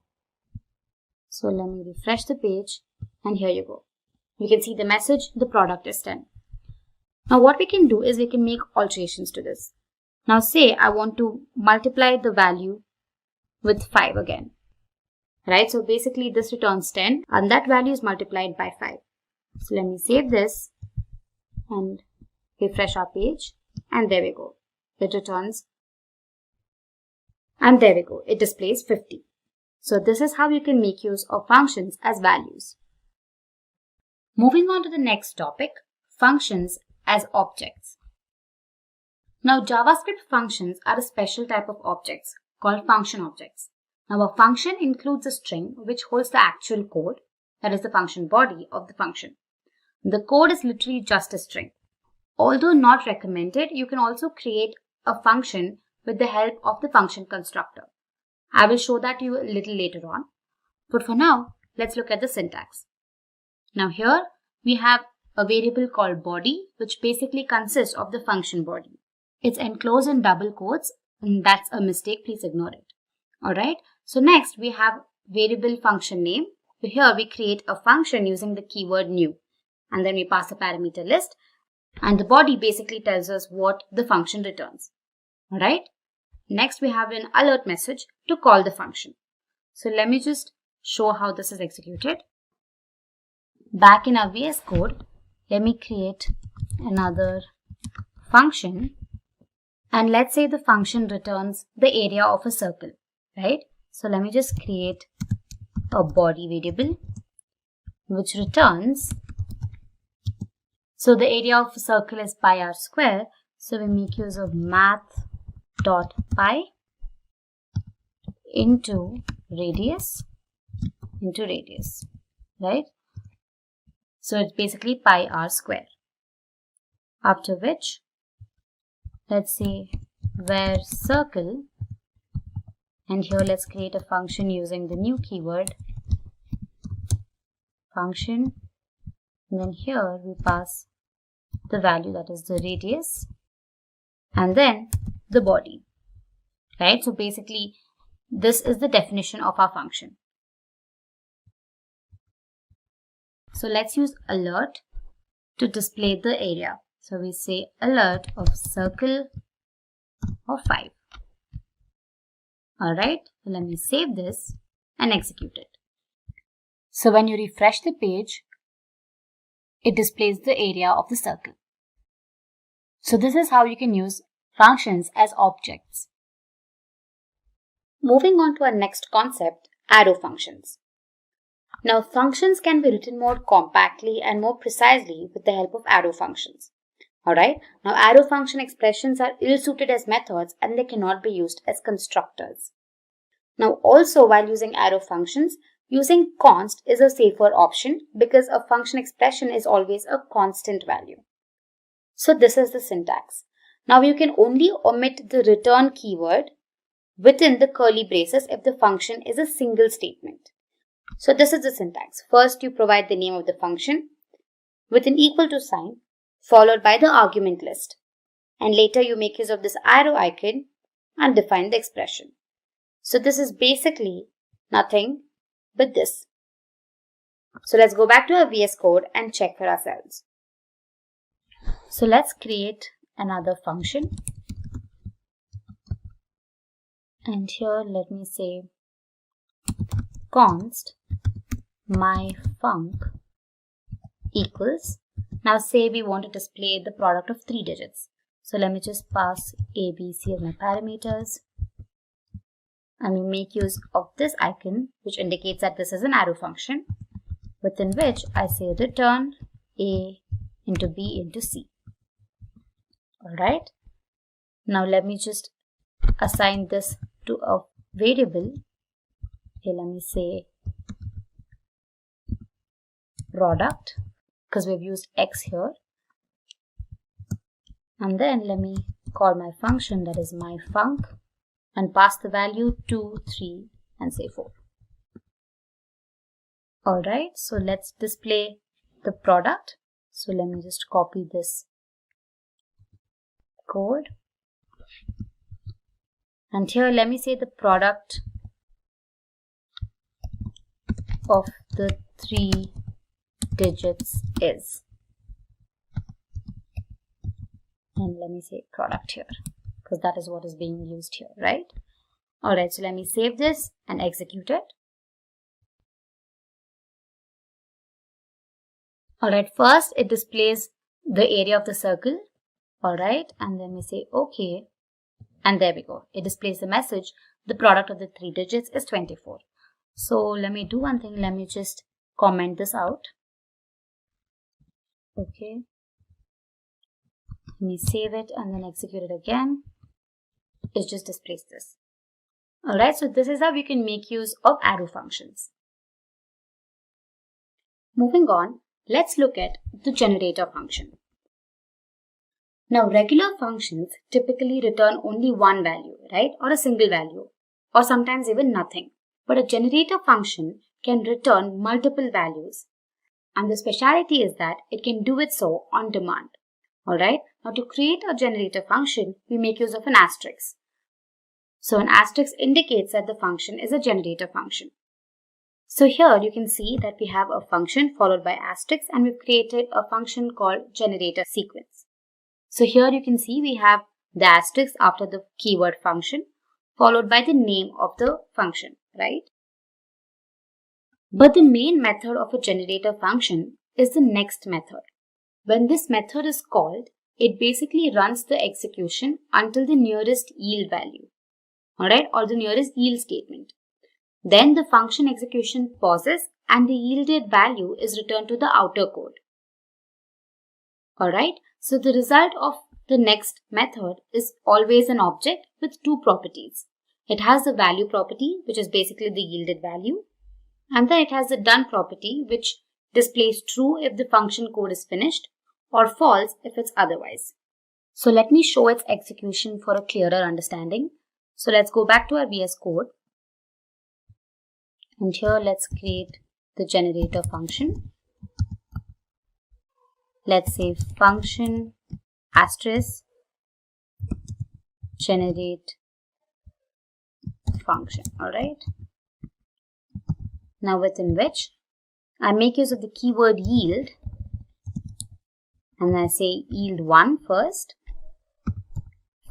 So let me refresh the page and here you go. You can see the message, the product is 10. Now what we can do is we can make alterations to this. Now say I want to multiply the value with 5 again. Right, so basically this returns 10 and that value is multiplied by 5. So let me save this and refresh our page and there we go. It returns and there we go. It displays 50. So this is how you can make use of functions as values. Moving on to the next topic, functions as objects. Now JavaScript functions are a special type of objects called function objects. Now a function includes a string which holds the actual code, that is the function body of the function. The code is literally just a string. Although not recommended, you can also create a function with the help of the function constructor. I will show that to you a little later on. But for now, let's look at the syntax. Now here we have a variable called body, which basically consists of the function body. It's enclosed in double quotes. And that's a mistake, please ignore it. Alright, so next we have variable function name. So here we create a function using the keyword new. And then we pass a parameter list. And the body basically tells us what the function returns. Alright, next we have an alert message to call the function. So let me just show how this is executed. Back in our VS Code, let me create another function. And let's say the function returns the area of a circle, right? So let me just create a body variable which returns. So the area of a circle is pi r square. So we make use of math.pi into radius, right? So it's basically pi r square. After which, let's say where circle, and here let's create a function using the new keyword function, and then here we pass the value, that is the radius, and then the body, right? So basically this is the definition of our function. So let's use alert to display the area. So we say alert of circle of 5. Alright, so let me save this and execute it. So when you refresh the page, it displays the area of the circle. So this is how you can use functions as objects. Moving on to our next concept, arrow functions. Now functions can be written more compactly and more precisely with the help of arrow functions. Alright, now arrow function expressions are ill-suited as methods and they cannot be used as constructors. Now also while using arrow functions, using const is a safer option because a function expression is always a constant value. So this is the syntax. Now you can only omit the return keyword within the curly braces if the function is a single statement. So this is the syntax. First you provide the name of the function with an equal to sign followed by the argument list. And later you make use of this arrow icon and define the expression. So this is basically nothing but this. So let's go back to our VS Code and check for ourselves. So let's create another function. And here let me say const myfunc equals. Now say we want to display the product of 3 digits. So let me just pass A, B, C as my parameters. and we make use of this icon, which indicates that this is an arrow function, within which I say return A into B into C. Alright. Now let me just assign this to a variable. Okay, let me say product, because we've used X here. And then let me call my function, that is my func, and pass the value 2, 3 and say 4. Alright, so let's display the product. So let me just copy this code. And here let me say the product of the 3 digits is. And let me say product here, because that is what is being used here, right? Alright, so let me save this and execute it. Alright, first it displays the area of the circle. Alright, and then we say OK. And there we go. It displays the message, the product of the 3 digits is 24. So let me do one thing. Let me just comment this out. Okay. Let me save it and then execute it again. It just displays this. Alright, so this is how we can make use of arrow functions. Moving on, let's look at the generator function. Now, regular functions typically return only one value, right? Or a single value, or sometimes even nothing. But a generator function can return multiple values. And the speciality is that it can do it so on demand. Alright, now to create a generator function, we make use of an asterisk. So an asterisk indicates that the function is a generator function. So here you can see that we have a function followed by asterisk, and we've created a function called generator sequence. So here you can see we have the asterisk after the keyword function followed by the name of the function, right? But the main method of a generator function is the next method. When this method is called, it basically runs the execution until the nearest yield value, alright, or the nearest yield statement. Then the function execution pauses and the yielded value is returned to the outer code. Alright, so the result of the next method is always an object with two properties. It has the value property, which is basically the yielded value, and then it has the done property, which displays true if the function code is finished or false if it's otherwise. So let me show its execution for a clearer understanding. So let's go back to our VS Code. And here let's create the generator function. Let's say function asterisk generate function. Alright. Now within which I make use of the keyword yield, and I say yield 1 first,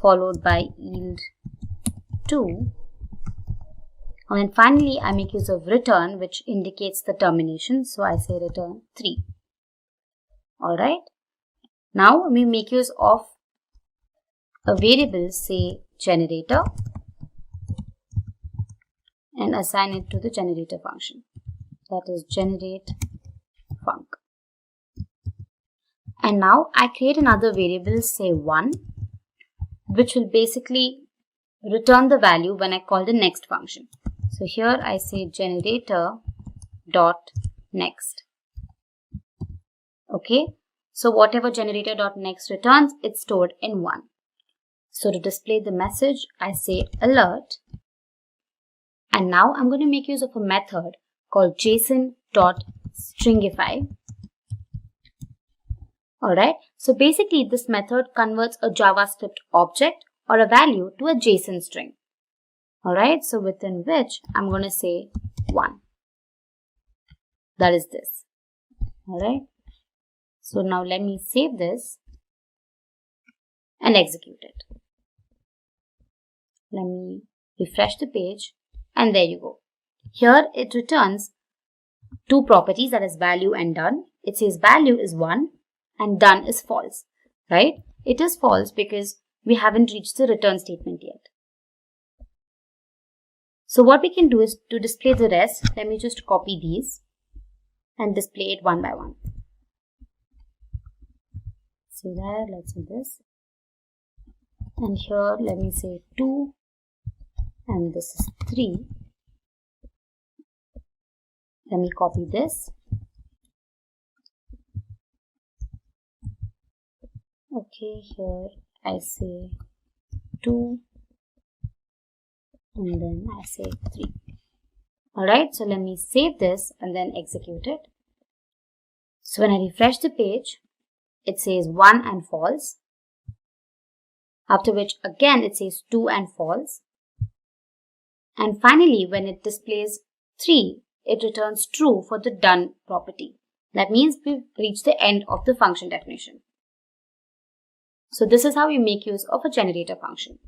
followed by yield 2, and then finally I make use of return, which indicates the termination, so I say return 3. Alright. Now we make use of a variable, say generator, and assign it to the generator function, that is generate func. And now I create another variable, say 1, which will basically return the value when I call the next function. So here I say generator dot next. Okay, so whatever generator dot next returns, it's stored in 1. So to display the message, I say alert. And now I'm going to make use of a method called JSON.stringify. Alright, so basically this method converts a JavaScript object or a value to a JSON string. Alright, so within which I'm going to say 1. That is this. Alright, so now let me save this and execute it. Let me refresh the page. And there you go. Here it returns two properties, that is value and done. It says value is 1 and done is false, right? It is false because we haven't reached the return statement yet. So what we can do is to display the rest, let me just copy these and display it one by one. See there, let's see this. And here, let me say 2 and this is 3. Let me copy this. Okay, here I say 2 and then I say 3. Alright, so let me save this and then execute it. So when I refresh the page, it says 1 and false. After which again it says 2 and false. And finally when it displays 3, it returns true for the done property. That means we've reached the end of the function definition. So this is how we make use of a generator function.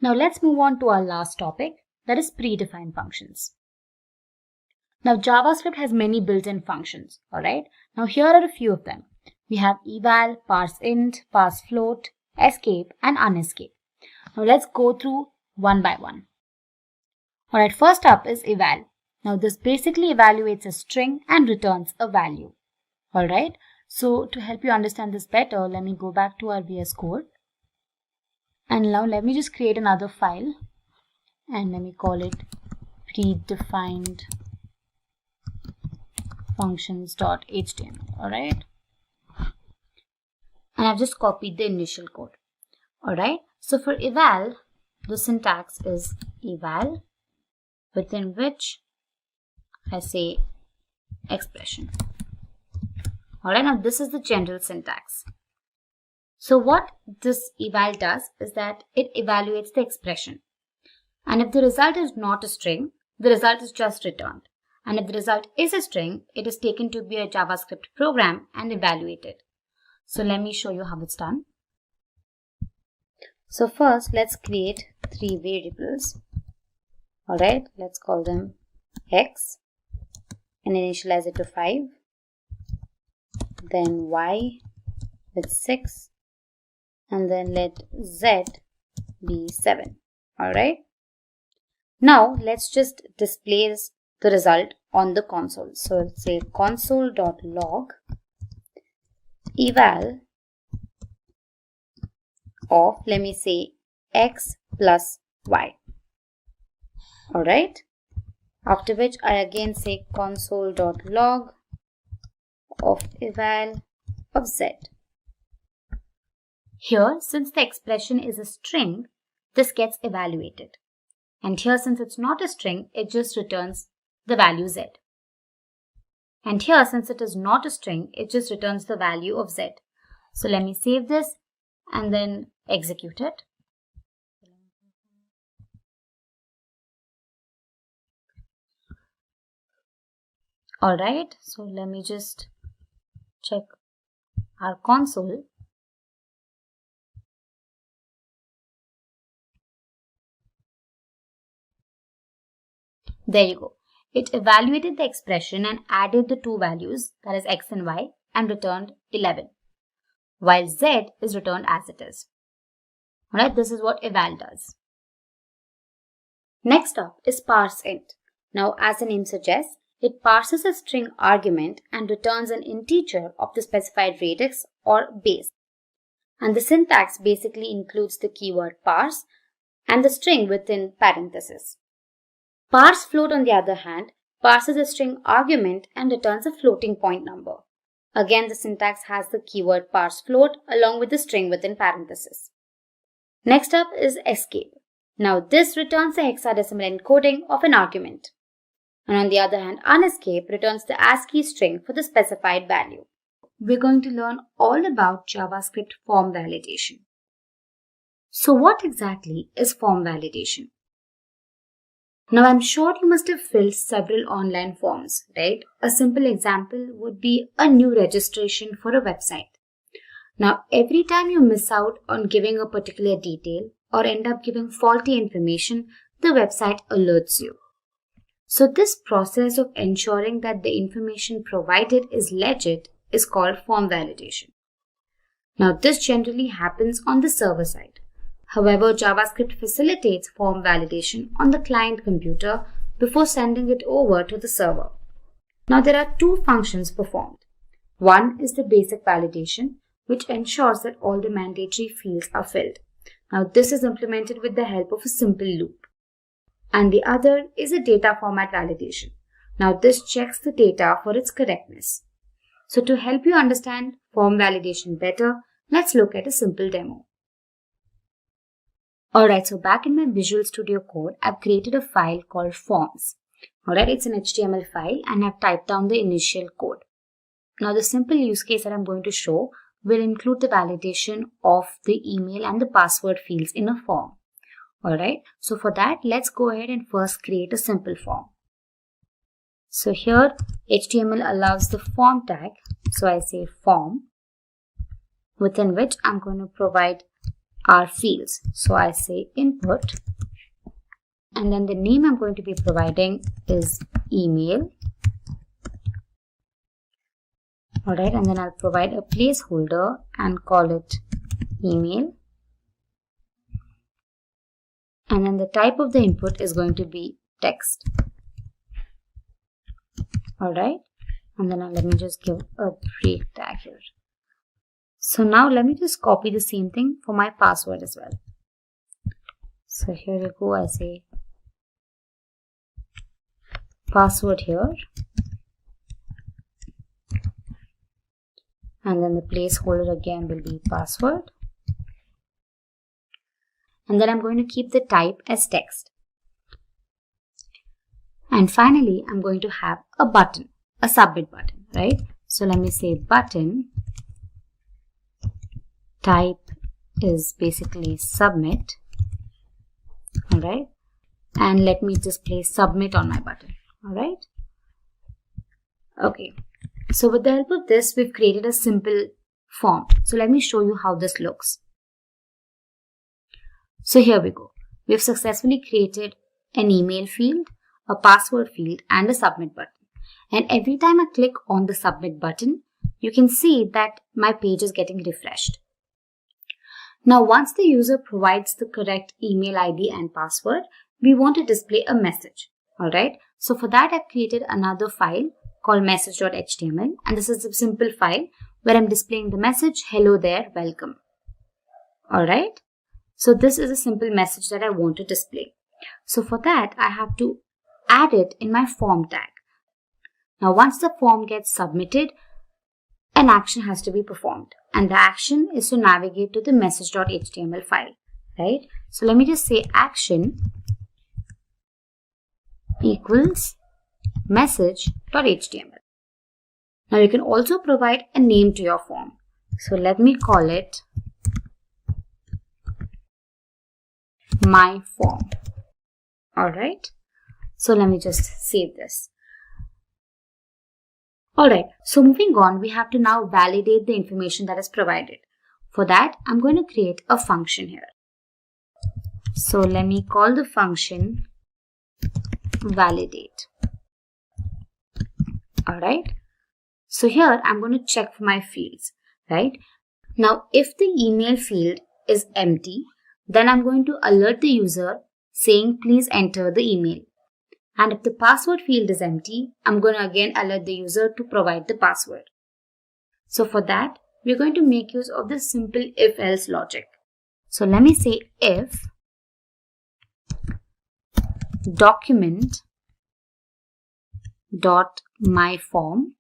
Now let's move on to our last topic, that is predefined functions. Now JavaScript has many built-in functions, alright? Now here are a few of them. We have eval, parseInt, parseFloat, escape and unescape. Now let's go through one by one. Alright, first up is eval. Now this basically evaluates a string and returns a value. Alright, so to help you understand this better, let me go back to our VS Code. And now let me just create another file and let me call it predefined functions.html. Alright. And I've just copied the initial code. Alright. So for eval, the syntax is eval, within which I say expression. Alright, now this is the general syntax. So what this eval does is that it evaluates the expression. And if the result is not a string, the result is just returned. And if the result is a string, it is taken to be a JavaScript program and evaluated. So let me show you how it's done. So first, let's create 3 variables. Alright, let's call them x and initialize it to 5. Then y with 6. And then let z be 7. Alright. Now let's just display the result on the console. So let's say console.log eval of, let me say, x plus y. Alright. After which I again say console.log of eval of z. Here, since the expression is a string, this gets evaluated. And here, since it's not a string, it just returns the value z. And here, since it is not a string, it just returns the value of z. So let me save this and then execute it. Alright, so let me just check our console. There you go. It evaluated the expression and added the 2 values, that is x and y, and returned 11. While z is returned as it is. Alright, this is what eval does. Next up is parseInt. Now, as the name suggests, it parses a string argument and returns an integer of the specified radix or base. And the syntax basically includes the keyword parse and the string within parentheses. ParseFloat, on the other hand, parses a string argument and returns a floating point number. Again, the syntax has the keyword parseFloat along with the string within parentheses. Next up is escape. Now this returns the hexadecimal encoding of an argument. And on the other hand, unescape returns the ASCII string for the specified value. We're going to learn all about JavaScript form validation. So what exactly is form validation? Now I'm sure you must have filled several online forms, right? A simple example would be a new registration for a website. Now every time you miss out on giving a particular detail or end up giving faulty information, the website alerts you. So this process of ensuring that the information provided is legit is called form validation. Now this generally happens on the server side. However, JavaScript facilitates form validation on the client computer before sending it over to the server. Now there are two functions performed. One is the basic validation, which ensures that all the mandatory fields are filled. Now this is implemented with the help of a simple loop. And the other is a data format validation. Now this checks the data for its correctness. So to help you understand form validation better, let's look at a simple demo. Alright, so back in my Visual Studio Code, I've created a file called forms. Alright, it's an HTML file and I've typed down the initial code. Now the simple use case that I'm going to show will include the validation of the email and the password fields in a form. Alright, so for that, let's go ahead and first create a simple form. So here, HTML allows the form tag. So I say form, within which I'm going to provide our fields. So I say input, and then the name I'm going to be providing is email. Alright, and then I'll provide a placeholder and call it email. And then the type of the input is going to be text. Alright, and then let me just give a break tag here. So now let me just copy the same thing for my password as well. So here we go, I say password here. And then the placeholder again will be password. And then I'm going to keep the type as text. And finally, I'm going to have a button, a submit button, right? So let me say button. Type is basically submit. Alright. And let me display submit on my button. Alright. Okay. So with the help of this, we've created a simple form. So let me show you how this looks. So here we go. We've successfully created an email field, a password field, and a submit button. And every time I click on the submit button, you can see that my page is getting refreshed. Now, once the user provides the correct email ID and password, we want to display a message. Alright. So for that, I've created another file called message.html, and this is a simple file where I'm displaying the message, hello there, welcome. Alright. So this is a simple message that I want to display. So for that, I have to add it in my form tag. Now, once the form gets submitted, an action has to be performed. And the action is to navigate to the message.html file, right? So let me just say action equals message.html. Now you can also provide a name to your form. So let me call it my form. Alright. So let me just save this. Alright, so moving on, we have to now validate the information that is provided. For that, I'm going to create a function here. So let me call the function validate. Alright, so here I'm going to check for my fields, right? Now, if the email field is empty, then I'm going to alert the user saying please enter the email. And if the password field is empty, I'm going to again alert the user to provide the password. So for that, we're going to make use of this simple if-else logic. So let me say if document dot myform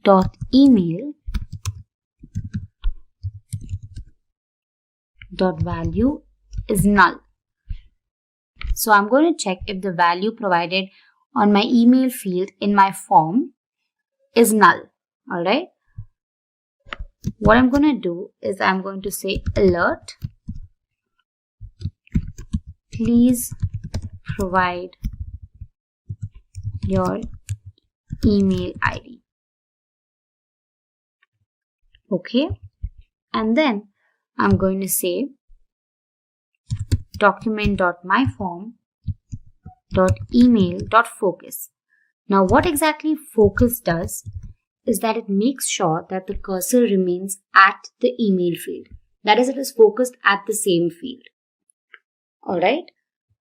dot email dot value is null. So I'm going to check if the value provided on my email field in my form is null. Alright. What I'm going to do is I'm going to say alert. Please provide your email ID. Okay. And then I'm going to say document.myform.email.focus. Now what exactly focus does is that it makes sure that the cursor remains at the email field. That is, it is focused at the same field. Alright.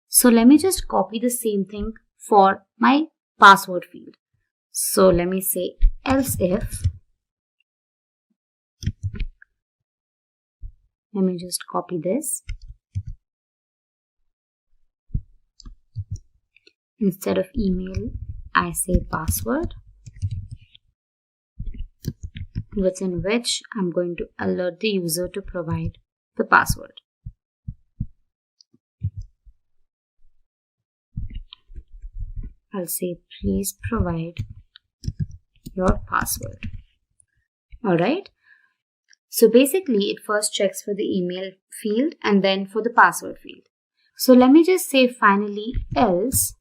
So let me just copy the same thing for my password field. So let me say else if. Let me just copy this. Instead of email, I say password, within which I'm going to alert the user to provide the password. I'll say please provide your password. Alright. So basically it first checks for the email field and then for the password field. So let me just say finally else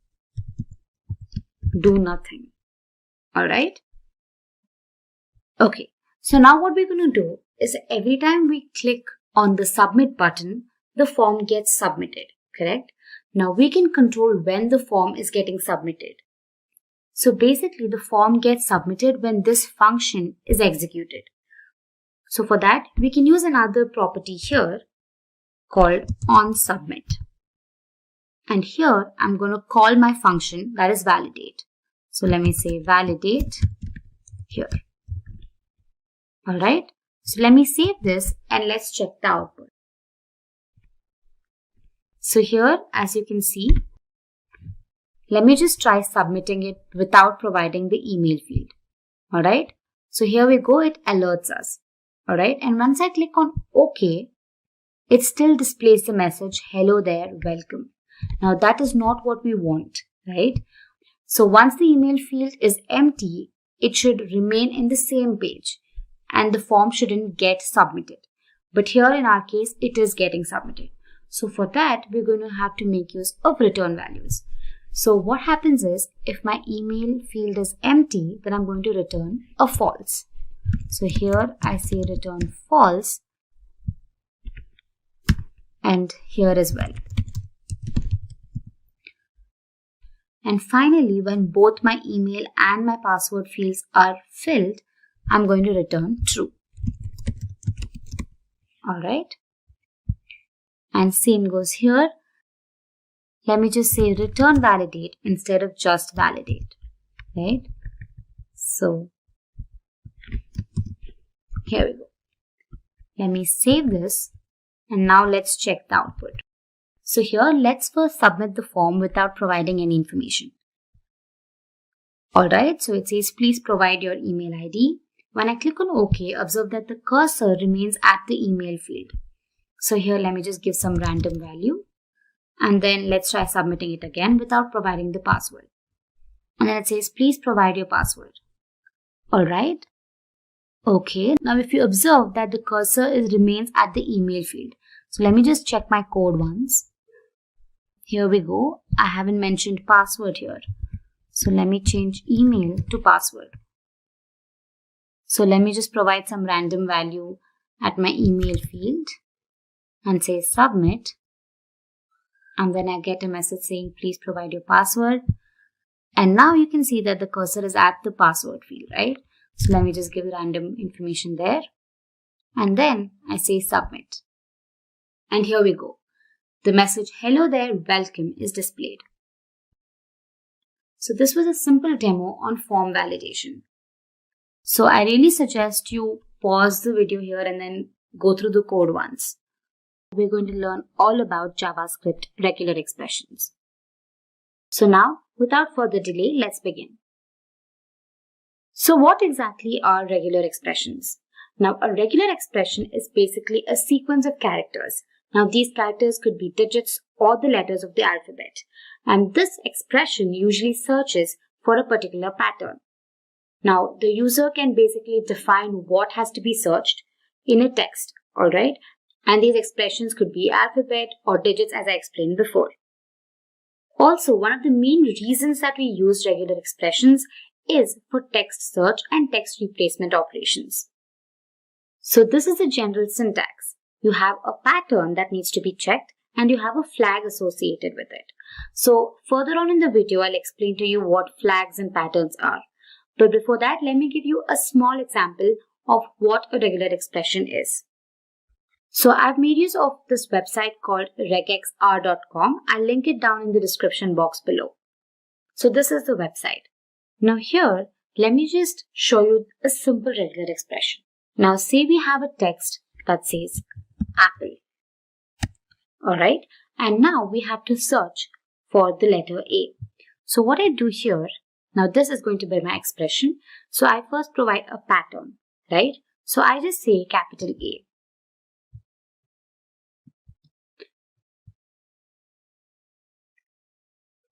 do nothing. Alright. Okay. So now what we're going to do is every time we click on the submit button, the form gets submitted. Correct? Now we can control when the form is getting submitted. So basically the form gets submitted when this function is executed. So for that we can use another property here called onSubmit. And here I'm going to call my function, that is validate. So let me say validate here. Alright. So let me save this and let's check the output. So here, as you can see, let me just try submitting it without providing the email field. Alright. So here we go, it alerts us. Alright. And once I click on OK, it still displays the message, hello there, welcome. Now that is not what we want, right? So once the email field is empty, it should remain in the same page and the form shouldn't get submitted. But here in our case, it is getting submitted. So for that, we're going to have to make use of return values. So what happens is, if my email field is empty, then I'm going to return a false. So here I say return false and here as well. And finally, when both my email and my password fields are filled, I'm going to return true. Alright. And same goes here. Let me just say return validate instead of just validate. Right. So here we go. Let me save this and now let's check the output. So here, let's first submit the form without providing any information. Alright, so it says please provide your email ID. When I click on OK, observe that the cursor remains at the email field. So here, let me just give some random value. And then let's try submitting it again without providing the password. And then it says please provide your password. Alright. Okay, now if you observe that the cursor remains at the email field. So let me just check my code once. Here we go. I haven't mentioned password here. So let me change email to password. So let me just provide some random value at my email field and say submit. And then I get a message saying please provide your password. And now you can see that the cursor is at the password field, right? So let me just give random information there. And then I say submit. And here we go. The message hello there, welcome is displayed. So this was a simple demo on form validation. So I really suggest you pause the video here and then go through the code once. We're going to learn all about JavaScript regular expressions. So now, without further delay, let's begin. So what exactly are regular expressions? Now, a regular expression is basically a sequence of characters. Now, these characters could be digits or the letters of the alphabet. And this expression usually searches for a particular pattern. Now, the user can basically define what has to be searched in a text, alright? And these expressions could be alphabet or digits as I explained before. Also, one of the main reasons that we use regular expressions is for text search and text replacement operations. So this is the general syntax. You have a pattern that needs to be checked and you have a flag associated with it. So further on in the video, I'll explain to you what flags and patterns are. But before that, let me give you a small example of what a regular expression is. So I've made use of this website called regexr.com. I'll link it down in the description box below. So this is the website. Now here, let me just show you a simple regular expression. Now say we have a text that says apple. Alright, and now we have to search for the letter A. So what I do here, now this is going to be my expression. So I first provide a pattern, right? So I just say capital A.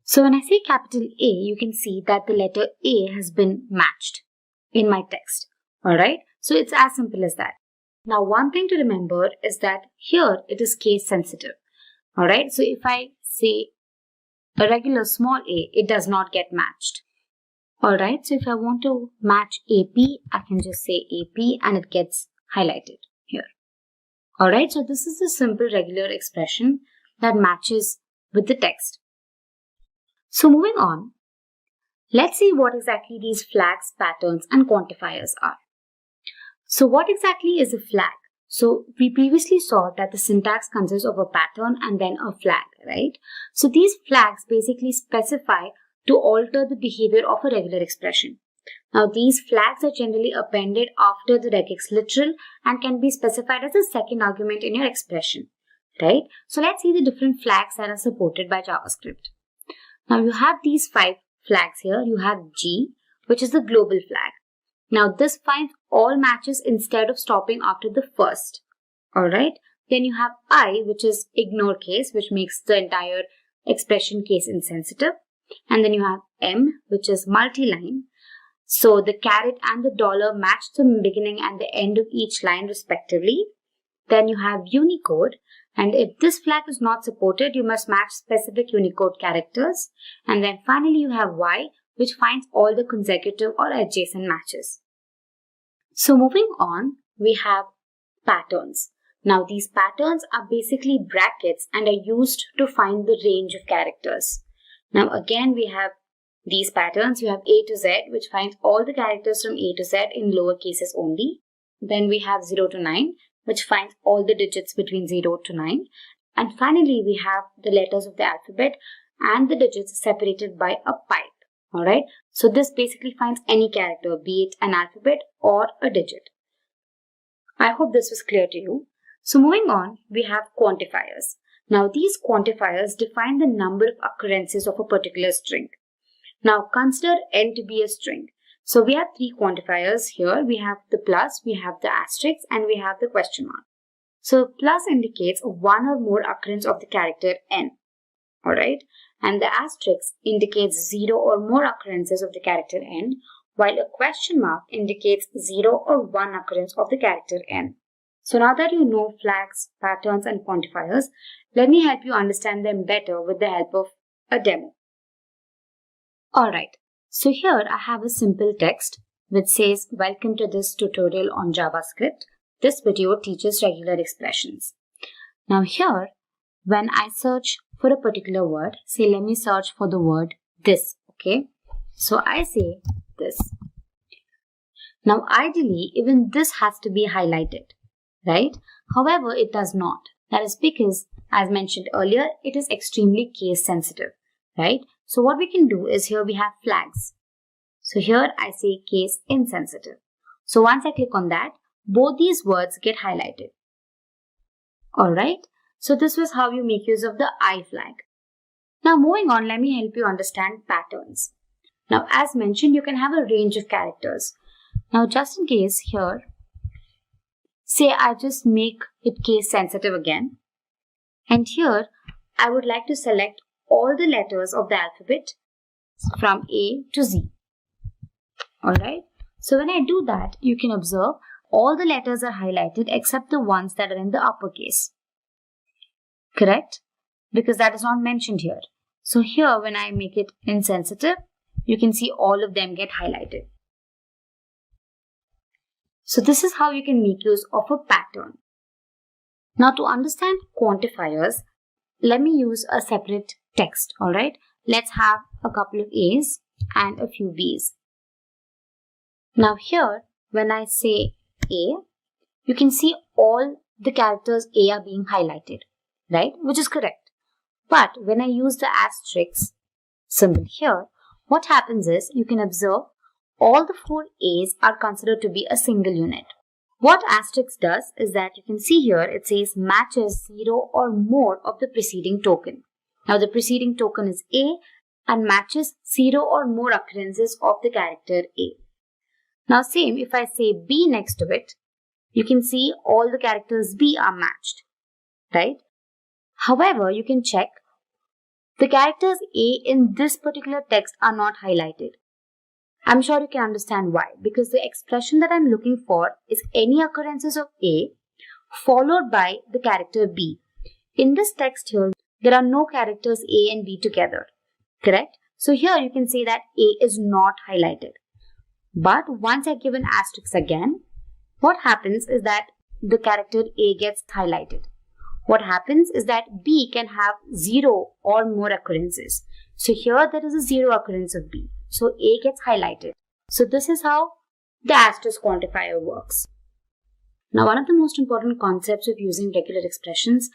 So when I say capital A, you can see that the letter A has been matched in my text. Alright, so it's as simple as that. Now one thing to remember is that here it is case sensitive. Alright, so if I say a regular small a, it does not get matched. Alright, so if I want to match AP, I can just say AP and it gets highlighted here. Alright, so this is a simple regular expression that matches with the text. So moving on, let's see what exactly these flags, patterns and quantifiers are. So what exactly is a flag? So we previously saw that the syntax consists of a pattern and then a flag, right? So these flags basically specify to alter the behavior of a regular expression. Now these flags are generally appended after the regex literal and can be specified as a second argument in your expression, right? So let's see the different flags that are supported by JavaScript. Now you have these 5 flags here. You have G, which is the global flag. Now this finds all matches instead of stopping after the first. Alright. Then you have I, which is ignore case, which makes the entire expression case insensitive. And then you have M, which is multi-line. So the caret and the dollar match the beginning and the end of each line respectively. Then you have Unicode. And if this flag is not supported, you must match specific Unicode characters. And then finally you have Y, which finds all the consecutive or adjacent matches. So moving on, we have patterns. Now these patterns are basically brackets and are used to find the range of characters. Now again we have these patterns. You have A to Z, which finds all the characters from A to Z in lower cases only. Then we have 0 to 9, which finds all the digits between 0 to 9. And finally we have the letters of the alphabet and the digits separated by a pipe. Alright, so this basically finds any character, be it an alphabet or a digit. I hope this was clear to you. So moving on, we have quantifiers. Now these quantifiers define the number of occurrences of a particular string. Now consider n to be a string. So we have 3 quantifiers here. We have the plus, we have the asterisk and we have the question mark. So plus indicates one or more occurrence of the character n. Alright, and the asterisk indicates 0 or more occurrences of the character n, while a question mark indicates 0 or 1 occurrence of the character n. So now that you know flags, patterns and quantifiers, let me help you understand them better with the help of a demo. Alright, so here I have a simple text which says, "Welcome to this tutorial on JavaScript. This video teaches regular expressions." Now here, when I search for a particular word, say let me search for the word this, okay? So I say this. Now ideally, even this has to be highlighted, right? However, it does not. That is because, as mentioned earlier, it is extremely case sensitive, right? So what we can do is here we have flags. So here I say case insensitive. So once I click on that, both these words get highlighted. Alright, so this was how you make use of the I flag. Now moving on, let me help you understand patterns. Now as mentioned, you can have a range of characters. Now just in case here, say I just make it case sensitive again. And here I would like to select all the letters of the alphabet from A to Z. Alright, so when I do that, you can observe all the letters are highlighted except the ones that are in the uppercase. Correct? Because that is not mentioned here. So here when I make it insensitive, you can see all of them get highlighted. So this is how you can make use of a pattern. Now to understand quantifiers, let me use a separate text. Alright, let's have a couple of A's and a few B's. Now here, when I say A, you can see all the characters A are being highlighted, right? Which is correct. But when I use the asterisk symbol here, what happens is you can observe all the 4 A's are considered to be a single unit. What asterisk does is that you can see here it says matches 0 or more of the preceding token. Now the preceding token is A and matches 0 or more occurrences of the character A. Now same, if I say B next to it, you can see all the characters B are matched, right? However, you can check the characters A in this particular text are not highlighted. I'm sure you can understand why, because the expression that I'm looking for is any occurrences of A followed by the character B. In this text here, there are no characters A and B together, correct? So here you can say that A is not highlighted. But once I give an asterisk again, what happens is that the character A gets highlighted. What happens is that B can have 0 or more occurrences. So here there is a 0 occurrence of B. So A gets highlighted. So this is how the asterisk quantifier works. Now one of the most important concepts of using regular expressions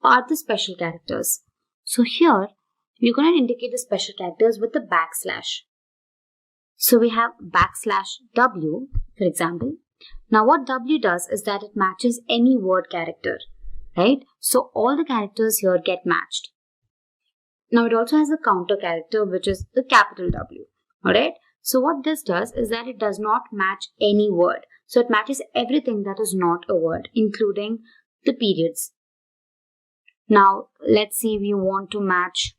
are the special characters. So here we're going to indicate the special characters with the backslash. So we have \W, for example. Now what W does is that it matches any word character, right? So all the characters here get matched. Now it also has a counter character, which is the capital W, alright? So what this does is that it does not match any word. So it matches everything that is not a word, including the periods. Now let's say we want to match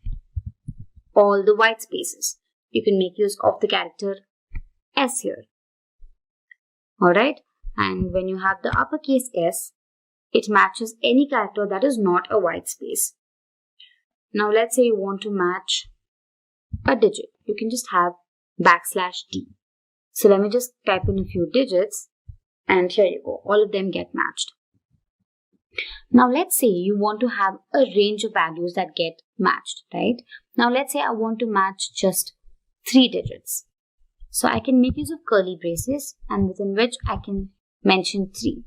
all the white spaces. You can make use of the character S here. Alright, and when you have the uppercase S, it matches any character that is not a white space. Now let's say you want to match a digit. You can just have \D. So let me just type in a few digits and here you go. All of them get matched. Now let's say you want to have a range of values that get matched, right? Now let's say I want to match just 3 digits. So I can make use of curly braces and within which I can mention 3.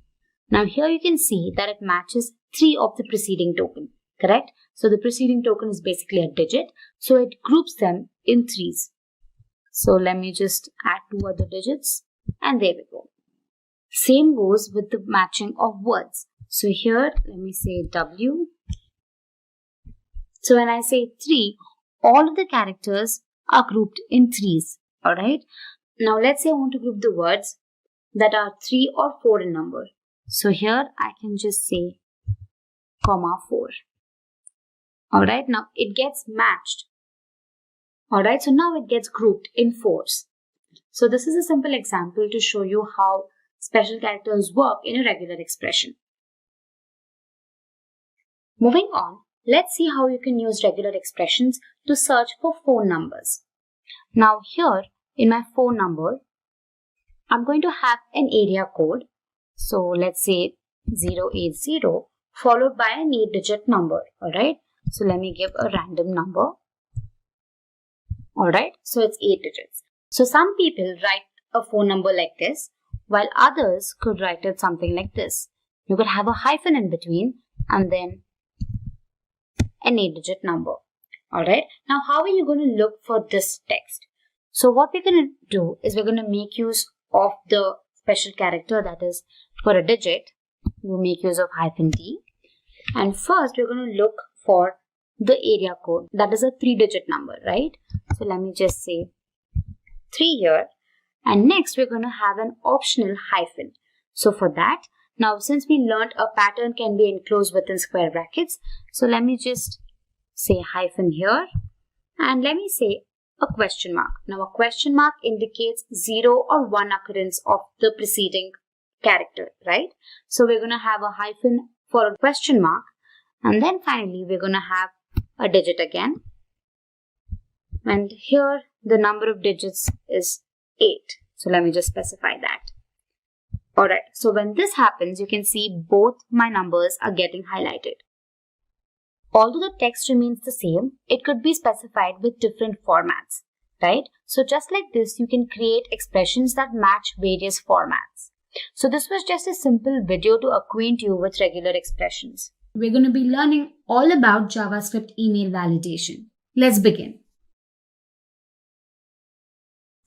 Now here you can see that it matches 3 of the preceding token, correct? So the preceding token is basically a digit. So it groups them in 3s. So let me just add 2 other digits and there we go. Same goes with the matching of words. So here let me say W. So when I say 3, all of the characters are grouped in 3s. Alright. Now let's say I want to group the words that are 3 or 4 in number. So here I can just say comma 4. Alright. Now it gets matched. Alright. So now it gets grouped in 4s. So this is a simple example to show you how special characters work in a regular expression. Moving on, let's see how you can use regular expressions to search for phone numbers. Now here in my phone number, I'm going to have an area code. So let's say 080 followed by an 8-digit number. Alright. So let me give a random number. Alright. So it's 8 digits. So some people write a phone number like this, while others could write it something like this. You could have a hyphen in between and then an 8-digit number. Alright. Now how are you going to look for this text? So what we're going to do is we're going to make use of the special character, that is for a digit, we'll make use of -d. And first we're going to look for the area code, that is a 3-digit number, right? So let me just say 3 here. And next we're going to have an optional hyphen. So for that, now since we learned a pattern can be enclosed within square brackets, so let me just say hyphen here and let me say a question mark. Now a question mark indicates 0 or 1 occurrence of the preceding character, right? So we're going to have a hyphen for a question mark and then finally we're going to have a digit again. And here the number of digits is 8. So let me just specify that. Alright, so when this happens, you can see both my numbers are getting highlighted. Although the text remains the same, it could be specified with different formats. right? So just like this, you can create expressions that match various formats. So this was just a simple video to acquaint you with regular expressions. We're going to be learning all about JavaScript email validation. Let's begin.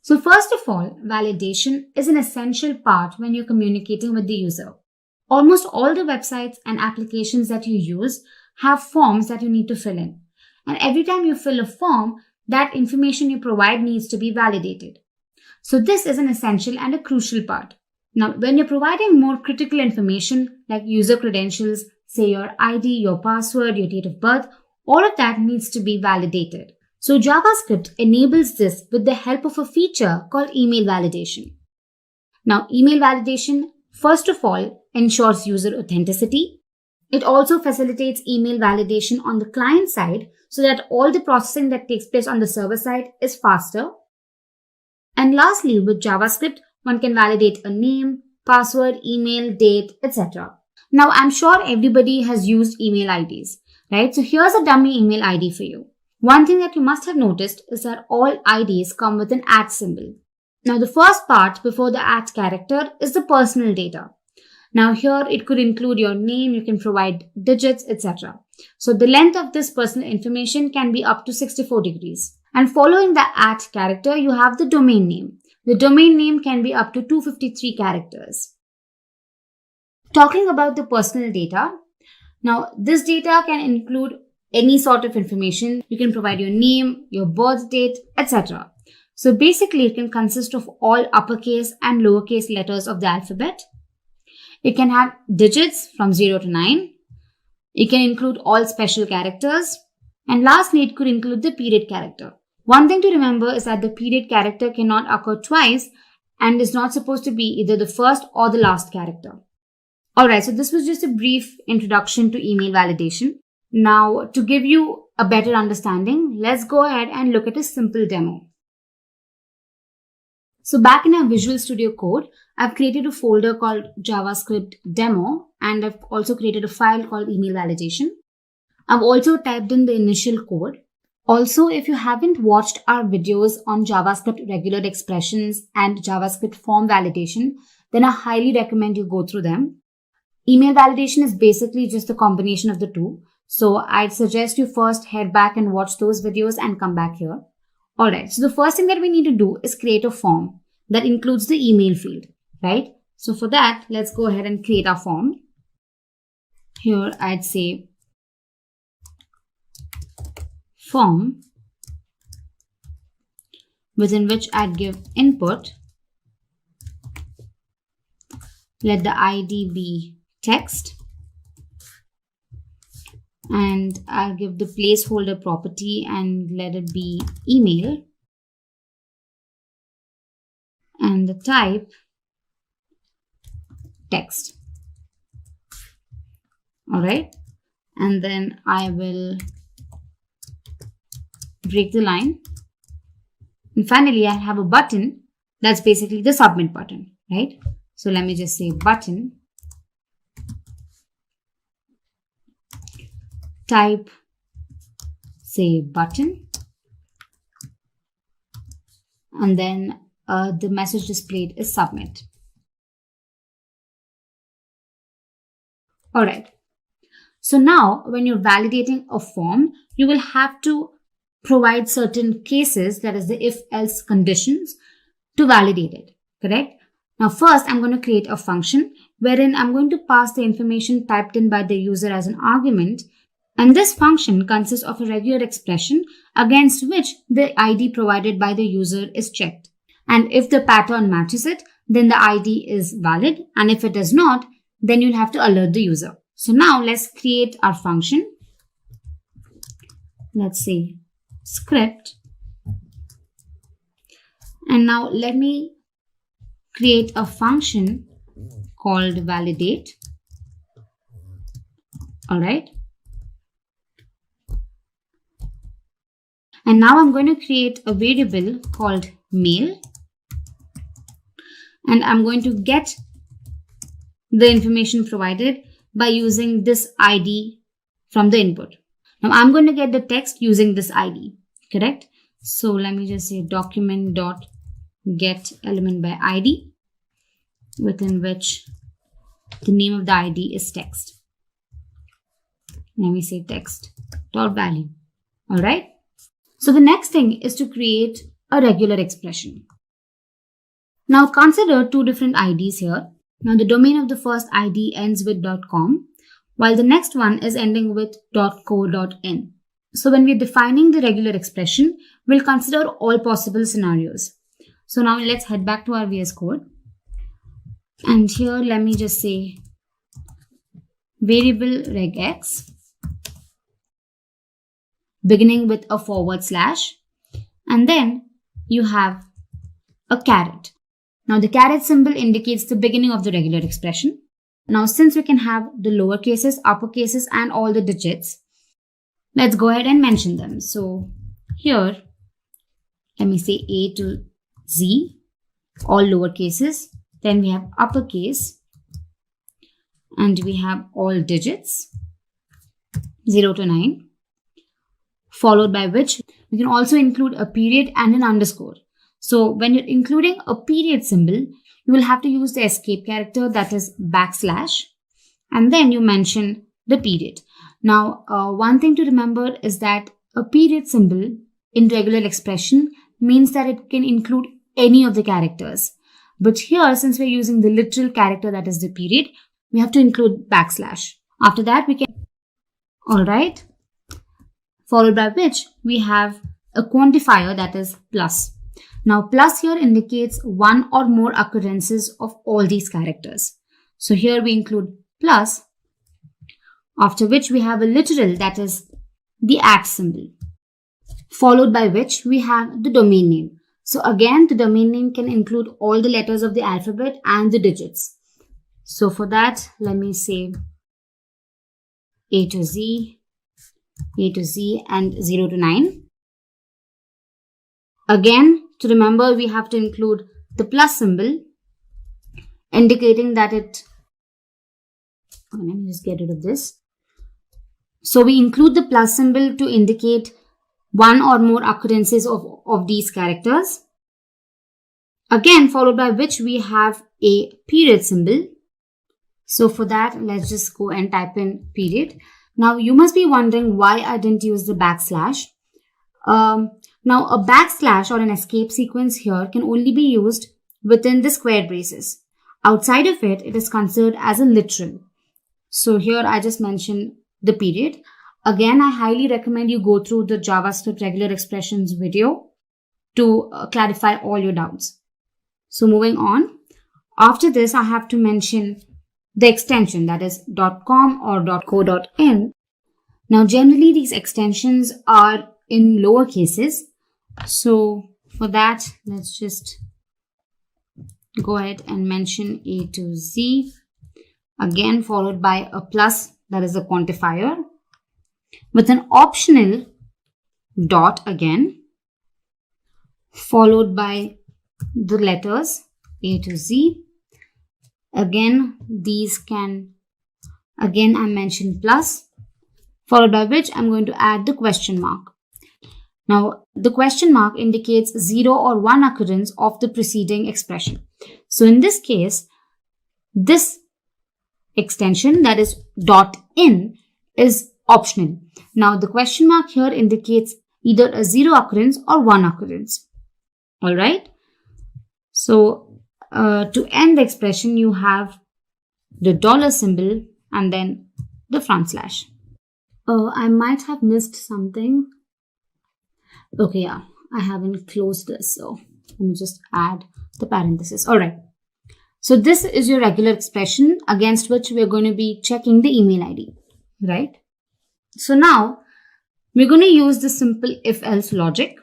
So first of all, validation is an essential part when you're communicating with the user. Almost all the websites and applications that you use have forms that you need to fill in. And every time you fill a form, that information you provide needs to be validated. So this is an essential and a crucial part. Now, when you're providing more critical information like user credentials, say your ID, your password, your date of birth, all of that needs to be validated. So JavaScript enables this with the help of a feature called email validation. Now, email validation, first of all, ensures user authenticity. It also facilitates email validation on the client side so that all the processing that takes place on the server side is faster. And lastly, with JavaScript, one can validate a name, password, email, date, etc. Now, I'm sure everybody has used email IDs, right? So here's a dummy email ID for you. One thing that you must have noticed is that all IDs come with an @ symbol. Now, the first part before the @ character is the personal data. Now here it could include your name, you can provide digits, etc. So the length of this personal information can be up to 64 degrees. And following the @ character, you have the domain name. The domain name can be up to 253 characters. Talking about the personal data, now this data can include any sort of information. You can provide your name, your birth date, etc. So basically it can consist of all uppercase and lowercase letters of the alphabet. It can have digits from 0 to 9. It can include all special characters. And lastly, it could include the period character. One thing to remember is that the period character cannot occur twice and is not supposed to be either the first or the last character. Alright, so this was just a brief introduction to email validation. Now, to give you a better understanding, let's go ahead and look at a simple demo. So back in our Visual Studio Code, I've created a folder called JavaScript demo, and I've also created a file called email validation. I've also typed in the initial code. Also, if you haven't watched our videos on JavaScript regular expressions and JavaScript form validation, then I highly recommend you go through them. Email validation is basically just a combination of the two. So I'd suggest you first head back and watch those videos and come back here. Alright, so the first thing that we need to do is create a form that includes the email field, right? So for that, let's go ahead and create our form. Here I'd say form, within which I'd give input. Let the ID be text. And I'll give the placeholder property and let it be email. And the type text. Alright. And then I will break the line. And finally, I have a button that's basically the submit button, right? So let me just say button. Type, say button, and then the message displayed is submit. Alright, so now when you're validating a form, you will have to provide certain cases, that is the if-else conditions, to validate it, correct? Now first, I'm going to create a function wherein I'm going to pass the information typed in by the user as an argument. And this function consists of a regular expression against which the ID provided by the user is checked. And if the pattern matches it, then the ID is valid. And if it does not, then you'll have to alert the user. So now let's create our function. Let's say script. And now let me create a function called validate. All right. And now I'm going to create a variable called mail. And I'm going to get the information provided by using this ID from the input. Now I'm going to get the text using this ID, correct? So let me just say document dot get element by ID, within which the name of the ID is text. Let me say text dot value. All right. So the next thing is to create a regular expression. Now consider two different IDs here. Now the domain of the first ID ends with .com, while the next one is ending with .co.in. So when we're defining the regular expression, we'll consider all possible scenarios. So now let's head back to our VS Code. And here let me just say variable regex beginning with a /, and then you have a caret. Now the caret symbol indicates the beginning of the regular expression. Now since we can have the lower cases, upper cases and all the digits, let's go ahead and mention them. So here, let me say A to Z, all lower cases. Then we have uppercase and we have all digits 0 to 9, followed by which we can also include a period and an underscore. So when you're including a period symbol, you will have to use the escape character, that is \, and then you mention the period. Now, one thing to remember is that a period symbol in regular expression means that it can include any of the characters. But here, since we're using the literal character, that is the period, we have to include \. After that, we can, all right, followed by which we have a quantifier, that is plus. Now, plus here indicates one or more occurrences of all these characters. So here we include plus, after which we have a literal, that is the @ symbol, followed by which we have the domain name. So again, the domain name can include all the letters of the alphabet and the digits. So for that, let me say A to Z, and 0 to 9. Again, to remember, we have to include the plus symbol, indicating that let me just get rid of this. So we include the plus symbol to indicate one or more occurrences of these characters. Again, followed by which we have a period symbol. So for that, let's just go and type in period. Now you must be wondering why I didn't use the \. Now a \/ or an escape sequence here can only be used within the square braces. Outside of it, it is considered as a literal. So here I just mentioned the period. Again, I highly recommend you go through the JavaScript regular expressions video to clarify all your doubts. So moving on, after this, I have to mention the extension, that is .com or .co.in. Now, generally, these extensions are in lower cases. So for that, let's just go ahead and mention A to Z, again followed by a plus, that is a quantifier, with an optional dot again, followed by the letters A to Z. Again, these can, again I mentioned plus, followed by which I'm going to add the question mark. Now, the question mark indicates 0 or 1 occurrence of the preceding expression. So in this case, this extension, that is .in, is optional. Now, the question mark here indicates either a 0 occurrence or 1 occurrence. All right. So to end the expression, you have the $ symbol and then the front slash. I might have missed something. Okay, yeah, I haven't closed this, so let me just add the parenthesis. All right. So this is your regular expression against which we're going to be checking the email ID, right? So now we're going to use the simple if-else logic.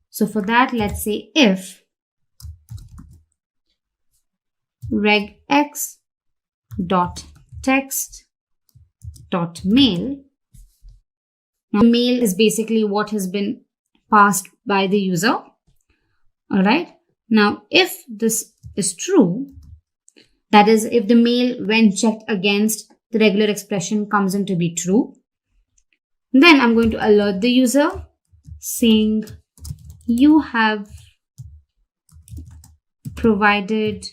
So for that, let's say if regex dot text dot mail. Now, mail is basically what has been passed by the user. All right. Now, if this is true, that is, if the mail when checked against the regular expression comes in to be true, then I'm going to alert the user saying you have provided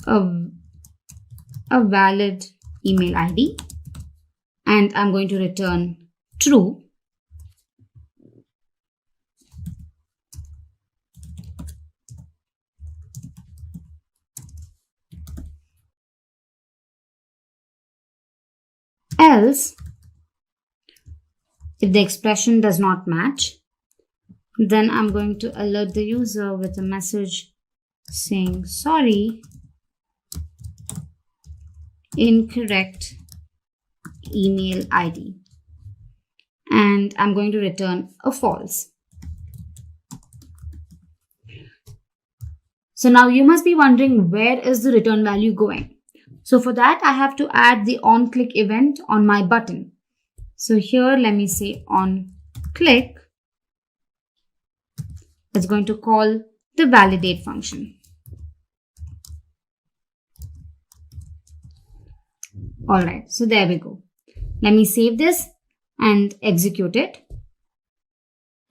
a valid email ID, and I'm going to return true. Else, if the expression does not match, then I'm going to alert the user with a message saying, sorry, incorrect email ID. And I'm going to return a false. So now you must be wondering, where is the return value going? So for that, I have to add the onClick event on my button. So here, let me say onClick. It's going to call the validate function. All right, so there we go. Let me save this and execute it.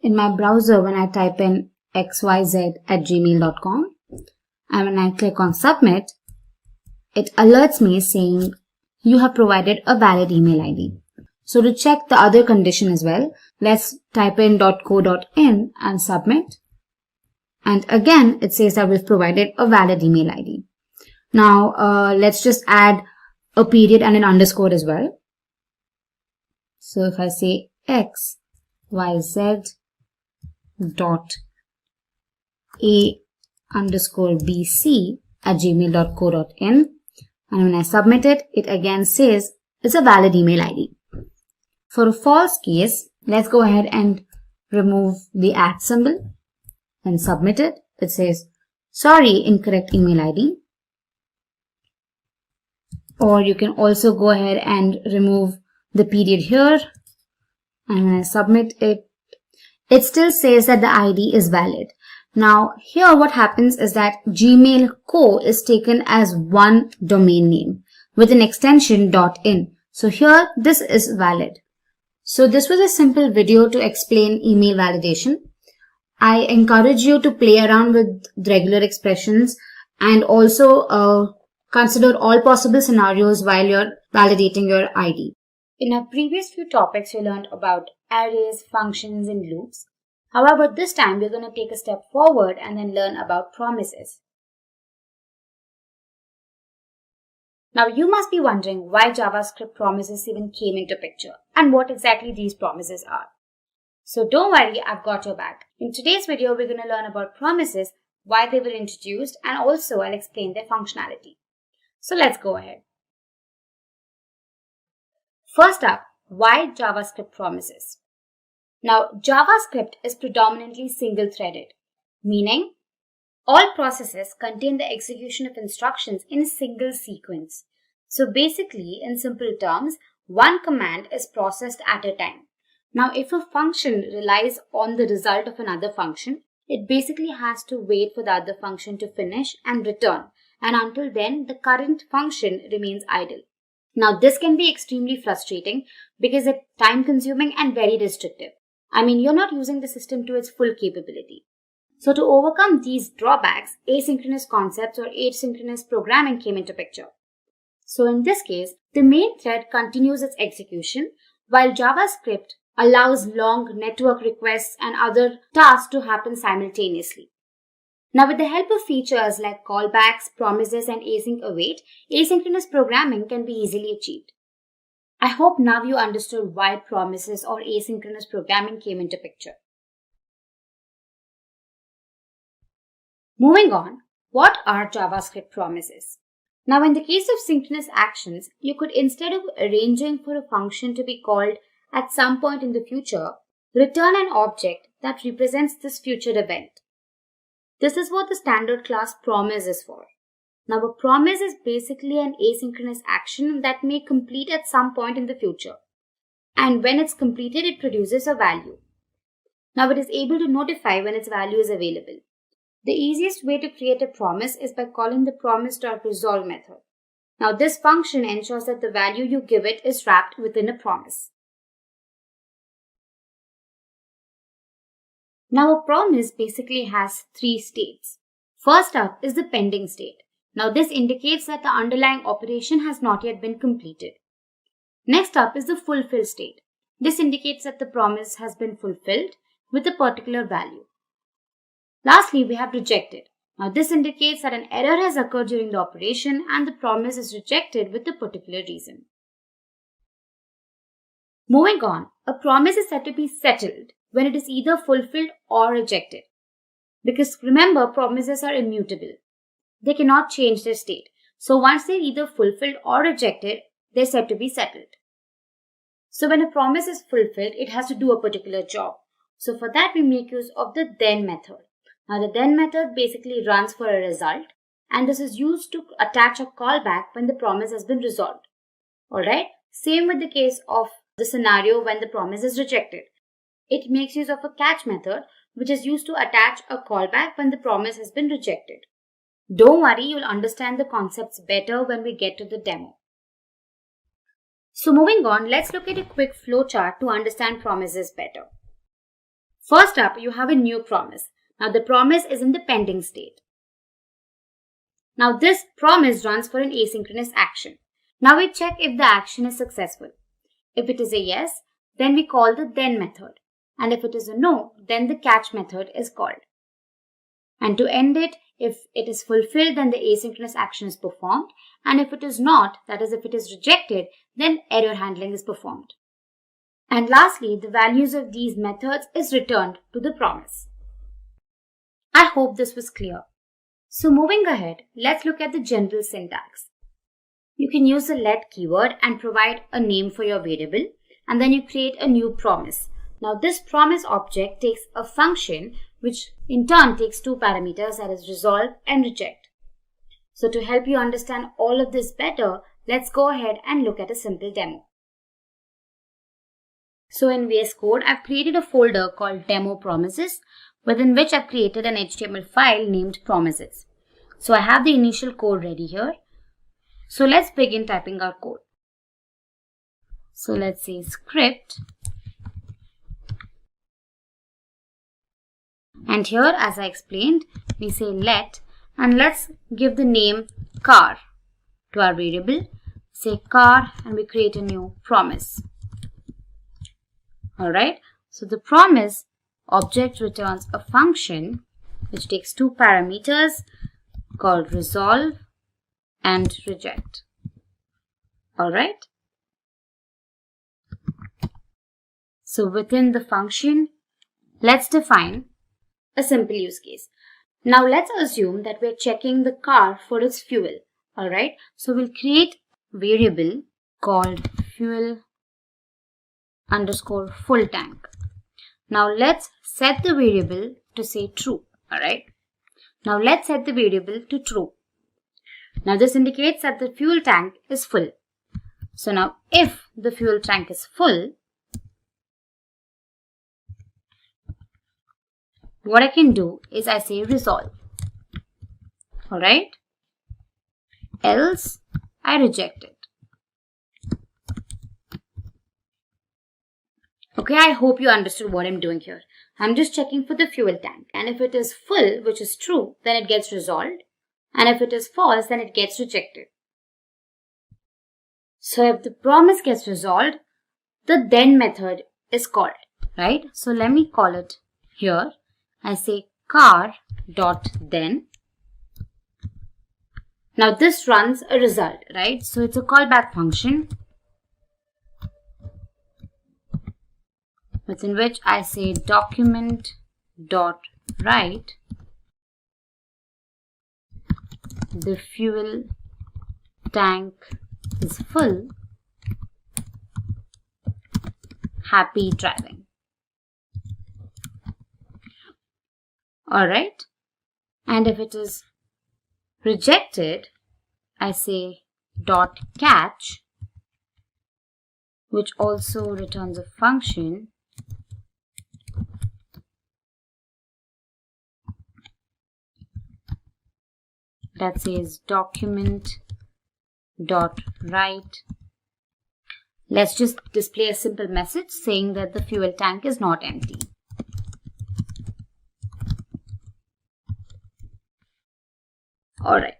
In my browser, when I type in xyz@gmail.com, and when I click on submit, it alerts me saying you have provided a valid email ID. So to check the other condition as well, let's type in .co.in and submit. And again, it says that we've provided a valid email ID. Now, let's just add a period and an underscore as well. So if I say xyz.a_bc@gmail.co.in, and when I submit it, it again says it's a valid email ID. For a false case, let's go ahead and remove the @ symbol and submit it. It says, sorry, incorrect email ID. Or you can also go ahead and remove the period here. And when I submit it, it still says that the ID is valid. Now here what happens is that Gmail Co is taken as one domain name with an extension .in. So here this is valid. So this was a simple video to explain email validation. I encourage you to play around with regular expressions and also consider all possible scenarios while you're validating your ID. In our previous few topics, we learned about arrays, functions, and loops. However, this time we're going to take a step forward and then learn about promises. Now you must be wondering why JavaScript promises even came into picture and what exactly these promises are. So don't worry, I've got your back. In today's video, we're going to learn about promises, why they were introduced, and also I'll explain their functionality. So let's go ahead. First up, why JavaScript promises? Now, JavaScript is predominantly single-threaded, meaning all processes contain the execution of instructions in a single sequence. So basically, in simple terms, one command is processed at a time. Now, if a function relies on the result of another function, it basically has to wait for the other function to finish and return. And until then, the current function remains idle. Now, this can be extremely frustrating because it's time-consuming and very restrictive. I mean, you're not using the system to its full capability. So to overcome these drawbacks, asynchronous concepts or asynchronous programming came into picture. So in this case, the main thread continues its execution while JavaScript allows long network requests and other tasks to happen simultaneously. Now with the help of features like callbacks, promises, and async await, asynchronous programming can be easily achieved. I hope now you understood why promises or asynchronous programming came into picture. Moving on, what are JavaScript promises? Now in the case of synchronous actions, you could, instead of arranging for a function to be called at some point in the future, return an object that represents this future event. This is what the standard class promise is for. Now a promise is basically an asynchronous action that may complete at some point in the future. And when it's completed, it produces a value. Now it is able to notify when its value is available. The easiest way to create a promise is by calling the promise.resolve method. Now this function ensures that the value you give it is wrapped within a promise. Now a promise basically has three states. First up is the pending state. Now this indicates that the underlying operation has not yet been completed. Next up is the fulfill state. This indicates that the promise has been fulfilled with a particular value. Lastly, we have rejected. Now this indicates that an error has occurred during the operation and the promise is rejected with a particular reason. Moving on, a promise is said to be settled when it is either fulfilled or rejected. Because remember, promises are immutable. They cannot change their state. So once they're either fulfilled or rejected, they're said to be settled. So when a promise is fulfilled, it has to do a particular job. So for that, we make use of the then method. Now the then method basically runs for a result, and this is used to attach a callback when the promise has been resolved. Alright, same with the case of the scenario when the promise is rejected. It makes use of a catch method, which is used to attach a callback when the promise has been rejected. Don't worry, you'll understand the concepts better when we get to the demo. So moving on, let's look at a quick flowchart to understand promises better. First up, you have a new promise. Now the promise is in the pending state. Now this promise runs for an asynchronous action. Now we check if the action is successful. If it is a yes, then we call the then method. And if it is a no, then the catch method is called. And to end it, if it is fulfilled, then the asynchronous action is performed. And if it is not, that is if it is rejected, then error handling is performed. And lastly, the values of these methods is returned to the promise. I hope this was clear. So moving ahead, let's look at the general syntax. You can use the let keyword and provide a name for your variable, and then you create a new promise. Now this promise object takes a function which in turn takes two parameters, that is resolve and reject. So to help you understand all of this better, let's go ahead and look at a simple demo. So in VS Code, I've created a folder called demo promises, within which I've created an HTML file named promises. So I have the initial code ready here. So let's begin typing our code. So let's say script. And here, as I explained, we say let, and let's give the name car to our variable. Say car, and we create a new promise. Alright, so the promise object returns a function which takes two parameters called resolve and reject. Alright, so within the function, let's define a simple use case. Now let's assume that we're checking the car for its fuel. Alright, so we'll create a variable called fuel underscore full tank. Now let's set the variable to say true. Alright, now let's set the variable to true. Now this indicates that the fuel tank is full. So now if the fuel tank is full, what I can do is I say resolve. Alright, else I reject it. Okay, I hope you understood what I'm doing here. I'm just checking for the fuel tank, and if it is full, which is true, then it gets resolved, and if it is false, then it gets rejected. So if the promise gets resolved, the then method is called, right? So let me call it here. I say car.then. Now this runs a result, right? So it's a callback function within which I say document.write the fuel tank is full, happy driving. Alright, and if it is rejected, I say dot catch, which also returns a function that says document.write. Let's just display a simple message saying that the fuel tank is not empty. Alright,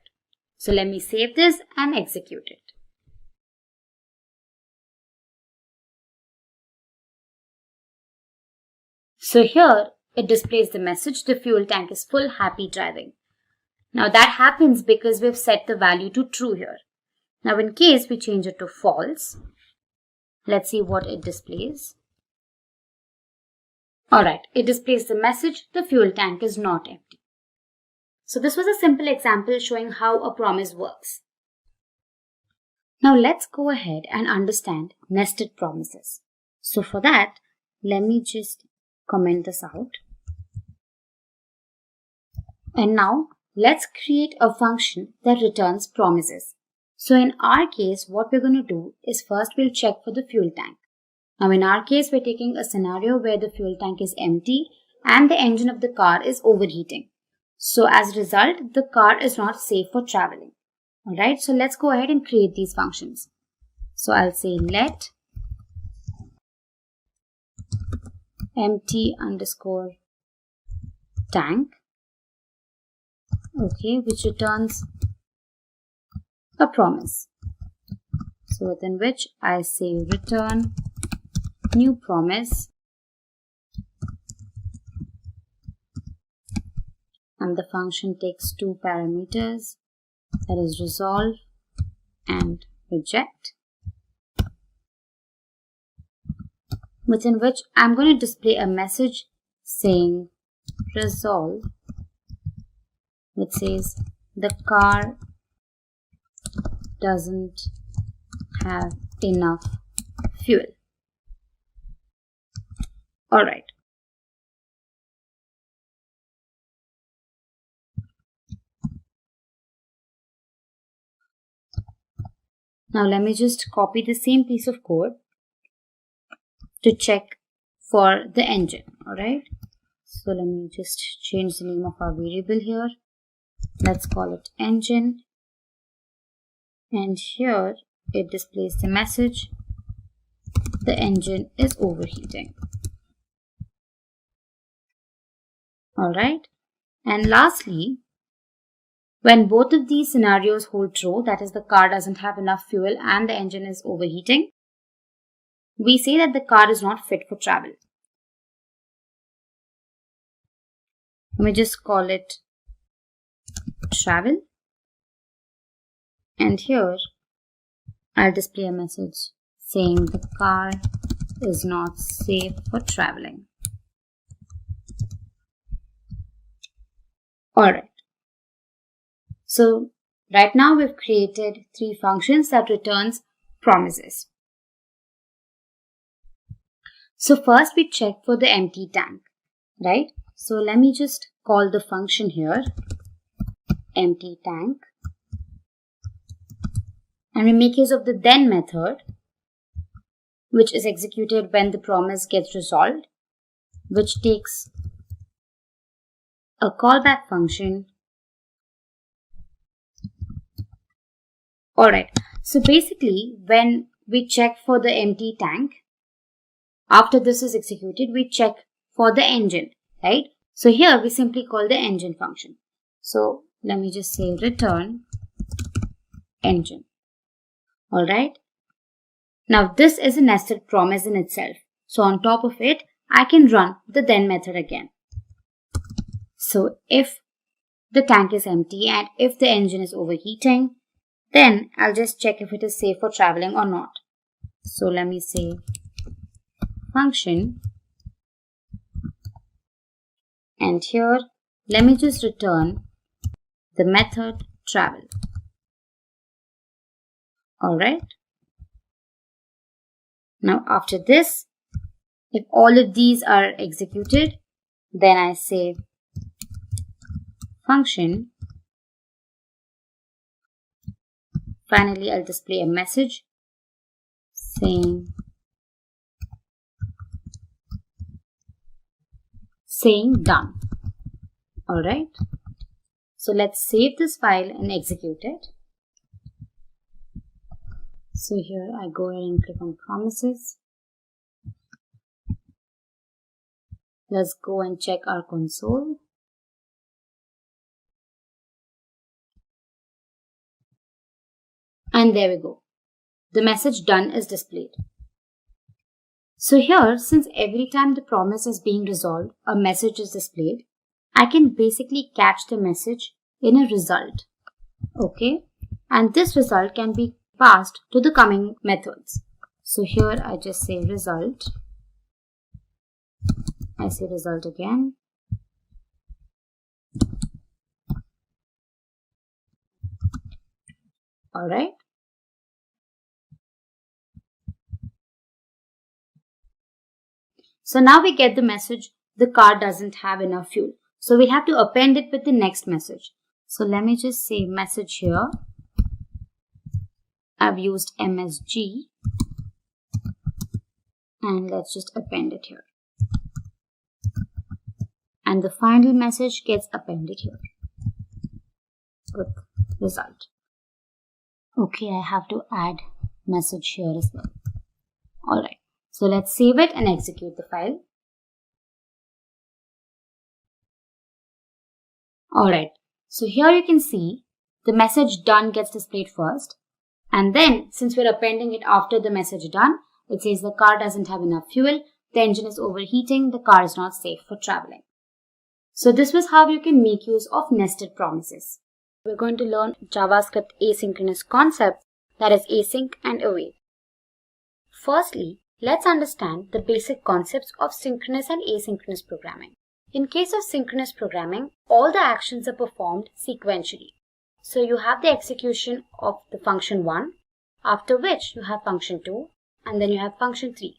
so let me save this and execute it. So here it displays the message, the fuel tank is full, happy driving. Now that happens because we've set the value to true here. Now in case we change it to false, let's see what it displays. Alright, it displays the message, the fuel tank is not empty. So this was a simple example showing how a promise works. Now let's go ahead and understand nested promises. So for that, let me just comment this out. And now let's create a function that returns promises. So in our case, what we're going to do is first we'll check for the fuel tank. Now in our case, we're taking a scenario where the fuel tank is empty and the engine of the car is overheating. So as a result, the car is not safe for traveling. Alright, so let's go ahead and create these functions. So I'll say let empty underscore tank, okay, which returns a promise. So within which I say return new promise, and the function takes two parameters, that is resolve and reject, within which I'm going to display a message saying resolve, which says the car doesn't have enough fuel. Alright. Now let me just copy the same piece of code to check for the engine. Alright. So let me just change the name of our variable here. Let's call it engine. And here it displays the message, the engine is overheating. Alright. And lastly, when both of these scenarios hold true, that is the car doesn't have enough fuel and the engine is overheating, we say that the car is not fit for travel. Let me just call it travel. And here I'll display a message saying the car is not safe for traveling. Alright. So right now we've created three functions that returns promises. So first we check for the empty tank, right? So let me just call the function here empty tank. And we make use of the then method, which is executed when the promise gets resolved, which takes a callback function. Alright, so basically when we check for the empty tank, after this is executed, we check for the engine, right? So here we simply call the engine function. So let me just say return engine. Alright. Now this is a nested promise in itself. So on top of it, I can run the then method again. So if the tank is empty and if the engine is overheating, then I'll just check if it is safe for traveling or not. So let me say function, and here let me just return the method travel. Alright. Now after this, if all of these are executed, then I say function. Finally, I'll display a message saying done. Alright. So let's save this file and execute it. So here I go ahead and click on promises. Let's go and check our console. And there we go. The message done is displayed. So here, since every time the promise is being resolved, a message is displayed, I can basically catch the message in a result. Okay, and this result can be passed to the coming methods. So here I just say result. I say result again. Alright. So now we get the message, the car doesn't have enough fuel. So we'll have to append it with the next message. So let me just say message here. I've used MSG. And let's just append it here. And the final message gets appended here with result. Okay, I have to add message here as well. Alright, so let's save it and execute the file. Alright, so here you can see the message done gets displayed first. And then, since we're appending it after the message done, it says the car doesn't have enough fuel, the engine is overheating, the car is not safe for traveling. So this was how you can make use of nested promises. We're going to learn JavaScript asynchronous concepts, that is async and await. Firstly, let's understand the basic concepts of synchronous and asynchronous programming. In case of synchronous programming, all the actions are performed sequentially. So you have the execution of the function 1, after which you have function 2, and then you have function 3.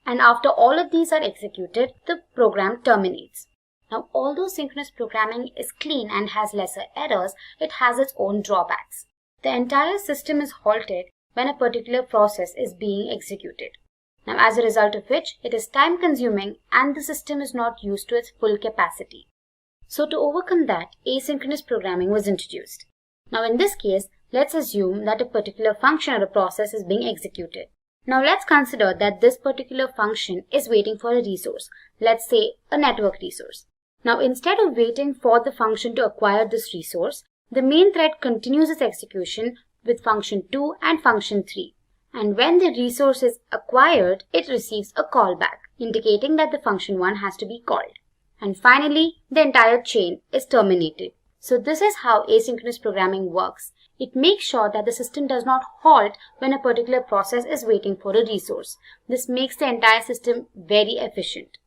And after all of these are executed, the program terminates. Now, although synchronous programming is clean and has lesser errors, it has its own drawbacks. The entire system is halted when a particular process is being executed. Now, as a result of which, it is time consuming and the system is not used to its full capacity. So to overcome that, asynchronous programming was introduced. Now, in this case, let's assume that a particular function or a process is being executed. Now let's consider that this particular function is waiting for a resource, let's say a network resource. Now instead of waiting for the function to acquire this resource, the main thread continues its execution with function 2 and function 3. And when the resource is acquired, it receives a callback, indicating that the function 1 has to be called. And finally, the entire chain is terminated. So this is how asynchronous programming works. It makes sure that the system does not halt when a particular process is waiting for a resource. This makes the entire system very efficient.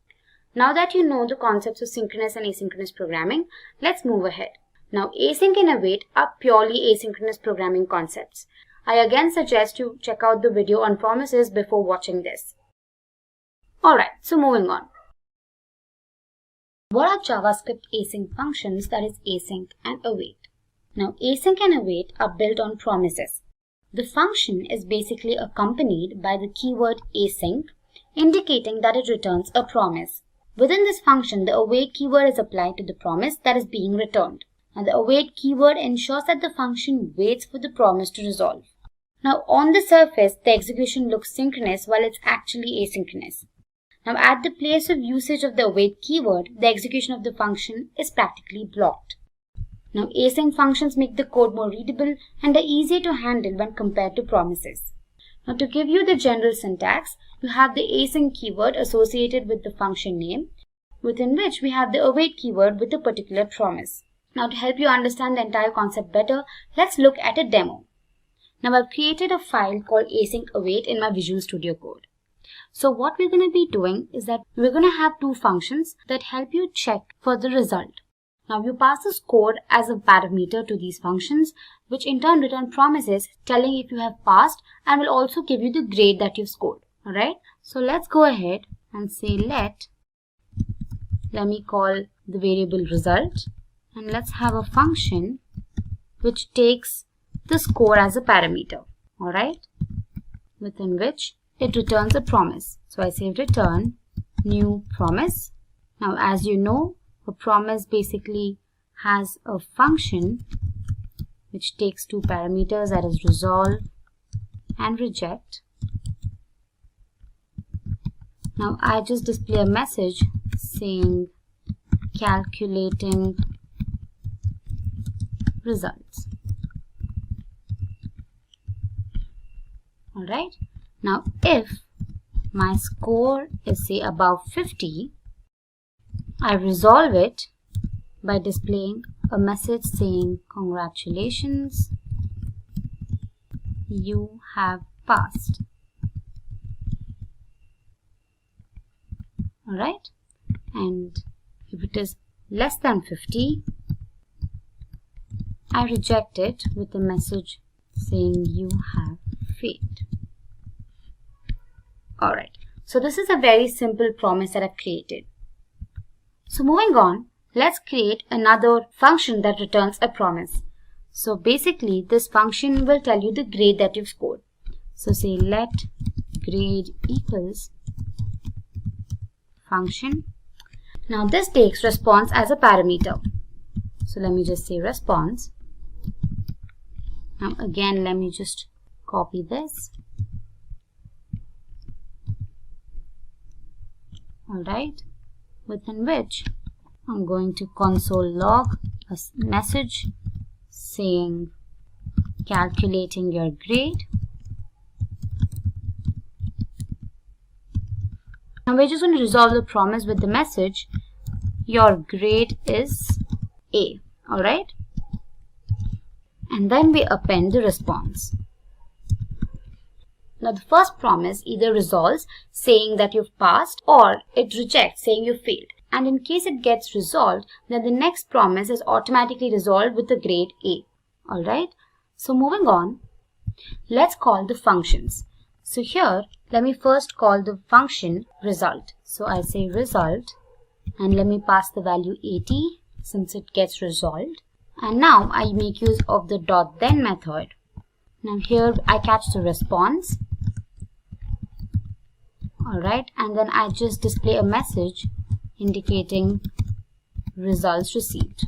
Now that you know the concepts of synchronous and asynchronous programming, let's move ahead. Now, async and await are purely asynchronous programming concepts. I again suggest you check out the video on promises before watching this. Alright, so moving on. What are JavaScript async functions, that is async and await? Now, async and await are built on promises. The function is basically accompanied by the keyword async, indicating that it returns a promise. Within this function, the await keyword is applied to the promise that is being returned. Now, the await keyword ensures that the function waits for the promise to resolve. Now, on the surface, the execution looks synchronous while it's actually asynchronous. Now, at the place of usage of the await keyword, the execution of the function is practically blocked. Now, async functions make the code more readable and are easier to handle when compared to promises. Now, to give you the general syntax, you have the async keyword associated with the function name, within which we have the await keyword with a particular promise. Now, to help you understand the entire concept better, let's look at a demo. Now, I've created a file called async await in my Visual Studio Code. So what we're going to be doing is that we're going to have two functions that help you check for the result. Now you pass this code as a parameter to these functions, which in turn return promises telling if you have passed and will also give you the grade that you've scored. Alright, so let's go ahead and say let me call the variable result, and let's have a function which takes the score as a parameter. Alright, within which it returns a promise. So I say return new promise. Now as you know, a promise basically has a function which takes two parameters, that is resolve and reject. Now I just display a message saying calculating results. Alright. Now if my score is say above 50, I resolve it by displaying a message saying congratulations, you have passed. Alright, and if it is less than 50, I reject it with a message saying you have failed. Alright, so this is a very simple promise that I've created. So moving on, let's create another function that returns a promise. So basically this function will tell you the grade that you've scored. So say let grade equals function. Now this takes response as a parameter. So let me just say response. Now again, let me just copy this. Alright, within which I'm going to console log a message saying calculating your grade. Now we're just going to resolve the promise with the message your grade is A. Alright, and then we append the response. Now the first promise either resolves saying that you've passed, or it rejects saying you failed. And in case it gets resolved, then the next promise is automatically resolved with the grade A. Alright, so moving on, let's call the functions. So here, let me first call the function result. So I say result, and let me pass the value 80 since it gets resolved. And now I make use of the .then method. Now here I catch the response. Alright, and then I just display a message indicating results received.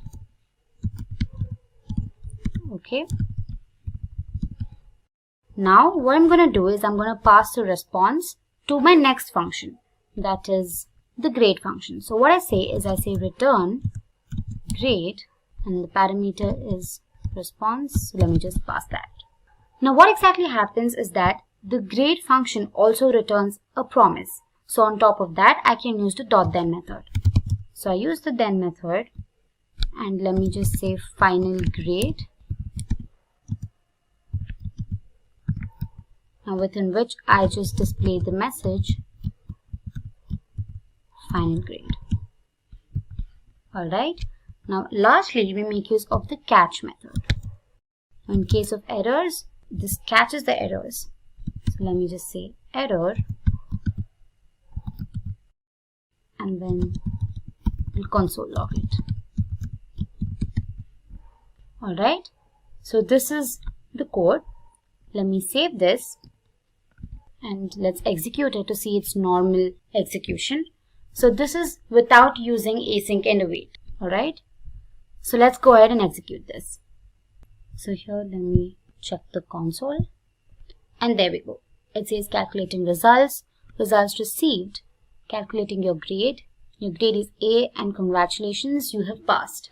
Okay. Now what I'm going to do is I'm going to pass the response to my next function, that is the grade function. So what I say is I say return grade, and the parameter is response. So let me just pass that. Now what exactly happens is that the grade function also returns a promise. So on top of that, I can use the .then method. So I use the then method, and let me just say final grade. Now within which I just display the message final grade. Alright. Now lastly, we make use of the catch method. In case of errors, this catches the errors. So let me just say error, and then we'll console log it. Alright, so this is the code. Let me save this and let's execute it to see its normal execution. So this is without using async and await. Alright, so let's go ahead and execute this. So here let me check the console, and there we go. It says calculating results, results received, calculating your grade. Your grade is A, and congratulations, you have passed.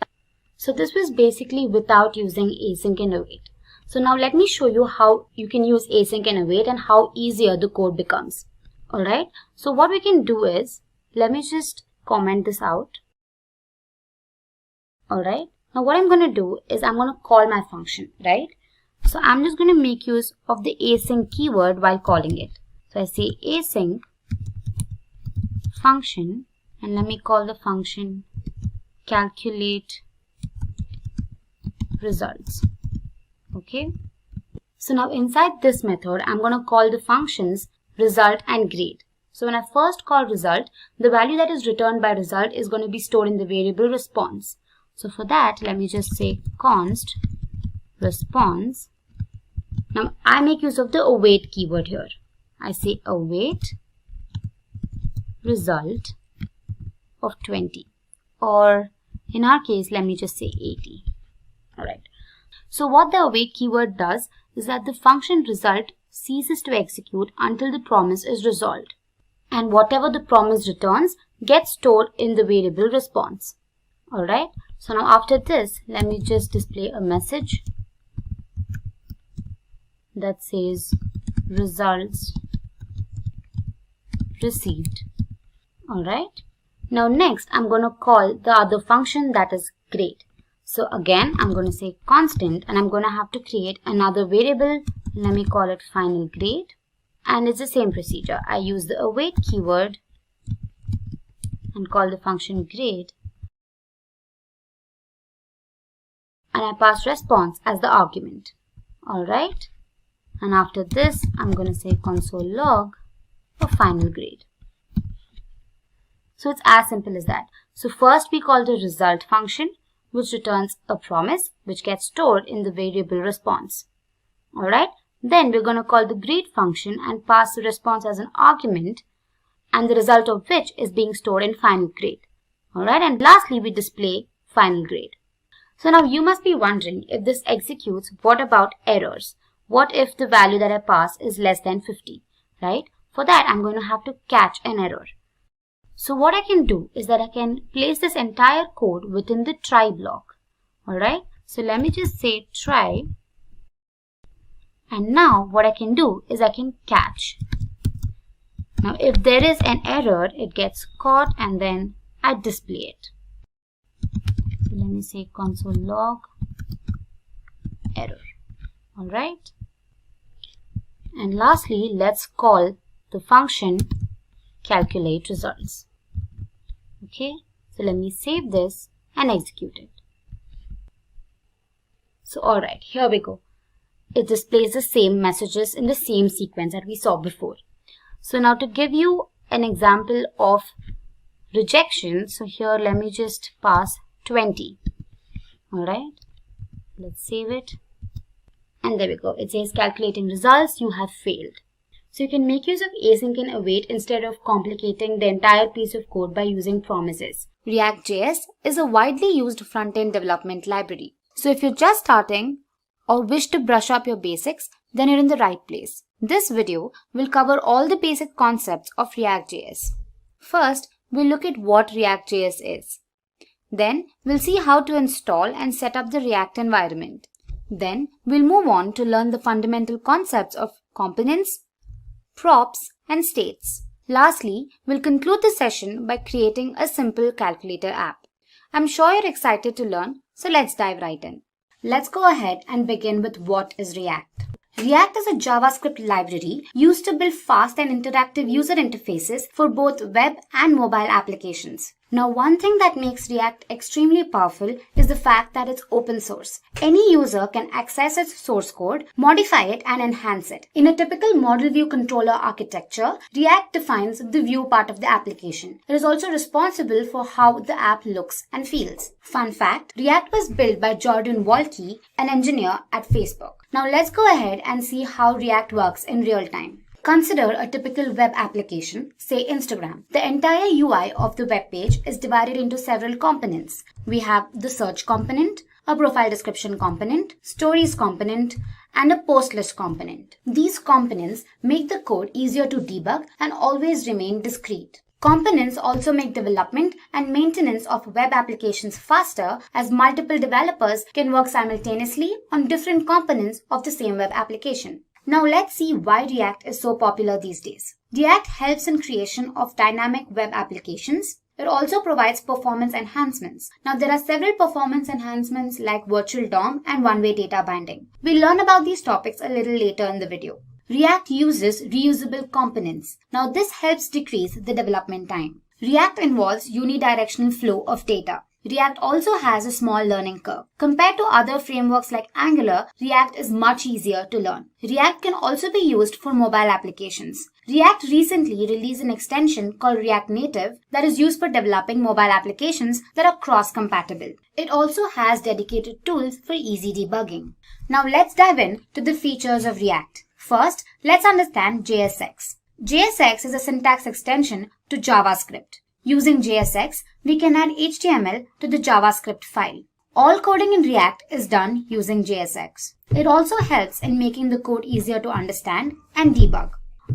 So this was basically without using async and await. So now let me show you how you can use async and await and how easier the code becomes. Alright, so what we can do is, let me just comment this out. Alright, now what I'm going to do is I'm going to call my function, right? So I'm just going to make use of the async keyword while calling it. So I say async function, and let me call the function calculate results. Okay. So now inside this method, I'm going to call the functions result and grade. So when I first call result, the value that is returned by result is going to be stored in the variable response. So for that, let me just say const response. Now I make use of the await keyword here. I say await result of 20, or in our case, let me just say 80. Alright. So what the await keyword does is that the function result ceases to execute until the promise is resolved, and whatever the promise returns gets stored in the variable response. Alright. So now after this, let me just display a message that says results received. Alright. Now next I'm going to call the other function, that is grade. So again I'm going to say constant, and I'm going to have to create another variable. Let me call it final grade. And it's the same procedure. I use the await keyword and call the function grade. And I pass response as the argument. Alright. And after this, I'm going to say console log for final grade. So it's as simple as that. So first we call the result function, which returns a promise which gets stored in the variable response. Alright. Then we're going to call the grade function and pass the response as an argument, and the result of which is being stored in final grade. Alright. And lastly, we display final grade. So now you must be wondering, if this executes, what about errors? What if the value that I pass is less than 50, right? For that, I'm going to have to catch an error. So what I can do is that I can place this entire code within the try block. Alright, so let me just say try. And now what I can do is I can catch. Now if there is an error, it gets caught and then I display it. So let me say console log error. Alright. And lastly, let's call the function calculate results. Okay, so let me save this and execute it. So alright, here we go. It displays the same messages in the same sequence that we saw before. So now to give you an example of rejection, so here let me just pass 20. Alright, let's save it. And there we go. It says calculating results, you have failed. So you can make use of async and await instead of complicating the entire piece of code by using promises. ReactJS is a widely used front-end development library. So if you're just starting or wish to brush up your basics, then you're in the right place. This video will cover all the basic concepts of ReactJS. First, we'll look at what ReactJS is. Then, we'll see how to install and set up the React environment. Then, we'll move on to learn the fundamental concepts of components, props, and states. Lastly, we'll conclude the session by creating a simple calculator app. I'm sure you're excited to learn, so let's dive right in. Let's go ahead and begin with what is React. React is a JavaScript library used to build fast and interactive user interfaces for both web and mobile applications. Now, one thing that makes React extremely powerful is the fact that it's open source. Any user can access its source code, modify it, and enhance it. In a typical model view controller architecture, React defines the view part of the application. It is also responsible for how the app looks and feels. Fun fact, React was built by Jordan Walke, an engineer at Facebook. Now let's go ahead and see how React works in real time. Consider a typical web application, say Instagram. The entire UI of the web page is divided into several components. We have the search component, a profile description component, stories component, and a post list component. These components make the code easier to debug and always remain discrete. Components also make development and maintenance of web applications faster, as multiple developers can work simultaneously on different components of the same web application. Now let's see why React is so popular these days. React helps in creation of dynamic web applications. It also provides performance enhancements. Now there are several performance enhancements like virtual DOM and one-way data binding. We'll learn about these topics a little later in the video. React uses reusable components. Now this helps decrease the development time. React involves unidirectional flow of data. React also has a small learning curve. Compared to other frameworks like Angular, React is much easier to learn. React can also be used for mobile applications. React recently released an extension called React Native that is used for developing mobile applications that are cross-compatible. It also has dedicated tools for easy debugging. Now let's dive in to the features of React. First, let's understand JSX. JSX is a syntax extension to JavaScript. Using JSX, we can add HTML to the JavaScript file. All coding in React is done using JSX. It also helps in making the code easier to understand and debug.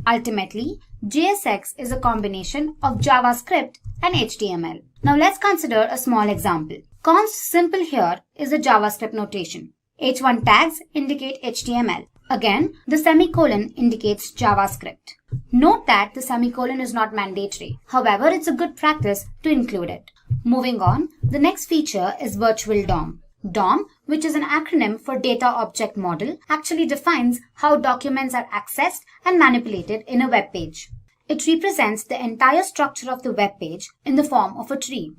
Ultimately, JSX is a combination of JavaScript and HTML. Now let's consider a small example. Const simple here is a JavaScript notation. H1 tags indicate HTML. Again, the semicolon indicates JavaScript. Note that the semicolon is not mandatory. However, it's a good practice to include it. Moving on, the next feature is virtual DOM. DOM, which is an acronym for Data Object Model, actually defines how documents are accessed and manipulated in a web page. It represents the entire structure of the web page in the form of a tree.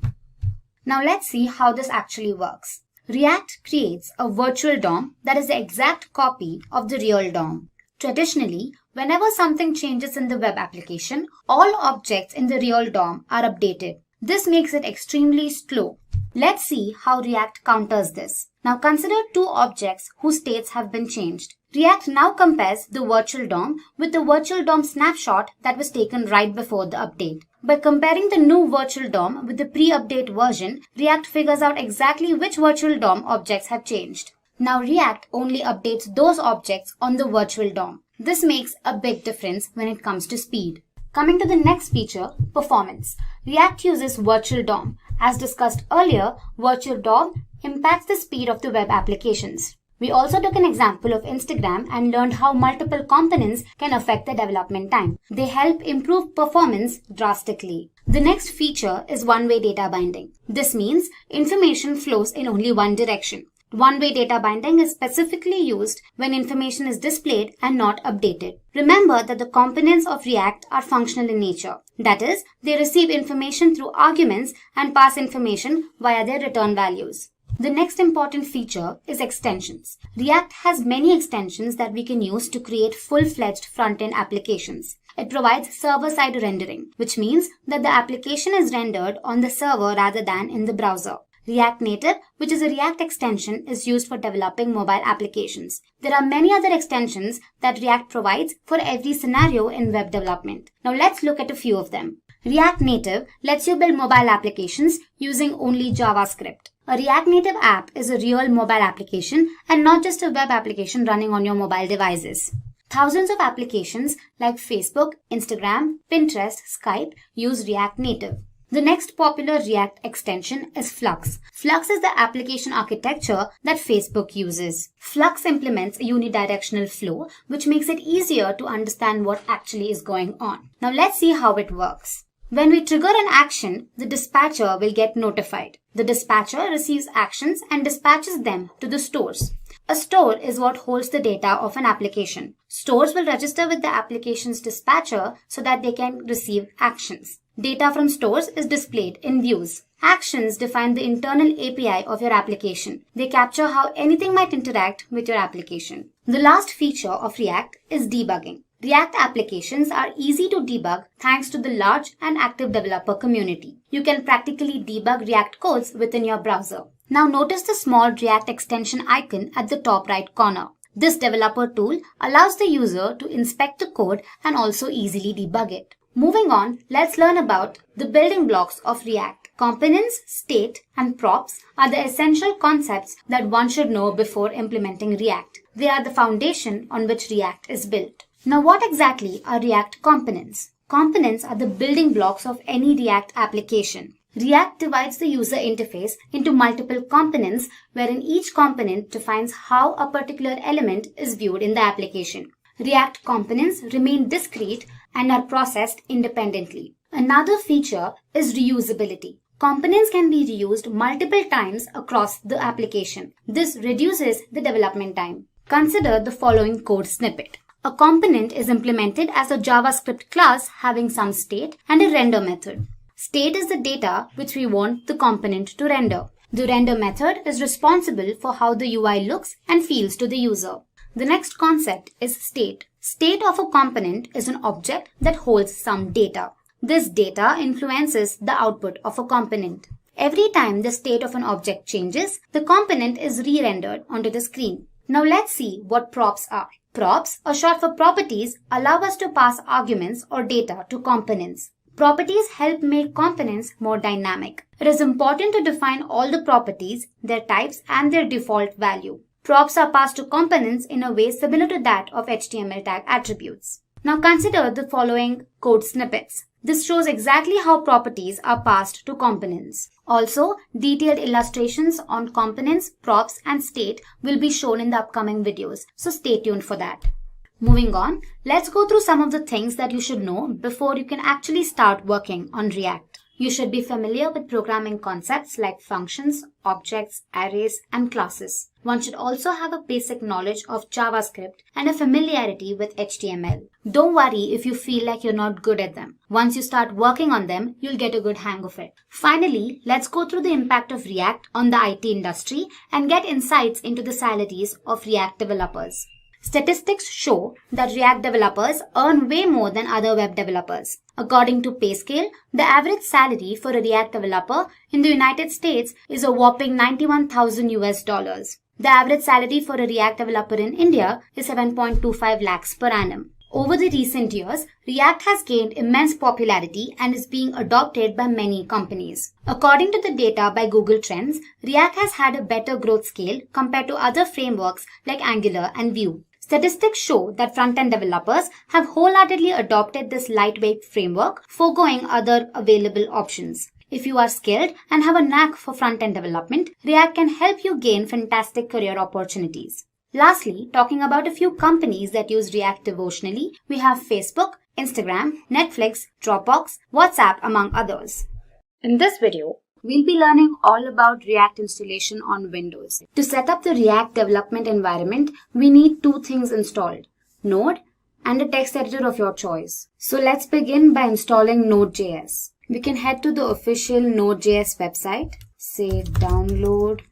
Now let's see how this actually works. React creates a virtual DOM that is the exact copy of the real DOM. Traditionally, whenever something changes in the web application, all objects in the real DOM are updated. This makes it extremely slow. Let's see how React counters this. Now consider two objects whose states have been changed. React now compares the virtual DOM with the virtual DOM snapshot that was taken right before the update. By comparing the new virtual DOM with the pre-update version, React figures out exactly which virtual DOM objects have changed. Now React only updates those objects on the virtual DOM. This makes a big difference when it comes to speed. Coming to the next feature, performance. React uses virtual DOM. As discussed earlier, virtual DOM impacts the speed of the web applications. We also took an example of Instagram and learned how multiple components can affect the development time. They help improve performance drastically. The next feature is one-way data binding. This means information flows in only one direction. One-way data binding is specifically used when information is displayed and not updated. Remember that the components of React are functional in nature. That is, they receive information through arguments and pass information via their return values. The next important feature is extensions. React has many extensions that we can use to create full-fledged front-end applications. It provides server-side rendering, which means that the application is rendered on the server rather than in the browser. React Native, which is a React extension, is used for developing mobile applications. There are many other extensions that React provides for every scenario in web development. Now let's look at a few of them. React Native lets you build mobile applications using only JavaScript. A React Native app is a real mobile application and not just a web application running on your mobile devices. Thousands of applications like Facebook, Instagram, Pinterest, Skype use React Native. The next popular React extension is Flux. Flux is the application architecture that Facebook uses. Flux implements a unidirectional flow, which makes it easier to understand what actually is going on. Now let's see how it works. When we trigger an action, the dispatcher will get notified. The dispatcher receives actions and dispatches them to the stores. A store is what holds the data of an application. Stores will register with the application's dispatcher so that they can receive actions. Data from stores is displayed in views. Actions define the internal API of your application. They capture how anything might interact with your application. The last feature of React is debugging. React applications are easy to debug thanks to the large and active developer community. You can practically debug React codes within your browser. Now notice the small React extension icon at the top right corner. This developer tool allows the user to inspect the code and also easily debug it. Moving on, let's learn about the building blocks of React. Components, state, and props are the essential concepts that one should know before implementing React. They are the foundation on which React is built. Now, what exactly are React components? Components are the building blocks of any React application. React divides the user interface into multiple components, wherein each component defines how a particular element is viewed in the application. React components remain discrete and are processed independently. Another feature is reusability. Components can be reused multiple times across the application. This reduces the development time. Consider the following code snippet. A component is implemented as a JavaScript class having some state and a render method. State is the data which we want the component to render. The render method is responsible for how the UI looks and feels to the user. The next concept is state. State of a component is an object that holds some data. This data influences the output of a component. Every time the state of an object changes, the component is re-rendered onto the screen. Now let's see what props are. Props, or short for properties, allow us to pass arguments or data to components. Properties help make components more dynamic. It is important to define all the properties, their types, and their default value. Props are passed to components in a way similar to that of HTML tag attributes. Now consider the following code snippets. This shows exactly how properties are passed to components. Also, detailed illustrations on components, props, and state will be shown in the upcoming videos, so stay tuned for that. Moving on, let's go through some of the things that you should know before you can actually start working on React. You should be familiar with programming concepts like functions, objects, arrays, and classes. One should also have a basic knowledge of JavaScript and a familiarity with HTML. Don't worry if you feel like you're not good at them. Once you start working on them, you'll get a good hang of it. Finally, let's go through the impact of React on the IT industry and get insights into the salaries of React developers. Statistics show that React developers earn way more than other web developers. According to PayScale, the average salary for a React developer in the United States is a whopping 91,000 US dollars. The average salary for a React developer in India is 7.25 lakhs per annum. Over the recent years, React has gained immense popularity and is being adopted by many companies. According to the data by Google Trends, React has had a better growth scale compared to other frameworks like Angular and Vue. Statistics show that front-end developers have wholeheartedly adopted this lightweight framework, foregoing other available options. If you are skilled and have a knack for front-end development, React can help you gain fantastic career opportunities. Lastly, talking about a few companies that use React devotionally, we have Facebook, Instagram, Netflix, Dropbox, WhatsApp, among others. In this video, we'll be learning all about React installation on Windows. To set up the React development environment, we need two things installed, Node and a text editor of your choice. So let's begin by installing Node.js. We can head to the official Node.js website, say download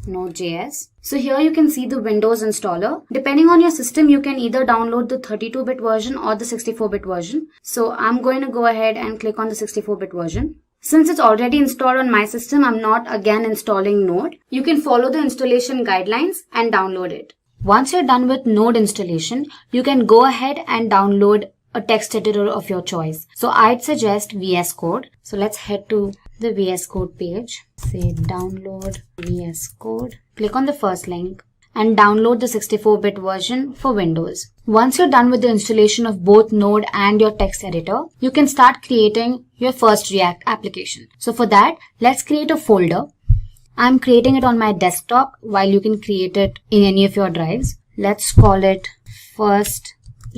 Node.js. So here you can see the Windows installer. Depending on your system, you can either download the 32-bit version or the 64-bit version. So I'm going to go ahead and click on the 64-bit version. Since it's already installed on my system, I'm not again installing Node. You can follow the installation guidelines and download it. Once you're done with Node installation, you can go ahead and download a text editor of your choice. So I'd suggest VS Code. So let's head to the VS Code page. Say download VS Code. Click on the first link and download the 64-bit version for Windows. Once you're done with the installation of both Node and your text editor, you can start creating your first React application. So for that, let's create a folder. I'm creating it on my desktop, while you can create it in any of your drives. Let's call it first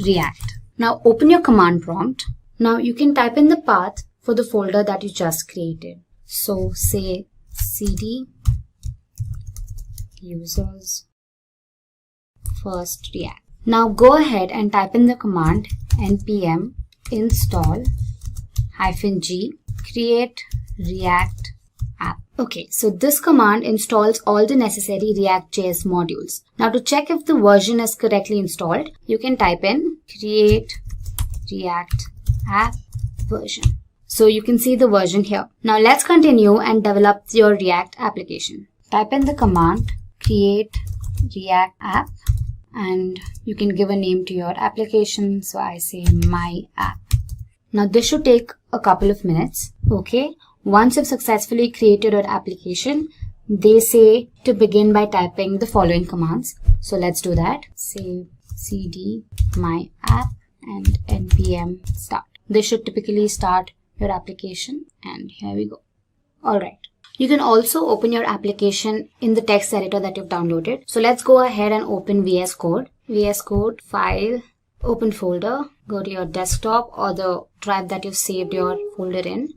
React. Now open your command prompt. Now you can type in the path for the folder that you just created. So say cd users first React. Now go ahead and type in the command npm install -g create React app. Okay, so this command installs all the necessary React.js modules. Now to check if the version is correctly installed, you can type in create React app version. So you can see the version here. Now let's continue and develop your React application. Type in the command create React app and you can give a name to your application. So I say my app. Now this should take a couple of minutes. Okay. Once you've successfully created your application, they say to begin by typing the following commands. So let's do that. Say cd my app and npm start. This should typically start your application, and here we go. Alright. You can also open your application in the text editor that you've downloaded. So let's go ahead and open VS Code. VS Code, file, open folder, go to your desktop or the drive that you've saved your folder in.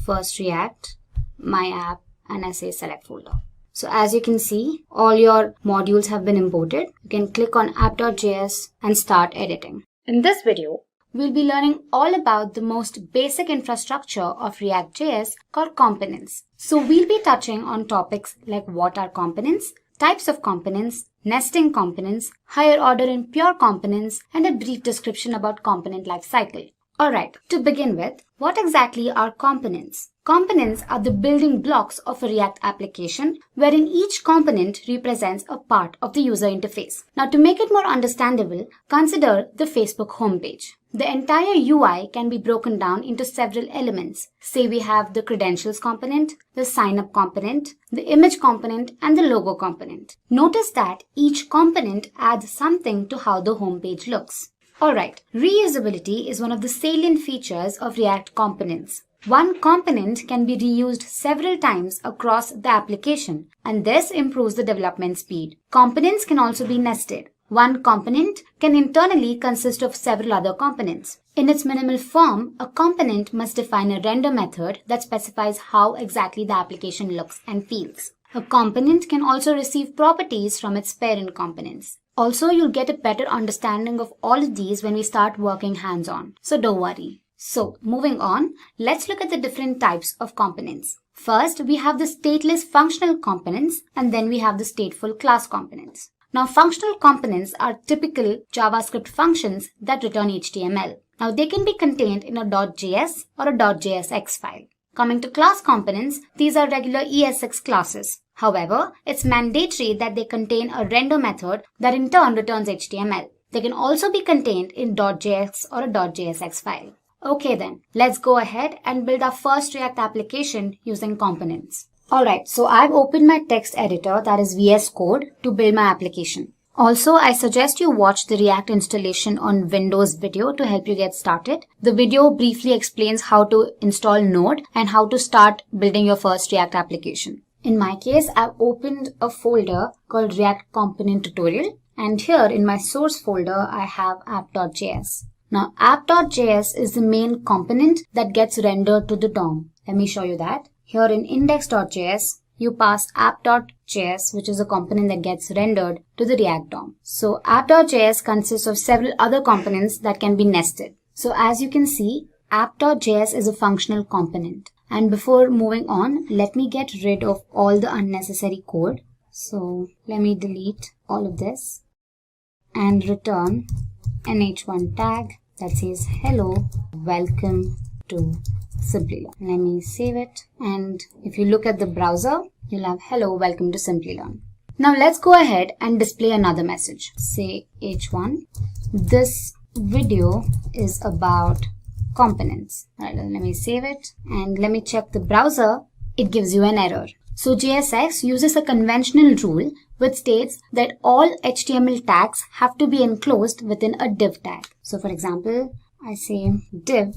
First React, my app, and I say select folder. So as you can see, all your modules have been imported. You can click on app.js and start editing. In this video, we'll be learning all about the most basic infrastructure of React.js called components. So we'll be touching on topics like what are components, types of components, nesting components, higher order and pure components, and a brief description about component lifecycle. Alright, to begin with, what exactly are components? Components are the building blocks of a React application wherein each component represents a part of the user interface. Now to make it more understandable, consider the Facebook homepage. The entire UI can be broken down into several elements. Say we have the credentials component, the sign up component, the image component, and the logo component. Notice that each component adds something to how the homepage looks. Alright, reusability is one of the salient features of React components. One component can be reused several times across the application, and this improves the development speed. Components can also be nested. One component can internally consist of several other components. In its minimal form, a component must define a render method that specifies how exactly the application looks and feels. A component can also receive properties from its parent components. Also, you'll get a better understanding of all of these when we start working hands-on, so don't worry. So, moving on, let's look at the different types of components. First, we have the stateless functional components, and then we have the stateful class components. Now, functional components are typical JavaScript functions that return HTML. Now, they can be contained in a .js or a .jsx file. Coming to class components, these are regular ESX classes. However, it's mandatory that they contain a render method that in turn returns HTML. They can also be contained in .js or a .jsx file. Okay then, let's go ahead and build our first React application using components. Alright, so I've opened my text editor, that is VS Code, to build my application. Also, I suggest you watch the React installation on Windows video to help you get started. The video briefly explains how to install Node and how to start building your first React application. In my case, I've opened a folder called React Component Tutorial, and here in my source folder, I have app.js. Now, app.js is the main component that gets rendered to the DOM. Let me show you that. Here in index.js, you pass app.js, which is a component that gets rendered to the React DOM. So app.js consists of several other components that can be nested. So as you can see, app.js is a functional component. And before moving on, let me get rid of all the unnecessary code. So let me delete all of this and return an h1 tag that says hello, welcome to Simplilearn. Let me save it, and if you look at the browser, you'll have hello, welcome to Simplilearn. Now let's go ahead and display another message. Say h1, this video is about components. Alright, let me save it and let me check the browser. It gives you an error. So JSX uses a conventional rule which states that all HTML tags have to be enclosed within a div tag. So for example, I say div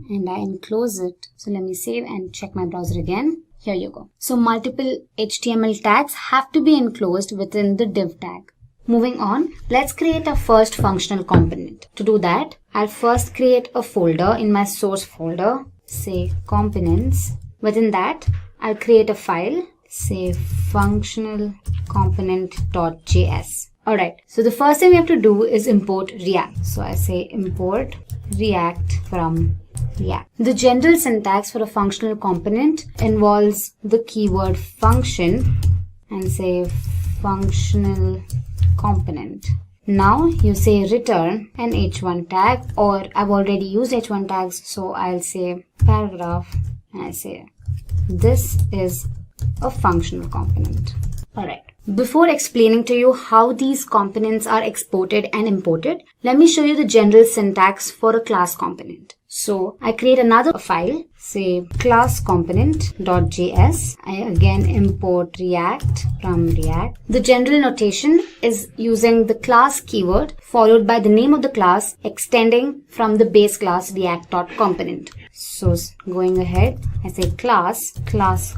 and I enclose it. So let me save and check my browser again. Here you go. So multiple HTML tags have to be enclosed within the div tag. Moving on, let's create a first functional component. To do that, I'll first create a folder in my source folder, say components. Within that, I'll create a file, say functional component.js. Alright, so the first thing we have to do is import React. So I say import React from React. The general syntax for a functional component involves the keyword function and say functional component. Now you say return an h1 tag, or I've already used h1 tags, so I'll say paragraph and I say this is a functional component. Alright. Before explaining to you how these components are exported and imported, let me show you the general syntax for a class component. So I create another file, say class component.js. I again import React from React. The general notation is using the class keyword followed by the name of the class extending from the base class React.component. So going ahead, I say class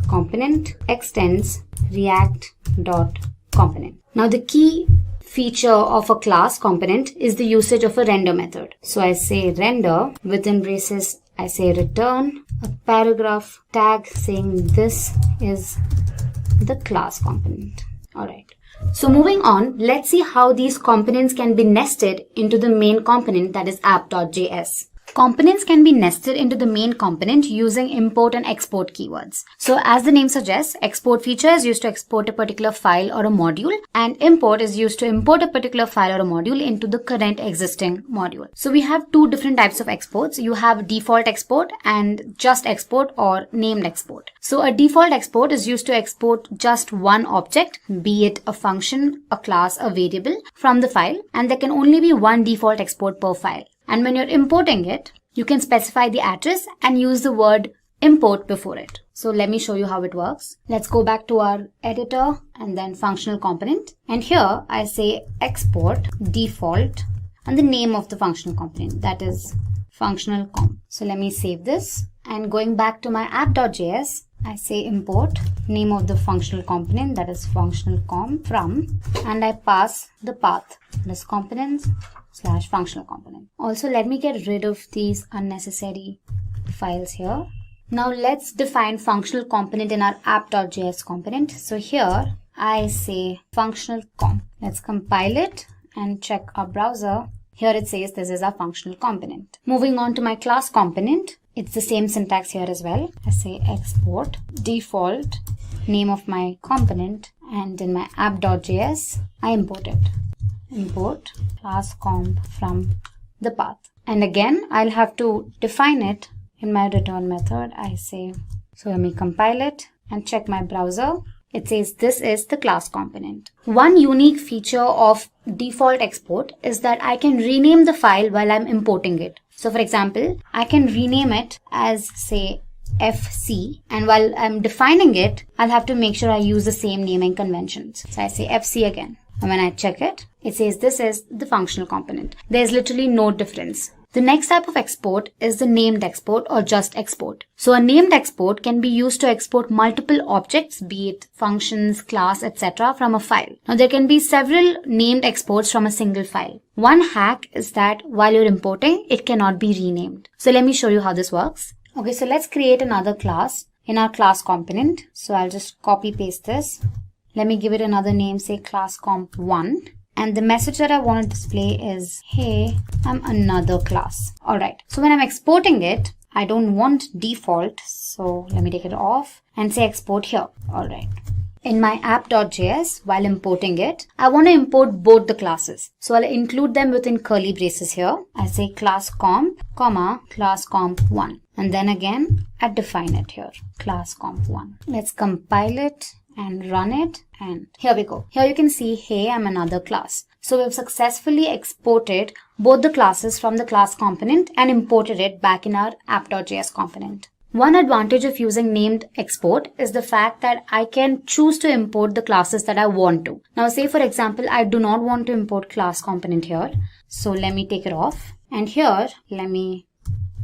component extends React.component. Now the key feature of a class component is the usage of a render method. So I say render, within braces I say return a paragraph tag saying this is the class component. Alright. So moving on, let's see how these components can be nested into the main component, that is app.js. Components can be nested into the main component using import and export keywords. So as the name suggests, export feature is used to export a particular file or a module, and import is used to import a particular file or a module into the current existing module. So we have two different types of exports. You have default export and just export or named export. So a default export is used to export just one object, be it a function, a class, a variable, from the file, and there can only be one default export per file. And when you're importing it, you can specify the address and use the word import before it. So let me show you how it works. Let's go back to our editor and then functional component. And here I say export default. and the name of the functional component, that is functional comp. So let me save this, and going back to my app.js, I say import name of the functional component, that is functional comp from, and I pass the path, this components / functional component. Also, let me get rid of these unnecessary files here. Now let's define functional component in our app.js component. So here I say functional comp. Let's compile it and check our browser. Here it says this is our functional component. Moving on to my class component, it's the same syntax here as well. I say export default name of my component, and in my app.js I import it. Import class comp from the path. And again, I'll have to define it in my return method. I say, so let me compile it and check my browser. It says this is the class component. One unique feature of default export is that I can rename the file while I'm importing it. So for example, I can rename it as say FC, and while I'm defining it, I'll have to make sure I use the same naming conventions. So I say FC again. And when I check it, it says this is the functional component. There's literally no difference. The next type of export is the named export or just export. So a named export can be used to export multiple objects, be it functions, class, etc. from a file. Now there can be several named exports from a single file. One hack is that while you're importing, it cannot be renamed. So let me show you how this works. Okay, so let's create another class in our class component. So I'll just copy paste this. Let me give it another name, say class comp 1. And the message that I want to display is, hey, I'm another class. All right. So when I'm exporting it, I don't want default. So let me take it off and say export here. All right. In my app.js, while importing it, I want to import both the classes. So I'll include them within curly braces here. I say class comp, comma, class comp 1. And then again, I define it here, class comp 1. Let's compile it and run it, and here we go. Here you can see, hey, I'm another class. So we've successfully exported both the classes from the class component and imported it back in our app.js component. One advantage of using named export is the fact that I can choose to import the classes that I want to. Now say for example, I do not want to import class component here. So let me take it off, and here let me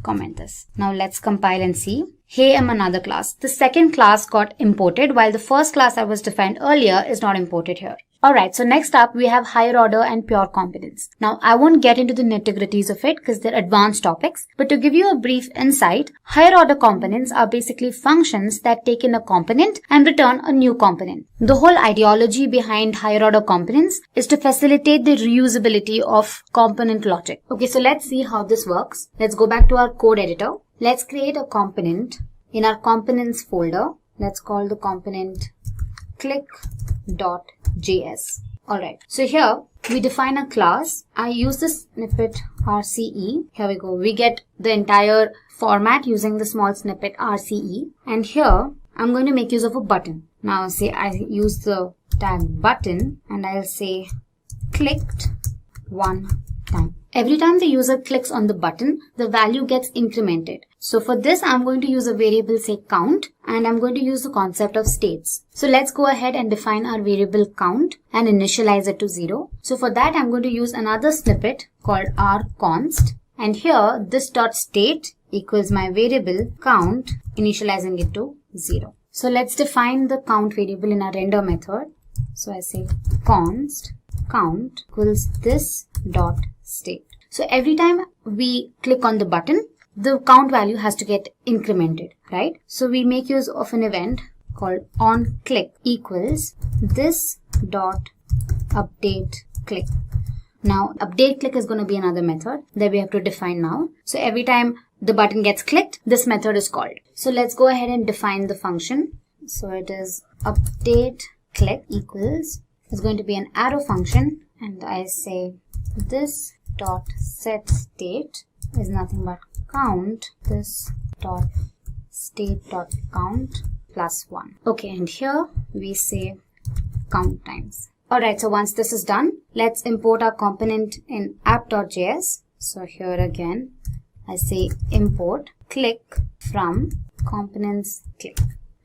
comment this. Now let's compile and see. Hey, I'm another class. The second class got imported while the first class that was defined earlier is not imported here. Alright, so next up we have higher order and pure components. Now I won't get into the nitty-gritties of it because they're advanced topics, but to give you a brief insight, higher order components are basically functions that take in a component and return a new component. The whole ideology behind higher order components is to facilitate the reusability of component logic. Okay, so let's see how this works. Let's go back to our code editor. Let's create a component in our components folder. Let's call the component click.js. Alright, so here we define a class. I use the snippet RCE. Here we go. We get the entire format using the small snippet RCE. And here I'm going to make use of a button. Now say I use the tag button and I'll say clicked one time. Every time the user clicks on the button, the value gets incremented. So for this, I'm going to use a variable say count, and I'm going to use the concept of states. So let's go ahead and define our variable count and initialize it to 0. So for that, I'm going to use another snippet called rconst. And here, this dot state equals my variable count, initializing it to 0. So let's define the count variable in our render method. So I say const count equals this dot state. So every time we click on the button, the count value has to get incremented, right? So we make use of an event called onClick equals this dot update click. Now update click is going to be another method that we have to define now. So every time the button gets clicked, this method is called. So let's go ahead and define the function. So it is update click equals, it's going to be an arrow function, and I say this dot set state is nothing but count this dot state dot count plus 1. Okay, and here we say count times. Alright, so once this is done, let's import our component in app.js. So here again, I say import click from components click,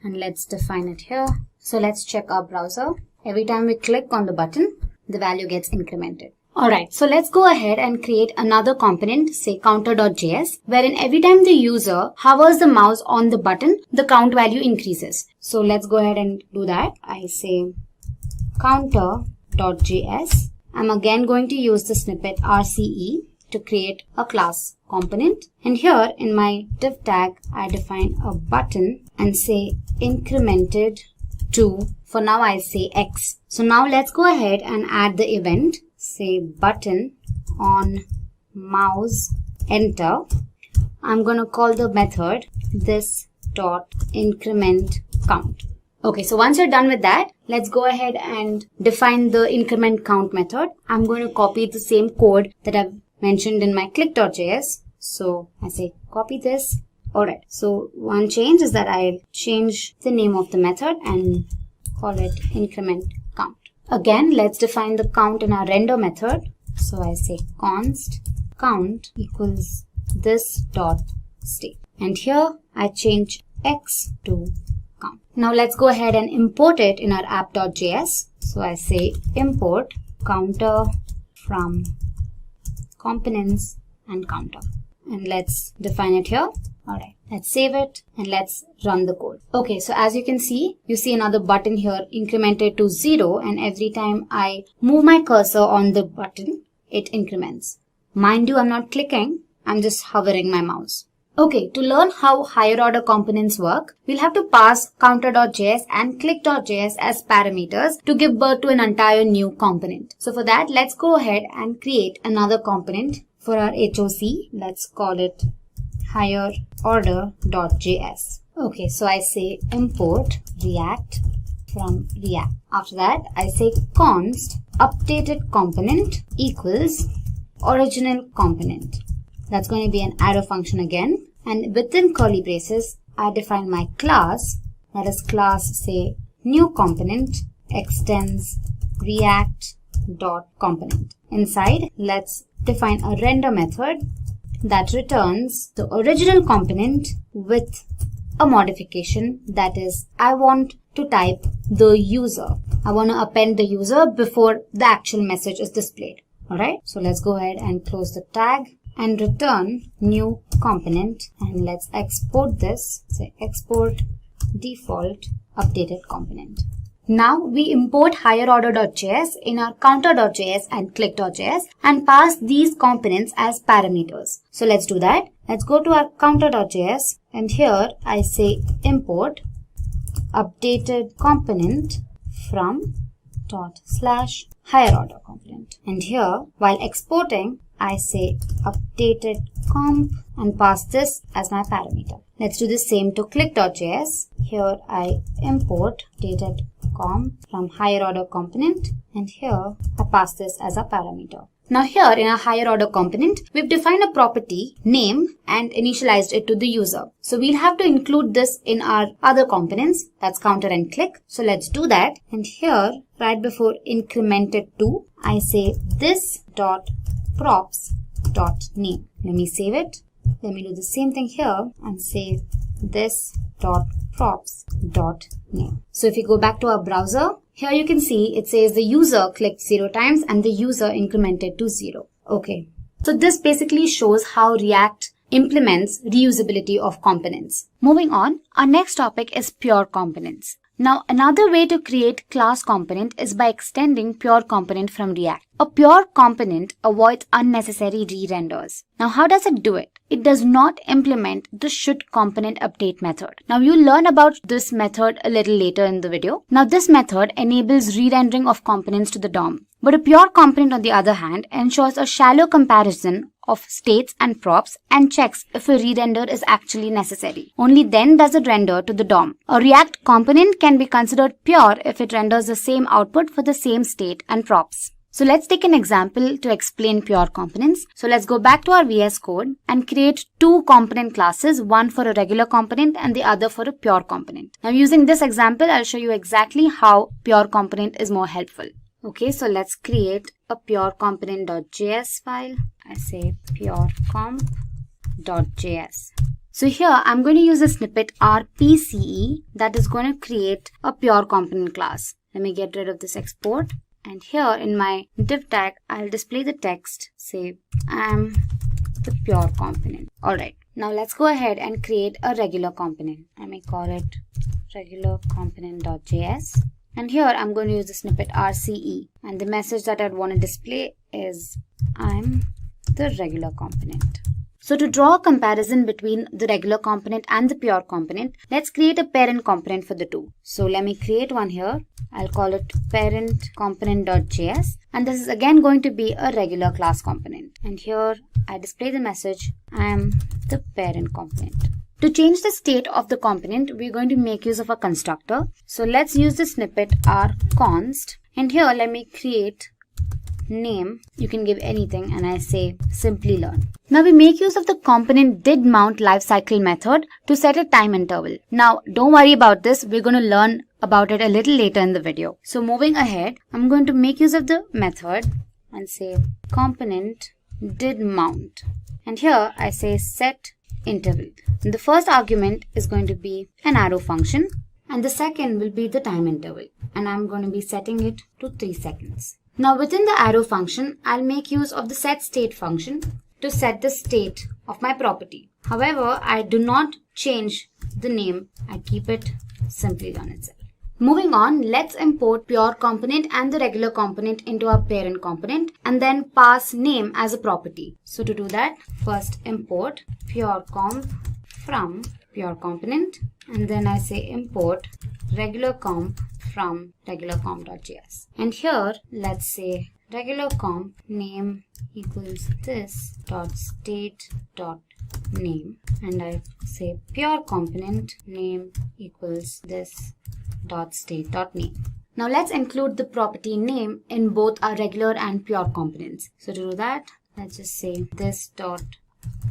and let's define it here. So let's check our browser. Every time we click on the button, the value gets incremented. Alright, so let's go ahead and create another component, say counter.js, wherein every time the user hovers the mouse on the button, the count value increases. So let's go ahead and do that. I say counter.js. I'm again going to use the snippet RCE to create a class component. And here in my div tag, I define a button and say incremented to, for now I say X. So now let's go ahead and add the event. Say button on mouse enter. I'm going to call the method this dot increment count. Okay, so once you're done with that, let's go ahead and define the increment count method. I'm going to copy the same code that I've mentioned in my click.js. So I say copy this. Alright, so one change is that I'll change the name of the method and call it increment count. Again, let's define the count in our render method. So I say const count equals this dot state. And here I change X to count. Now let's go ahead and import it in our app.js. So I say import counter from components and counter. And let's define it here. Alright, let's save it and let's run the code. Okay, so as you can see, you see another button here incremented to 0, and every time I move my cursor on the button, it increments. Mind you, I'm not clicking, I'm just hovering my mouse. Okay, to learn how higher order components work, we'll have to pass counter.js and click.js as parameters to give birth to an entire new component. So for that, let's go ahead and create another component for our HOC. Let's call it higher order.js. Okay, so I say import React from React. After that, I say const updated component equals original component. That's going to be an arrow function again. And within curly braces, I define my class. That is class, say, new component extends react.component. Inside, let's define a render method that returns the original component with a modification. That is, I want to type the user. I want to append the user before the actual message is displayed. Alright, so let's go ahead and close the tag and return new component, and let's export this. Say export default updated component. Now we import higher order.js in our counter.js and click.js and pass these components as parameters. So let's do that. Let's go to our counter.js, and here I say import updated component from /higher order component. And here, while exporting, I say updated comp and pass this as my parameter. Let's do the same to click.js. Here I import updated comp from higher order component, and here I pass this as a parameter. Now here in our higher order component, we've defined a property name and initialized it to the user. So we'll have to include this in our other components, that's counter and click. So let's do that. And here, right before incremented to, I say this dot props dot name. Let me save it. Let me do the same thing here and say this dot props dot name. So if you go back to our browser, here you can see it says the user clicked 0 times and the user incremented to 0. Okay. So this basically shows how React implements reusability of components. Moving on, our next topic is pure components. Now, another way to create class component is by extending pure component from React. A pure component avoids unnecessary re-renders. Now, how does it do it? It does not implement the should component update method. Now, you'll learn about this method a little later in the video. Now, this method enables re-rendering of components to the DOM. But a pure component, on the other hand, ensures a shallow comparison of states and props and checks if a re-render is actually necessary. Only then does it render to the DOM. A React component can be considered pure if it renders the same output for the same state and props. So let's take an example to explain pure components. So let's go back to our VS Code and create 2 component classes, one for a regular component and the other for a pure component. Now using this example, I'll show you exactly how pure component is more helpful. Okay, so let's create a pure component.js file. I say pure comp.js. So here I'm going to use a snippet rpce that is going to create a pure component class. Let me get rid of this export And here in my div tag, I'll display the text, say, I'm the pure component. Alright, now let's go ahead and create a regular component. I may call it regular component.js. And here I'm going to use the snippet RCE. And the message that I'd want to display is, I'm the regular component. So to draw a comparison between the regular component and the pure component, let's create a parent component for the two. So let me create one here. I'll call it parent component.js, and this is again going to be a regular class component. And here I display the message, I am the parent component. To change the state of the component, we're going to make use of a constructor. So let's use the snippet rconst, and here let me create name. You can give anything, and I say Simplilearn. Now we make use of the component didMount lifecycle method to set a time interval. Now don't worry about this, we're going to learn about it a little later in the video. So moving ahead, I'm going to make use of the method and say component didMount, and here I say set interval. And the first argument is going to be an arrow function, and the second will be the time interval, and I'm going to be setting it to 3 seconds. Now within the arrow function, I'll make use of the setState function to set the state of my property. However, I do not change the name, I keep it Simplilearn itself. Moving on, let's import pure component and the regular component into our parent component and then pass name as a property. So to do that, first import pure comp from pure component, and then I say import regular comp from regular comp.js. And here let's say regular comp name equals this dot state dot name, and I say pure component name equals this dot state dot name. Now let's include the property name in both our regular and pure components. So to do that, let's just say this dot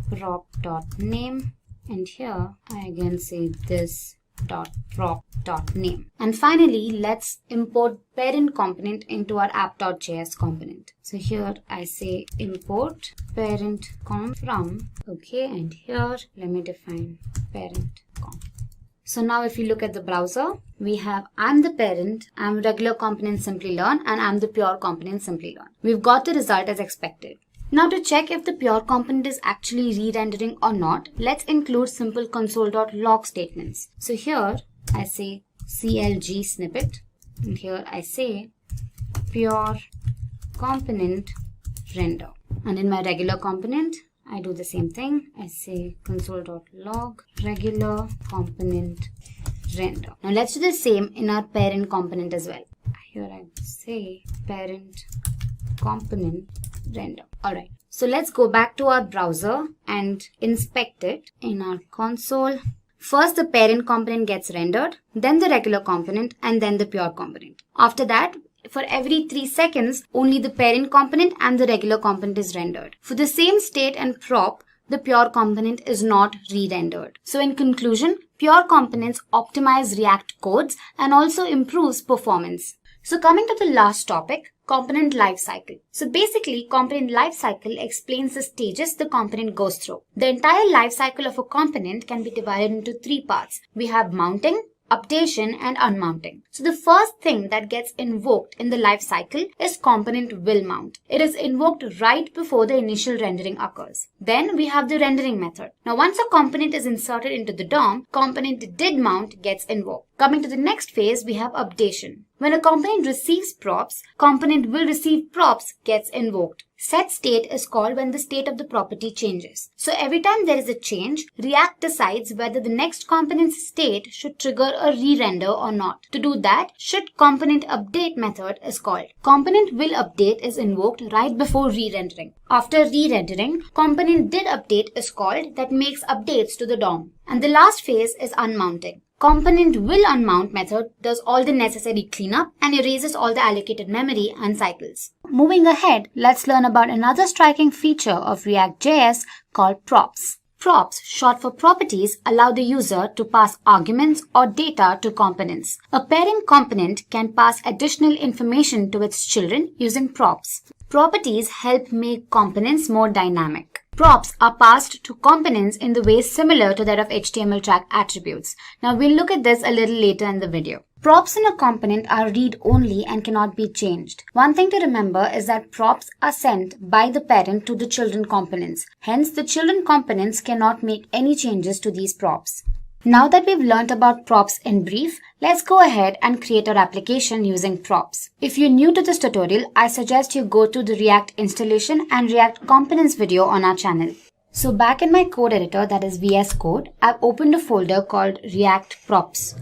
prop dot name, and here I again say this dot prop dot name. And finally, let's import parent component into our app.js component. So here I say import parent comp from, okay, and here let me define parent comp. So now if you look at the browser, we have I'm the parent, I'm regular component Simplilearn, and I'm the pure component Simplilearn. We've got the result as expected. Now to check if the pure component is actually re-rendering or not, let's include simple console.log statements. So here I say clg snippet, and here I say pure component render. And in my regular component, I do the same thing. I say console.log regular component render. Now let's do the same in our parent component as well. Here I say parent component render. Alright, so let's go back to our browser and inspect it in our console. First the parent component gets rendered, then the regular component, and then the pure component. After that, for every 3 seconds, only the parent component and the regular component is rendered. For the same state and prop, the pure component is not re-rendered. So in conclusion, pure components optimize React codes and also improves performance. So coming to the last topic, component lifecycle. So basically, component lifecycle explains the stages the component goes through. The entire lifecycle of a component can be divided into 3 parts. We have mounting, updation, and unmounting. So the first thing that gets invoked in the lifecycle is component will mount. It is invoked right before the initial rendering occurs. Then we have the rendering method. Now once a component is inserted into the DOM, component didMount gets invoked. Coming to the next phase, we have updation. When a component receives props, component will receive props gets invoked. Set state is called when the state of the property changes. So every time there is a change, React decides whether the next component's state should trigger a re-render or not. To do that, should component update method is called. Component will update is invoked right before re-rendering. After re-rendering, component did update is called that makes updates to the DOM. And the last phase is unmounting. Component will unmount method does all the necessary cleanup and erases all the allocated memory and cycles. Moving ahead, let's learn about another striking feature of ReactJS called props. Props, short for properties, allow the user to pass arguments or data to components. A parent component can pass additional information to its children using props. Properties help make components more dynamic. Props are passed to components in the way similar to that of HTML tag attributes. Now we'll look at this a little later in the video. Props in a component are read-only and cannot be changed. One thing to remember is that props are sent by the parent to the children components. Hence, the children components cannot make any changes to these props. Now that we've learned about props in brief, let's go ahead and create our application using props. If you're new to this tutorial, I suggest you go to the React installation and React components video on our channel. So back in my code editor, that is VS Code, I've opened a folder called React Props.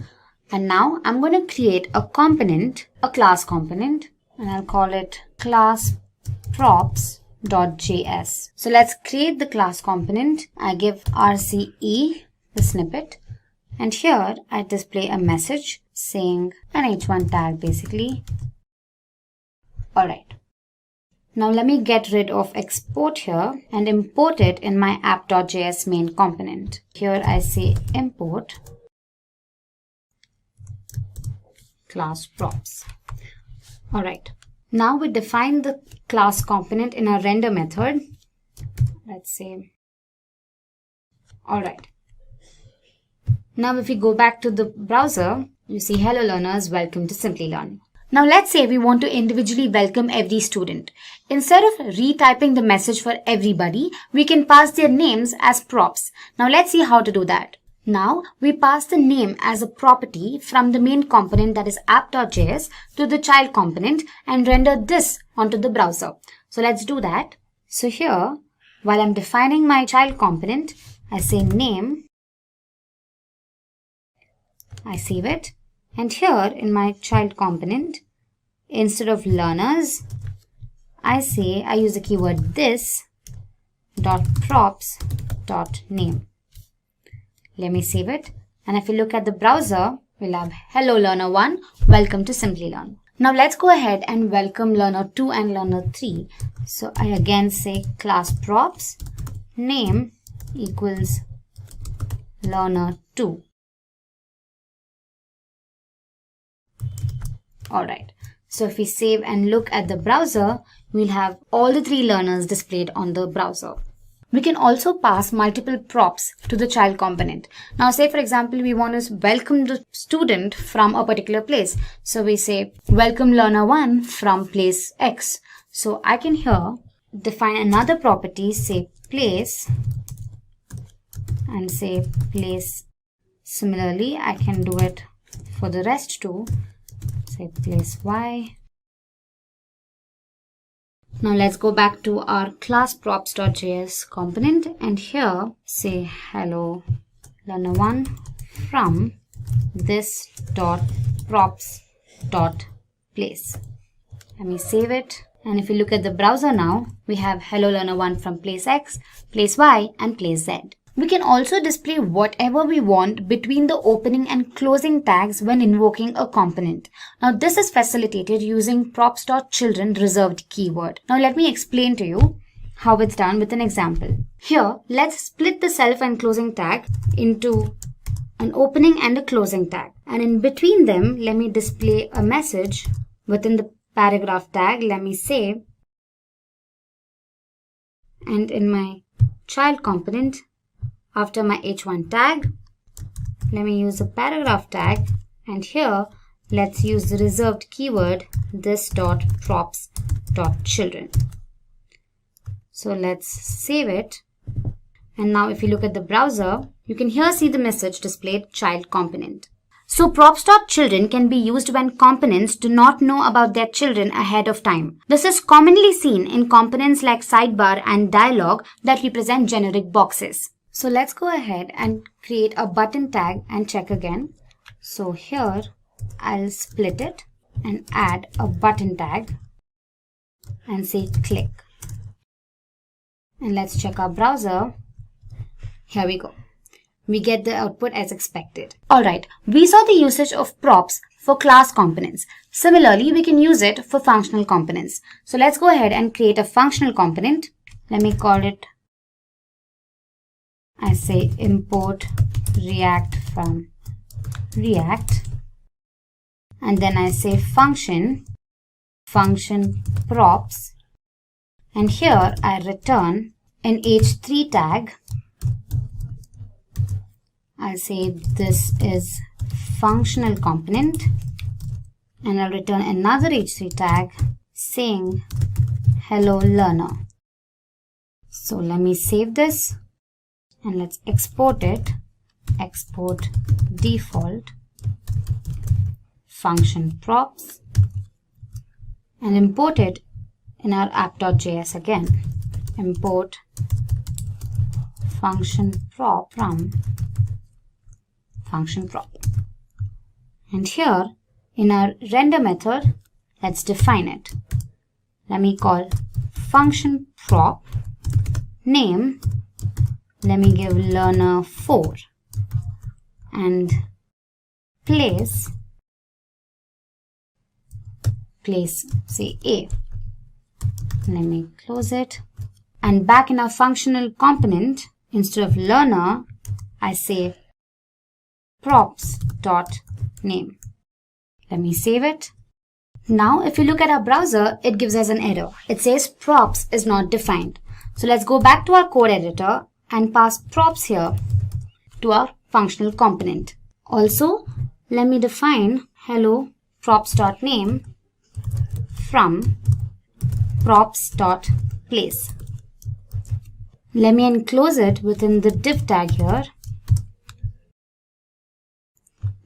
And now I'm going to create a component, a class component, and I'll call it class props.js. So let's create the class component. I give RCE, the snippet, and here I display a message saying an h1 tag basically. Alright. Now let me get rid of export here and import it in my app.js main component. Here I say import class props. Alright. Now we define the class component in our render method. Let's say. Alright. Now if we go back to the browser, you see hello learners, welcome to Simplilearn. Now let's say we want to individually welcome every student. Instead of retyping the message for everybody, we can pass their names as props. Now let's see how to do that. Now we pass the name as a property from the main component, that is app.js, to the child component and render this onto the browser. So let's do that. So here, while I'm defining my child component, I say name. I save it, and here in my child component, instead of learners, I use the keyword this dot props dot name. Let me save it, and if you look at the browser, we'll have hello learner 1, welcome to Simplilearn. Now let's go ahead and welcome learner 2 and learner 3. So I again say class props name equals learner 2. Alright, so if we save and look at the browser, we'll have all the 3 learners displayed on the browser. We can also pass multiple props to the child component. Now say for example, we want to welcome the student from a particular place. So we say welcome learner 1 from place X. So I can here define another property, say place, and say place. Similarly, I can do it for the rest too. Say place Y. Now let's go back to our class props.js component and here say hello learner 1 from this dot props dot place. Let me save it, and if you look at the browser now, we have hello learner 1 from place X, place Y and place Z. We can also display whatever we want between the opening and closing tags when invoking a component. Now this is facilitated using props.children reserved keyword. Now let me explain to you how it's done with an example. Here, let's split the self and closing tag into an opening and a closing tag. And in between them, let me display a message within the paragraph tag. Let me say, and in my child component, after my h1 tag, let me use a paragraph tag, and here let's use the reserved keyword this dot props dot children. So let's save it, and now if you look at the browser, you can here see the message displayed child component. So props.children can be used when components do not know about their children ahead of time. This is commonly seen in components like sidebar and dialog that represent generic boxes. So let's go ahead and create a button tag and check again. So here I'll split it and add a button tag and say click. And let's check our browser. Here we go. We get the output as expected. Alright, we saw the usage of props for class components. Similarly, we can use it for functional components. So let's go ahead and create a functional component. Let me call it, I say import React from React, and then I say function props, and here I return an h3 tag. I say this is functional component, and I'll return another h3 tag saying hello learner. So let me save this and let's export it. Export default function props and import it in our app.js again. Import function prop from function prop. And here in our render method, let's define it. Let me call function prop name. Let me give learner 4 and place say A. Let me close it. And back in our functional component, instead of learner, I say props.name. Let me save it. Now, if you look at our browser, it gives us an error. It says props is not defined. So let's go back to our code editor and pass props here to our functional component. Also, let me define hello props.name from props.place. Let me enclose it within the div tag here.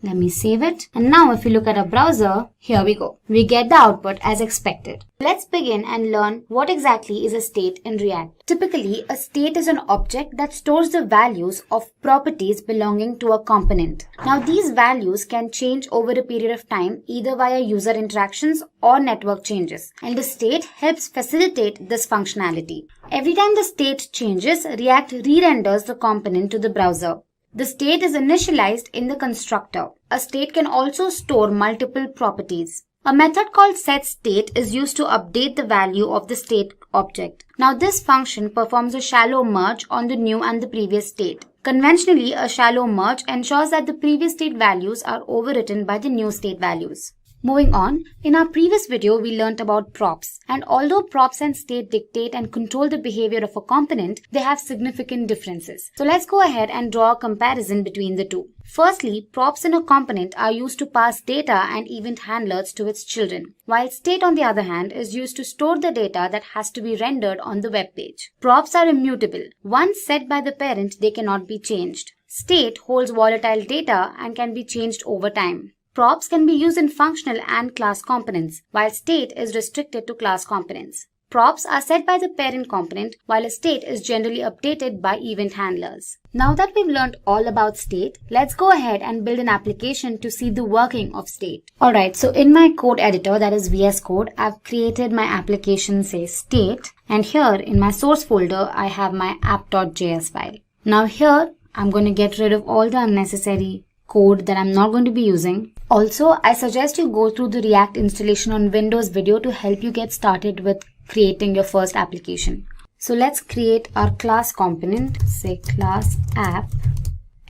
Let me save it. And now if you look at our browser, here we go. We get the output as expected. Let's begin and learn what exactly is a state in React. Typically, a state is an object that stores the values of properties belonging to a component. Now, these values can change over a period of time either via user interactions or network changes. And the state helps facilitate this functionality. Every time the state changes, React re-renders the component to the browser. The state is initialized in the constructor. A state can also store multiple properties. A method called setState is used to update the value of the state object. Now this function performs a shallow merge on the new and the previous state. Conventionally, a shallow merge ensures that the previous state values are overwritten by the new state values. Moving on, in our previous video, we learnt about props. And although props and state dictate and control the behavior of a component, they have significant differences. So let's go ahead and draw a comparison between the two. Firstly, props in a component are used to pass data and event handlers to its children, while state on the other hand is used to store the data that has to be rendered on the web page. Props are immutable. Once set by the parent, they cannot be changed. State holds volatile data and can be changed over time. Props can be used in functional and class components, while state is restricted to class components. Props are set by the parent component, while a state is generally updated by event handlers. Now that we've learned all about state, let's go ahead and build an application to see the working of state. Alright, so in my code editor, that is VS Code, I've created my application, say state, and here in my source folder, I have my app.js file. Now here, I'm going to get rid of all the unnecessary code that I'm not going to be using. Also, I suggest you go through the React installation on Windows video to help you get started with creating your first application. So let's create our class component, say class app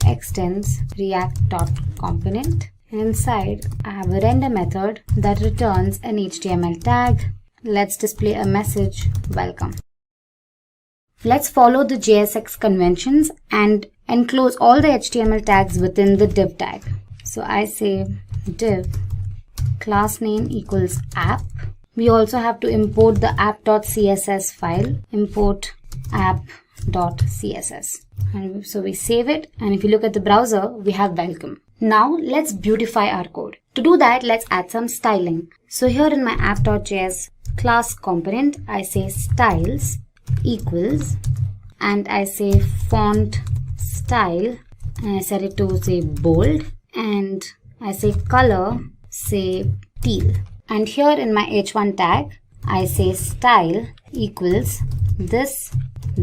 extends react.component. And inside, I have a render method that returns an HTML tag. Let's display a message, welcome. Let's follow the JSX conventions and enclose all the HTML tags within the div tag. So I say div class name equals app. We also have to import the app.css file. Import app.css. And so we save it, and if you look at the browser, we have welcome. Now let's beautify our code. To do that, let's add some styling. So here in my app.js class component, I say styles equals, and I say font style, and I set it to say bold, and I say color, say teal. And here in my h1 tag, I say style equals this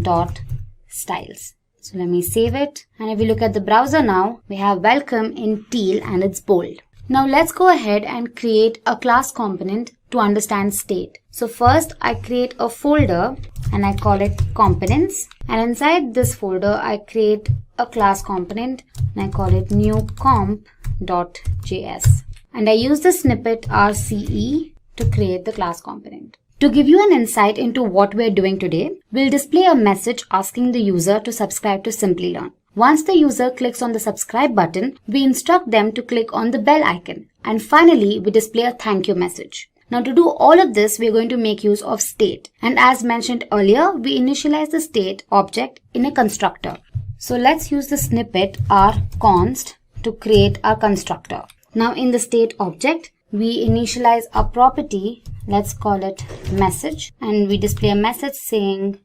dot styles. So let me save it. And if you look at the browser now, we have welcome in teal and it's bold. Now let's go ahead and create a class component to understand state. So first I create a folder and I call it components. And inside this folder, I create a class component and I call it new comp.js. And I use the snippet RCE to create the class component. To give you an insight into what we're doing today, we'll display a message asking the user to subscribe to Simplilearn. Once the user clicks on the subscribe button, we instruct them to click on the bell icon. And finally, we display a thank you message. Now to do all of this, we're going to make use of state. And as mentioned earlier, we initialize the state object in a constructor. So let's use the snippet rconst to create our constructor. Now in the state object, we initialize a property, let's call it message, and we display a message saying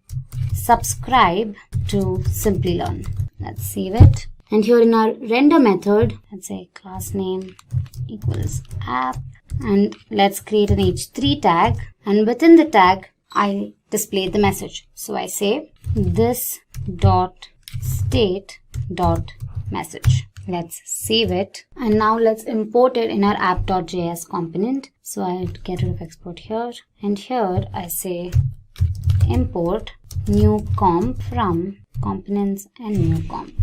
subscribe to Simplilearn. Let's save it. And here in our render method, let's say class name equals app, and let's create an h3 tag, and within the tag I display the message. So I say this dot state dot message. Let's save it, and now let's import it in our app.js component. So I'll get rid of export here, and here I say import new comp from components and new comp,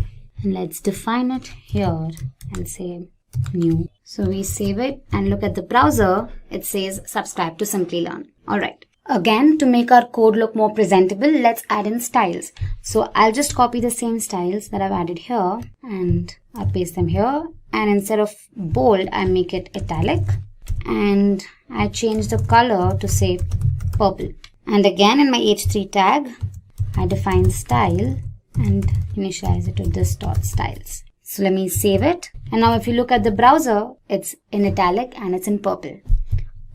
and let's define it here and say new. So we save it and look at the browser, it says subscribe to Simplilearn. Alright, again to make our code look more presentable, let's add in styles. So I'll just copy the same styles that I've added here and I'll paste them here, and instead of bold I make it italic, and I change the color to say purple. And again in my h3 tag I define style and initialize it to this dot styles. So let me save it, and now if you look at the browser, it's in italic and it's in purple.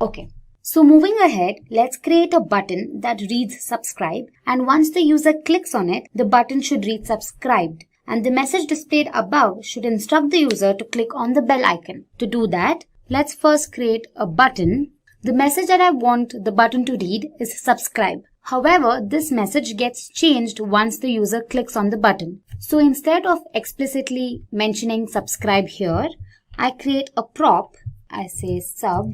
Okay, so moving ahead, let's create a button that reads subscribe, and once the user clicks on it, the button should read subscribed, and the message displayed above should instruct the user to click on the bell icon. To do that, let's first create a button. The message that I want the button to read is subscribe. However, this message gets changed once the user clicks on the button. So instead of explicitly mentioning subscribe here, I create a prop. I say sub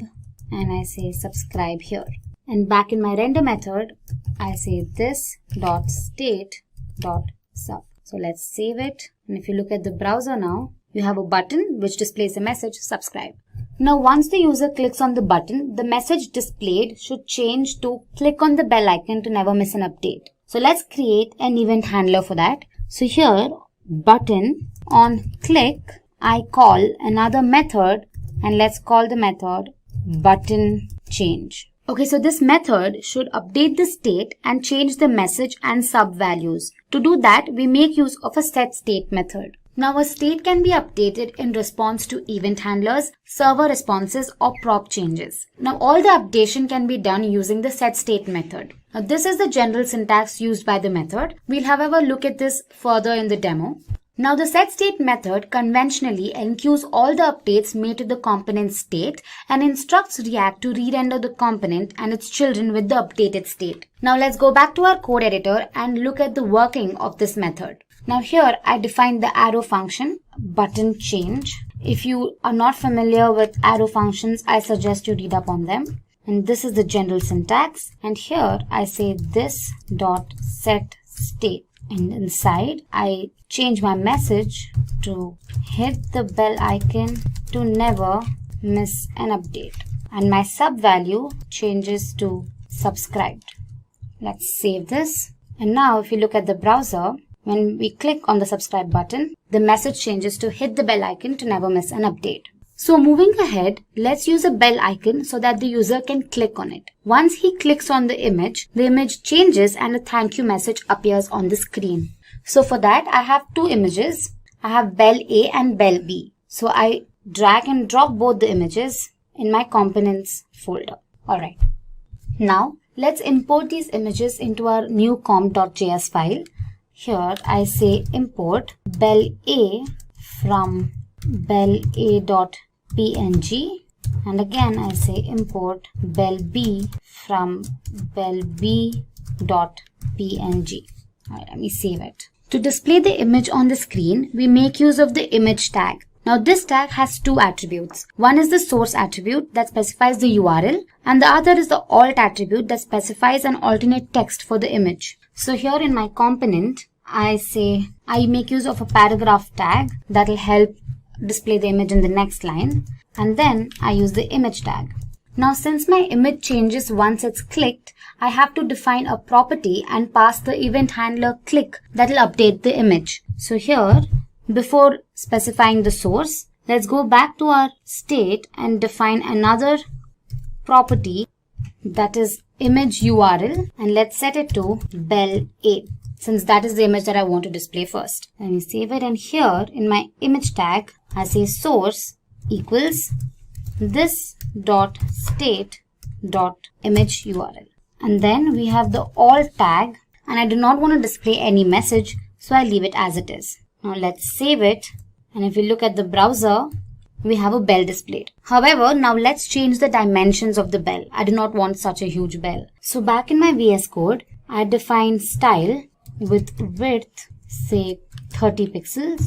and I say subscribe here. And back in my render method, I say this dot state dot sub. So let's save it. And if you look at the browser now, you have a button which displays a message subscribe. Now once the user clicks on the button, the message displayed should change to click on the bell icon to never miss an update. So let's create an event handler for that. So here, button on click, I call another method, and let's call the method button change. Okay, so this method should update the state and change the message and sub values. To do that, we make use of a setState method. Now a state can be updated in response to event handlers, server responses, or prop changes. Now all the updation can be done using the setState method. Now this is the general syntax used by the method. We'll however look at this further in the demo. Now the setState method conventionally enqueues all the updates made to the component state and instructs React to re-render the component and its children with the updated state. Now let's go back to our code editor and look at the working of this method. Now here I define the arrow function, button change. If you are not familiar with arrow functions, I suggest you read up on them. And this is the general syntax. And here I say this dot set state. And inside I change my message to hit the bell icon to never miss an update. And my sub value changes to subscribed. Let's save this. And now if you look at the browser, when we click on the subscribe button, the message changes to hit the bell icon to never miss an update. So moving ahead, let's use a bell icon so that the user can click on it. Once he clicks on the image changes and a thank you message appears on the screen. So for that, I have two images. I have bell A and bell B. So I drag and drop both the images in my components folder. Alright. Now let's import these images into our new comp.js file. Here I say import bell A from bell A.png, and again I say import bell B from bell B.png. Alright, let me save it. To display the image on the screen, we make use of the image tag. Now this tag has two attributes. One is the source attribute that specifies the URL, and the other is the alt attribute that specifies an alternate text for the image. So here in my component, I make use of a paragraph tag that will help display the image in the next line, and then I use the image tag. Now since my image changes once it's clicked, I have to define a property and pass the event handler click that will update the image. So here, before specifying the source, let's go back to our state and define another property, that is image URL, and let's set it to bel A, since that is the image that I want to display first. Let me save it, and here in my image tag I say source equals this dot state dot image URL, and then we have the all tag, and I do not want to display any message, so I leave it as it is. Now let's save it, and if we look at the browser, we have a bell displayed. However, now let's change the dimensions of the bell. I do not want such a huge bell. So back in my VS Code, I define style with width, say 30 pixels,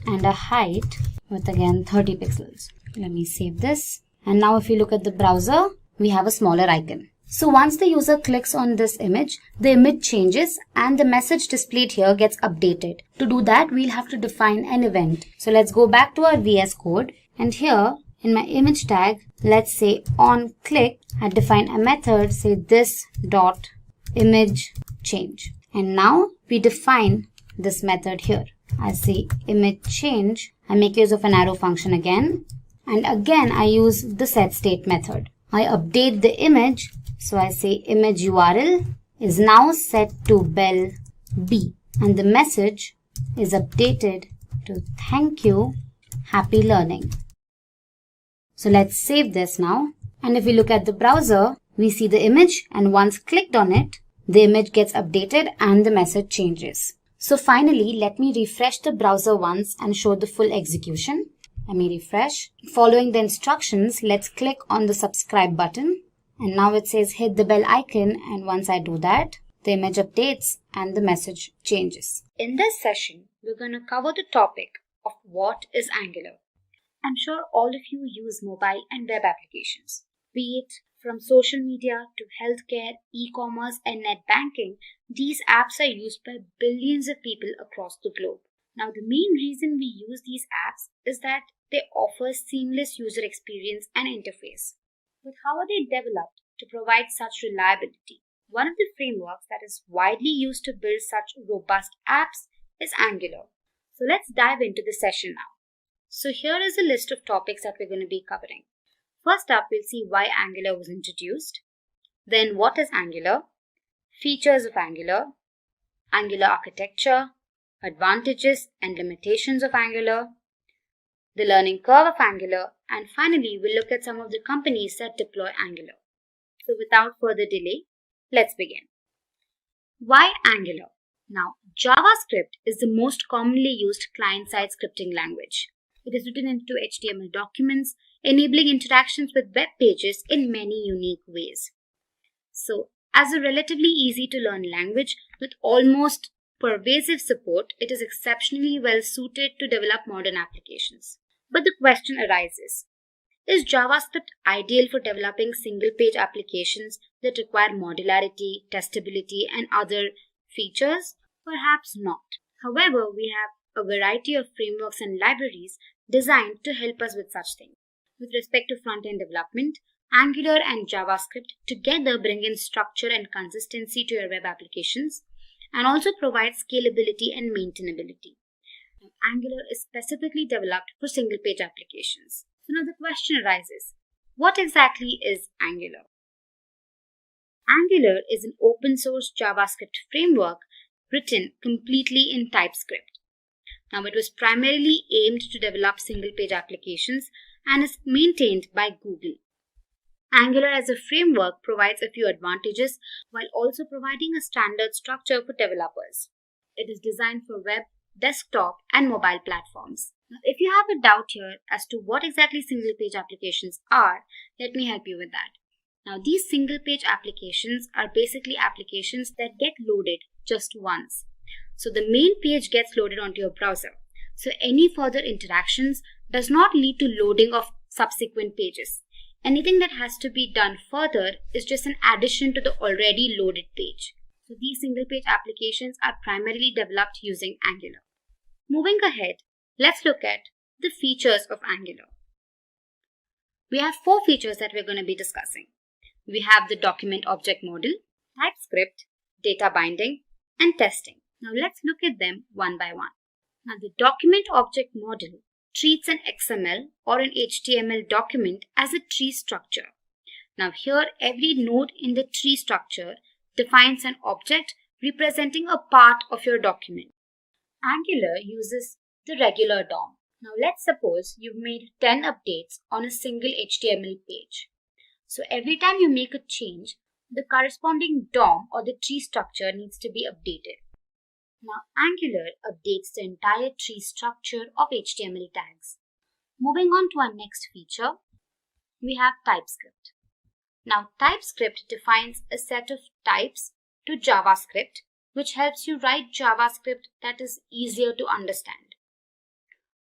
and a height with again 30 pixels. Let me save this. And now if you look at the browser, we have a smaller icon. So once the user clicks on this image, the image changes and the message displayed here gets updated. To do that, we'll have to define an event. So let's go back to our VS Code, and here in my image tag, let's say on click, I define a method, say this dot image change. And now we define this method here. I say image change. I make use of an arrow function again. And again, I use the setState method. I update the image. So I say image URL is now set to bel B. And the message is updated to thank you, happy learning. So let's save this now. And if we look at the browser, we see the image, and once clicked on it, the image gets updated and the message changes. So finally, let me refresh the browser once and show the full execution. Let me refresh. Following the instructions, let's click on the subscribe button. And now it says hit the bell icon, and once I do that, the image updates and the message changes. In this session, we're going to cover the topic of what is Angular. I'm sure all of you use mobile and web applications. Be it from social media to healthcare, e-commerce and net banking, these apps are used by billions of people across the globe. Now, the main reason we use these apps is that they offer seamless user experience and interface. But how are they developed to provide such reliability? One of the frameworks that is widely used to build such robust apps is Angular. So let's dive into the session now. So here is a list of topics that we're going to be covering. First up, we'll see why Angular was introduced. Then what is Angular? Features of Angular, Angular architecture, advantages and limitations of Angular, the learning curve of Angular, and finally we'll look at some of the companies that deploy Angular. So without further delay, let's begin. Why Angular? Now, JavaScript is the most commonly used client-side scripting language. It is written into HTML documents, enabling interactions with web pages in many unique ways. So, as a relatively easy to learn language with almost pervasive support, it is exceptionally well suited to develop modern applications. But the question arises, is JavaScript ideal for developing single-page applications that require modularity, testability, and other features? Perhaps not. However, we have a variety of frameworks and libraries designed to help us with such things. With respect to front-end development, Angular and JavaScript together bring in structure and consistency to your web applications and also provide scalability and maintainability. Now, Angular is specifically developed for single-page applications. So now the question arises, what exactly is Angular? Angular is an open-source JavaScript framework written completely in TypeScript. Now, it was primarily aimed to develop single-page applications and is maintained by Google. Angular as a framework provides a few advantages while also providing a standard structure for developers. It is designed for web, desktop, and mobile platforms. Now, if you have a doubt here as to what exactly single-page applications are, let me help you with that. Now, these single-page applications are basically applications that get loaded just once. So the main page gets loaded onto your browser. So any further interactions does not lead to loading of subsequent pages. Anything that has to be done further is just an addition to the already loaded page. So these single-page applications are primarily developed using Angular. Moving ahead, let's look at the features of Angular. We have 4 features that we're going to be discussing. We have the document object model, TypeScript, data binding, and testing. Now let's look at them one by one. Now the document object model treats an XML or an HTML document as a tree structure. Now here, every node in the tree structure defines an object representing a part of your document. Angular uses the regular DOM. Now let's suppose you've made 10 updates on a single HTML page. So every time you make a change, the corresponding DOM or the tree structure needs to be updated. Now Angular updates the entire tree structure of HTML tags. Moving on to our next feature, we have TypeScript. Now TypeScript defines a set of types to JavaScript, which helps you write JavaScript that is easier to understand.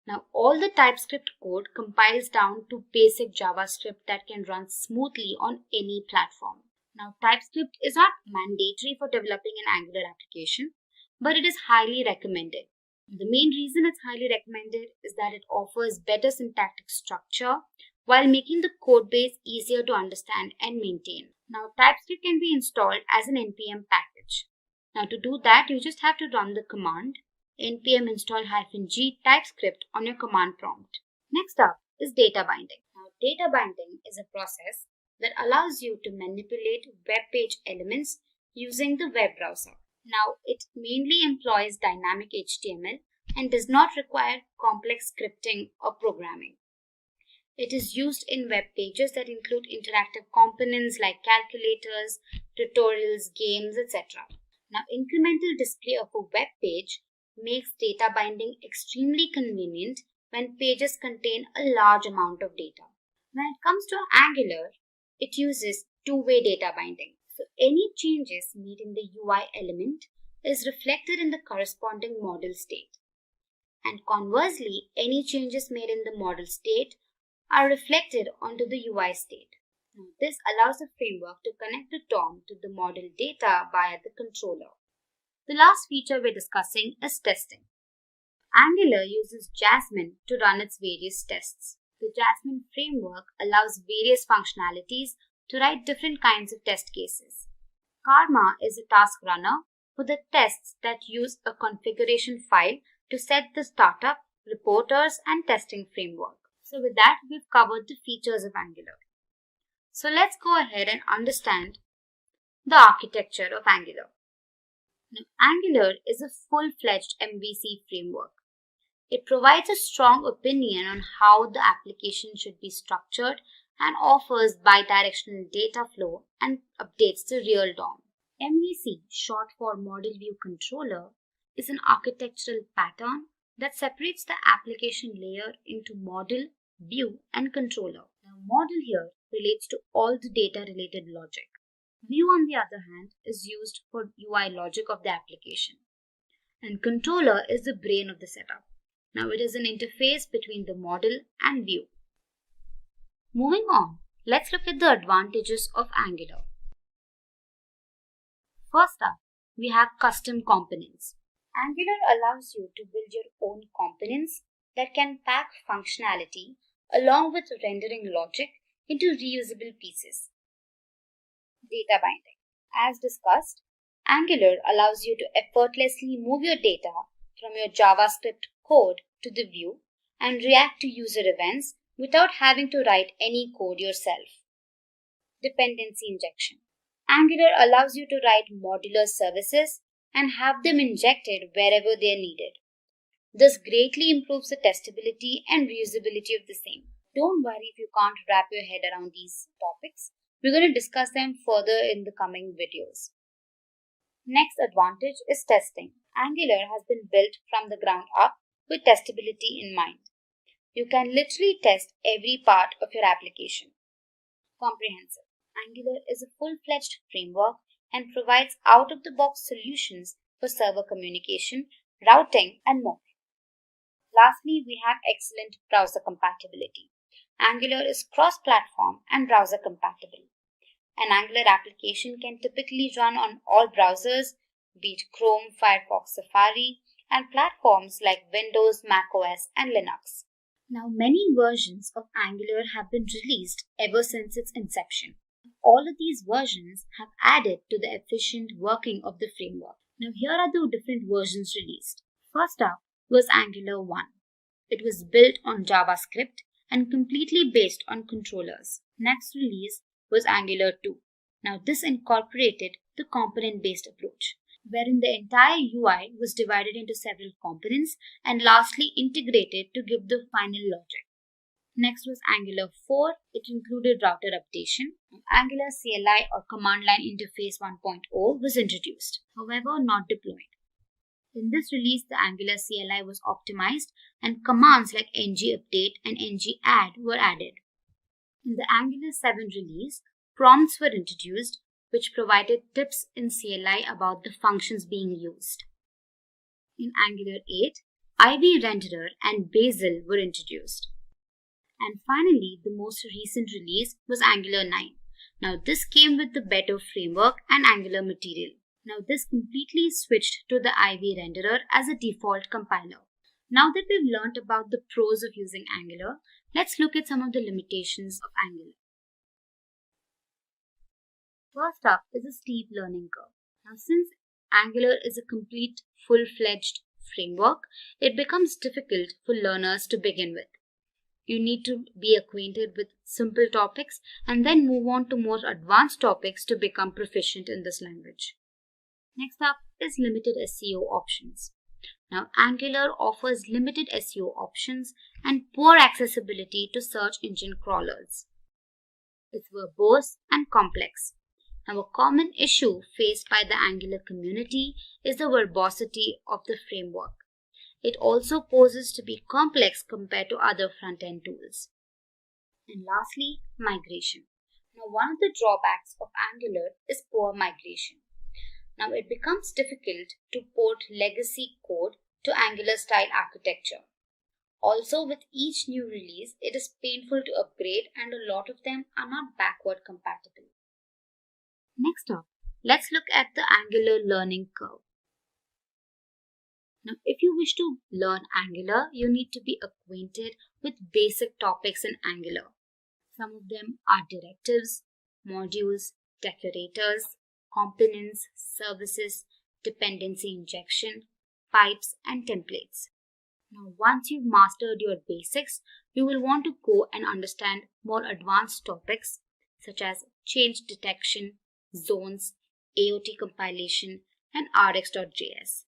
Now all the TypeScript code compiles down to basic JavaScript that can run smoothly on any platform. Now TypeScript is not mandatory for developing an Angular application, but it is highly recommended. The main reason it's highly recommended is that it offers better syntactic structure while making the code base easier to understand and maintain. Now TypeScript can be installed as an npm package. Now to do that, you just have to run the command npm install -g TypeScript on your command prompt. Next up is data binding. Now data binding is a process that allows you to manipulate web page elements using the web browser. Now it mainly employs dynamic HTML and does not require complex scripting or programming. It is used in web pages that include interactive components like calculators, tutorials, games, etc. Now, incremental display of a web page makes data binding extremely convenient when pages contain a large amount of data. When it comes to Angular, it uses two-way data binding. So, any changes made in the UI element is reflected in the corresponding model state. And conversely, any changes made in the model state are reflected onto the UI state. Now, this allows the framework to connect the DOM to the model data via the controller. The last feature we're discussing is testing. Angular uses Jasmine to run its various tests. The Jasmine framework allows various functionalities to write different kinds of test cases. Karma is a task runner for the tests that use a configuration file to set the startup, reporters, and testing framework. So with that, we've covered the features of Angular. So let's go ahead and understand the architecture of Angular. Now, Angular is a full-fledged MVC framework. It provides a strong opinion on how the application should be structured and offers bidirectional data flow and updates the real DOM. MVC, short for Model View Controller, is an architectural pattern that separates the application layer into model, view, and controller. Now, model here relates to all the data-related logic. View, on the other hand, is used for UI logic of the application. And controller is the brain of the setup. Now, it is an interface between the model and view. Moving on, let's look at the advantages of Angular. First up, we have custom components. Angular allows you to build your own components that can pack functionality along with rendering logic into reusable pieces. Data binding. As discussed, Angular allows you to effortlessly move your data from your JavaScript code to the view and react to user events without having to write any code yourself. Dependency injection. Angular allows you to write modular services and have them injected wherever they are needed. This greatly improves the testability and reusability of the same. Don't worry if you can't wrap your head around these topics. We're going to discuss them further in the coming videos. Next advantage is testing. Angular has been built from the ground up with testability in mind. You can literally test every part of your application. Comprehensive. Angular is a full-fledged framework and provides out-of-the-box solutions for server communication, routing, and more. Lastly, we have excellent browser compatibility. Angular is cross-platform and browser compatible. An Angular application can typically run on all browsers, be it Chrome, Firefox, Safari, and platforms like Windows, macOS, and Linux. Now, many versions of Angular have been released ever since its inception. All of these versions have added to the efficient working of the framework. Now, here are the different versions released. First up was Angular 1. It was built on JavaScript and completely based on controllers. Next release was Angular 2. Now this incorporated the component-based approach, wherein the entire UI was divided into several components and lastly integrated to give the final logic. Next was Angular 4. It included router updation. Angular CLI or Command Line Interface 1.0 was introduced, however not deployed. In this release, the Angular CLI was optimized and commands like ng-update and ng-add were added. In the Angular 7 release, prompts were introduced which provided tips in CLI about the functions being used. In Angular 8, IV renderer and Bazel were introduced. And finally, the most recent release was Angular 9. Now this came with the better framework and Angular material. Now this completely switched to the IV renderer as a default compiler. Now that we've learned about the pros of using Angular, let's look at some of the limitations of Angular. First up is a steep learning curve. Now since Angular is a complete full-fledged framework, it becomes difficult for learners to begin with. You need to be acquainted with simple topics and then move on to more advanced topics to become proficient in this language. Next up is limited SEO options. Now Angular offers limited SEO options and poor accessibility to search engine crawlers. It's verbose and complex. Now a common issue faced by the Angular community is the verbosity of the framework. It also poses to be complex compared to other front-end tools. And lastly, migration. Now one of the drawbacks of Angular is poor migration. Now it becomes difficult to port legacy code to Angular style architecture. Also with each new release, it is painful to upgrade and a lot of them are not backward compatible. Next up, let's look at the Angular learning curve. Now, if you wish to learn Angular, you need to be acquainted with basic topics in Angular. Some of them are directives, modules, decorators, components, services, dependency injection, pipes, and templates. Now, once you've mastered your basics, you will want to go and understand more advanced topics such as change detection, zones, AOT compilation, and rx.js.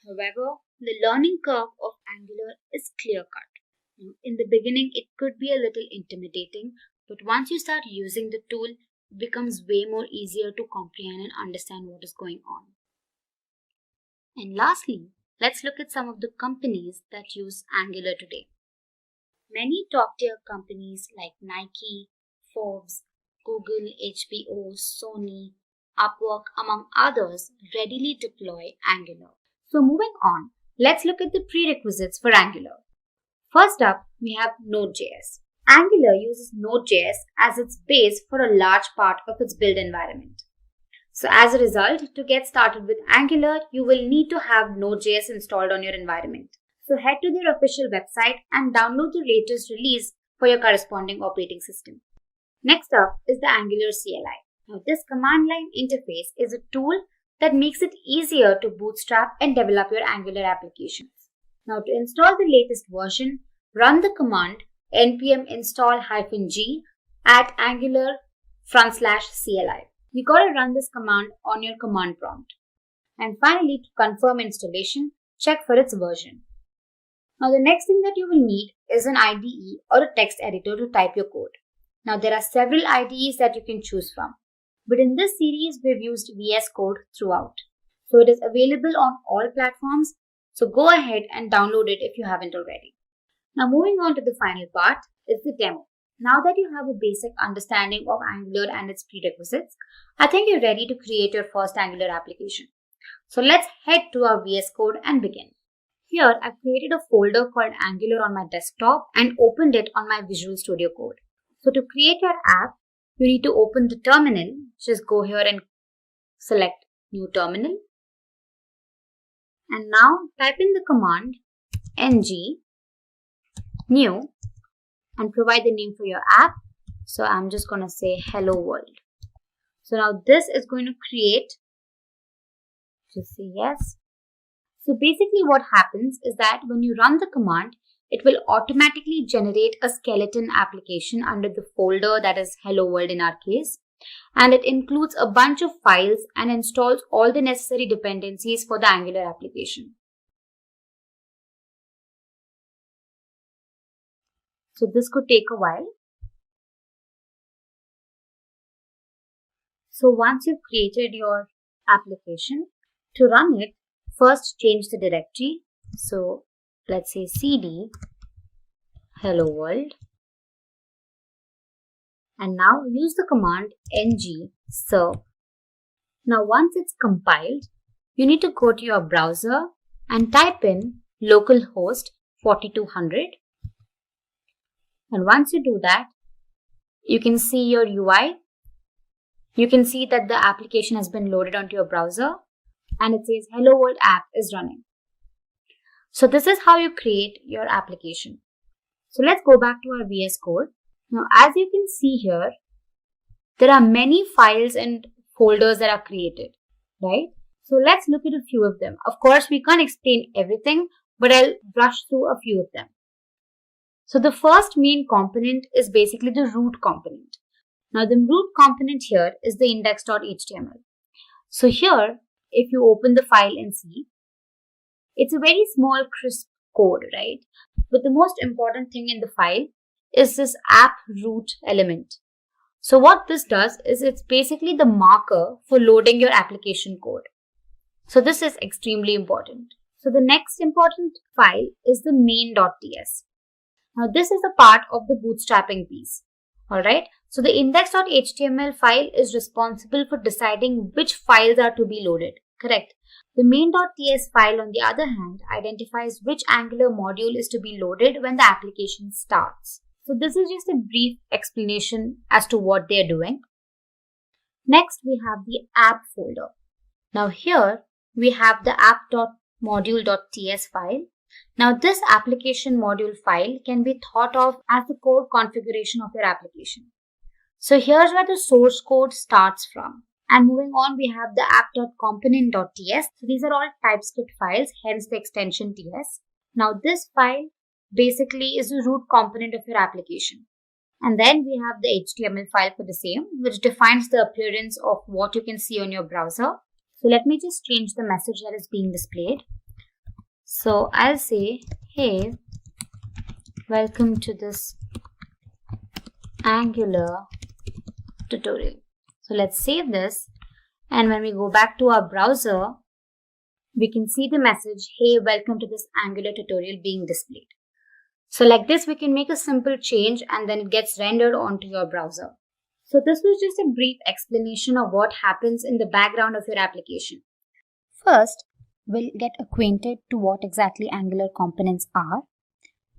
However, the learning curve of Angular is clear-cut. In the beginning, it could be a little intimidating, but once you start using the tool, it becomes way more easier to comprehend and understand what is going on. And lastly, let's look at some of the companies that use Angular today. Many top-tier companies like Nike, Forbes, Google, HBO, Sony, Upwork, among others, readily deploy Angular. So moving on, let's look at the prerequisites for Angular. First up, we have Node.js. Angular uses Node.js as its base for a large part of its build environment. So as a result, to get started with Angular, you will need to have Node.js installed on your environment. So head to their official website and download the latest release for your corresponding operating system. Next up is the Angular CLI. Now this command line interface is a tool that makes it easier to bootstrap and develop your Angular applications. Now to install the latest version, run the command npm install-g at angular/CLI. You gotta run this command on your command prompt. And finally, to confirm installation, check for its version. Now the next thing that you will need is an IDE or a text editor to type your code. Now there are several IDEs that you can choose from. But in this series, we've used VS Code throughout. So it is available on all platforms. So go ahead and download it if you haven't already. Now moving on to the final part is the demo. Now that you have a basic understanding of Angular and its prerequisites, I think you're ready to create your first Angular application. So let's head to our VS Code and begin. Here I've created a folder called Angular on my desktop and opened it on my Visual Studio Code. So to create your app, you need to open the terminal. Just go here and select New Terminal. And now type in the command ng new and provide the name for your app. So I'm just going to say Hello World. So now this is going to create, just say yes. So basically what happens is that when you run the command, it will automatically generate a skeleton application under the folder that is Hello World in our case. And it includes a bunch of files and installs all the necessary dependencies for the Angular application. So this could take a while. So once you've created your application, to run it, first change the directory. So let's say cd hello world. And now use the command ng serve. Now once it's compiled, you need to go to your browser and type in localhost 4200. And once you do that, you can see your UI. You can see that the application has been loaded onto your browser and it says Hello World app is running. So this is how you create your application. So let's go back to our VS Code. Now as you can see here, there are many files and folders that are created, right? So let's look at a few of them. Of course, we can't explain everything, but I'll brush through a few of them. So the first main component is basically the root component. Now the root component here is the index.html. So here, if you open the file and see, it's a very small crisp code, right? But the most important thing in the file is this app root element. So what this does is it's basically the marker for loading your application code. So this is extremely important. So the next important file is the main.ts. Now this is the part of the bootstrapping piece. Alright, so the index.html file is responsible for deciding which files are to be loaded, correct? The main.ts file, on the other hand, identifies which Angular module is to be loaded when the application starts. So this is just a brief explanation as to what they are doing. Next, we have the app folder. Now here, we have the app.module.ts file. Now this application module file can be thought of as the code configuration of your application. So here's where the source code starts from. And moving on, we have the app.component.ts. So these are all TypeScript files, hence the extension TS. Now this file basically is the root component of your application. And then we have the HTML file for the same, which defines the appearance of what you can see on your browser. So let me just change the message that is being displayed. So I'll say, hey, welcome to this Angular tutorial. So let's save this. And when we go back to our browser, we can see the message, hey, welcome to this Angular tutorial being displayed. So like this, we can make a simple change and then it gets rendered onto your browser. So this was just a brief explanation of what happens in the background of your application. First, we'll get acquainted to what exactly Angular components are.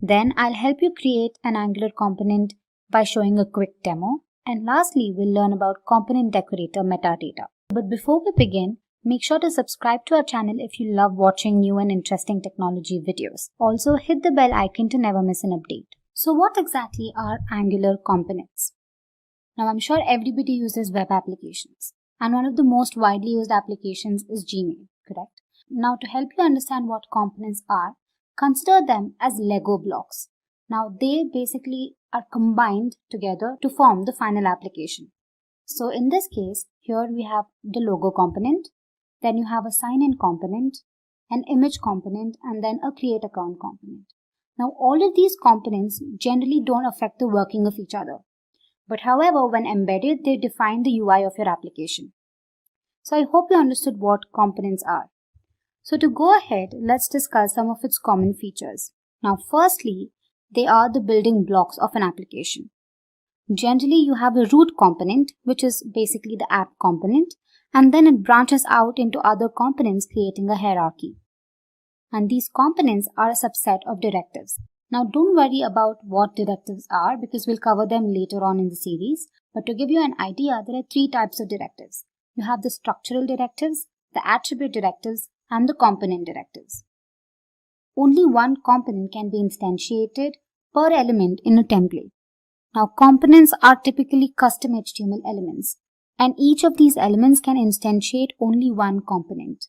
Then I'll help you create an Angular component by showing a quick demo. And lastly, we'll learn about component decorator metadata. But before we begin, make sure to subscribe to our channel if you love watching new and interesting technology videos. Also, hit the bell icon to never miss an update. So what exactly are Angular components? Now I'm sure everybody uses web applications. And one of the most widely used applications is Gmail, correct? Now to help you understand what components are, consider them as Lego blocks. Now they basically are combined together to form the final application. So in this case, here we have the logo component, then you have a sign-in component, an image component, and then a create account component. Now all of these components generally don't affect the working of each other. But however, when embedded, they define the UI of your application. So I hope you understood what components are. So to go ahead, let's discuss some of its common features. Now firstly, they are the building blocks of an application. Generally, you have a root component, which is basically the app component, and then it branches out into other components, creating a hierarchy. And these components are a subset of directives. Now don't worry about what directives are because we'll cover them later on in the series. But to give you an idea, there are three types of directives. You have the structural directives, the attribute directives, and the component directives. Only one component can be instantiated per element in a template. Now components are typically custom HTML elements, and each of these elements can instantiate only one component.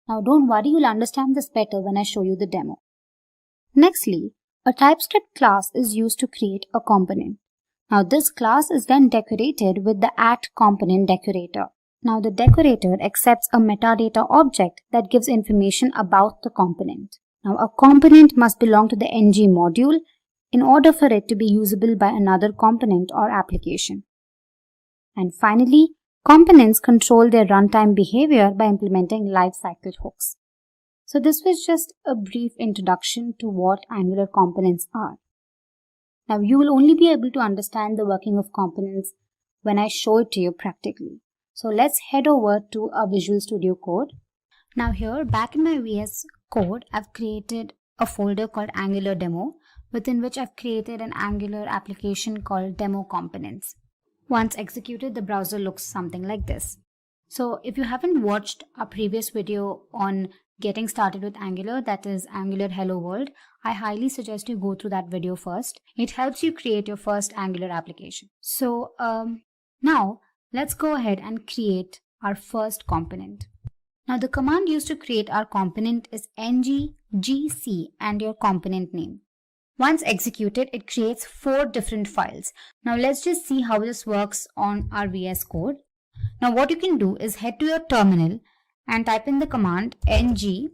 Now don't worry, you'll understand this better when I show you the demo. Nextly, A TypeScript class is used to create a component. Now this class is then decorated with the @component decorator. Now the decorator accepts a metadata object that gives information about the component. Now a component must belong to the ng module in order for it to be usable by another component or application. And finally, components control their runtime behavior by implementing lifecycle hooks. So this was just a brief introduction to what Angular components are. Now you will only be able to understand the working of components when I show it to you practically. So let's head over to our Visual Studio Code. Now here, back in my VS Code, I've created a folder called Angular Demo, within which I've created an Angular application called Demo Components. Once executed, the browser looks something like this. So if you haven't watched our previous video on getting started with Angular, that is Angular Hello World, I highly suggest you go through that video first. It helps you create your first Angular application. So now let's go ahead and create our first component. Now the command used to create our component is ng-gc and your component name. Once executed, it creates 4 different files. Now let's just see how this works on our VS Code. Now what you can do is head to your terminal and type in the command ng-gc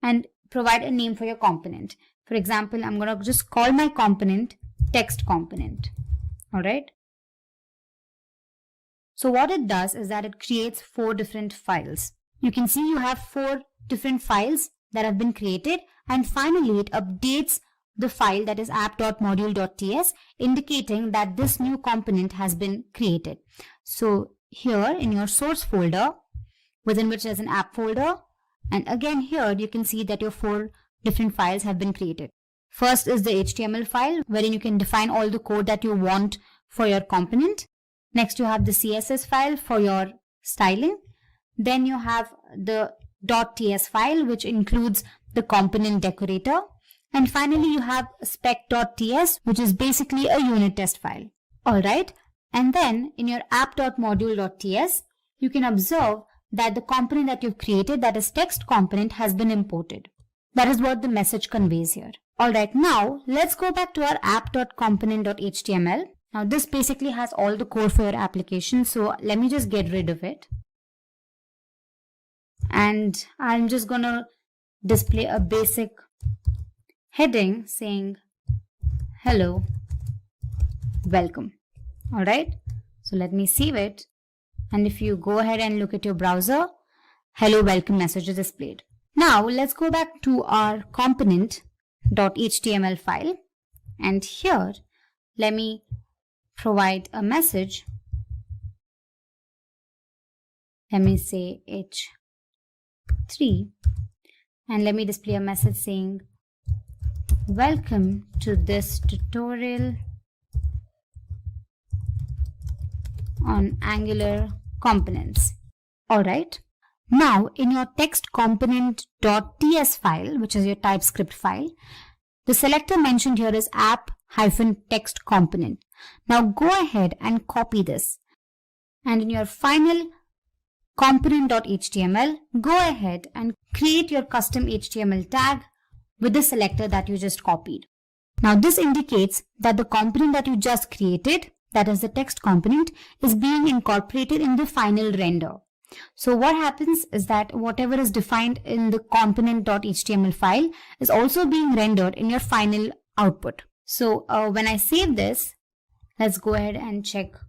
and provide a name for your component. For example, I'm going to just call my component text component. Alright. So what it does is that it creates 4 different files. You can see you have 4 different files that have been created, and finally it updates the file that is app.module.ts, indicating that this new component has been created. So here in your source folder, within which there's an app folder, and again here you can see that your 4 different files have been created. First is the HTML file, wherein you can define all the code that you want for your component. Next you have the CSS file for your styling. Then you have the .ts file, which includes the component decorator. And finally you have spec.ts, which is basically a unit test file. Alright, and then in your app.module.ts, you can observe that the component that you've created, that is text component, has been imported. That is what the message conveys here. Alright, now let's go back to our app.component.html. Now this basically has all the code for your application, so let me just get rid of it. And I'm just gonna display a basic heading saying hello, welcome. Alright, so let me save it, and if you go ahead and look at your browser, hello welcome message is displayed. Now let's go back to our component.html file, and here let me provide a message. Let me say h3, and let me display a message saying welcome to this tutorial on Angular components. Alright, now in your text component.ts file, which is your TypeScript file, the selector mentioned here is app-text component. Now go ahead and copy this, and in your final component.html, go ahead and create your custom HTML tag with the selector that you just copied. Now this indicates that the component that you just created, that is the text component, is being incorporated in the final render. So what happens is that whatever is defined in the component.html file is also being rendered in your final output. So when I save this, let's go ahead and check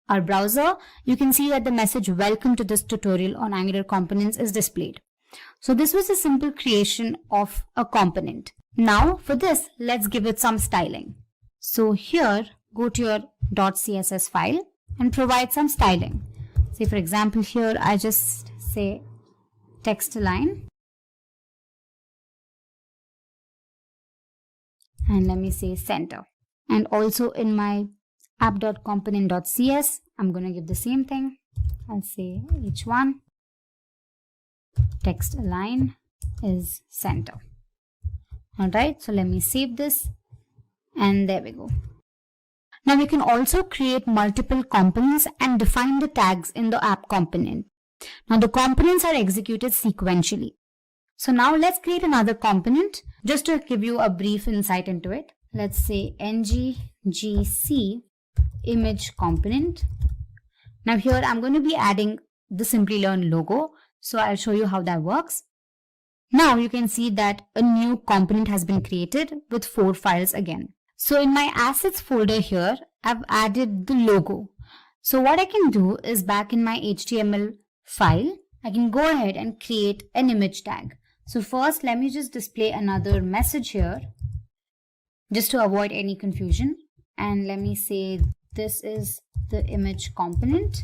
our browser. You can see that the message welcome to this tutorial on Angular components is displayed. So this was a simple creation of a component. Now for this, let's give it some styling. So here, go to your .css file and provide some styling. Say for example here I just say text align, and let me say center. And also in my app.component.cs, I'm going to give the same thing. I'll say h1 text align is center. Alright, so let me save this, and there we go. Now we can also create multiple components and define the tags in the app component. Now the components are executed sequentially. So now let's create another component just to give you a brief insight into it. Let's say ngGC image component. Now here I'm going to be adding the Simplilearn logo. So I'll show you how that works. Now you can see that a new component has been created with 4 files again. So in my assets folder here, I've added the logo. So what I can do is back in my HTML file, I can go ahead and create an image tag. So first, let me just display another message here just to avoid any confusion. And let me say this is the image component.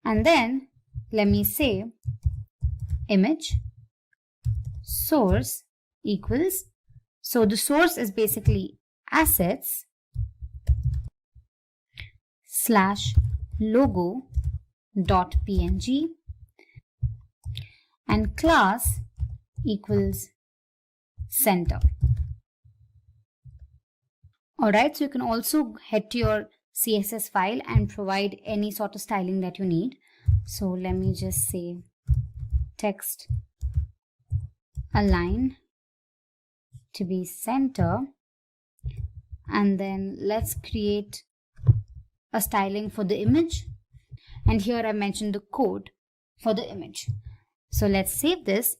And then let me say image source equals, so the source is basically assets / logo.png and class equals center. Alright, so you can also head to your CSS file and provide any sort of styling that you need. So let me just say text align to be center, and then let's create a styling for the image, and here I mentioned the code for the image. So let's save this,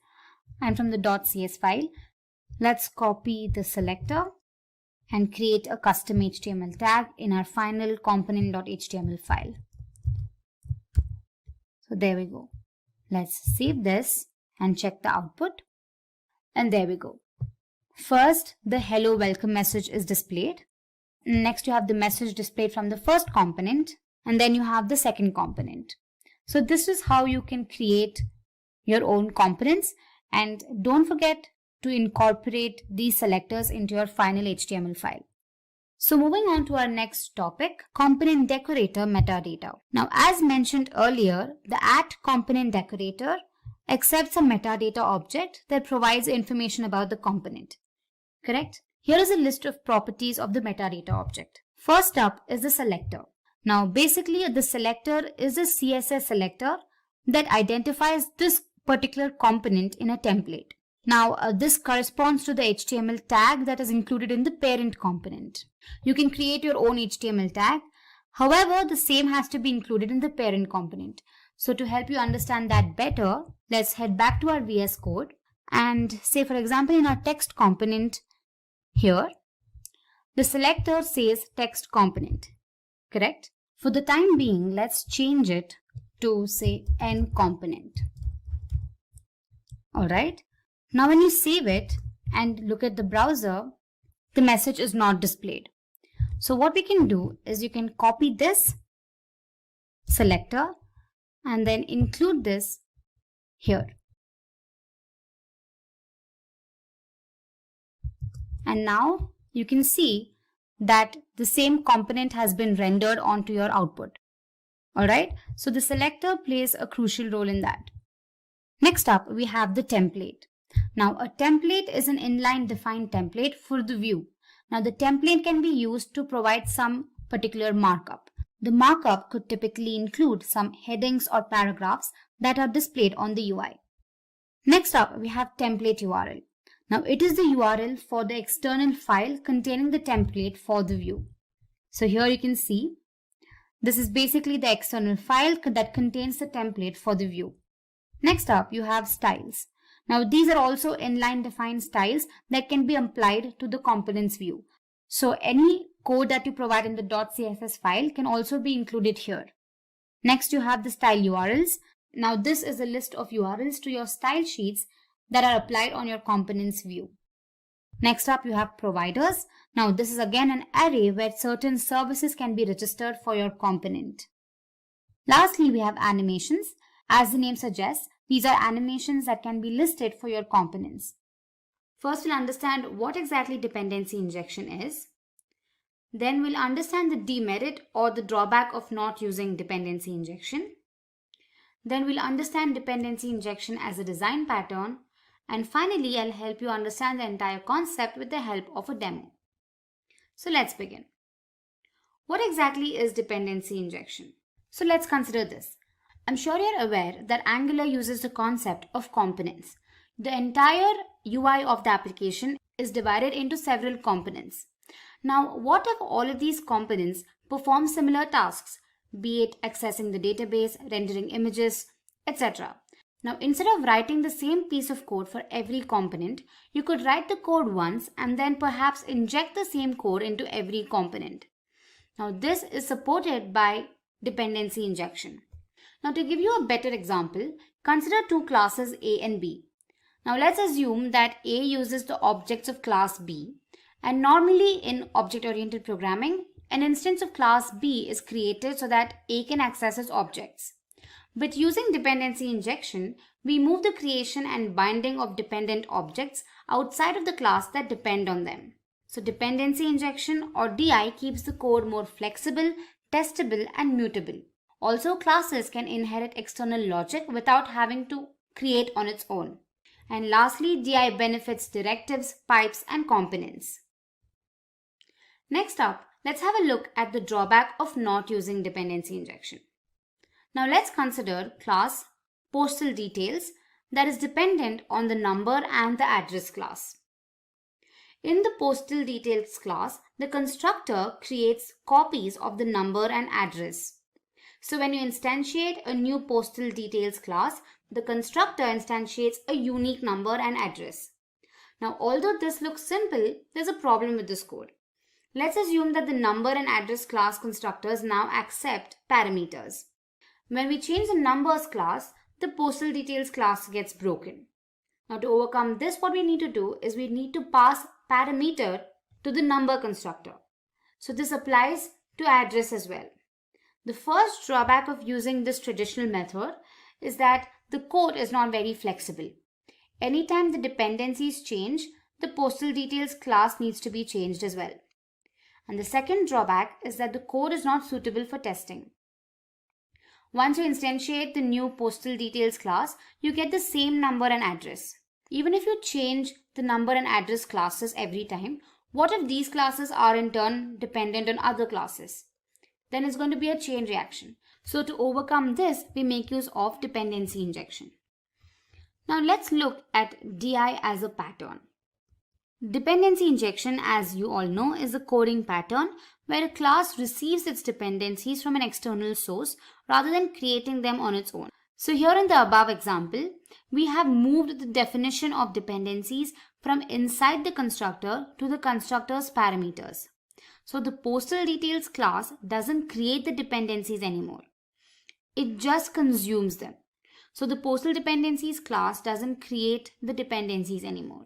and from the .cs file let's copy the selector and create a custom HTML tag in our final component.html file. So there we go. Let's save this and check the output, and there we go. First, the hello welcome message is displayed. Next, you have the message displayed from the first component, and then you have the second component. So this is how you can create your own components, and don't forget to incorporate these selectors into your final HTML file. So moving on to our next topic, component decorator metadata. Now, as mentioned earlier, the @component decorator accepts a metadata object that provides information about the component. Correct? Here is a list of properties of the metadata object. First up is the selector. Now, basically, the selector is a CSS selector that identifies this particular component in a template. Now, this corresponds to the HTML tag that is included in the parent component. You can create your own HTML tag. However, the same has to be included in the parent component. So to help you understand that better, let's head back to our VS Code and say, for example, in our text component here, the selector says text component, correct? For the time being, let's change it to say n component. All right. Now, when you save it and look at the browser, the message is not displayed. So what we can do is you can copy this selector and then include this here. And now you can see that the same component has been rendered onto your output. Alright, so the selector plays a crucial role in that. Next up, we have the template. Now, a template is an inline defined template for the view. Now, the template can be used to provide some particular markup. The markup could typically include some headings or paragraphs that are displayed on the UI. Next up, we have template URL. Now, it is the URL for the external file containing the template for the view. So here you can see, this is basically the external file that contains the template for the view. Next up, you have styles. Now, these are also inline defined styles that can be applied to the components view. So any code that you provide in the .css file can also be included here. Next, you have the style URLs. Now, this is a list of URLs to your style sheets that are applied on your components view. Next up, you have providers. Now, this is again an array where certain services can be registered for your component. Lastly, we have animations. As the name suggests, these are animations that can be listed for your components. First, we'll understand what exactly dependency injection is. Then we'll understand the demerit or the drawback of not using dependency injection. Then we'll understand dependency injection as a design pattern. And finally, I'll help you understand the entire concept with the help of a demo. So let's begin. What exactly is dependency injection? So let's consider this. I'm sure you're aware that Angular uses the concept of components. The entire UI of the application is divided into several components. Now, what if all of these components perform similar tasks, be it accessing the database, rendering images, etc.? Now, instead of writing the same piece of code for every component, you could write the code once and then perhaps inject the same code into every component. Now, this is supported by dependency injection. Now, to give you a better example, consider two classes A and B. Now, let's assume that A uses the objects of class B, and normally in object-oriented programming, an instance of class B is created so that A can access its objects. But using dependency injection, we move the creation and binding of dependent objects outside of the class that depend on them. So dependency injection or DI keeps the code more flexible, testable, and mutable. Also, classes can inherit external logic without having to create on its own. And lastly, DI benefits directives, pipes, and components. Next up, let's have a look at the drawback of not using dependency injection. Now let's consider class postal details that is dependent on the number and the address class. In the postal details class, the constructor creates copies of the number and address. So when you instantiate a new postal details class, the constructor instantiates a unique number and address. Now, although this looks simple, there's a problem with this code. Let's assume that the number and address class constructors now accept parameters. When we change the numbers class, the postal details class gets broken. Now, to overcome this, what we need to do is we need to pass parameter to the number constructor. So this applies to address as well. The first drawback of using this traditional method is that the code is not very flexible. Anytime the dependencies change, the postal details class needs to be changed as well. And the second drawback is that the code is not suitable for testing. Once you instantiate the new postal details class, you get the same number and address. Even if you change the number and address classes every time, what if these classes are in turn dependent on other classes? Then it's going to be a chain reaction. So to overcome this, we make use of dependency injection. Now let's look at DI as a pattern. Dependency injection, as you all know, is a coding pattern where a class receives its dependencies from an external source rather than creating them on its own. So here in the above example, we have moved the definition of dependencies from inside the constructor to the constructor's parameters. So the postal details class doesn't create the dependencies anymore. It just consumes them. So the postal dependencies class doesn't create the dependencies anymore.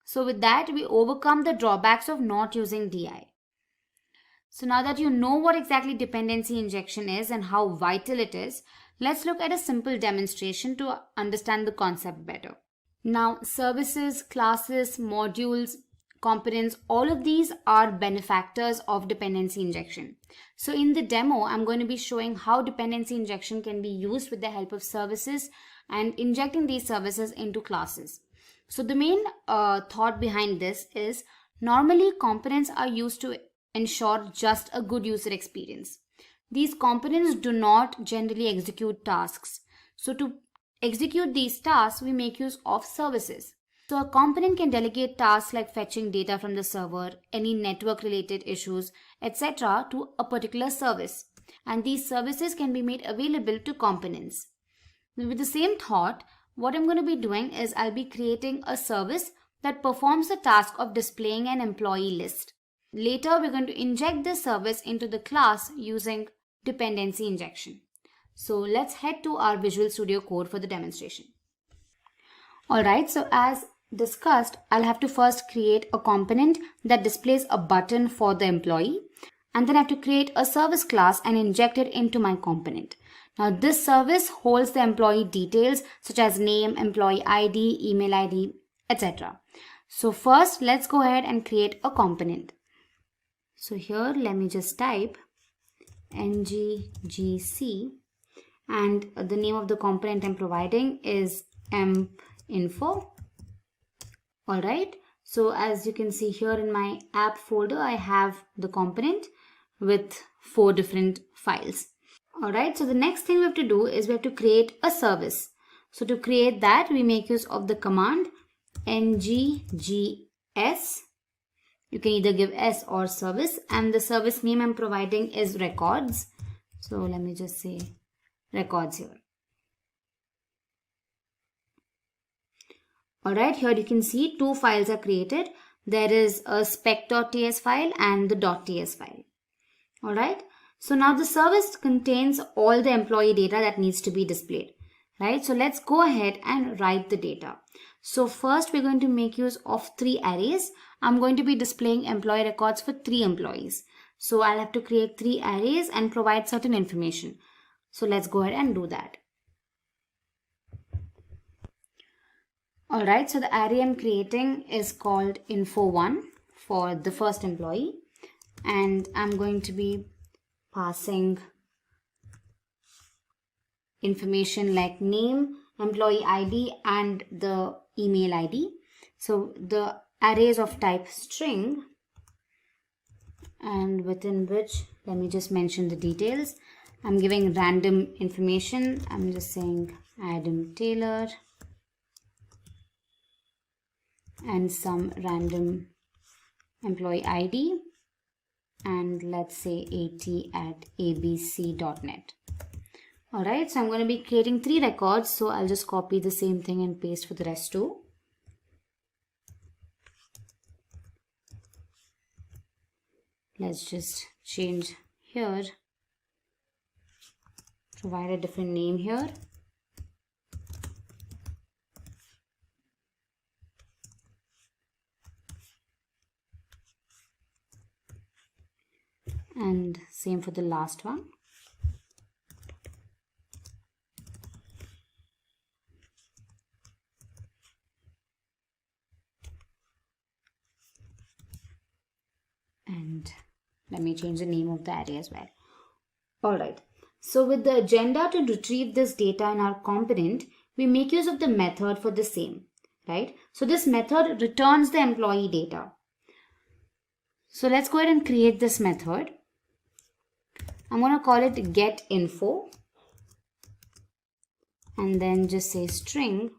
So with that, we overcome the drawbacks of not using DI. So now that you know what exactly dependency injection is and how vital it is, let's look at a simple demonstration to understand the concept better. Now, services, classes, modules, components, all of these are benefactors of dependency injection. So in the demo, I'm going to be showing how dependency injection can be used with the help of services and injecting these services into classes. So the main thought behind this is normally components are used to ensure just a good user experience. These components do not generally execute tasks. So to execute these tasks, we make use of services. So a component can delegate tasks like fetching data from the server, any network related issues, etc. to a particular service. And these services can be made available to components. With the same thought, what I'm going to be doing is I'll be creating a service that performs the task of displaying an employee list. Later, we're going to inject this service into the class using dependency injection. So let's head to our Visual Studio Code for the demonstration. Alright, so as discussed, I'll have to first create a component that displays a button for the employee, and then I have to create a service class and inject it into my component. Now this service holds the employee details such as name, employee ID, email ID, etc. So first, let's go ahead and create a component. So here, let me just type ngGC, and the name of the component I'm providing is empinfo. Alright, so as you can see here in my app folder, I have the component with 4 different files. Alright, so the next thing we have to do is we have to create a service. So to create that, we make use of the command nggs. You can either give s or service, and the service name I'm providing is records. So let me just say records here. Alright, here you can see two files are created. There is a spec.ts file and the .ts file. Alright, so now the service contains all the employee data that needs to be displayed. Right, so let's go ahead and write the data. So first we're going to make use of 3 arrays. I'm going to be displaying employee records for 3 employees. So I'll have to create 3 arrays and provide certain information. So let's go ahead and do that. Alright, so the array I'm creating is called info1 for the first employee. And I'm going to be passing information like name, employee ID and the email ID. So the array is of type string, and within which, let me just mention the details. I'm giving random information. I'm just saying Adam Taylor and some random employee ID, and let's say at@abc.net. Alright, so I'm going to be creating 3 records, so I'll just copy the same thing and paste for the rest too. Let's just change here, provide a different name here. And same for the last one. And let me change the name of the array as well. Alright, so with the agenda to retrieve this data in our component, we make use of the method for the same, right? So this method returns the employee data. So let's go ahead and create this method. I'm going to call it getInfo and then just say string,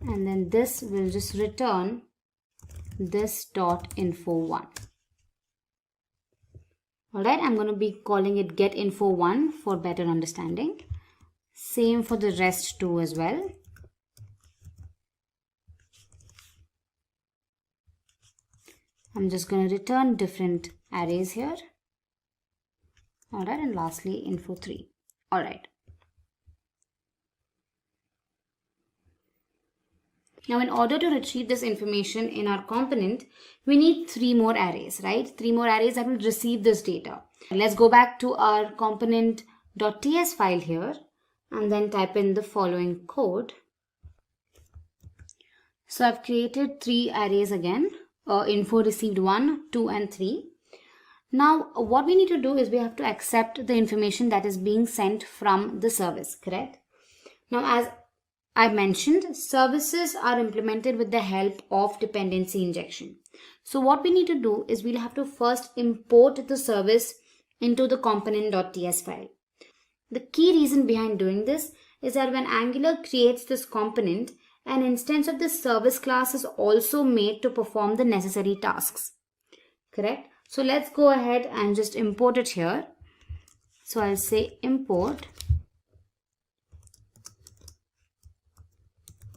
and then this will just return this .info1. Alright, I'm going to be calling it getInfo1 for better understanding. Same for the rest too as well. I'm just going to return different arrays here. Alright, and lastly info3. Alright. Now in order to retrieve this information in our component, we need 3 more arrays, right? 3 more arrays that will receive this data. Let's go back to our component.ts file here and then type in the following code. So I've created 3 arrays again. Info received 1, 2 and 3. Now what we need to do is we have to accept the information that is being sent from the service, correct? Now as I mentioned, services are implemented with the help of dependency injection. So what we need to do is we'll have to first import the service into the component.ts file. The key reason behind doing this is that when Angular creates this component, an instance of the service class is also made to perform the necessary tasks. Correct? So let's go ahead and just import it here. So I'll say import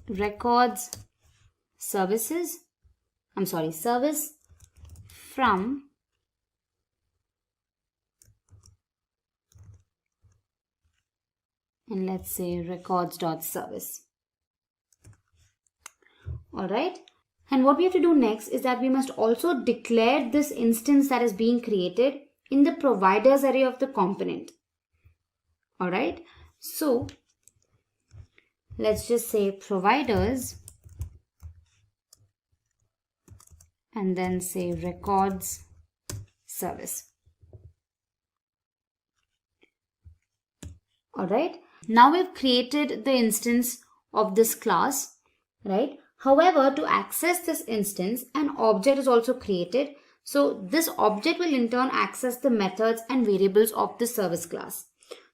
records service from and let's say records.service. Alright, and what we have to do next is that we must also declare this instance that is being created in the providers array of the component. Alright, so let's just say providers and then say records service. Alright, now we've created the instance of this class, right? However, to access this instance, an object is also created So this object will in turn access the methods and variables of the service class.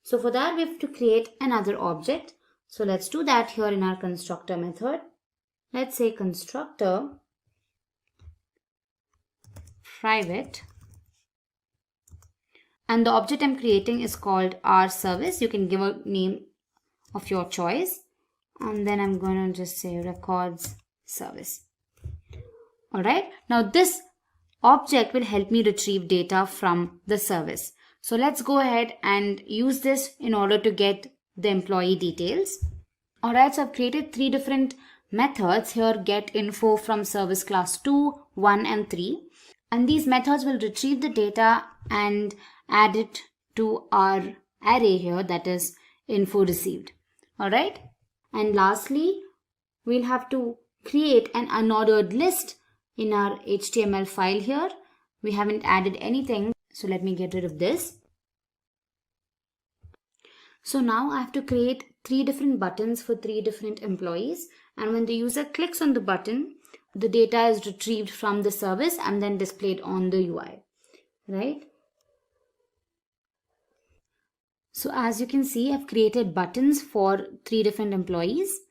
So for that we have to create another object. So let's do that here in our constructor method. Let's say constructor private, and the object I'm creating is called our service. You can give a name of your choice, and then I'm going to just say records service. Alright, now this object will help me retrieve data from the service. So let's go ahead and use this in order to get the employee details. Alright, so I've created 3 different methods here: get info from service class 2, 1 and 3. And these methods will retrieve the data and add it to our array here, that is info received. Alright, and lastly we'll have to create an unordered list in our HTML file here. We haven't added anything, so let me get rid of this. So now I have to create 3 different buttons for 3 different employees, and when the user clicks on the button, the data is retrieved from the service and then displayed on the UI, right? So as you can see, I've created buttons for 3 different employees,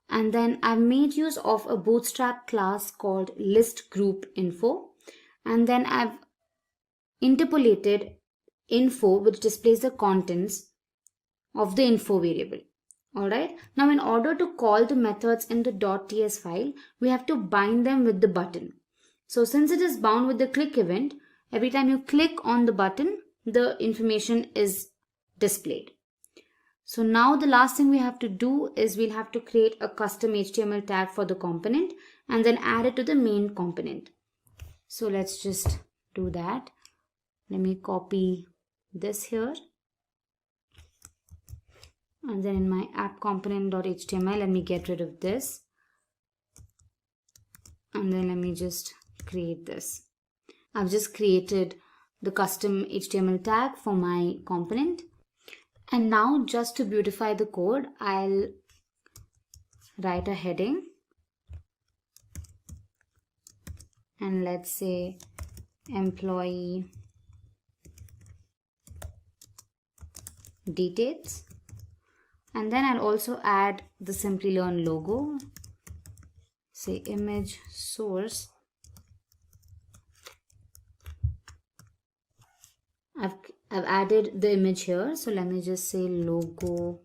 and then I've made use of a bootstrap class called list group info, and then I've interpolated info which displays the contents of the info variable. Alright, now in order to call the methods in the .ts file, we have to bind them with the button. So since it is bound with the click event, every time you click on the button, the information is displayed. So now the last thing we have to do is we'll have to create a custom HTML tag for the component and then add it to the main component. So let's just do that. Let me copy this here. And then in my app component.html, let me get rid of this. And then let me just create this. I've just created the custom HTML tag for my component. And now just to beautify the code, I'll write a heading. And let's say employee details. And then I'll also add the Simplilearn logo, say image source. I've added the image here, so let me just say logo.png.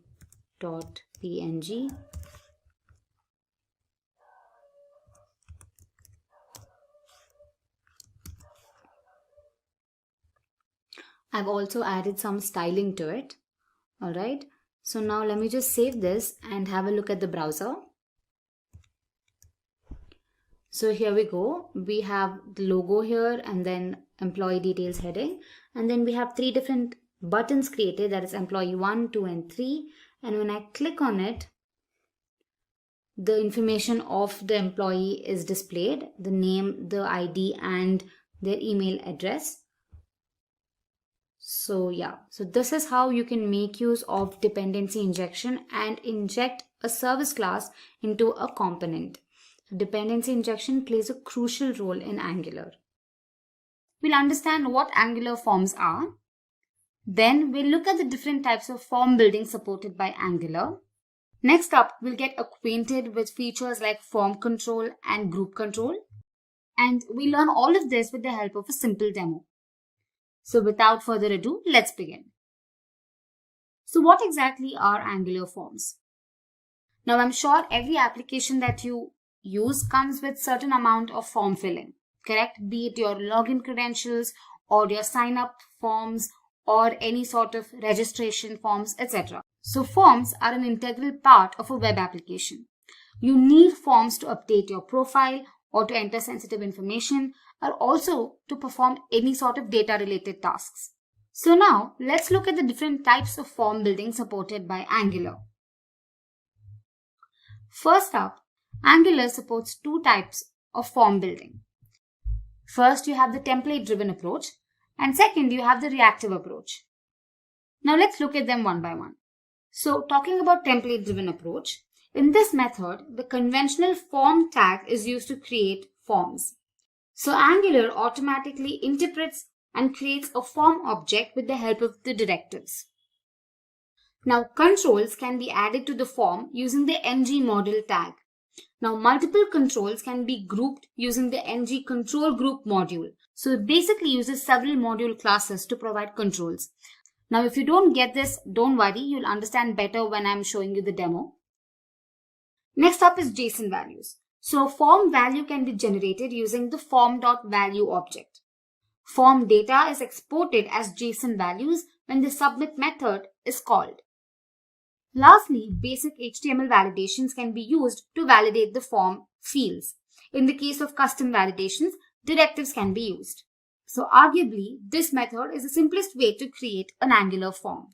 I've also added some styling to it. Alright. So now let me just save this and have a look at the browser. So here we go. We have the logo here and then employee details heading. And then we have 3 different buttons created, that is employee 1, 2 and 3. And when I click on it, the information of the employee is displayed, the name, the ID and their email address. So yeah, so this is how you can make use of dependency injection and inject a service class into a component. Dependency injection plays a crucial role in Angular. We'll understand what Angular forms are. Then we'll look at the different types of form building supported by Angular. Next up, we'll get acquainted with features like form control and group control. And we'll learn all of this with the help of a simple demo. So without further ado, let's begin. So what exactly are Angular forms? Now I'm sure every application that you use comes with certain amount of form filling, correct? Be it your login credentials or your sign up forms or any sort of registration forms, etc. So forms are an integral part of a web application. You need forms to update your profile or to enter sensitive information, or also to perform any sort of data related tasks. So now let's look at the different types of form building supported by Angular. First up, Angular supports 2 types of form building. First, you have the template driven approach, and second, you have the reactive approach. Now let's look at them one by one. So talking about template driven approach, in this method, the conventional form tag is used to create forms. So Angular automatically interprets and creates a form object with the help of the directives. Now controls can be added to the form using the ng-model tag. Now multiple controls can be grouped using the ng control group module. So it basically uses several module classes to provide controls. Now if you don't get this, don't worry, you'll understand better when I'm showing you the demo. Next up is JSON values. So a form value can be generated using the form.value object. Form data is exported as JSON values when the submit method is called. Lastly, basic HTML validations can be used to validate the form fields. In the case of custom validations, directives can be used. So arguably, this method is the simplest way to create an Angular form.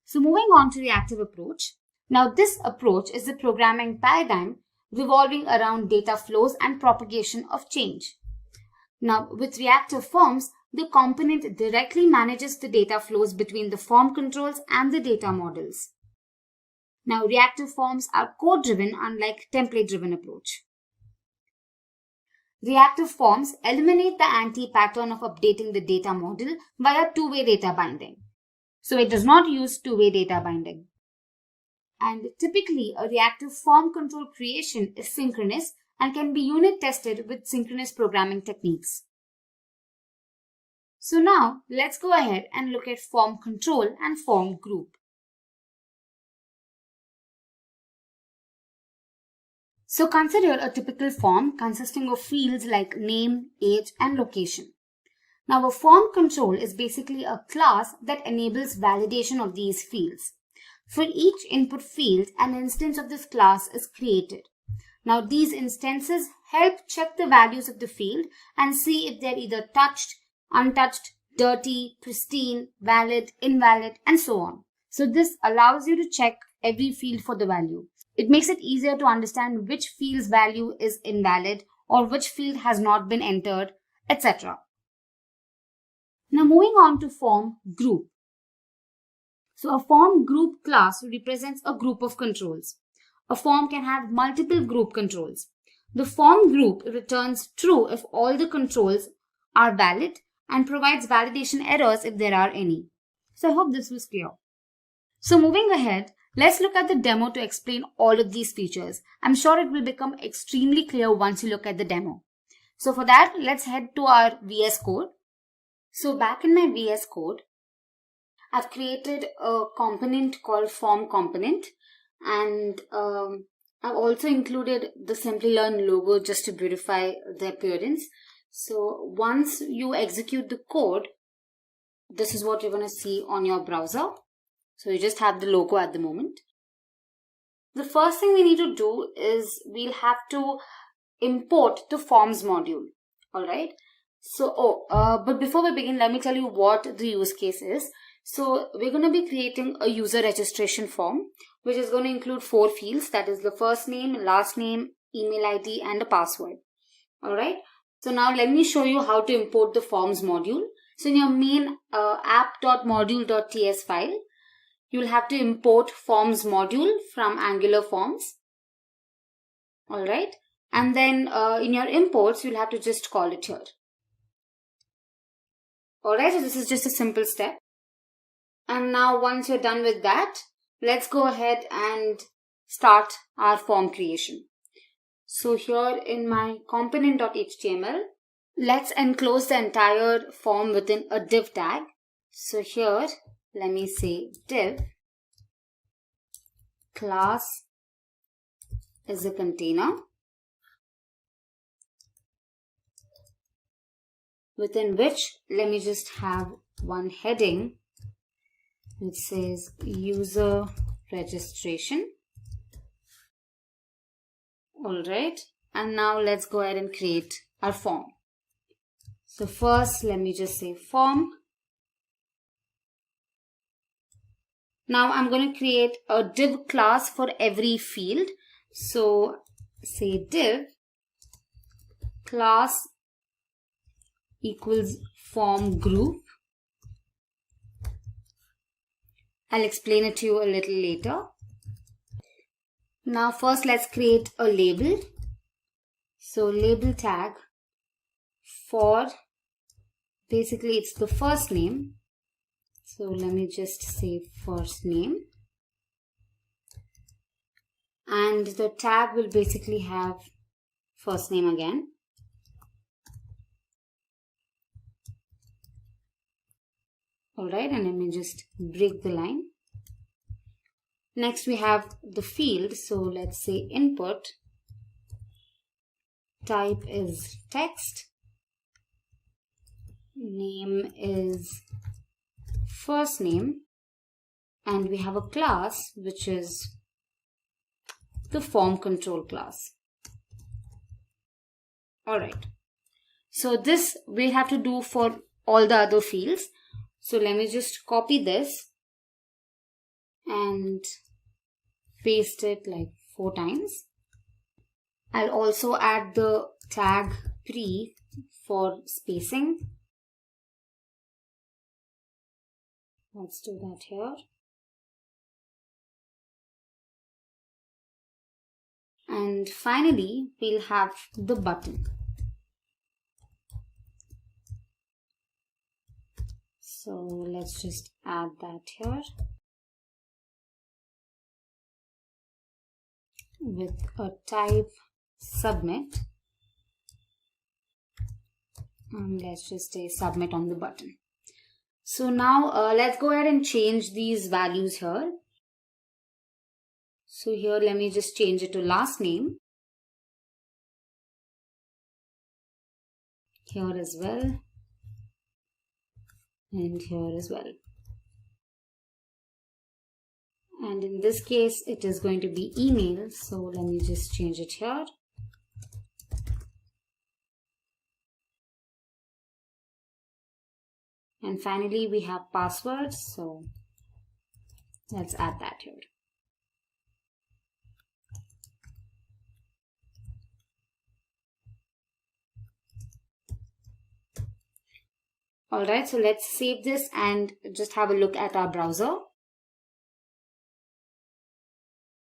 So moving on to reactive approach. Now this approach is the programming paradigm revolving around data flows and propagation of change. Now with reactive forms, the component directly manages the data flows between the form controls and the data models. Now reactive forms are code-driven unlike template-driven approach. Reactive forms eliminate the anti-pattern of updating the data model via two-way data binding. So it does not use two-way data binding. And typically a reactive form control creation is synchronous and can be unit tested with synchronous programming techniques. So now let's go ahead and look at form control and form group. So consider a typical form consisting of fields like name, age, and location. Now a form control is basically a class that enables validation of these fields. For each input field, an instance of this class is created. Now these instances help check the values of the field and see if they're either touched, untouched, dirty, pristine, valid, invalid, and so on. So this allows you to check every field for the value. It makes it easier to understand which field's value is invalid or which field has not been entered, etc. Now moving on to form group. So a form group class represents a group of controls. A form can have multiple group controls. The form group returns true if all the controls are valid and provides validation errors if there are any. So I hope this was clear. So moving ahead, let's look at the demo to explain all of these features. I'm sure it will become extremely clear once you look at the demo. So for that, let's head to our VS Code. So back in my VS Code, I've created a component called form component, and I've also included the Simplilearn logo just to beautify the appearance. So once you execute the code, this is what you're going to see on your browser. So you just have the logo at the moment. The first thing we need to do is we'll have to import the forms module. Alright. So, but before we begin, let me tell you what the use case is. So we're going to be creating a user registration form, which is going to include 4 fields. That is the first name, last name, email ID, and a password. Alright. So now let me show you how to import the forms module. So in your main app.module.ts file, you'll have to import forms module from Angular Forms. Alright. And then in your imports, you'll have to just call it here. Alright, so this is just a simple step. And now once you're done with that, let's go ahead and start our form creation. So here in my component.html, let's enclose the entire form within a div tag. So here, let me say div class is a container within which let me just have one heading which says user registration. Alright, and now let's go ahead and create our form. So first let me just say form. Now I'm going to create a div class for every field. So say div class equals form group. I'll explain it to you a little later. Now first let's create a label. So label tag for, basically it's the first name. So let me just say first name. And the tag will basically have first name again. Alright, and let me just break the line. Next we have the field. So let's say input. Type is text. Name is first name. And we have a class which is the form control class. Alright. So this we'll have to do for all the other fields. So let me just copy this and paste it like 4 times. I'll also add the tag pre for spacing. Let's do that here. And finally, we'll have the button. So let's just add that here with a type submit. And let's just say submit on the button. So now let's go ahead and change these values here. So here let me just change it to last name. Here as well. And here as well. And in this case it is going to be email. So let me just change it here. And finally we have password. So let's add that here. Alright, so let's save this and just have a look at our browser.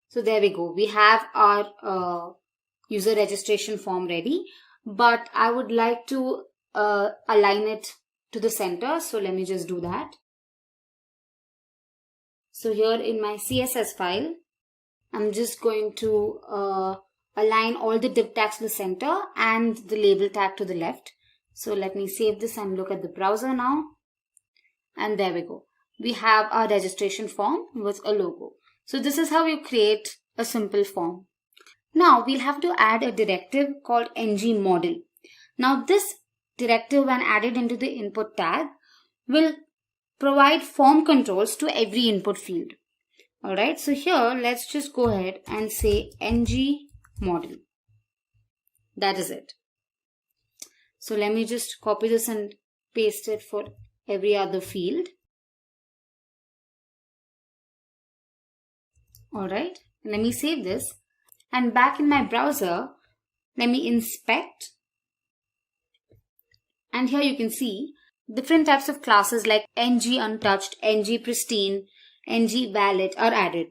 So there we go. We have our user registration form ready, but I would like to align it to the center. So let me just do that. So here in my CSS file, I'm just going to align all the div tags to the center and the label tag to the left. So let me save this and look at the browser now. And there we go. We have our registration form with a logo. So this is how you create a simple form. Now we'll have to add a directive called ngModel. Now this directive, when added into the input tag, will provide form controls to every input field. Alright, so here let's just go ahead and say ngModel. That is it. So let me just copy this and paste it for every other field. Alright, let me save this. And back in my browser, let me inspect. And here you can see different types of classes like ngUntouched, ngPristine, ngValid are added.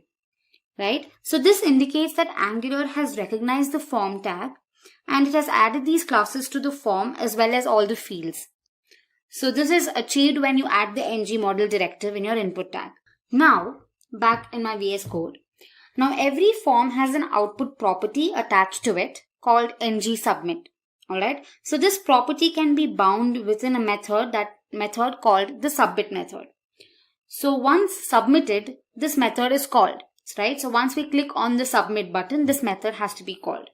Right? So this indicates that Angular has recognized the form tag and it has added these classes to the form as well as all the fields. So this is achieved when you add the ngModel directive in your input tag. Now, back in my VS Code. Now every form has an output property attached to it called ngSubmit. Alright, so this property can be bound within a method called the submit method. So once submitted, this method is called. Right, so once we click on the submit button, this method has to be called.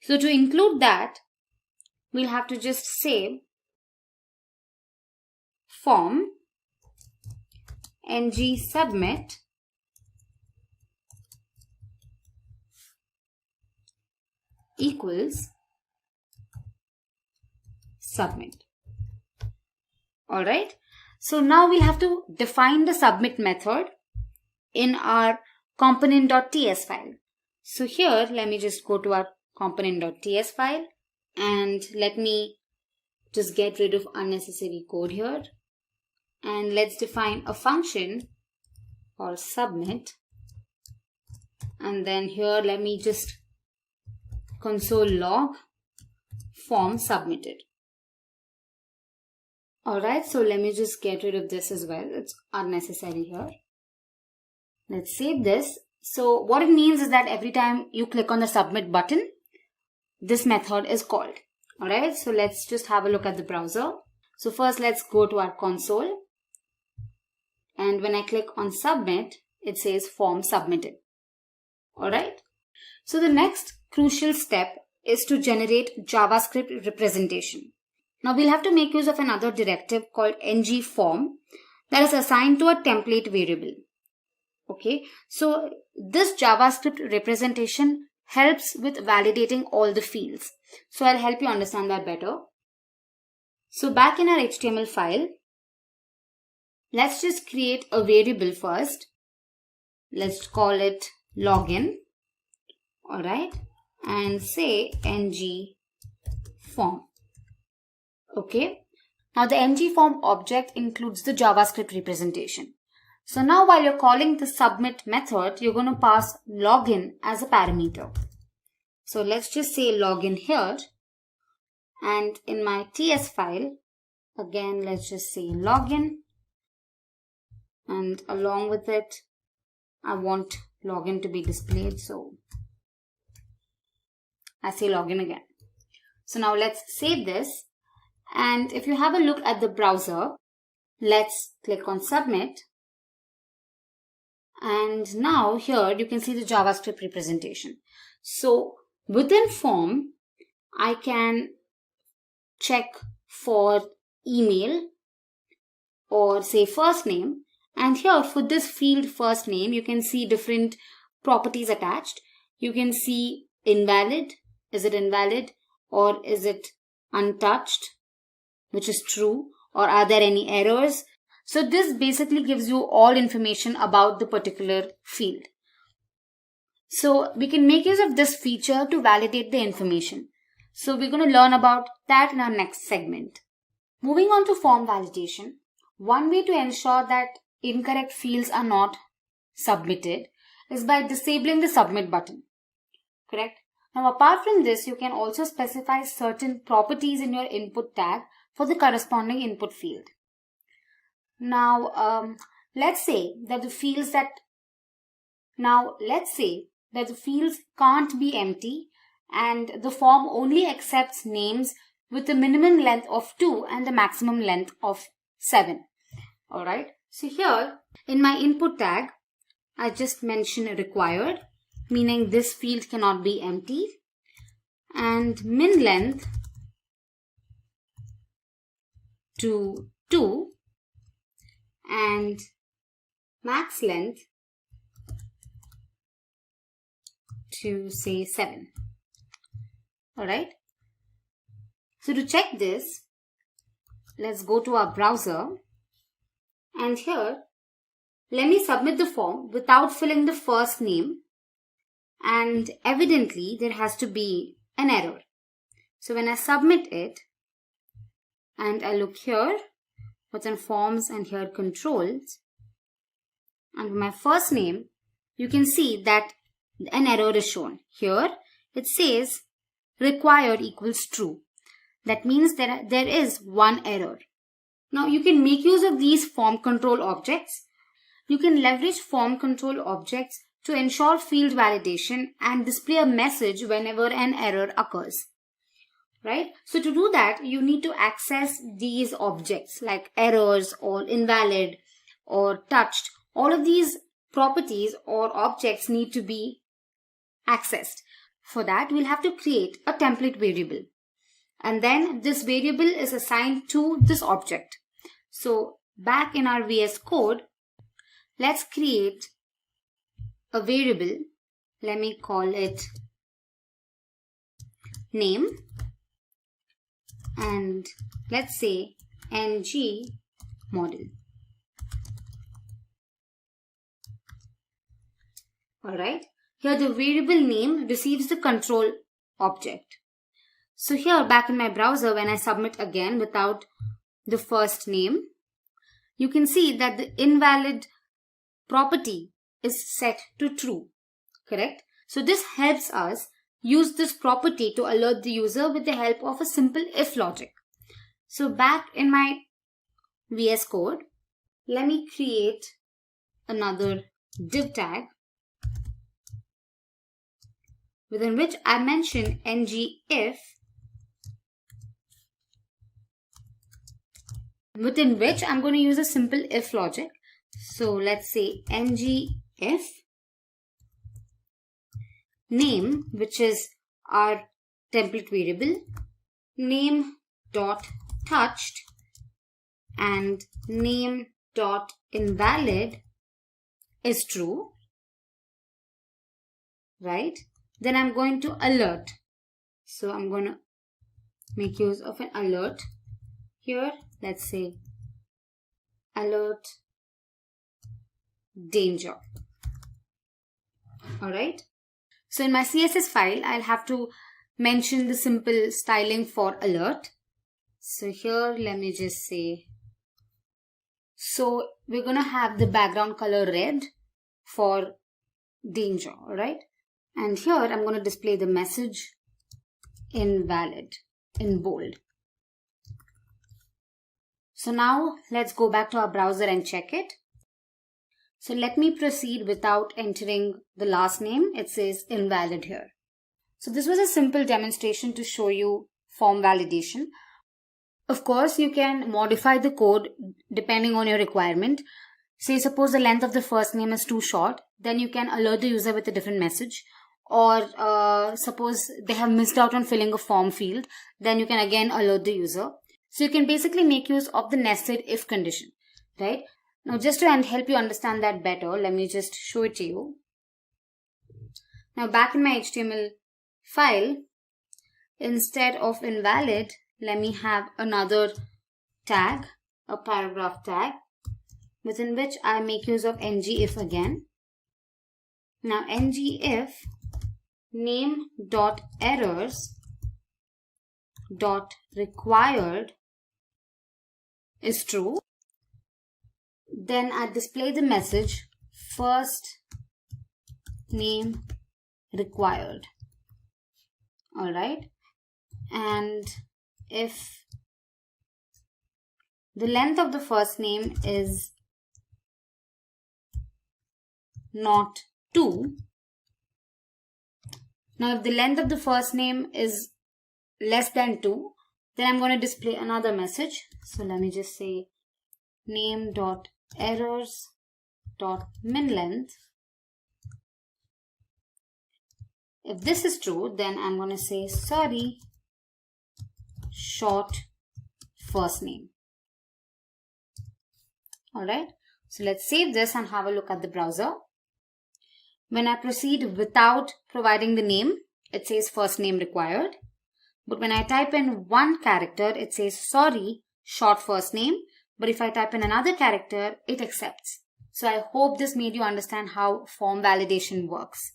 So to include that, we'll have to just say form ngSubmit equals submit. Alright, so now we have to define the submit method in our component.ts file. So here, let me just go to our component.ts file and let me just get rid of unnecessary code here. And let's define a function called submit. And then here, let me just console log form submitted. Alright, so let me just get rid of this as well. It's unnecessary here. Let's save this. So what it means is that every time you click on the submit button, this method is called. Alright, so let's just have a look at the browser. So first let's go to our console. And when I click on submit, it says form submitted. Alright. So the next crucial step is to generate JavaScript representation. Now we'll have to make use of another directive called ngForm that is assigned to a template variable. Okay, so this JavaScript representation helps with validating all the fields. So I'll help you understand that better. So back in our HTML file, let's just create a variable first. Let's call it login. Alright, and say ngForm. Okay, now the ngForm object includes the JavaScript representation. So now while you're calling the submit method, you're going to pass login as a parameter. So let's just say login here. And in my TS file, again, let's just say login. And along with it, I want login to be displayed. So I say login again. So now let's save this. And if you have a look at the browser, let's click on submit. And now here you can see the JavaScript representation. So within form, I can check for email or say first name. And here for this field first name, you can see different properties attached. You can see invalid. Is it invalid or is it untouched, which is true, or are there any errors? So this basically gives you all information about the particular field. So we can make use of this feature to validate the information. So we're going to learn about that in our next segment. Moving on to form validation, one way to ensure that incorrect fields are not submitted is by disabling the submit button. Correct? Now apart from this, you can also specify certain properties in your input tag for the corresponding input field. Now let's say that the fields can't be empty and the form only accepts names with the minimum length of 2 and the maximum length of 7. Alright, so here in my input tag, I just mention required, meaning this field cannot be empty, and min length to 2 and max length to say 7. Alright, so to check this, let's go to our browser, and here let me submit the form without filling the first name, and evidently there has to be an error. So when I submit it and I look here within forms and here controls, and my first name, you can see that an error is shown. Here it says required equals true. That means that there is one error. Now you can make use of these form control objects. You can leverage form control objects to ensure field validation and display a message whenever an error occurs. Right? So to do that, you need to access these objects like errors or invalid or touched. All of these properties or objects need to be accessed. For that, we'll have to create a template variable. And then this variable is assigned to this object. So back in our VS Code, let's create a variable. Let me call it name. And let's say ng model. Alright, here the variable name receives the control object. So here back in my browser, when I submit again without the first name, you can see that the invalid property is set to true. Correct? So this helps us use this property to alert the user with the help of a simple if logic. So back in my VS Code. Let me create another div tag within which I mention ngIf, within which I'm going to use a simple if logic. So let's say ngIf name, which is our template variable, name dot touched and name dot invalid is true, right? Then I'm going to alert. So I'm going to make use of an alert here. Let's say alert danger. Alright. So in my CSS file, I'll have to mention the simple styling for alert. So here, let me just say, so we're going to have the background color red for danger, alright? And here I'm going to display the message invalid in bold. So now let's go back to our browser and check it. So let me proceed without entering the last name. It says invalid here. So this was a simple demonstration to show you form validation. Of course, you can modify the code depending on your requirement. Say suppose the length of the first name is too short, then you can alert the user with a different message. Or suppose they have missed out on filling a form field, then you can again alert the user. So you can basically make use of the nested if condition, right? Now just to help you understand that better, let me just show it to you. Now back in my HTML file, instead of invalid, let me have another tag, a paragraph tag, within which I make use of ngIf again. Now ngIf name dot errors dot required is true. Then I display the message first name required. Alright. And if the length of the first name is not 2, now if the length of the first name is less than 2, then I'm going to display another message. So let me just say name dot errors dot min length. If this is true, then I'm going to say sorry short first name. Alright, so let's save this and have a look at the browser. When I proceed without providing the name, it says first name required. But when I type in one character, it says sorry short first name. But if I type in another character, it accepts. So I hope this made you understand how form validation works.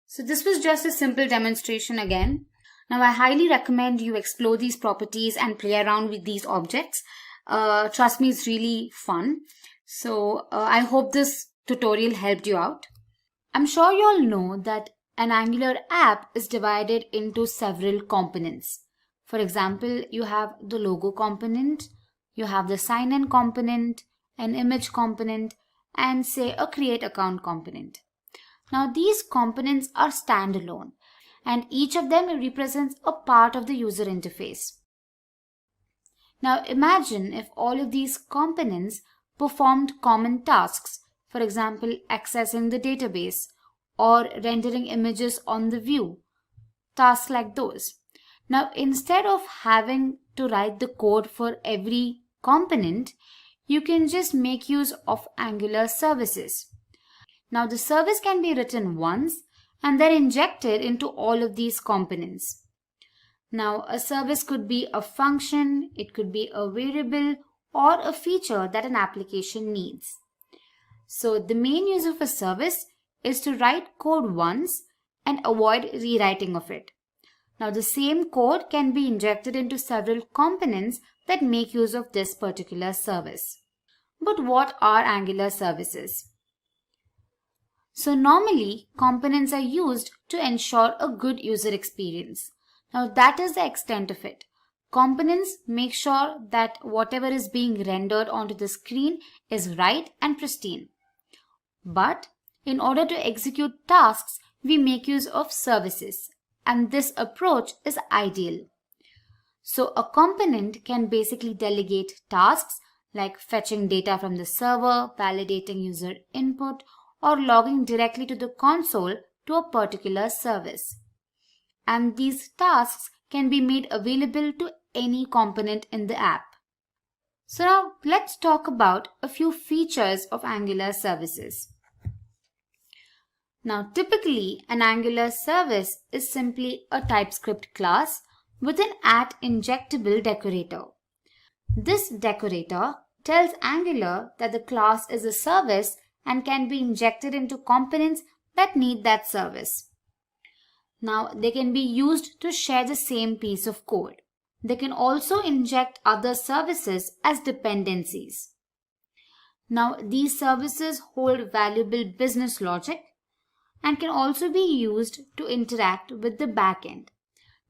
So this was just a simple demonstration again. Now I highly recommend you explore these properties and play around with these objects. Trust me, it's really fun. So I hope this tutorial helped you out. I'm sure you all know that an Angular app is divided into several components. For example, you have the logo component, you have the sign-in component, an image component, and say a create account component. Now these components are standalone and each of them represents a part of the user interface. Now imagine if all of these components performed common tasks, for example, accessing the database or rendering images on the view, tasks like those. Now instead of having to write the code for every component, you can just make use of Angular services. Now the service can be written once and then injected into all of these components. Now a service could be a function, it could be a variable, or a feature that an application needs. So the main use of a service is to write code once and avoid rewriting of it. Now the same code can be injected into several components that make use of this particular service. But what are Angular services? So normally components are used to ensure a good user experience. Now that is the extent of it. Components make sure that whatever is being rendered onto the screen is right and pristine. But in order to execute tasks, we make use of services, and this approach is ideal. So a component can basically delegate tasks like fetching data from the server, validating user input, or logging directly to the console to a particular service. And these tasks can be made available to any component in the app. So now let's talk about a few features of Angular services. Now typically an Angular service is simply a TypeScript class with an @injectable decorator. This decorator tells Angular that the class is a service and can be injected into components that need that service. Now they can be used to share the same piece of code. They can also inject other services as dependencies. Now these services hold valuable business logic and can also be used to interact with the backend.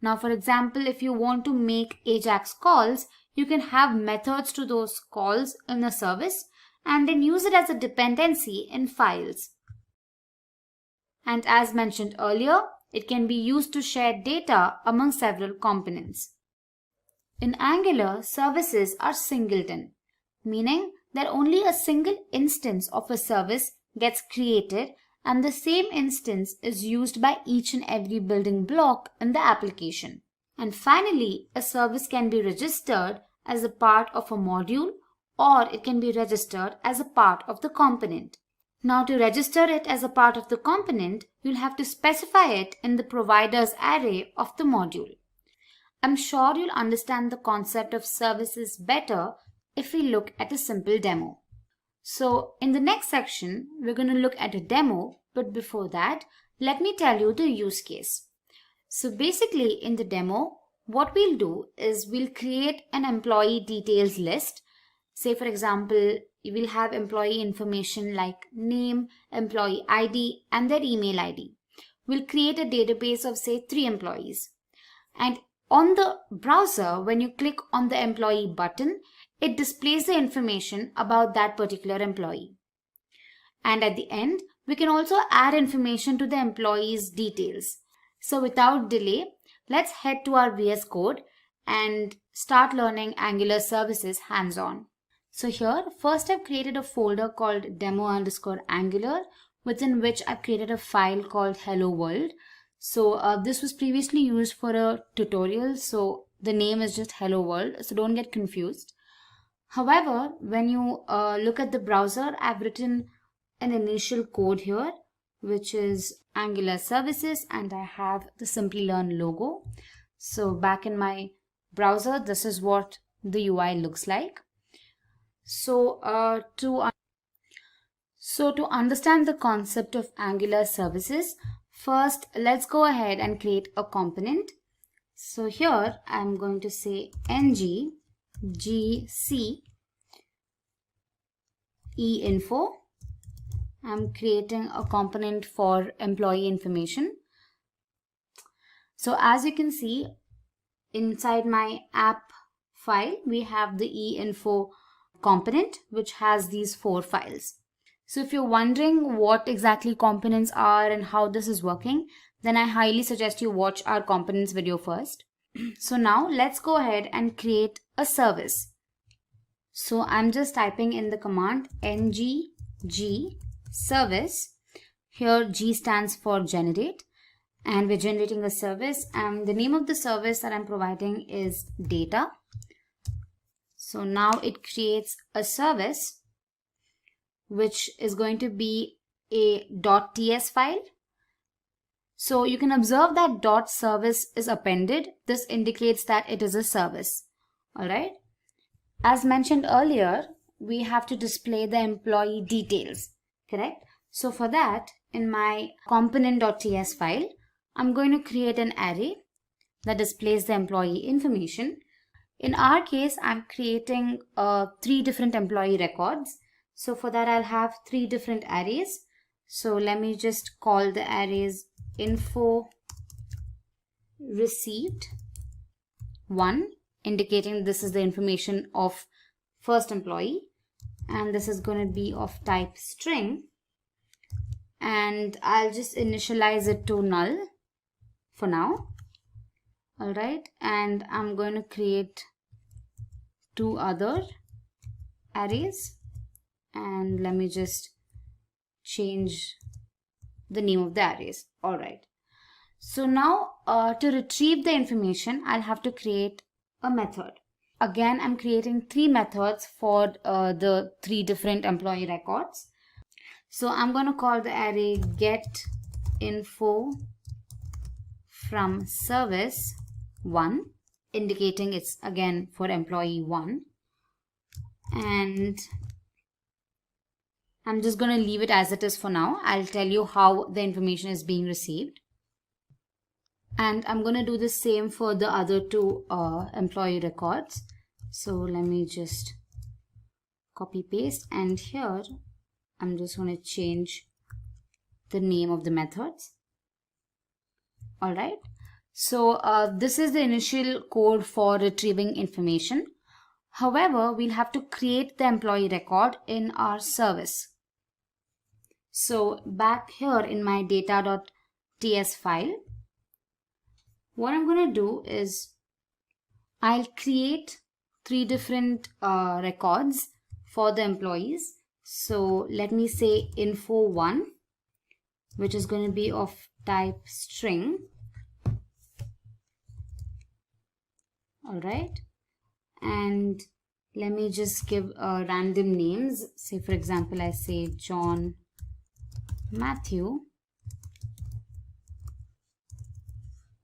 Now for example, if you want to make AJAX calls, you can have methods to those calls in a service and then use it as a dependency in files. And as mentioned earlier, it can be used to share data among several components. In Angular, services are singleton, meaning that only a single instance of a service gets created and the same instance is used by each and every building block in the application. And finally, a service can be registered as a part of a module or it can be registered as a part of the component. Now to register it as a part of the component, you'll have to specify it in the provider's array of the module. I'm sure you'll understand the concept of services better if we look at a simple demo. So in the next section, we're going to look at a demo, but before that, let me tell you the use case. So basically in the demo, what we'll do is we'll create an employee details list. Say for example, you will have employee information like name, employee ID, and their email ID. We'll create a database of say 3 employees. And on the browser, when you click on the employee button, it displays the information about that particular employee. And at the end, we can also add information to the employee's details. So without delay, let's head to our VS Code and start learning Angular services hands-on. So here, first I've created a folder called demo_Angular, within which I've created a file called hello world. So this was previously used for a tutorial, so the name is just hello world, so don't get confused. However, when you look at the browser, I've written an initial code here, which is Angular services, and I have the Simplilearn logo. So back in my browser, this is what the UI looks like. So to understand the concept of Angular services, first let's go ahead and create a component. So here I'm going to say ng gc einfo. I'm creating a component for employee information. So as you can see, inside my app file, we have the einfo component, which has these 4 files. So if you're wondering what exactly components are and how this is working, then I highly suggest you watch our components video first. So now let's go ahead and create a service. So I'm just typing in the command ng g service. Here G stands for generate, and we're generating a service, and the name of the service that I'm providing is data. So now it creates a service which is going to be a .ts file. So you can observe that .service is appended. This indicates that it is a service. Alright. As mentioned earlier, we have to display the employee details. Correct? So for that, in my component.ts file, I'm going to create an array that displays the employee information. In our case, I'm creating 3 different employee records. So for that, I'll have 3 different arrays. So let me just call the arrays info received 1 indicating this is the information of first employee, and this is going to be of type string, and I'll just initialize it to null for now. Alright, and I'm going to create 2 other arrays, and let me just change the name of the arrays. Alright, so now to retrieve the information, I'll have to create a method. Again, I'm creating 3 methods for the 3 different employee records. So I'm going to call the array get info from service 1, indicating it's again for employee 1, and I'm just going to leave it as it is for now. I'll tell you how the information is being received, and I'm going to do the same for the other 2 employee records. So let me just copy paste, and here I'm just going to change the name of the methods. Alright, so this is the initial code for retrieving information. However, we'll have to create the employee record in our service. So back here in my data.ts file, what I'm going to do is I'll create 3 different records for the employees. So let me say info1, which is going to be of type string. Alright, and let me just give random names. Say for example, I say John Matthew.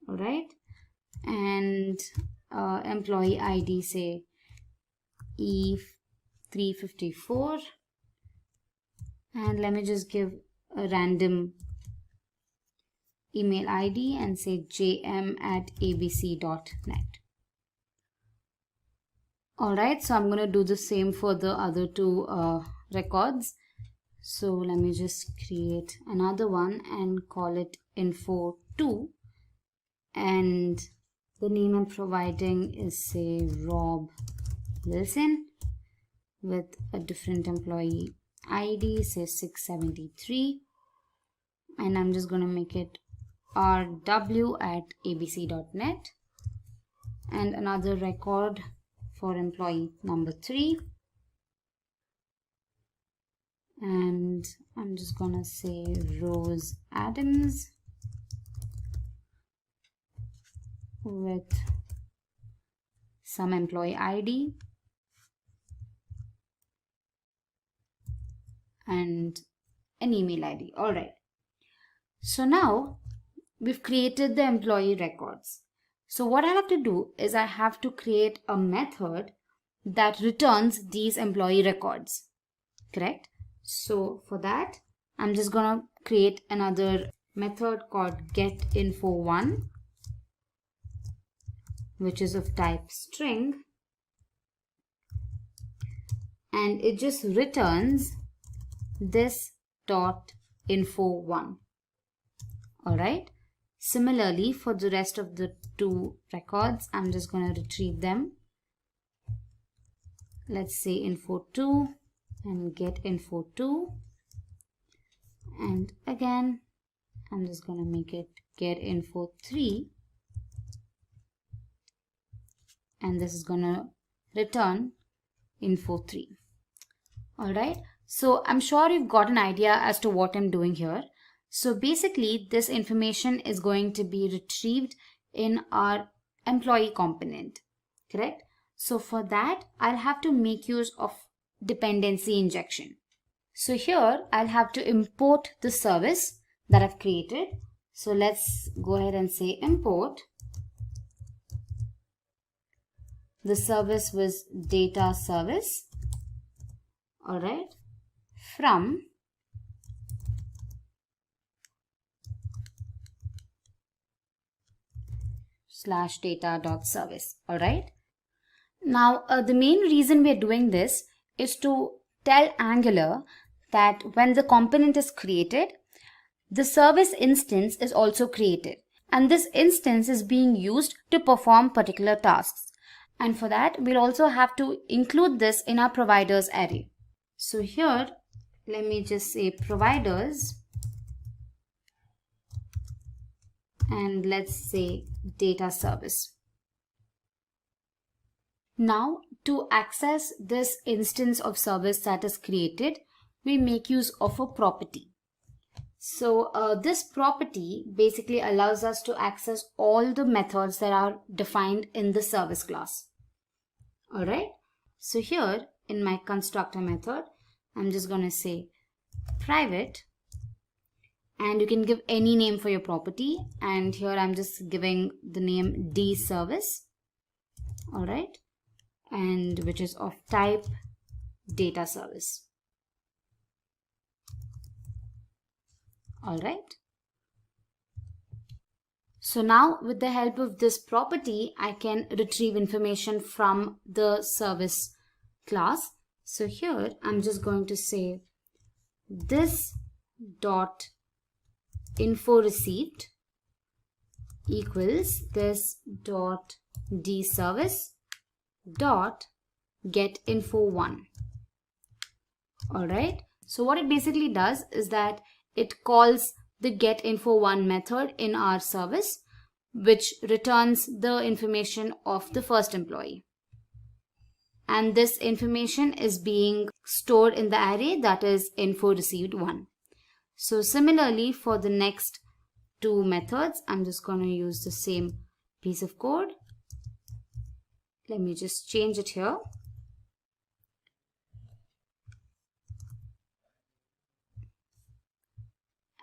Alright, and employee ID say E354, and let me just give a random email ID and say jm@abc.net. Alright, so I'm going to do the same for the other 2 records. So let me just create another one and call it info2, and the name I'm providing is say Rob Wilson with a different employee ID, say 673, and I'm just going to make it rw@abc.net, and another record for employee number 3, and I'm just gonna say Rose Adams with some employee ID and an email ID. Alright, so now we've created the employee records. So what I have to do is I have to create a method that returns these employee records, correct? So for that, I'm just gonna create another method called getInfo1, which is of type string, and it just returns this dot info1. Alright, similarly for the rest of the 2 records, I'm just going to retrieve them. Let's say info2 and get info2, and again I'm just going to make it get info3, and this is going to return info3. Alright, so I'm sure you've got an idea as to what I'm doing here. So basically this information is going to be retrieved in our employee component, correct? So for that, I'll have to make use of dependency injection. So here I'll have to import the service that I've created. So let's go ahead and say import. The service was data service, alright, from /data.service. Alright. Now the main reason we're doing this is to tell Angular that when the component is created, the service instance is also created, and this instance is being used to perform particular tasks. And for that, we'll also have to include this in our providers array. So here, let me just say providers, and let's say data service. Now, to access this instance of service that is created, we make use of a property. So this property basically allows us to access all the methods that are defined in the service class. Alright, so here in my constructor method, I'm just going to say private, and you can give any name for your property, and here I'm just giving the name dService. Alright, and which is of type data service. Alright. So now with the help of this property, I can retrieve information from the service class. So here I'm just going to say this dot info received equals this dot dService dot get info1. Alright. So what it basically does is that it calls the getInfo1 method in our service, which returns the information of the first employee. And this information is being stored in the array that is info received 1. So similarly for the next two methods, I'm just going to use the same piece of code. Let me just change it here.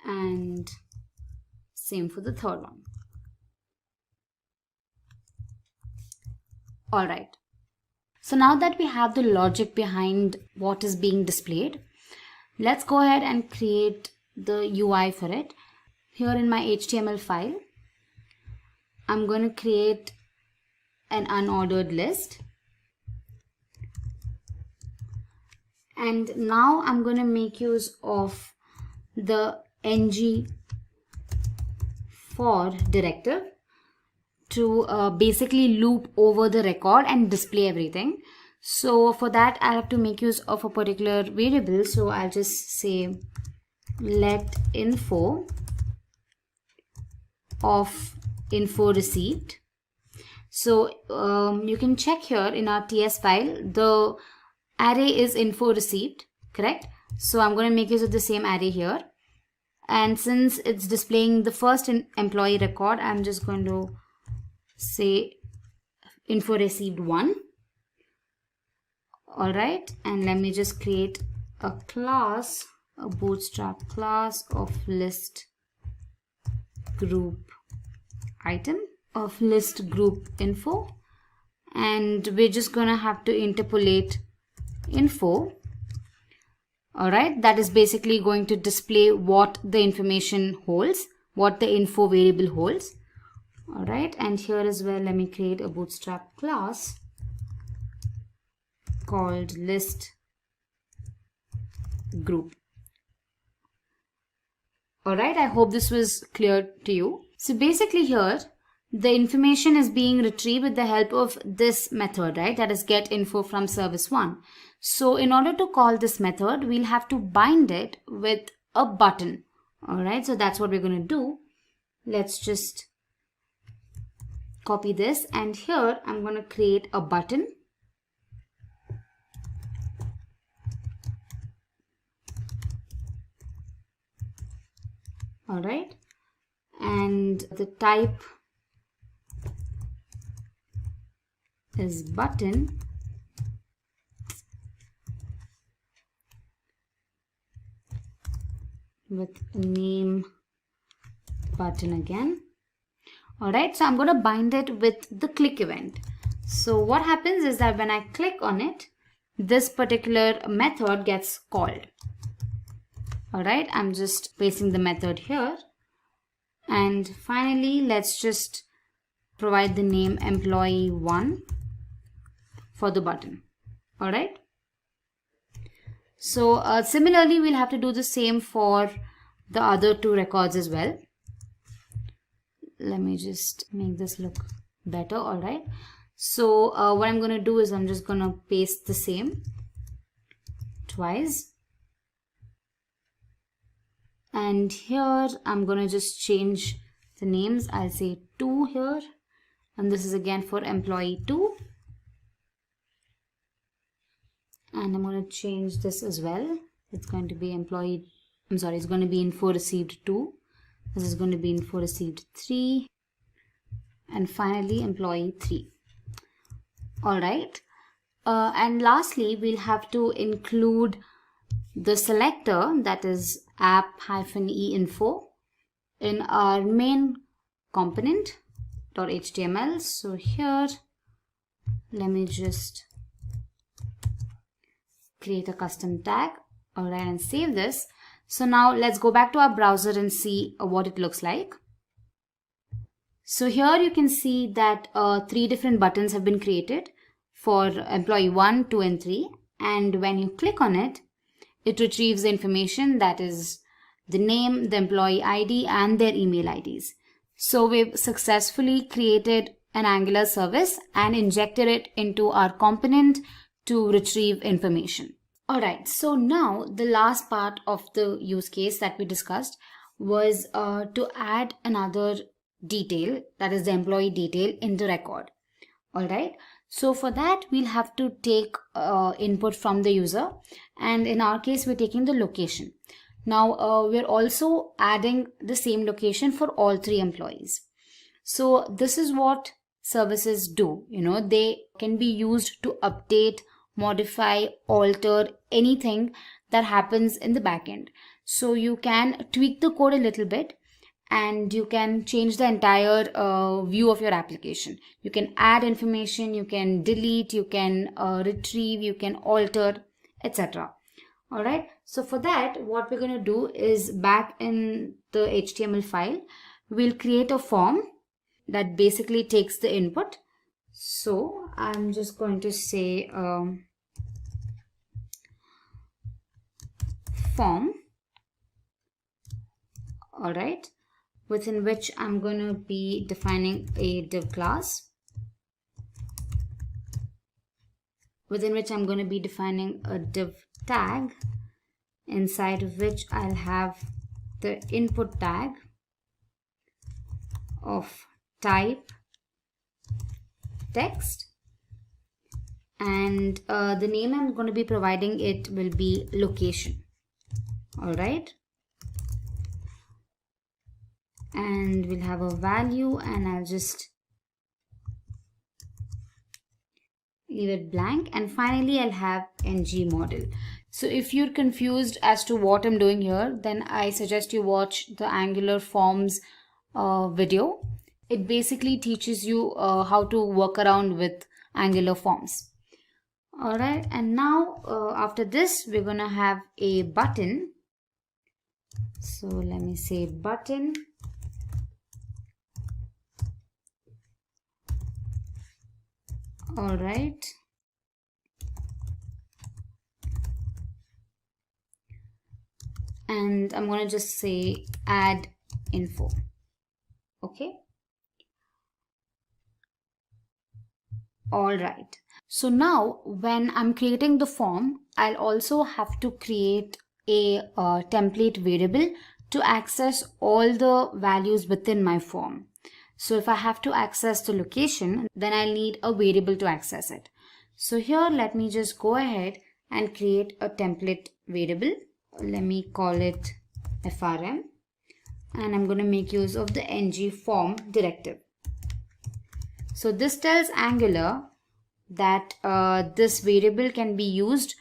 And same for the third one. Alright. So now that we have the logic behind what is being displayed, let's go ahead and create the UI for it. Here in my HTML file, I'm going to create an unordered list. And now I'm going to make use of the ng for directive to basically loop over the record and display everything. So for that, I have to make use of a particular variable. So I'll just say let info of info received. So you can check here in our TS file, the array is info received, correct? So I'm going to make use of the same array here. And since it's displaying the first employee record, I'm just going to say info received 1. Alright, and let me just create a class, a bootstrap class of list group item, of list group info. And we're just going to have to interpolate info. Alright, that is basically going to display what the information holds, what the info variable holds. Alright, and here as well, let me create a bootstrap class called list group. Alright, I hope this was clear to you. So basically here, the information is being retrieved with the help of this method, right? That is get info from service 1. So in order to call this method, we'll have to bind it with a button. Alright, so that's what we're going to do. Let's just copy this, and here I'm going to create a button. Alright, and the type is button. With name button again. Alright, so I'm going to bind it with the click event. So what happens is that when I click on it, this particular method gets called. Alright, I'm just pasting the method here. And finally, let's just provide the name employee1 for the button. Alright. So similarly, we'll have to do the same for the other two records as well. Let me just make this look better. Alright. So what I'm going to do is I'm just going to paste the same twice. And here I'm going to just change the names. I'll say 2 here. And this is again for employee 2. And I'm going to change this as well. It's going to be it's going to be info received 2. This is going to be info received 3. And finally employee 3. Alright. And lastly, we'll have to include the selector, that is app-e-info, in our main component.html. So here, let me just create a custom tag. Alright, and save this. So now let's go back to our browser and see what it looks like. So here you can see that 3 different buttons have been created for employee 1, 2 and 3. And when you click on it, it retrieves the information, that is the name, the employee ID and their email IDs. So we've successfully created an Angular service and injected it into our component to retrieve information. Alright, so now the last part of the use case that we discussed was to add another detail, that is the employee detail, in the record. Alright, so for that we'll have to take input from the user, and in our case we're taking the location. Now we're also adding the same location for all 3 employees. So this is what services do. They can be used to update, modify, alter anything that happens in the backend. So you can tweak the code a little bit and you can change the entire view of your application. You can add information, you can delete, you can retrieve, you can alter, etc. Alright, so for that what we're going to do is, back in the HTML file, we'll create a form that basically takes the input. So I'm just going to say form, alright, within which I'm going to be defining a div class, within which I'm going to be defining a div tag, inside of which I'll have the input tag of type text, and the name I'm going to be providing it will be location. Alright, and we'll have a value, and I'll just leave it blank, and finally I'll have ng model. So if you're confused as to what I'm doing here, then I suggest you watch the Angular Forms video. It basically teaches you how to work around with Angular Forms. Alright, and now after this we're gonna have a button. So let me say button. Alright, and I'm going to just say add info. Okay. Alright, so now when I'm creating the form, I'll also have to create a template variable to access all the values within my form. So if I have to access the location, then I'll need a variable to access it. So here let me just go ahead and create a template variable. Let me call it frm, and I'm going to make use of the ng form directive. So this tells Angular that this variable can be used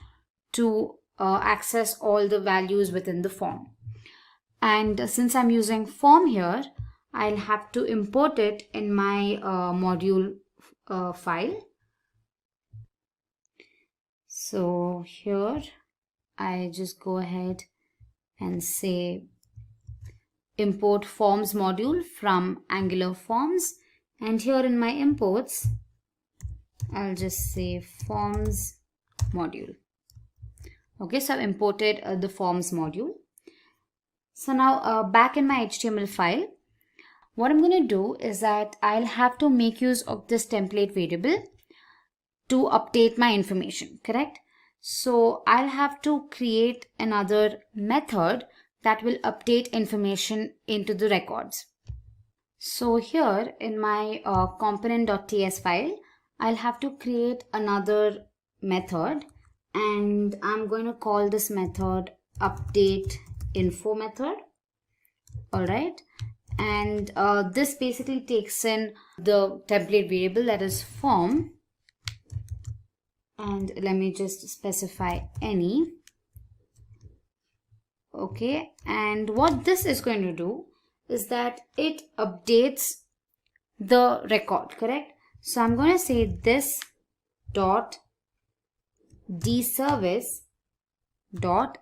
to access all the values within the form. And since I'm using form here, I'll have to import it in my module file. So here I just go ahead and say import forms module from Angular Forms, and here in my imports I'll just say forms module. Okay, so I've imported the forms module. So now back in my HTML file, what I'm going to do is that I'll have to make use of this template variable to update my information, correct? So I'll have to create another method that will update information into the records. So here in my component.ts file, I'll have to create another method, and I'm going to call this method update info method. All right. And this basically takes in the template variable, that is form. And let me just specify any. Okay. And what this is going to do is that it updates the record, correct? So I'm going to say this dot dservice dot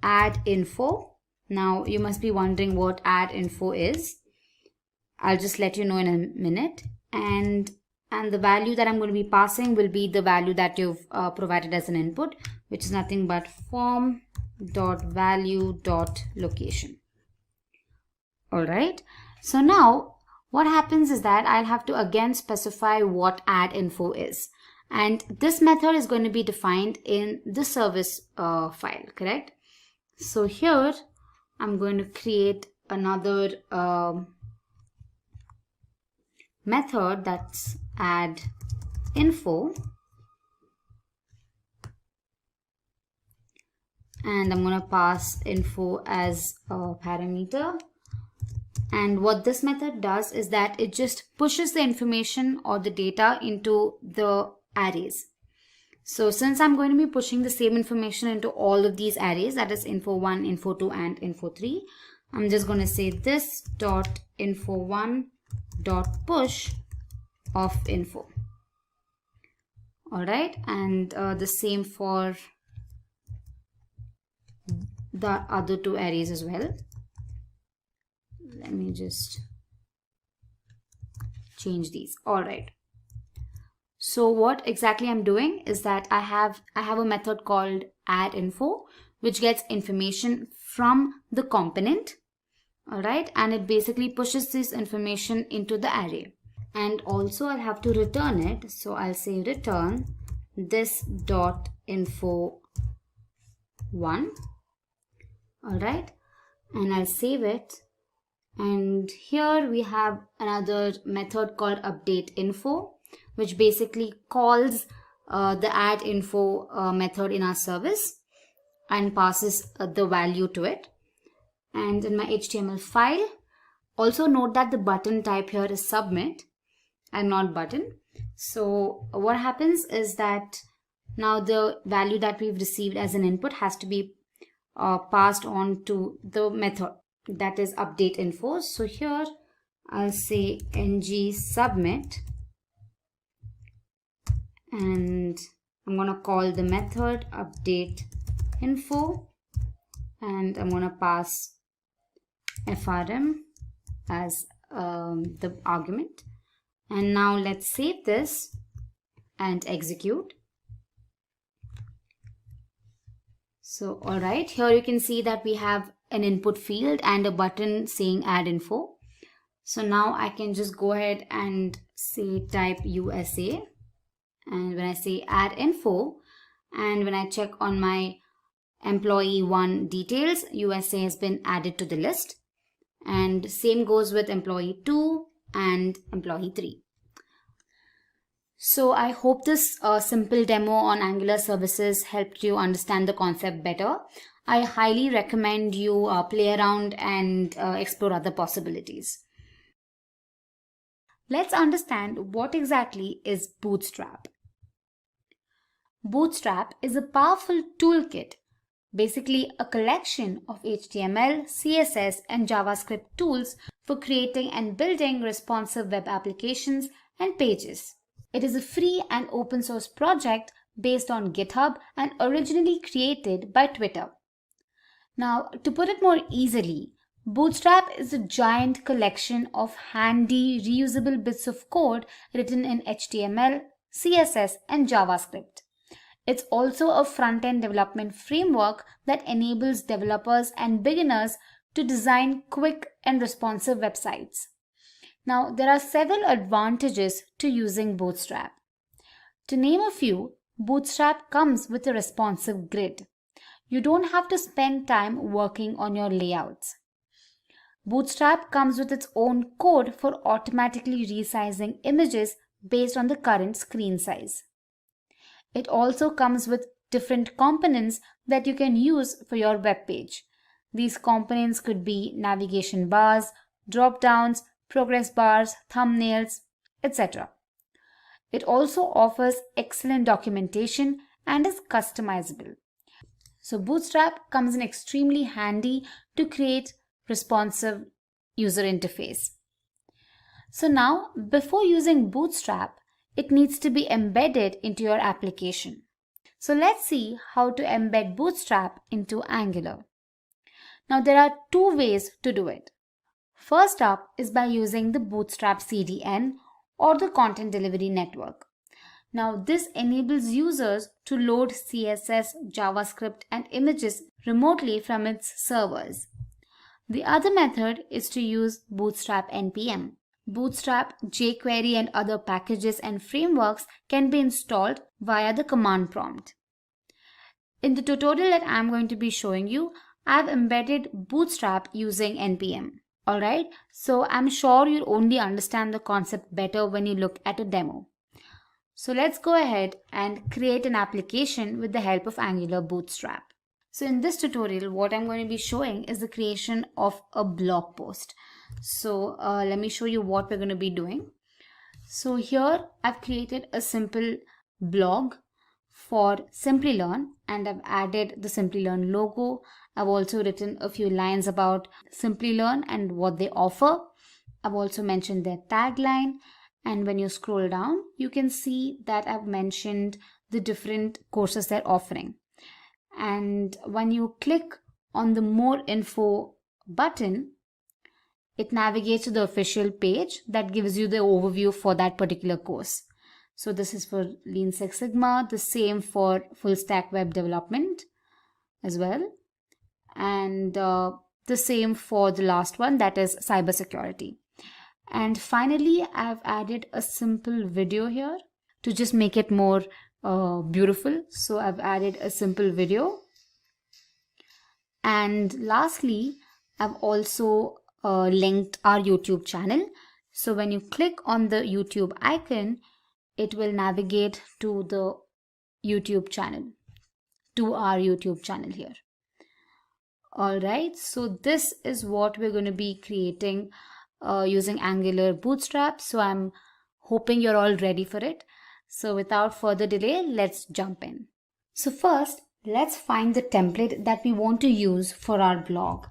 add info. Now you must be wondering what add info is. I'll just let you know in a minute. And the value that I'm going to be passing will be the value that you've provided as an input, which is nothing but form dot value dot location. All right. So now what happens is that I'll have to again specify what add info is. And this method is going to be defined in the service file, correct? So here I'm going to create another method that's add info. And I'm going to pass info as a parameter. And what this method does is that it just pushes the information or the data into the arrays. So since I'm going to be pushing the same information into all of these arrays, that is info1, info2 and info3, I'm just going to say this dot info1 dot push of info. All right. And the same for the other two arrays as well. Let me just change these. All right. So what exactly I'm doing is that I have a method called add info, which gets information from the component. All right. And it basically pushes this information into the array. And also I'll have to return it. So I'll say return this dot info1. All right. And I'll save it. And here we have another method called update info, which basically calls the add info method in our service and passes the value to it. And in my HTML file, also note that the button type here is submit and not button. So what happens is that now the value that we've received as an input has to be passed on to the method, that is update info. So here I'll say ng submit, and I'm going to call the method update info, and I'm going to pass frm as the argument. And now let's save this and execute. So all right, here you can see that we have an input field and a button saying add info. So now I can just go ahead and say type USA, and when I say add info, and when I check on my employee 1 details, USA has been added to the list, and same goes with employee 2 and employee 3. So I hope this simple demo on Angular services helped you understand the concept better. I highly recommend you play around and explore other possibilities. Let's understand what exactly is Bootstrap. Bootstrap is a powerful toolkit, basically a collection of HTML, CSS, and JavaScript tools for creating and building responsive web applications and pages. It is a free and open source project based on GitHub and originally created by Twitter. Now, to put it more easily, Bootstrap is a giant collection of handy, reusable bits of code written in HTML, CSS, and JavaScript. It's also a front-end development framework that enables developers and beginners to design quick and responsive websites. Now, there are several advantages to using Bootstrap. To name a few, Bootstrap comes with a responsive grid. You don't have to spend time working on your layouts. Bootstrap comes with its own code for automatically resizing images based on the current screen size. It also comes with different components that you can use for your web page. These components could be navigation bars, drop-downs, progress bars, thumbnails, etc. It also offers excellent documentation and is customizable. So Bootstrap comes in extremely handy to create responsive user interface. So now, before using Bootstrap, it needs to be embedded into your application. So let's see how to embed Bootstrap into Angular. Now there are two ways to do it. First up is by using the Bootstrap CDN or the Content Delivery Network. Now this enables users to load CSS, JavaScript and images remotely from its servers. The other method is to use Bootstrap NPM. Bootstrap, jQuery and other packages and frameworks can be installed via the command prompt. In the tutorial that I'm going to be showing you, I've embedded Bootstrap using NPM. Alright, so I'm sure you'll only understand the concept better when you look at a demo. So let's go ahead and create an application with the help of Angular Bootstrap. So in this tutorial, what I'm going to be showing is the creation of a blog post. So let me show you what we're going to be doing. So here I've created a simple blog for Simplilearn and I've added the Simplilearn logo. I've also written a few lines about Simplilearn and what they offer. I've also mentioned their tagline, and when you scroll down, you can see that I've mentioned the different courses they're offering. And when you click on the More Info button, it navigates to the official page that gives you the overview for that particular course. So this is for Lean Six Sigma, the same for full stack web development as well. And the same for the last one, that is cybersecurity. And finally, I've added a simple video here to just make it more beautiful. So I've added a simple video. And lastly, I've also linked our YouTube channel. So when you click on the YouTube icon, it will navigate to the YouTube channel, to our YouTube channel here. Alright, so this is what we're going to be creating using Angular Bootstrap. So I'm hoping you're all ready for it. So without further delay, let's jump in. So first, let's find the template that we want to use for our blog.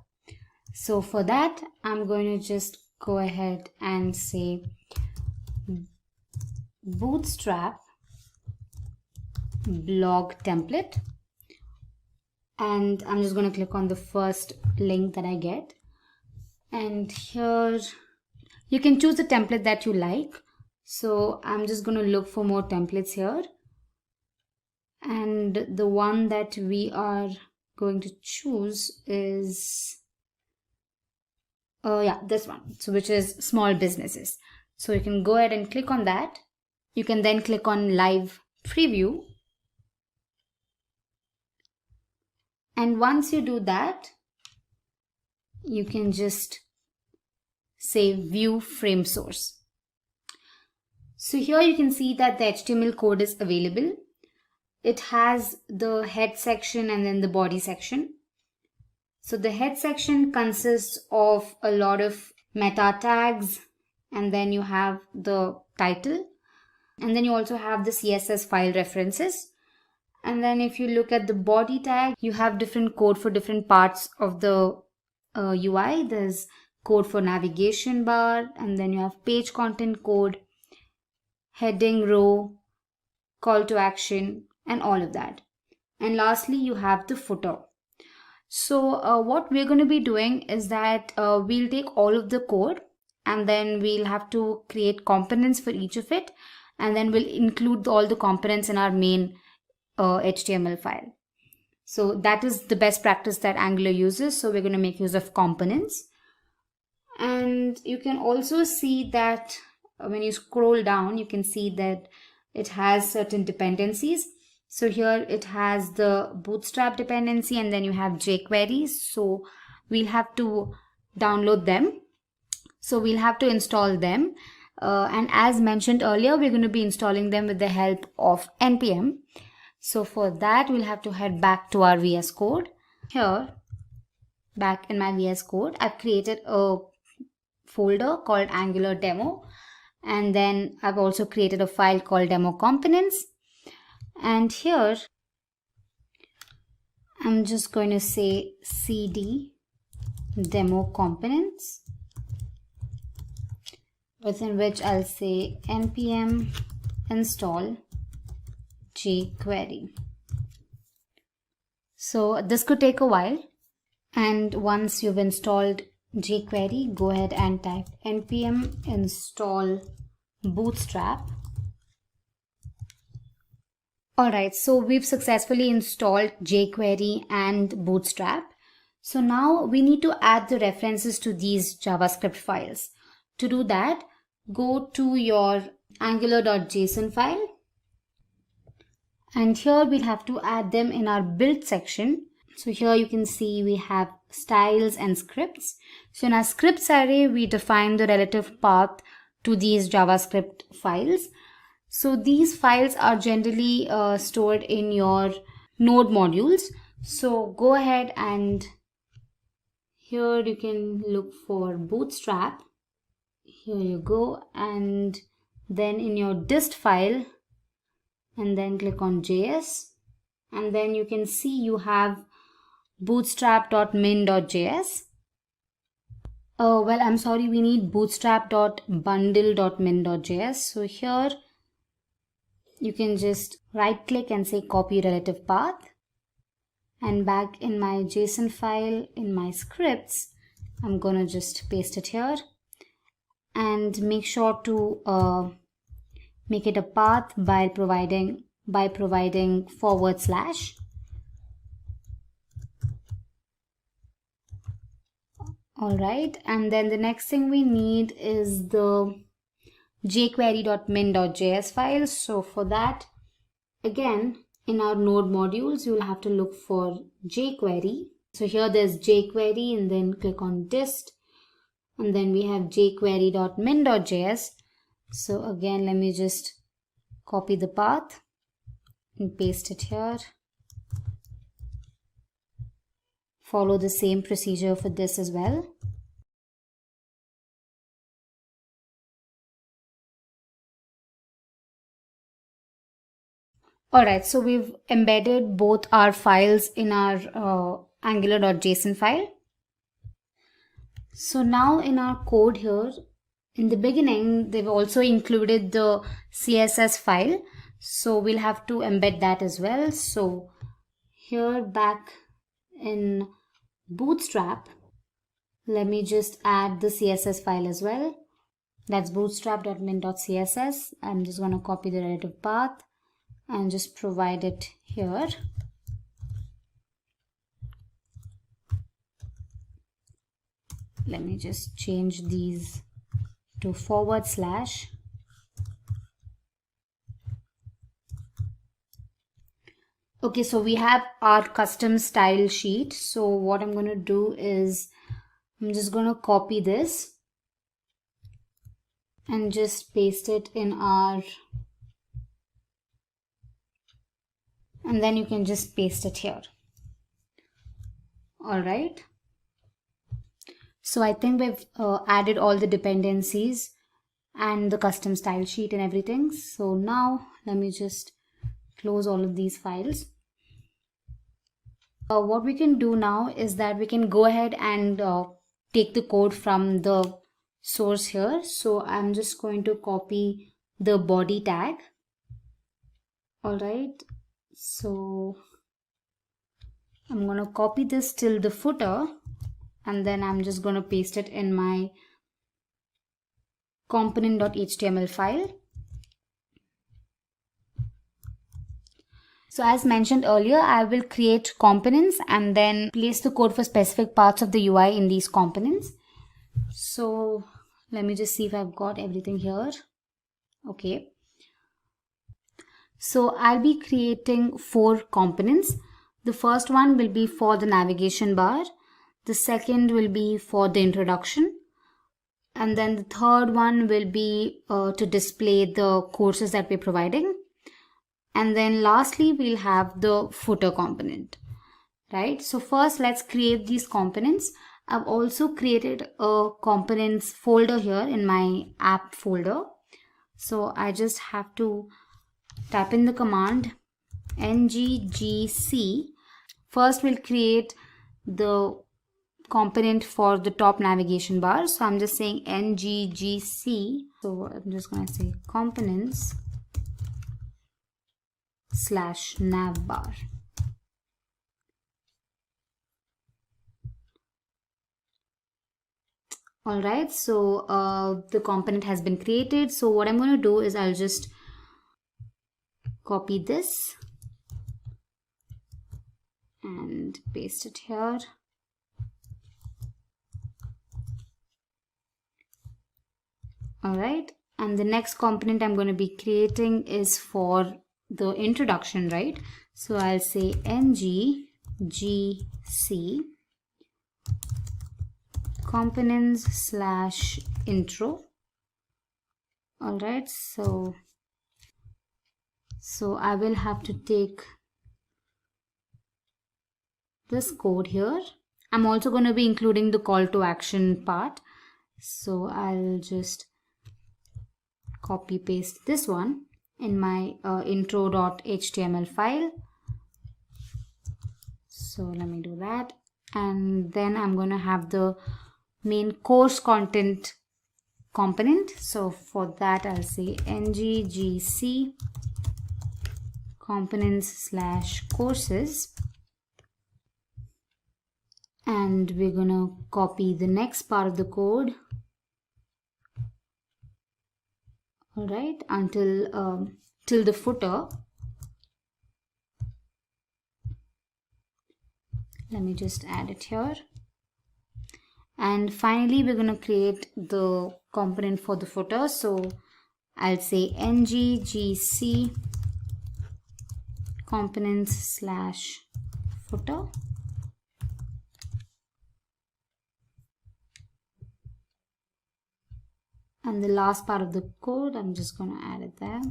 So for that, I'm going to just go ahead and say Bootstrap blog template. And I'm just going to click on the first link that I get. And here you can choose the template that you like. So I'm just going to look for more templates here. And the one that we are going to choose is, this one. So which is small businesses. So you can go ahead and click on that. You can then click on live preview. And once you do that, you can just say view frame source. So here you can see that the HTML code is available. It has the head section and then the body section. So the head section consists of a lot of meta tags, and then you have the title, and then you also have the CSS file references. And then if you look at the body tag, you have different code for different parts of the UI. There's code for navigation bar, and then you have page content code, heading row, call to action, and all of that. And lastly, you have the footer. So what we're going to be doing is that we'll take all of the code, and then we'll have to create components for each of it, and then we'll include all the components in our main HTML file. So that is the best practice that Angular uses. So we're going to make use of components. And you can also see that when you scroll down, you can see that it has certain dependencies. So here it has the Bootstrap dependency, and then you have jQuery. So we'll have to download them. So we'll have to install them. And as mentioned earlier, we're going to be installing them with the help of npm. So for that, we'll have to head back to our VS Code. Here, back in my VS Code, I've created a folder called Angular demo. And then I've also created a file called demo components. And here, I'm just going to say cd demo components, within which I'll say npm install jQuery. So this could take a while. And once you've installed jQuery, go ahead and type npm install bootstrap. Alright, so we've successfully installed jQuery and bootstrap. So now we need to add the references to these JavaScript files. To do that, go to your angular.json file. And here we'll have to add them in our build section. So here you can see we have styles and scripts. So in our scripts array, we define the relative path to these JavaScript files. So these files are generally stored in your node modules. So go ahead and here you can look for bootstrap. Here you go. And then in your dist file, and then click on JS. And then you can see you have bootstrap.min.js. Well, I'm sorry, we need bootstrap.bundle.min.js. So here you can just right click and say copy relative path. And back in my JSON file, in my scripts, I'm gonna just paste it here. And make sure to make it a path by providing // Alright, and then the next thing we need is the jQuery.min.js file. So for that, again, in our node modules, you'll have to look for jQuery. So here there's jQuery, and then click on dist, and then we have jQuery.min.js. So again, let me just copy the path and paste it here. Follow the same procedure for this as well. Alright, so we've embedded both our files in our angular.json file. So now in our code here, in the beginning, they've also included the CSS file. So we'll have to embed that as well. So here back in Bootstrap, let me just add the CSS file as well. That's bootstrap.min.css. I'm just going to copy the relative path and just provide it here. Let me just change these to /. Okay, so we have our custom style sheet. So what I'm going to do is I'm just going to copy this and just paste it in our, and then you can just paste it here. All right. So I think we've added all the dependencies and the custom style sheet and everything. So now let me just close all of these files. What we can do now is that we can go ahead and take the code from the source here. So I'm just going to copy the body tag. All right. So I'm going to copy this till the footer, and then I'm just going to paste it in my component.html file. So as mentioned earlier, I will create components and then place the code for specific parts of the UI in these components. So let me just see if I've got everything here. Okay. So I'll be creating 4 components. The first one will be for the navigation bar. The second will be for the introduction. And then the third one will be to display the courses that we're providing. And then lastly, we'll have the footer component, right? So first, let's create these components. I've also created a components folder here in my app folder. So I just have to type in the command nggc. First, we'll create the component for the top navigation bar. So I'm just saying nggc. So I'm just going to say components /navbar. Alright, so the component has been created. So what I'm going to do is I'll just copy this and paste it here. Alright, and the next component I'm going to be creating is for the introduction, right? So I'll say nggc components /intro. Alright, so I will have to take this code here. I'm also going to be including the call to action part. So I'll just copy paste this one in my intro.html file. So let me do that. And then I'm going to have the main course content component. So for that, I'll say nggc components /courses. And we're going to copy the next part of the code. All right, until till the footer. Let me just add it here. And finally, we're going to create the component for the footer. So I'll say nggc components /footer. And the last part of the code, I'm just going to add it there.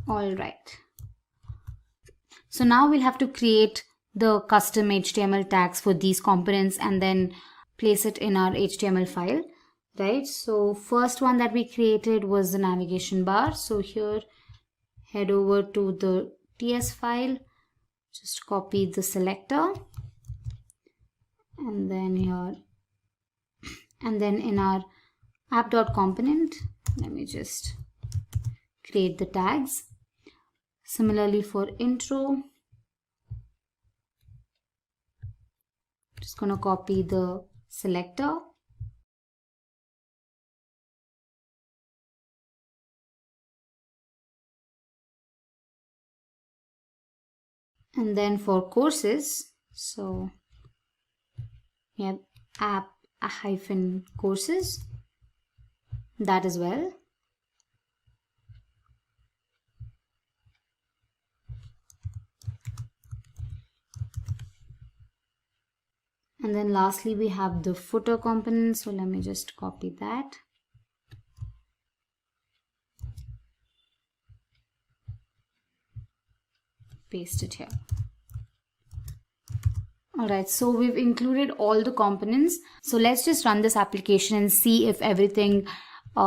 All right. So now we'll have to create the custom HTML tags for these components and then place it in our HTML file, right? So first one that we created was the navigation bar. So here, head over to the TS file, just copy the selector, and then here, and then in our app.component, let me just create the tags. Similarly for intro, just going to copy the selector. And then for courses, so we have app-courses, that as well. And then lastly, we have the footer component. So let me just copy that. Paste it here. Alright, so we've included all the components. So let's just run this application and see if everything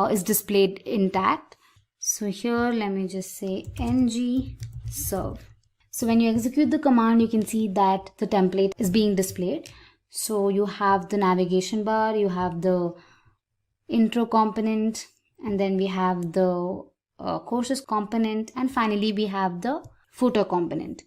is displayed intact. So here, let me just say ng serve. So when you execute the command, you can see that the template is being displayed. So you have the navigation bar, you have the intro component, and then we have the courses component, and finally we have the footer component,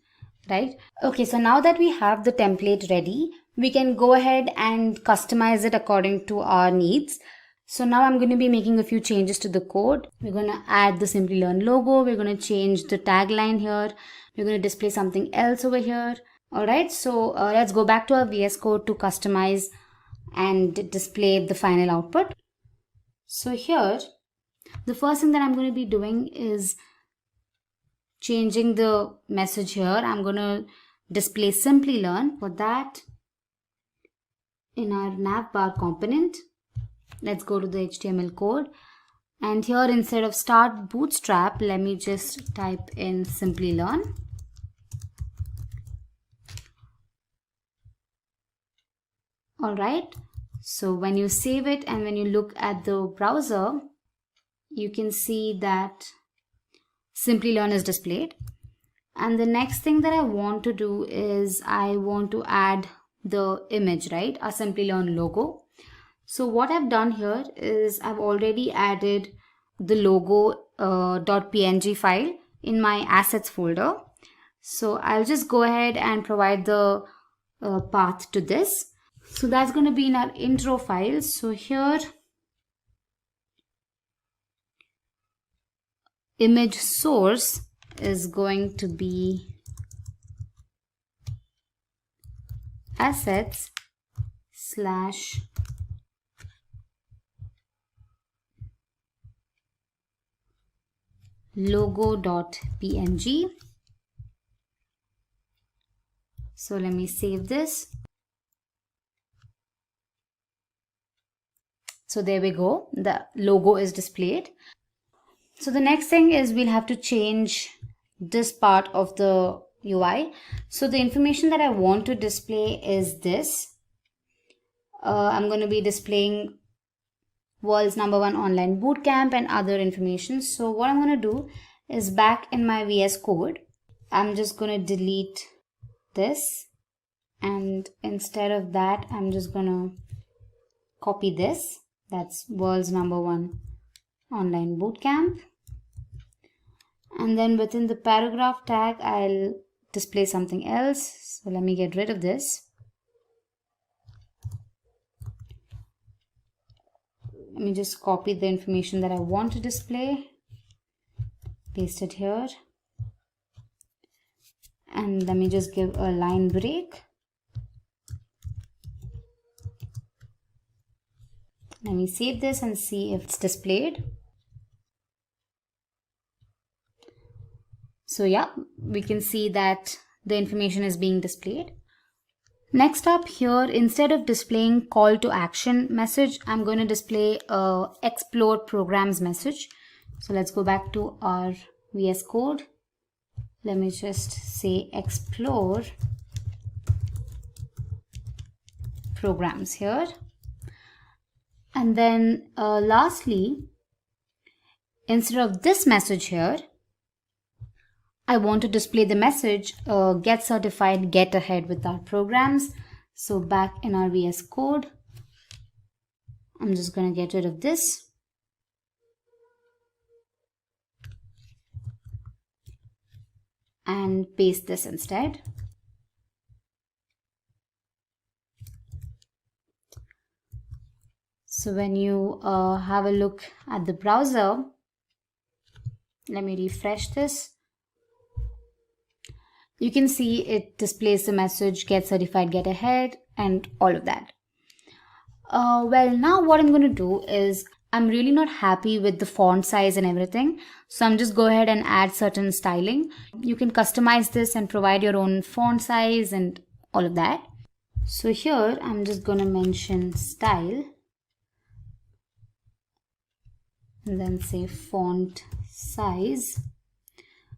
right? Okay, so now that we have the template ready, we can go ahead and customize it according to our needs. So now I'm going to be making a few changes to the code. We're going to add the Simplilearn logo. We're going to change the tagline here. We're going to display something else over here. Alright, so let's go back to our VS Code to customize and display the final output. So here, the first thing that I'm going to be doing is changing the message here. I'm going to display Simplilearn. For that, in our navbar component, let's go to the HTML code. And here, instead of start bootstrap, let me just type in Simplilearn. Alright, so when you save it and when you look at the browser, you can see that Simplilearn is displayed. And the next thing that I want to do is I want to add the image, right? A Simplilearn logo. So what I've done here is I've already added the logo .png file in my assets folder. So I'll just go ahead and provide the path to this. So that's going to be in our intro file. So here, image source is going to be assets / logo.png. So let me save this. So there we go, the logo is displayed. So the next thing is we'll have to change this part of the UI. So the information that I want to display is this. I'm going to be displaying world's #1 online bootcamp and other information. So what I'm going to do is back in my VS Code, I'm just going to delete this. And instead of that, I'm just going to copy this. That's world's #1 online bootcamp. And then within the paragraph tag, I'll display something else. So let me get rid of this. Let me just copy the information that I want to display. Paste it here. And let me just give a line break. Let me save this and see if it's displayed. So yeah, we can see that the information is being displayed. Next up here, instead of displaying call to action message, I'm going to display a explore programs message. So let's go back to our VS Code. Let me just say explore programs here. And then lastly, instead of this message here, I want to display the message get certified, get ahead with our programs. So back in our VS Code, I'm just going to get rid of this. And paste this instead. So when you have a look at the browser, let me refresh this. You can see it displays the message get certified, get ahead, and all of that. Well, now what I'm going to do is I'm really not happy with the font size and everything. So I'm just go ahead and add certain styling. You can customize this and provide your own font size and all of that. So here I'm just going to mention style. And then say font size,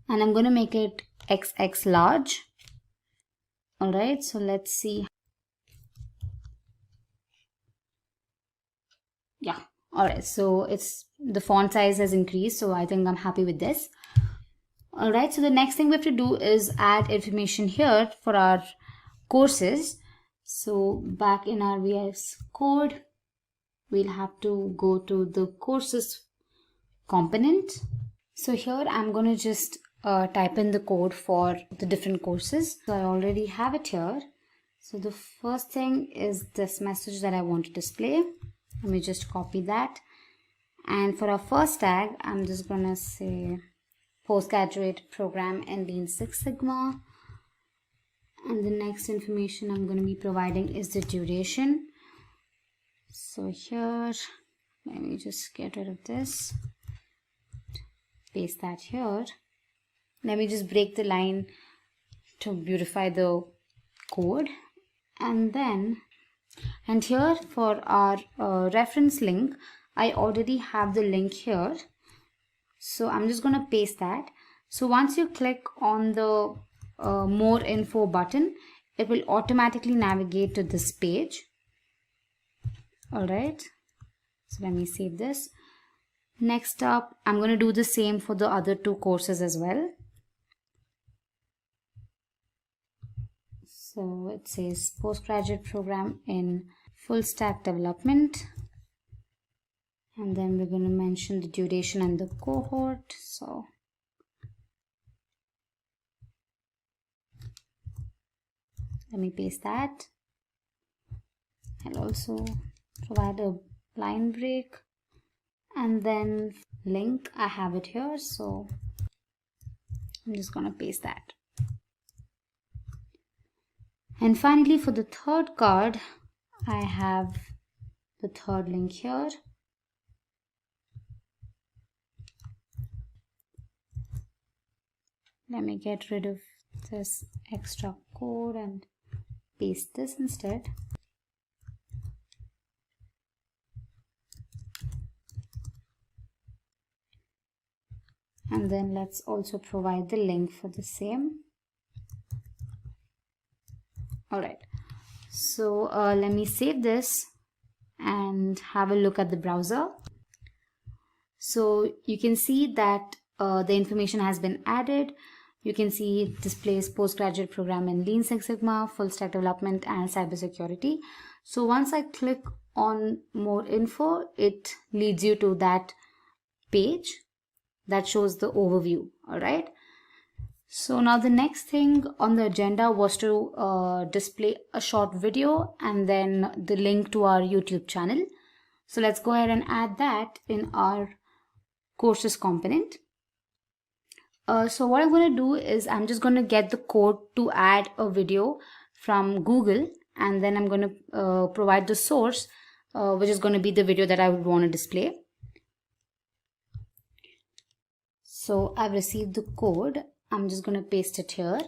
and I'm going to make it XX large. Alright, so let's see. Yeah, alright, so it's the font size has increased, so I think I'm happy with this. Alright, so the next thing we have to do is add information here for our courses. So back in our VS Code, we'll have to go to the courses component. So here I'm going to just type in the code for the different courses. So I already have it here. So the first thing is this message that I want to display. Let me just copy that. And for our first tag, I'm just gonna say postgraduate program in Lean Six Sigma. And the next information I'm going to be providing is the duration. So here, let me just get rid of this, paste that here. Let me just break the line to beautify the code. And here for our reference link, I already have the link here. So I'm just going to paste that. So once you click on the more info button, it will automatically navigate to this page. Alright, so let me save this. Next up, I'm going to do the same for the other two courses as well. So it says postgraduate program in full stack development. And then we're going to mention the duration and the cohort. So let me paste that. I'll also provide a line break, and then link, I have it here, so I'm just gonna paste that. And finally, for the third card, I have the third link here. Let me get rid of this extra code and paste this instead. And then let's also provide the link for the same. Alright, so let me save this and have a look at the browser. So you can see that the information has been added. You can see it displays postgraduate program in Lean Six Sigma, full stack development, and cybersecurity. So once I click on more info, it leads you to that page that shows the overview. All right. So now the next thing on the agenda was to display a short video and then the link to our YouTube channel. So let's go ahead and add that in our courses component. So what I'm going to do is I'm just going to get the code to add a video from Google, and then I'm going to provide the source, which is going to be the video that I would want to display. So I've received the code. I'm just going to paste it here.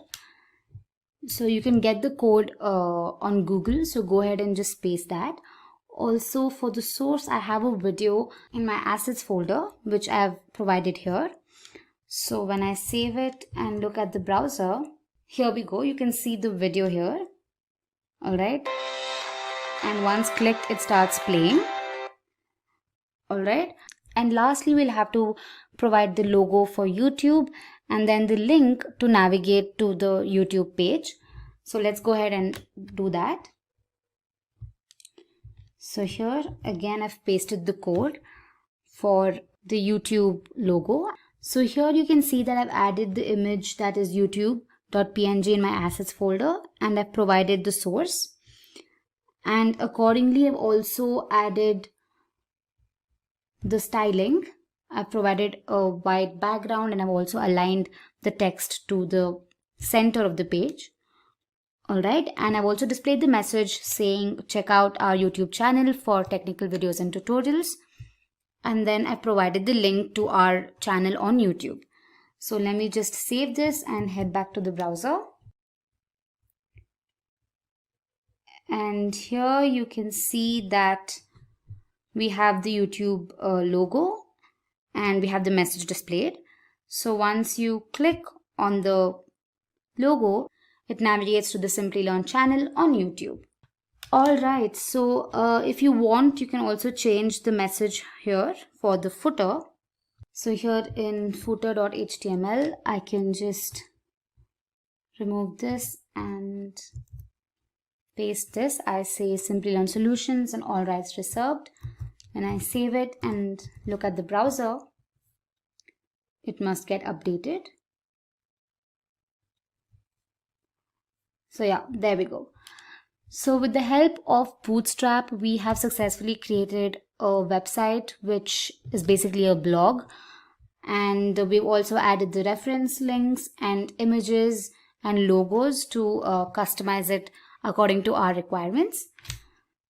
So you can get the code on Google. So go ahead and just paste that. Also for the source, I have a video in my assets folder, which I have provided here. So when I save it and look at the browser, here we go. You can see the video here. All right. And once clicked, it starts playing. All right. And lastly, we'll have to provide the logo for YouTube and then the link to navigate to the YouTube page. So let's go ahead and do that. So here again, I've pasted the code for the YouTube logo. So here you can see that I've added the image that is youtube.png in my assets folder, and I've provided the source. And accordingly, I've also added the styling. I've provided a white background and I've also aligned the text to the center of the page. Alright, and I've also displayed the message saying check out our YouTube channel for technical videos and tutorials. And then I provided the link to our channel on YouTube. So let me just save this and head back to the browser. And here you can see that we have the YouTube logo and we have the message displayed. So once you click on the logo, it navigates to the Simplilearn channel on YouTube. Alright, so if you want, you can also change the message here for the footer. So here in footer.html, I can just remove this and paste this. I say Simplilearn solutions and all rights reserved. When I save it and look at the browser, it must get updated. So yeah, there we go. So with the help of Bootstrap, we have successfully created a website which is basically a blog, and we've also added the reference links and images and logos to customize it according to our requirements.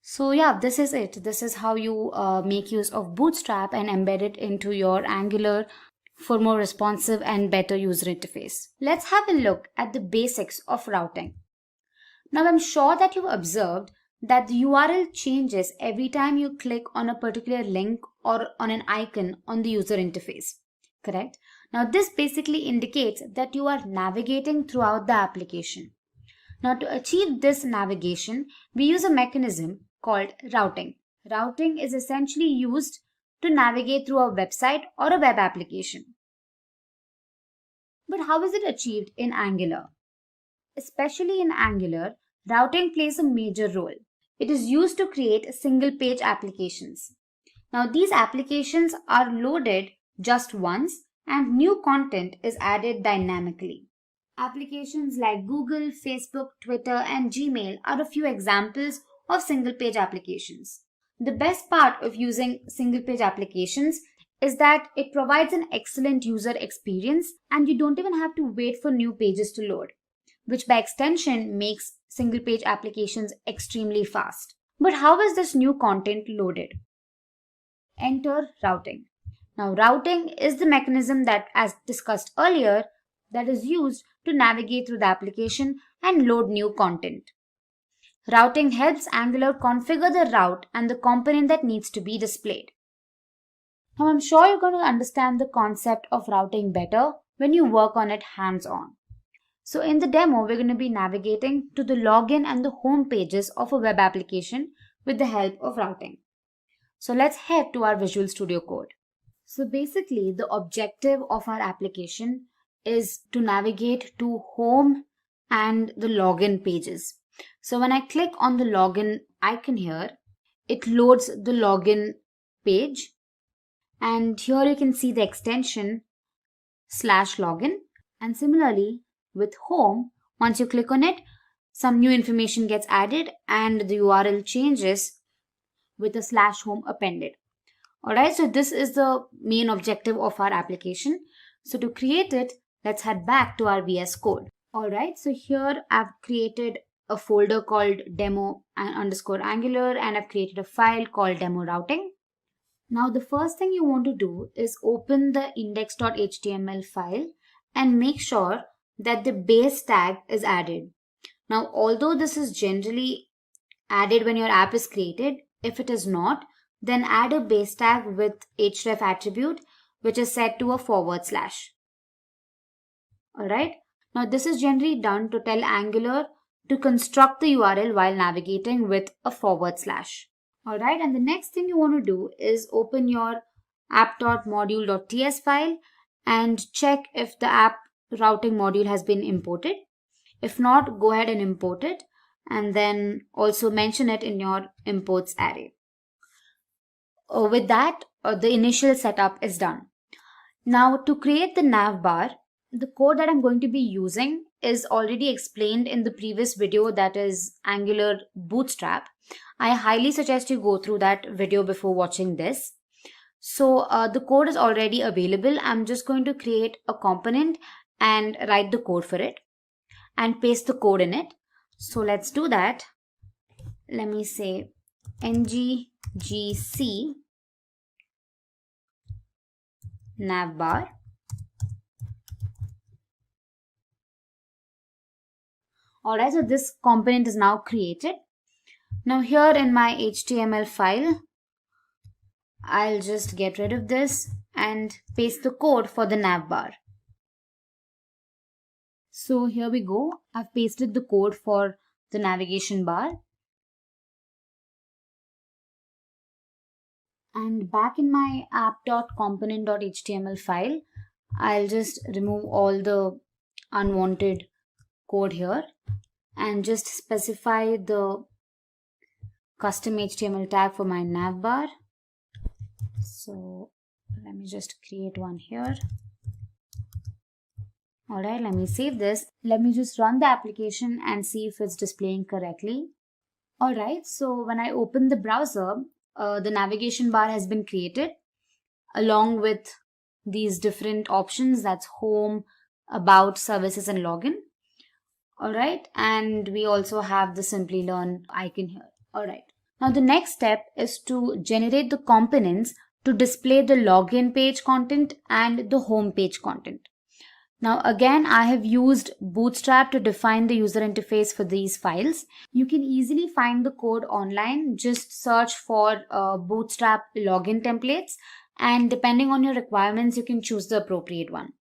So yeah, this is it. This is how you make use of Bootstrap and embed it into your Angular for more responsive and better user interface. Let's have a look at the basics of routing. Now I'm sure that you've observed that the URL changes every time you click on a particular link or on an icon on the user interface, correct? Now this basically indicates that you are navigating throughout the application. Now to achieve this navigation, we use a mechanism called routing. Routing is essentially used to navigate through a website or a web application. But how is it achieved in Angular? Especially in Angular, routing plays a major role. It is used to create single-page applications. Now these applications are loaded just once and new content is added dynamically. Applications like Google, Facebook, Twitter, and Gmail are a few examples of single-page applications. The best part of using single-page applications is that it provides an excellent user experience and you don't even have to wait for new pages to load, which by extension makes single-page applications extremely fast. But how is this new content loaded? Enter routing. Now routing is the mechanism that, as discussed earlier, that is used to navigate through the application and load new content. Routing helps Angular configure the route and the component that needs to be displayed. Now I'm sure you're going to understand the concept of routing better when you work on it hands-on. So in the demo, we're going to be navigating to the login and the home pages of a web application with the help of routing. So let's head to our Visual Studio Code. So basically, the objective of our application is to navigate to home and the login pages. So when I click on the login icon here, it loads the login page. And here you can see the extension /login. And similarly, with home, once you click on it, some new information gets added and the URL changes with a /home appended. Alright, so this is the main objective of our application. So to create it, let's head back to our VS Code. Alright, so here I've created a folder called demo_angular and I've created a file called demo routing. Now the first thing you want to do is open the index.html file and make sure that the base tag is added. Now, although this is generally added when your app is created, if it is not, then add a base tag with href attribute, which is set to a /. Alright, now this is generally done to tell Angular to construct the URL while navigating with a /. Alright, and the next thing you want to do is open your app.module.ts file and check if the app routing module has been imported. If not, go ahead and import it and then also mention it in your imports array. With that, the initial setup is done. Now to create the navbar, the code that I'm going to be using is already explained in the previous video, that is Angular Bootstrap. I highly suggest you go through that video before watching this. So the code is already available. I'm just going to create a component and write the code for it and paste the code in it. So let's do that. Let me say nggc navbar. Alright, so this component is now created. Now here in my HTML file, I'll just get rid of this and paste the code for the navbar. So here we go. I've pasted the code for the navigation bar. And back in my app.component.html file, I'll just remove all the unwanted code here and just specify the custom HTML tag for my navbar. So let me just create one here. Alright, let me save this. Let me just run the application and see if it's displaying correctly. Alright, so when I open the browser, the navigation bar has been created along with these different options, that's home, about, services and login. Alright, and we also have the Simplilearn icon here. Alright, now the next step is to generate the components to display the login page content and the home page content. Now again, I have used Bootstrap to define the user interface for these files. You can easily find the code online. Just search for Bootstrap login templates, and depending on your requirements, you can choose the appropriate one.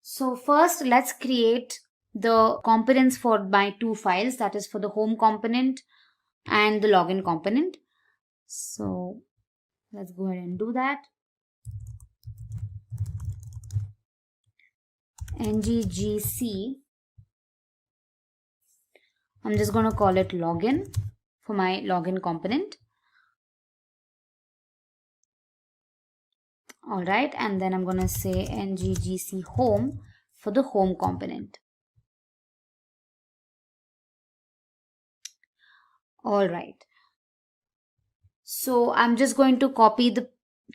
So first, let's create the components for my two files, that is for the home component and the login component. So let's go ahead and do that. NGGC, I'm just going to call it login for my login component. Alright, and then I'm going to say NGGC home for the home component. Alright, so I'm just going to copy the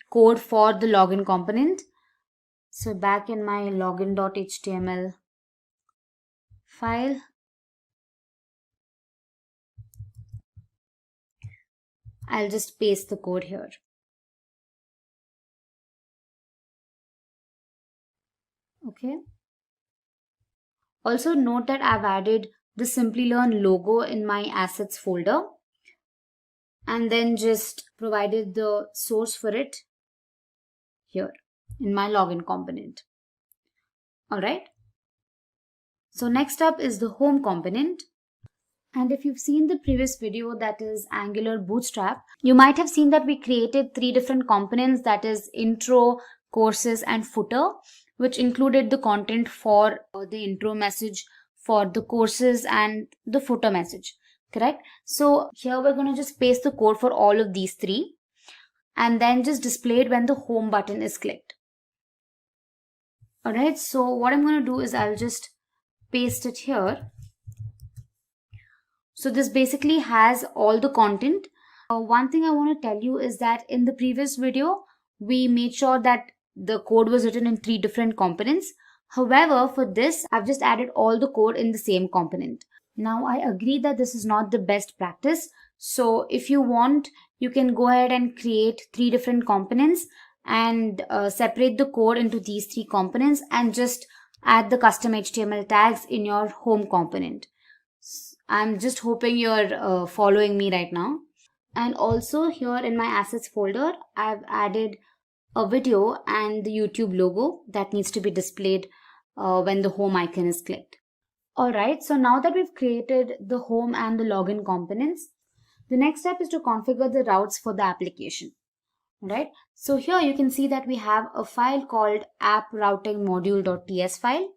code for the login component. So back in my login.html file, I'll just paste the code here. Okay. Also note that I've added the Simplilearn logo in my assets folder and then just provided the source for it here in my login component. Alright. So next up is the home component. And if you've seen the previous video, that is Angular Bootstrap, you might have seen that we created three different components, that is intro, courses and footer, which included the content for the intro message, for the courses and the footer message, correct? So here we're going to just paste the code for all of these three and then just display it when the home button is clicked. Alright, so what I'm going to do is I'll just paste it here. So this basically has all the content. One thing I want to tell you is that in the previous video, we made sure that the code was written in three different components. However, for this, I've just added all the code in the same component. Now, I agree that this is not the best practice. So if you want, you can go ahead and create three different components and separate the code into these three components and just add the custom HTML tags in your home component. I'm just hoping you're following me right now. And also here in my assets folder, I've added a video and the YouTube logo that needs to be displayed when the home icon is clicked. Alright, so now that we've created the home and the login components, the next step is to configure the routes for the application. Alright, so here you can see that we have a file called app-routing-module.ts file.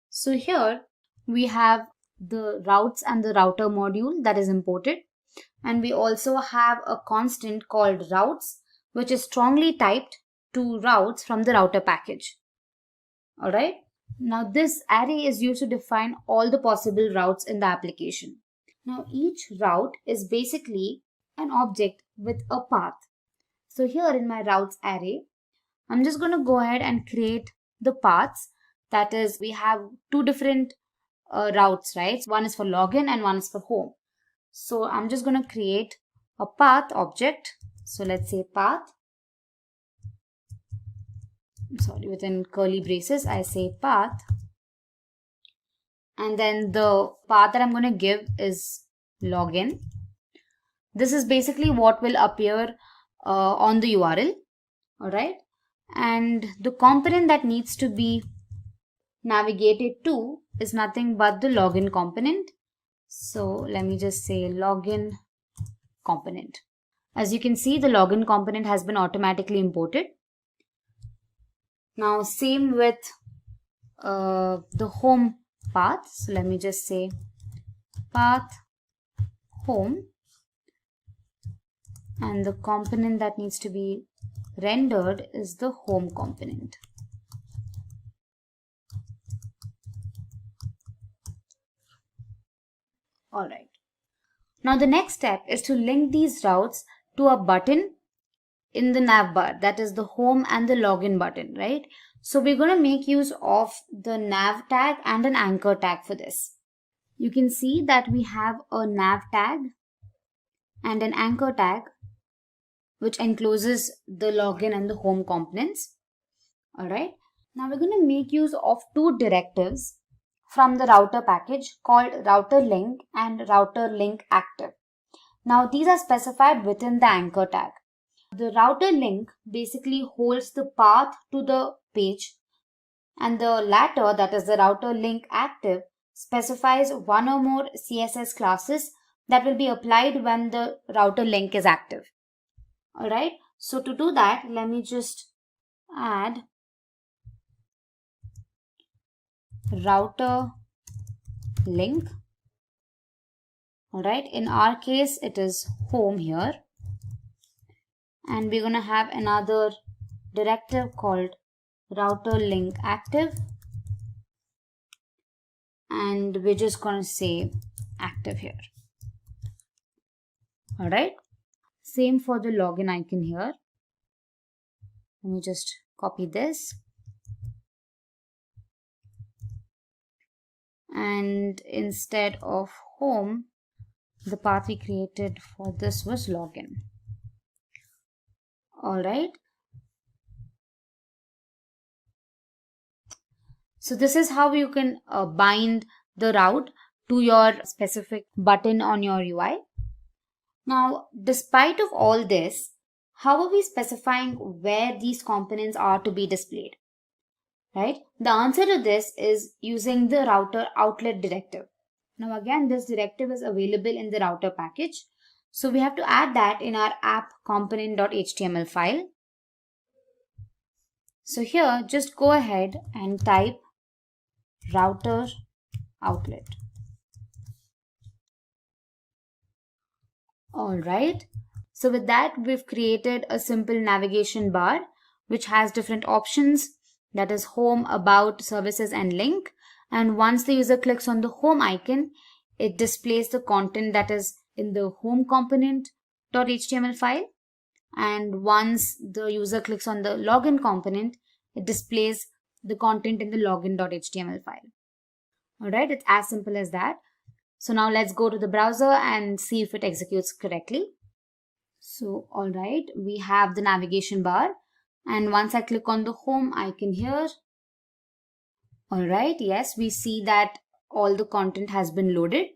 So here we have the routes and the router module that is imported, and we also have a constant called routes, which is strongly typed to routes from the router package. Alright, now this array is used to define all the possible routes in the application. Now each route is basically an object with a path. So here in my routes array, I'm just going to go ahead and create the paths. That is, we have two different routes, right? One is for login and one is for home. So I'm just going to create a path object. So let's say path. Within curly braces, I say path. And then the path that I'm going to give is login. This is basically what will appear on the URL. Alright. And the component that needs to be navigated to is nothing but the login component. So let me just say login component. As you can see, the login component has been automatically imported. Now same with the home path. So let me just say path home, and the component that needs to be rendered is the home component. Alright. Now the next step is to link these routes to a button in the nav bar, that is the home and the login button, right? So we're going to make use of the nav tag and an anchor tag for this. You can see that we have a nav tag and an anchor tag which encloses the login and the home components. Alright, now we're going to make use of two directives from the router package called router link and router link active. Now these are specified within the anchor tag. The router link basically holds the path to the page, and the latter, that is the router link active, specifies one or more CSS classes that will be applied when the router link is active. Alright, so to do that, let me just add router link. Alright, in our case it is home here, and we're going to have another directive called router link active, and we're just going to say active here. Alright, same for the login icon here. Let me just copy this, and instead of home, the path we created for this was login. Alright, so this is how you can bind the route to your specific button on your UI. Now, despite of all this, how are we specifying where these components are to be displayed? Right? The answer to this is using the router outlet directive. Now again, this directive is available in the router package. So we have to add that in our app component.html file. So here, just go ahead and type router outlet. Alright, so with that, we've created a simple navigation bar which has different options, that is home, about, services and link. And once the user clicks on the home icon, it displays the content that is in the home component.html file. And once the user clicks on the login component, it displays the content in the login.html file. Alright, it's as simple as that. So now let's go to the browser and see if it executes correctly. So alright, we have the navigation bar, and once I click on the home icon here, alright, yes, we see that all the content has been loaded.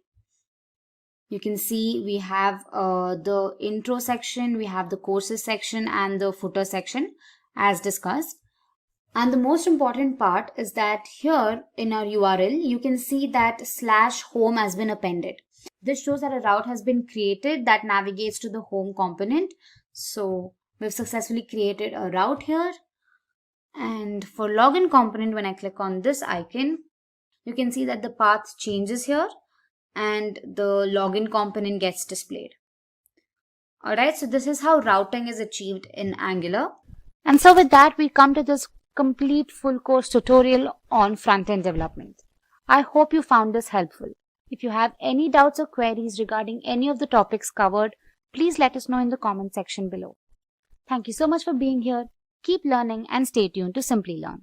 You can see we have the intro section, we have the courses section and the footer section as discussed. And the most important part is that here in our URL, you can see that /home has been appended. This shows that a route has been created that navigates to the home component. So we've successfully created a route here. And for login component, when I click on this icon, you can see that the path changes here and the login component gets displayed. Alright, so this is how routing is achieved in Angular. And so with that, we come to this complete full course tutorial on front-end development. I hope you found this helpful. If you have any doubts or queries regarding any of the topics covered, please let us know in the comment section below. Thank you so much for being here. Keep learning and stay tuned to Simplilearn.